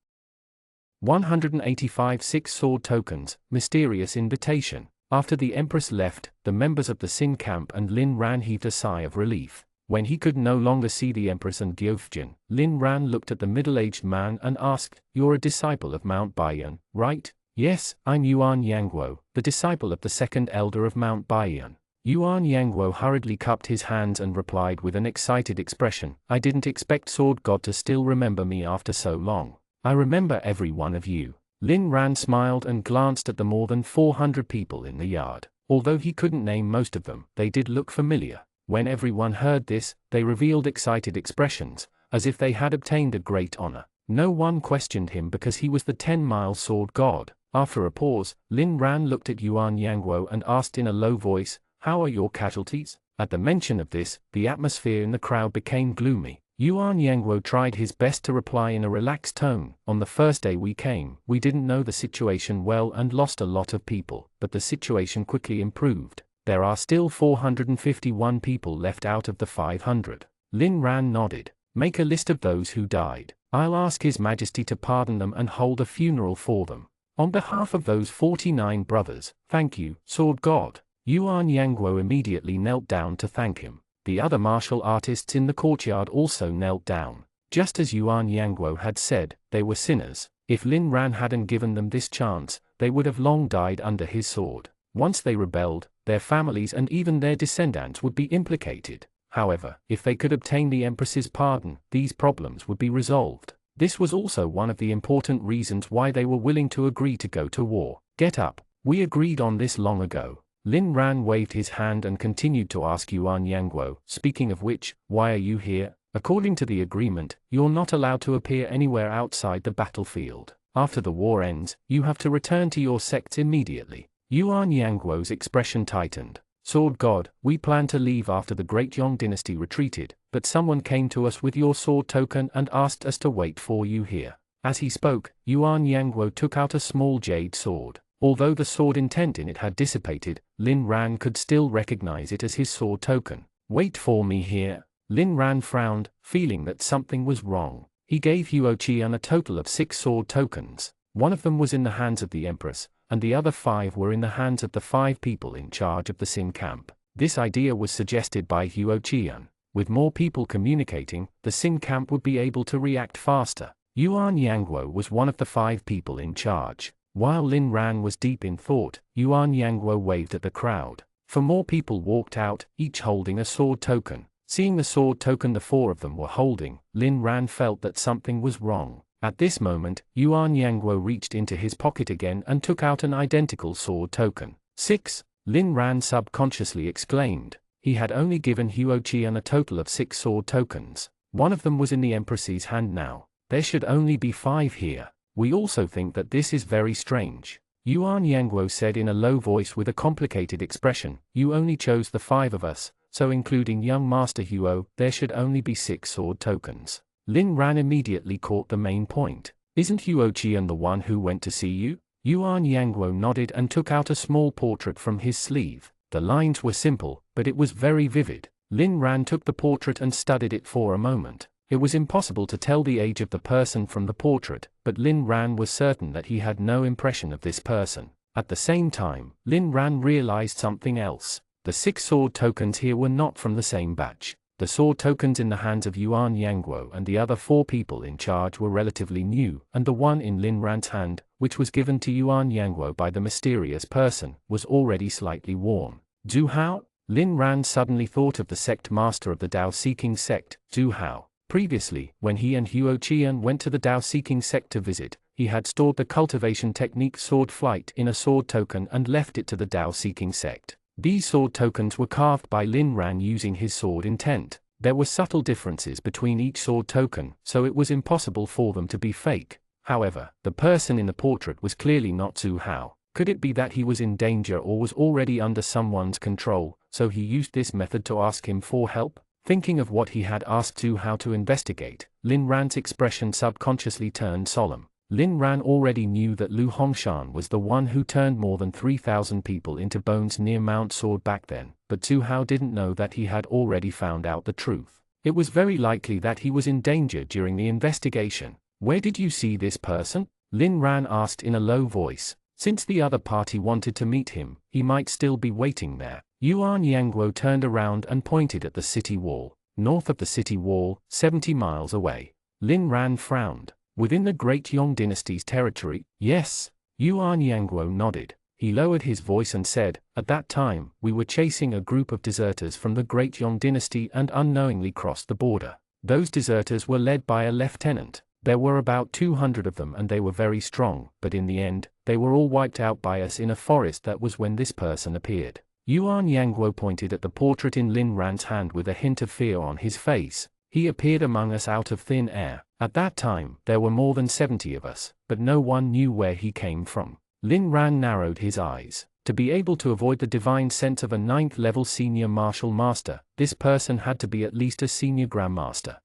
185 Six Sword Tokens, Mysterious Invitation. After the empress left, the members of the Sin camp and Lin Ran heaved a sigh of relief. When he could no longer see the empress and Gyofyan, Lin Ran looked at the middle-aged man and asked, You're a disciple of Mount Baiyan, right? Yes, I'm Yuan Yangguo, the disciple of the second elder of Mount Baiyan. Yuan Yangguo hurriedly cupped his hands and replied with an excited expression, I didn't expect Sword God to still remember me after so long. I remember every one of you. Lin Ran smiled and glanced at the more than 400 people in the yard. Although he couldn't name most of them, they did look familiar. When everyone heard this, they revealed excited expressions, as if they had obtained a great honor. No one questioned him because he was the 10-mile sword god. After a pause, Lin Ran looked at Yuan Yangguo and asked in a low voice, How are your casualties? At the mention of this, the atmosphere in the crowd became gloomy. Yuan Yangguo tried his best to reply in a relaxed tone, On the first day we came, we didn't know the situation well and lost a lot of people, but the situation quickly improved. There are still 451 people left out of the 500. Lin Ran nodded. Make a list of those who died. I'll ask His Majesty to pardon them and hold a funeral for them. On behalf of those 49 brothers, thank you, Sword God. Yuan Yangguo immediately knelt down to thank him. The other martial artists in the courtyard also knelt down. Just as Yuan Yangguo had said, they were sinners. If Lin Ran hadn't given them this chance, they would have long died under his sword. Once they rebelled, their families and even their descendants would be implicated. However, if they could obtain the empress's pardon, these problems would be resolved. This was also one of the important reasons why they were willing to agree to go to war. Get up. We agreed on this long ago. Lin Ran waved his hand and continued to ask Yuan Yangguo, speaking of which, why are you here? According to the agreement, you're not allowed to appear anywhere outside the battlefield. After the war ends, you have to return to your sects immediately. Yuan Yangguo's expression tightened. Sword God, we planned to leave after the Great Yong dynasty retreated, but someone came to us with your sword token and asked us to wait for you here. As he spoke, Yuan Yangguo took out a small jade sword. Although the sword intent in it had dissipated, Lin Ran could still recognize it as his sword token. Wait for me here. Lin Ran frowned, feeling that something was wrong. He gave Huo Qian a total of 6 sword tokens. One of them was in the hands of the empress, and the other 5 were in the hands of the 5 people in charge of the Sin camp. This idea was suggested by Huo Qian. With more people communicating, the Sin camp would be able to react faster. Yuan Yangguo was one of the 5 people in charge. While Lin Ran was deep in thought, Yuan Yangguo waved at the crowd. 4 more people walked out, each holding a sword token. Seeing the sword token the 4 of them were holding, Lin Ran felt that something was wrong. At this moment, Yuan Yangguo reached into his pocket again and took out an identical sword token. 6. Lin Ran subconsciously exclaimed. He had only given Huo Qian a total of 6 sword tokens. One of them was in the empress's hand now. There should only be 5 here. We also think that this is very strange. Yuan Yangguo said in a low voice with a complicated expression, You only chose the 5 of us, so including young Master Huo, there should only be 6 sword tokens. Lin Ran immediately caught the main point. Isn't Huo Qian the one who went to see you? Yuan Yangguo nodded and took out a small portrait from his sleeve. The lines were simple, but it was very vivid. Lin Ran took the portrait and studied it for a moment. It was impossible to tell the age of the person from the portrait, but Lin Ran was certain that he had no impression of this person. At the same time, Lin Ran realized something else. The 6 sword tokens here were not from the same batch. The sword tokens in the hands of Yuan Yangguo and the other 4 people in charge were relatively new, and the one in Lin Ran's hand, which was given to Yuan Yangguo by the mysterious person, was already slightly worn. Zhu Hao? Lin Ran suddenly thought of the sect master of the Dao-seeking sect, Zhu Hao. Previously, when he and Huo Qian went to the Dao-seeking sect to visit, he had stored the cultivation technique sword flight in a sword token and left it to the Dao-seeking sect. These sword tokens were carved by Lin Ran using his sword intent. There were subtle differences between each sword token, so it was impossible for them to be fake. However, the person in the portrait was clearly not Zhu Hao. Could it be that he was in danger or was already under someone's control, so he used this method to ask him for help? Thinking of what he had asked Zhu Hao to investigate, Lin Ran's expression subconsciously turned solemn. Lin Ran already knew that Lu Hongshan was the one who turned more than 3,000 people into bones near Mount Sword back then, but Zhu Hao didn't know that he had already found out the truth. It was very likely that he was in danger during the investigation. "Where did you see this person?" Lin Ran asked in a low voice. Since the other party wanted to meet him, he might still be waiting there. Yuan Yangguo turned around and pointed at the city wall. North of the city wall, 70 miles away. Lin Ran frowned. Within the Great Yong dynasty's territory? Yes. Yuan Yangguo nodded. He lowered his voice and said, "At that time, we were chasing a group of deserters from the Great Yong dynasty and unknowingly crossed the border. Those deserters were led by a lieutenant. There were about 200 of them and they were very strong, but in the end, they were all wiped out by us in a forest. That was when this person appeared." Yuan Yangguo pointed at the portrait in Lin Ran's hand with a hint of fear on his face. "He appeared among us out of thin air. At that time, there were more than 70 of us, but no one knew where he came from." Lin Ran narrowed his eyes. To be able to avoid the divine sense of a 9th-level senior martial master, this person had to be at least a senior grandmaster.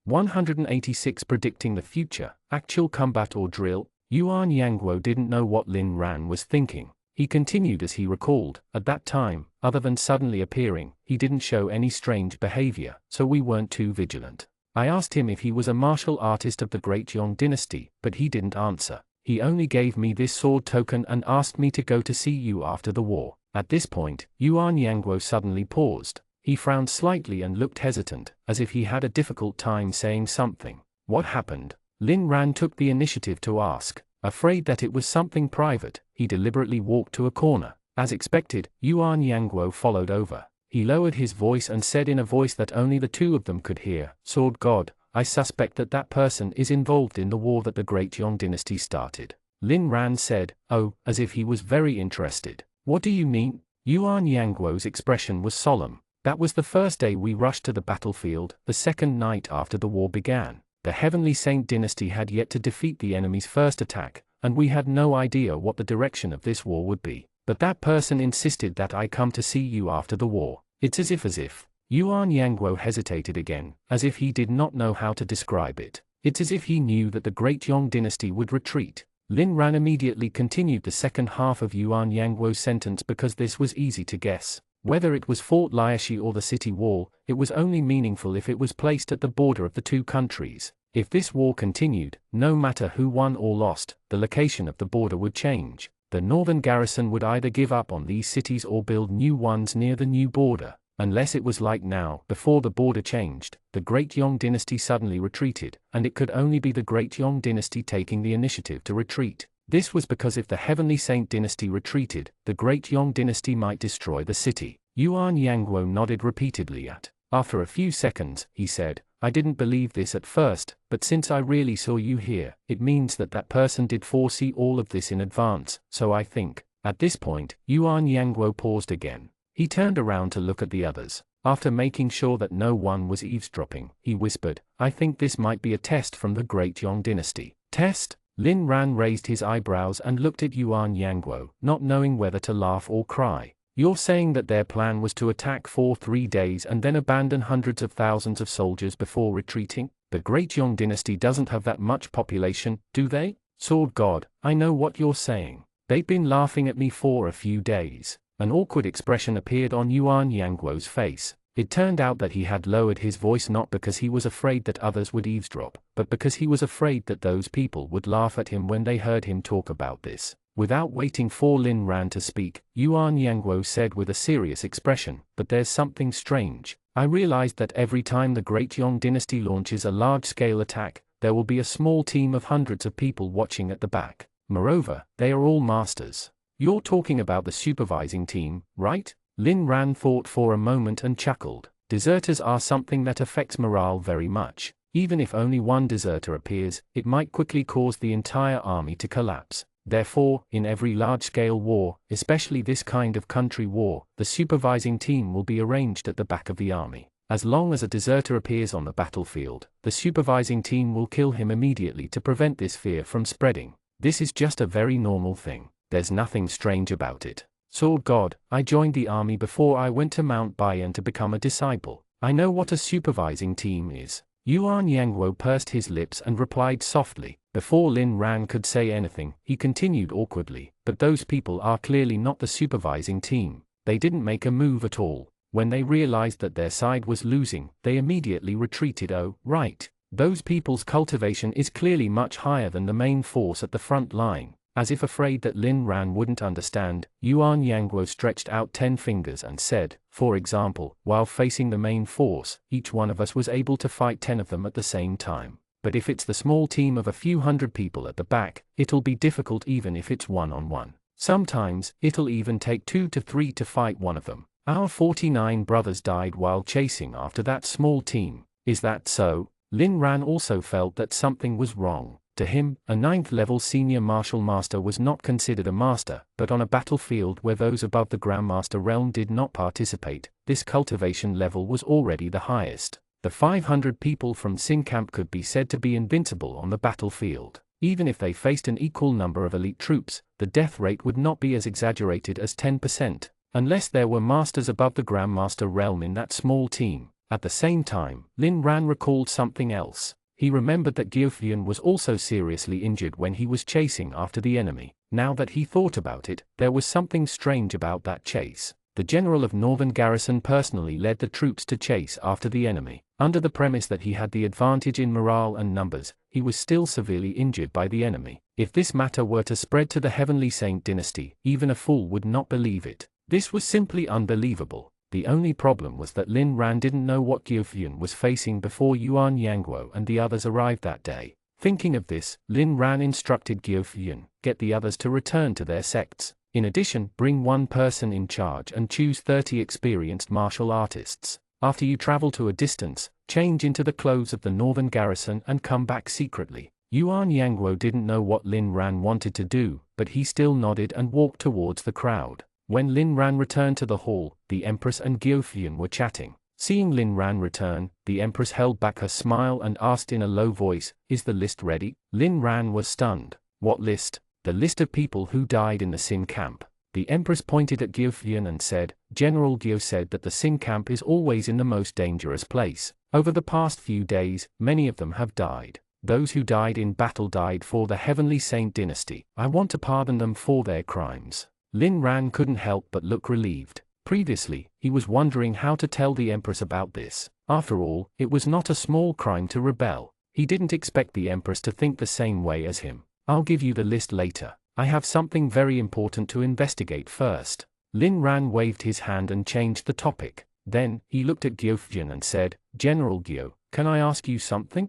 186 Predicting the future, actual combat or drill? Yuan Yangguo didn't know what Lin Ran was thinking. He continued as he recalled, "At that time, other than suddenly appearing, he didn't show any strange behavior, so we weren't too vigilant. I asked him if he was a martial artist of the Great Yong dynasty, but he didn't answer. He only gave me this sword token and asked me to go to see you after the war." At this point, Yuan Yangguo suddenly paused. He frowned slightly and looked hesitant, as if he had a difficult time saying something. "What happened?" Lin Ran took the initiative to ask. Afraid that it was something private, he deliberately walked to a corner. As expected, Yuan Yangguo followed over. He lowered his voice and said in a voice that only the two of them could hear, "Sword God, I suspect that that person is involved in the war that the Great Yong dynasty started." Lin Ran said, "Oh," as if he was very interested. "What do you mean?" Yuan Yangguo's expression was solemn. "That was the first day we rushed to the battlefield, the second night after the war began. The Heavenly Saint dynasty had yet to defeat the enemy's first attack, and we had no idea what the direction of this war would be. But that person insisted that I come to see you after the war. It's as if. Yuan Yangguo hesitated again, as if he did not know how to describe it. "It's as if he knew that the Great Yong dynasty would retreat." Lin Ran immediately continued the second half of Yuan Yangguo's sentence because this was easy to guess. Whether it was Fort Liashi or the city wall, it was only meaningful if it was placed at the border of the two countries. If this war continued, no matter who won or lost, the location of the border would change. The northern garrison would either give up on these cities or build new ones near the new border. Unless it was like now, before the border changed, the Great Yong dynasty suddenly retreated, and it could only be the Great Yong dynasty taking the initiative to retreat. This was because if the Heavenly Saint dynasty retreated, the Great Yong dynasty might destroy the city. Yuan Yangguo nodded repeatedly at. After a few seconds, he said, "I didn't believe this at first, but since I really saw you here, it means that that person did foresee all of this in advance, so I think." At this point, Yuan Yangguo paused again. He turned around to look at the others. After making sure that no one was eavesdropping, he whispered, "I think this might be a test from the Great Yong dynasty." "Test?" Lin Ran raised his eyebrows and looked at Yuan Yangguo, not knowing whether to laugh or cry. "You're saying that their plan was to attack for 3 days and then abandon hundreds of thousands of soldiers before retreating? The Great Yong dynasty doesn't have that much population, do they?" "Sword God, I know what you're saying. They've been laughing at me for a few days." An awkward expression appeared on Yuan Yangguo's face. It turned out that he had lowered his voice not because he was afraid that others would eavesdrop, but because he was afraid that those people would laugh at him when they heard him talk about this. Without waiting for Lin Ran to speak, Yuan Yangguo said with a serious expression, "But there's something strange. I realized that every time the Great Yong dynasty launches a large-scale attack, there will be a small team of hundreds of people watching at the back. Moreover, they are all masters. You're talking about the supervising team, right?" Lin Ran thought for a moment and chuckled. "Deserters are something that affects morale very much. Even if only one deserter appears, it might quickly cause the entire army to collapse. Therefore, in every large-scale war, especially this kind of country war, the supervising team will be arranged at the back of the army. As long as a deserter appears on the battlefield, the supervising team will kill him immediately to prevent this fear from spreading. This is just a very normal thing. There's nothing strange about it. Sword God, I joined the army before I went to Mount Bayan to become a disciple. I know what a supervising team is. Yuan Yangguo pursed his lips and replied softly. Before Lin Ran could say anything, he continued awkwardly, but those people are clearly not the supervising team. They didn't make a move at all. When they realized that their side was losing, they immediately retreated. Oh, right. Those people's cultivation is clearly much higher than the main force at the front line. As if afraid that Lin Ran wouldn't understand, Yuan Yangguo stretched out 10 fingers and said, for example, while facing the main force, each one of us was able to fight 10 of them at the same time. But if it's the small team of a few hundred people at the back, it'll be difficult even if it's one-on-one. Sometimes, it'll even take 2 to 3 to fight one of them. Our 49 brothers died while chasing after that small team. Is that so? Lin Ran also felt that something was wrong. To him, a 9th-level senior martial master was not considered a master, but on a battlefield where those above the Grandmaster realm did not participate, this cultivation level was already the highest. The 500 people from Sin Camp could be said to be invincible on the battlefield. Even if they faced an equal number of elite troops, the death rate would not be as exaggerated as 10%, unless there were masters above the Grandmaster realm in that small team. At the same time, Lin Ran recalled something else. He remembered that Gyofyan was also seriously injured when he was chasing after the enemy. Now that he thought about it, there was something strange about that chase. The general of Northern Garrison personally led the troops to chase after the enemy. Under the premise that he had the advantage in morale and numbers, he was still severely injured by the enemy. If this matter were to spread to the Heavenly Saint dynasty, even a fool would not believe it. This was simply unbelievable. The only problem was that Lin Ran didn't know what Gyofyan was facing before Yuan Yangguo and the others arrived that day. Thinking of this, Lin Ran instructed Gyofyan, get the others to return to their sects. In addition, bring one person in charge and choose 30 experienced martial artists. After you travel to a distance, change into the clothes of the Northern Garrison and come back secretly. Yuan Yangguo didn't know what Lin Ran wanted to do, but he still nodded and walked towards the crowd. When Lin Ran returned to the hall, the Empress and Gyofyan were chatting. Seeing Lin Ran return, the Empress held back her smile and asked in a low voice, "Is the list ready?" Lin Ran was stunned. What list? The list of people who died in the Sin Camp. The Empress pointed at Gyofyan and said, General Gyo said that the Sin Camp is always in the most dangerous place. Over the past few days, many of them have died. Those who died in battle died for the Heavenly Saint dynasty. I want to pardon them for their crimes. Lin Ran couldn't help but look relieved. Previously, he was wondering how to tell the Empress about this. After all, it was not a small crime to rebel. He didn't expect the Empress to think the same way as him. I'll give you the list later. I have something very important to investigate first. Lin Ran waved his hand and changed the topic. Then, he looked at Gyofyan and said, General Gyo, can I ask you something?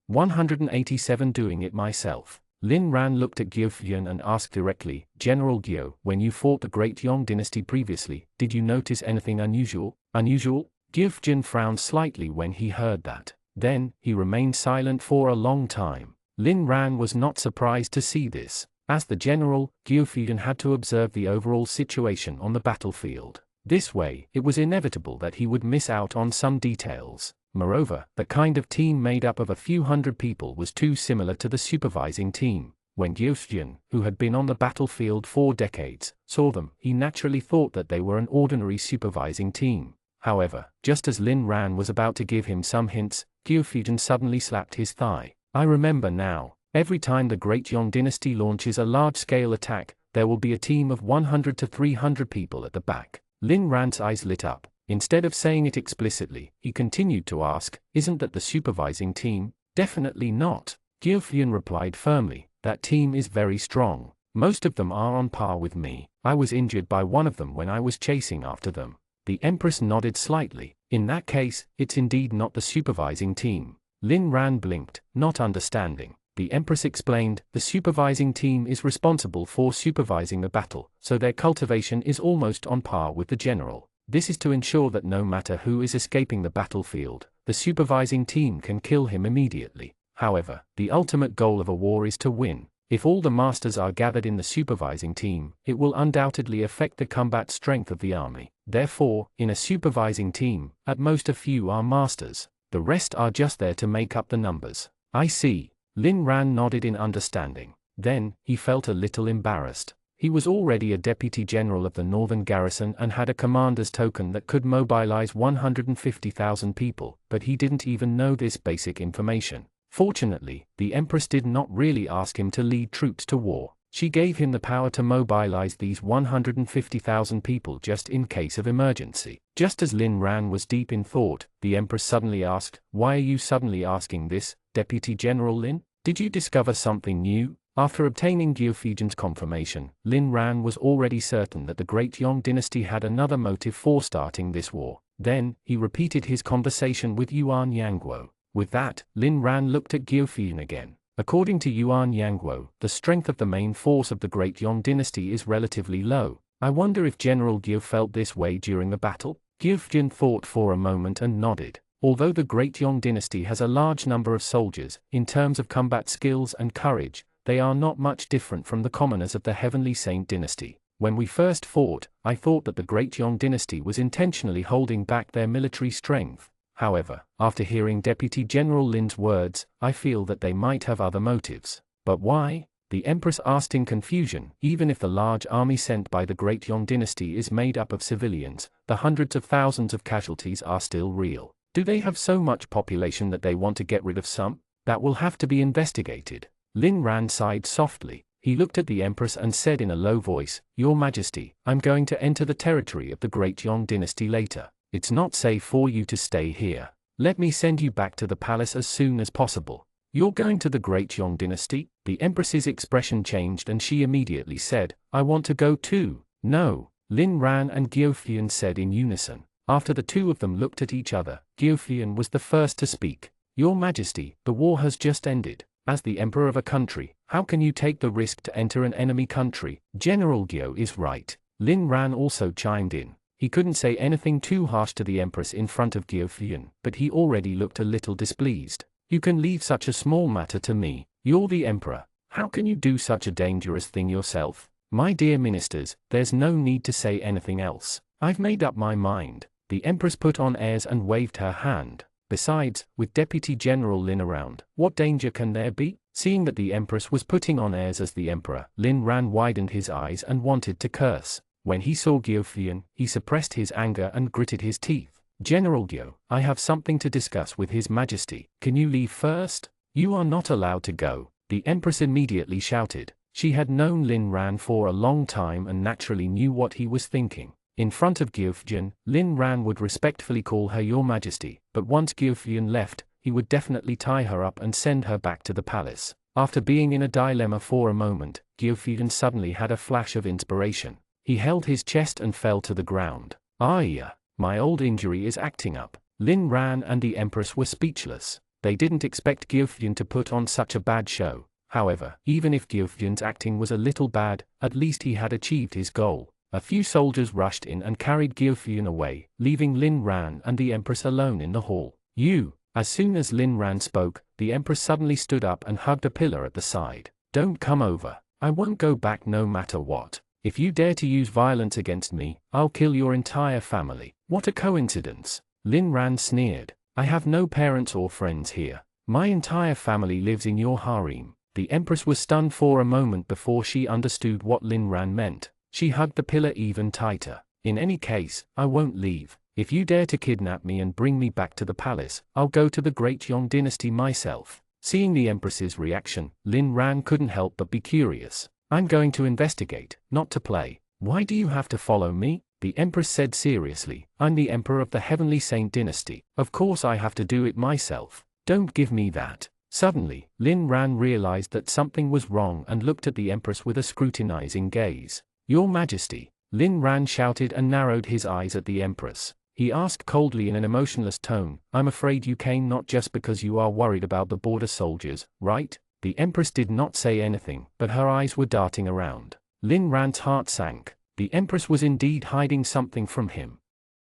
187 Doing it myself. Lin Ran looked at Gyofyan and asked directly, General Gyo, when you fought the Great Yong dynasty previously, did you notice anything unusual? Unusual? Gyofyan frowned slightly when he heard that. Then, he remained silent for a long time. Lin Ran was not surprised to see this. As the general, Gyofyan had to observe the overall situation on the battlefield. This way, it was inevitable that he would miss out on some details. Moreover, the kind of team made up of a few hundred people was too similar to the supervising team. When Gyofyan, who had been on the battlefield for decades, saw them, he naturally thought that they were an ordinary supervising team. However, just as Lin Ran was about to give him some hints, Gyofyan suddenly slapped his thigh. I remember now. Every time the Great Yong dynasty launches a large-scale attack, there will be a team of 100 to 300 people at the back. Lin Ran's eyes lit up. Instead of saying it explicitly, he continued to ask, isn't that the supervising team? Definitely not. Gyofyan replied firmly, that team is very strong. Most of them are on par with me. I was injured by one of them when I was chasing after them. The Empress nodded slightly. In that case, it's indeed not the supervising team. Lin Ran blinked, not understanding. The Empress explained, the supervising team is responsible for supervising the battle, so their cultivation is almost on par with the general. This is to ensure that no matter who is escaping the battlefield, the supervising team can kill him immediately. However, the ultimate goal of a war is to win. If all the masters are gathered in the supervising team, it will undoubtedly affect the combat strength of the army. Therefore, in a supervising team, at most a few are masters. The rest are just there to make up the numbers. I see. Lin Ran nodded in understanding. Then, he felt a little embarrassed. He was already a deputy general of the northern garrison and had a commander's token that could mobilize 150,000 people, but he didn't even know this basic information. Fortunately, the Empress did not really ask him to lead troops to war. She gave him the power to mobilize these 150,000 people just in case of emergency. Just as Lin Ran was deep in thought, the Empress suddenly asked, "Why are you suddenly asking this, Deputy General Lin? Did you discover something new?" After obtaining Gyufijian's confirmation, Lin Ran was already certain that the Great Yong dynasty had another motive for starting this war. Then, he repeated his conversation with Yuan Yangguo. With that, Lin Ran looked at Gyufijian again. According to Yuan Yangguo, the strength of the main force of the Great Yong dynasty is relatively low. I wonder if General Gyu felt this way during the battle? Gyufijian thought for a moment and nodded. Although the Great Yong dynasty has a large number of soldiers, in terms of combat skills and courage, they are not much different from the commoners of the Heavenly Saint dynasty. When we first fought, I thought that the Great Yong dynasty was intentionally holding back their military strength. However, after hearing Deputy General Lin's words, I feel that they might have other motives. But why? The Empress asked in confusion. Even if the large army sent by the Great Yong dynasty is made up of civilians, the hundreds of thousands of casualties are still real. Do they have so much population that they want to get rid of some? That will have to be investigated. Lin Ran sighed softly. He looked at the Empress and said in a low voice, "Your Majesty, I'm going to enter the territory of the Great Yong dynasty later. It's not safe for you to stay here. Let me send you back to the palace as soon as possible." "You're going to the Great Yong dynasty?" The Empress's expression changed and she immediately said, "I want to go too." "No," Lin Ran and Gyufijian said in unison. After the two of them looked at each other, Gyufijian was the first to speak. "Your Majesty, the war has just ended. As the emperor of a country, how can you take the risk to enter an enemy country?" "General Gyu is right." Lin Ran also chimed in. He couldn't say anything too harsh to the Empress in front of Gyufijian, but he already looked a little displeased. "You can leave such a small matter to me. You're the emperor. How can you do such a dangerous thing yourself?" "My dear ministers, there's no need to say anything else. I've made up my mind." The Empress put on airs and waved her hand. Besides, with Deputy General Lin around, what danger can there be? Seeing that the Empress was putting on airs as the emperor, Lin Ran widened his eyes and wanted to curse. When he saw Gyufijian, he suppressed his anger and gritted his teeth. "General Gyu, I have something to discuss with His Majesty. Can you leave first?" "You are not allowed to go," the Empress immediately shouted. She had known Lin Ran for a long time and naturally knew what he was thinking. In front of Gyufijian, Lin Ran would respectfully call her Your Majesty, but once Gyufijian left, he would definitely tie her up and send her back to the palace. After being in a dilemma for a moment, Gyufijian suddenly had a flash of inspiration. He held his chest and fell to the ground. "Yeah, my old injury is acting up." Lin Ran and the Empress were speechless. They didn't expect Gyufijian to put on such a bad show. However, even if Gyufijian's acting was a little bad, at least he had achieved his goal. A few soldiers rushed in and carried Gyufijian away, leaving Lin Ran and the Empress alone in the hall. "You!" As soon as Lin Ran spoke, the Empress suddenly stood up and hugged a pillar at the side. "Don't come over. I won't go back no matter what. If you dare to use violence against me, I'll kill your entire family." "What a coincidence!" Lin Ran sneered. "I have no parents or friends here. My entire family lives in your harem." The Empress was stunned for a moment before she understood what Lin Ran meant. She hugged the pillar even tighter. "In any case, I won't leave. If you dare to kidnap me and bring me back to the palace, I'll go to the Great Yong dynasty myself." Seeing the Empress's reaction, Lin Ran couldn't help but be curious. "I'm going to investigate, not to play." "Why do you have to follow me?" the Empress said seriously. "I'm the Emperor of the Heavenly Saint dynasty. Of course I have to do it myself. Don't give me that." Suddenly, Lin Ran realized that something was wrong and looked at the Empress with a scrutinizing gaze. "Your Majesty," Lin Ran shouted and narrowed his eyes at the Empress. He asked coldly in an emotionless tone, "I'm afraid you came not just because you are worried about the border soldiers, right?" The Empress did not say anything, but her eyes were darting around. Lin Ran's heart sank. The Empress was indeed hiding something from him.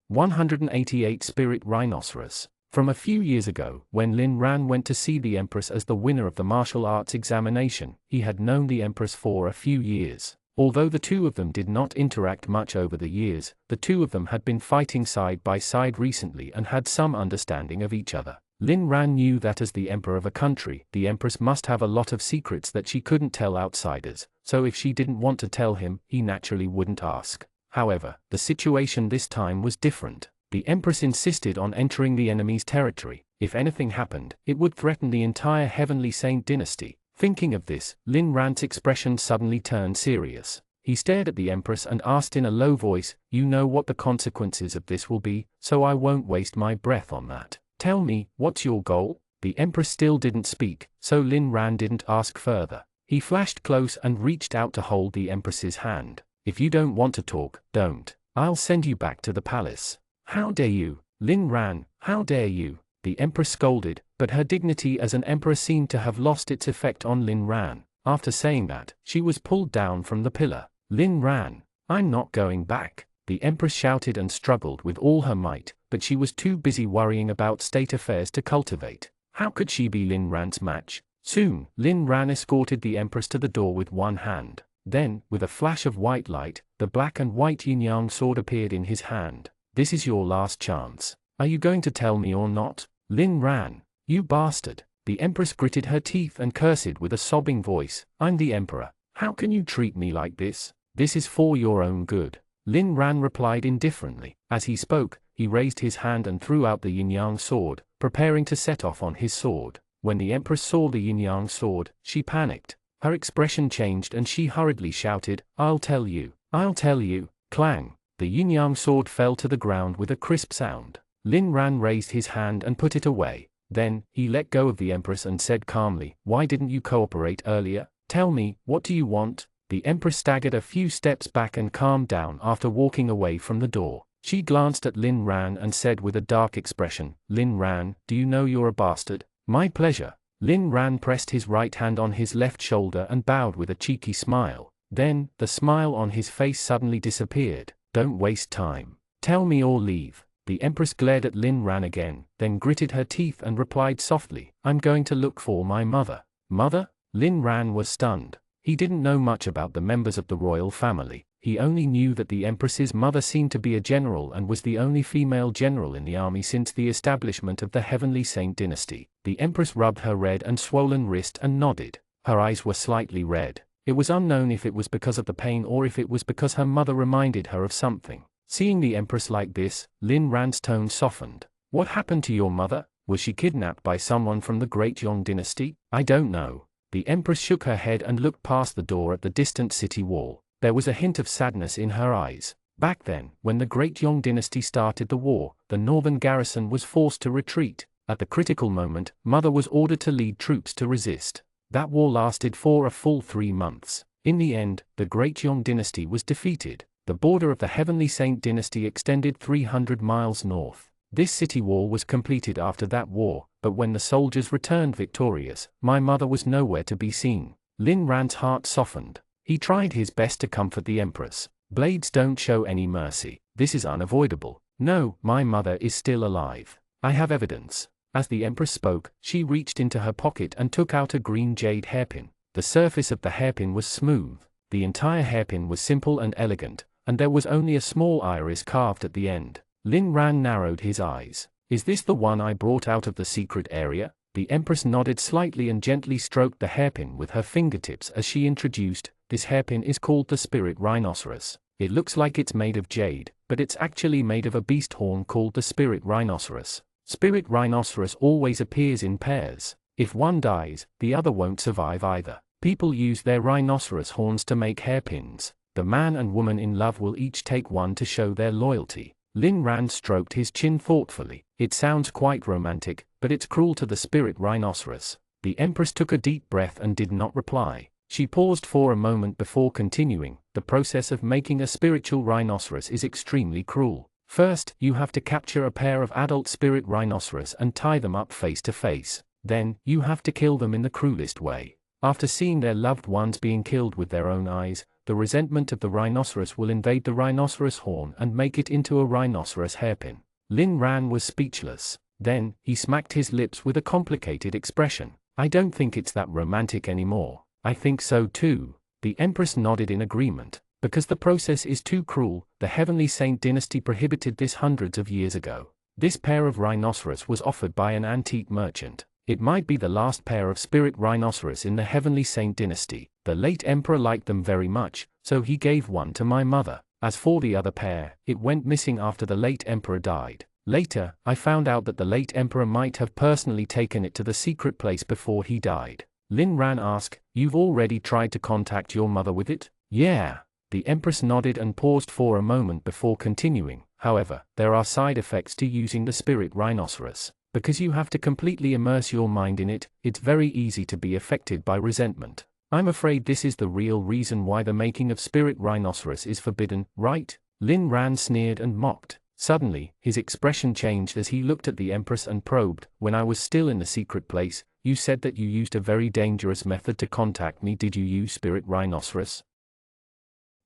188 Spirit Rhinoceros. From a few years ago, when Lin Ran went to see the Empress as the winner of the martial arts examination, he had known the Empress for a few years. Although the two of them did not interact much over the years, the two of them had been fighting side by side recently and had some understanding of each other. Lin Ran knew that as the emperor of a country, the Empress must have a lot of secrets that she couldn't tell outsiders, so if she didn't want to tell him, he naturally wouldn't ask. However, the situation this time was different. The Empress insisted on entering the enemy's territory. If anything happened, it would threaten the entire Heavenly Saint dynasty. Thinking of this, Lin Ran's expression suddenly turned serious. He stared at the Empress and asked in a low voice, "You know what the consequences of this will be, so I won't waste my breath on that. Tell me, what's your goal?" The Empress still didn't speak, so Lin Ran didn't ask further. He flashed close and reached out to hold the Empress's hand. "If you don't want to talk, don't. I'll send you back to the palace." "How dare you, Lin Ran, how dare you?" The Empress scolded, but her dignity as an emperor seemed to have lost its effect on Lin Ran. After saying that, she was pulled down from the pillar. "Lin Ran, I'm not going back." The Empress shouted and struggled with all her might, but she was too busy worrying about state affairs to cultivate. How could she be Lin Ran's match? Soon, Lin Ran escorted the Empress to the door with one hand. Then, with a flash of white light, the black and white yin-yang sword appeared in his hand. "This is your last chance. Are you going to tell me or not? Lin Ran, you bastard." The Empress gritted her teeth and cursed with a sobbing voice, "I'm the emperor. How can you treat me like this? This is for your own good." Lin Ran replied indifferently. As he spoke, he raised his hand and threw out the yin-yang sword, preparing to set off on his sword. When the Empress saw the yin-yang sword, she panicked. Her expression changed and she hurriedly shouted, "I'll tell you. I'll tell you." Clang! The yin-yang sword fell to the ground with a crisp sound. Lin Ran raised his hand and put it away. Then, he let go of the Empress and said calmly, "Why didn't you cooperate earlier? Tell me, what do you want?" The Empress staggered a few steps back and calmed down after walking away from the door. She glanced at Lin Ran and said with a dark expression, "Lin Ran, do you know you're a bastard?" "My pleasure." Lin Ran pressed his right hand on his left shoulder and bowed with a cheeky smile. Then, the smile on his face suddenly disappeared. "Don't waste time. Tell me or leave." The Empress glared at Lin Ran again, then gritted her teeth and replied softly, "I'm going to look for my mother." "Mother?" Lin Ran was stunned. He didn't know much about the members of the royal family. He only knew that the Empress's mother seemed to be a general and was the only female general in the army since the establishment of the Heavenly Saint dynasty. The Empress rubbed her red and swollen wrist and nodded. Her eyes were slightly red. It was unknown if it was because of the pain or if it was because her mother reminded her of something. Seeing the Empress like this, Lin Ran's tone softened. "What happened to your mother? Was she kidnapped by someone from the Great Yong dynasty?" "I don't know." The Empress shook her head and looked past the door at the distant city wall. There was a hint of sadness in her eyes. Back then, when the Great Yong dynasty started the war, the northern garrison was forced to retreat. At the critical moment, Mother was ordered to lead troops to resist. That war lasted for a full 3 months. In the end, the Great Yong dynasty was defeated. The border of the Heavenly Saint dynasty extended 300 miles north. This city wall was completed after that war, but when the soldiers returned victorious, my mother was nowhere to be seen. Lin Ran's heart softened. He tried his best to comfort the Empress. "Blades don't show any mercy. This is unavoidable. No, my mother is still alive. I have evidence." As the Empress spoke, she reached into her pocket and took out a green jade hairpin. The surface of the hairpin was smooth. The entire hairpin was simple and elegant, and there was only a small iris carved at the end. Lin Ran narrowed his eyes. "Is this the one I brought out of the secret area?" The Empress nodded slightly and gently stroked the hairpin with her fingertips as she introduced, "This hairpin is called the spirit rhinoceros. It looks like it's made of jade, but it's actually made of a beast horn called the spirit rhinoceros. Spirit rhinoceros always appears in pairs. If one dies, the other won't survive either. People use their rhinoceros horns to make hairpins. The man and woman in love will each take one to show their loyalty." Lin Ran stroked his chin thoughtfully. "It sounds quite romantic, but it's cruel to the spirit rhinoceros." The Empress took a deep breath and did not reply. She paused for a moment before continuing, "The process of making a spiritual rhinoceros is extremely cruel. First, you have to capture a pair of adult spirit rhinoceros and tie them up face to face. Then, you have to kill them in the cruelest way. After seeing their loved ones being killed with their own eyes, the resentment of the rhinoceros will invade the rhinoceros horn and make it into a rhinoceros hairpin." Lin Ran was speechless. Then, he smacked his lips with a complicated expression. I don't think it's that romantic anymore. I think so too. The Empress nodded in agreement. Because the process is too cruel, the Heavenly Saint dynasty prohibited this hundreds of years ago. This pair of rhinoceros was offered by an antique merchant. It might be the last pair of spirit rhinoceros in the Heavenly Saint dynasty. The late emperor liked them very much, so he gave one to my mother. As for the other pair, it went missing after the late emperor died. Later, I found out that the late emperor might have personally taken it to the secret place before he died. Lin Ran asked, "You've already tried to contact your mother with it?" "Yeah." The Empress nodded and paused for a moment before continuing. "However, there are side effects to using the spirit rhinoceros. Because you have to completely immerse your mind in it, it's very easy to be affected by resentment. I'm afraid this is the real reason why the making of spirit rhinoceros is forbidden, right?" Lin Ran sneered and mocked. Suddenly, his expression changed as he looked at the Empress and probed. "When I was still in the secret place, you said that you used a very dangerous method to contact me. Did you use spirit rhinoceros?"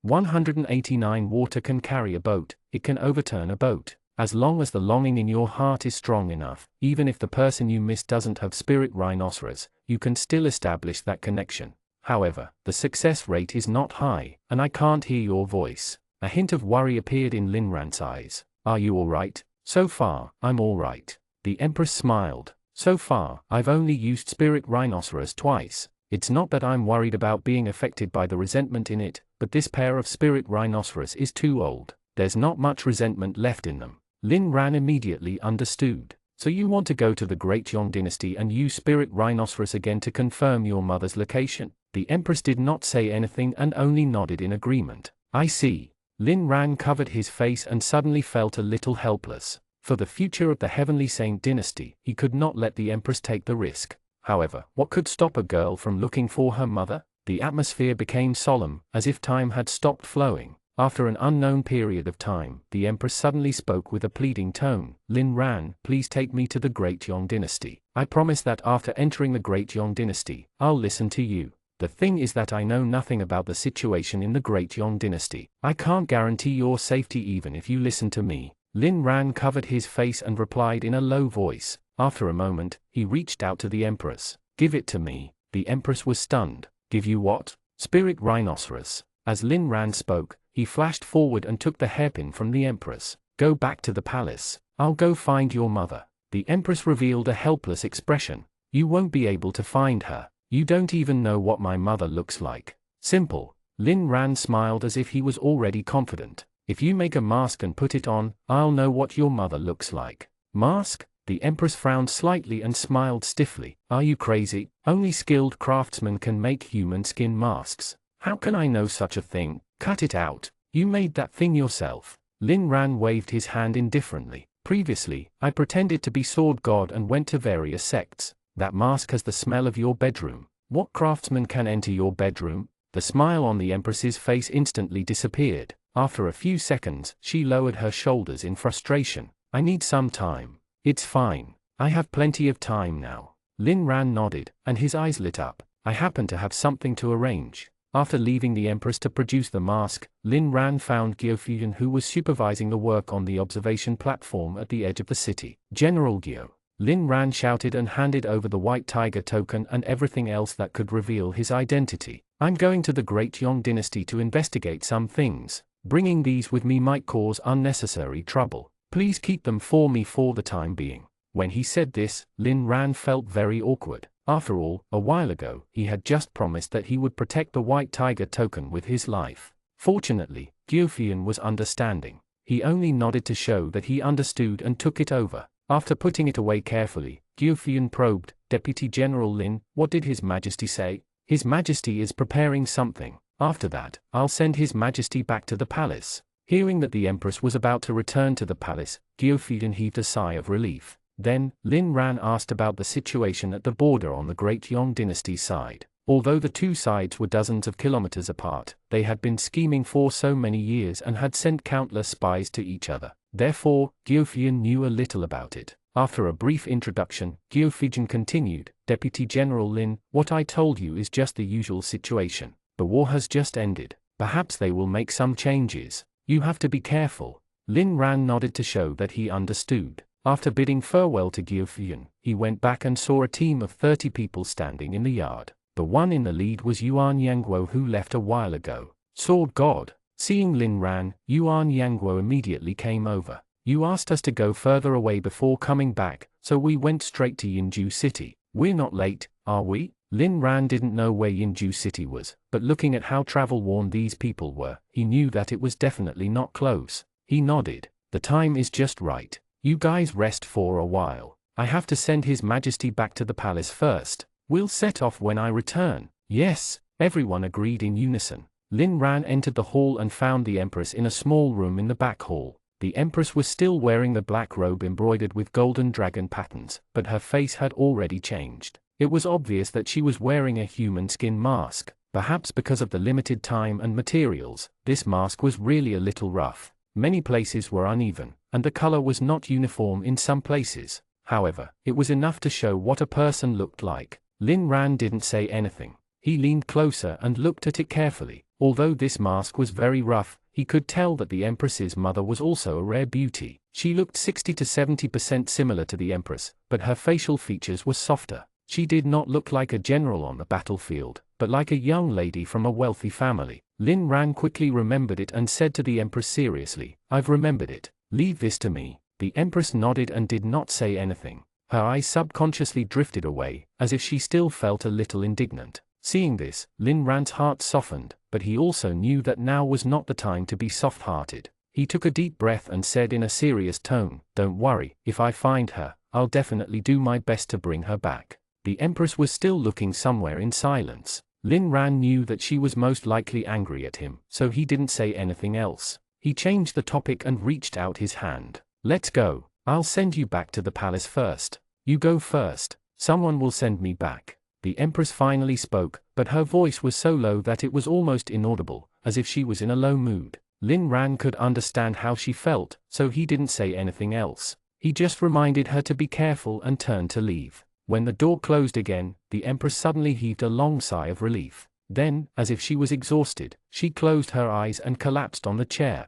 189 Water can carry a boat, it can overturn a boat. As long as the longing in your heart is strong enough, even if the person you miss doesn't have spirit rhinoceros, you can still establish that connection. However, the success rate is not high, and I can't hear your voice. A hint of worry appeared in Lin Ran's eyes. "Are you alright?" "So far, I'm alright." The Empress smiled. "So far, I've only used spirit rhinoceros twice. It's not that I'm worried about being affected by the resentment in it, but this pair of spirit rhinoceros is too old. There's not much resentment left in them." Lin Ran immediately understood. "So you want to go to the Great Yong dynasty and use spirit rhinoceros again to confirm your mother's location?" The Empress did not say anything and only nodded in agreement. "I see." Lin Ran covered his face and suddenly felt a little helpless. For the future of the Heavenly Saint dynasty, he could not let the Empress take the risk. However, what could stop a girl from looking for her mother? The atmosphere became solemn, as if time had stopped flowing. After an unknown period of time, the Empress suddenly spoke with a pleading tone. "Lin Ran, please take me to the Great Yong dynasty. I promise that after entering the Great Yong dynasty, I'll listen to you. The thing is that I know nothing about the situation in the Great Yong dynasty. I can't guarantee your safety even if you listen to me." Lin Ran covered his face and replied in a low voice. After a moment, he reached out to the Empress. "Give it to me." The Empress was stunned. "Give you what?" "Spirit rhinoceros." As Lin Ran spoke, he flashed forward and took the hairpin from the Empress. "Go back to the palace. I'll go find your mother." The Empress revealed a helpless expression. "You won't be able to find her. You don't even know what my mother looks like." "Simple." Lin Ran smiled as if he was already confident. "If you make a mask and put it on, I'll know what your mother looks like." "Mask?" The Empress frowned slightly and smiled stiffly. "Are you crazy? Only skilled craftsmen can make human skin masks. How can I know such a thing? Cut it out. You made that thing yourself." Lin Ran waved his hand indifferently. "Previously, I pretended to be sword god and went to various sects. That mask has the smell of your bedroom. What craftsman can enter your bedroom?" The smile on the Empress's face instantly disappeared. After a few seconds, she lowered her shoulders in frustration. "I need some time." "It's fine. I have plenty of time now." Lin Ran nodded, and his eyes lit up. "I happen to have something to arrange." After leaving the Empress to produce the mask, Lin Ran found Gyo, who was supervising the work on the observation platform at the edge of the city. "General Gyo." Lin Ran shouted and handed over the white tiger token and everything else that could reveal his identity. "I'm going to the Great Yong dynasty to investigate some things. Bringing these with me might cause unnecessary trouble. Please keep them for me for the time being." When he said this, Lin Ran felt very awkward. After all, a while ago, he had just promised that he would protect the white tiger token with his life. Fortunately, Gyo was understanding. He only nodded to show that he understood and took it over. After putting it away carefully, Gyo probed, "Deputy General Lin, what did His Majesty say?" "His Majesty is preparing something. After that, I'll send His Majesty back to the palace." Hearing that the Empress was about to return to the palace, Gyo heaved a sigh of relief. Then, Lin Ran asked about the situation at the border on the Great Yong dynasty's side. Although the two sides were dozens of kilometers apart, they had been scheming for so many years and had sent countless spies to each other. Therefore, Gyo knew a little about it. After a brief introduction, Gyo continued, "Deputy General Lin, what I told you is just the usual situation. The war has just ended. Perhaps they will make some changes. You have to be careful." Lin Ran nodded to show that he understood. After bidding farewell to Gyufyan, he went back and saw a team of 30 people standing in the yard. The one in the lead was Yuan Yangguo, who left a while ago. Sword God. Seeing Lin Ran, Yuan Yangguo immediately came over. You asked us to go further away before coming back, so we went straight to Yinju City. We're not late, are we? Lin Ran didn't know where Yinju City was, but looking at how travel-worn these people were, he knew that it was definitely not close. He nodded. The time is just right. You guys rest for a while. I have to send His Majesty back to the palace first. We'll set off when I return. Yes, everyone agreed in unison. Lin Ran entered the hall and found the Empress in a small room in the back hall. The Empress was still wearing the black robe embroidered with golden dragon patterns, but her face had already changed. It was obvious that she was wearing a human skin mask. Perhaps because of the limited time and materials, this mask was really a little rough. Many places were uneven, and the color was not uniform in some places. However, it was enough to show what a person looked like. Lin Ran didn't say anything. He leaned closer and looked at it carefully. Although this mask was very rough, he could tell that the Empress's mother was also a rare beauty. She looked 60 to 70% similar to the Empress, but her facial features were softer. She did not look like a general on the battlefield, but like a young lady from a wealthy family. Lin Ran quickly remembered it and said to the Empress seriously, "I've remembered it. Leave this to me." The Empress nodded and did not say anything. Her eyes subconsciously drifted away, as if she still felt a little indignant. Seeing this, Lin Ran's heart softened, but he also knew that now was not the time to be soft-hearted. He took a deep breath and said in a serious tone, "Don't worry, if I find her, I'll definitely do my best to bring her back." The Empress was still looking somewhere in silence. Lin Ran knew that she was most likely angry at him, so he didn't say anything else. He changed the topic and reached out his hand. "Let's go. I'll send you back to the palace first. You go first. Someone will send me back." The Empress finally spoke, but her voice was so low that it was almost inaudible, as if she was in a low mood. Lin Ran could understand how she felt, so he didn't say anything else. He just reminded her to be careful and turned to leave. When the door closed again, the Empress suddenly heaved a long sigh of relief. Then, as if she was exhausted, she closed her eyes and collapsed on the chair.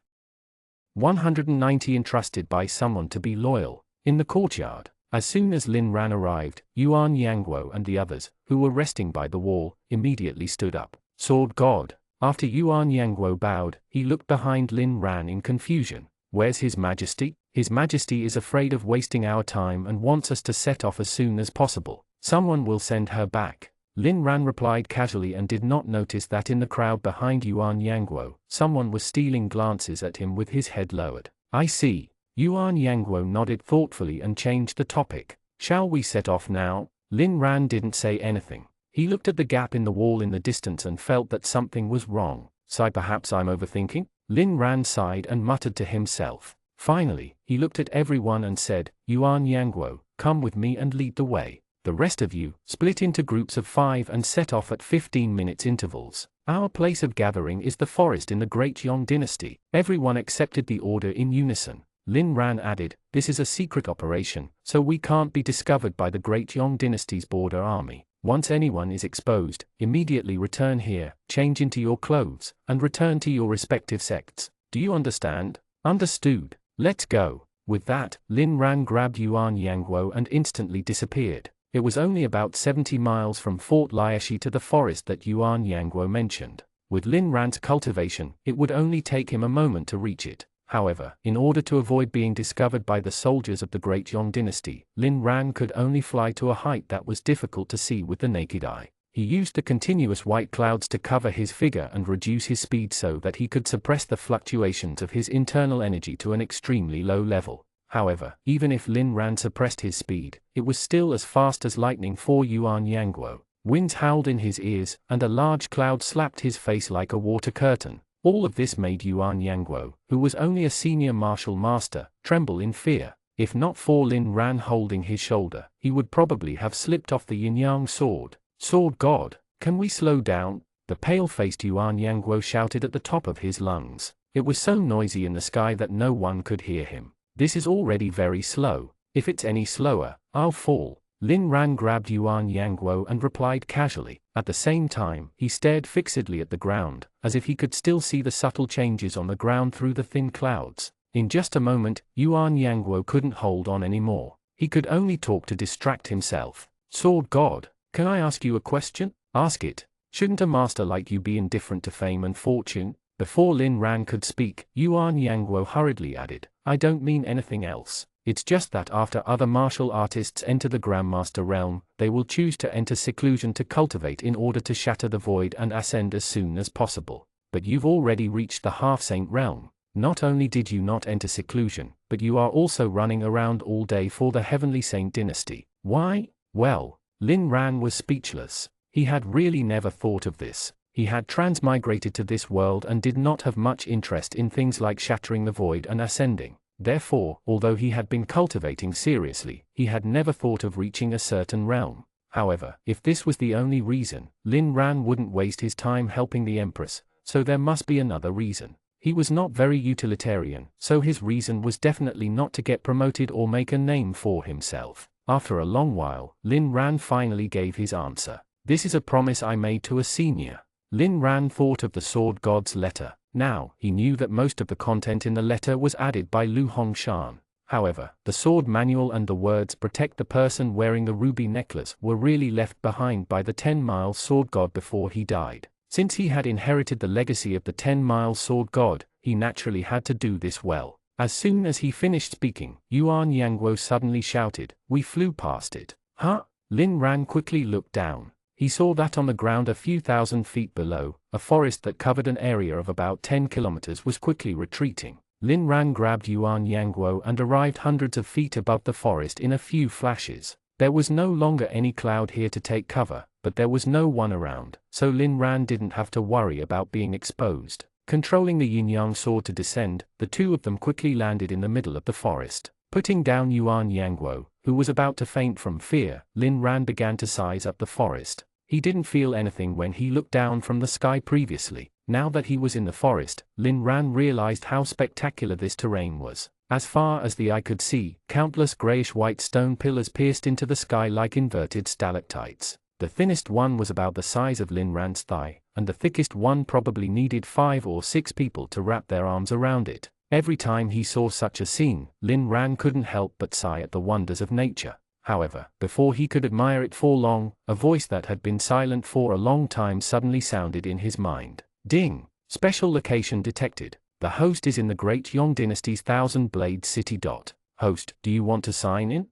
190 Entrusted by someone to be loyal. In the courtyard. As soon as Lin Ran arrived, Yuan Yangguo and the others, who were resting by the wall, immediately stood up. Sword God. After Yuan Yangguo bowed, he looked behind Lin Ran in confusion. "Where's His Majesty?" "His Majesty is afraid of wasting our time and wants us to set off as soon as possible. Someone will send her back." Lin Ran replied casually and did not notice that in the crowd behind Yuan Yangguo, someone was stealing glances at him with his head lowered. "I see." Yuan Yangguo nodded thoughtfully and changed the topic. "Shall we set off now?" Lin Ran didn't say anything. He looked at the gap in the wall in the distance and felt that something was wrong. Perhaps I'm overthinking?" Lin Ran sighed and muttered to himself. Finally, he looked at everyone and said, "Yuan Yangguo, come with me and lead the way. The rest of you, split into groups of 5 and set off at 15 minutes intervals. Our place of gathering is the forest in the Great Yong Dynasty." Everyone accepted the order in unison. Lin Ran added, "This is a secret operation, so we can't be discovered by the Great Yong Dynasty's border army. Once anyone is exposed, immediately return here, change into your clothes, and return to your respective sects. Do you understand?" "Understood. Let's go." With that, Lin Ran grabbed Yuan Yangguo and instantly disappeared. It was only about 70 miles from Fort Liashi to the forest that Yuan Yangguo mentioned. With Lin Ran's cultivation, it would only take him a moment to reach it. However, in order to avoid being discovered by the soldiers of the Great Yong Dynasty, Lin Ran could only fly to a height that was difficult to see with the naked eye. He used the continuous white clouds to cover his figure and reduce his speed so that he could suppress the fluctuations of his internal energy to an extremely low level. However, even if Lin Ran suppressed his speed, it was still as fast as lightning for Yuan Yangguo. Winds howled in his ears, and a large cloud slapped his face like a water curtain. All of this made Yuan Yangguo, who was only a senior martial master, tremble in fear. If not for Lin Ran holding his shoulder, he would probably have slipped off the yin-yang sword. "Sword God, can we slow down?" The pale-faced Yuan Yangguo shouted at the top of his lungs. It was so noisy in the sky that no one could hear him. "This is already very slow. If it's any slower, I'll fall." Lin Ran grabbed Yuan Yangguo and replied casually. At the same time, he stared fixedly at the ground, as if he could still see the subtle changes on the ground through the thin clouds. In just a moment, Yuan Yangguo couldn't hold on anymore. He could only talk to distract himself. Sword God, can I ask you a question? Ask it. Shouldn't a master like you be indifferent to fame and fortune? Before Lin Ran could speak, Yuan Yangguo hurriedly added, I don't mean anything else. It's just that after other martial artists enter the Grandmaster realm, they will choose to enter seclusion to cultivate in order to shatter the void and ascend as soon as possible. But you've already reached the half-saint realm. Not only did you not enter seclusion, but you are also running around all day for the Heavenly Saint dynasty. Why? Well, Lin Ran was speechless. He had really never thought of this. He had transmigrated to this world and did not have much interest in things like shattering the void and ascending. Therefore, although he had been cultivating seriously, he had never thought of reaching a certain realm. However, if this was the only reason, Lin Ran wouldn't waste his time helping the Empress, so there must be another reason. He was not very utilitarian, so his reason was definitely not to get promoted or make a name for himself. After a long while, Lin Ran finally gave his answer. This is a promise I made to a senior. Lin Ran thought of the Sword God's letter. Now, he knew that most of the content in the letter was added by Lu Hongshan. However, the sword manual and the words protect the person wearing the ruby necklace were really left behind by the 10-mile Sword God before he died. Since he had inherited the legacy of the 10-mile Sword God, he naturally had to do this well. As soon as he finished speaking, Yuan Yangguo suddenly shouted, "We flew past it." Huh? Lin Ran quickly looked down. He saw that on the ground a few thousand feet below, a forest that covered an area of about 10 kilometers was quickly retreating. Lin Ran grabbed Yuan Yangguo and arrived hundreds of feet above the forest in a few flashes. There was no longer any cloud here to take cover, but there was no one around, so Lin Ran didn't have to worry about being exposed. Controlling the yin-yang sword to descend, the two of them quickly landed in the middle of the forest. Putting down Yuan Yangguo, who was about to faint from fear, Lin Ran began to size up the forest. He didn't feel anything when he looked down from the sky previously. Now that he was in the forest, Lin Ran realized how spectacular this terrain was. As far as the eye could see, countless grayish-white stone pillars pierced into the sky like inverted stalactites. The thinnest one was about the size of Lin Ran's thigh, and the thickest one probably needed 5 or 6 people to wrap their arms around it. Every time he saw such a scene, Lin Ran couldn't help but sigh at the wonders of nature. However, before he could admire it for long, a voice that had been silent for a long time suddenly sounded in his mind. Ding! Special location detected. The host is in the Great Yong Dynasty's Thousand Blade City. Host, do you want to sign in?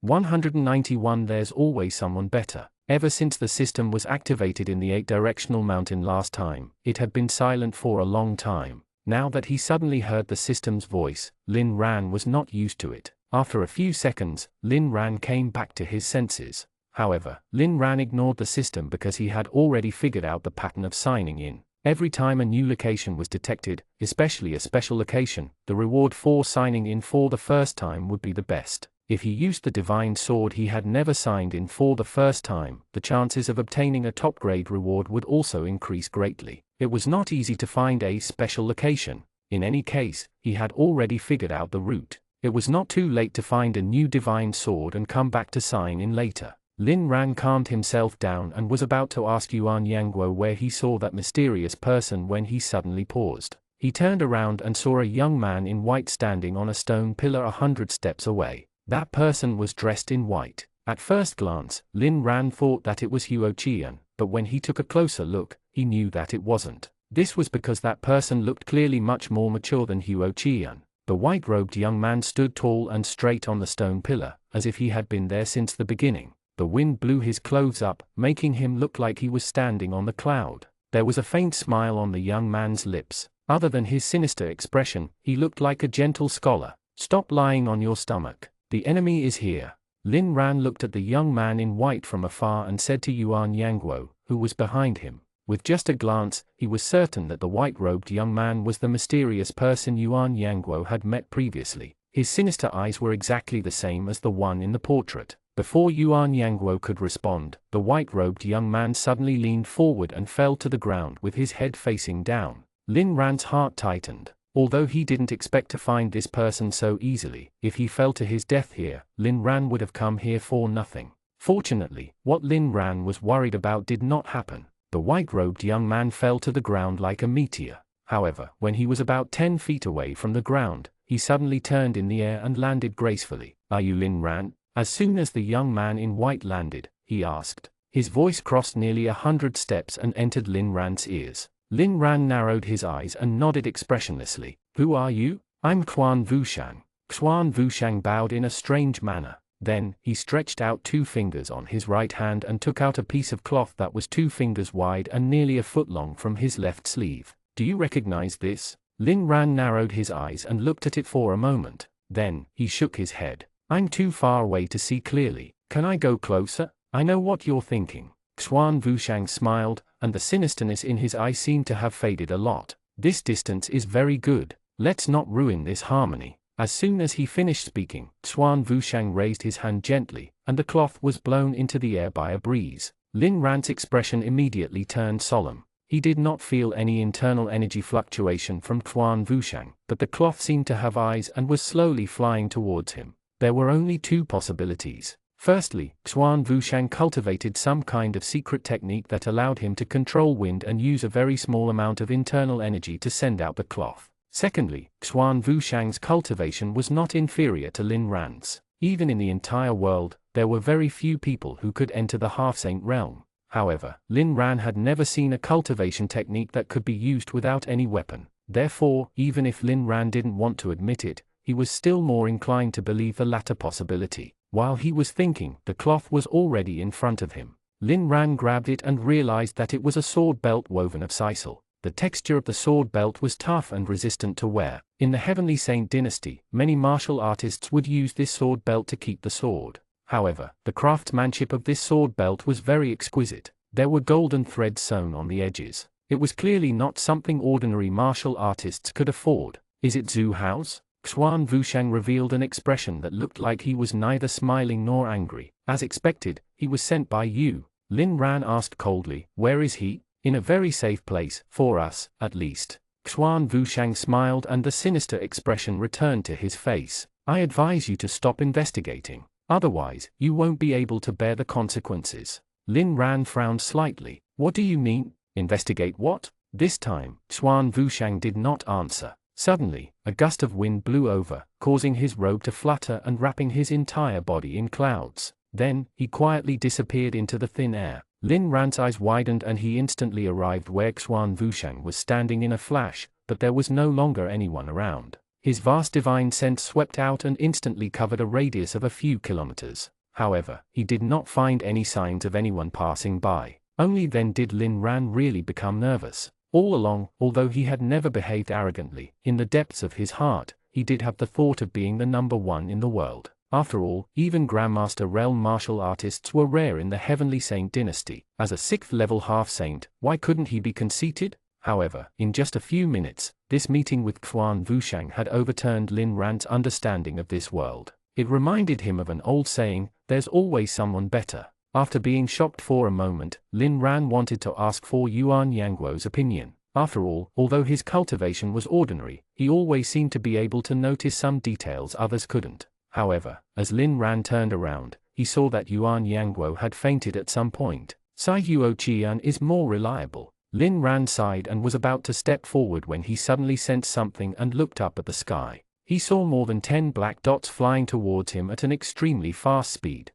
191 There's always someone better. Ever since the system was activated in the 8-directional mountain last time, it had been silent for a long time. Now that he suddenly heard the system's voice, Lin Ran was not used to it. After a few seconds, Lin Ran came back to his senses. However, Lin Ran ignored the system because he had already figured out the pattern of signing in. Every time a new location was detected, especially a special location, the reward for signing in for the first time would be the best. If he used the divine sword he had never signed in for the first time, the chances of obtaining a top-grade reward would also increase greatly. It was not easy to find a special location. In any case, he had already figured out the route. It was not too late to find a new divine sword and come back to sign in later. Lin Ran calmed himself down and was about to ask Yuan Yangguo where he saw that mysterious person when he suddenly paused. He turned around and saw a young man in white standing on a stone pillar 100 steps away. That person was dressed in white. At first glance, Lin Ran thought that it was Huo Qian, but when he took a closer look, he knew that it wasn't. This was because that person looked clearly much more mature than Huo Qian. The white-robed young man stood tall and straight on the stone pillar, as if he had been there since the beginning. The wind blew his clothes up, making him look like he was standing on the cloud. There was a faint smile on the young man's lips. Other than his sinister expression, he looked like a gentle scholar. Stop lying on your stomach. The enemy is here. Lin Ran looked at the young man in white from afar and said to Yuan Yangguo, who was behind him. With just a glance, he was certain that the white-robed young man was the mysterious person Yuan Yangguo had met previously. His sinister eyes were exactly the same as the one in the portrait. Before Yuan Yangguo could respond, the white-robed young man suddenly leaned forward and fell to the ground with his head facing down. Lin Ran's heart tightened. Although he didn't expect to find this person so easily, if he fell to his death here, Lin Ran would have come here for nothing. Fortunately, what Lin Ran was worried about did not happen. The white-robed young man fell to the ground like a meteor. However, when he was about 10 feet away from the ground, he suddenly turned in the air and landed gracefully. "Are you Lin Ran?" As soon as the young man in white landed, he asked. His voice crossed nearly 100 steps and entered Lin Ran's ears. Lin Ran narrowed his eyes and nodded expressionlessly. "Who are you?" "I'm Xuan Wushang." Xuan Wushang bowed in a strange manner. Then, he stretched out 2 fingers on his right hand and took out a piece of cloth that was 2 fingers wide and nearly a foot long from his left sleeve. "Do you recognize this?" Lin Ran narrowed his eyes and looked at it for a moment. Then, he shook his head. "I'm too far away to see clearly. Can I go closer?" "I know what you're thinking." Xuan Wushang smiled, and the sinisterness in his eye seemed to have faded a lot. "This distance is very good. Let's not ruin this harmony." As soon as he finished speaking, Xuan Wushang raised his hand gently, and the cloth was blown into the air by a breeze. Lin Ran's expression immediately turned solemn. He did not feel any internal energy fluctuation from Xuan Wushang, but the cloth seemed to have eyes and was slowly flying towards him. There were only 2 possibilities. Firstly, Xuan Wushang cultivated some kind of secret technique that allowed him to control wind and use a very small amount of internal energy to send out the cloth. Secondly, Xuan Wushang's cultivation was not inferior to Lin Ran's. Even in the entire world, there were very few people who could enter the half-saint realm. However, Lin Ran had never seen a cultivation technique that could be used without any weapon. Therefore, even if Lin Ran didn't want to admit it, he was still more inclined to believe the latter possibility. While he was thinking, the cloth was already in front of him. Lin Ran grabbed it and realized that it was a sword belt woven of sisal. The texture of the sword belt was tough and resistant to wear. In the Heavenly Saint dynasty, many martial artists would use this sword belt to keep the sword. However, the craftsmanship of this sword belt was very exquisite. There were golden threads sewn on the edges. It was clearly not something ordinary martial artists could afford. "Is it Zhu Hao's?" Xuan Wushang revealed an expression that looked like he was neither smiling nor angry. "As expected, he was sent by you." Lin Ran asked coldly. "Where is he?" "In a very safe place, for us, at least." Xuan Wushang smiled and the sinister expression returned to his face. "I advise you to stop investigating. Otherwise, you won't be able to bear the consequences." Lin Ran frowned slightly. "What do you mean? Investigate what?" This time, Xuan Wushang did not answer. Suddenly, a gust of wind blew over, causing his robe to flutter and wrapping his entire body in clouds. Then, he quietly disappeared into the thin air. Lin Ran's eyes widened and he instantly arrived where Xuan Wushang was standing in a flash, but there was no longer anyone around. His vast divine sense swept out and instantly covered a radius of a few kilometers. However, he did not find any signs of anyone passing by. Only then did Lin Ran really become nervous. All along, although he had never behaved arrogantly, in the depths of his heart, he did have the thought of being the number 1 in the world. After all, even Grandmaster realm martial artists were rare in the Heavenly Saint dynasty. As a 6th level half-saint, why couldn't he be conceited? However, in just a few minutes, this meeting with Xuan Wushang had overturned Lin Ran's understanding of this world. It reminded him of an old saying, "There's always someone better." After being shocked for a moment, Lin Ran wanted to ask for Yuan Yangguo's opinion. After all, although his cultivation was ordinary, he always seemed to be able to notice some details others couldn't. However, as Lin Ran turned around, he saw that Yuan Yangguo had fainted at some point. "Sai Huo Qian is more reliable." Lin Ran sighed and was about to step forward when he suddenly sensed something and looked up at the sky. He saw more than 10 black dots flying towards him at an extremely fast speed.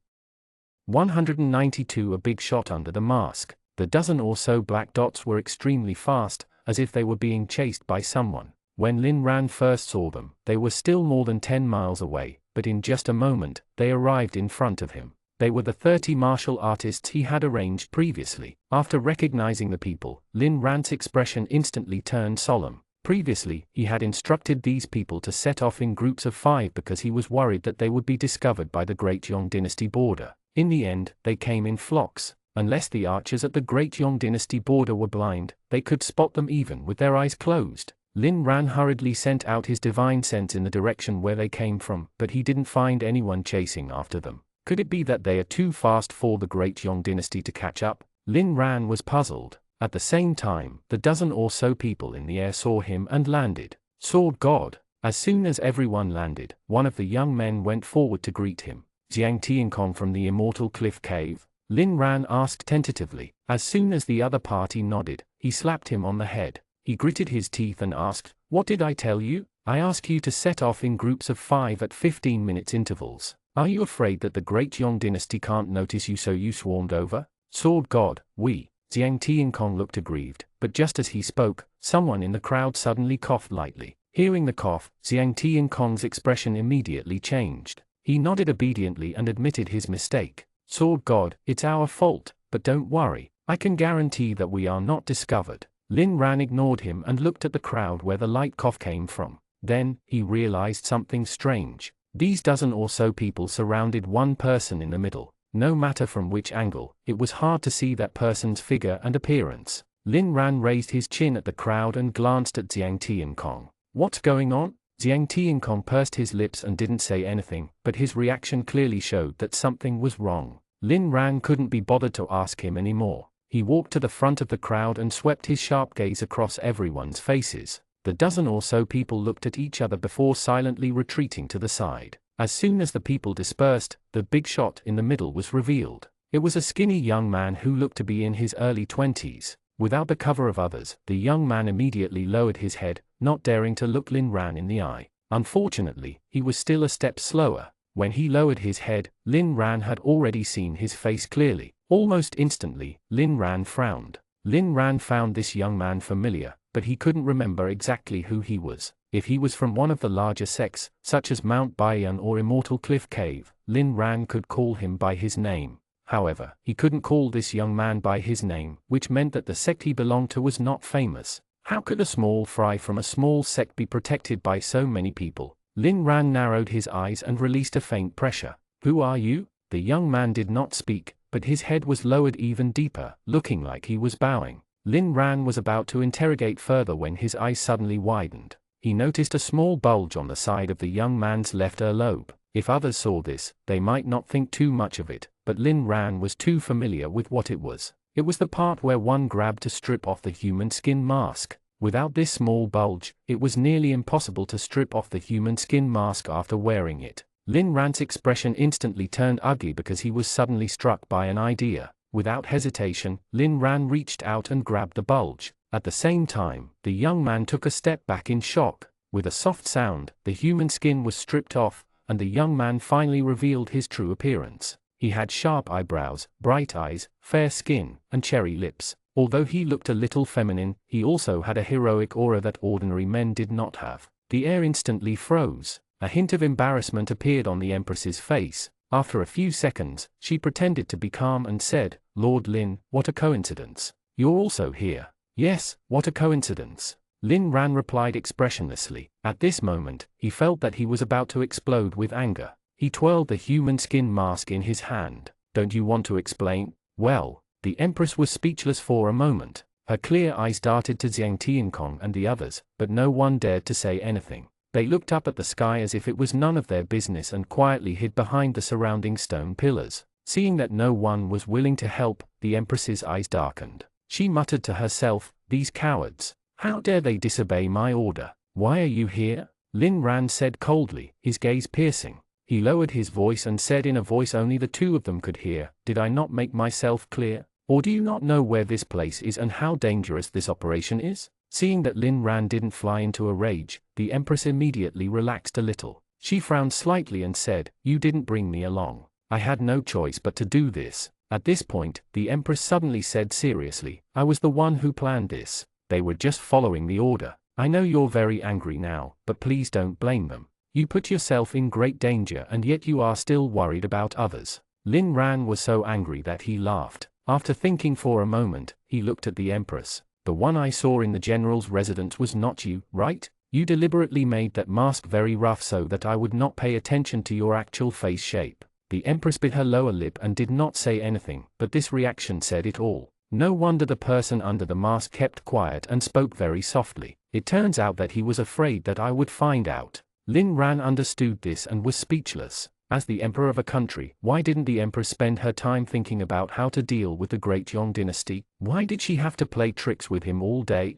192 A big shot under the mask. The dozen or so black dots were extremely fast, as if they were being chased by someone. When Lin Ran first saw them, they were still more than 10 miles away, but in just a moment, they arrived in front of him. They were the 30 martial artists he had arranged previously. After recognizing the people, Lin Ran's expression instantly turned solemn. Previously, he had instructed these people to set off in groups of 5 because he was worried that they would be discovered by the Great Yong Dynasty border. In the end, they came in flocks. Unless the archers at the Great Yong Dynasty border were blind, they could spot them even with their eyes closed. Lin Ran hurriedly sent out his divine sense in the direction where they came from, but he didn't find anyone chasing after them. Could it be that they are too fast for the Great Yong Dynasty to catch up? Lin Ran was puzzled. At the same time, the dozen or so people in the air saw him and landed. Sword God! As soon as everyone landed, one of the young men went forward to greet him. "Jiang Tiankong from the Immortal Cliff Cave?" Lin Ran asked tentatively. As soon as the other party nodded, he slapped him on the head. He gritted his teeth and asked, "What did I tell you? I ask you to set off in groups of 5 at 15-minute intervals. Are you afraid that the great Yong dynasty can't notice you, so you swarmed over? Sword God, we." Jiang Tiankong looked aggrieved, but just as he spoke, someone in the crowd suddenly coughed lightly. Hearing the cough, Jiang Tiankong's expression immediately changed. He nodded obediently and admitted his mistake. "Sword God, it's our fault, but don't worry, I can guarantee that we are not discovered." Lin Ran ignored him and looked at the crowd where the light cough came from. Then, he realized something strange. These dozen or so people surrounded one person in the middle. No matter from which angle, it was hard to see that person's figure and appearance. Lin Ran raised his chin at the crowd and glanced at Jiang Tiankong. "What's going on?" Jiang Tiankong pursed his lips and didn't say anything, but his reaction clearly showed that something was wrong. Lin Ran couldn't be bothered to ask him anymore. He walked to the front of the crowd and swept his sharp gaze across everyone's faces. The dozen or so people looked at each other before silently retreating to the side. As soon as the people dispersed, the big shot in the middle was revealed. It was a skinny young man who looked to be in his early 20s. Without the cover of others, the young man immediately lowered his head, not daring to look Lin Ran in the eye. Unfortunately, he was still a step slower. When he lowered his head, Lin Ran had already seen his face clearly. Almost instantly, Lin Ran frowned. Lin Ran found this young man familiar, but he couldn't remember exactly who he was. If he was from one of the larger sects, such as Mount Baiyun or Immortal Cliff Cave, Lin Ran could call him by his name. However, he couldn't call this young man by his name, which meant that the sect he belonged to was not famous. How could a small fry from a small sect be protected by so many people? Lin Ran narrowed his eyes and released a faint pressure. "Who are you?" The young man did not speak, but his head was lowered even deeper, looking like he was bowing. Lin Ran was about to interrogate further when his eyes suddenly widened. He noticed a small bulge on the side of the young man's left earlobe. If others saw this, they might not think too much of it, but Lin Ran was too familiar with what it was. It was the part where one grabbed to strip off the human skin mask. Without this small bulge, it was nearly impossible to strip off the human skin mask after wearing it. Lin Ran's expression instantly turned ugly because he was suddenly struck by an idea. Without hesitation, Lin Ran reached out and grabbed the bulge. At the same time, the young man took a step back in shock. With a soft sound, the human skin was stripped off, and the young man finally revealed his true appearance. He had sharp eyebrows, bright eyes, fair skin, and cherry lips. Although he looked a little feminine, he also had a heroic aura that ordinary men did not have. The air instantly froze. A hint of embarrassment appeared on the Empress's face. After a few seconds, she pretended to be calm and said, "Lord Lin, what a coincidence. You're also here." "Yes, what a coincidence." Lin Ran replied expressionlessly. At this moment, he felt that he was about to explode with anger. He twirled the human skin mask in his hand. "Don't you want to explain?" "Well." The Empress was speechless for a moment. Her clear eyes darted to Jiang Tiankong and the others, but no one dared to say anything. They looked up at the sky as if it was none of their business and quietly hid behind the surrounding stone pillars. Seeing that no one was willing to help, the Empress's eyes darkened. She muttered to herself, "These cowards. How dare they disobey my order? Why are you here?" Lin Ran said coldly, his gaze piercing. He lowered his voice and said in a voice only the two of them could hear, "Did I not make myself clear? Or do you not know where this place is and how dangerous this operation is?" Seeing that Lin Ran didn't fly into a rage, the Empress immediately relaxed a little. She frowned slightly and said, "You didn't bring me along. I had no choice but to do this." At this point, the Empress suddenly said seriously, "I was the one who planned this. They were just following the order. I know you're very angry now, but please don't blame them. You put yourself in great danger and yet you are still worried about others." Lin Ran was so angry that he laughed. After thinking for a moment, he looked at the Empress. "The one I saw in the general's residence was not you, right? You deliberately made that mask very rough so that I would not pay attention to your actual face shape." The Empress bit her lower lip and did not say anything, but this reaction said it all. No wonder the person under the mask kept quiet and spoke very softly. "It turns out that he was afraid that I would find out." Lin Ran understood this and was speechless. As the emperor of a country, why didn't the empress spend her time thinking about how to deal with the great Yong dynasty? Why did she have to play tricks with him all day?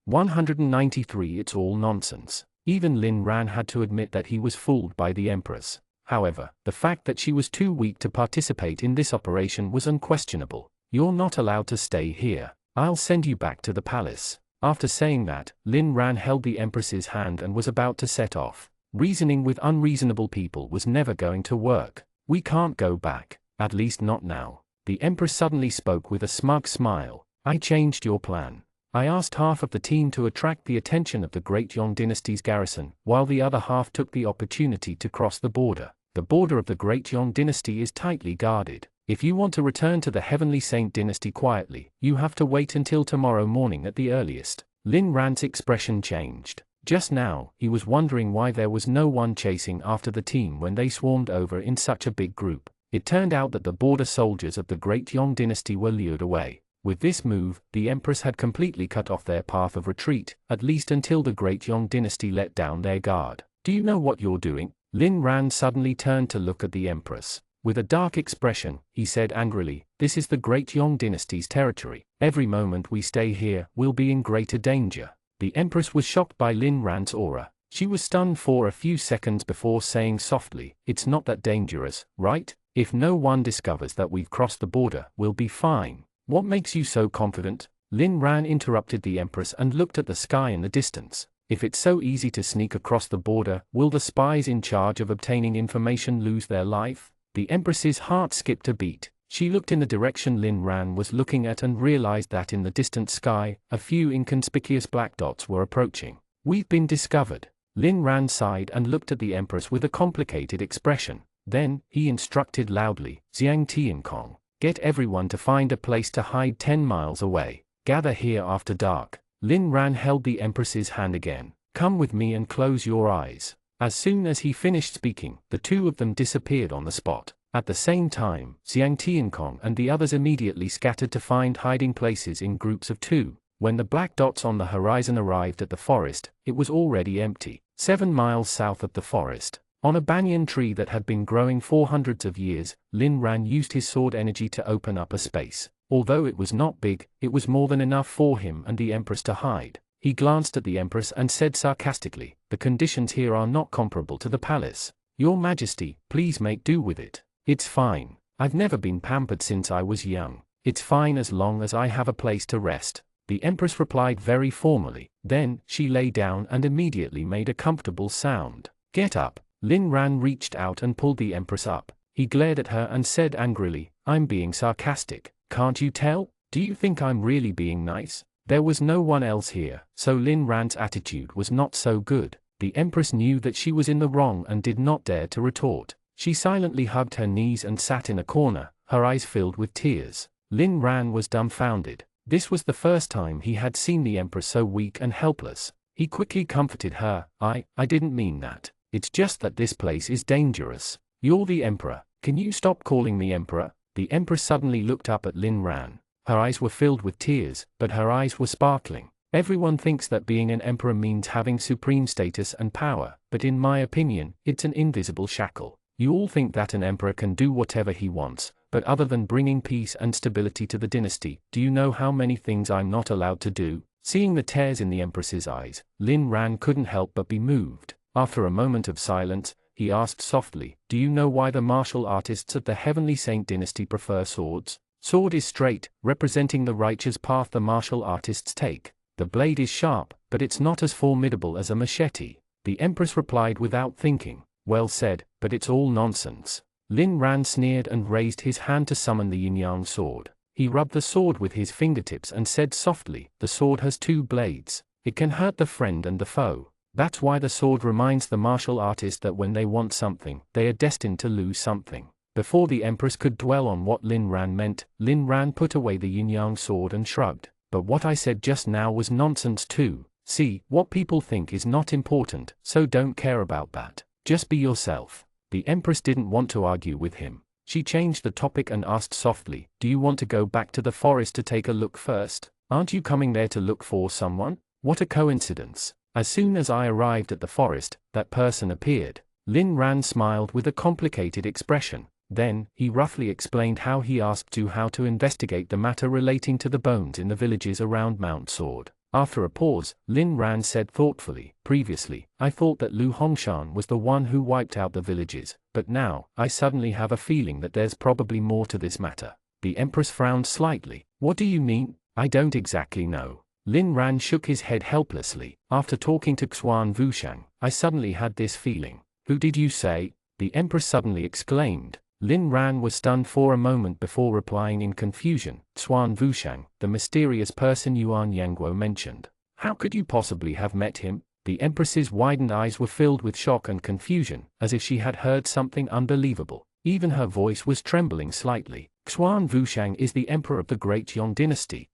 193 It's all nonsense. Even Lin Ran had to admit that he was fooled by the empress. However, the fact that she was too weak to participate in this operation was unquestionable. "You're not allowed to stay here. I'll send you back to the palace." After saying that, Lin Ran held the Empress's hand and was about to set off. Reasoning with unreasonable people was never going to work. We can't go back, at least not now. The Empress suddenly spoke with a smug smile. I changed your plan. I asked half of the team to attract the attention of the Great Yong Dynasty's garrison, while the other half took the opportunity to cross the border. The border of the Great Yong Dynasty is tightly guarded. If you want to return to the Heavenly Saint Dynasty quietly, you have to wait until tomorrow morning at the earliest. Lin Ran's expression changed. Just now, he was wondering why there was no one chasing after the team when they swarmed over in such a big group. It turned out that the border soldiers of the Great Yong Dynasty were lured away. With this move, the Empress had completely cut off their path of retreat, at least until the Great Yong Dynasty let down their guard. Do you know what you're doing? Lin Ran suddenly turned to look at the Empress. With a dark expression, he said angrily, "This is the Great Yong Dynasty's territory. Every moment we stay here, we'll be in greater danger." The Empress was shocked by Lin Ran's aura. She was stunned for a few seconds before saying softly, "It's not that dangerous, right? If no one discovers that we've crossed the border, we'll be fine." "What makes you so confident?" Lin Ran interrupted the Empress and looked at the sky in the distance. "If it's so easy to sneak across the border, will the spies in charge of obtaining information lose their life?" The Empress's heart skipped a beat. She looked in the direction Lin Ran was looking at and realized that in the distant sky, a few inconspicuous black dots were approaching. "We've been discovered." Lin Ran sighed and looked at the Empress with a complicated expression. Then, he instructed loudly, "Xiang Tiankong, get everyone to find a place to hide 10 miles away. Gather here after dark." Lin Ran held the Empress's hand again. "Come with me and close your eyes." As soon as he finished speaking, the two of them disappeared on the spot. At the same time, Xiang Tiankong and the others immediately scattered to find hiding places in groups of 2. When the black dots on the horizon arrived at the forest, it was already empty. 7 miles south of the forest, on a banyan tree that had been growing for hundreds of years, Lin Ran used his sword energy to open up a space. Although it was not big, it was more than enough for him and the Empress to hide. He glanced at the Empress and said sarcastically, "The conditions here are not comparable to the palace. Your Majesty, please make do with it." "It's fine. I've never been pampered since I was young. It's fine as long as I have a place to rest." The Empress replied very formally. Then, she lay down and immediately made a comfortable sound. "Get up." Lin Ran reached out and pulled the Empress up. He glared at her and said angrily, "I'm being sarcastic. Can't you tell? Do you think I'm really being nice?" There was no one else here, so Lin Ran's attitude was not so good. The Empress knew that she was in the wrong and did not dare to retort. She silently hugged her knees and sat in a corner, her eyes filled with tears. Lin Ran was dumbfounded. This was the first time he had seen the Empress so weak and helpless. He quickly comforted her. I didn't mean that. It's just that this place is dangerous. You're the Emperor. Can you stop calling me Emperor?" The Empress suddenly looked up at Lin Ran. Her eyes were filled with tears, but her eyes were sparkling. "Everyone thinks that being an emperor means having supreme status and power, but in my opinion, it's an invisible shackle. You all think that an emperor can do whatever he wants, but other than bringing peace and stability to the dynasty, do you know how many things I'm not allowed to do?" Seeing the tears in the Empress's eyes, Lin Ran couldn't help but be moved. After a moment of silence, he asked softly, "Do you know why the martial artists of the Heavenly Saint Dynasty prefer swords? Sword is straight, representing the righteous path the martial artists take. The blade is sharp, but it's not as formidable as a machete." The Empress replied without thinking, "Well said, but it's all nonsense." Lin Ran sneered and raised his hand to summon the yin-yang sword. He rubbed the sword with his fingertips and said softly, "The sword has 2 blades. It can hurt the friend and the foe. That's why the sword reminds the martial artist that when they want something, they are destined to lose something." Before the Empress could dwell on what Lin Ran meant, Lin Ran put away the yin-yang sword and shrugged. "But what I said just now was nonsense too. See, what people think is not important, so don't care about that. Just be yourself." The Empress didn't want to argue with him. She changed the topic and asked softly, "Do you want to go back to the forest to take a look first? Aren't you coming there to look for someone?" What a coincidence. As soon as I arrived at the forest, that person appeared. Lin Ran smiled with a complicated expression. Then, he roughly explained how he asked Zhu how to investigate the matter relating to the bones in the villages around Mount Sword. After a pause, Lin Ran said thoughtfully, "Previously, I thought that Lu Hongshan was the one who wiped out the villages, but now, I suddenly have a feeling that there's probably more to this matter." The Empress frowned slightly. "What do you mean?" "I don't exactly know." Lin Ran shook his head helplessly. After talking to Xuan Wushang, I suddenly had this feeling. Who did you say? The Empress suddenly exclaimed. Lin Ran was stunned for a moment before replying in confusion. Xuan Wushang, the mysterious person Yuan Yangguo mentioned. How could you possibly have met him? The Empress's widened eyes were filled with shock and confusion, as if she had heard something unbelievable. Even her voice was trembling slightly. Xuan Wushang is the Emperor of the Great Yong Dynasty.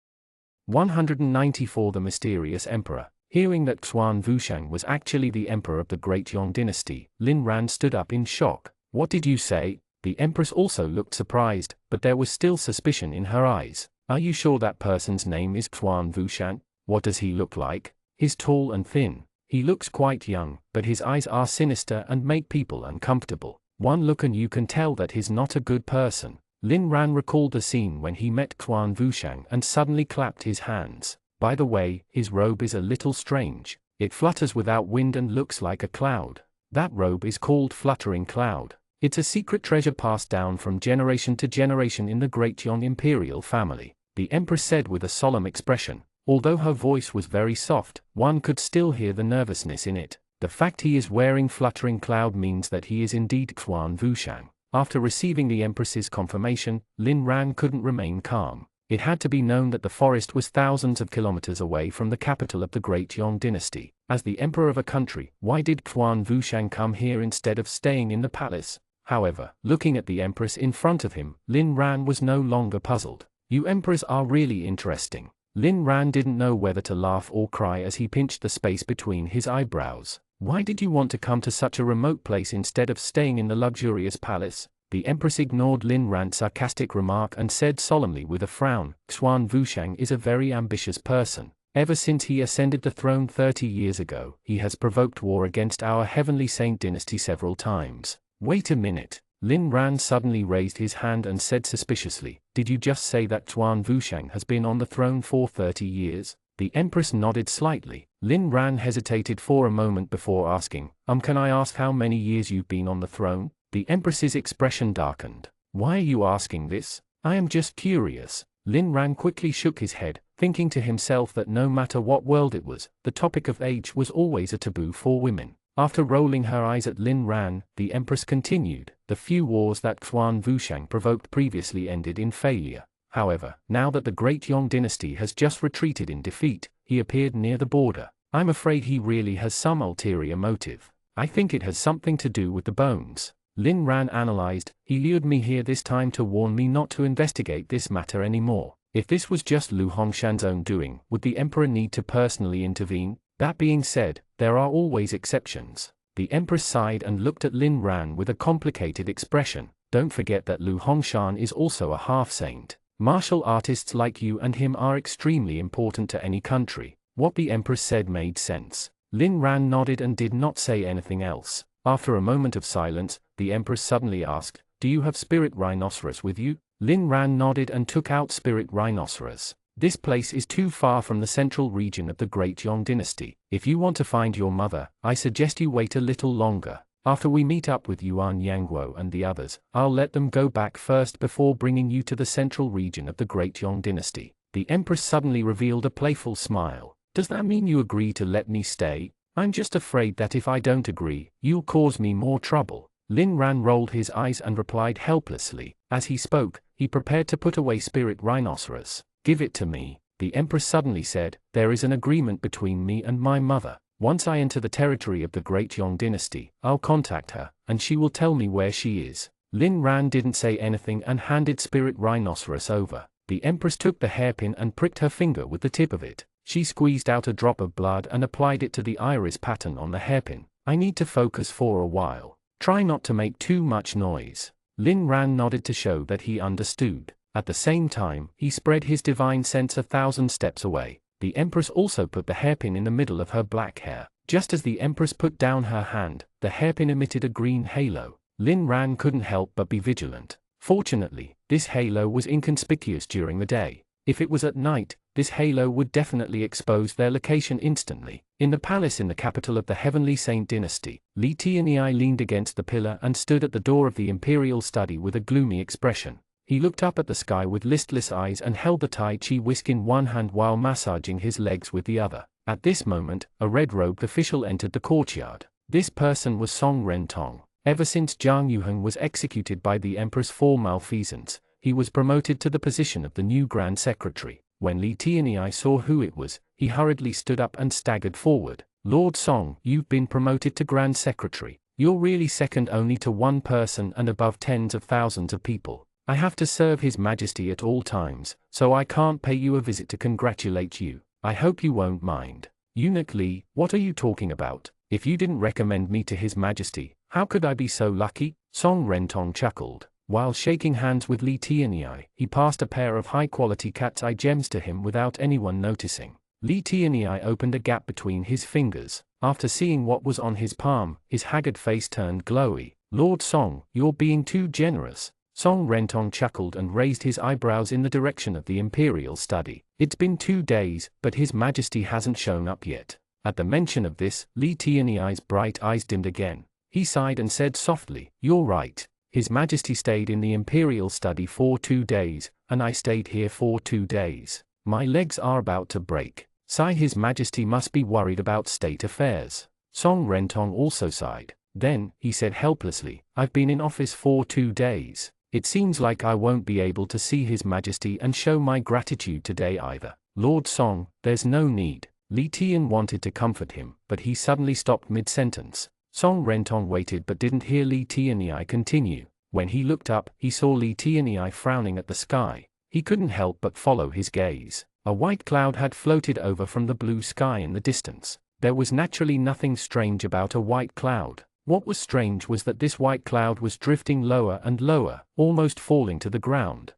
194 The Mysterious Emperor. Hearing that Xuan Wushang was actually the Emperor of the Great Yong Dynasty, Lin Ran stood up in shock. What did you say? The Empress also looked surprised, but there was still suspicion in her eyes. Are you sure that person's name is Xuan Wushang? What does he look like? He's tall and thin. He looks quite young, but his eyes are sinister and make people uncomfortable. One look and you can tell that he's not a good person. Lin Ran recalled the scene when he met Xuan Wushang and suddenly clapped his hands. By the way, his robe is a little strange. It flutters without wind and looks like a cloud. That robe is called Fluttering Cloud. It's a secret treasure passed down from generation to generation in the Great Yong imperial family, the Empress said with a solemn expression. Although her voice was very soft, one could still hear the nervousness in it. The fact he is wearing Fluttering Cloud means that he is indeed Xuan Wushang. After receiving the Empress's confirmation, Lin Ran couldn't remain calm. It had to be known that the forest was thousands of kilometers away from the capital of the Great Yong Dynasty. As the Emperor of a country, why did Xuan Wushang come here instead of staying in the palace? However, looking at the Empress in front of him, Lin Ran was no longer puzzled. You Emperors are really interesting. Lin Ran didn't know whether to laugh or cry as he pinched the space between his eyebrows. Why did you want to come to such a remote place instead of staying in the luxurious palace? The Empress ignored Lin Ran's sarcastic remark and said solemnly with a frown, Xuan Wushang is a very ambitious person. Ever since he ascended the throne 30 years ago, he has provoked war against our Heavenly Saint dynasty several times. Wait a minute. Lin Ran suddenly raised his hand and said suspiciously, did you just say that Xuan Wushang has been on the throne for 30 years? The Empress nodded slightly. Lin Ran hesitated for a moment before asking, can I ask how many years you've been on the throne? The Empress's expression darkened. Why are you asking this? I am just curious. Lin Ran quickly shook his head, thinking to himself that no matter what world it was, the topic of age was always a taboo for women. After rolling her eyes at Lin Ran, the Empress continued, the few wars that Xuan Wushang provoked previously ended in failure. However, now that the Great Yong Dynasty has just retreated in defeat, he appeared near the border. I'm afraid he really has some ulterior motive. I think it has something to do with the bones. Lin Ran analyzed, he lured me here this time to warn me not to investigate this matter anymore. If this was just Lu Hongshan's own doing, would the Emperor need to personally intervene? That being said, there are always exceptions. The Empress sighed and looked at Lin Ran with a complicated expression. Don't forget that Lu Hongshan is also a half-saint. Martial artists like you and him are extremely important to any country. What the Empress said made sense. Lin Ran nodded and did not say anything else. After a moment of silence, the Empress suddenly asked, do you have spirit rhinoceros with you? Lin Ran nodded and took out spirit rhinoceros. This place is too far from the central region of the Great Yong Dynasty. If you want to find your mother, I suggest you wait a little longer. After we meet up with Yuan Yangguo and the others, I'll let them go back first before bringing you to the central region of the Great Yong Dynasty. The Empress suddenly revealed a playful smile. Does that mean you agree to let me stay? I'm just afraid that if I don't agree, you'll cause me more trouble. Lin Ran rolled his eyes and replied helplessly. As he spoke, he prepared to put away spirit rhinoceros. Give it to me, the Empress suddenly said. There is an agreement between me and my mother. Once I enter the territory of the Great Yong Dynasty, I'll contact her, and she will tell me where she is. Lin Ran didn't say anything and handed spirit rhinoceros over. The Empress took the hairpin and pricked her finger with the tip of it. She squeezed out a drop of blood and applied it to the iris pattern on the hairpin. I need to focus for a while. Try not to make too much noise. Lin Ran nodded to show that he understood. At the same time, he spread his divine sense 1,000 steps away. The Empress also put the hairpin in the middle of her black hair. Just as the Empress put down her hand, the hairpin emitted a green halo. Lin Ran couldn't help but be vigilant. Fortunately, this halo was inconspicuous during the day. If it was at night, this halo would definitely expose their location instantly. In the palace in the capital of the Heavenly Saint dynasty, Li Tianyi leaned against the pillar and stood at the door of the imperial study with a gloomy expression. He looked up at the sky with listless eyes and held the Tai Chi whisk in one hand while massaging his legs with the other. At this moment, a red-robed official entered the courtyard. This person was Song Rentong. Ever since Jiang Yuheng was executed by the Empress for malfeasance, he was promoted to the position of the new Grand Secretary. When Li Tianyi saw who it was, he hurriedly stood up and staggered forward. Lord Song, you've been promoted to Grand Secretary. You're really second only to one person and above tens of thousands of people. I have to serve His Majesty at all times, so I can't pay you a visit to congratulate you. I hope you won't mind. Eunuch Li, what are you talking about? If you didn't recommend me to His Majesty, how could I be so lucky? Song Rentong chuckled. While shaking hands with Li Tianyi, he passed a pair of high-quality cat's eye gems to him without anyone noticing. Li Tianyi opened a gap between his fingers. After seeing what was on his palm, his haggard face turned glowy. Lord Song, you're being too generous. Song Rentong chuckled and raised his eyebrows in the direction of the imperial study. It's been 2 days, but His Majesty hasn't shown up yet. At the mention of this, Li Tianyi's bright eyes dimmed again. He sighed and said softly, "You're right. His Majesty stayed in the imperial study for 2 days, and I stayed here for 2 days. My legs are about to break. Sigh, His Majesty must be worried about state affairs." Song Rentong also sighed. Then, he said helplessly, "I've been in office for 2 days. It seems like I won't be able to see His Majesty and show my gratitude today either." Lord Song, there's no need. Li Tian wanted to comfort him, but he suddenly stopped mid-sentence. Song Rentong waited but didn't hear Li Tianyi continue. When he looked up, he saw Li Tianyi frowning at the sky. He couldn't help but follow his gaze. A white cloud had floated over from the blue sky in the distance. There was naturally nothing strange about a white cloud. What was strange was that this white cloud was drifting lower and lower, almost falling to the ground.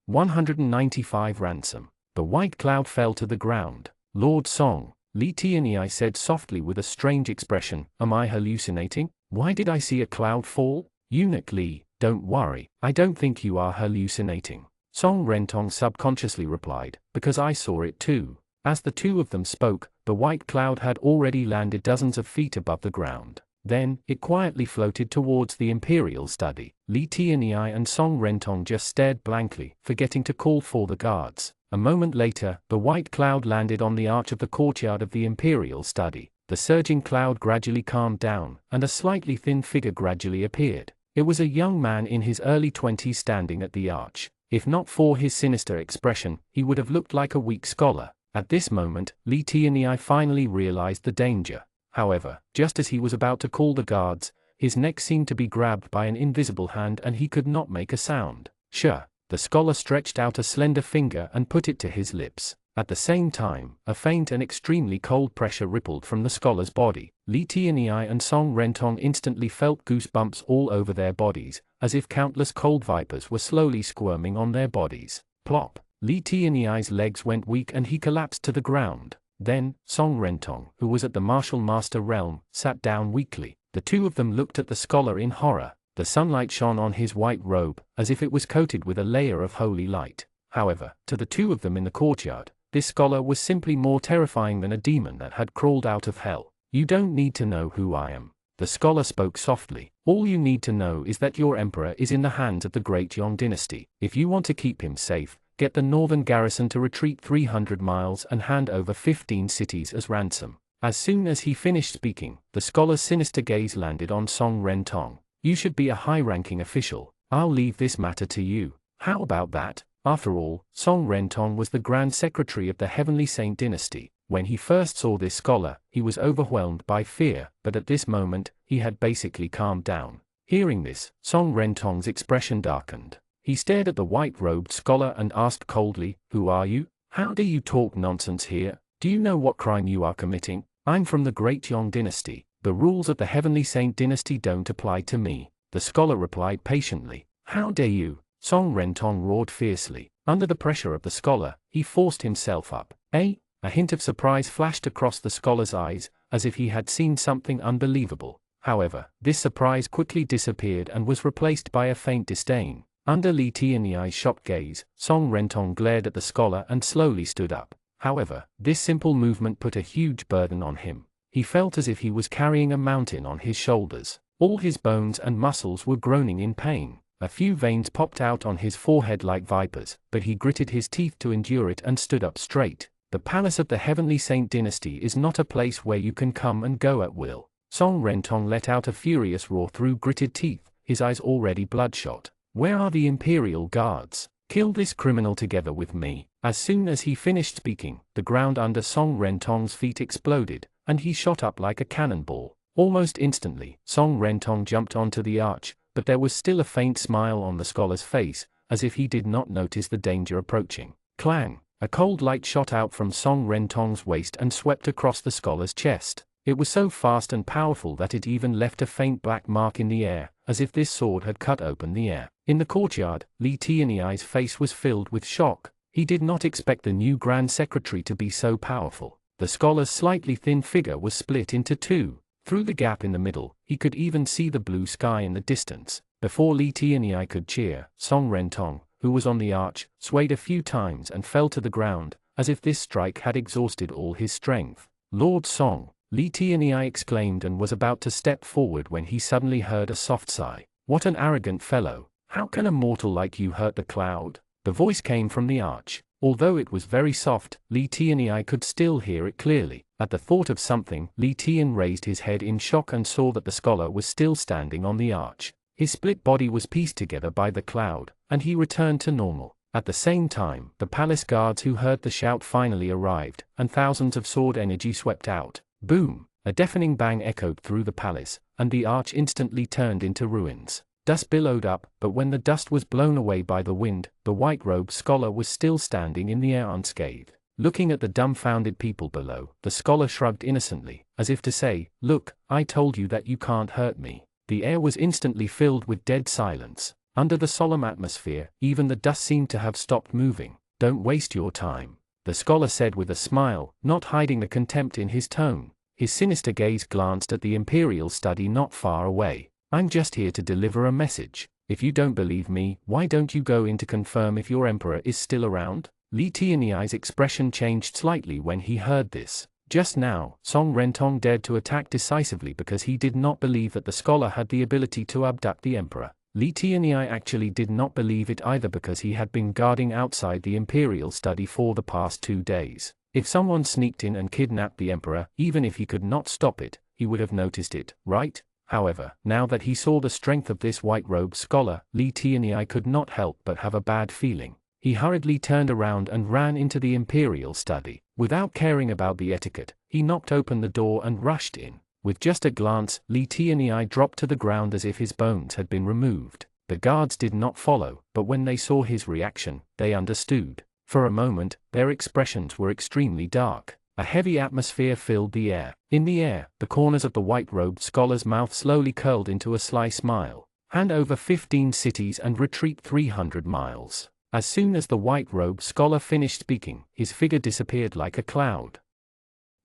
195 ransom. The white cloud fell to the ground. Lord Song, Li Tianyi said softly with a strange expression, am I hallucinating? Why did I see a cloud fall? Eunuch Li, don't worry, I don't think you are hallucinating. Song Rentong subconsciously replied, because I saw it too. As the two of them spoke, the white cloud had already landed dozens of feet above the ground. Then, it quietly floated towards the imperial study. Li Tianyi and Song Rentong just stared blankly, forgetting to call for the guards. A moment later, the white cloud landed on the arch of the courtyard of the imperial study. The surging cloud gradually calmed down, and a slightly thin figure gradually appeared. It was a young man in his early 20s standing at the arch. If not for his sinister expression, he would have looked like a weak scholar. At this moment, Li Tianyi finally realized the danger. However, just as he was about to call the guards, his neck seemed to be grabbed by an invisible hand and he could not make a sound. Sure. The scholar stretched out a slender finger and put it to his lips. At the same time, a faint and extremely cold pressure rippled from the scholar's body. Li Tianyi and Song Rentong instantly felt goosebumps all over their bodies, as if countless cold vipers were slowly squirming on their bodies. Plop! Li Tianyi's legs went weak and he collapsed to the ground. Then, Song Rentong, who was at the martial master realm, sat down weakly. The two of them looked at the scholar in horror. The sunlight shone on his white robe, as if it was coated with a layer of holy light. However, to the two of them in the courtyard, this scholar was simply more terrifying than a demon that had crawled out of hell. You don't need to know who I am. The scholar spoke softly. All you need to know is that your emperor is in the hands of the great Yong dynasty. If you want to keep him safe, get the northern garrison to retreat 300 miles and hand over 15 cities as ransom. As soon as he finished speaking, the scholar's sinister gaze landed on Song Rentong. You should be a high-ranking official. I'll leave this matter to you. How about that? After all, Song Rentong was the Grand Secretary of the Heavenly Saint dynasty. When he first saw this scholar, he was overwhelmed by fear, but at this moment, he had basically calmed down. Hearing this, Song Rentong's expression darkened. He stared at the white-robed scholar and asked coldly, "Who are you? How dare you talk nonsense here? Do you know what crime you are committing? I'm from the Great Yong dynasty. The rules of the Heavenly Saint dynasty don't apply to me." The scholar replied patiently. "How dare you?" Song Rentong roared fiercely. Under the pressure of the scholar, he forced himself up. A hint of surprise flashed across the scholar's eyes, as if he had seen something unbelievable. However, this surprise quickly disappeared and was replaced by a faint disdain. Under Li Tianyi's shocked gaze, Song Rentong glared at the scholar and slowly stood up. However, this simple movement put a huge burden on him. He felt as if he was carrying a mountain on his shoulders. All his bones and muscles were groaning in pain. A few veins popped out on his forehead like vipers, but he gritted his teeth to endure it and stood up straight. The palace of the Heavenly Saint dynasty is not a place where you can come and go at will. Song Rentong let out a furious roar through gritted teeth, his eyes already bloodshot. Where are the Imperial Guards? Kill this criminal together with me. As soon as he finished speaking, the ground under Song Rentong's feet exploded, and he shot up like a cannonball. Almost instantly, Song Rentong jumped onto the arch, but there was still a faint smile on the scholar's face, as if he did not notice the danger approaching. Clang! A cold light shot out from Song Rentong's waist and swept across the scholar's chest. It was so fast and powerful that it even left a faint black mark in the air, as if this sword had cut open the air. In the courtyard, Li Tianyai's face was filled with shock. He did not expect the new Grand Secretary to be so powerful. The scholar's slightly thin figure was split into two. Through the gap in the middle, he could even see the blue sky in the distance. Before Li Tianyai could cheer, Song Rentong, who was on the arch, swayed a few times and fell to the ground, as if this strike had exhausted all his strength. Lord Song, Li Tianyai exclaimed and was about to step forward when he suddenly heard a soft sigh. What an arrogant fellow! How can a mortal like you hurt the cloud? The voice came from the arch. Although it was very soft, Li Tianyai could still hear it clearly. At the thought of something, Li Tian raised his head in shock and saw that the scholar was still standing on the arch. His split body was pieced together by the cloud, and he returned to normal. At the same time, the palace guards who heard the shout finally arrived, and thousands of sword energy swept out. Boom! A deafening bang echoed through the palace, and the arch instantly turned into ruins. Dust billowed up, but when the dust was blown away by the wind, the white-robed scholar was still standing in the air unscathed. Looking at the dumbfounded people below, the scholar shrugged innocently, as if to say, "Look, I told you that you can't hurt me." The air was instantly filled with dead silence. Under the solemn atmosphere, even the dust seemed to have stopped moving. "Don't waste your time," the scholar said with a smile, not hiding the contempt in his tone. His sinister gaze glanced at the imperial study not far away. "I'm just here to deliver a message. If you don't believe me, why don't you go in to confirm if your emperor is still around?" Li Tianyai's expression changed slightly when he heard this. Just now, Song Rentong dared to attack decisively because he did not believe that the scholar had the ability to abduct the emperor. Li Tianyai actually did not believe it either because he had been guarding outside the imperial study for the past 2 days. If someone sneaked in and kidnapped the emperor, even if he could not stop it, he would have noticed it, right? However, now that he saw the strength of this white-robed scholar, Li Tianyai could not help but have a bad feeling. He hurriedly turned around and ran into the imperial study. Without caring about the etiquette, he knocked open the door and rushed in. With just a glance, Li Tianyai dropped to the ground as if his bones had been removed. The guards did not follow, but when they saw his reaction, they understood. For a moment, their expressions were extremely dark. A heavy atmosphere filled the air. In the air, the corners of the white-robed scholar's mouth slowly curled into a sly smile. "Hand over 15 cities and retreat 300 miles. As soon as the white-robed scholar finished speaking, his figure disappeared like a cloud.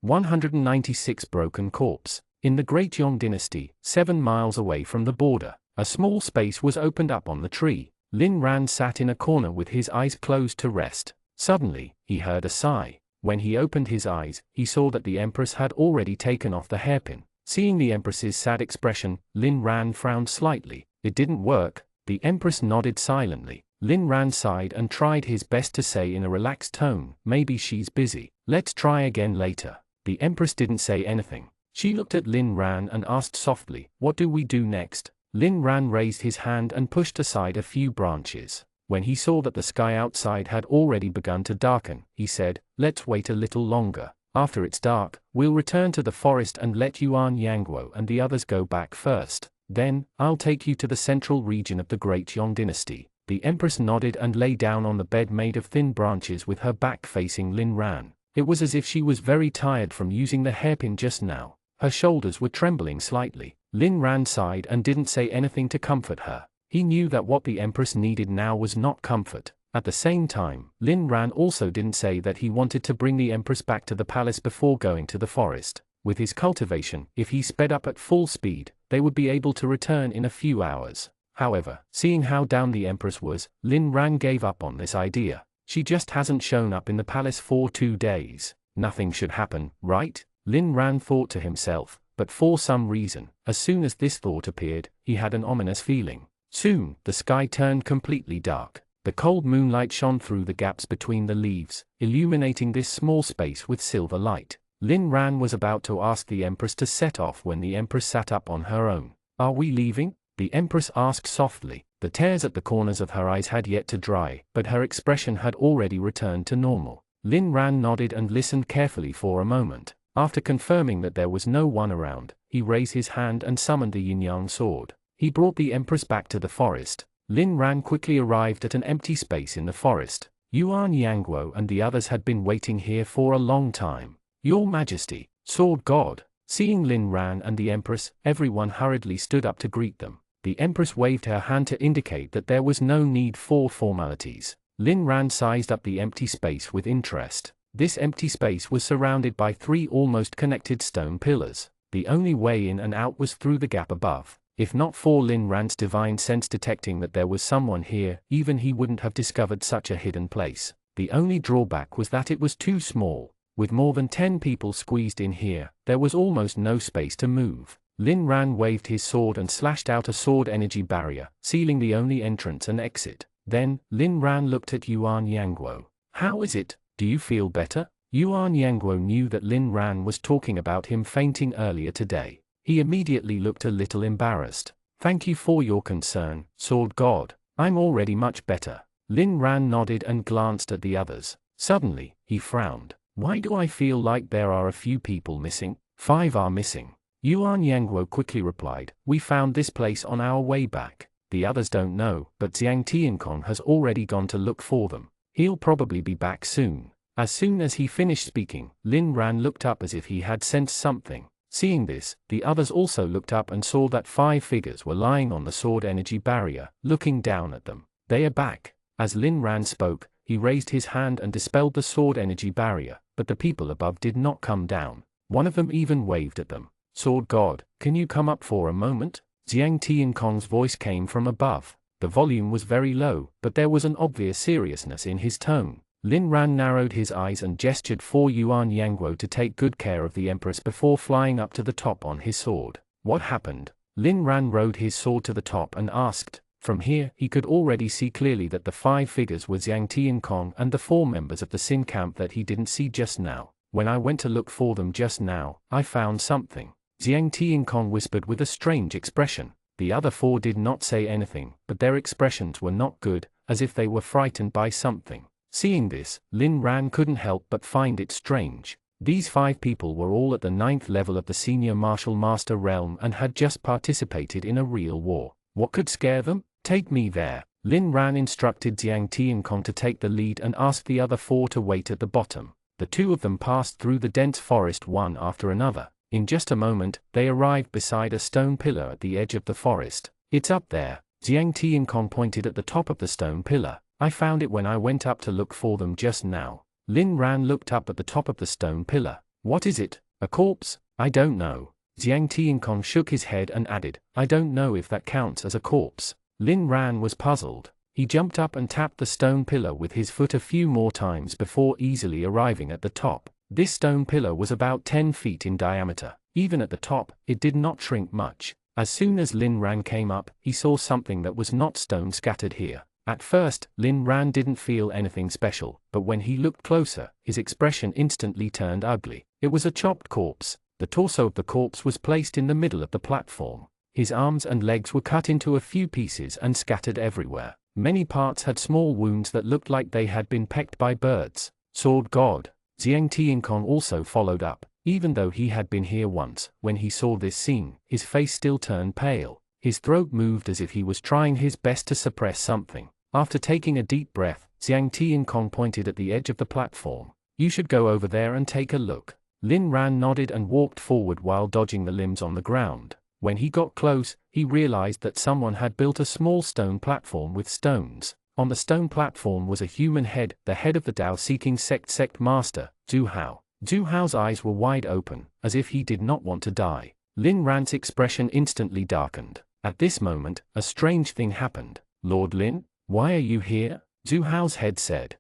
196 Broken Corpse. In the Great Yong Dynasty, 7 miles away from the border, a small space was opened up on the tree. Lin Ran sat in a corner with his eyes closed to rest. Suddenly, he heard a sigh. When he opened his eyes, he saw that the Empress had already taken off the hairpin. Seeing the Empress's sad expression, Lin Ran frowned slightly. It didn't work. The Empress nodded silently. Lin Ran sighed and tried his best to say in a relaxed tone, "Maybe she's busy. Let's try again later." The Empress didn't say anything. She looked at Lin Ran and asked softly, "What do we do next?" Lin Ran raised his hand and pushed aside a few branches. When he saw that the sky outside had already begun to darken, he said, "Let's wait a little longer. After it's dark, we'll return to the forest and let Yuan Yangguo and the others go back first. Then, I'll take you to the central region of the Great Yong Dynasty." The Empress nodded and lay down on the bed made of thin branches with her back facing Lin Ran. It was as if she was very tired from using the hairpin just now. Her shoulders were trembling slightly. Lin Ran sighed and didn't say anything to comfort her. He knew that what the Empress needed now was not comfort. At the same time, Lin Ran also didn't say that he wanted to bring the Empress back to the palace before going to the forest. With his cultivation, if he sped up at full speed, they would be able to return in a few hours. However, seeing how down the Empress was, Lin Ran gave up on this idea. She just hasn't shown up in the palace for 2 days. Nothing should happen, right? Lin Ran thought to himself, but for some reason, as soon as this thought appeared, he had an ominous feeling. Soon, the sky turned completely dark. The cold moonlight shone through the gaps between the leaves, illuminating this small space with silver light. Lin Ran was about to ask the Empress to set off when the Empress sat up on her own. "Are we leaving?" the Empress asked softly. The tears at the corners of her eyes had yet to dry, but her expression had already returned to normal. Lin Ran nodded and listened carefully for a moment. After confirming that there was no one around, he raised his hand and summoned the yin-yang sword. He brought the Empress back to the forest. Lin Ran quickly arrived at an empty space in the forest. Yuan Yangguo and the others had been waiting here for a long time. "Your Majesty, Sword God." Seeing Lin Ran and the Empress, everyone hurriedly stood up to greet them. The Empress waved her hand to indicate that there was no need for formalities. Lin Ran sized up the empty space with interest. This empty space was surrounded by 3 almost connected stone pillars. The only way in and out was through the gap above. If not for Lin Ran's divine sense detecting that there was someone here, even he wouldn't have discovered such a hidden place. The only drawback was that it was too small. With more than 10 people squeezed in here, there was almost no space to move. Lin Ran waved his sword and slashed out a sword energy barrier, sealing the only entrance and exit. Then, Lin Ran looked at Yuan Yangguo. "How is it? Do you feel better?" Yuan Yangguo knew that Lin Ran was talking about him fainting earlier today. He immediately looked a little embarrassed. "Thank you for your concern, Sword God. I'm already much better." Lin Ran nodded and glanced at the others. Suddenly, he frowned. "Why do I feel like there are a few people missing?" "5 are missing." Yuan Yangguo quickly replied. "We found this place on our way back. The others don't know, but Xiang Tiancong has already gone to look for them. He'll probably be back soon." As soon as he finished speaking, Lin Ran looked up as if he had sensed something. Seeing this, the others also looked up and saw that 5 figures were lying on the sword energy barrier, looking down at them. "They are back." As Lin Ran spoke, he raised his hand and dispelled the sword energy barrier, but the people above did not come down. One of them even waved at them. "Sword God, can you come up for a moment?" Xiang Tiancong's voice came from above. The volume was very low, but there was an obvious seriousness in his tone. Lin Ran narrowed his eyes and gestured for Yuan Yangguo to take good care of the Empress before flying up to the top on his sword. "What happened?" Lin Ran rode his sword to the top and asked. From here, he could already see clearly that the 5 figures were Xiang Tiancong and the 4 members of the Xin camp that he didn't see just now. "When I went to look for them just now, I found something," Xiang Tiancong whispered with a strange expression. The other 4 did not say anything, but their expressions were not good, as if they were frightened by something. Seeing this, Lin Ran couldn't help but find it strange. These 5 people were all at the 9th level of the senior martial master realm and had just participated in a real war. What could scare them? "Take me there." Lin Ran instructed Xiang Tiancong to take the lead and asked the other 4 to wait at the bottom. The 2 of them passed through the dense forest one after another. In just a moment, they arrived beside a stone pillar at the edge of the forest. "It's up there." Xiang Tiancong pointed at the top of the stone pillar. "I found it when I went up to look for them just now." Lin Ran looked up at the top of the stone pillar. "What is it? A corpse?" "I don't know." Xiang Tiancong shook his head and added, "I don't know if that counts as a corpse." Lin Ran was puzzled. He jumped up and tapped the stone pillar with his foot a few more times before easily arriving at the top. This stone pillar was about 10 feet in diameter. Even at the top, it did not shrink much. As soon as Lin Ran came up, he saw something that was not stone scattered here. At first, Lin Ran didn't feel anything special, but when he looked closer, his expression instantly turned ugly. It was a chopped corpse. The torso of the corpse was placed in the middle of the platform. His arms and legs were cut into a few pieces and scattered everywhere. Many parts had small wounds that looked like they had been pecked by birds. "Sword God." Xiang Tiancong also followed up. Even though he had been here once, when he saw this scene, his face still turned pale. His throat moved as if he was trying his best to suppress something. After taking a deep breath, Xiang Tiancong pointed at the edge of the platform. "You should go over there and take a look." Lin Ran nodded and walked forward while dodging the limbs on the ground. When he got close, he realized that someone had built a small stone platform with stones. On the stone platform was a human head, the head of the Tao-seeking sect master, Zhu Hao. Zhu Hao's eyes were wide open, as if he did not want to die. Lin Ran's expression instantly darkened. At this moment, a strange thing happened. "Lord Lin, why are you here?" Zhu Hao's head said.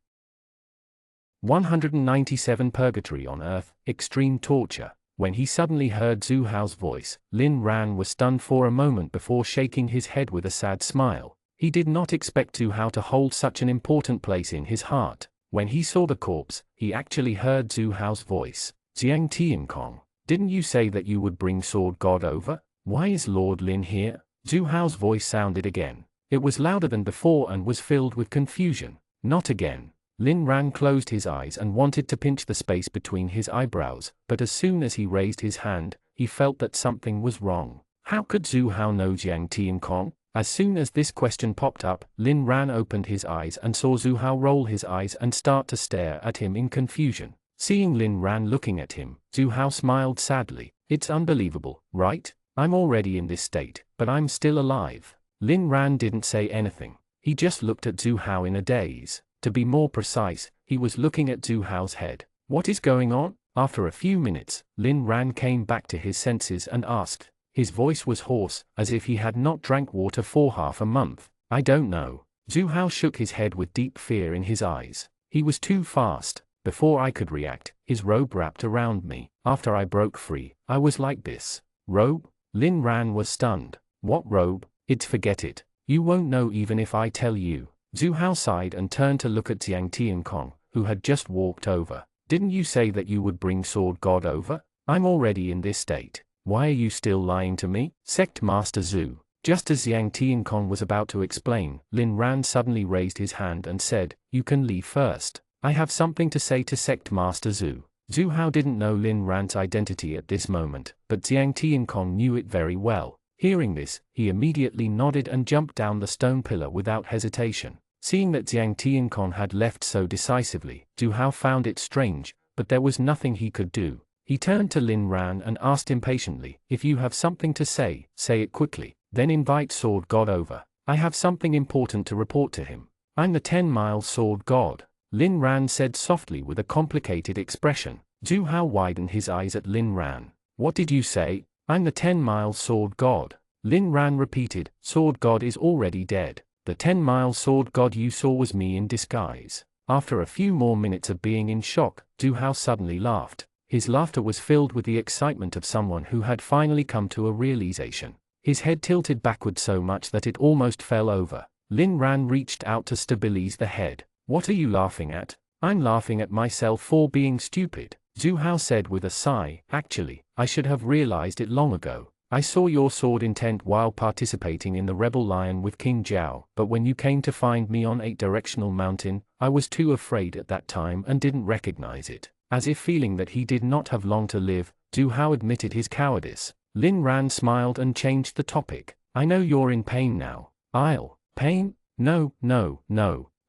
197 Purgatory on Earth, Extreme Torture. When he suddenly heard Zhu Hao's voice, Lin Ran was stunned for a moment before shaking his head with a sad smile. He did not expect Zhu Hao to hold such an important place in his heart. When he saw the corpse, he actually heard Zhu Hao's voice. Jiang Tiankong, didn't you say that you would bring Sword God over? Why is Lord Lin here? Zhu Hao's voice sounded again. It was louder than before and was filled with confusion. Not again. Lin Ran closed his eyes and wanted to pinch the space between his eyebrows, but as soon as he raised his hand, he felt that something was wrong. How could Zhu Hao know Jiang Tiankong? As soon as this question popped up, Lin Ran opened his eyes and saw Zhu Hao roll his eyes and start to stare at him in confusion. Seeing Lin Ran looking at him, Zhu Hao smiled sadly. It's unbelievable, right? I'm already in this state, but I'm still alive. Lin Ran didn't say anything. He just looked at Zhu Hao in a daze. To be more precise, he was looking at Zhu Hao's head. What is going on? After a few minutes, Lin Ran came back to his senses and asked. His voice was hoarse, as if he had not drank water for half a month. I don't know. Zhu Hao shook his head with deep fear in his eyes. He was too fast. Before I could react, his robe wrapped around me. After I broke free, I was like this. Robe? Lin Ran was stunned. What robe? Forget it. You won't know even if I tell you. Zhu Hao sighed and turned to look at Jiang Tiankong, who had just walked over. Didn't you say that you would bring Sword God over? I'm already in this state. Why are you still lying to me? Sect Master Zhu. Just as Jiang Tiankong was about to explain, Lin Ran suddenly raised his hand and said, You can leave first. I have something to say to Sect Master Zhu. Zhu Hao didn't know Lin Ran's identity at this moment, but Jiang Tiankong knew it very well. Hearing this, he immediately nodded and jumped down the stone pillar without hesitation. Seeing that Jiang Tiankong had left so decisively, Zhu Hao found it strange, but there was nothing he could do. He turned to Lin Ran and asked impatiently, If you have something to say it quickly, then invite Sword God over. I have something important to report to him. I'm the 10-mile Sword God. Lin Ran said softly with a complicated expression. Zhu Hao widened his eyes at Lin Ran. What did you say? I'm the 10-mile Sword God. Lin Ran repeated, Sword God is already dead. The 10-mile Sword God you saw was me in disguise. After a few more minutes of being in shock, Zhu Hao suddenly laughed. His laughter was filled with the excitement of someone who had finally come to a realization. His head tilted backward so much that it almost fell over. Lin Ran reached out to stabilize the head. What are you laughing at? I'm laughing at myself for being stupid. Zhu Hao said with a sigh, Actually, I should have realized it long ago. I saw your sword intent while participating in the Rebel Lion with King Zhao, but when you came to find me on 8-directional mountain, I was too afraid at that time and didn't recognize it. As if feeling that he did not have long to live, Zhu Hao admitted his cowardice. Lin Ran smiled and changed the topic. I know you're in pain now. Pain? No,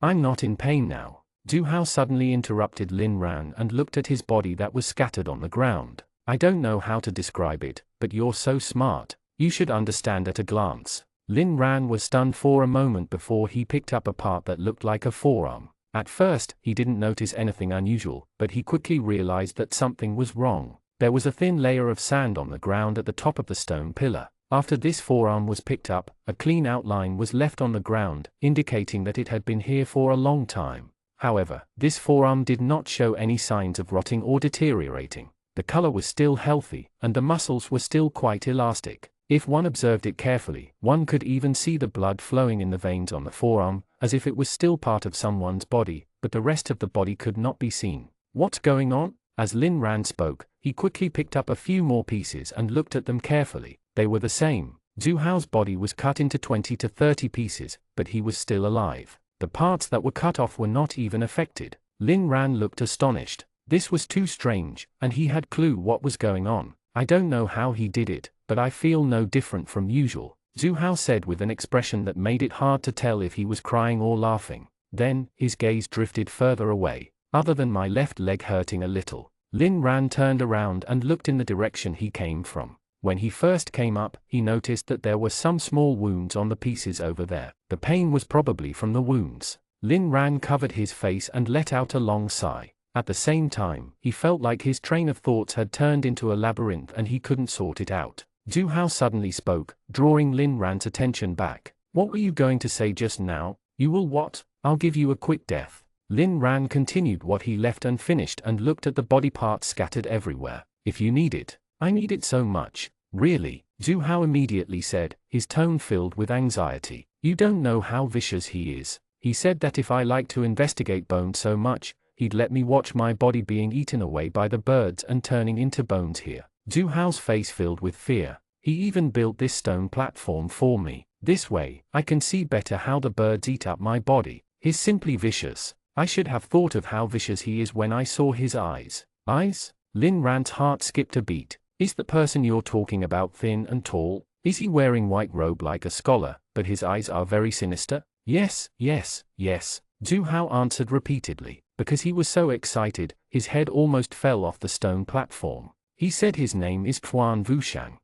I'm not in pain now. Zhu Hao suddenly interrupted Lin Ran and looked at his body that was scattered on the ground. I don't know how to describe it, but you're so smart. You should understand at a glance. Lin Ran was stunned for a moment before he picked up a part that looked like a forearm. At first, he didn't notice anything unusual, but he quickly realized that something was wrong. There was a thin layer of sand on the ground at the top of the stone pillar. After this forearm was picked up, a clean outline was left on the ground, indicating that it had been here for a long time. However, this forearm did not show any signs of rotting or deteriorating. The color was still healthy, and the muscles were still quite elastic. If one observed it carefully, one could even see the blood flowing in the veins on the forearm, as if it was still part of someone's body, but the rest of the body could not be seen. What's going on? As Lin Ran spoke, he quickly picked up a few more pieces and looked at them carefully. They were the same. Zhu Hao's body was cut into 20 to 30 pieces, but he was still alive. The parts that were cut off were not even affected. Lin Ran looked astonished. This was too strange, and he had clue what was going on. I don't know how he did it, but I feel no different from usual, Zhu Hao said with an expression that made it hard to tell if he was crying or laughing. Then, his gaze drifted further away. Other than my left leg hurting a little. Lin Ran turned around and looked in the direction he came from. When he first came up, he noticed that there were some small wounds on the pieces over there. The pain was probably from the wounds. Lin Ran covered his face and let out a long sigh. At the same time, he felt like his train of thoughts had turned into a labyrinth and he couldn't sort it out. Zhu Hao suddenly spoke, drawing Lin Ran's attention back. What were you going to say just now? You will what? I'll give you a quick death. Lin Ran continued what he left unfinished and looked at the body parts scattered everywhere. if you need it. I need it so much. Really? Zhu Hao immediately said, his tone filled with anxiety. You don't know how vicious he is. He said that if I like to investigate bones so much, he'd let me watch my body being eaten away by the birds and turning into bones here. Zhu Hao's face filled with fear. He even built this stone platform for me. This way, I can see better how the birds eat up my body. He's simply vicious. I should have thought of how vicious he is when I saw his eyes. Eyes? Lin Ran's heart skipped a beat. Is the person you're talking about thin and tall? Is he wearing white robe like a scholar, but his eyes are very sinister? Yes, yes, yes, Zhu Hao answered repeatedly. Because he was so excited, his head almost fell off the stone platform. He said his name is Tuan Wushang.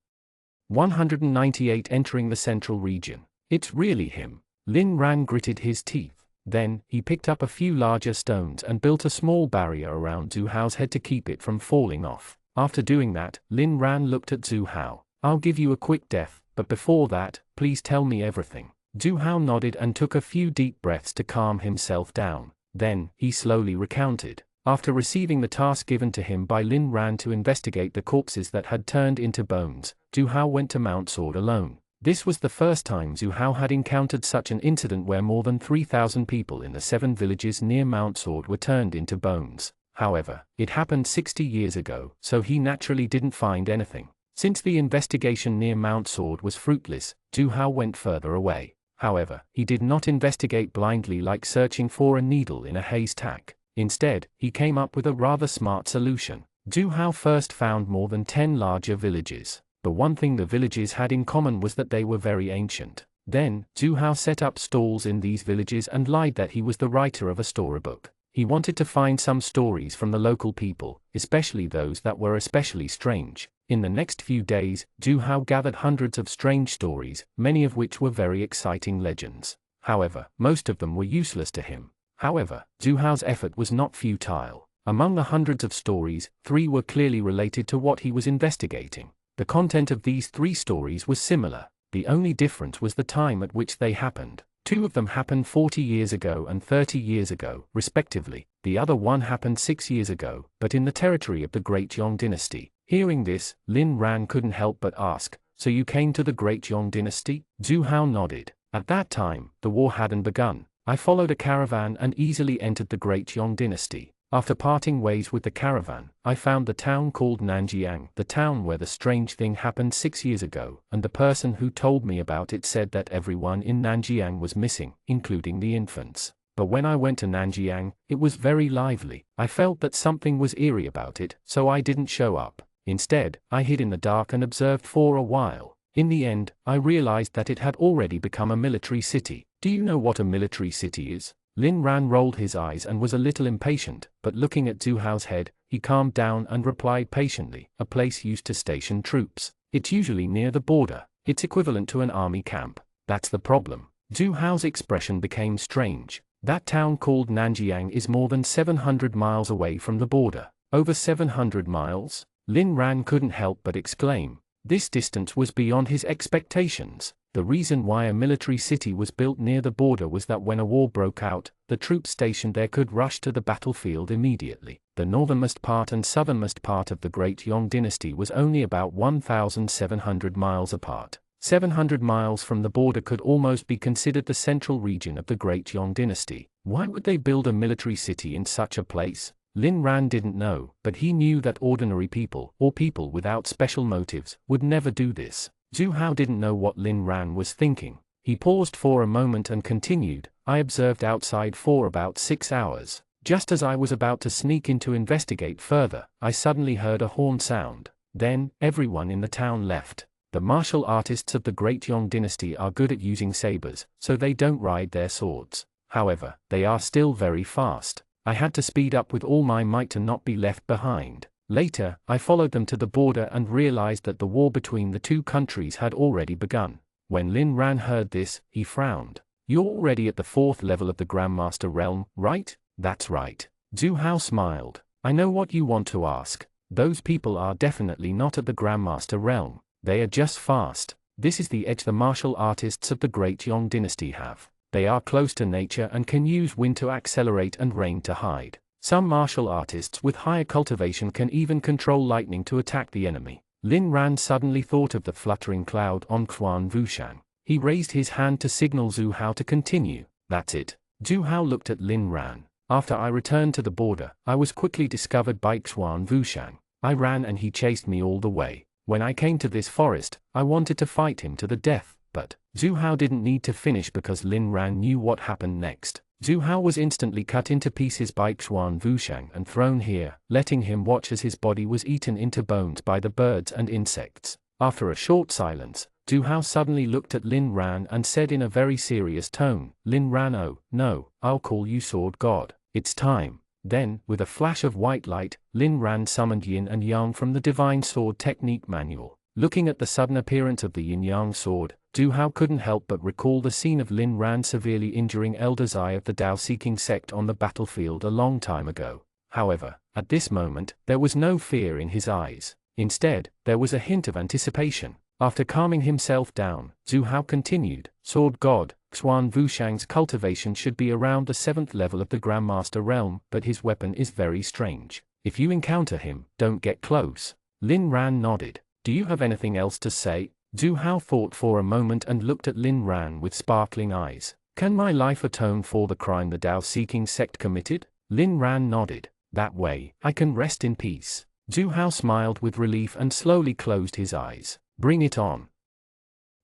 198 entering the central region. It's really him. Lin Ran gritted his teeth. Then, he picked up a few larger stones and built a small barrier around Zhu Hao's head to keep it from falling off. After doing that, Lin Ran looked at Zhu Hao. I'll give you a quick death, but before that, please tell me everything. Zhu Hao nodded and took a few deep breaths to calm himself down. Then, he slowly recounted. After receiving the task given to him by Lin Ran to investigate the corpses that had turned into bones, Zhu Hao went to Mount Sword alone. This was the first time Zhu Hao had encountered such an incident where more than 3,000 people in the 7 villages near Mount Sword were turned into bones. However, it happened 60 years ago, so he naturally didn't find anything. Since the investigation near Mount Sword was fruitless, Zhu Hao went further away. However, he did not investigate blindly like searching for a needle in a haystack. Instead, he came up with a rather smart solution. Zhu Hao first found more than 10 larger villages. The one thing the villages had in common was that they were very ancient. Then, Zhu Hao set up stalls in these villages and lied that he was the writer of a storybook. He wanted to find some stories from the local people, especially those that were especially strange. In the next few days, Zhu Hao gathered hundreds of strange stories, many of which were very exciting legends. However, most of them were useless to him. However, Zhu Hao's effort was not futile. Among the hundreds of stories, 3 were clearly related to what he was investigating. The content of these 3 stories was similar. The only difference was the time at which they happened. 2 of them happened 40 years ago and 30 years ago, respectively. The other one happened 6 years ago, but in the territory of the Great Yong Dynasty. Hearing this, Lin Ran couldn't help but ask, so you came to the Great Yong Dynasty? Zhu Hao nodded. At that time, the war hadn't begun. I followed a caravan and easily entered the Great Yong Dynasty. After parting ways with the caravan, I found the town called Nanjiang, the town where the strange thing happened 6 years ago, and the person who told me about it said that everyone in Nanjiang was missing, including the infants. But when I went to Nanjiang, it was very lively. I felt that something was eerie about it, so I didn't show up. Instead, I hid in the dark and observed for a while. In the end, I realized that it had already become a military city. Do you know what a military city is? Lin Ran rolled his eyes and was a little impatient, but looking at Zhu Hao's head, he calmed down and replied patiently, a place used to station troops. It's usually near the border. It's equivalent to an army camp. That's the problem. Zhu Hao's expression became strange. That town called Nanjiang is more than 700 miles away from the border. Over 700 miles? Lin Ran couldn't help but exclaim. This distance was beyond his expectations. The reason why a military city was built near the border was that when a war broke out, the troops stationed there could rush to the battlefield immediately. The northernmost part and southernmost part of the Great Yong Dynasty was only about 1,700 miles apart. 700 miles from the border could almost be considered the central region of the Great Yong Dynasty. Why would they build a military city in such a place? Lin Ran didn't know, but he knew that ordinary people, or people without special motives, would never do this. Zhu Hao didn't know what Lin Ran was thinking. He paused for a moment and continued, I observed outside for about 6 hours. Just as I was about to sneak in to investigate further, I suddenly heard a horn sound. Then, everyone in the town left. The martial artists of the Great Yong Dynasty are good at using sabers, so they don't ride their swords. However, they are still very fast. I had to speed up with all my might to not be left behind. Later, I followed them to the border and realized that the war between the 2 countries had already begun. When Lin Ran heard this, he frowned. You're already at the 4th level of the Grandmaster realm, right? That's right. Zhu Hao smiled. I know what you want to ask. Those people are definitely not at the Grandmaster realm. They are just fast. This is the edge the martial artists of the Great Yong Dynasty have. They are close to nature and can use wind to accelerate and rain to hide. Some martial artists with higher cultivation can even control lightning to attack the enemy. Lin Ran suddenly thought of the fluttering cloud on Quan Wushang. He raised his hand to signal Zhu Hao to continue. That's it. Zhu Hao looked at Lin Ran. After I returned to the border, I was quickly discovered by Quan Wushang. I ran and he chased me all the way. When I came to this forest, I wanted to fight him to the death, but Zhu Hao didn't need to finish because Lin Ran knew what happened next. Zhu Hao was instantly cut into pieces by Quan Wushang and thrown here, letting him watch as his body was eaten into bones by the birds and insects. After a short silence, Zhu Hao suddenly looked at Lin Ran and said in a very serious tone, "Lin Ran, oh, no, I'll call you Sword God. It's time." Then, with a flash of white light, Lin Ran summoned Yin and Yang from the Divine Sword Technique Manual. Looking at the sudden appearance of the Yin-Yang sword, Zhu Hao couldn't help but recall the scene of Lin Ran severely injuring Elder Zai of the Tao-seeking sect on the battlefield a long time ago. However, at this moment, there was no fear in his eyes. Instead, there was a hint of anticipation. After calming himself down, Zhu Hao continued, "Sword God, Quan Wushang's cultivation should be around the 7th level of the Grandmaster realm, but his weapon is very strange. If you encounter him, don't get close." Lin Ran nodded. "Do you have anything else to say?" Zhu Hao thought for a moment and looked at Lin Ran with sparkling eyes. "Can my life atone for the crime the Tao-seeking sect committed?" Lin Ran nodded. "That way, I can rest in peace." Zhu Hao smiled with relief and slowly closed his eyes. "Bring it on."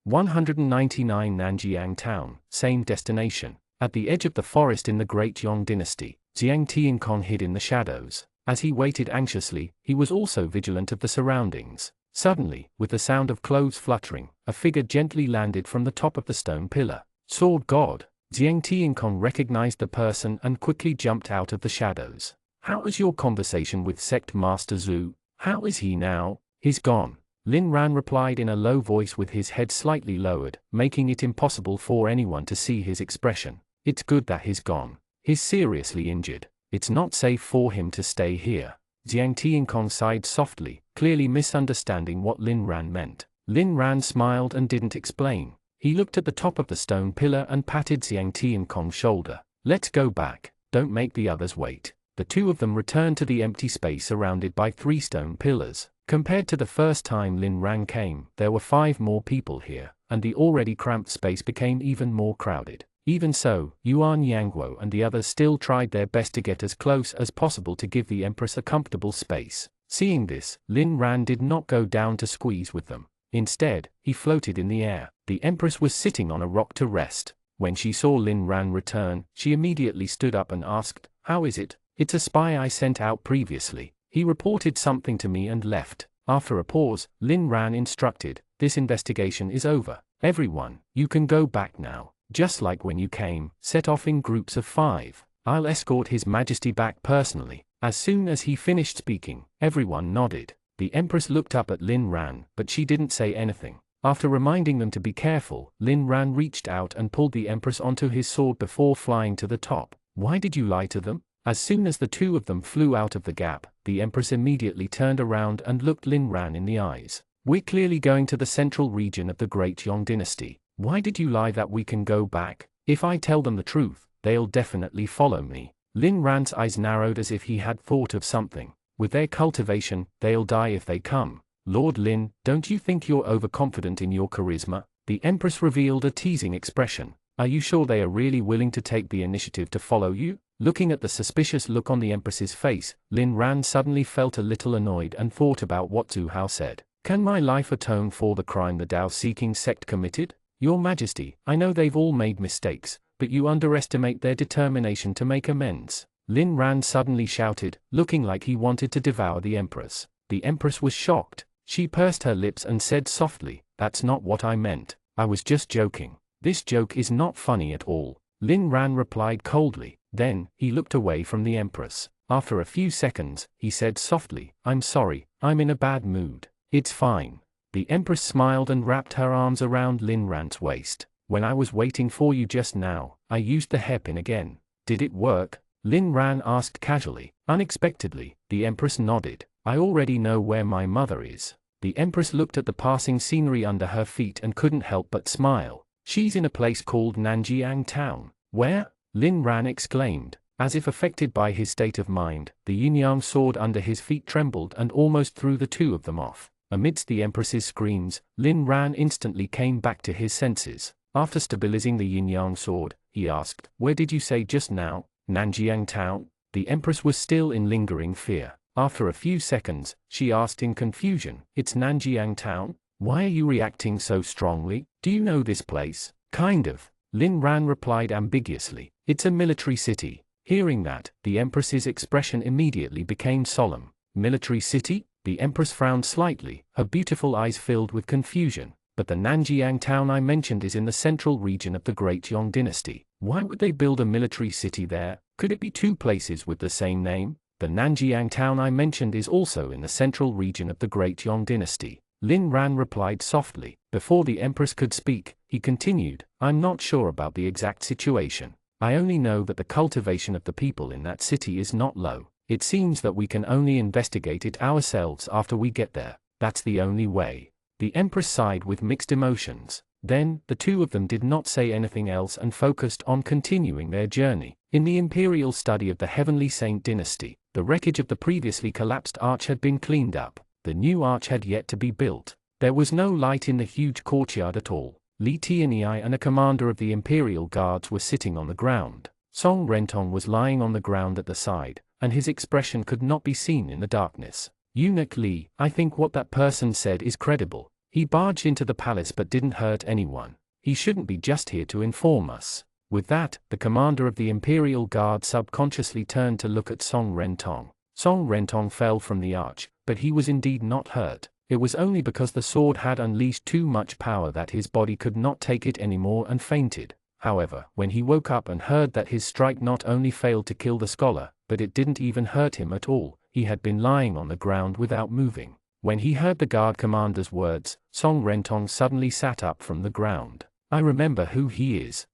199 Nanjiang Town, same destination. At the edge of the forest in the Great Yong Dynasty, Jiang Tiankong hid in the shadows. As he waited anxiously, he was also vigilant of the surroundings. Suddenly, with the sound of clothes fluttering, a figure gently landed from the top of the stone pillar. "Sword God!" Jiang Tiankong recognized the person and quickly jumped out of the shadows. "How was your conversation with Sect Master Zhu? How is he now?" "He's gone," Lin Ran replied in a low voice with his head slightly lowered, making it impossible for anyone to see his expression. "It's good that he's gone. He's seriously injured. It's not safe for him to stay here." Jiang Tiankong sighed softly, clearly misunderstanding what Lin Ran meant. Lin Ran smiled and didn't explain. He looked at the top of the stone pillar and patted Jiang Tiankong's shoulder. "Let's go back. Don't make the others wait." The two of them returned to the empty space surrounded by 3 stone pillars. Compared to the first time Lin Ran came, there were 5 more people here, and the already cramped space became even more crowded. Even so, Yuan Yangguo and the others still tried their best to get as close as possible to give the Empress a comfortable space. Seeing this, Lin Ran did not go down to squeeze with them. Instead, he floated in the air. The Empress was sitting on a rock to rest. When she saw Lin Ran return, she immediately stood up and asked, "How is it?" "It's a spy I sent out previously. He reported something to me and left." After a pause, Lin Ran instructed, "This investigation is over. Everyone, you can go back now. Just like when you came, set off in groups of 5. I'll escort His Majesty back personally." As soon as he finished speaking, everyone nodded. The Empress looked up at Lin Ran, but she didn't say anything. After reminding them to be careful, Lin Ran reached out and pulled the Empress onto his sword before flying to the top. "Why did you lie to them?" As soon as the two of them flew out of the gap, the Empress immediately turned around and looked Lin Ran in the eyes. "We're clearly going to the central region of the Great Yong Dynasty. Why did you lie that we can go back? If I tell them the truth, they'll definitely follow me." Lin Ran's eyes narrowed as if he had thought of something. "With their cultivation, they'll die if they come. Lord Lin, don't you think you're overconfident in your charisma?" The Empress revealed a teasing expression. "Are you sure they are really willing to take the initiative to follow you?" Looking at the suspicious look on the Empress's face, Lin Ran suddenly felt a little annoyed and thought about what Zhu Hao said. "Can my life atone for the crime the Tao-seeking sect committed? Your Majesty, I know they've all made mistakes, but you underestimate their determination to make amends." Lin Ran suddenly shouted, looking like he wanted to devour the Empress. The Empress was shocked. She pursed her lips and said softly, "That's not what I meant. I was just joking. This joke is not funny at all." Lin Ran replied coldly. Then, he looked away from the Empress. After a few seconds, he said softly, "I'm sorry, I'm in a bad mood." "It's fine." The Empress smiled and wrapped her arms around Lin Ran's waist. "When I was waiting for you just now, I used the hairpin again. Did it work?" Lin Ran asked casually. Unexpectedly, the Empress nodded. "I already know where my mother is." The Empress looked at the passing scenery under her feet and couldn't help but smile. "She's in a place called Nanjiang Town." "Where?" Lin Ran exclaimed. As if affected by his state of mind, the yin-yang sword under his feet trembled and almost threw the two of them off. Amidst the Empress's screams, Lin Ran instantly came back to his senses. After stabilizing the yin-yang sword, he asked, "Where did you say just now? Nanjiang Town?" The Empress was still in lingering fear. After a few seconds, she asked in confusion, "It's Nanjiang Town? Why are you reacting so strongly? Do you know this place?" "Kind of," Lin Ran replied ambiguously. "It's a military city." Hearing that, the Empress's expression immediately became solemn. "Military city?" The Empress frowned slightly, her beautiful eyes filled with confusion. "But the Nanjiang town I mentioned is in the central region of the Great Yong dynasty. Why would they build a military city there? Could it be two places with the same name?" "The Nanjiang town I mentioned is also in the central region of the Great Yong dynasty," Lin Ran replied softly. Before the Empress could speak, he continued, "I'm not sure about the exact situation. I only know that the cultivation of the people in that city is not low. It seems that we can only investigate it ourselves after we get there. That's the only way." The Empress sighed with mixed emotions. Then, the two of them did not say anything else and focused on continuing their journey. In the imperial study of the Heavenly Saint dynasty, the wreckage of the previously collapsed arch had been cleaned up. The new arch had yet to be built. There was no light in the huge courtyard at all. Li Tianyi and a commander of the imperial guards were sitting on the ground. Song Rentong was lying on the ground at the side, and his expression could not be seen in the darkness. "Eunuch Li, I think what that person said is credible. He barged into the palace but didn't hurt anyone. He shouldn't be just here to inform us." With that, the commander of the Imperial Guard subconsciously turned to look at Song Rentong. Song Rentong fell from the arch, but he was indeed not hurt. It was only because the sword had unleashed too much power that his body could not take it anymore and fainted. However, when he woke up and heard that his strike not only failed to kill the scholar, but it didn't even hurt him at all, he had been lying on the ground without moving. When he heard the guard commander's words, Song Rentong suddenly sat up from the ground. "I remember who he is."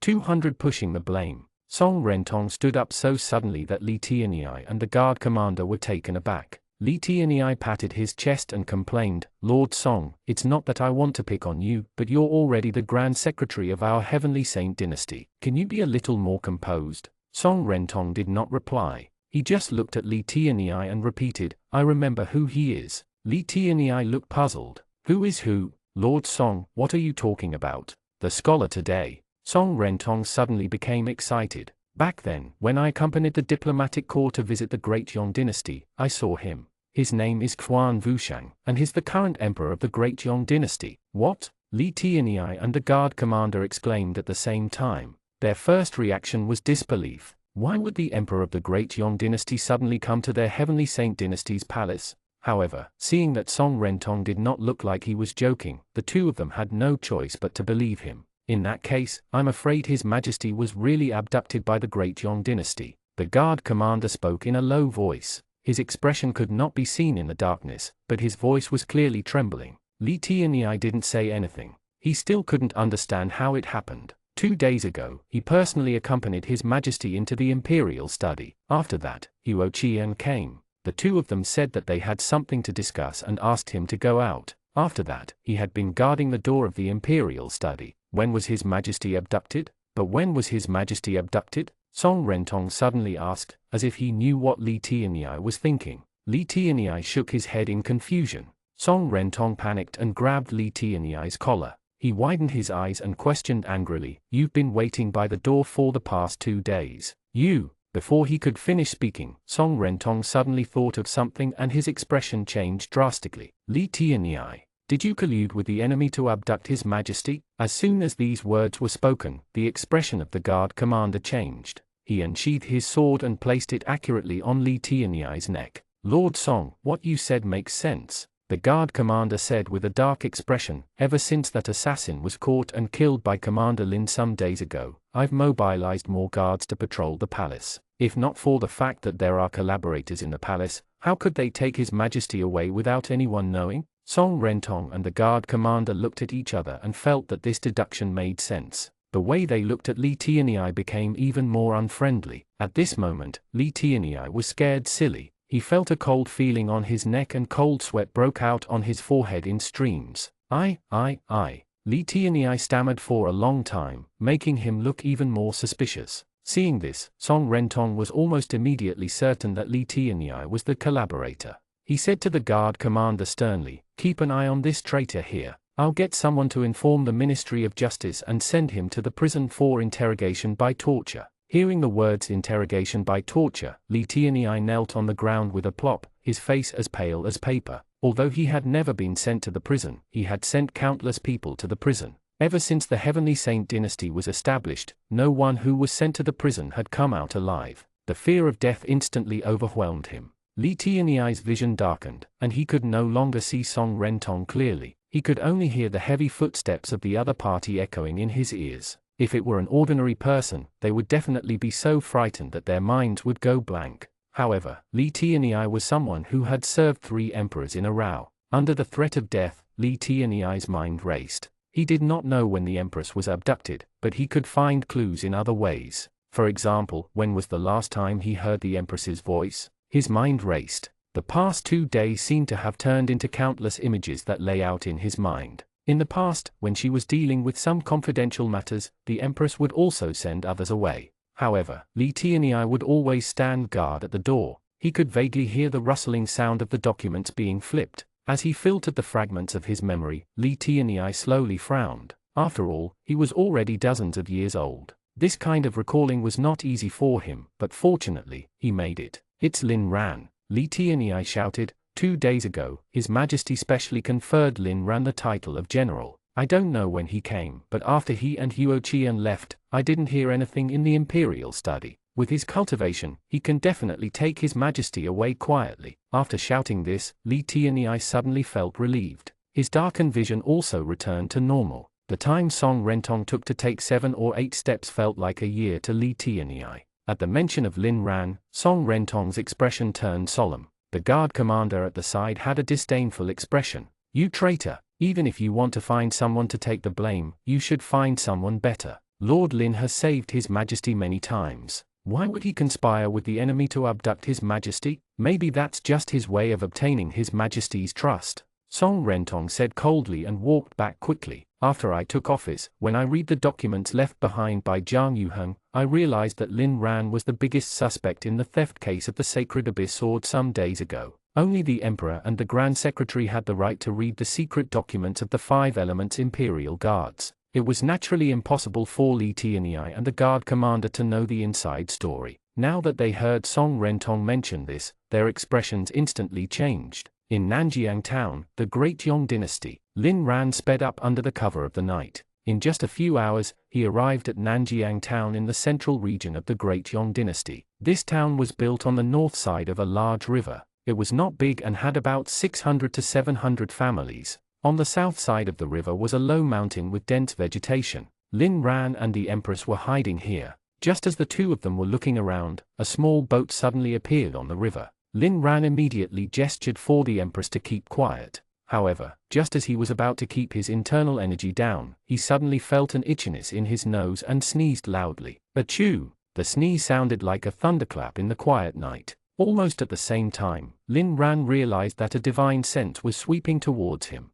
200 Pushing the blame. Song Rentong stood up so suddenly that Li Tianyi and the guard commander were taken aback. Li Tianyi patted his chest and complained, "Lord Song, it's not that I want to pick on you, but you're already the Grand Secretary of our Heavenly Saint dynasty. Can you be a little more composed?" Song Rentong did not reply. He just looked at Li Tianyi and repeated, "I remember who he is." Li Tianyi looked puzzled. "Who is who? Lord Song, what are you talking about?" "The scholar today." Song Rentong suddenly became excited. "Back then, when I accompanied the diplomatic corps to visit the Great Yong dynasty, I saw him. His name is Quan Wushang, and he's the current emperor of the Great Yong dynasty." "What?" Li Tianyi and the guard commander exclaimed at the same time. Their first reaction was disbelief. Why would the emperor of the Great Yong dynasty suddenly come to their Heavenly Saint dynasty's palace? However, seeing that Song Rentong did not look like he was joking, the two of them had no choice but to believe him. "In that case, I'm afraid His Majesty was really abducted by the Great Yong dynasty." The guard commander spoke in a low voice. His expression could not be seen in the darkness, but his voice was clearly trembling. Li Tianyi didn't say anything. He still couldn't understand how it happened. 2 days ago, he personally accompanied His Majesty into the imperial study. After that, Huo Qian came. The two of them said that they had something to discuss and asked him to go out. After that, he had been guarding the door of the imperial study. When was His Majesty abducted? But when was His Majesty abducted? Song Rentong suddenly asked, as if he knew what Li Tianyi was thinking. Li Tianyi shook his head in confusion. Song Rentong panicked and grabbed Li Tianyi's collar. He widened his eyes and questioned angrily, "You've been waiting by the door for the past 2 days. You..." Before he could finish speaking, Song Rentong suddenly thought of something and his expression changed drastically. "Li Tianyi, did you collude with the enemy to abduct His Majesty?" As soon as these words were spoken, the expression of the guard commander changed. He unsheathed his sword and placed it accurately on Li Tianyi's neck. "Lord Song, what you said makes sense," the guard commander said with a dark expression. "Ever since that assassin was caught and killed by Commander Lin some days ago, I've mobilized more guards to patrol the palace. If not for the fact that there are collaborators in the palace, how could they take His Majesty away without anyone knowing?" Song Rentong and the guard commander looked at each other and felt that this deduction made sense. The way they looked at Li Tianyi became even more unfriendly. At this moment, Li Tianyi was scared silly. He felt a cold feeling on his neck and cold sweat broke out on his forehead in streams. I. Li Tianyi stammered for a long time, making him look even more suspicious. Seeing this, Song Rentong was almost immediately certain that Li Tianyi was the collaborator. He said to the guard commander sternly, "Keep an eye on this traitor here. I'll get someone to inform the Ministry of Justice and send him to the prison for interrogation by torture." Hearing the words interrogation by torture, Li Tianyi knelt on the ground with a plop, his face as pale as paper. Although he had never been sent to the prison, he had sent countless people to the prison. Ever since the Heavenly Saint dynasty was established, no one who was sent to the prison had come out alive. The fear of death instantly overwhelmed him. Li Tianyi's vision darkened, and he could no longer see Song Rentong clearly. He could only hear the heavy footsteps of the other party echoing in his ears. If it were an ordinary person, they would definitely be so frightened that their minds would go blank. However, Li Tianyi was someone who had served 3 emperors in a row. Under the threat of death, Li Tianyi's mind raced. He did not know when the empress was abducted, but he could find clues in other ways. For example, when was the last time he heard the empress's voice? His mind raced. The past 2 days seemed to have turned into countless images that lay out in his mind. In the past, when she was dealing with some confidential matters, the empress would also send others away. However, Li Tianyi would always stand guard at the door. He could vaguely hear the rustling sound of the documents being flipped. As he filtered the fragments of his memory, Li Tianyi slowly frowned. After all, he was already dozens of years old. This kind of recalling was not easy for him, but fortunately, he made it. "It's Lin Ran," Li Tianyi shouted. 2 days ago, His Majesty specially conferred Lin Ran the title of general. I don't know when he came, but after he and Huo Qian left, I didn't hear anything in the imperial study. With his cultivation, he can definitely take His Majesty away quietly. After shouting this, Li Tianyi suddenly felt relieved. His darkened vision also returned to normal. The time Song Rentong took to take 7 or 8 steps felt like a year to Li Tianyi. At the mention of Lin Ran, Song Rentong's expression turned solemn. The guard commander at the side had a disdainful expression. "You traitor, even if you want to find someone to take the blame, you should find someone better. Lord Lin has saved His Majesty many times. Why would he conspire with the enemy to abduct His Majesty? Maybe that's just his way of obtaining His Majesty's trust." Song Rentong said coldly and walked back quickly. "After I took office, when I read the documents left behind by Zhang Yuheng, I realized that Lin Ran was the biggest suspect in the theft case of the Sacred Abyss Sword some days ago. Only the Emperor and the Grand Secretary had the right to read the secret documents of the 5 Elements Imperial Guards. It was naturally impossible for Li Tianyi and the guard commander to know the inside story. Now that they heard Song Rentong mention this, their expressions instantly changed. In Nanjiang Town, the Great Yong Dynasty, Lin Ran sped up under the cover of the night. In just a few hours, he arrived at Nanjiang Town in the central region of the Great Yong Dynasty. This town was built on the north side of a large river. It was not big and had about 600 to 700 families. On the south side of the river was a low mountain with dense vegetation. Lin Ran and the Empress were hiding here. Just as the two of them were looking around, a small boat suddenly appeared on the river. Lin Ran immediately gestured for the Empress to keep quiet. However, just as he was about to keep his internal energy down, he suddenly felt an itchiness in his nose and sneezed loudly. Achoo! The sneeze sounded like a thunderclap in the quiet night. Almost at the same time, Lin Ran realized that a divine sense was sweeping towards him.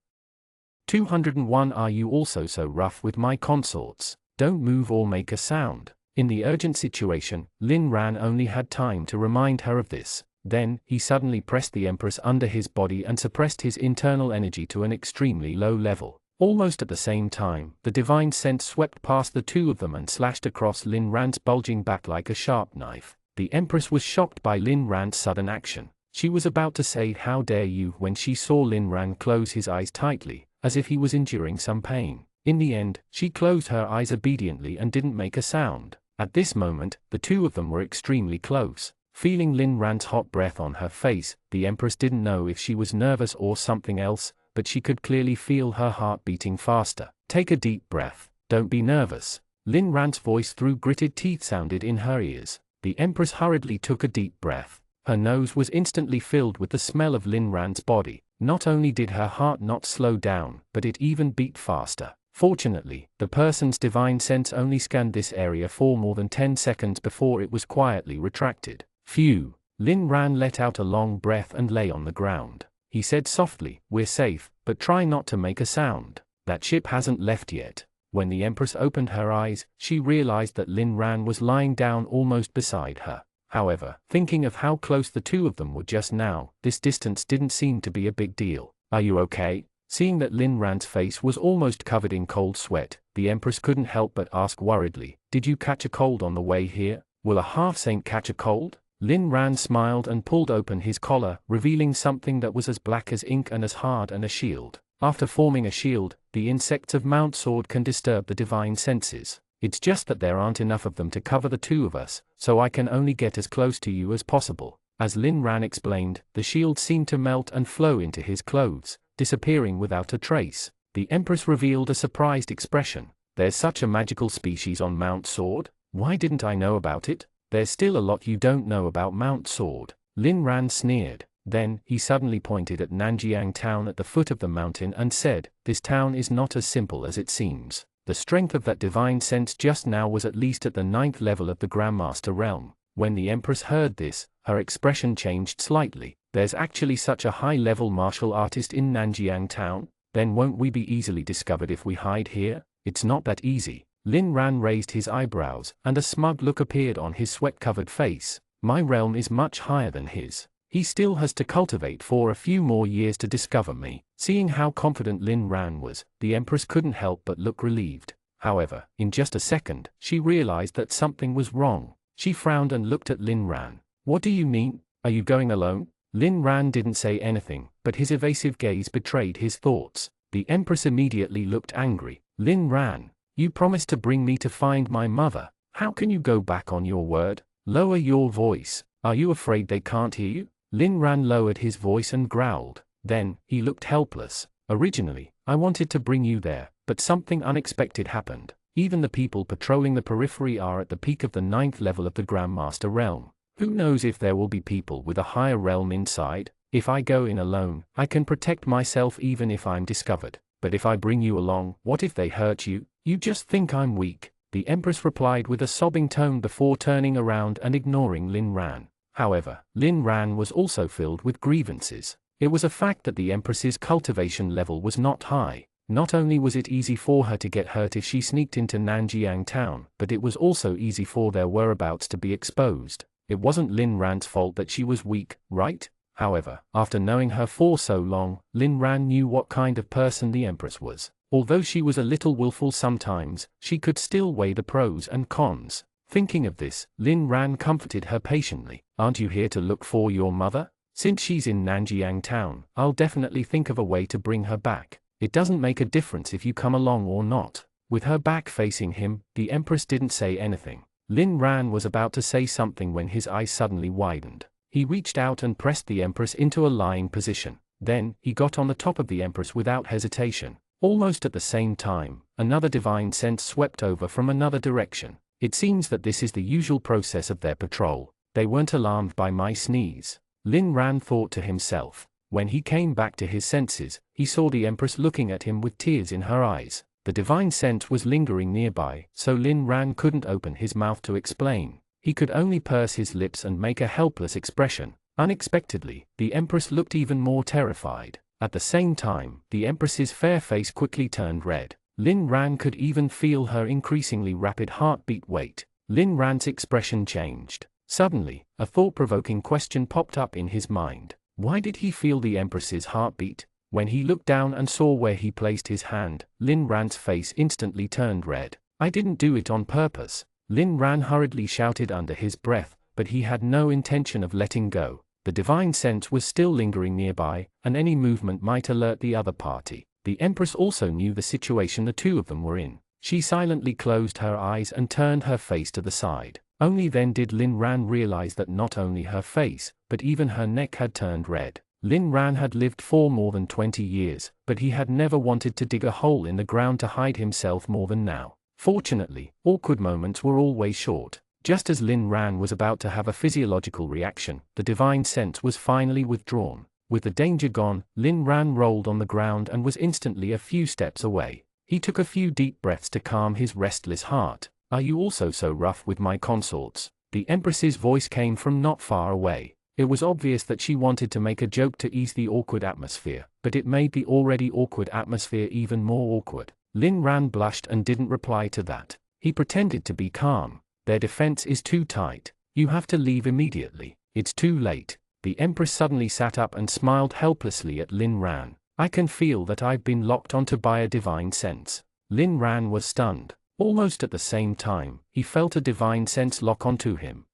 201 Are you also so rough with my consorts? Don't move or make a sound. In the urgent situation, Lin Ran only had time to remind her of this. Then, he suddenly pressed the Empress under his body and suppressed his internal energy to an extremely low level. Almost at the same time, the divine sense swept past the two of them and slashed across Lin Ran's bulging back like a sharp knife. The Empress was shocked by Lin Ran's sudden action. She was about to say "How dare you" when she saw Lin Ran close his eyes tightly, as if he was enduring some pain. In the end, she closed her eyes obediently and didn't make a sound. At this moment, the two of them were extremely close. Feeling Lin Ran's hot breath on her face, the Empress didn't know if she was nervous or something else, but she could clearly feel her heart beating faster. "Take a deep breath. Don't be nervous." Lin Ran's voice through gritted teeth sounded in her ears. The Empress hurriedly took a deep breath. Her nose was instantly filled with the smell of Lin Ran's body. Not only did her heart not slow down, but it even beat faster. Fortunately, the person's divine sense only scanned this area for more than 10 seconds before it was quietly retracted. Phew! Lin Ran let out a long breath and lay on the ground. He said softly, "We're safe, but try not to make a sound. That ship hasn't left yet." When the Empress opened her eyes, she realized that Lin Ran was lying down almost beside her. However, thinking of how close the two of them were just now, this distance didn't seem to be a big deal. "Are you okay?" Seeing that Lin Ran's face was almost covered in cold sweat, the Empress couldn't help but ask worriedly, "Did you catch a cold on the way here? Will a half-saint catch a cold?" Lin Ran smiled and pulled open his collar, revealing something that was as black as ink and as hard as a shield. After forming a shield, the insects of Mount Sword can disturb the divine senses. It's just that there aren't enough of them to cover the two of us, so I can only get as close to you as possible. As Lin Ran explained, the shield seemed to melt and flow into his clothes, disappearing without a trace. The Empress revealed a surprised expression. "There's such a magical species on Mount Sword? Why didn't I know about it? There's still a lot you don't know about Mount Sword." Lin Ran sneered. Then, he suddenly pointed at Nanjiang town at the foot of the mountain and said, "This town is not as simple as it seems." The strength of that divine sense just now was at least at the 9th level of the Grandmaster realm. When the Empress heard this, her expression changed slightly. "There's actually such a high-level martial artist in Nanjiang town? Then won't we be easily discovered if we hide here?" "It's not that easy." Lin Ran raised his eyebrows, and a smug look appeared on his sweat-covered face. "My realm is much higher than his. He still has to cultivate for a few more years to discover me." Seeing how confident Lin Ran was, the Empress couldn't help but look relieved. However, in just a second, she realized that something was wrong. She frowned and looked at Lin Ran. "What do you mean? Are you going alone?" Lin Ran didn't say anything, but his evasive gaze betrayed his thoughts. The Empress immediately looked angry. "Lin Ran, you promised to bring me to find my mother. How can you go back on your word? Lower your voice. Are you afraid they can't hear you?" Lin Ran lowered his voice and growled. Then, he looked helpless. "Originally, I wanted to bring you there, but something unexpected happened. Even the people patrolling the periphery are at the peak of the 9th level of the Grandmaster realm. Who knows if there will be people with a higher realm inside? If I go in alone, I can protect myself even if I'm discovered. But if I bring you along, what if they hurt you? You just think I'm weak." The Empress replied with a sobbing tone before turning around and ignoring Lin Ran. However, Lin Ran was also filled with grievances. It was a fact that the Empress's cultivation level was not high. Not only was it easy for her to get hurt if she sneaked into Nanjiang town, but it was also easy for their whereabouts to be exposed. It wasn't Lin Ran's fault that she was weak, right? However, after knowing her for so long, Lin Ran knew what kind of person the Empress was. Although she was a little willful sometimes, she could still weigh the pros and cons. Thinking of this, Lin Ran comforted her patiently. "Aren't you here to look for your mother? Since she's in Nanjiang town, I'll definitely think of a way to bring her back. It doesn't make a difference if you come along or not." With her back facing him, the Empress didn't say anything. Lin Ran was about to say something when his eyes suddenly widened. He reached out and pressed the Empress into a lying position. Then, he got on the top of the Empress without hesitation. Almost at the same time, another divine sense swept over from another direction. It seems that this is the usual process of their patrol. They weren't alarmed by my sneeze. Lin Ran thought to himself. When he came back to his senses, he saw the Empress looking at him with tears in her eyes. The divine sense was lingering nearby, so Lin Ran couldn't open his mouth to explain. He could only purse his lips and make a helpless expression. Unexpectedly, the Empress looked even more terrified. At the same time, the Empress's fair face quickly turned red. Lin Ran could even feel her increasingly rapid heartbeat wait. Lin Ran's expression changed. Suddenly, a thought-provoking question popped up in his mind. Why did he feel the Empress's heartbeat? When he looked down and saw where he placed his hand, Lin Ran's face instantly turned red. "I didn't do it on purpose," Lin Ran hurriedly shouted under his breath, but he had no intention of letting go. The divine sense was still lingering nearby, and any movement might alert the other party. The Empress also knew the situation the two of them were in. She silently closed her eyes and turned her face to the side. Only then did Lin Ran realize that not only her face, but even her neck had turned red. Lin Ran had lived for more than 20 years, but he had never wanted to dig a hole in the ground to hide himself more than now. Fortunately, awkward moments were always short. Just as Lin Ran was about to have a physiological reaction, the divine sense was finally withdrawn. With the danger gone, Lin Ran rolled on the ground and was instantly a few steps away. He took a few deep breaths to calm his restless heart. "Are you also so rough with my consorts?" The Empress's voice came from not far away. It was obvious that she wanted to make a joke to ease the awkward atmosphere, but it made the already awkward atmosphere even more awkward. Lin Ran blushed and didn't reply to that. He pretended to be calm. Their defense is too tight. You have to leave immediately. It's too late. The Empress suddenly sat up and smiled helplessly at Lin Ran. I can feel that I've been locked onto by a divine sense. Lin Ran was stunned. Almost at the same time, he felt a divine sense lock onto him.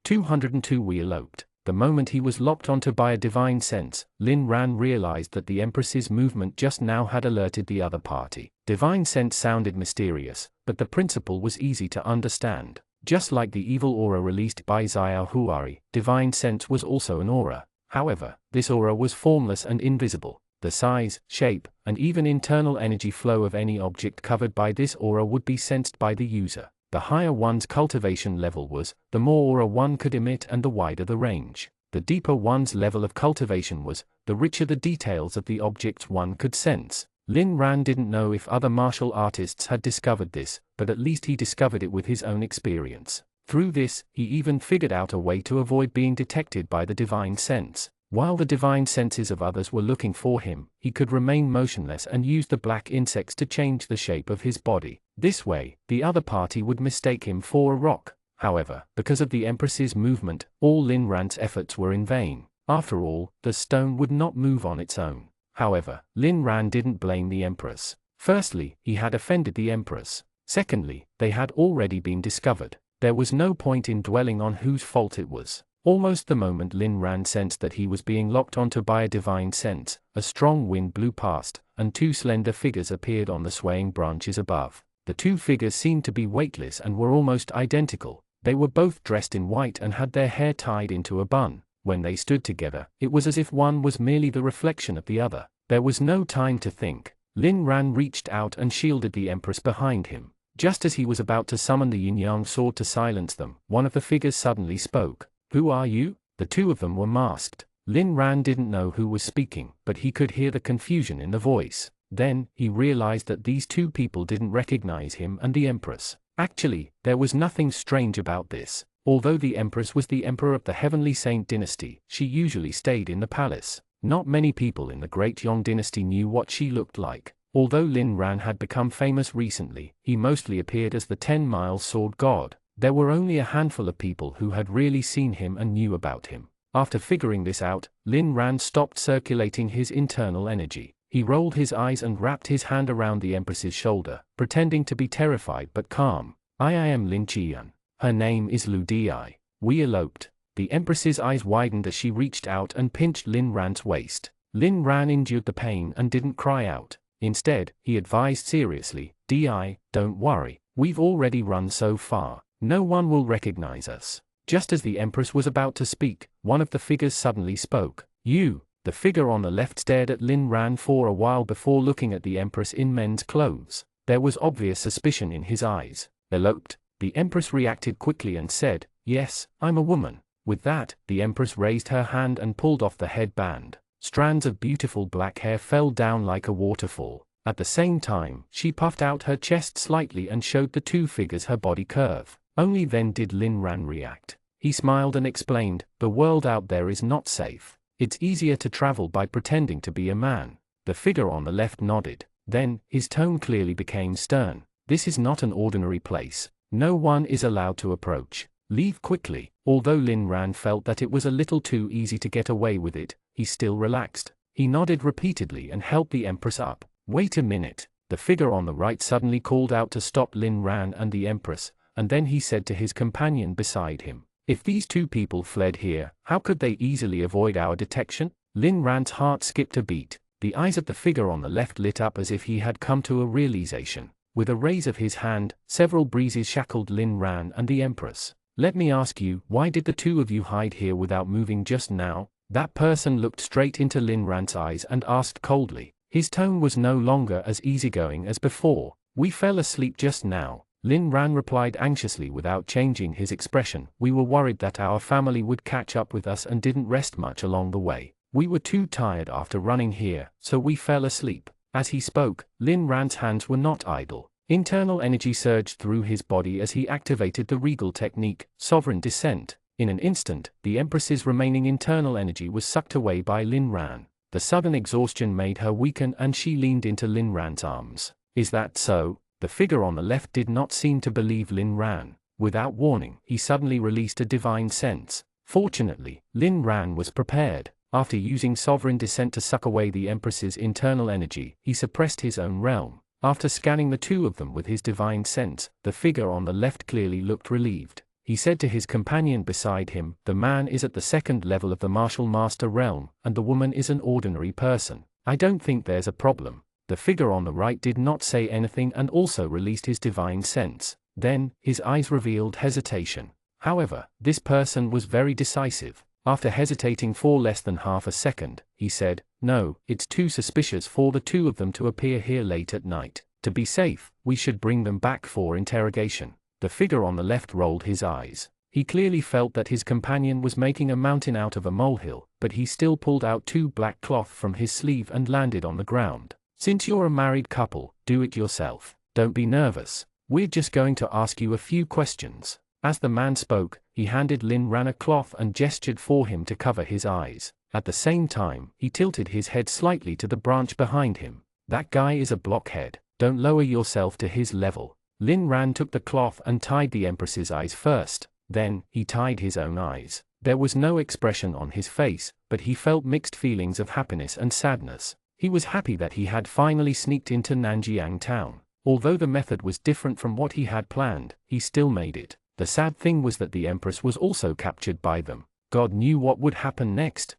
202 We eloped. The moment he was locked onto by a divine sense, Lin Ran realized that the Empress's movement just now had alerted the other party. Divine sense sounded mysterious, but the principle was easy to understand. Just like the evil aura released by Xiao Huari, divine sense was also an aura. However, this aura was formless and invisible. The size, shape, and even internal energy flow of any object covered by this aura would be sensed by the user. The higher one's cultivation level was, the more aura one could emit and the wider the range. The deeper one's level of cultivation was, the richer the details of the objects one could sense. Lin Ran didn't know if other martial artists had discovered this, but at least he discovered it with his own experience. Through this, he even figured out a way to avoid being detected by the divine sense. While the divine senses of others were looking for him, he could remain motionless and use the black insects to change the shape of his body. This way, the other party would mistake him for a rock. However, because of the Empress's movement, all Lin Ran's efforts were in vain. After all, the stone would not move on its own. However, Lin Ran didn't blame the Empress. Firstly, he had offended the Empress. Secondly, they had already been discovered. There was no point in dwelling on whose fault it was. Almost the moment Lin Ran sensed that he was being locked onto by a divine sense, a strong wind blew past, and two slender figures appeared on the swaying branches above. The two figures seemed to be weightless and were almost identical. They were both dressed in white and had their hair tied into a bun. When they stood together, it was as if one was merely the reflection of the other. There was no time to think. Lin Ran reached out and shielded the Empress behind him. Just as he was about to summon the yin-yang sword to silence them, one of the figures suddenly spoke. Who are you? The two of them were masked. Lin Ran didn't know who was speaking, but he could hear the confusion in the voice. Then, he realized that these two people didn't recognize him and the Empress. Actually, there was nothing strange about this. Although the Empress was the emperor of the Heavenly Saint dynasty, she usually stayed in the palace. Not many people in the Great Yong dynasty knew what she looked like. Although Lin Ran had become famous recently, he mostly appeared as the 10-mile sword god. There were only a handful of people who had really seen him and knew about him. After figuring this out, Lin Ran stopped circulating his internal energy. He rolled his eyes and wrapped his hand around the Empress's shoulder, pretending to be terrified but calm. I am Lin Qian. Her name is Lu Di. We eloped. The Empress's eyes widened as she reached out and pinched Lin Ran's waist. Lin Ran endured the pain and didn't cry out. Instead, he advised seriously, Di, don't worry, we've already run so far. No one will recognize us. Just as the Empress was about to speak, one of the figures suddenly spoke. You. The figure on the left stared at Lin Ran for a while before looking at the Empress in men's clothes. There was obvious suspicion in his eyes. Eloped. The Empress reacted quickly and said, Yes, I'm a woman. With that, the Empress raised her hand and pulled off the headband. Strands of beautiful black hair fell down like a waterfall. At the same time, she puffed out her chest slightly and showed the two figures her body curve. Only then did Lin Ran react. He smiled and explained, the world out there is not safe. It's easier to travel by pretending to be a man. The figure on the left nodded. Then, his tone clearly became stern. This is not an ordinary place. No one is allowed to approach. Leave quickly. Although Lin Ran felt that it was a little too easy to get away with it, he still relaxed. He nodded repeatedly and helped the Empress up. Wait a minute. The figure on the right suddenly called out to stop Lin Ran and the Empress, and then he said to his companion beside him, if these two people fled here, how could they easily avoid our detection? Lin Ran's heart skipped a beat. The eyes of the figure on the left lit up as if he had come to a realization. With a raise of his hand, several breezes shackled Lin Ran and the Empress. Let me ask you, why did the two of you hide here without moving just now? That person looked straight into Lin Ran's eyes and asked coldly. His tone was no longer as easygoing as before. We fell asleep just now. Lin Ran replied anxiously without changing his expression. We were worried that our family would catch up with us and didn't rest much along the way. We were too tired after running here, so we fell asleep. As he spoke, Lin Ran's hands were not idle. Internal energy surged through his body as he activated the regal technique, sovereign descent. In an instant, the Empress's remaining internal energy was sucked away by Lin Ran. The sudden exhaustion made her weaken and she leaned into Lin Ran's arms. Is that so? The figure on the left did not seem to believe Lin Ran. Without warning, he suddenly released a divine sense. Fortunately, Lin Ran was prepared. After using sovereign descent to suck away the Empress's internal energy, he suppressed his own realm. After scanning the two of them with his divine sense, the figure on the left clearly looked relieved. He said to his companion beside him, "The man is at the second level of the martial master realm, and the woman is an ordinary person. I don't think there's a problem." The figure on the right did not say anything and also released his divine sense. Then, his eyes revealed hesitation. However, this person was very decisive. After hesitating for less than half a second, he said, "No, it's too suspicious for the two of them to appear here late at night. To be safe, we should bring them back for interrogation." The figure on the left rolled his eyes. He clearly felt that his companion was making a mountain out of a molehill, but he still pulled out two black cloth from his sleeve and landed on the ground. "Since you're a married couple, do it yourself. Don't be nervous. We're just going to ask you a few questions." As the man spoke, he handed Lin Ran a cloth and gestured for him to cover his eyes. At the same time, he tilted his head slightly to the branch behind him. "That guy is a blockhead. Don't lower yourself to his level." Lin Ran took the cloth and tied the Empress's eyes first. Then, he tied his own eyes. There was no expression on his face, but he felt mixed feelings of happiness and sadness. He was happy that he had finally sneaked into Nanjiang town. Although the method was different from what he had planned, he still made it. The sad thing was that the Empress was also captured by them. God knew what would happen next.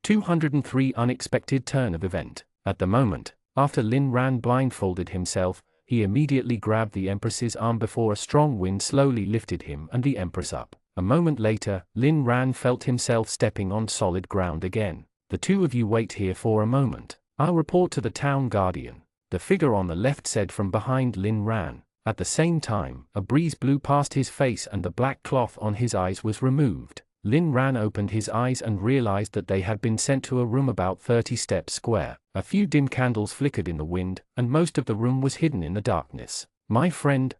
203 Unexpected turn of event. At the moment, after Lin Ran blindfolded himself, he immediately grabbed the Empress's arm before a strong wind slowly lifted him and the Empress up. A moment later, Lin Ran felt himself stepping on solid ground again. "The two of you wait here for a moment. I'll report to the town guardian," the figure on the left said from behind Lin Ran. At the same time, a breeze blew past his face and the black cloth on his eyes was removed. Lin Ran opened his eyes and realized that they had been sent to a room about 30 steps square. A few dim candles flickered in the wind, and most of the room was hidden in the darkness. "My friend,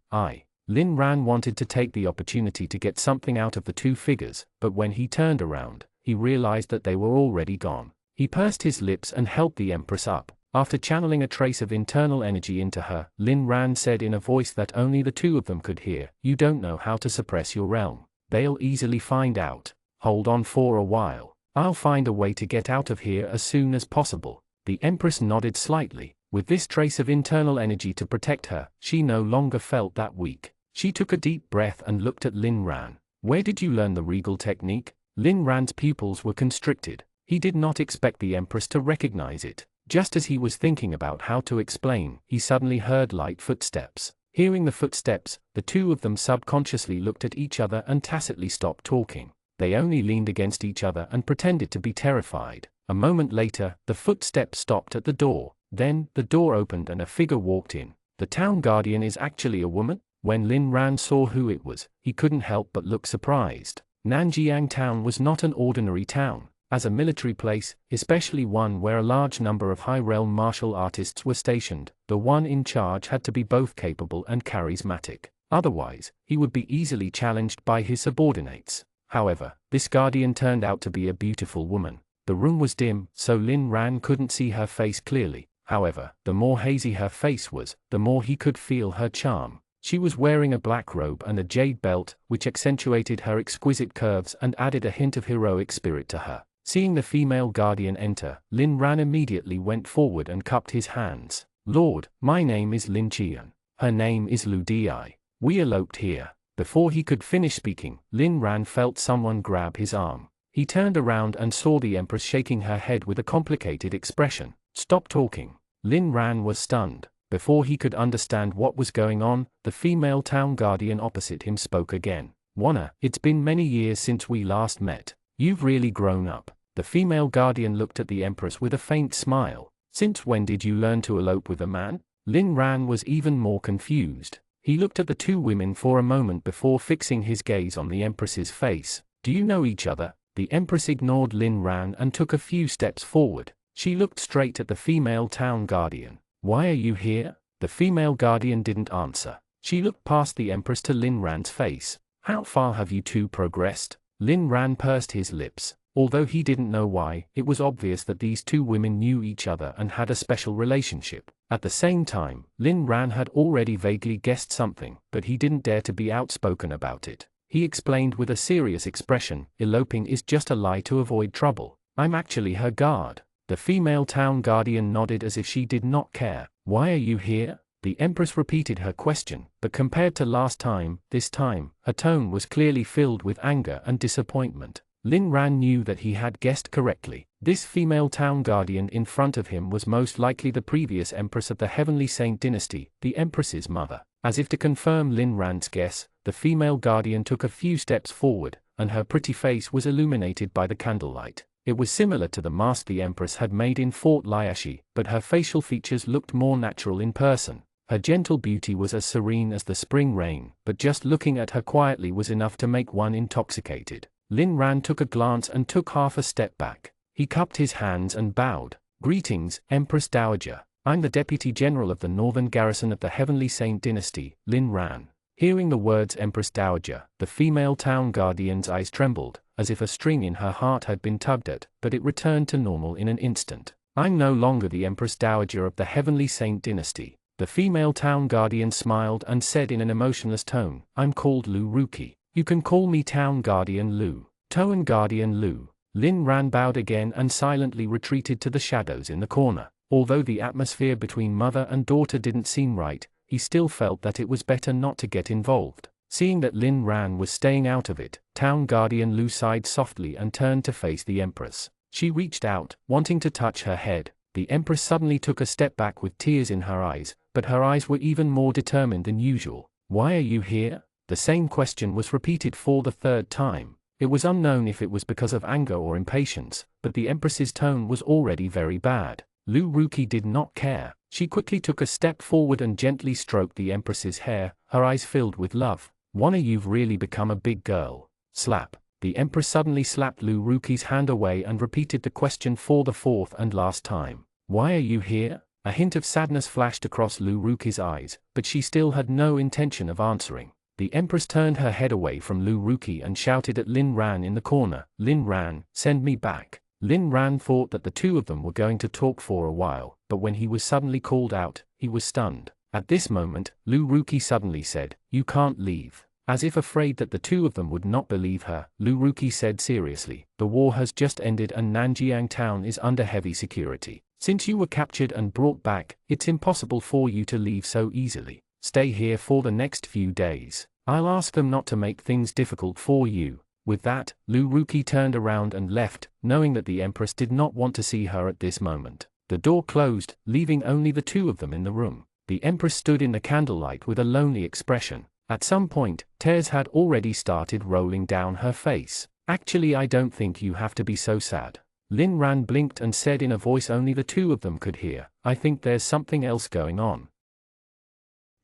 Lin Ran wanted to take the opportunity to get something out of the two figures, but when he turned around, he realized that they were already gone. He pursed his lips and helped the Empress up. After channeling a trace of internal energy into her, Lin Ran said in a voice that only the two of them could hear, "You don't know how to suppress your realm. They'll easily find out. Hold on for a while. I'll find a way to get out of here as soon as possible." The Empress nodded slightly. With this trace of internal energy to protect her, she no longer felt that weak. She took a deep breath and looked at Lin Ran. "Where did you learn the regal technique?" Lin Ran's pupils were constricted. He did not expect the Empress to recognize it. Just as he was thinking about how to explain, he suddenly heard light footsteps. Hearing the footsteps, the two of them subconsciously looked at each other and tacitly stopped talking. They only leaned against each other and pretended to be terrified. A moment later, the footsteps stopped at the door. Then, the door opened and a figure walked in. The town guardian is actually a woman? When Lin Ran saw who it was, he couldn't help but look surprised. Nanjiang town was not an ordinary town. As a military place, especially one where a large number of high-realm martial artists were stationed, the one in charge had to be both capable and charismatic. Otherwise, he would be easily challenged by his subordinates. However, this guardian turned out to be a beautiful woman. The room was dim, so Lin Ran couldn't see her face clearly. However, the more hazy her face was, the more he could feel her charm. She was wearing a black robe and a jade belt, which accentuated her exquisite curves and added a hint of heroic spirit to her. Seeing the female guardian enter, Lin Ran immediately went forward and cupped his hands. "Lord, my name is Lin Qian. Her name is Lu Di. We eloped here." Before he could finish speaking, Lin Ran felt someone grab his arm. He turned around and saw the Empress shaking her head with a complicated expression. "Stop talking." Lin Ran was stunned. Before he could understand what was going on, the female town guardian opposite him spoke again. "Wana, it's been many years since we last met. You've really grown up." The female guardian looked at the Empress with a faint smile. "Since when did you learn to elope with a man?" Lin Ran was even more confused. He looked at the two women for a moment before fixing his gaze on the Empress's face. "Do you know each other?" The Empress ignored Lin Ran and took a few steps forward. She looked straight at the female town guardian. "Why are you here?" The female guardian didn't answer. She looked past the Empress to Lin Ran's face. "How far have you two progressed?" Lin Ran pursed his lips. Although he didn't know why, it was obvious that these two women knew each other and had a special relationship. At the same time, Lin Ran had already vaguely guessed something, but he didn't dare to be outspoken about it. He explained with a serious expression, eloping is just a lie to avoid trouble. I'm actually her guard. The female town guardian nodded as if she did not care. Why are you here? The Empress repeated her question, but compared to last time, this time, her tone was clearly filled with anger and disappointment. Lin Ran knew that he had guessed correctly. This female town guardian in front of him was most likely the previous Empress of the Heavenly Saint dynasty, the Empress's mother. As if to confirm Lin Ran's guess, the female guardian took a few steps forward, and her pretty face was illuminated by the candlelight. It was similar to the mask the Empress had made in Fort Lyashi, but her facial features looked more natural in person. Her gentle beauty was as serene as the spring rain, but just looking at her quietly was enough to make one intoxicated. Lin Ran took a glance and took half a step back. He cupped his hands and bowed. Greetings, Empress Dowager. I'm the Deputy General of the Northern Garrison of the Heavenly Saint dynasty, Lin Ran. Hearing the words Empress Dowager, the female town guardian's eyes trembled, as if a string in her heart had been tugged at, but it returned to normal in an instant. I'm no longer the Empress Dowager of the Heavenly Saint dynasty. The female town guardian smiled and said in an emotionless tone, I'm called Lu Ruki. You can call me Town Guardian Lu. Town Guardian Lu. Lin Ran bowed again and silently retreated to the shadows in the corner. Although the atmosphere between mother and daughter didn't seem right, he still felt that it was better not to get involved. Seeing that Lin Ran was staying out of it, Town Guardian Lu sighed softly and turned to face the Empress. She reached out, wanting to touch her head. The Empress suddenly took a step back with tears in her eyes, but her eyes were even more determined than usual. Why are you here? The same question was repeated for the third time. It was unknown if it was because of anger or impatience, but the Empress's tone was already very bad. Lu Ruki did not care. She quickly took a step forward and gently stroked the Empress's hair, her eyes filled with love. Wanda, you've really become a big girl. Slap. The Empress suddenly slapped Lu Ruki's hand away and repeated the question for the fourth and last time. Why are you here? A hint of sadness flashed across Lu Ruki's eyes, but she still had no intention of answering. The Empress turned her head away from Lu Ruki and shouted at Lin Ran in the corner, Lin Ran, send me back. Lin Ran thought that the two of them were going to talk for a while, but when he was suddenly called out, he was stunned. At this moment, Lu Ruki suddenly said, you can't leave. As if afraid that the two of them would not believe her, Lu Ruki said seriously, the war has just ended and Nanjiang town is under heavy security. Since you were captured and brought back, it's impossible for you to leave so easily. Stay here for the next few days. I'll ask them not to make things difficult for you. With that, Lu Ruki turned around and left, knowing that the Empress did not want to see her at this moment. The door closed, leaving only the two of them in the room. The Empress stood in the candlelight with a lonely expression. At some point, tears had already started rolling down her face. Actually, I don't think you have to be so sad. Lin Ran blinked and said in a voice only the two of them could hear, I think there's something else going on.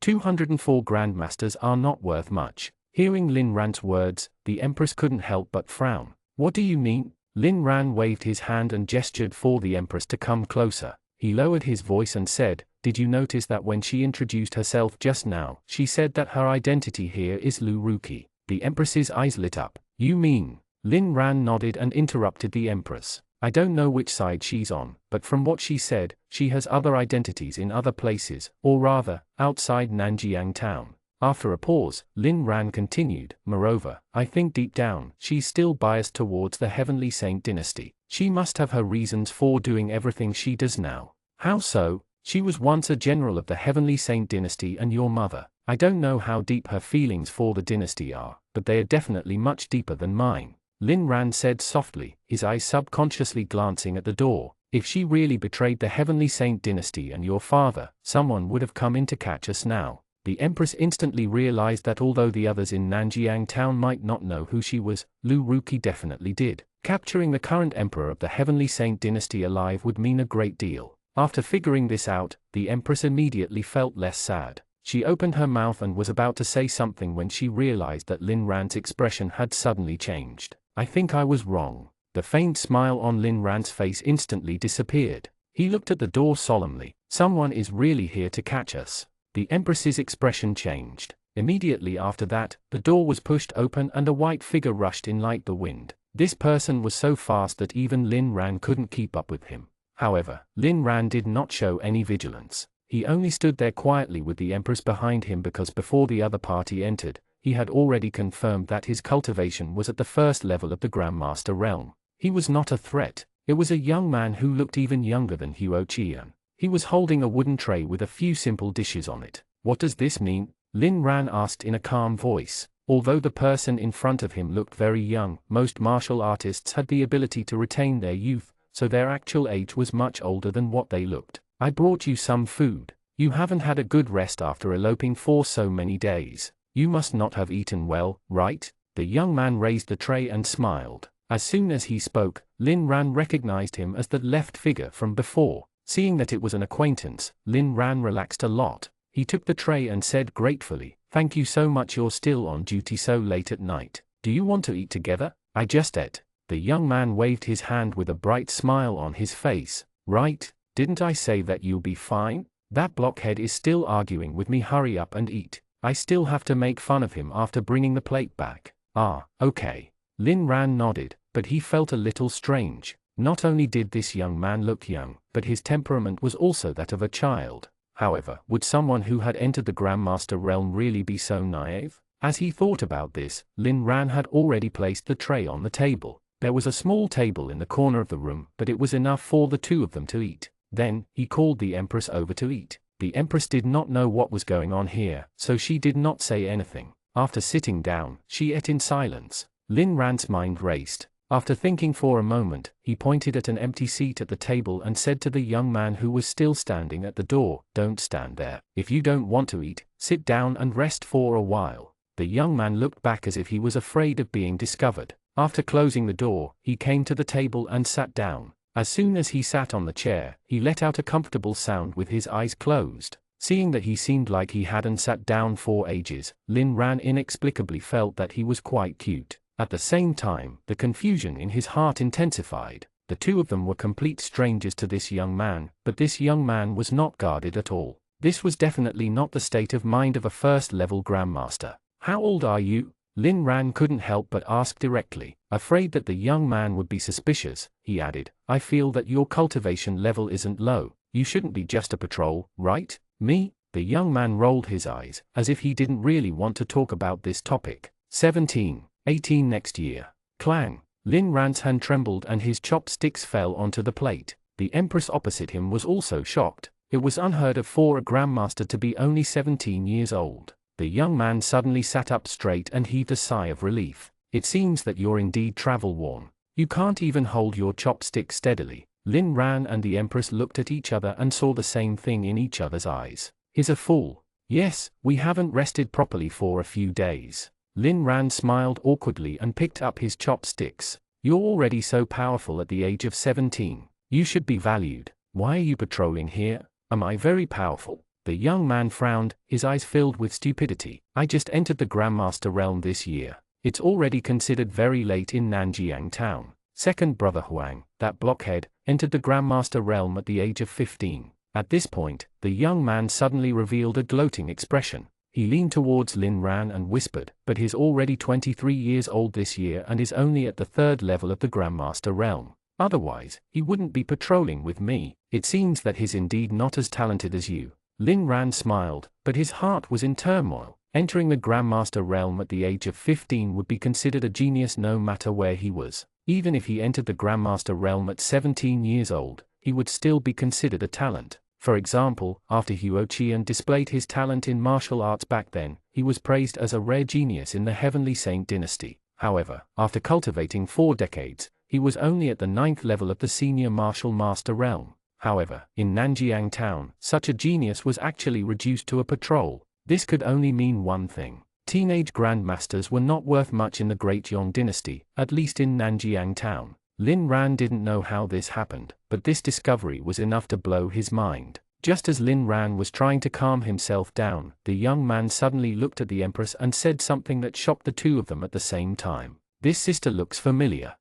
204 grandmasters are not worth much. Hearing Lin Ran's words, the Empress couldn't help but frown. What do you mean? Lin Ran waved his hand and gestured for the Empress to come closer. He lowered his voice and said, did you notice that when she introduced herself just now, she said that her identity here is Lu Ruki? The Empress's eyes lit up. You mean? Lin Ran nodded and interrupted the Empress. I don't know which side she's on, but from what she said, she has other identities in other places, or rather, outside Nanjiang town. After a pause, Lin Ran continued, moreover, I think deep down, she's still biased towards the Heavenly Saint dynasty. She must have her reasons for doing everything she does now. How so? She was once a general of the Heavenly Saint dynasty and your mother. I don't know how deep her feelings for the dynasty are, but they are definitely much deeper than mine. Lin Ran said softly, his eyes subconsciously glancing at the door. If she really betrayed the Heavenly Saint dynasty and your father, someone would have come in to catch us now. The Empress instantly realized that although the others in Nanjiang town might not know who she was, Lu Ruki definitely did. Capturing the current emperor of the Heavenly Saint dynasty alive would mean a great deal. After figuring this out, the Empress immediately felt less sad. She opened her mouth and was about to say something when she realized that Lin Ran's expression had suddenly changed. I think I was wrong. The faint smile on Lin Ran's face instantly disappeared. He looked at the door solemnly. Someone is really here to catch us. The Empress's expression changed. Immediately after that, the door was pushed open and a white figure rushed in like the wind. This person was so fast that even Lin Ran couldn't keep up with him. However, Lin Ran did not show any vigilance. He only stood there quietly with the Empress behind him because before the other party entered, he had already confirmed that his cultivation was at the first level of the Grandmaster realm. He was not a threat. It was a young man who looked even younger than Huo Qian. He was holding a wooden tray with a few simple dishes on it. What does this mean? Lin Ran asked in a calm voice. Although the person in front of him looked very young, most martial artists had the ability to retain their youth, so their actual age was much older than what they looked. I brought you some food. You haven't had a good rest after eloping for so many days. You must not have eaten well, right? The young man raised the tray and smiled. As soon as he spoke, Lin Ran recognized him as the left figure from before. Seeing that it was an acquaintance, Lin Ran relaxed a lot. He took the tray and said gratefully, "Thank you so much, you're still on duty so late at night. Do you want to eat together? I just ate." The young man waved his hand with a bright smile on his face. "Right, didn't I say that you'll be fine? That blockhead is still arguing with me, hurry up and eat. I still have to make fun of him after bringing the plate back." "Ah, okay." Lin Ran nodded, but he felt a little strange. Not only did this young man look young, but his temperament was also that of a child. However, would someone who had entered the Grandmaster realm really be so naive? As he thought about this, Lin Ran had already placed the tray on the table. There was a small table in the corner of the room, but it was enough for the two of them to eat. Then, he called the Empress over to eat. The Empress did not know what was going on here, so she did not say anything. After sitting down, she ate in silence. Lin Ran's mind raced. After thinking for a moment, he pointed at an empty seat at the table and said to the young man who was still standing at the door, "Don't stand there. If you don't want to eat, sit down and rest for a while." The young man looked back as if he was afraid of being discovered. After closing the door, he came to the table and sat down. As soon as he sat on the chair, he let out a comfortable sound with his eyes closed. Seeing that he seemed like he hadn't sat down for ages, Lin Ran inexplicably felt that he was quite cute. At the same time, the confusion in his heart intensified. The two of them were complete strangers to this young man, but this young man was not guarded at all. This was definitely not the state of mind of a first-level Grandmaster. "How old are you?" Lin Ran couldn't help but ask directly. Afraid that the young man would be suspicious, he added, "I feel that your cultivation level isn't low. You shouldn't be just a patrol, right?" "Me?" The young man rolled his eyes, as if he didn't really want to talk about this topic. 17. 18 next year. Clang. Lin Ran's hand trembled and his chopped sticks fell onto the plate. The Empress opposite him was also shocked. It was unheard of for a Grandmaster to be only 17 years old. The young man suddenly sat up straight and heaved a sigh of relief. "It seems that you're indeed travel-worn. You can't even hold your chopstick steadily." Lin Ran and the Empress looked at each other and saw the same thing in each other's eyes. "He's a fool." "Yes, we haven't rested properly for a few days." Lin Ran smiled awkwardly and picked up his chopsticks. "You're already so powerful at the age of 17. You should be valued. Why are you patrolling here? Am I very powerful?" The young man frowned, his eyes filled with stupidity. "I just entered the Grandmaster realm this year. It's already considered very late in Nanjiang town. Second brother Huang, that blockhead, entered the Grandmaster realm at the age of 15. At this point, the young man suddenly revealed a gloating expression. He leaned towards Lin Ran and whispered, "But he's already 23 years old this year and is only at the third level of the Grandmaster realm. Otherwise, he wouldn't be patrolling with me. It seems that he's indeed not as talented as you." Lin Ran smiled, but his heart was in turmoil. Entering the Grandmaster realm at the age of 15 would be considered a genius no matter where he was. Even if he entered the Grandmaster realm at 17 years old, he would still be considered a talent. For example, after Huo Qian displayed his talent in martial arts back then, he was praised as a rare genius in the Heavenly Saint dynasty. However, after cultivating 4 decades, he was only at the 9th level of the senior martial master realm. However, in Nanjiang town, such a genius was actually reduced to a patrol. This could only mean one thing. Teenage grandmasters were not worth much in the Great Yong dynasty, at least in Nanjiang town. Lin Ran didn't know how this happened, but this discovery was enough to blow his mind. Just as Lin Ran was trying to calm himself down, the young man suddenly looked at the Empress and said something that shocked the two of them at the same time. "This sister looks familiar."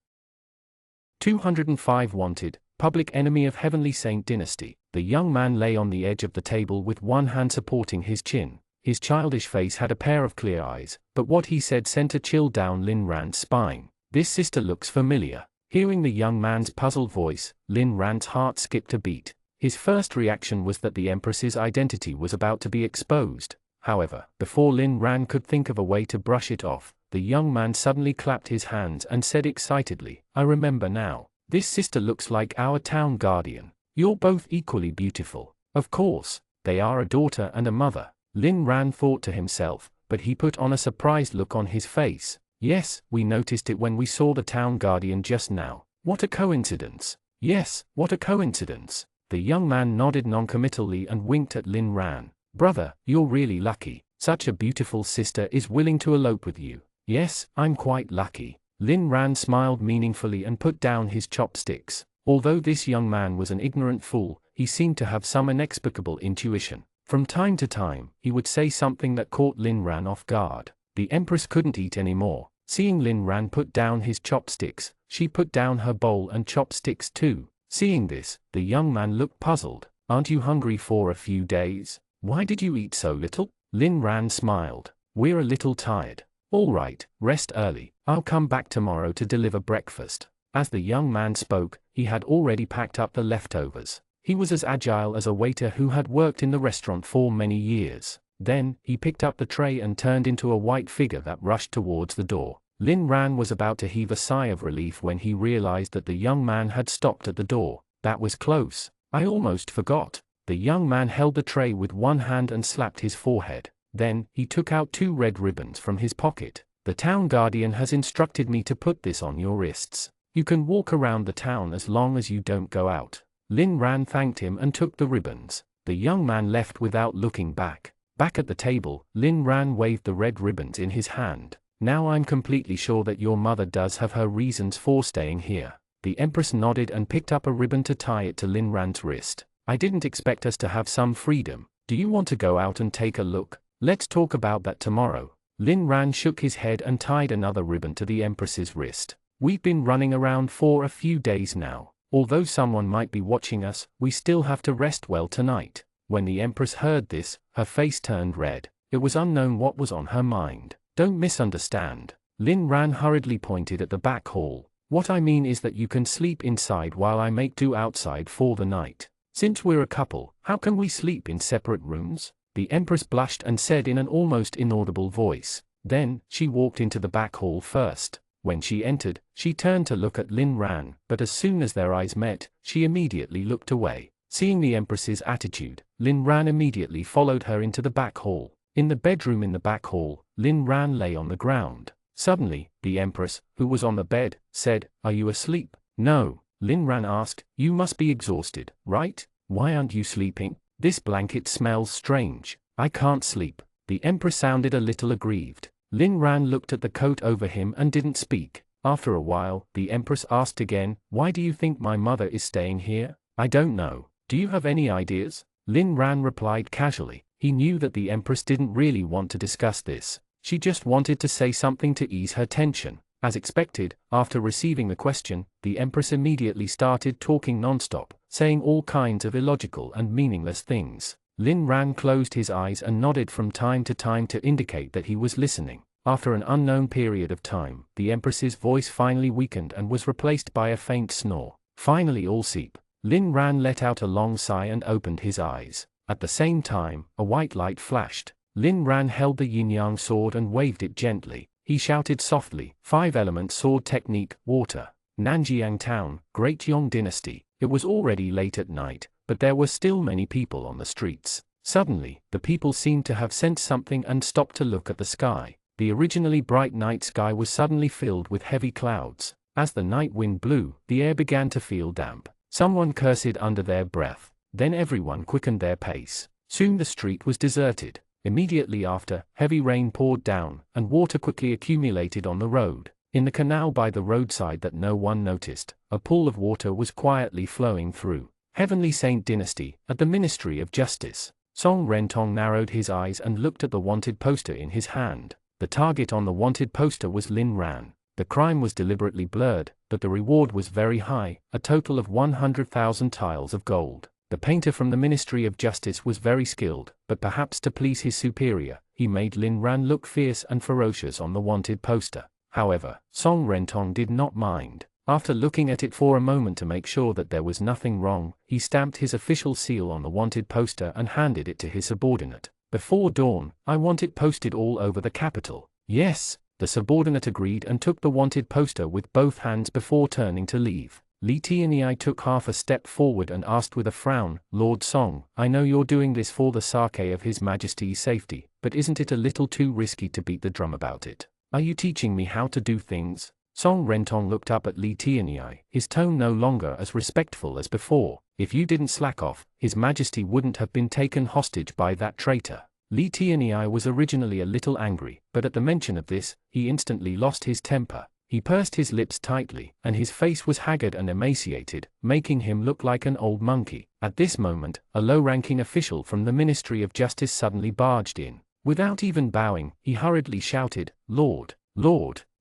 205 Wanted, public enemy of Heavenly Saint dynasty. The young man lay on the edge of the table with one hand supporting his chin. His childish face had a pair of clear eyes, but what he said sent a chill down Lin Ran's spine. This sister looks familiar. Hearing the young man's puzzled voice, Lin Ran's heart skipped a beat. His first reaction was that the Empress's identity was about to be exposed. However, before Lin Ran could think of a way to brush it off, the young man suddenly clapped his hands and said excitedly, "I remember now. This sister looks like our town guardian. You're both equally beautiful." Of course, they are a daughter and a mother, Lin Ran thought to himself, but he put on a surprised look on his face. "Yes, we noticed it when we saw the town guardian just now. What a coincidence." "Yes, what a coincidence." The young man nodded noncommittally and winked at Lin Ran. "Brother, you're really lucky. Such a beautiful sister is willing to elope with you." "Yes, I'm quite lucky." Lin Ran smiled meaningfully and put down his chopsticks. Although this young man was an ignorant fool, he seemed to have some inexplicable intuition. From time to time, he would say something that caught Lin Ran off guard. The Empress couldn't eat anymore. Seeing Lin Ran put down his chopsticks, she put down her bowl and chopsticks too. Seeing this, the young man looked puzzled. "Aren't you hungry for a few days? Why did you eat so little?" Lin Ran smiled. "We're a little tired." "All right, rest early. I'll come back tomorrow to deliver breakfast." As the young man spoke, he had already packed up the leftovers. He was as agile as a waiter who had worked in the restaurant for many years. Then, he picked up the tray and turned into a white figure that rushed towards the door. Lin Ran was about to heave a sigh of relief when he realized that the young man had stopped at the door. "That was close. I almost forgot." The young man held the tray with one hand and slapped his forehead. Then, he took out 2 red ribbons from his pocket. "The town guardian has instructed me to put this on your wrists. You can walk around the town as long as you don't go out." Lin Ran thanked him and took the ribbons. The young man left without looking back. Back at the table, Lin Ran waved the red ribbons in his hand. "Now I'm completely sure that your mother does have her reasons for staying here." The Empress nodded and picked up a ribbon to tie it to Lin Ran's wrist. "I didn't expect us to have some freedom. Do you want to go out and take a look? Let's talk about that tomorrow." Lin Ran shook his head and tied another ribbon to the Empress's wrist. "We've been running around for a few days now. Although someone might be watching us, we still have to rest well tonight." When the Empress heard this, her face turned red. It was unknown what was on her mind. "Don't misunderstand." Lin Ran hurriedly pointed at the back hall. "What I mean is that you can sleep inside while I make do outside for the night. Since we're a couple, how can we sleep in separate rooms?" The Empress blushed and said in an almost inaudible voice. Then, she walked into the back hall first. When she entered, she turned to look at Lin Ran, but as soon as their eyes met, she immediately looked away. Seeing the Empress's attitude, Lin Ran immediately followed her into the back hall. In the bedroom in the back hall, Lin Ran lay on the ground. Suddenly, the Empress, who was on the bed, said, "Are you asleep?" "No," Lin Ran asked. "You must be exhausted, right? Why aren't you sleeping? This blanket smells strange." "I can't sleep." The Empress sounded a little aggrieved. Lin Ran looked at the coat over him and didn't speak. After a while, the Empress asked again, "Why do you think my mother is staying here?" "I don't know. Do you have any ideas?" Lin Ran replied casually. He knew that the Empress didn't really want to discuss this. She just wanted to say something to ease her tension. As expected, after receiving the question, the Empress immediately started talking non-stop, saying all kinds of illogical and meaningless things. Lin Ran closed his eyes and nodded from time to time to indicate that he was listening. After an unknown period of time, the Empress's voice finally weakened and was replaced by a faint snore. Finally all sleep. Lin Ran let out a long sigh and opened his eyes. At the same time, a white light flashed. Lin Ran held the yin-yang sword and waved it gently. He shouted softly, "5-element sword technique, water. Nanjiang Town, Great Yong Dynasty." It was already late at night, but there were still many people on the streets. Suddenly, the people seemed to have sensed something and stopped to look at the sky. The originally bright night sky was suddenly filled with heavy clouds. As the night wind blew, the air began to feel damp. Someone cursed under their breath. Then everyone quickened their pace. Soon the street was deserted. Immediately after, heavy rain poured down, and water quickly accumulated on the road. In the canal by the roadside that no one noticed, a pool of water was quietly flowing through. Heavenly Saint Dynasty, at the Ministry of Justice. Song Rentong narrowed his eyes and looked at the wanted poster in his hand. The target on the wanted poster was Lin Ran. The crime was deliberately blurred, but the reward was very high, a total of 100,000 tiles of gold. The painter from the Ministry of Justice was very skilled, but perhaps to please his superior, he made Lin Ran look fierce and ferocious on the wanted poster. However, Song Rentong did not mind. After looking at it for a moment to make sure that there was nothing wrong, he stamped his official seal on the wanted poster and handed it to his subordinate. Before dawn, I want it posted all over the capital. Yes, the subordinate agreed and took the wanted poster with both hands before turning to leave. Li Tianyi took half a step forward and asked with a frown, Lord Song, I know you're doing this for the sake of His Majesty's safety, but isn't it a little too risky to beat the drum about it? Are you teaching me how to do things? Song Rentong looked up at Li Tianyi, his tone no longer as respectful as before. If you didn't slack off, His Majesty wouldn't have been taken hostage by that traitor. Li Tianyi was originally a little angry, but at the mention of this, he instantly lost his temper. He pursed his lips tightly, and his face was haggard and emaciated, making him look like an old monkey. At this moment, a low-ranking official from the Ministry of Justice suddenly barged in. Without even bowing, he hurriedly shouted, Lord,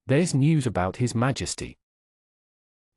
there's news about His Majesty.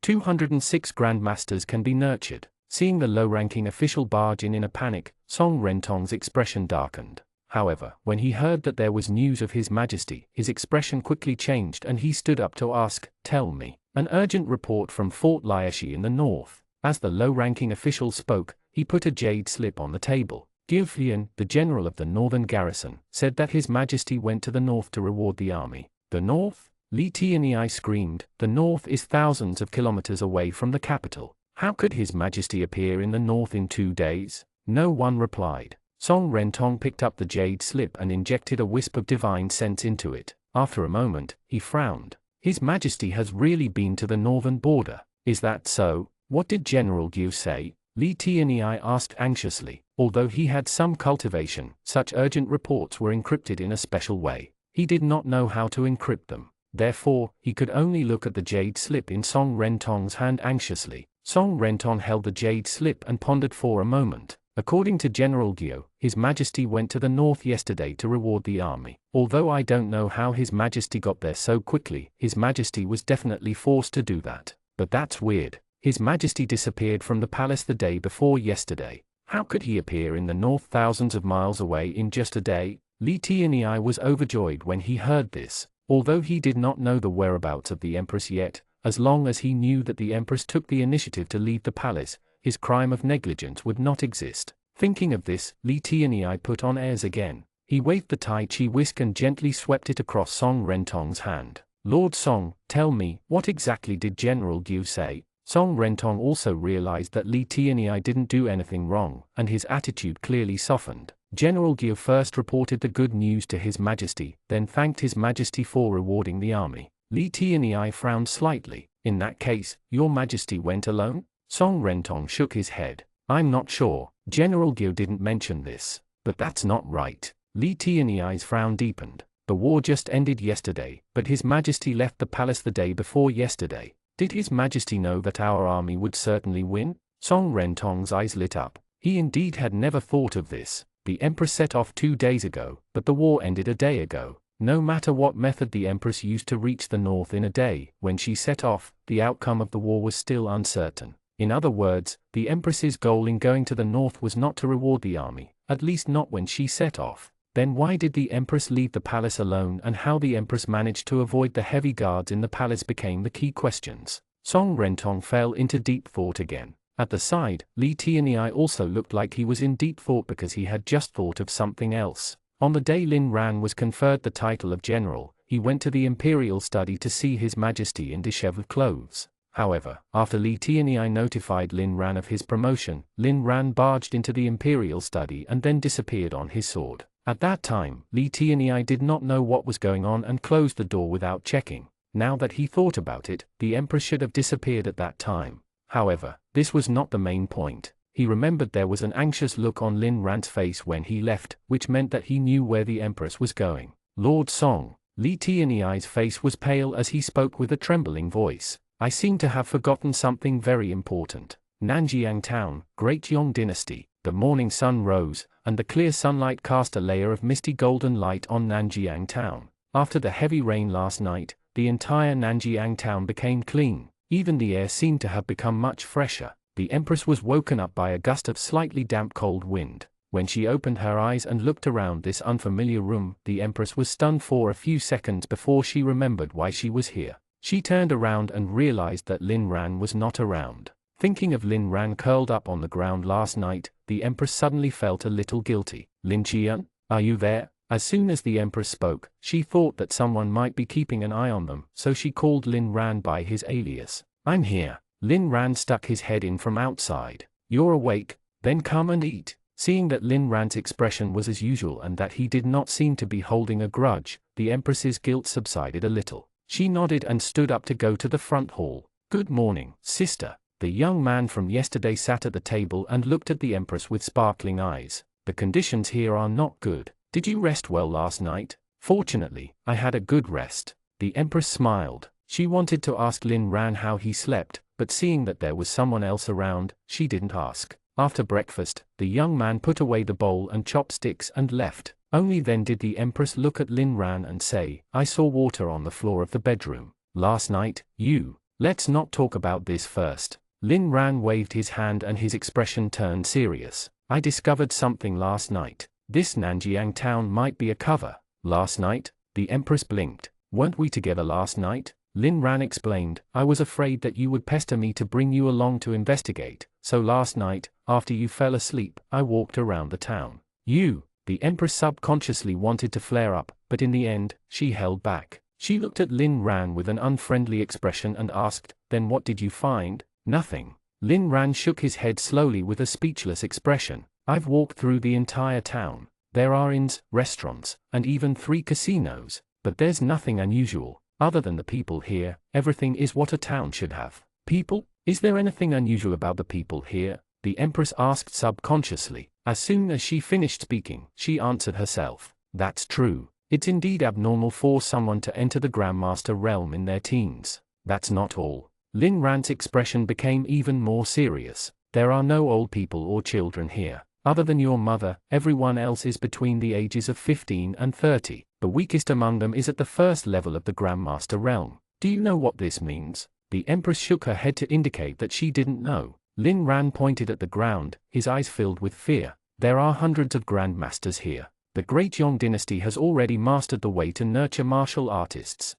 206 grandmasters can be nurtured. Seeing the low-ranking official barge in a panic, Song Rentong's expression darkened. However, when he heard that there was news of His Majesty, his expression quickly changed and he stood up to ask, Tell me. An urgent report from Fort Liashi in the north. As the low-ranking official spoke, he put a jade slip on the table. Jiu Fian, the general of the northern garrison, said that His Majesty went to the north to reward the army. The north? Li Tianyi screamed, the north is thousands of kilometers away from the capital. How could His Majesty appear in the north in 2 days? No one replied. Song Rentong picked up the jade slip and injected a wisp of divine sense into it. After a moment, he frowned. His Majesty has really been to the northern border. Is that so? What did General Jiu say? Li Tianyi asked anxiously. Although he had some cultivation, such urgent reports were encrypted in a special way. He did not know how to encrypt them. Therefore, he could only look at the jade slip in Song Rentong's hand anxiously. Song Rentong held the jade slip and pondered for a moment. According to General Jiu, His Majesty went to the north yesterday to reward the army. Although I don't know how His Majesty got there so quickly, His Majesty was definitely forced to do that. But that's weird. His Majesty disappeared from the palace the day before yesterday. How could he appear in the north thousands of miles away in just a day? Li Tianyi was overjoyed when he heard this. Although he did not know the whereabouts of the Empress yet, as long as he knew that the Empress took the initiative to leave the palace, his crime of negligence would not exist. Thinking of this, Li Tianyi put on airs again. He waved the Tai Chi whisk and gently swept it across Song Rentong's hand. Lord Song, tell me, what exactly did General Jiu say? Song Rentong also realized that Li Tianyi didn't do anything wrong, and his attitude clearly softened. General Jiu first reported the good news to His Majesty, then thanked His Majesty for rewarding the army. Li Tianyi frowned slightly. In that case, Your Majesty went alone? Song Rentong shook his head. I'm not sure. General Jiu didn't mention this. But that's not right. Li Tianyi's frown deepened. The war just ended yesterday, but His Majesty left the palace the day before yesterday. Did His Majesty know that our army would certainly win? Song Rentong's eyes lit up. He indeed had never thought of this. The Empress set off 2 days ago, but the war ended a day ago. No matter what method the Empress used to reach the north in a day, when she set off, the outcome of the war was still uncertain. In other words, the Empress's goal in going to the north was not to reward the army, at least not when she set off. Then why did the Empress leave the palace alone, and how the Empress managed to avoid the heavy guards in the palace became the key questions. Song Rentong fell into deep thought again. At the side, Li Tianyi also looked like he was in deep thought because he had just thought of something else. On the day Lin Ran was conferred the title of general, he went to the imperial study to see His Majesty in disheveled clothes. However, after Li Tianyi notified Lin Ran of his promotion, Lin Ran barged into the imperial study and then disappeared on his sword. At that time, Li Tianyi did not know what was going on and closed the door without checking. Now that he thought about it, the Empress should have disappeared at that time. However, this was not the main point. He remembered there was an anxious look on Lin Ran's face when he left, which meant that he knew where the Empress was going. Lord Song. Li Tianyi's face was pale as he spoke with a trembling voice. I seem to have forgotten something very important. Nanjiang Town, Great Yong Dynasty. The morning sun rose, and the clear sunlight cast a layer of misty golden light on Nanjiang Town. After the heavy rain last night, the entire Nanjiang Town became clean. Even the air seemed to have become much fresher. The Empress was woken up by a gust of slightly damp cold wind. When she opened her eyes and looked around this unfamiliar room, the Empress was stunned for a few seconds before she remembered why she was here. She turned around and realized that Lin Ran was not around. Thinking of Lin Ran curled up on the ground last night, the Empress suddenly felt a little guilty. "Lin Qian, are you there?" As soon as the Empress spoke, she thought that someone might be keeping an eye on them, so she called Lin Ran by his alias. "I'm here." Lin Ran stuck his head in from outside. "You're awake? Then come and eat." Seeing that Lin Ran's expression was as usual and that he did not seem to be holding a grudge, the Empress's guilt subsided a little. She nodded and stood up to go to the front hall. "Good morning, sister." The young man from yesterday sat at the table and looked at the Empress with sparkling eyes. "The conditions here are not good. Did you rest well last night?" "Fortunately, I had a good rest." The Empress smiled. She wanted to ask Lin Ran how he slept, but seeing that there was someone else around, she didn't ask. After breakfast, the young man put away the bowl and chopsticks and left. Only then did the Empress look at Lin Ran and say, "I saw water on the floor of the bedroom. Last night, you..." "Let's not talk about this first." Lin Ran waved his hand and his expression turned serious. "I discovered something last night. This Nanjiang town might be a cover." "Last night?" The Empress blinked. "Weren't we together last night?" Lin Ran explained, "I was afraid that you would pester me to bring you along to investigate, so last night, after you fell asleep, I walked around the town." "You..." The Empress subconsciously wanted to flare up, but in the end, she held back. She looked at Lin Ran with an unfriendly expression and asked, "Then what did you find?" "Nothing." Lin Ran shook his head slowly with a speechless expression. "I've walked through the entire town. There are inns, restaurants, and even 3 casinos, but there's nothing unusual. Other than the people here, everything is what a town should have." "People? Is there anything unusual about the people here?" the Empress asked subconsciously. As soon as she finished speaking, she answered herself. "That's true. It's indeed abnormal for someone to enter the Grandmaster realm in their teens. That's not all." Lin Ran's expression became even more serious. "There are no old people or children here. Other than your mother, everyone else is between the ages of 15 and 30. The weakest among them is at the first level of the Grandmaster realm. Do you know what this means?" The Empress shook her head to indicate that she didn't know. Lin Ran pointed at the ground, his eyes filled with fear. "There are hundreds of Grandmasters here. The Great Yong dynasty has already mastered the way to nurture martial artists."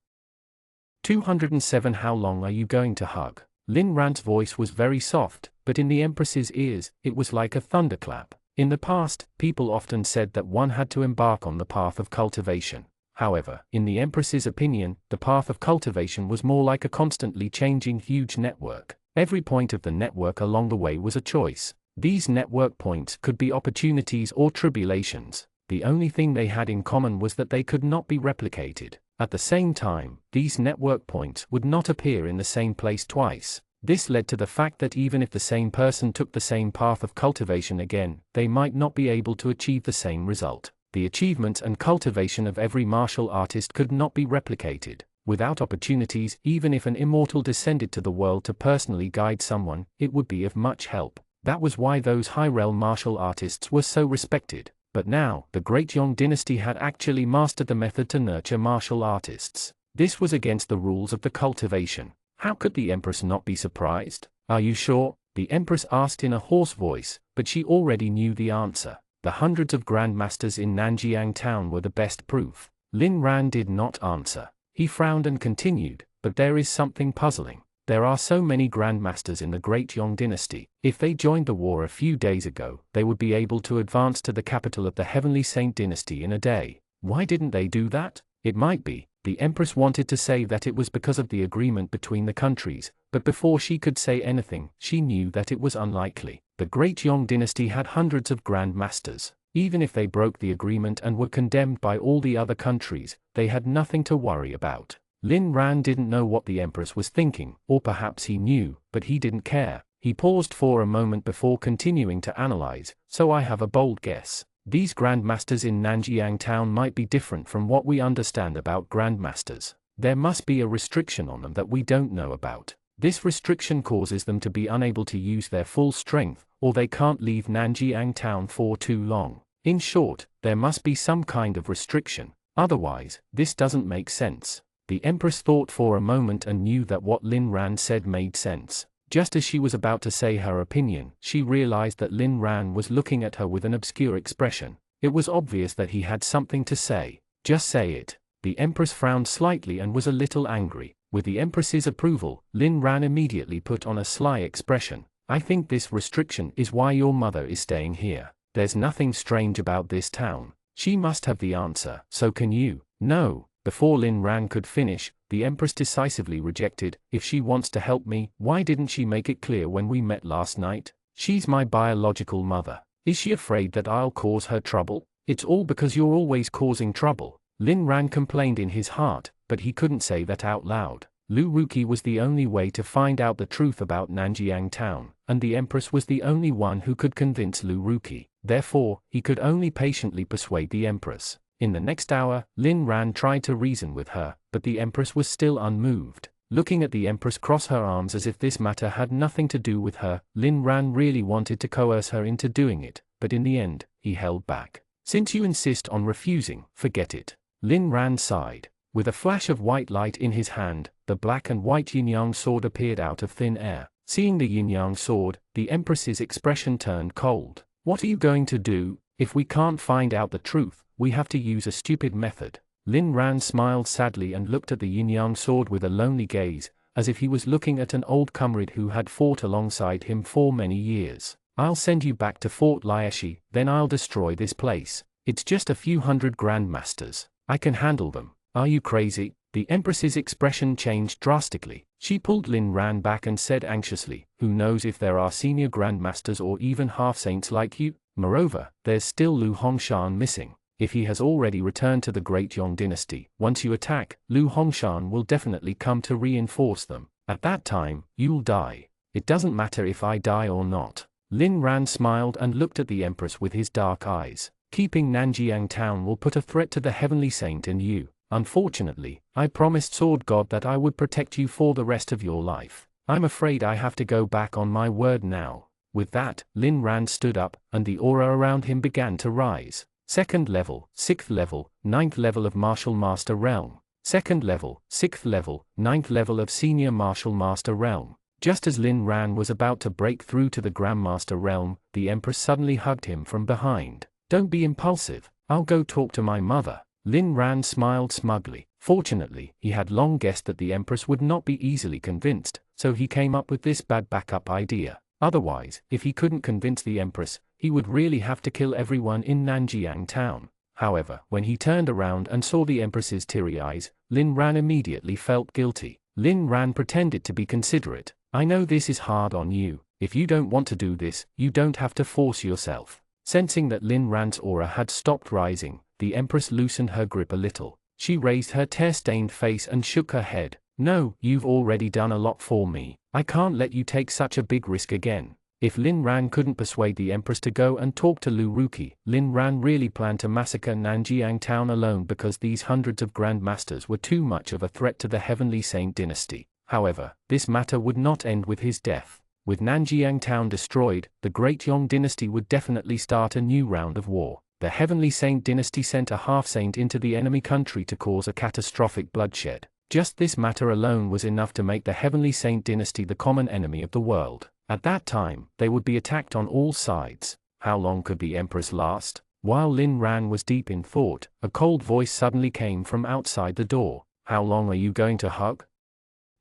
207 How long are you going to hug? Lin Ran's voice was very soft, but in the Empress's ears, it was like a thunderclap. In the past, people often said that one had to embark on the path of cultivation. However, in the Empress's opinion, the path of cultivation was more like a constantly changing huge network. Every point of the network along the way was a choice. These network points could be opportunities or tribulations. The only thing they had in common was that they could not be replicated. At the same time, these network points would not appear in the same place twice. This led to the fact that even if the same person took the same path of cultivation again, they might not be able to achieve the same result. The achievements and cultivation of every martial artist could not be replicated. Without opportunities, even if an immortal descended to the world to personally guide someone, it would be of much help. That was why those high-realm martial artists were so respected. But now, the Great Yong dynasty had actually mastered the method to nurture martial artists. This was against the rules of the cultivation. How could the Empress not be surprised? "Are you sure?" the Empress asked in a hoarse voice, but she already knew the answer. The hundreds of Grandmasters in Nanjiang town were the best proof. Lin Ran did not answer. He frowned and continued, "But there is something puzzling. There are so many Grandmasters in the Great Yong dynasty. If they joined the war a few days ago, they would be able to advance to the capital of the Heavenly Saint dynasty in a day. Why didn't they do that?" It might be. The Empress wanted to say that it was because of the agreement between the countries, but before she could say anything, she knew that it was unlikely. The Great Yong dynasty had hundreds of Grandmasters. Even if they broke the agreement and were condemned by all the other countries, they had nothing to worry about. Lin Ran didn't know what the Empress was thinking, or perhaps he knew, but he didn't care. He paused for a moment before continuing to analyze. "So I have a bold guess. These Grandmasters in Nanjiang town might be different from what we understand about Grandmasters. There must be a restriction on them that we don't know about. This restriction causes them to be unable to use their full strength, or they can't leave Nanjiang town for too long. In short, there must be some kind of restriction. Otherwise, this doesn't make sense." The Empress thought for a moment and knew that what Lin Ran said made sense. Just as she was about to say her opinion, she realized that Lin Ran was looking at her with an obscure expression. It was obvious that he had something to say. Just say it. The Empress frowned slightly and was a little angry. With the Empress's approval, Lin Ran immediately put on a sly expression. I think this restriction is why your mother is staying here. There's nothing strange about this town. She must have the answer. So can you? No. Before Lin Ran could finish, the Empress decisively rejected. If she wants to help me, why didn't she make it clear when we met last night? She's my biological mother. Is she afraid that I'll cause her trouble? It's all because you're always causing trouble. Lin Ran complained in his heart, but he couldn't say that out loud. Lu Ruqi was the only way to find out the truth about Nanjiang town, and the Empress was the only one who could convince Lu Ruqi. Therefore, he could only patiently persuade the Empress. In the next hour, Lin Ran tried to reason with her, but the Empress was still unmoved. Looking at the Empress cross her arms as if this matter had nothing to do with her, Lin Ran really wanted to coerce her into doing it, but in the end, he held back. Since you insist on refusing, forget it. Lin Ran sighed. With a flash of white light in his hand, the black and white yin-yang sword appeared out of thin air. Seeing the yin-yang sword, the Empress's expression turned cold. What are you going to do? If we can't find out the truth, we have to use a stupid method. Lin Ran smiled sadly and looked at the yin-yang sword with a lonely gaze, as if he was looking at an old comrade who had fought alongside him for many years. I'll send you back to Fort Liashi, then I'll destroy this place. It's just a few hundred grandmasters. I can handle them. Are you crazy? The Empress's expression changed drastically. She pulled Lin Ran back and said anxiously, who knows if there are senior grandmasters or even half-saints like you? Moreover, there's still Lu Hongshan missing. If he has already returned to the Great Yong dynasty, once you attack, Lu Hongshan will definitely come to reinforce them. At that time, you'll die. It doesn't matter if I die or not. Lin Ran smiled and looked at the Empress with his dark eyes. Keeping Nanjiang town will put a threat to the Heavenly Saint and you. Unfortunately, I promised Sword God that I would protect you for the rest of your life. I'm afraid I have to go back on my word now. With that, Lin Ran stood up, and the aura around him began to rise. 2nd level, 6th level, 9th level of Martial Master Realm. 2nd level, 6th level, 9th level of Senior Martial Master Realm. Just as Lin Ran was about to break through to the Grandmaster Realm, the Empress suddenly hugged him from behind. Don't be impulsive. I'll go talk to my mother. Lin Ran smiled smugly. Fortunately, he had long guessed that the Empress would not be easily convinced, so he came up with this bad backup idea. Otherwise, if he couldn't convince the Empress, he would really have to kill everyone in Nanjiang town. However, when he turned around and saw the Empress's teary eyes, Lin Ran immediately felt guilty. Lin Ran pretended to be considerate. I know this is hard on you. If you don't want to do this, you don't have to force yourself. Sensing that Lin Ran's aura had stopped rising, the Empress loosened her grip a little. She raised her tear-stained face and shook her head. No, you've already done a lot for me. I can't let you take such a big risk again. If Lin Ran couldn't persuade the Empress to go and talk to Lu Ruqi, Lin Ran really planned to massacre Nanjiang town alone because these hundreds of grandmasters were too much of a threat to the Heavenly Saint dynasty. However, this matter would not end with his death. With Nanjiang town destroyed, the Great Yong dynasty would definitely start a new round of war. The Heavenly Saint dynasty sent a half-saint into the enemy country to cause a catastrophic bloodshed. Just this matter alone was enough to make the Heavenly Saint dynasty the common enemy of the world. At that time, they would be attacked on all sides. How long could the Empress last? While Lin Ran was deep in thought, a cold voice suddenly came from outside the door. How long are you going to hug?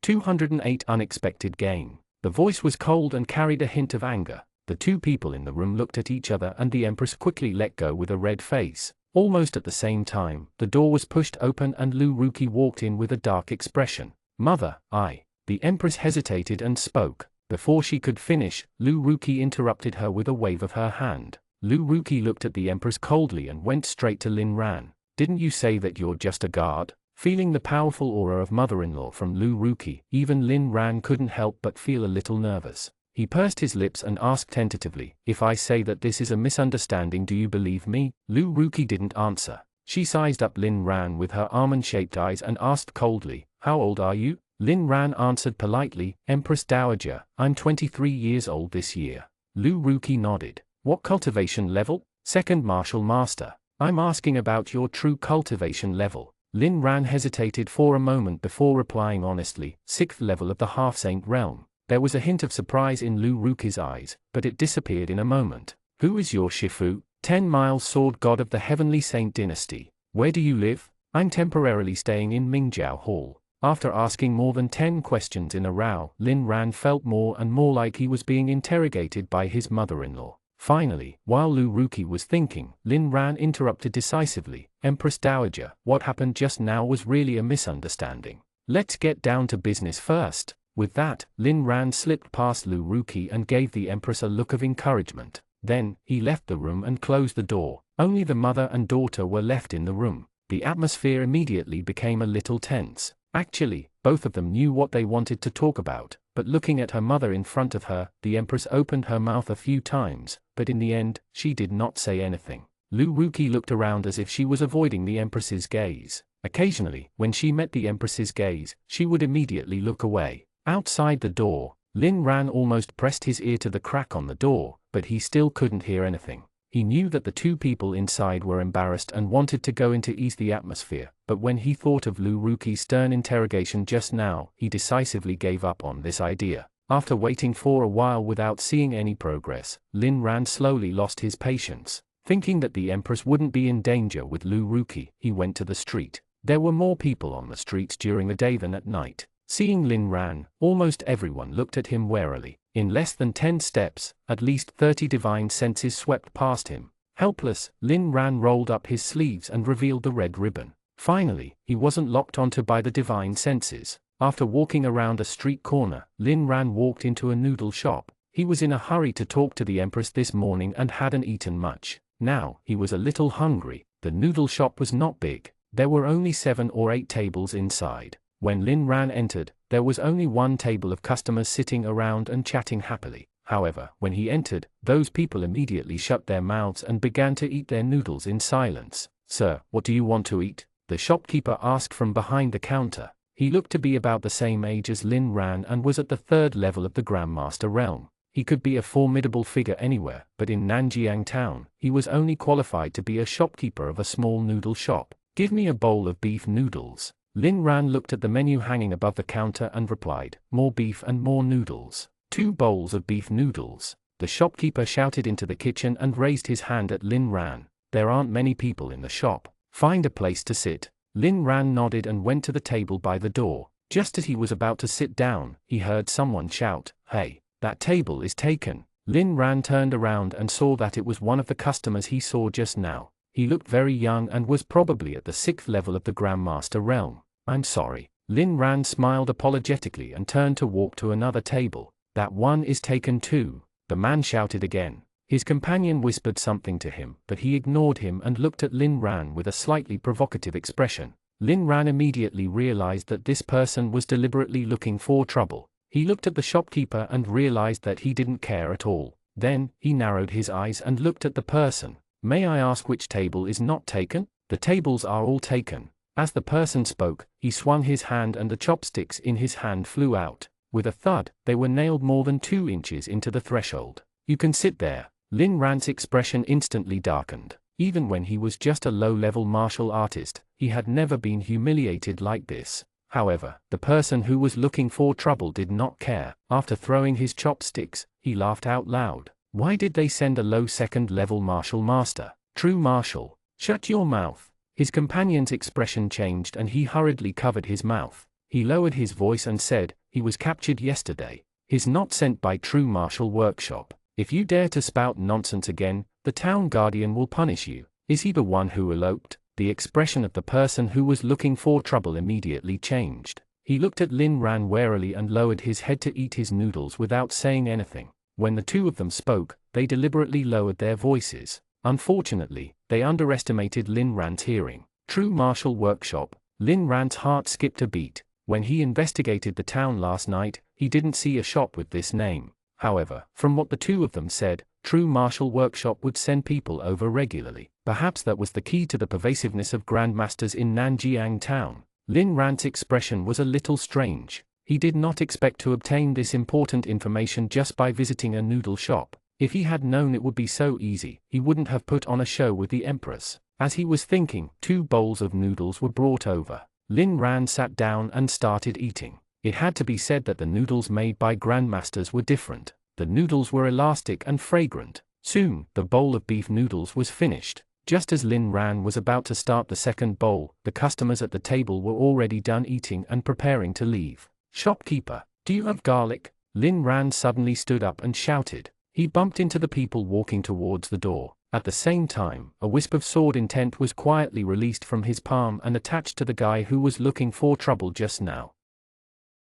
208 Unexpected Gain. The voice was cold and carried a hint of anger. The two people in the room looked at each other and the Empress quickly let go with a red face. Almost at the same time, the door was pushed open and Lu Ruqi walked in with a dark expression. Mother, The Empress hesitated and spoke. Before she could finish, Lu Ruqi interrupted her with a wave of her hand. Lu Ruqi looked at the Empress coldly and went straight to Lin Ran. Didn't you say that you're just a guard? Feeling the powerful aura of mother-in-law from Lu Ruqi, even Lin Ran couldn't help but feel a little nervous. He pursed his lips and asked tentatively, if I say that this is a misunderstanding, do you believe me? Lu Ruqi didn't answer. She sized up Lin Ran with her almond-shaped eyes and asked coldly, how old are you? Lin Ran answered politely, Empress Dowager, I'm 23 years old this year. Lu Ruqi nodded. What cultivation level? 2nd Martial Master. I'm asking about your true cultivation level. Lin Ran hesitated for a moment before replying honestly, 6th level of the Half-Saint realm. There was a hint of surprise in Lu Ruki's eyes, but it disappeared in a moment. Who is your Shifu? 10 miles sword god of the Heavenly Saint dynasty. Where do you live? I'm temporarily staying in Mingjiao Hall. After asking more than 10 questions in a row, Lin Ran felt more and more like he was being interrogated by his mother-in-law. Finally, while Lu Ruki was thinking, Lin Ran interrupted decisively. Empress Dowager, what happened just now was really a misunderstanding. Let's get down to business first. With that, Lin Ran slipped past Lu Ruki and gave the Empress a look of encouragement. Then, he left the room and closed the door. Only the mother and daughter were left in the room. The atmosphere immediately became a little tense. Actually, both of them knew what they wanted to talk about, but looking at her mother in front of her, the Empress opened her mouth a few times, but in the end, she did not say anything. Lu Ruki looked around as if she was avoiding the Empress's gaze. Occasionally, when she met the Empress's gaze, she would immediately look away. Outside the door, Lin Ran almost pressed his ear to the crack on the door, but he still couldn't hear anything. He knew that the two people inside were embarrassed and wanted to go in to ease the atmosphere, but when he thought of Lu Ruki's stern interrogation just now, he decisively gave up on this idea. After waiting for a while without seeing any progress, Lin Ran slowly lost his patience. Thinking that the Empress wouldn't be in danger with Lu Ruki, he went to the street. There were more people on the streets during the day than at night. Seeing Lin Ran, almost everyone looked at him warily. In less than 10 steps, at least 30 divine senses swept past him. Helpless, Lin Ran rolled up his sleeves and revealed the red ribbon. Finally, he wasn't locked onto by the divine senses. After walking around a street corner, Lin Ran walked into a noodle shop. He was in a hurry to talk to the Empress this morning and hadn't eaten much. Now, he was a little hungry. The noodle shop was not big. There were only 7 or 8 tables inside. When Lin Ran entered, there was only one table of customers sitting around and chatting happily. However, when he entered, those people immediately shut their mouths and began to eat their noodles in silence. "Sir, what do you want to eat?" the shopkeeper asked from behind the counter. He looked to be about the same age as Lin Ran and was at the 3rd level of the Grandmaster realm. He could be a formidable figure anywhere, but in Nanjiang town, he was only qualified to be a shopkeeper of a small noodle shop. "Give me a bowl of beef noodles." Lin Ran looked at the menu hanging above the counter and replied, "More beef and more noodles." 2 bowls of beef noodles. The shopkeeper shouted into the kitchen and raised his hand at Lin Ran. "There aren't many people in the shop. Find a place to sit." Lin Ran nodded and went to the table by the door. Just as he was about to sit down, he heard someone shout, "Hey, that table is taken." Lin Ran turned around and saw that it was one of the customers he saw just now. He looked very young and was probably at the 6th level of the Grandmaster realm. "I'm sorry." Lin Ran smiled apologetically and turned to walk to another table. "That one is taken too," the man shouted again. His companion whispered something to him, but he ignored him and looked at Lin Ran with a slightly provocative expression. Lin Ran immediately realized that this person was deliberately looking for trouble. He looked at the shopkeeper and realized that he didn't care at all. Then, he narrowed his eyes and looked at the person. "May I ask which table is not taken?" "The tables are all taken." As the person spoke, he swung his hand and the chopsticks in his hand flew out. With a thud, they were nailed more than 2 inches into the threshold. "You can sit there." Lin Ran's expression instantly darkened. Even when he was just a low-level martial artist, he had never been humiliated like this. However, the person who was looking for trouble did not care. After throwing his chopsticks, he laughed out loud. Why did they send a low 2nd level martial master? True martial. Shut your mouth. His companion's expression changed and he hurriedly covered his mouth. He lowered his voice and said, "He was captured yesterday. He's not sent by True Martial Workshop. If you dare to spout nonsense again, the town guardian will punish you." "Is he the one who eloped?" The expression of the person who was looking for trouble immediately changed. He looked at Lin Ran warily and lowered his head to eat his noodles without saying anything. When the two of them spoke, they deliberately lowered their voices. Unfortunately, they underestimated Lin Ran's hearing. True Martial Workshop. Lin Ran's heart skipped a beat. When he investigated the town last night, he didn't see a shop with this name. However, from what the two of them said, True Martial Workshop would send people over regularly. Perhaps that was the key to the pervasiveness of Grandmasters in Nanjiang town. Lin Ran's expression was a little strange. He did not expect to obtain this important information just by visiting a noodle shop. If he had known it would be so easy, he wouldn't have put on a show with the Empress. As he was thinking, 2 bowls of noodles were brought over. Lin Ran sat down and started eating. It had to be said that the noodles made by grandmasters were different. The noodles were elastic and fragrant. Soon, the bowl of beef noodles was finished. Just as Lin Ran was about to start the second bowl, the customers at the table were already done eating and preparing to leave. "Shopkeeper, do you have garlic?" Lin Ran suddenly stood up and shouted. He bumped into the people walking towards the door. At the same time, a wisp of sword intent was quietly released from his palm and attached to the guy who was looking for trouble just now.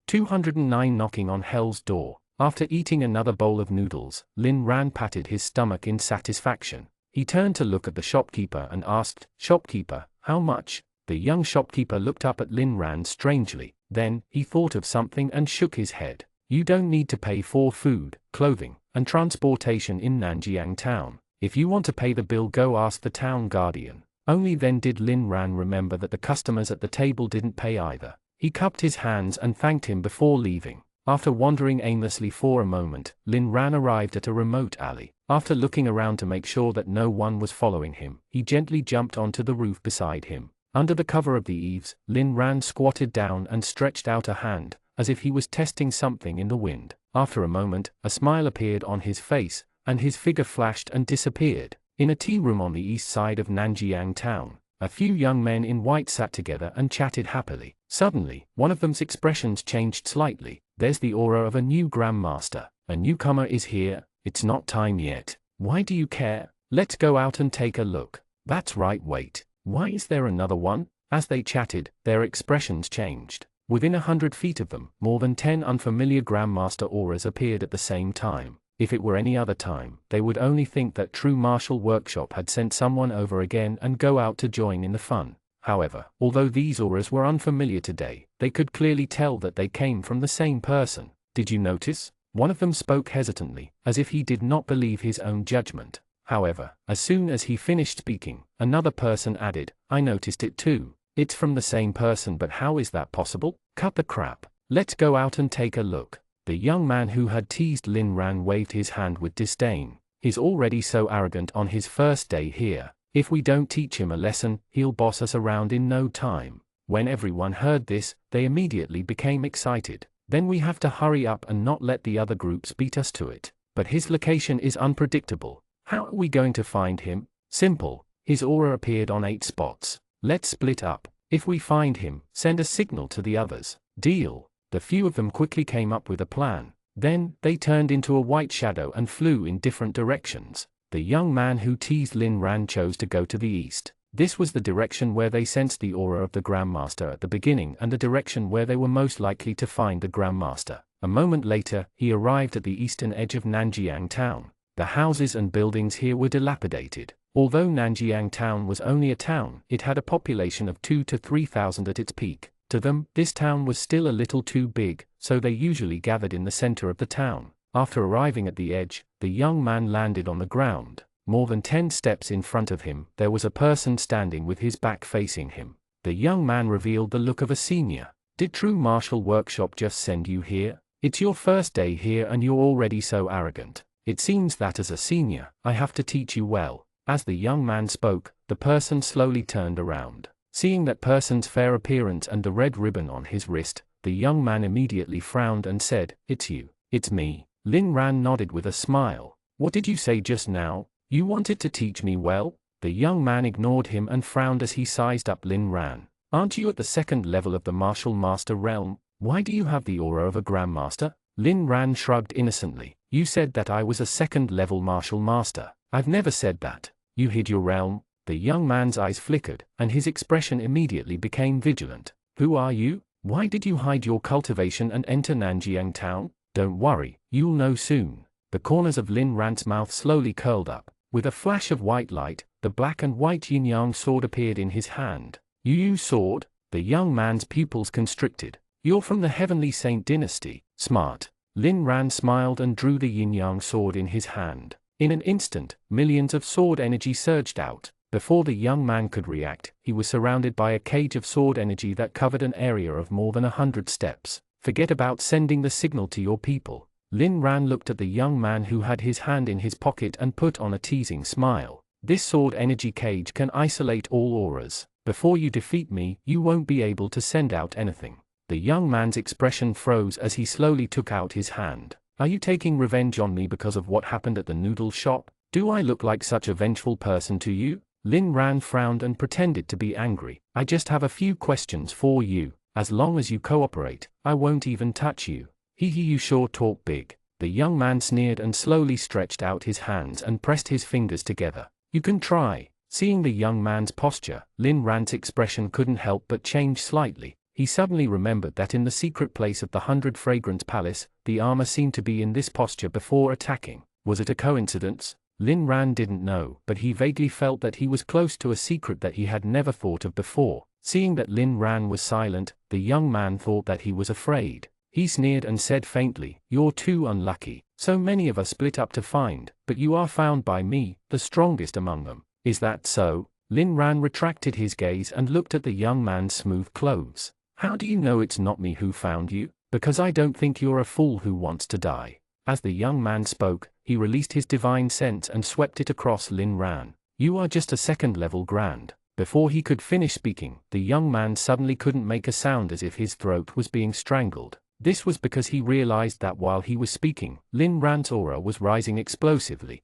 209 Knocking on Hell's Door. After eating another bowl of noodles, Lin Ran patted his stomach in satisfaction. He turned to look at the shopkeeper and asked, "Shopkeeper, how much?" The young shopkeeper looked up at Lin Ran strangely. Then, he thought of something and shook his head. "You don't need to pay for food, clothing, and transportation in Nanjiang town. If you want to pay the bill, go ask the town guardian." Only then did Lin Ran remember that the customers at the table didn't pay either. He cupped his hands and thanked him before leaving. After wandering aimlessly for a moment, Lin Ran arrived at a remote alley. After looking around to make sure that no one was following him, he gently jumped onto the roof beside him. Under the cover of the eaves, Lin Ran squatted down and stretched out a hand, as if he was testing something in the wind. After a moment, a smile appeared on his face, and his figure flashed and disappeared. In a tea room on the east side of Nanjiang town, a few young men in white sat together and chatted happily. Suddenly, one of them's expressions changed slightly. "There's the aura of a new grandmaster. A newcomer is here. It's not time yet. Why do you care? Let's go out and take a look." "That's right, wait. Why is there another one?" As they chatted, their expressions changed. Within 100 feet of them, more than 10 unfamiliar grandmaster auras appeared at the same time. If it were any other time, they would only think that True Martial Workshop had sent someone over again and go out to join in the fun. However, although these auras were unfamiliar today, they could clearly tell that they came from the same person. "Did you notice?" One of them spoke hesitantly, as if he did not believe his own judgment. However, as soon as he finished speaking, another person added, "I noticed it too. It's from the same person, but how is that possible?" "Cut the crap. Let's go out and take a look." The young man who had teased Lin Ran waved his hand with disdain. "He's already so arrogant on his first day here. If we don't teach him a lesson, he'll boss us around in no time." When everyone heard this, they immediately became excited. "Then we have to hurry up and not let the other groups beat us to it. But his location is unpredictable. How are we going to find him?" "Simple. His aura appeared on 8 spots. Let's split up. If we find him, send a signal to the others." "Deal." The few of them quickly came up with a plan. Then, they turned into a white shadow and flew in different directions. The young man who teased Lin Ran chose to go to the east. This was the direction where they sensed the aura of the Grandmaster at the beginning and the direction where they were most likely to find the Grandmaster. A moment later, he arrived at the eastern edge of Nanjiang town. The houses and buildings here were dilapidated. Although Nanjiang town was only a town, it had a population of 2,000 to 3,000 at its peak. To them, this town was still a little too big, so they usually gathered in the center of the town. After arriving at the edge, the young man landed on the ground. More than 10 steps in front of him, there was a person standing with his back facing him. The young man revealed the look of a senior. "Did True Martial Workshop just send you here? It's your first day here and you're already so arrogant. It seems that as a senior, I have to teach you well." As the young man spoke, the person slowly turned around. Seeing that person's fair appearance and the red ribbon on his wrist, the young man immediately frowned and said, "It's you." "It's me." Lin Ran nodded with a smile. "What did you say just now? You wanted to teach me well?" The young man ignored him and frowned as he sized up Lin Ran. "Aren't you at the second level of the Martial Master realm? Why do you have the aura of a Grandmaster?" Lin Ran shrugged innocently. "You said that I was a second-level Martial Master. I've never said that. You hid your realm." The young man's eyes flickered, and his expression immediately became vigilant. "Who are you? Why did you hide your cultivation and enter Nanjiang town?" "Don't worry, you'll know soon." The corners of Lin Ran's mouth slowly curled up. With a flash of white light, the black and white yin-yang sword appeared in his hand. "You use sword?" The young man's pupils constricted. "You're from the Heavenly Saint dynasty. Smart." Lin Ran smiled and drew the yin-yang sword in his hand. In an instant, millions of sword energy surged out. Before the young man could react, he was surrounded by a cage of sword energy that covered an area of more than 100 steps. "Forget about sending the signal to your people." Lin Ran looked at the young man who had his hand in his pocket and put on a teasing smile. "This sword energy cage can isolate all auras. Before you defeat me, you won't be able to send out anything." The young man's expression froze as he slowly took out his hand. Are you taking revenge on me because of what happened at the noodle shop? Do I look like such a vengeful person to you? Lin Ran frowned and pretended to be angry. I just have a few questions for you. As long as you cooperate, I won't even touch you. Hee, you sure talk big. The young man sneered and slowly stretched out his hands and pressed his fingers together. You can try. Seeing the young man's posture, Lin Ran's expression couldn't help but change slightly. He suddenly remembered that in the secret place of the 100 Fragrance Palace, the armor seemed to be in this posture before attacking. Was it a coincidence? Lin Ran didn't know, but he vaguely felt that he was close to a secret that he had never thought of before. Seeing that Lin Ran was silent, the young man thought that he was afraid. He sneered and said faintly, "You're too unlucky. So many of us split up to find, but you are found by me, the strongest among them. Is that so?" Lin Ran retracted his gaze and looked at the young man's smooth clothes. "How do you know it's not me who found you? Because I don't think you're a fool who wants to die." As the young man spoke, he released his divine sense and swept it across Lin Ran. "You are just a second-level grand." Before he could finish speaking, the young man suddenly couldn't make a sound as if his throat was being strangled. This was because he realized that while he was speaking, Lin Ran's aura was rising explosively.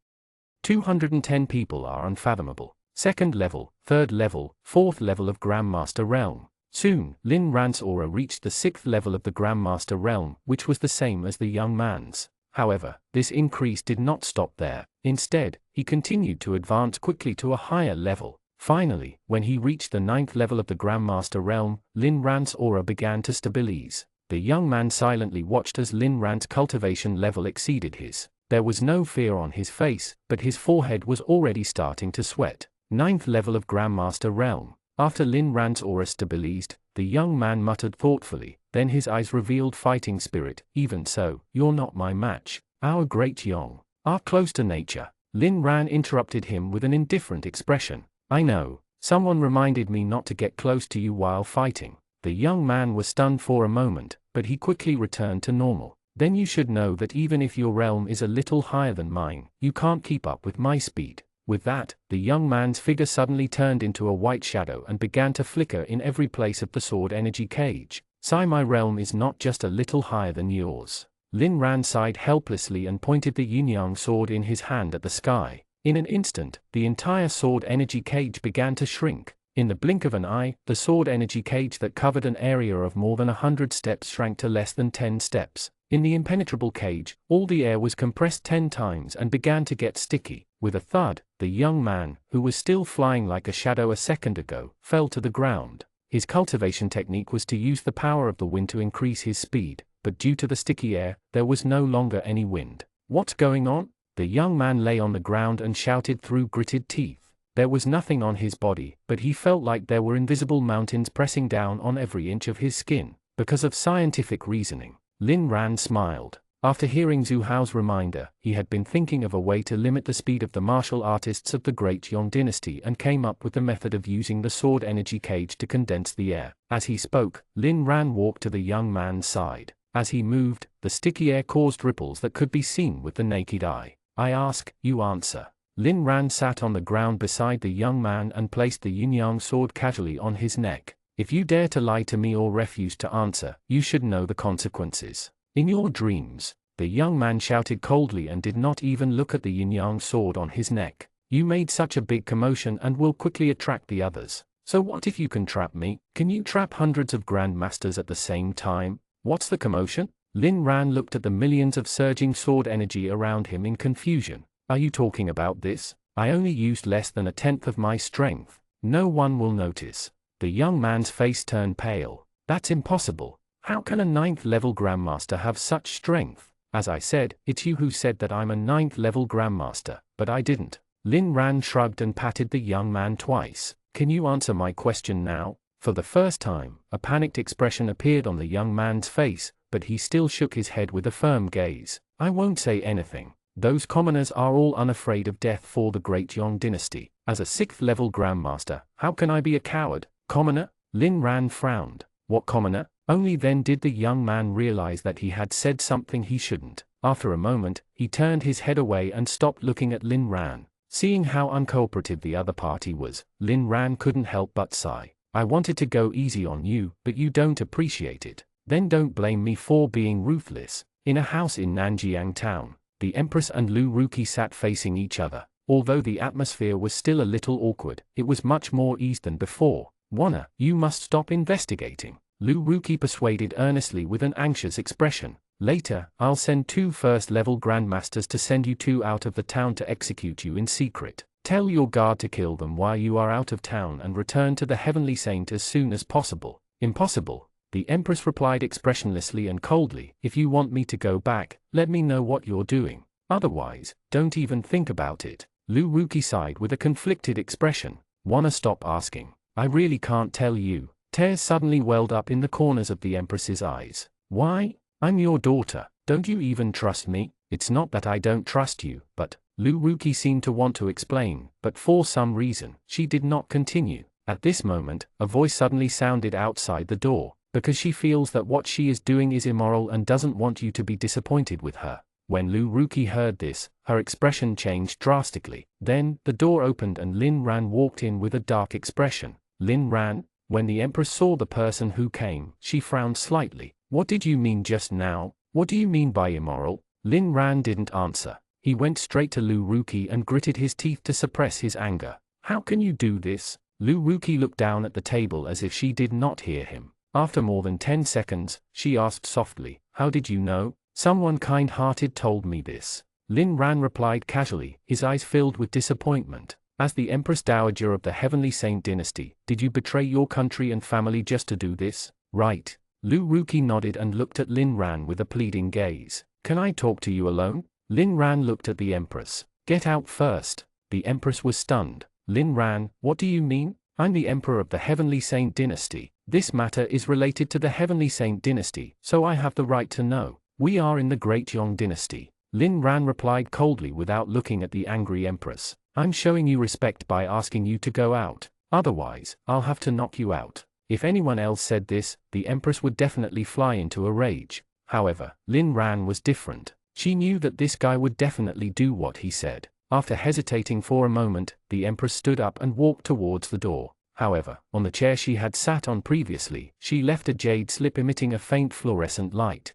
210 people are unfathomable. Second level, third level, fourth level of Grandmaster realm. Soon, Lin Ran's aura reached the 6th level of the Grandmaster realm, which was the same as the young man's. However, this increase did not stop there. Instead, he continued to advance quickly to a higher level. Finally, when he reached the 9th level of the Grandmaster realm, Lin Ran's aura began to stabilize. The young man silently watched as Lin Ran's cultivation level exceeded his. There was no fear on his face, but his forehead was already starting to sweat. 9th level of Grandmaster realm. After Lin Ran's aura stabilized, the young man muttered thoughtfully, then his eyes revealed fighting spirit. "Even so, you're not my match. Our great Yong are close to nature." Lin Ran interrupted him with an indifferent expression. "I know. Someone reminded me not to get close to you while fighting." The young man was stunned for a moment, but he quickly returned to normal. "Then you should know that even if your realm is a little higher than mine, you can't keep up with my speed." With that, the young man's figure suddenly turned into a white shadow and began to flicker in every place of the sword energy cage. "Sai, my realm is not just a little higher than yours." Lin Ran sighed helplessly and pointed the yin-yang sword in his hand at the sky. In an instant, the entire sword energy cage began to shrink. In the blink of an eye, the sword energy cage that covered an area of more than 100 steps shrank to less than 10 steps. In the impenetrable cage, all the air was compressed 10 times and began to get sticky. With a thud, the young man, who was still flying like a shadow a second ago, fell to the ground. His cultivation technique was to use the power of the wind to increase his speed, but due to the sticky air, there was no longer any wind. "What's going on?" The young man lay on the ground and shouted through gritted teeth. There was nothing on his body, but he felt like there were invisible mountains pressing down on every inch of his skin. Because of scientific reasoning, Lin Ran smiled. After hearing Zhu Hao's reminder, he had been thinking of a way to limit the speed of the martial artists of the Great Yong dynasty and came up with the method of using the sword energy cage to condense the air. As he spoke, Lin Ran walked to the young man's side. As he moved, the sticky air caused ripples that could be seen with the naked eye. "I ask, you answer." Lin Ran sat on the ground beside the young man and placed the yin-yang sword casually on his neck. "If you dare to lie to me or refuse to answer, you should know the consequences. In your dreams." The young man shouted coldly and did not even look at the yin-yang sword on his neck. "You made such a big commotion and will quickly attract the others. So what if you can trap me? Can you trap hundreds of grandmasters at the same time? What's the commotion?" Lin Ran looked at the millions of surging sword energy around him in confusion. "Are you talking about this? I only used less than 1/10 of my strength. No one will notice." The young man's face turned pale. "That's impossible. How can a 9th level Grandmaster have such strength?" "As I said, it's you who said that I'm a 9th level Grandmaster, but I didn't." Lin Ran shrugged and patted the young man twice. "Can you answer my question now?" For the first time, a panicked expression appeared on the young man's face, but he still shook his head with a firm gaze. "I won't say anything. Those commoners are all unafraid of death for the Great Yong dynasty. As a 6th level Grandmaster, how can I be a coward?" "Commoner?" Lin Ran frowned. "What commoner?" Only then did the young man realize that he had said something he shouldn't. After a moment, he turned his head away and stopped looking at Lin Ran. Seeing how uncooperative the other party was, Lin Ran couldn't help but sigh. "I wanted to go easy on you, but you don't appreciate it." Then don't blame me for being ruthless. In a house in Nanjiang town, the Empress and Lu Ruki sat facing each other. Although the atmosphere was still a little awkward, it was much more eased than before. Wana, you must stop investigating, Lu Ruki persuaded earnestly with an anxious expression. Later, I'll send 2 first-level grandmasters to send you 2 out of the town to execute you in secret. Tell your guard to kill them while you are out of town and return to the Heavenly Saint as soon as possible. Impossible, the Empress replied expressionlessly and coldly. If you want me to go back, let me know what you're doing. Otherwise, don't even think about it. Lu Ruki sighed with a conflicted expression. Wanna stop asking? I really can't tell you. Tears suddenly welled up in the corners of the Empress's eyes. Why? I'm your daughter. Don't you even trust me? It's not that I don't trust you, but Lu Ruki seemed to want to explain, but for some reason, she did not continue. At this moment, a voice suddenly sounded outside the door, because she feels that what she is doing is immoral and doesn't want you to be disappointed with her. When Lu Ruki heard this, her expression changed drastically. Then, the door opened and Lin Ran walked in with a dark expression. Lin Ran? When the Empress saw the person who came, she frowned slightly. What did you mean just now? What do you mean by immoral? Lin Ran didn't answer. He went straight to Lu Ruki and gritted his teeth to suppress his anger. How can you do this? Lu Ruki looked down at the table as if she did not hear him. After more than 10 seconds, she asked softly, how did you know? Someone kind-hearted told me this. Lin Ran replied casually, his eyes filled with disappointment. As the Empress Dowager of the Heavenly Saint dynasty, did you betray your country and family just to do this? Right. Lu Ruki nodded and looked at Lin Ran with a pleading gaze. Can I talk to you alone? Lin Ran looked at the Empress. Get out first. The Empress was stunned. Lin Ran, what do you mean? I'm the Emperor of the Heavenly Saint dynasty. This matter is related to the Heavenly Saint dynasty, so I have the right to know. We are in the Great Yong dynasty. Lin Ran replied coldly without looking at the angry Empress. I'm showing you respect by asking you to go out. Otherwise, I'll have to knock you out. If anyone else said this, the Empress would definitely fly into a rage. However, Lin Ran was different. She knew that this guy would definitely do what he said. After hesitating for a moment, the Empress stood up and walked towards the door. However, on the chair she had sat on previously, she left a jade slip emitting a faint fluorescent light.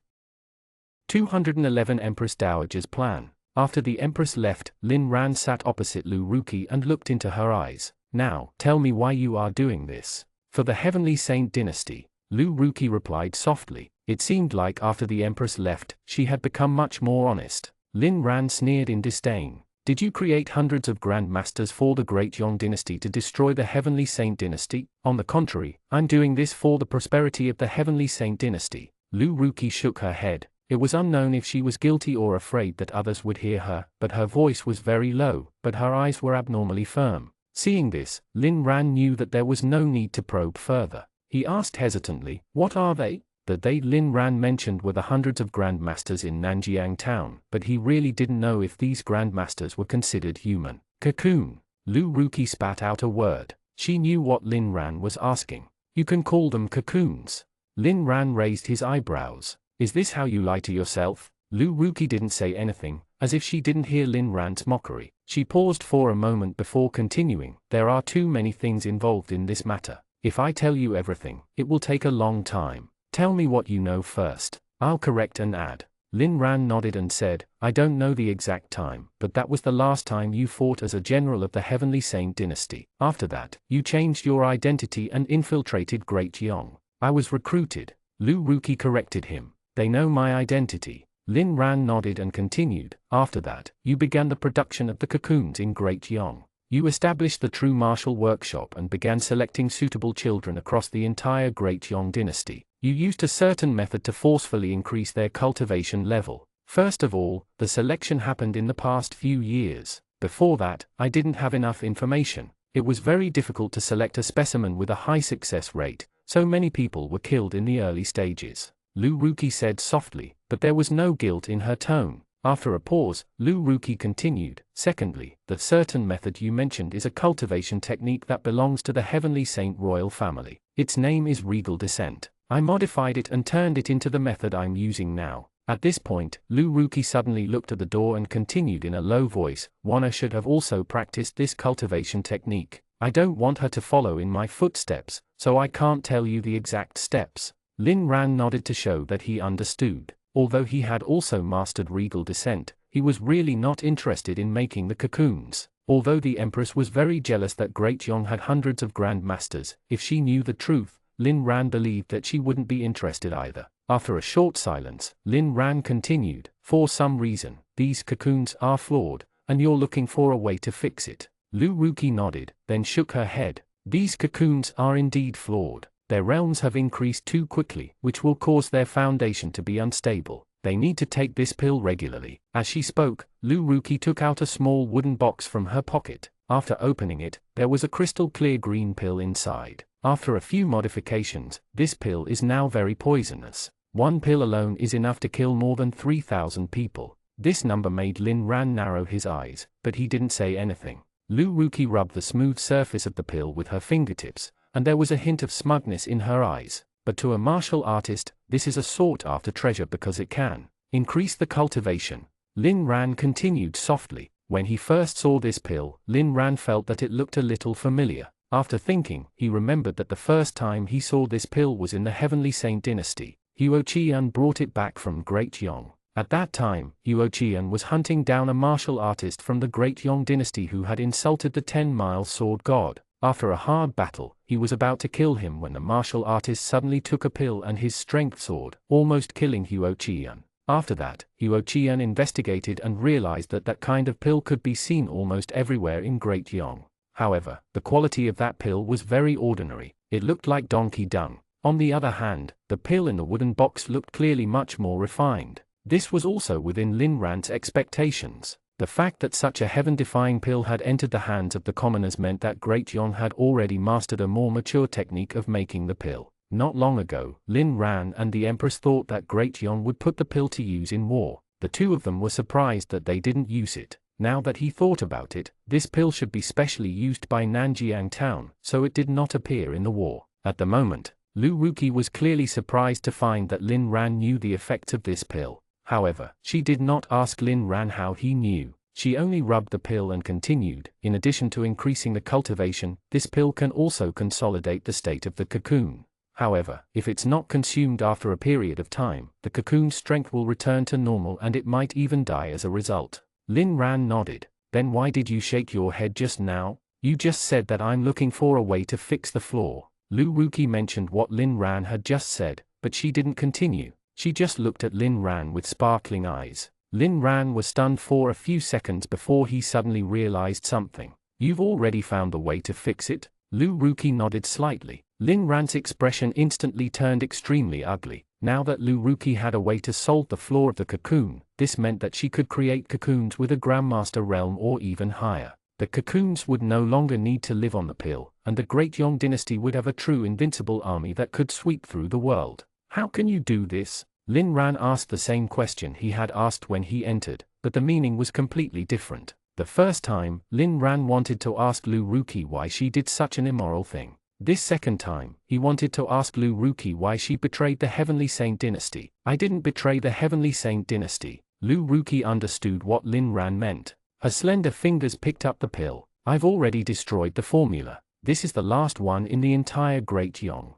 211 Empress Dowager's plan. After the Empress left, Lin Ran sat opposite Lu Ruki and looked into her eyes. Now, tell me why you are doing this. For the Heavenly Saint dynasty, Lu Ruki replied softly. It seemed like after the Empress left, she had become much more honest. Lin Ran sneered in disdain. Did you create hundreds of grandmasters for the Great Yong dynasty to destroy the Heavenly Saint dynasty? On the contrary, I'm doing this for the prosperity of the Heavenly Saint dynasty. Lu Ruki shook her head. It was unknown if she was guilty or afraid that others would hear her, but her voice was very low, but her eyes were abnormally firm. Seeing this, Lin Ran knew that there was no need to probe further. He asked hesitantly, what are they? The they Lin Ran mentioned were the hundreds of grandmasters in Nanjiang town, but he really didn't know if these grandmasters were considered human. Cocoon. Lu Ruki spat out a word. She knew what Lin Ran was asking. You can call them cocoons. Lin Ran raised his eyebrows. Is this how you lie to yourself? Lu Ruki didn't say anything, as if she didn't hear Lin Ran's mockery. She paused for a moment before continuing. There are too many things involved in this matter. If I tell you everything, it will take a long time. Tell me what you know first. I'll correct and add. Lin Ran nodded and said, I don't know the exact time, but that was the last time you fought as a general of the Heavenly Saint dynasty. After that, you changed your identity and infiltrated Great Yong. I was recruited. Lu Ruki corrected him. They know my identity. Lin Ran nodded and continued. After that, you began the production of the cocoons in Great Yong. You established the true martial workshop and began selecting suitable children across the entire Great Yong dynasty. You used a certain method to forcefully increase their cultivation level. First of all, the selection happened in the past few years. Before that, I didn't have enough information. It was very difficult to select a specimen with a high success rate, so many people were killed in the early stages. Lu Ruki said softly, but there was no guilt in her tone. After a pause, Lu Ruki continued. Secondly, the certain method you mentioned is a cultivation technique that belongs to the Heavenly Saint royal family. Its name is Regal Descent. I modified it and turned it into the method I'm using now. At this point, Lu Ruki suddenly looked at the door and continued in a low voice, Wana should have also practiced this cultivation technique. I don't want her to follow in my footsteps, so I can't tell you the exact steps. Lin Ran nodded to show that he understood. Although he had also mastered regal descent, he was really not interested in making the cocoons. Although the Empress was very jealous that Great Yong had hundreds of Grand Masters, if she knew the truth, Lin Ran believed that she wouldn't be interested either. After a short silence, Lin Ran continued, "For some reason, these cocoons are flawed, and you're looking for a way to fix it." Lu Ruqi nodded, then shook her head. "These cocoons are indeed flawed. Their realms have increased too quickly, which will cause their foundation to be unstable. They need to take this pill regularly." As she spoke, Lu Ruqi took out a small wooden box from her pocket. After opening it, there was a crystal clear green pill inside. After a few modifications, this pill is now very poisonous. One pill alone is enough to kill more than 3,000 people. This number made Lin Ran narrow his eyes, but he didn't say anything. Lu Ruqi rubbed the smooth surface of the pill with her fingertips, and there was a hint of smugness in her eyes. But to a martial artist, this is a sought-after treasure because it can increase the cultivation. Lin Ran continued softly. When he first saw this pill, Lin Ran felt that it looked a little familiar. After thinking, he remembered that the first time he saw this pill was in the Heavenly Saint dynasty. Huo Qian brought it back from Great Yong. At that time, Huo Qian was hunting down a martial artist from the Great Yong dynasty who had insulted the 10-mile sword god. After a hard battle, he was about to kill him when the martial artist suddenly took a pill and his strength soared, almost killing Huo Qian. After that, Huo Qian investigated and realized that that kind of pill could be seen almost everywhere in Great Yong. However, the quality of that pill was very ordinary. It looked like donkey dung. On the other hand, the pill in the wooden box looked clearly much more refined. This was also within Lin Ran's expectations. The fact that such a heaven-defying pill had entered the hands of the commoners meant that Great Yong had already mastered a more mature technique of making the pill. Not long ago, Lin Ran and the Empress thought that Great Yong would put the pill to use in war. The two of them were surprised that they didn't use it. Now that he thought about it, this pill should be specially used by Nanjiang town, so it did not appear in the war. At the moment, Lu Ruqi was clearly surprised to find that Lin Ran knew the effects of this pill. However, she did not ask Lin Ran how he knew. She only rubbed the pill and continued. In addition to increasing the cultivation, this pill can also consolidate the state of the cocoon. However, if it's not consumed after a period of time, the cocoon's strength will return to normal and it might even die as a result. Lin Ran nodded. "Then why did you shake your head just now? You just said that I'm looking for a way to fix the flaw." Lu Ruqi mentioned what Lin Ran had just said, but she didn't continue. She just looked at Lin Ran with sparkling eyes. Lin Ran was stunned for a few seconds before he suddenly realized something. "You've already found the way to fix it?" Lu Ruqi nodded slightly. Lin Ran's expression instantly turned extremely ugly. Now that Lu Ruqi had a way to solve the flaw of the cocoon, this meant that she could create cocoons with a Grandmaster realm or even higher. The cocoons would no longer need to live on the pill, and the Great Yong dynasty would have a true invincible army that could sweep through the world. "How can you do this?" Lin Ran asked the same question he had asked when he entered, but the meaning was completely different. The first time, Lin Ran wanted to ask Lu Ruqi why she did such an immoral thing. This second time, he wanted to ask Lu Ruqi why she betrayed the Heavenly Saint dynasty. "I didn't betray the Heavenly Saint dynasty." Lu Ruqi understood what Lin Ran meant. Her slender fingers picked up the pill. "I've already destroyed the formula. This is the last one in the entire Great Yong.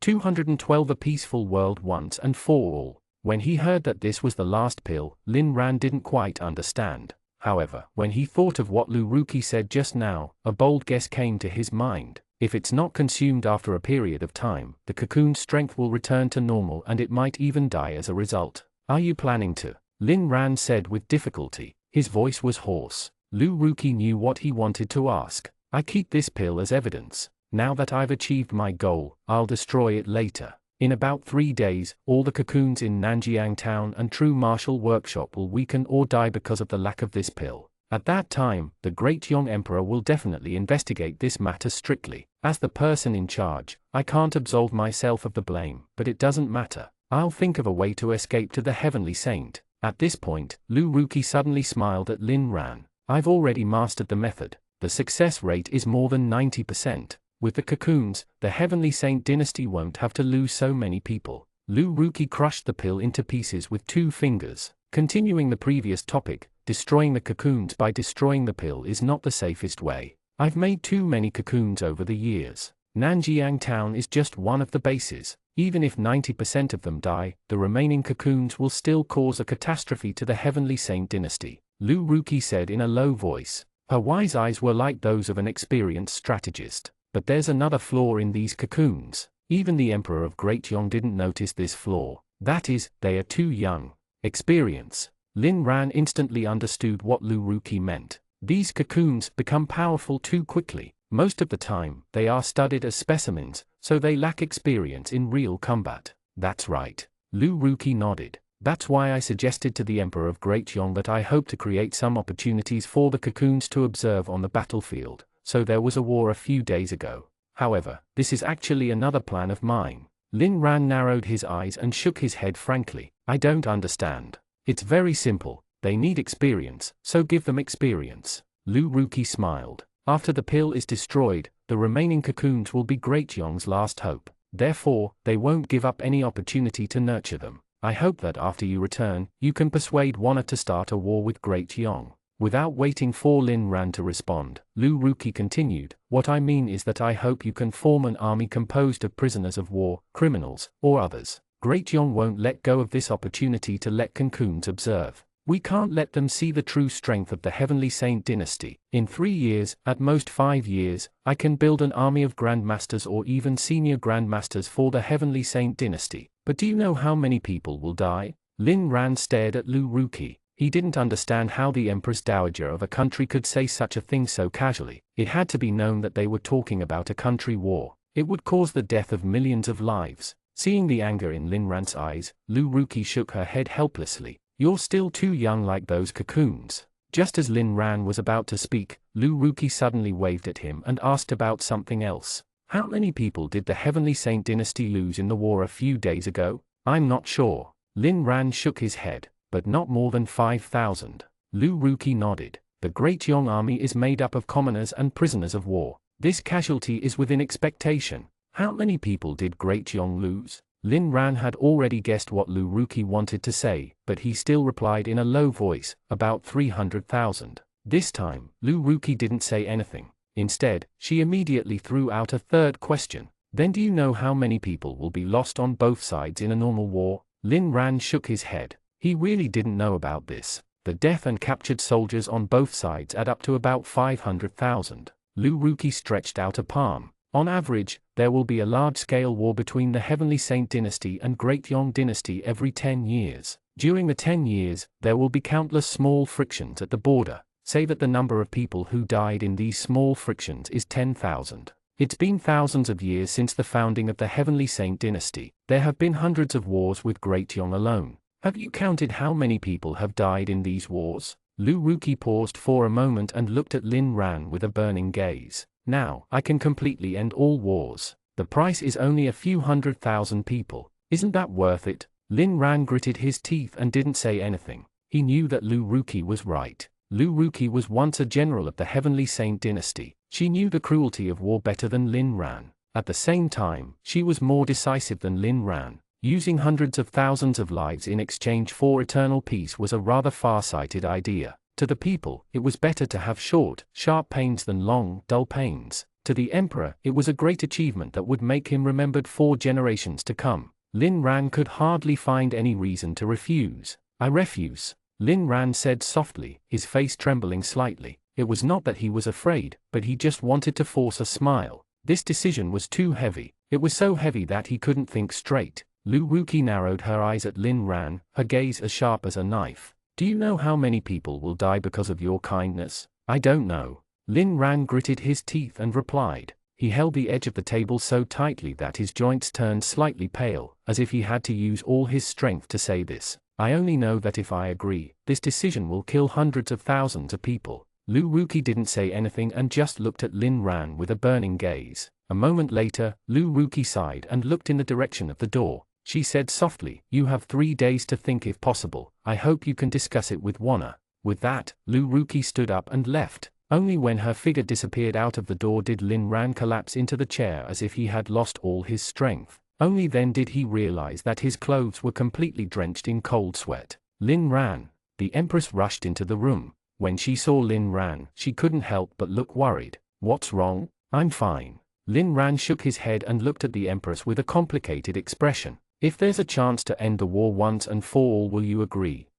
212 A peaceful world once and for all." When he heard that this was the last pill, Lin Ran didn't quite understand. However, when he thought of what Lu Ruqi said just now, a bold guess came to his mind. If it's not consumed after a period of time, the cocoon's strength will return to normal and it might even die as a result. "Are you planning to?" Lin Ran said with difficulty. His voice was hoarse. Lu Ruqi knew what he wanted to ask. "I keep this pill as evidence. Now that I've achieved my goal, I'll destroy it later. In about 3 days, all the cocoons in Nanjiang town and True Martial Workshop will weaken or die because of the lack of this pill. At that time, the Great Yong Emperor will definitely investigate this matter strictly. As the person in charge, I can't absolve myself of the blame, but it doesn't matter. I'll think of a way to escape to the Heavenly Saint." At this point, Lu Ruqi suddenly smiled at Lin Ran. "I've already mastered the method. The success rate is more than 90%. With the cocoons, the Heavenly Saint dynasty won't have to lose so many people." Lu Ruqi crushed the pill into pieces with 2 fingers. Continuing the previous topic, destroying the cocoons by destroying the pill is not the safest way. I've made too many cocoons over the years. Nanjiang town is just one of the bases. Even if 90% of them die, the remaining cocoons will still cause a catastrophe to the Heavenly Saint dynasty, Lu Ruki said in a low voice. Her wise eyes were like those of an experienced strategist. But there's another flaw in these cocoons. Even the Emperor of Great Yong didn't notice this flaw. That is, they are too young. Experience. Lin Ran instantly understood what Lu Ruki meant. These cocoons become powerful too quickly. Most of the time, they are studied as specimens, so they lack experience in real combat. That's right. Lu Ruki nodded. That's why I suggested to the Emperor of Great Yong that I hope to create some opportunities for the cocoons to observe on the battlefield. So there was a war a few days ago. However, this is actually another plan of mine. Lin Ran narrowed his eyes and shook his head frankly. I don't understand. It's very simple. They need experience, so give them experience. Lu Ruki smiled. After the pill is destroyed, the remaining cocoons will be Great Yong's last hope. Therefore, they won't give up any opportunity to nurture them. I hope that after you return, you can persuade Wana to start a war with Great Yong. Without waiting for Lin Ran to respond, Lu Ruki continued, what I mean is that I hope you can form an army composed of prisoners of war, criminals, or others. Great Yong won't let go of this opportunity to let cocoons observe. We can't let them see the true strength of the Heavenly Saint dynasty. In 3 years, at most 5 years, I can build an army of grandmasters or even senior grandmasters for the Heavenly Saint dynasty. But do you know how many people will die? Lin Ran stared at Lu Ruki. He didn't understand how the Empress Dowager of a country could say such a thing so casually. It had to be known that they were talking about a country war. It would cause the death of millions of lives. Seeing the anger in Lin Ran's eyes, Lu Ruki shook her head helplessly. You're still too young like those cocoons. Just as Lin Ran was about to speak, Lu Ruki suddenly waved at him and asked about something else. How many people did the Heavenly Saint dynasty lose in the war a few days ago? I'm not sure. Lin Ran shook his head. But not more than 5,000. Lu Ruki nodded. The Great Yong army is made up of commoners and prisoners of war. This casualty is within expectation. How many people did Great Yong lose? Lin Ran had already guessed what Lu Ruki wanted to say, but he still replied in a low voice, about 300,000. This time, Lu Ruki didn't say anything. Instead, she immediately threw out a third question. Then do you know how many people will be lost on both sides in a normal war? Lin Ran shook his head. He really didn't know about this. The death and captured soldiers on both sides add up to about 500,000. Lu Ruki stretched out a palm. On average, there will be a large-scale war between the Heavenly Saint dynasty and Great Yong dynasty every 10 years. During the 10 years, there will be countless small frictions at the border. Say that the number of people who died in these small frictions is 10,000. It's been thousands of years since the founding of the Heavenly Saint dynasty. There have been hundreds of wars with Great Yong alone. Have you counted how many people have died in these wars? Lu Ruki paused for a moment and looked at Lin Ran with a burning gaze. Now, I can completely end all wars. The price is only a few 100,000 people. Isn't that worth it? Lin Ran gritted his teeth and didn't say anything. He knew that Lu Ruki was right. Lu Ruki was once a general of the Heavenly Saint dynasty. She knew the cruelty of war better than Lin Ran. At the same time, she was more decisive than Lin Ran. Using hundreds of thousands of lives in exchange for eternal peace was a rather far-sighted idea. To the people, it was better to have short, sharp pains than long, dull pains. To the emperor, it was a great achievement that would make him remembered for generations to come. Lin Ran could hardly find any reason to refuse. I refuse, Lin Ran said softly, his face trembling slightly. It was not that he was afraid, but he just wanted to force a smile. This decision was too heavy. It was so heavy that he couldn't think straight. Lu Ruki narrowed her eyes at Lin Ran, her gaze as sharp as a knife. Do you know how many people will die because of your kindness? I don't know. Lin Ran gritted his teeth and replied. He held the edge of the table so tightly that his joints turned slightly pale, as if he had to use all his strength to say this. I only know that if I agree, this decision will kill hundreds of thousands of people. Lu Ruki didn't say anything and just looked at Lin Ran with a burning gaze. A moment later, Lu Ruki sighed and looked in the direction of the door. She said softly, you have 3 days to think if possible. I hope you can discuss it with Wana. With that, Lu Ruki stood up and left. Only when her figure disappeared out of the door did Lin Ran collapse into the chair as if he had lost all his strength. Only then did he realize that his clothes were completely drenched in cold sweat. Lin Ran. The Empress rushed into the room. When she saw Lin Ran, she couldn't help but look worried. What's wrong? I'm fine. Lin Ran shook his head and looked at the Empress with a complicated expression. If there's a chance to end the war once and for all, will you agree?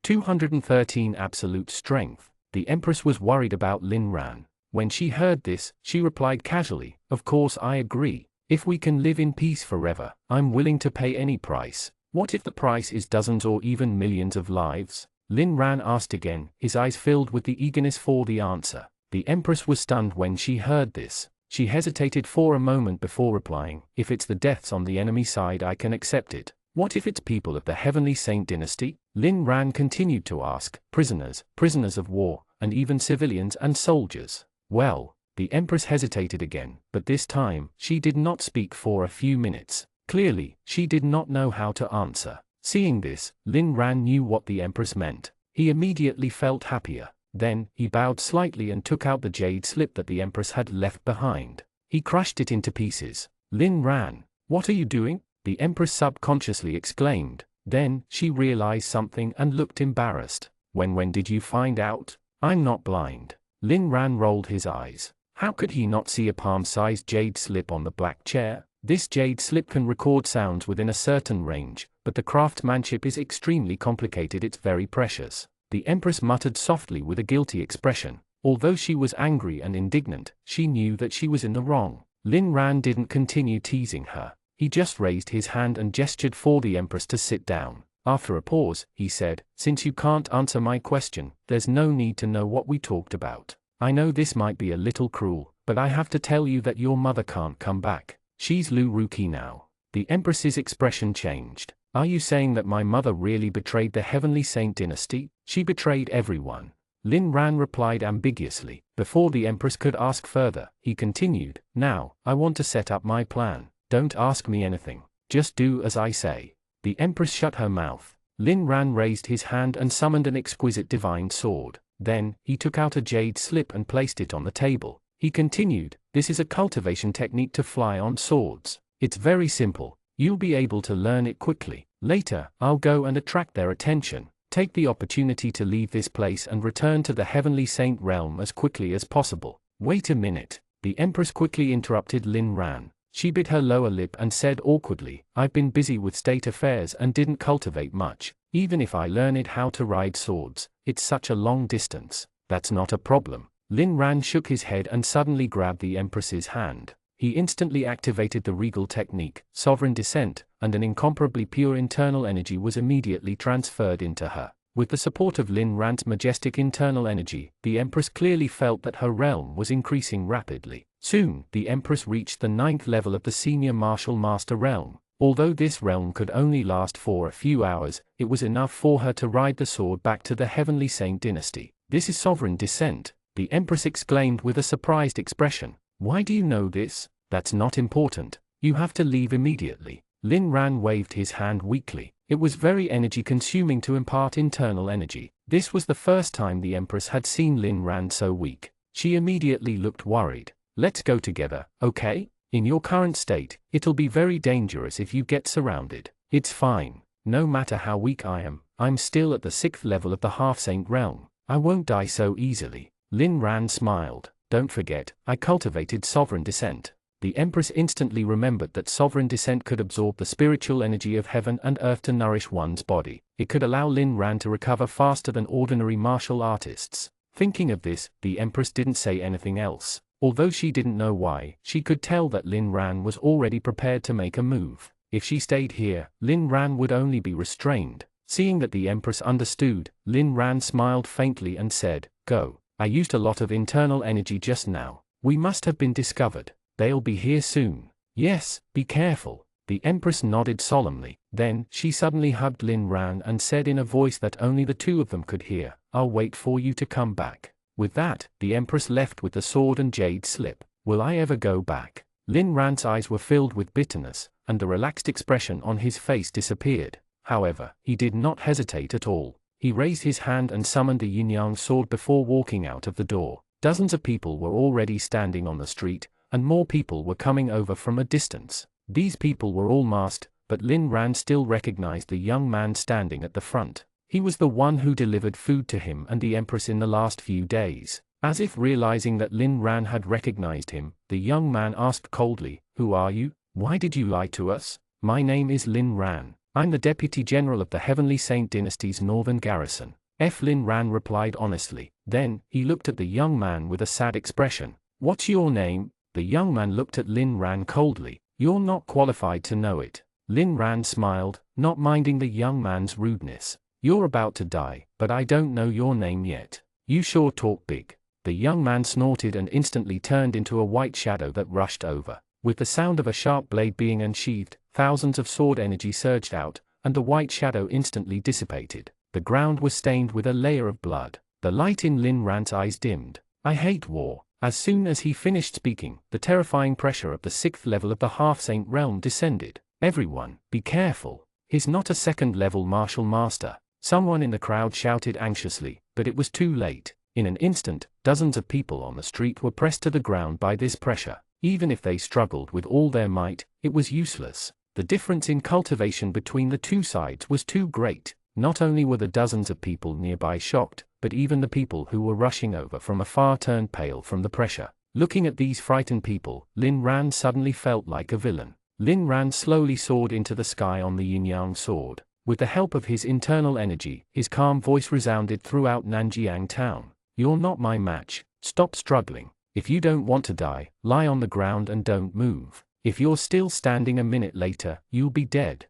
213 Absolute strength. The Empress was worried about Lin Ran. When she heard this, she replied casually, "Of course I agree. If we can live in peace forever, I'm willing to pay any price." "What if the price is dozens or even millions of lives?" Lin Ran asked again, his eyes filled with the eagerness for the answer. The Empress was stunned when she heard this. She hesitated for a moment before replying, "If it's the deaths on the enemy side, I can accept it. What if it's people of the Heavenly Saint dynasty?" Lin Ran continued to ask, "Prisoners, prisoners of war, and even civilians and soldiers?" "Well," the Empress hesitated again, but this time, she did not speak for a few minutes. Clearly, she did not know how to answer. Seeing this, Lin Ran knew what the Empress meant. He immediately felt happier. Then, he bowed slightly and took out the jade slip that the Empress had left behind. He crushed it into pieces. "Lin Ran, what are you doing?" the Empress subconsciously exclaimed. Then, she realized something and looked embarrassed. When did you find out?" "I'm not blind." Lin Ran rolled his eyes. How could he not see a palm-sized jade slip on the black chair? This jade slip can record sounds within a certain range, but the craftsmanship is extremely complicated. It's very precious. The Empress muttered softly with a guilty expression. Although she was angry and indignant, she knew that she was in the wrong. Lin Ran didn't continue teasing her. He just raised his hand and gestured for the Empress to sit down. After a pause, he said, "Since you can't answer my question, there's no need to know what we talked about. I know this might be a little cruel, but I have to tell you that your mother can't come back. She's Lu Ruki now." The Empress's expression changed. "Are you saying that my mother really betrayed the Heavenly Saint dynasty?" "She betrayed everyone," Lin Ran replied ambiguously. Before the Empress could ask further, he continued, "Now, I want to set up my plan. Don't ask me anything. Just do as I say." The Empress shut her mouth. Lin Ran raised his hand and summoned an exquisite divine sword. Then, he took out a jade slip and placed it on the table. He continued, "This is a cultivation technique to fly on swords. It's very simple. You'll be able to learn it quickly. Later, I'll go and attract their attention. Take the opportunity to leave this place and return to the Heavenly Saint realm as quickly as possible." "Wait a minute," the Empress quickly interrupted Lin Ran. She bit her lower lip and said awkwardly, "I've been busy with state affairs and didn't cultivate much. Even if I learned how to ride swords, it's such a long distance." "That's not a problem." Lin Ran shook his head and suddenly grabbed the Empress's hand. He instantly activated the regal technique, sovereign descent, and an incomparably pure internal energy was immediately transferred into her. With the support of Lin Ran's majestic internal energy, the Empress clearly felt that her realm was increasing rapidly. Soon, the Empress reached the 9th level of the senior martial master realm. Although this realm could only last for a few hours, it was enough for her to ride the sword back to the Heavenly Saint dynasty. "This is sovereign descent," the Empress exclaimed with a surprised expression. "Why do you know this?" "That's not important. You have to leave immediately." Lin Ran waved his hand weakly. It was very energy-consuming to impart internal energy. This was the first time the Empress had seen Lin Ran so weak. She immediately looked worried. "Let's go together, okay? In your current state, it'll be very dangerous if you get surrounded." "It's fine. No matter how weak I am, I'm still at the 6th level of the half-saint realm. I won't die so easily." Lin Ran smiled. "Don't forget, I cultivated sovereign descent." The Empress instantly remembered that sovereign descent could absorb the spiritual energy of heaven and earth to nourish one's body. It could allow Lin Ran to recover faster than ordinary martial artists. Thinking of this, the Empress didn't say anything else. Although she didn't know why, she could tell that Lin Ran was already prepared to make a move. If she stayed here, Lin Ran would only be restrained. Seeing that the Empress understood, Lin Ran smiled faintly and said, "Go. I used a lot of internal energy just now. We must have been discovered. They'll be here soon." "Yes, be careful." The Empress nodded solemnly. Then, she suddenly hugged Lin Ran and said in a voice that only the two of them could hear, "I'll wait for you to come back." With that, the Empress left with the sword and jade slip. "Will I ever go back?" Lin Ran's eyes were filled with bitterness, and the relaxed expression on his face disappeared. However, he did not hesitate at all. He raised his hand and summoned the yin-yang sword before walking out of the door. Dozens of people were already standing on the street, and more people were coming over from a distance. These people were all masked, but Lin Ran still recognized the young man standing at the front. He was the one who delivered food to him and the Empress in the last few days. As if realizing that Lin Ran had recognized him, the young man asked coldly, "Who are you? Why did you lie to us?" "My name is Lin Ran. I'm the Deputy General of the Heavenly Saint Dynasty's Northern Garrison." Lin Ran replied honestly. Then, he looked at the young man with a sad expression. "What's your name?" The young man looked at Lin Ran coldly. "You're not qualified to know it." Lin Ran smiled, not minding the young man's rudeness. "You're about to die, but I don't know your name yet. You sure talk big." The young man snorted and instantly turned into a white shadow that rushed over. With the sound of a sharp blade being unsheathed, thousands of sword energy surged out, and the white shadow instantly dissipated. The ground was stained with a layer of blood. The light in Lin Ran's eyes dimmed. "I hate war." As soon as he finished speaking, the terrifying pressure of the 6th level of the half-saint realm descended. "Everyone, be careful. He's not a 2nd level martial master." Someone in the crowd shouted anxiously, but it was too late. In an instant, dozens of people on the street were pressed to the ground by this pressure. Even if they struggled with all their might, it was useless. The difference in cultivation between the two sides was too great. Not only were the dozens of people nearby shocked, but even the people who were rushing over from afar turned pale from the pressure. Looking at these frightened people, Lin Ran suddenly felt like a villain. Lin Ran slowly soared into the sky on the yin-yang sword. With the help of his internal energy, his calm voice resounded throughout Nanjiang town. "You're not my match. Stop struggling. If you don't want to die, lie on the ground and don't move. If you're still standing a minute later, you'll be dead."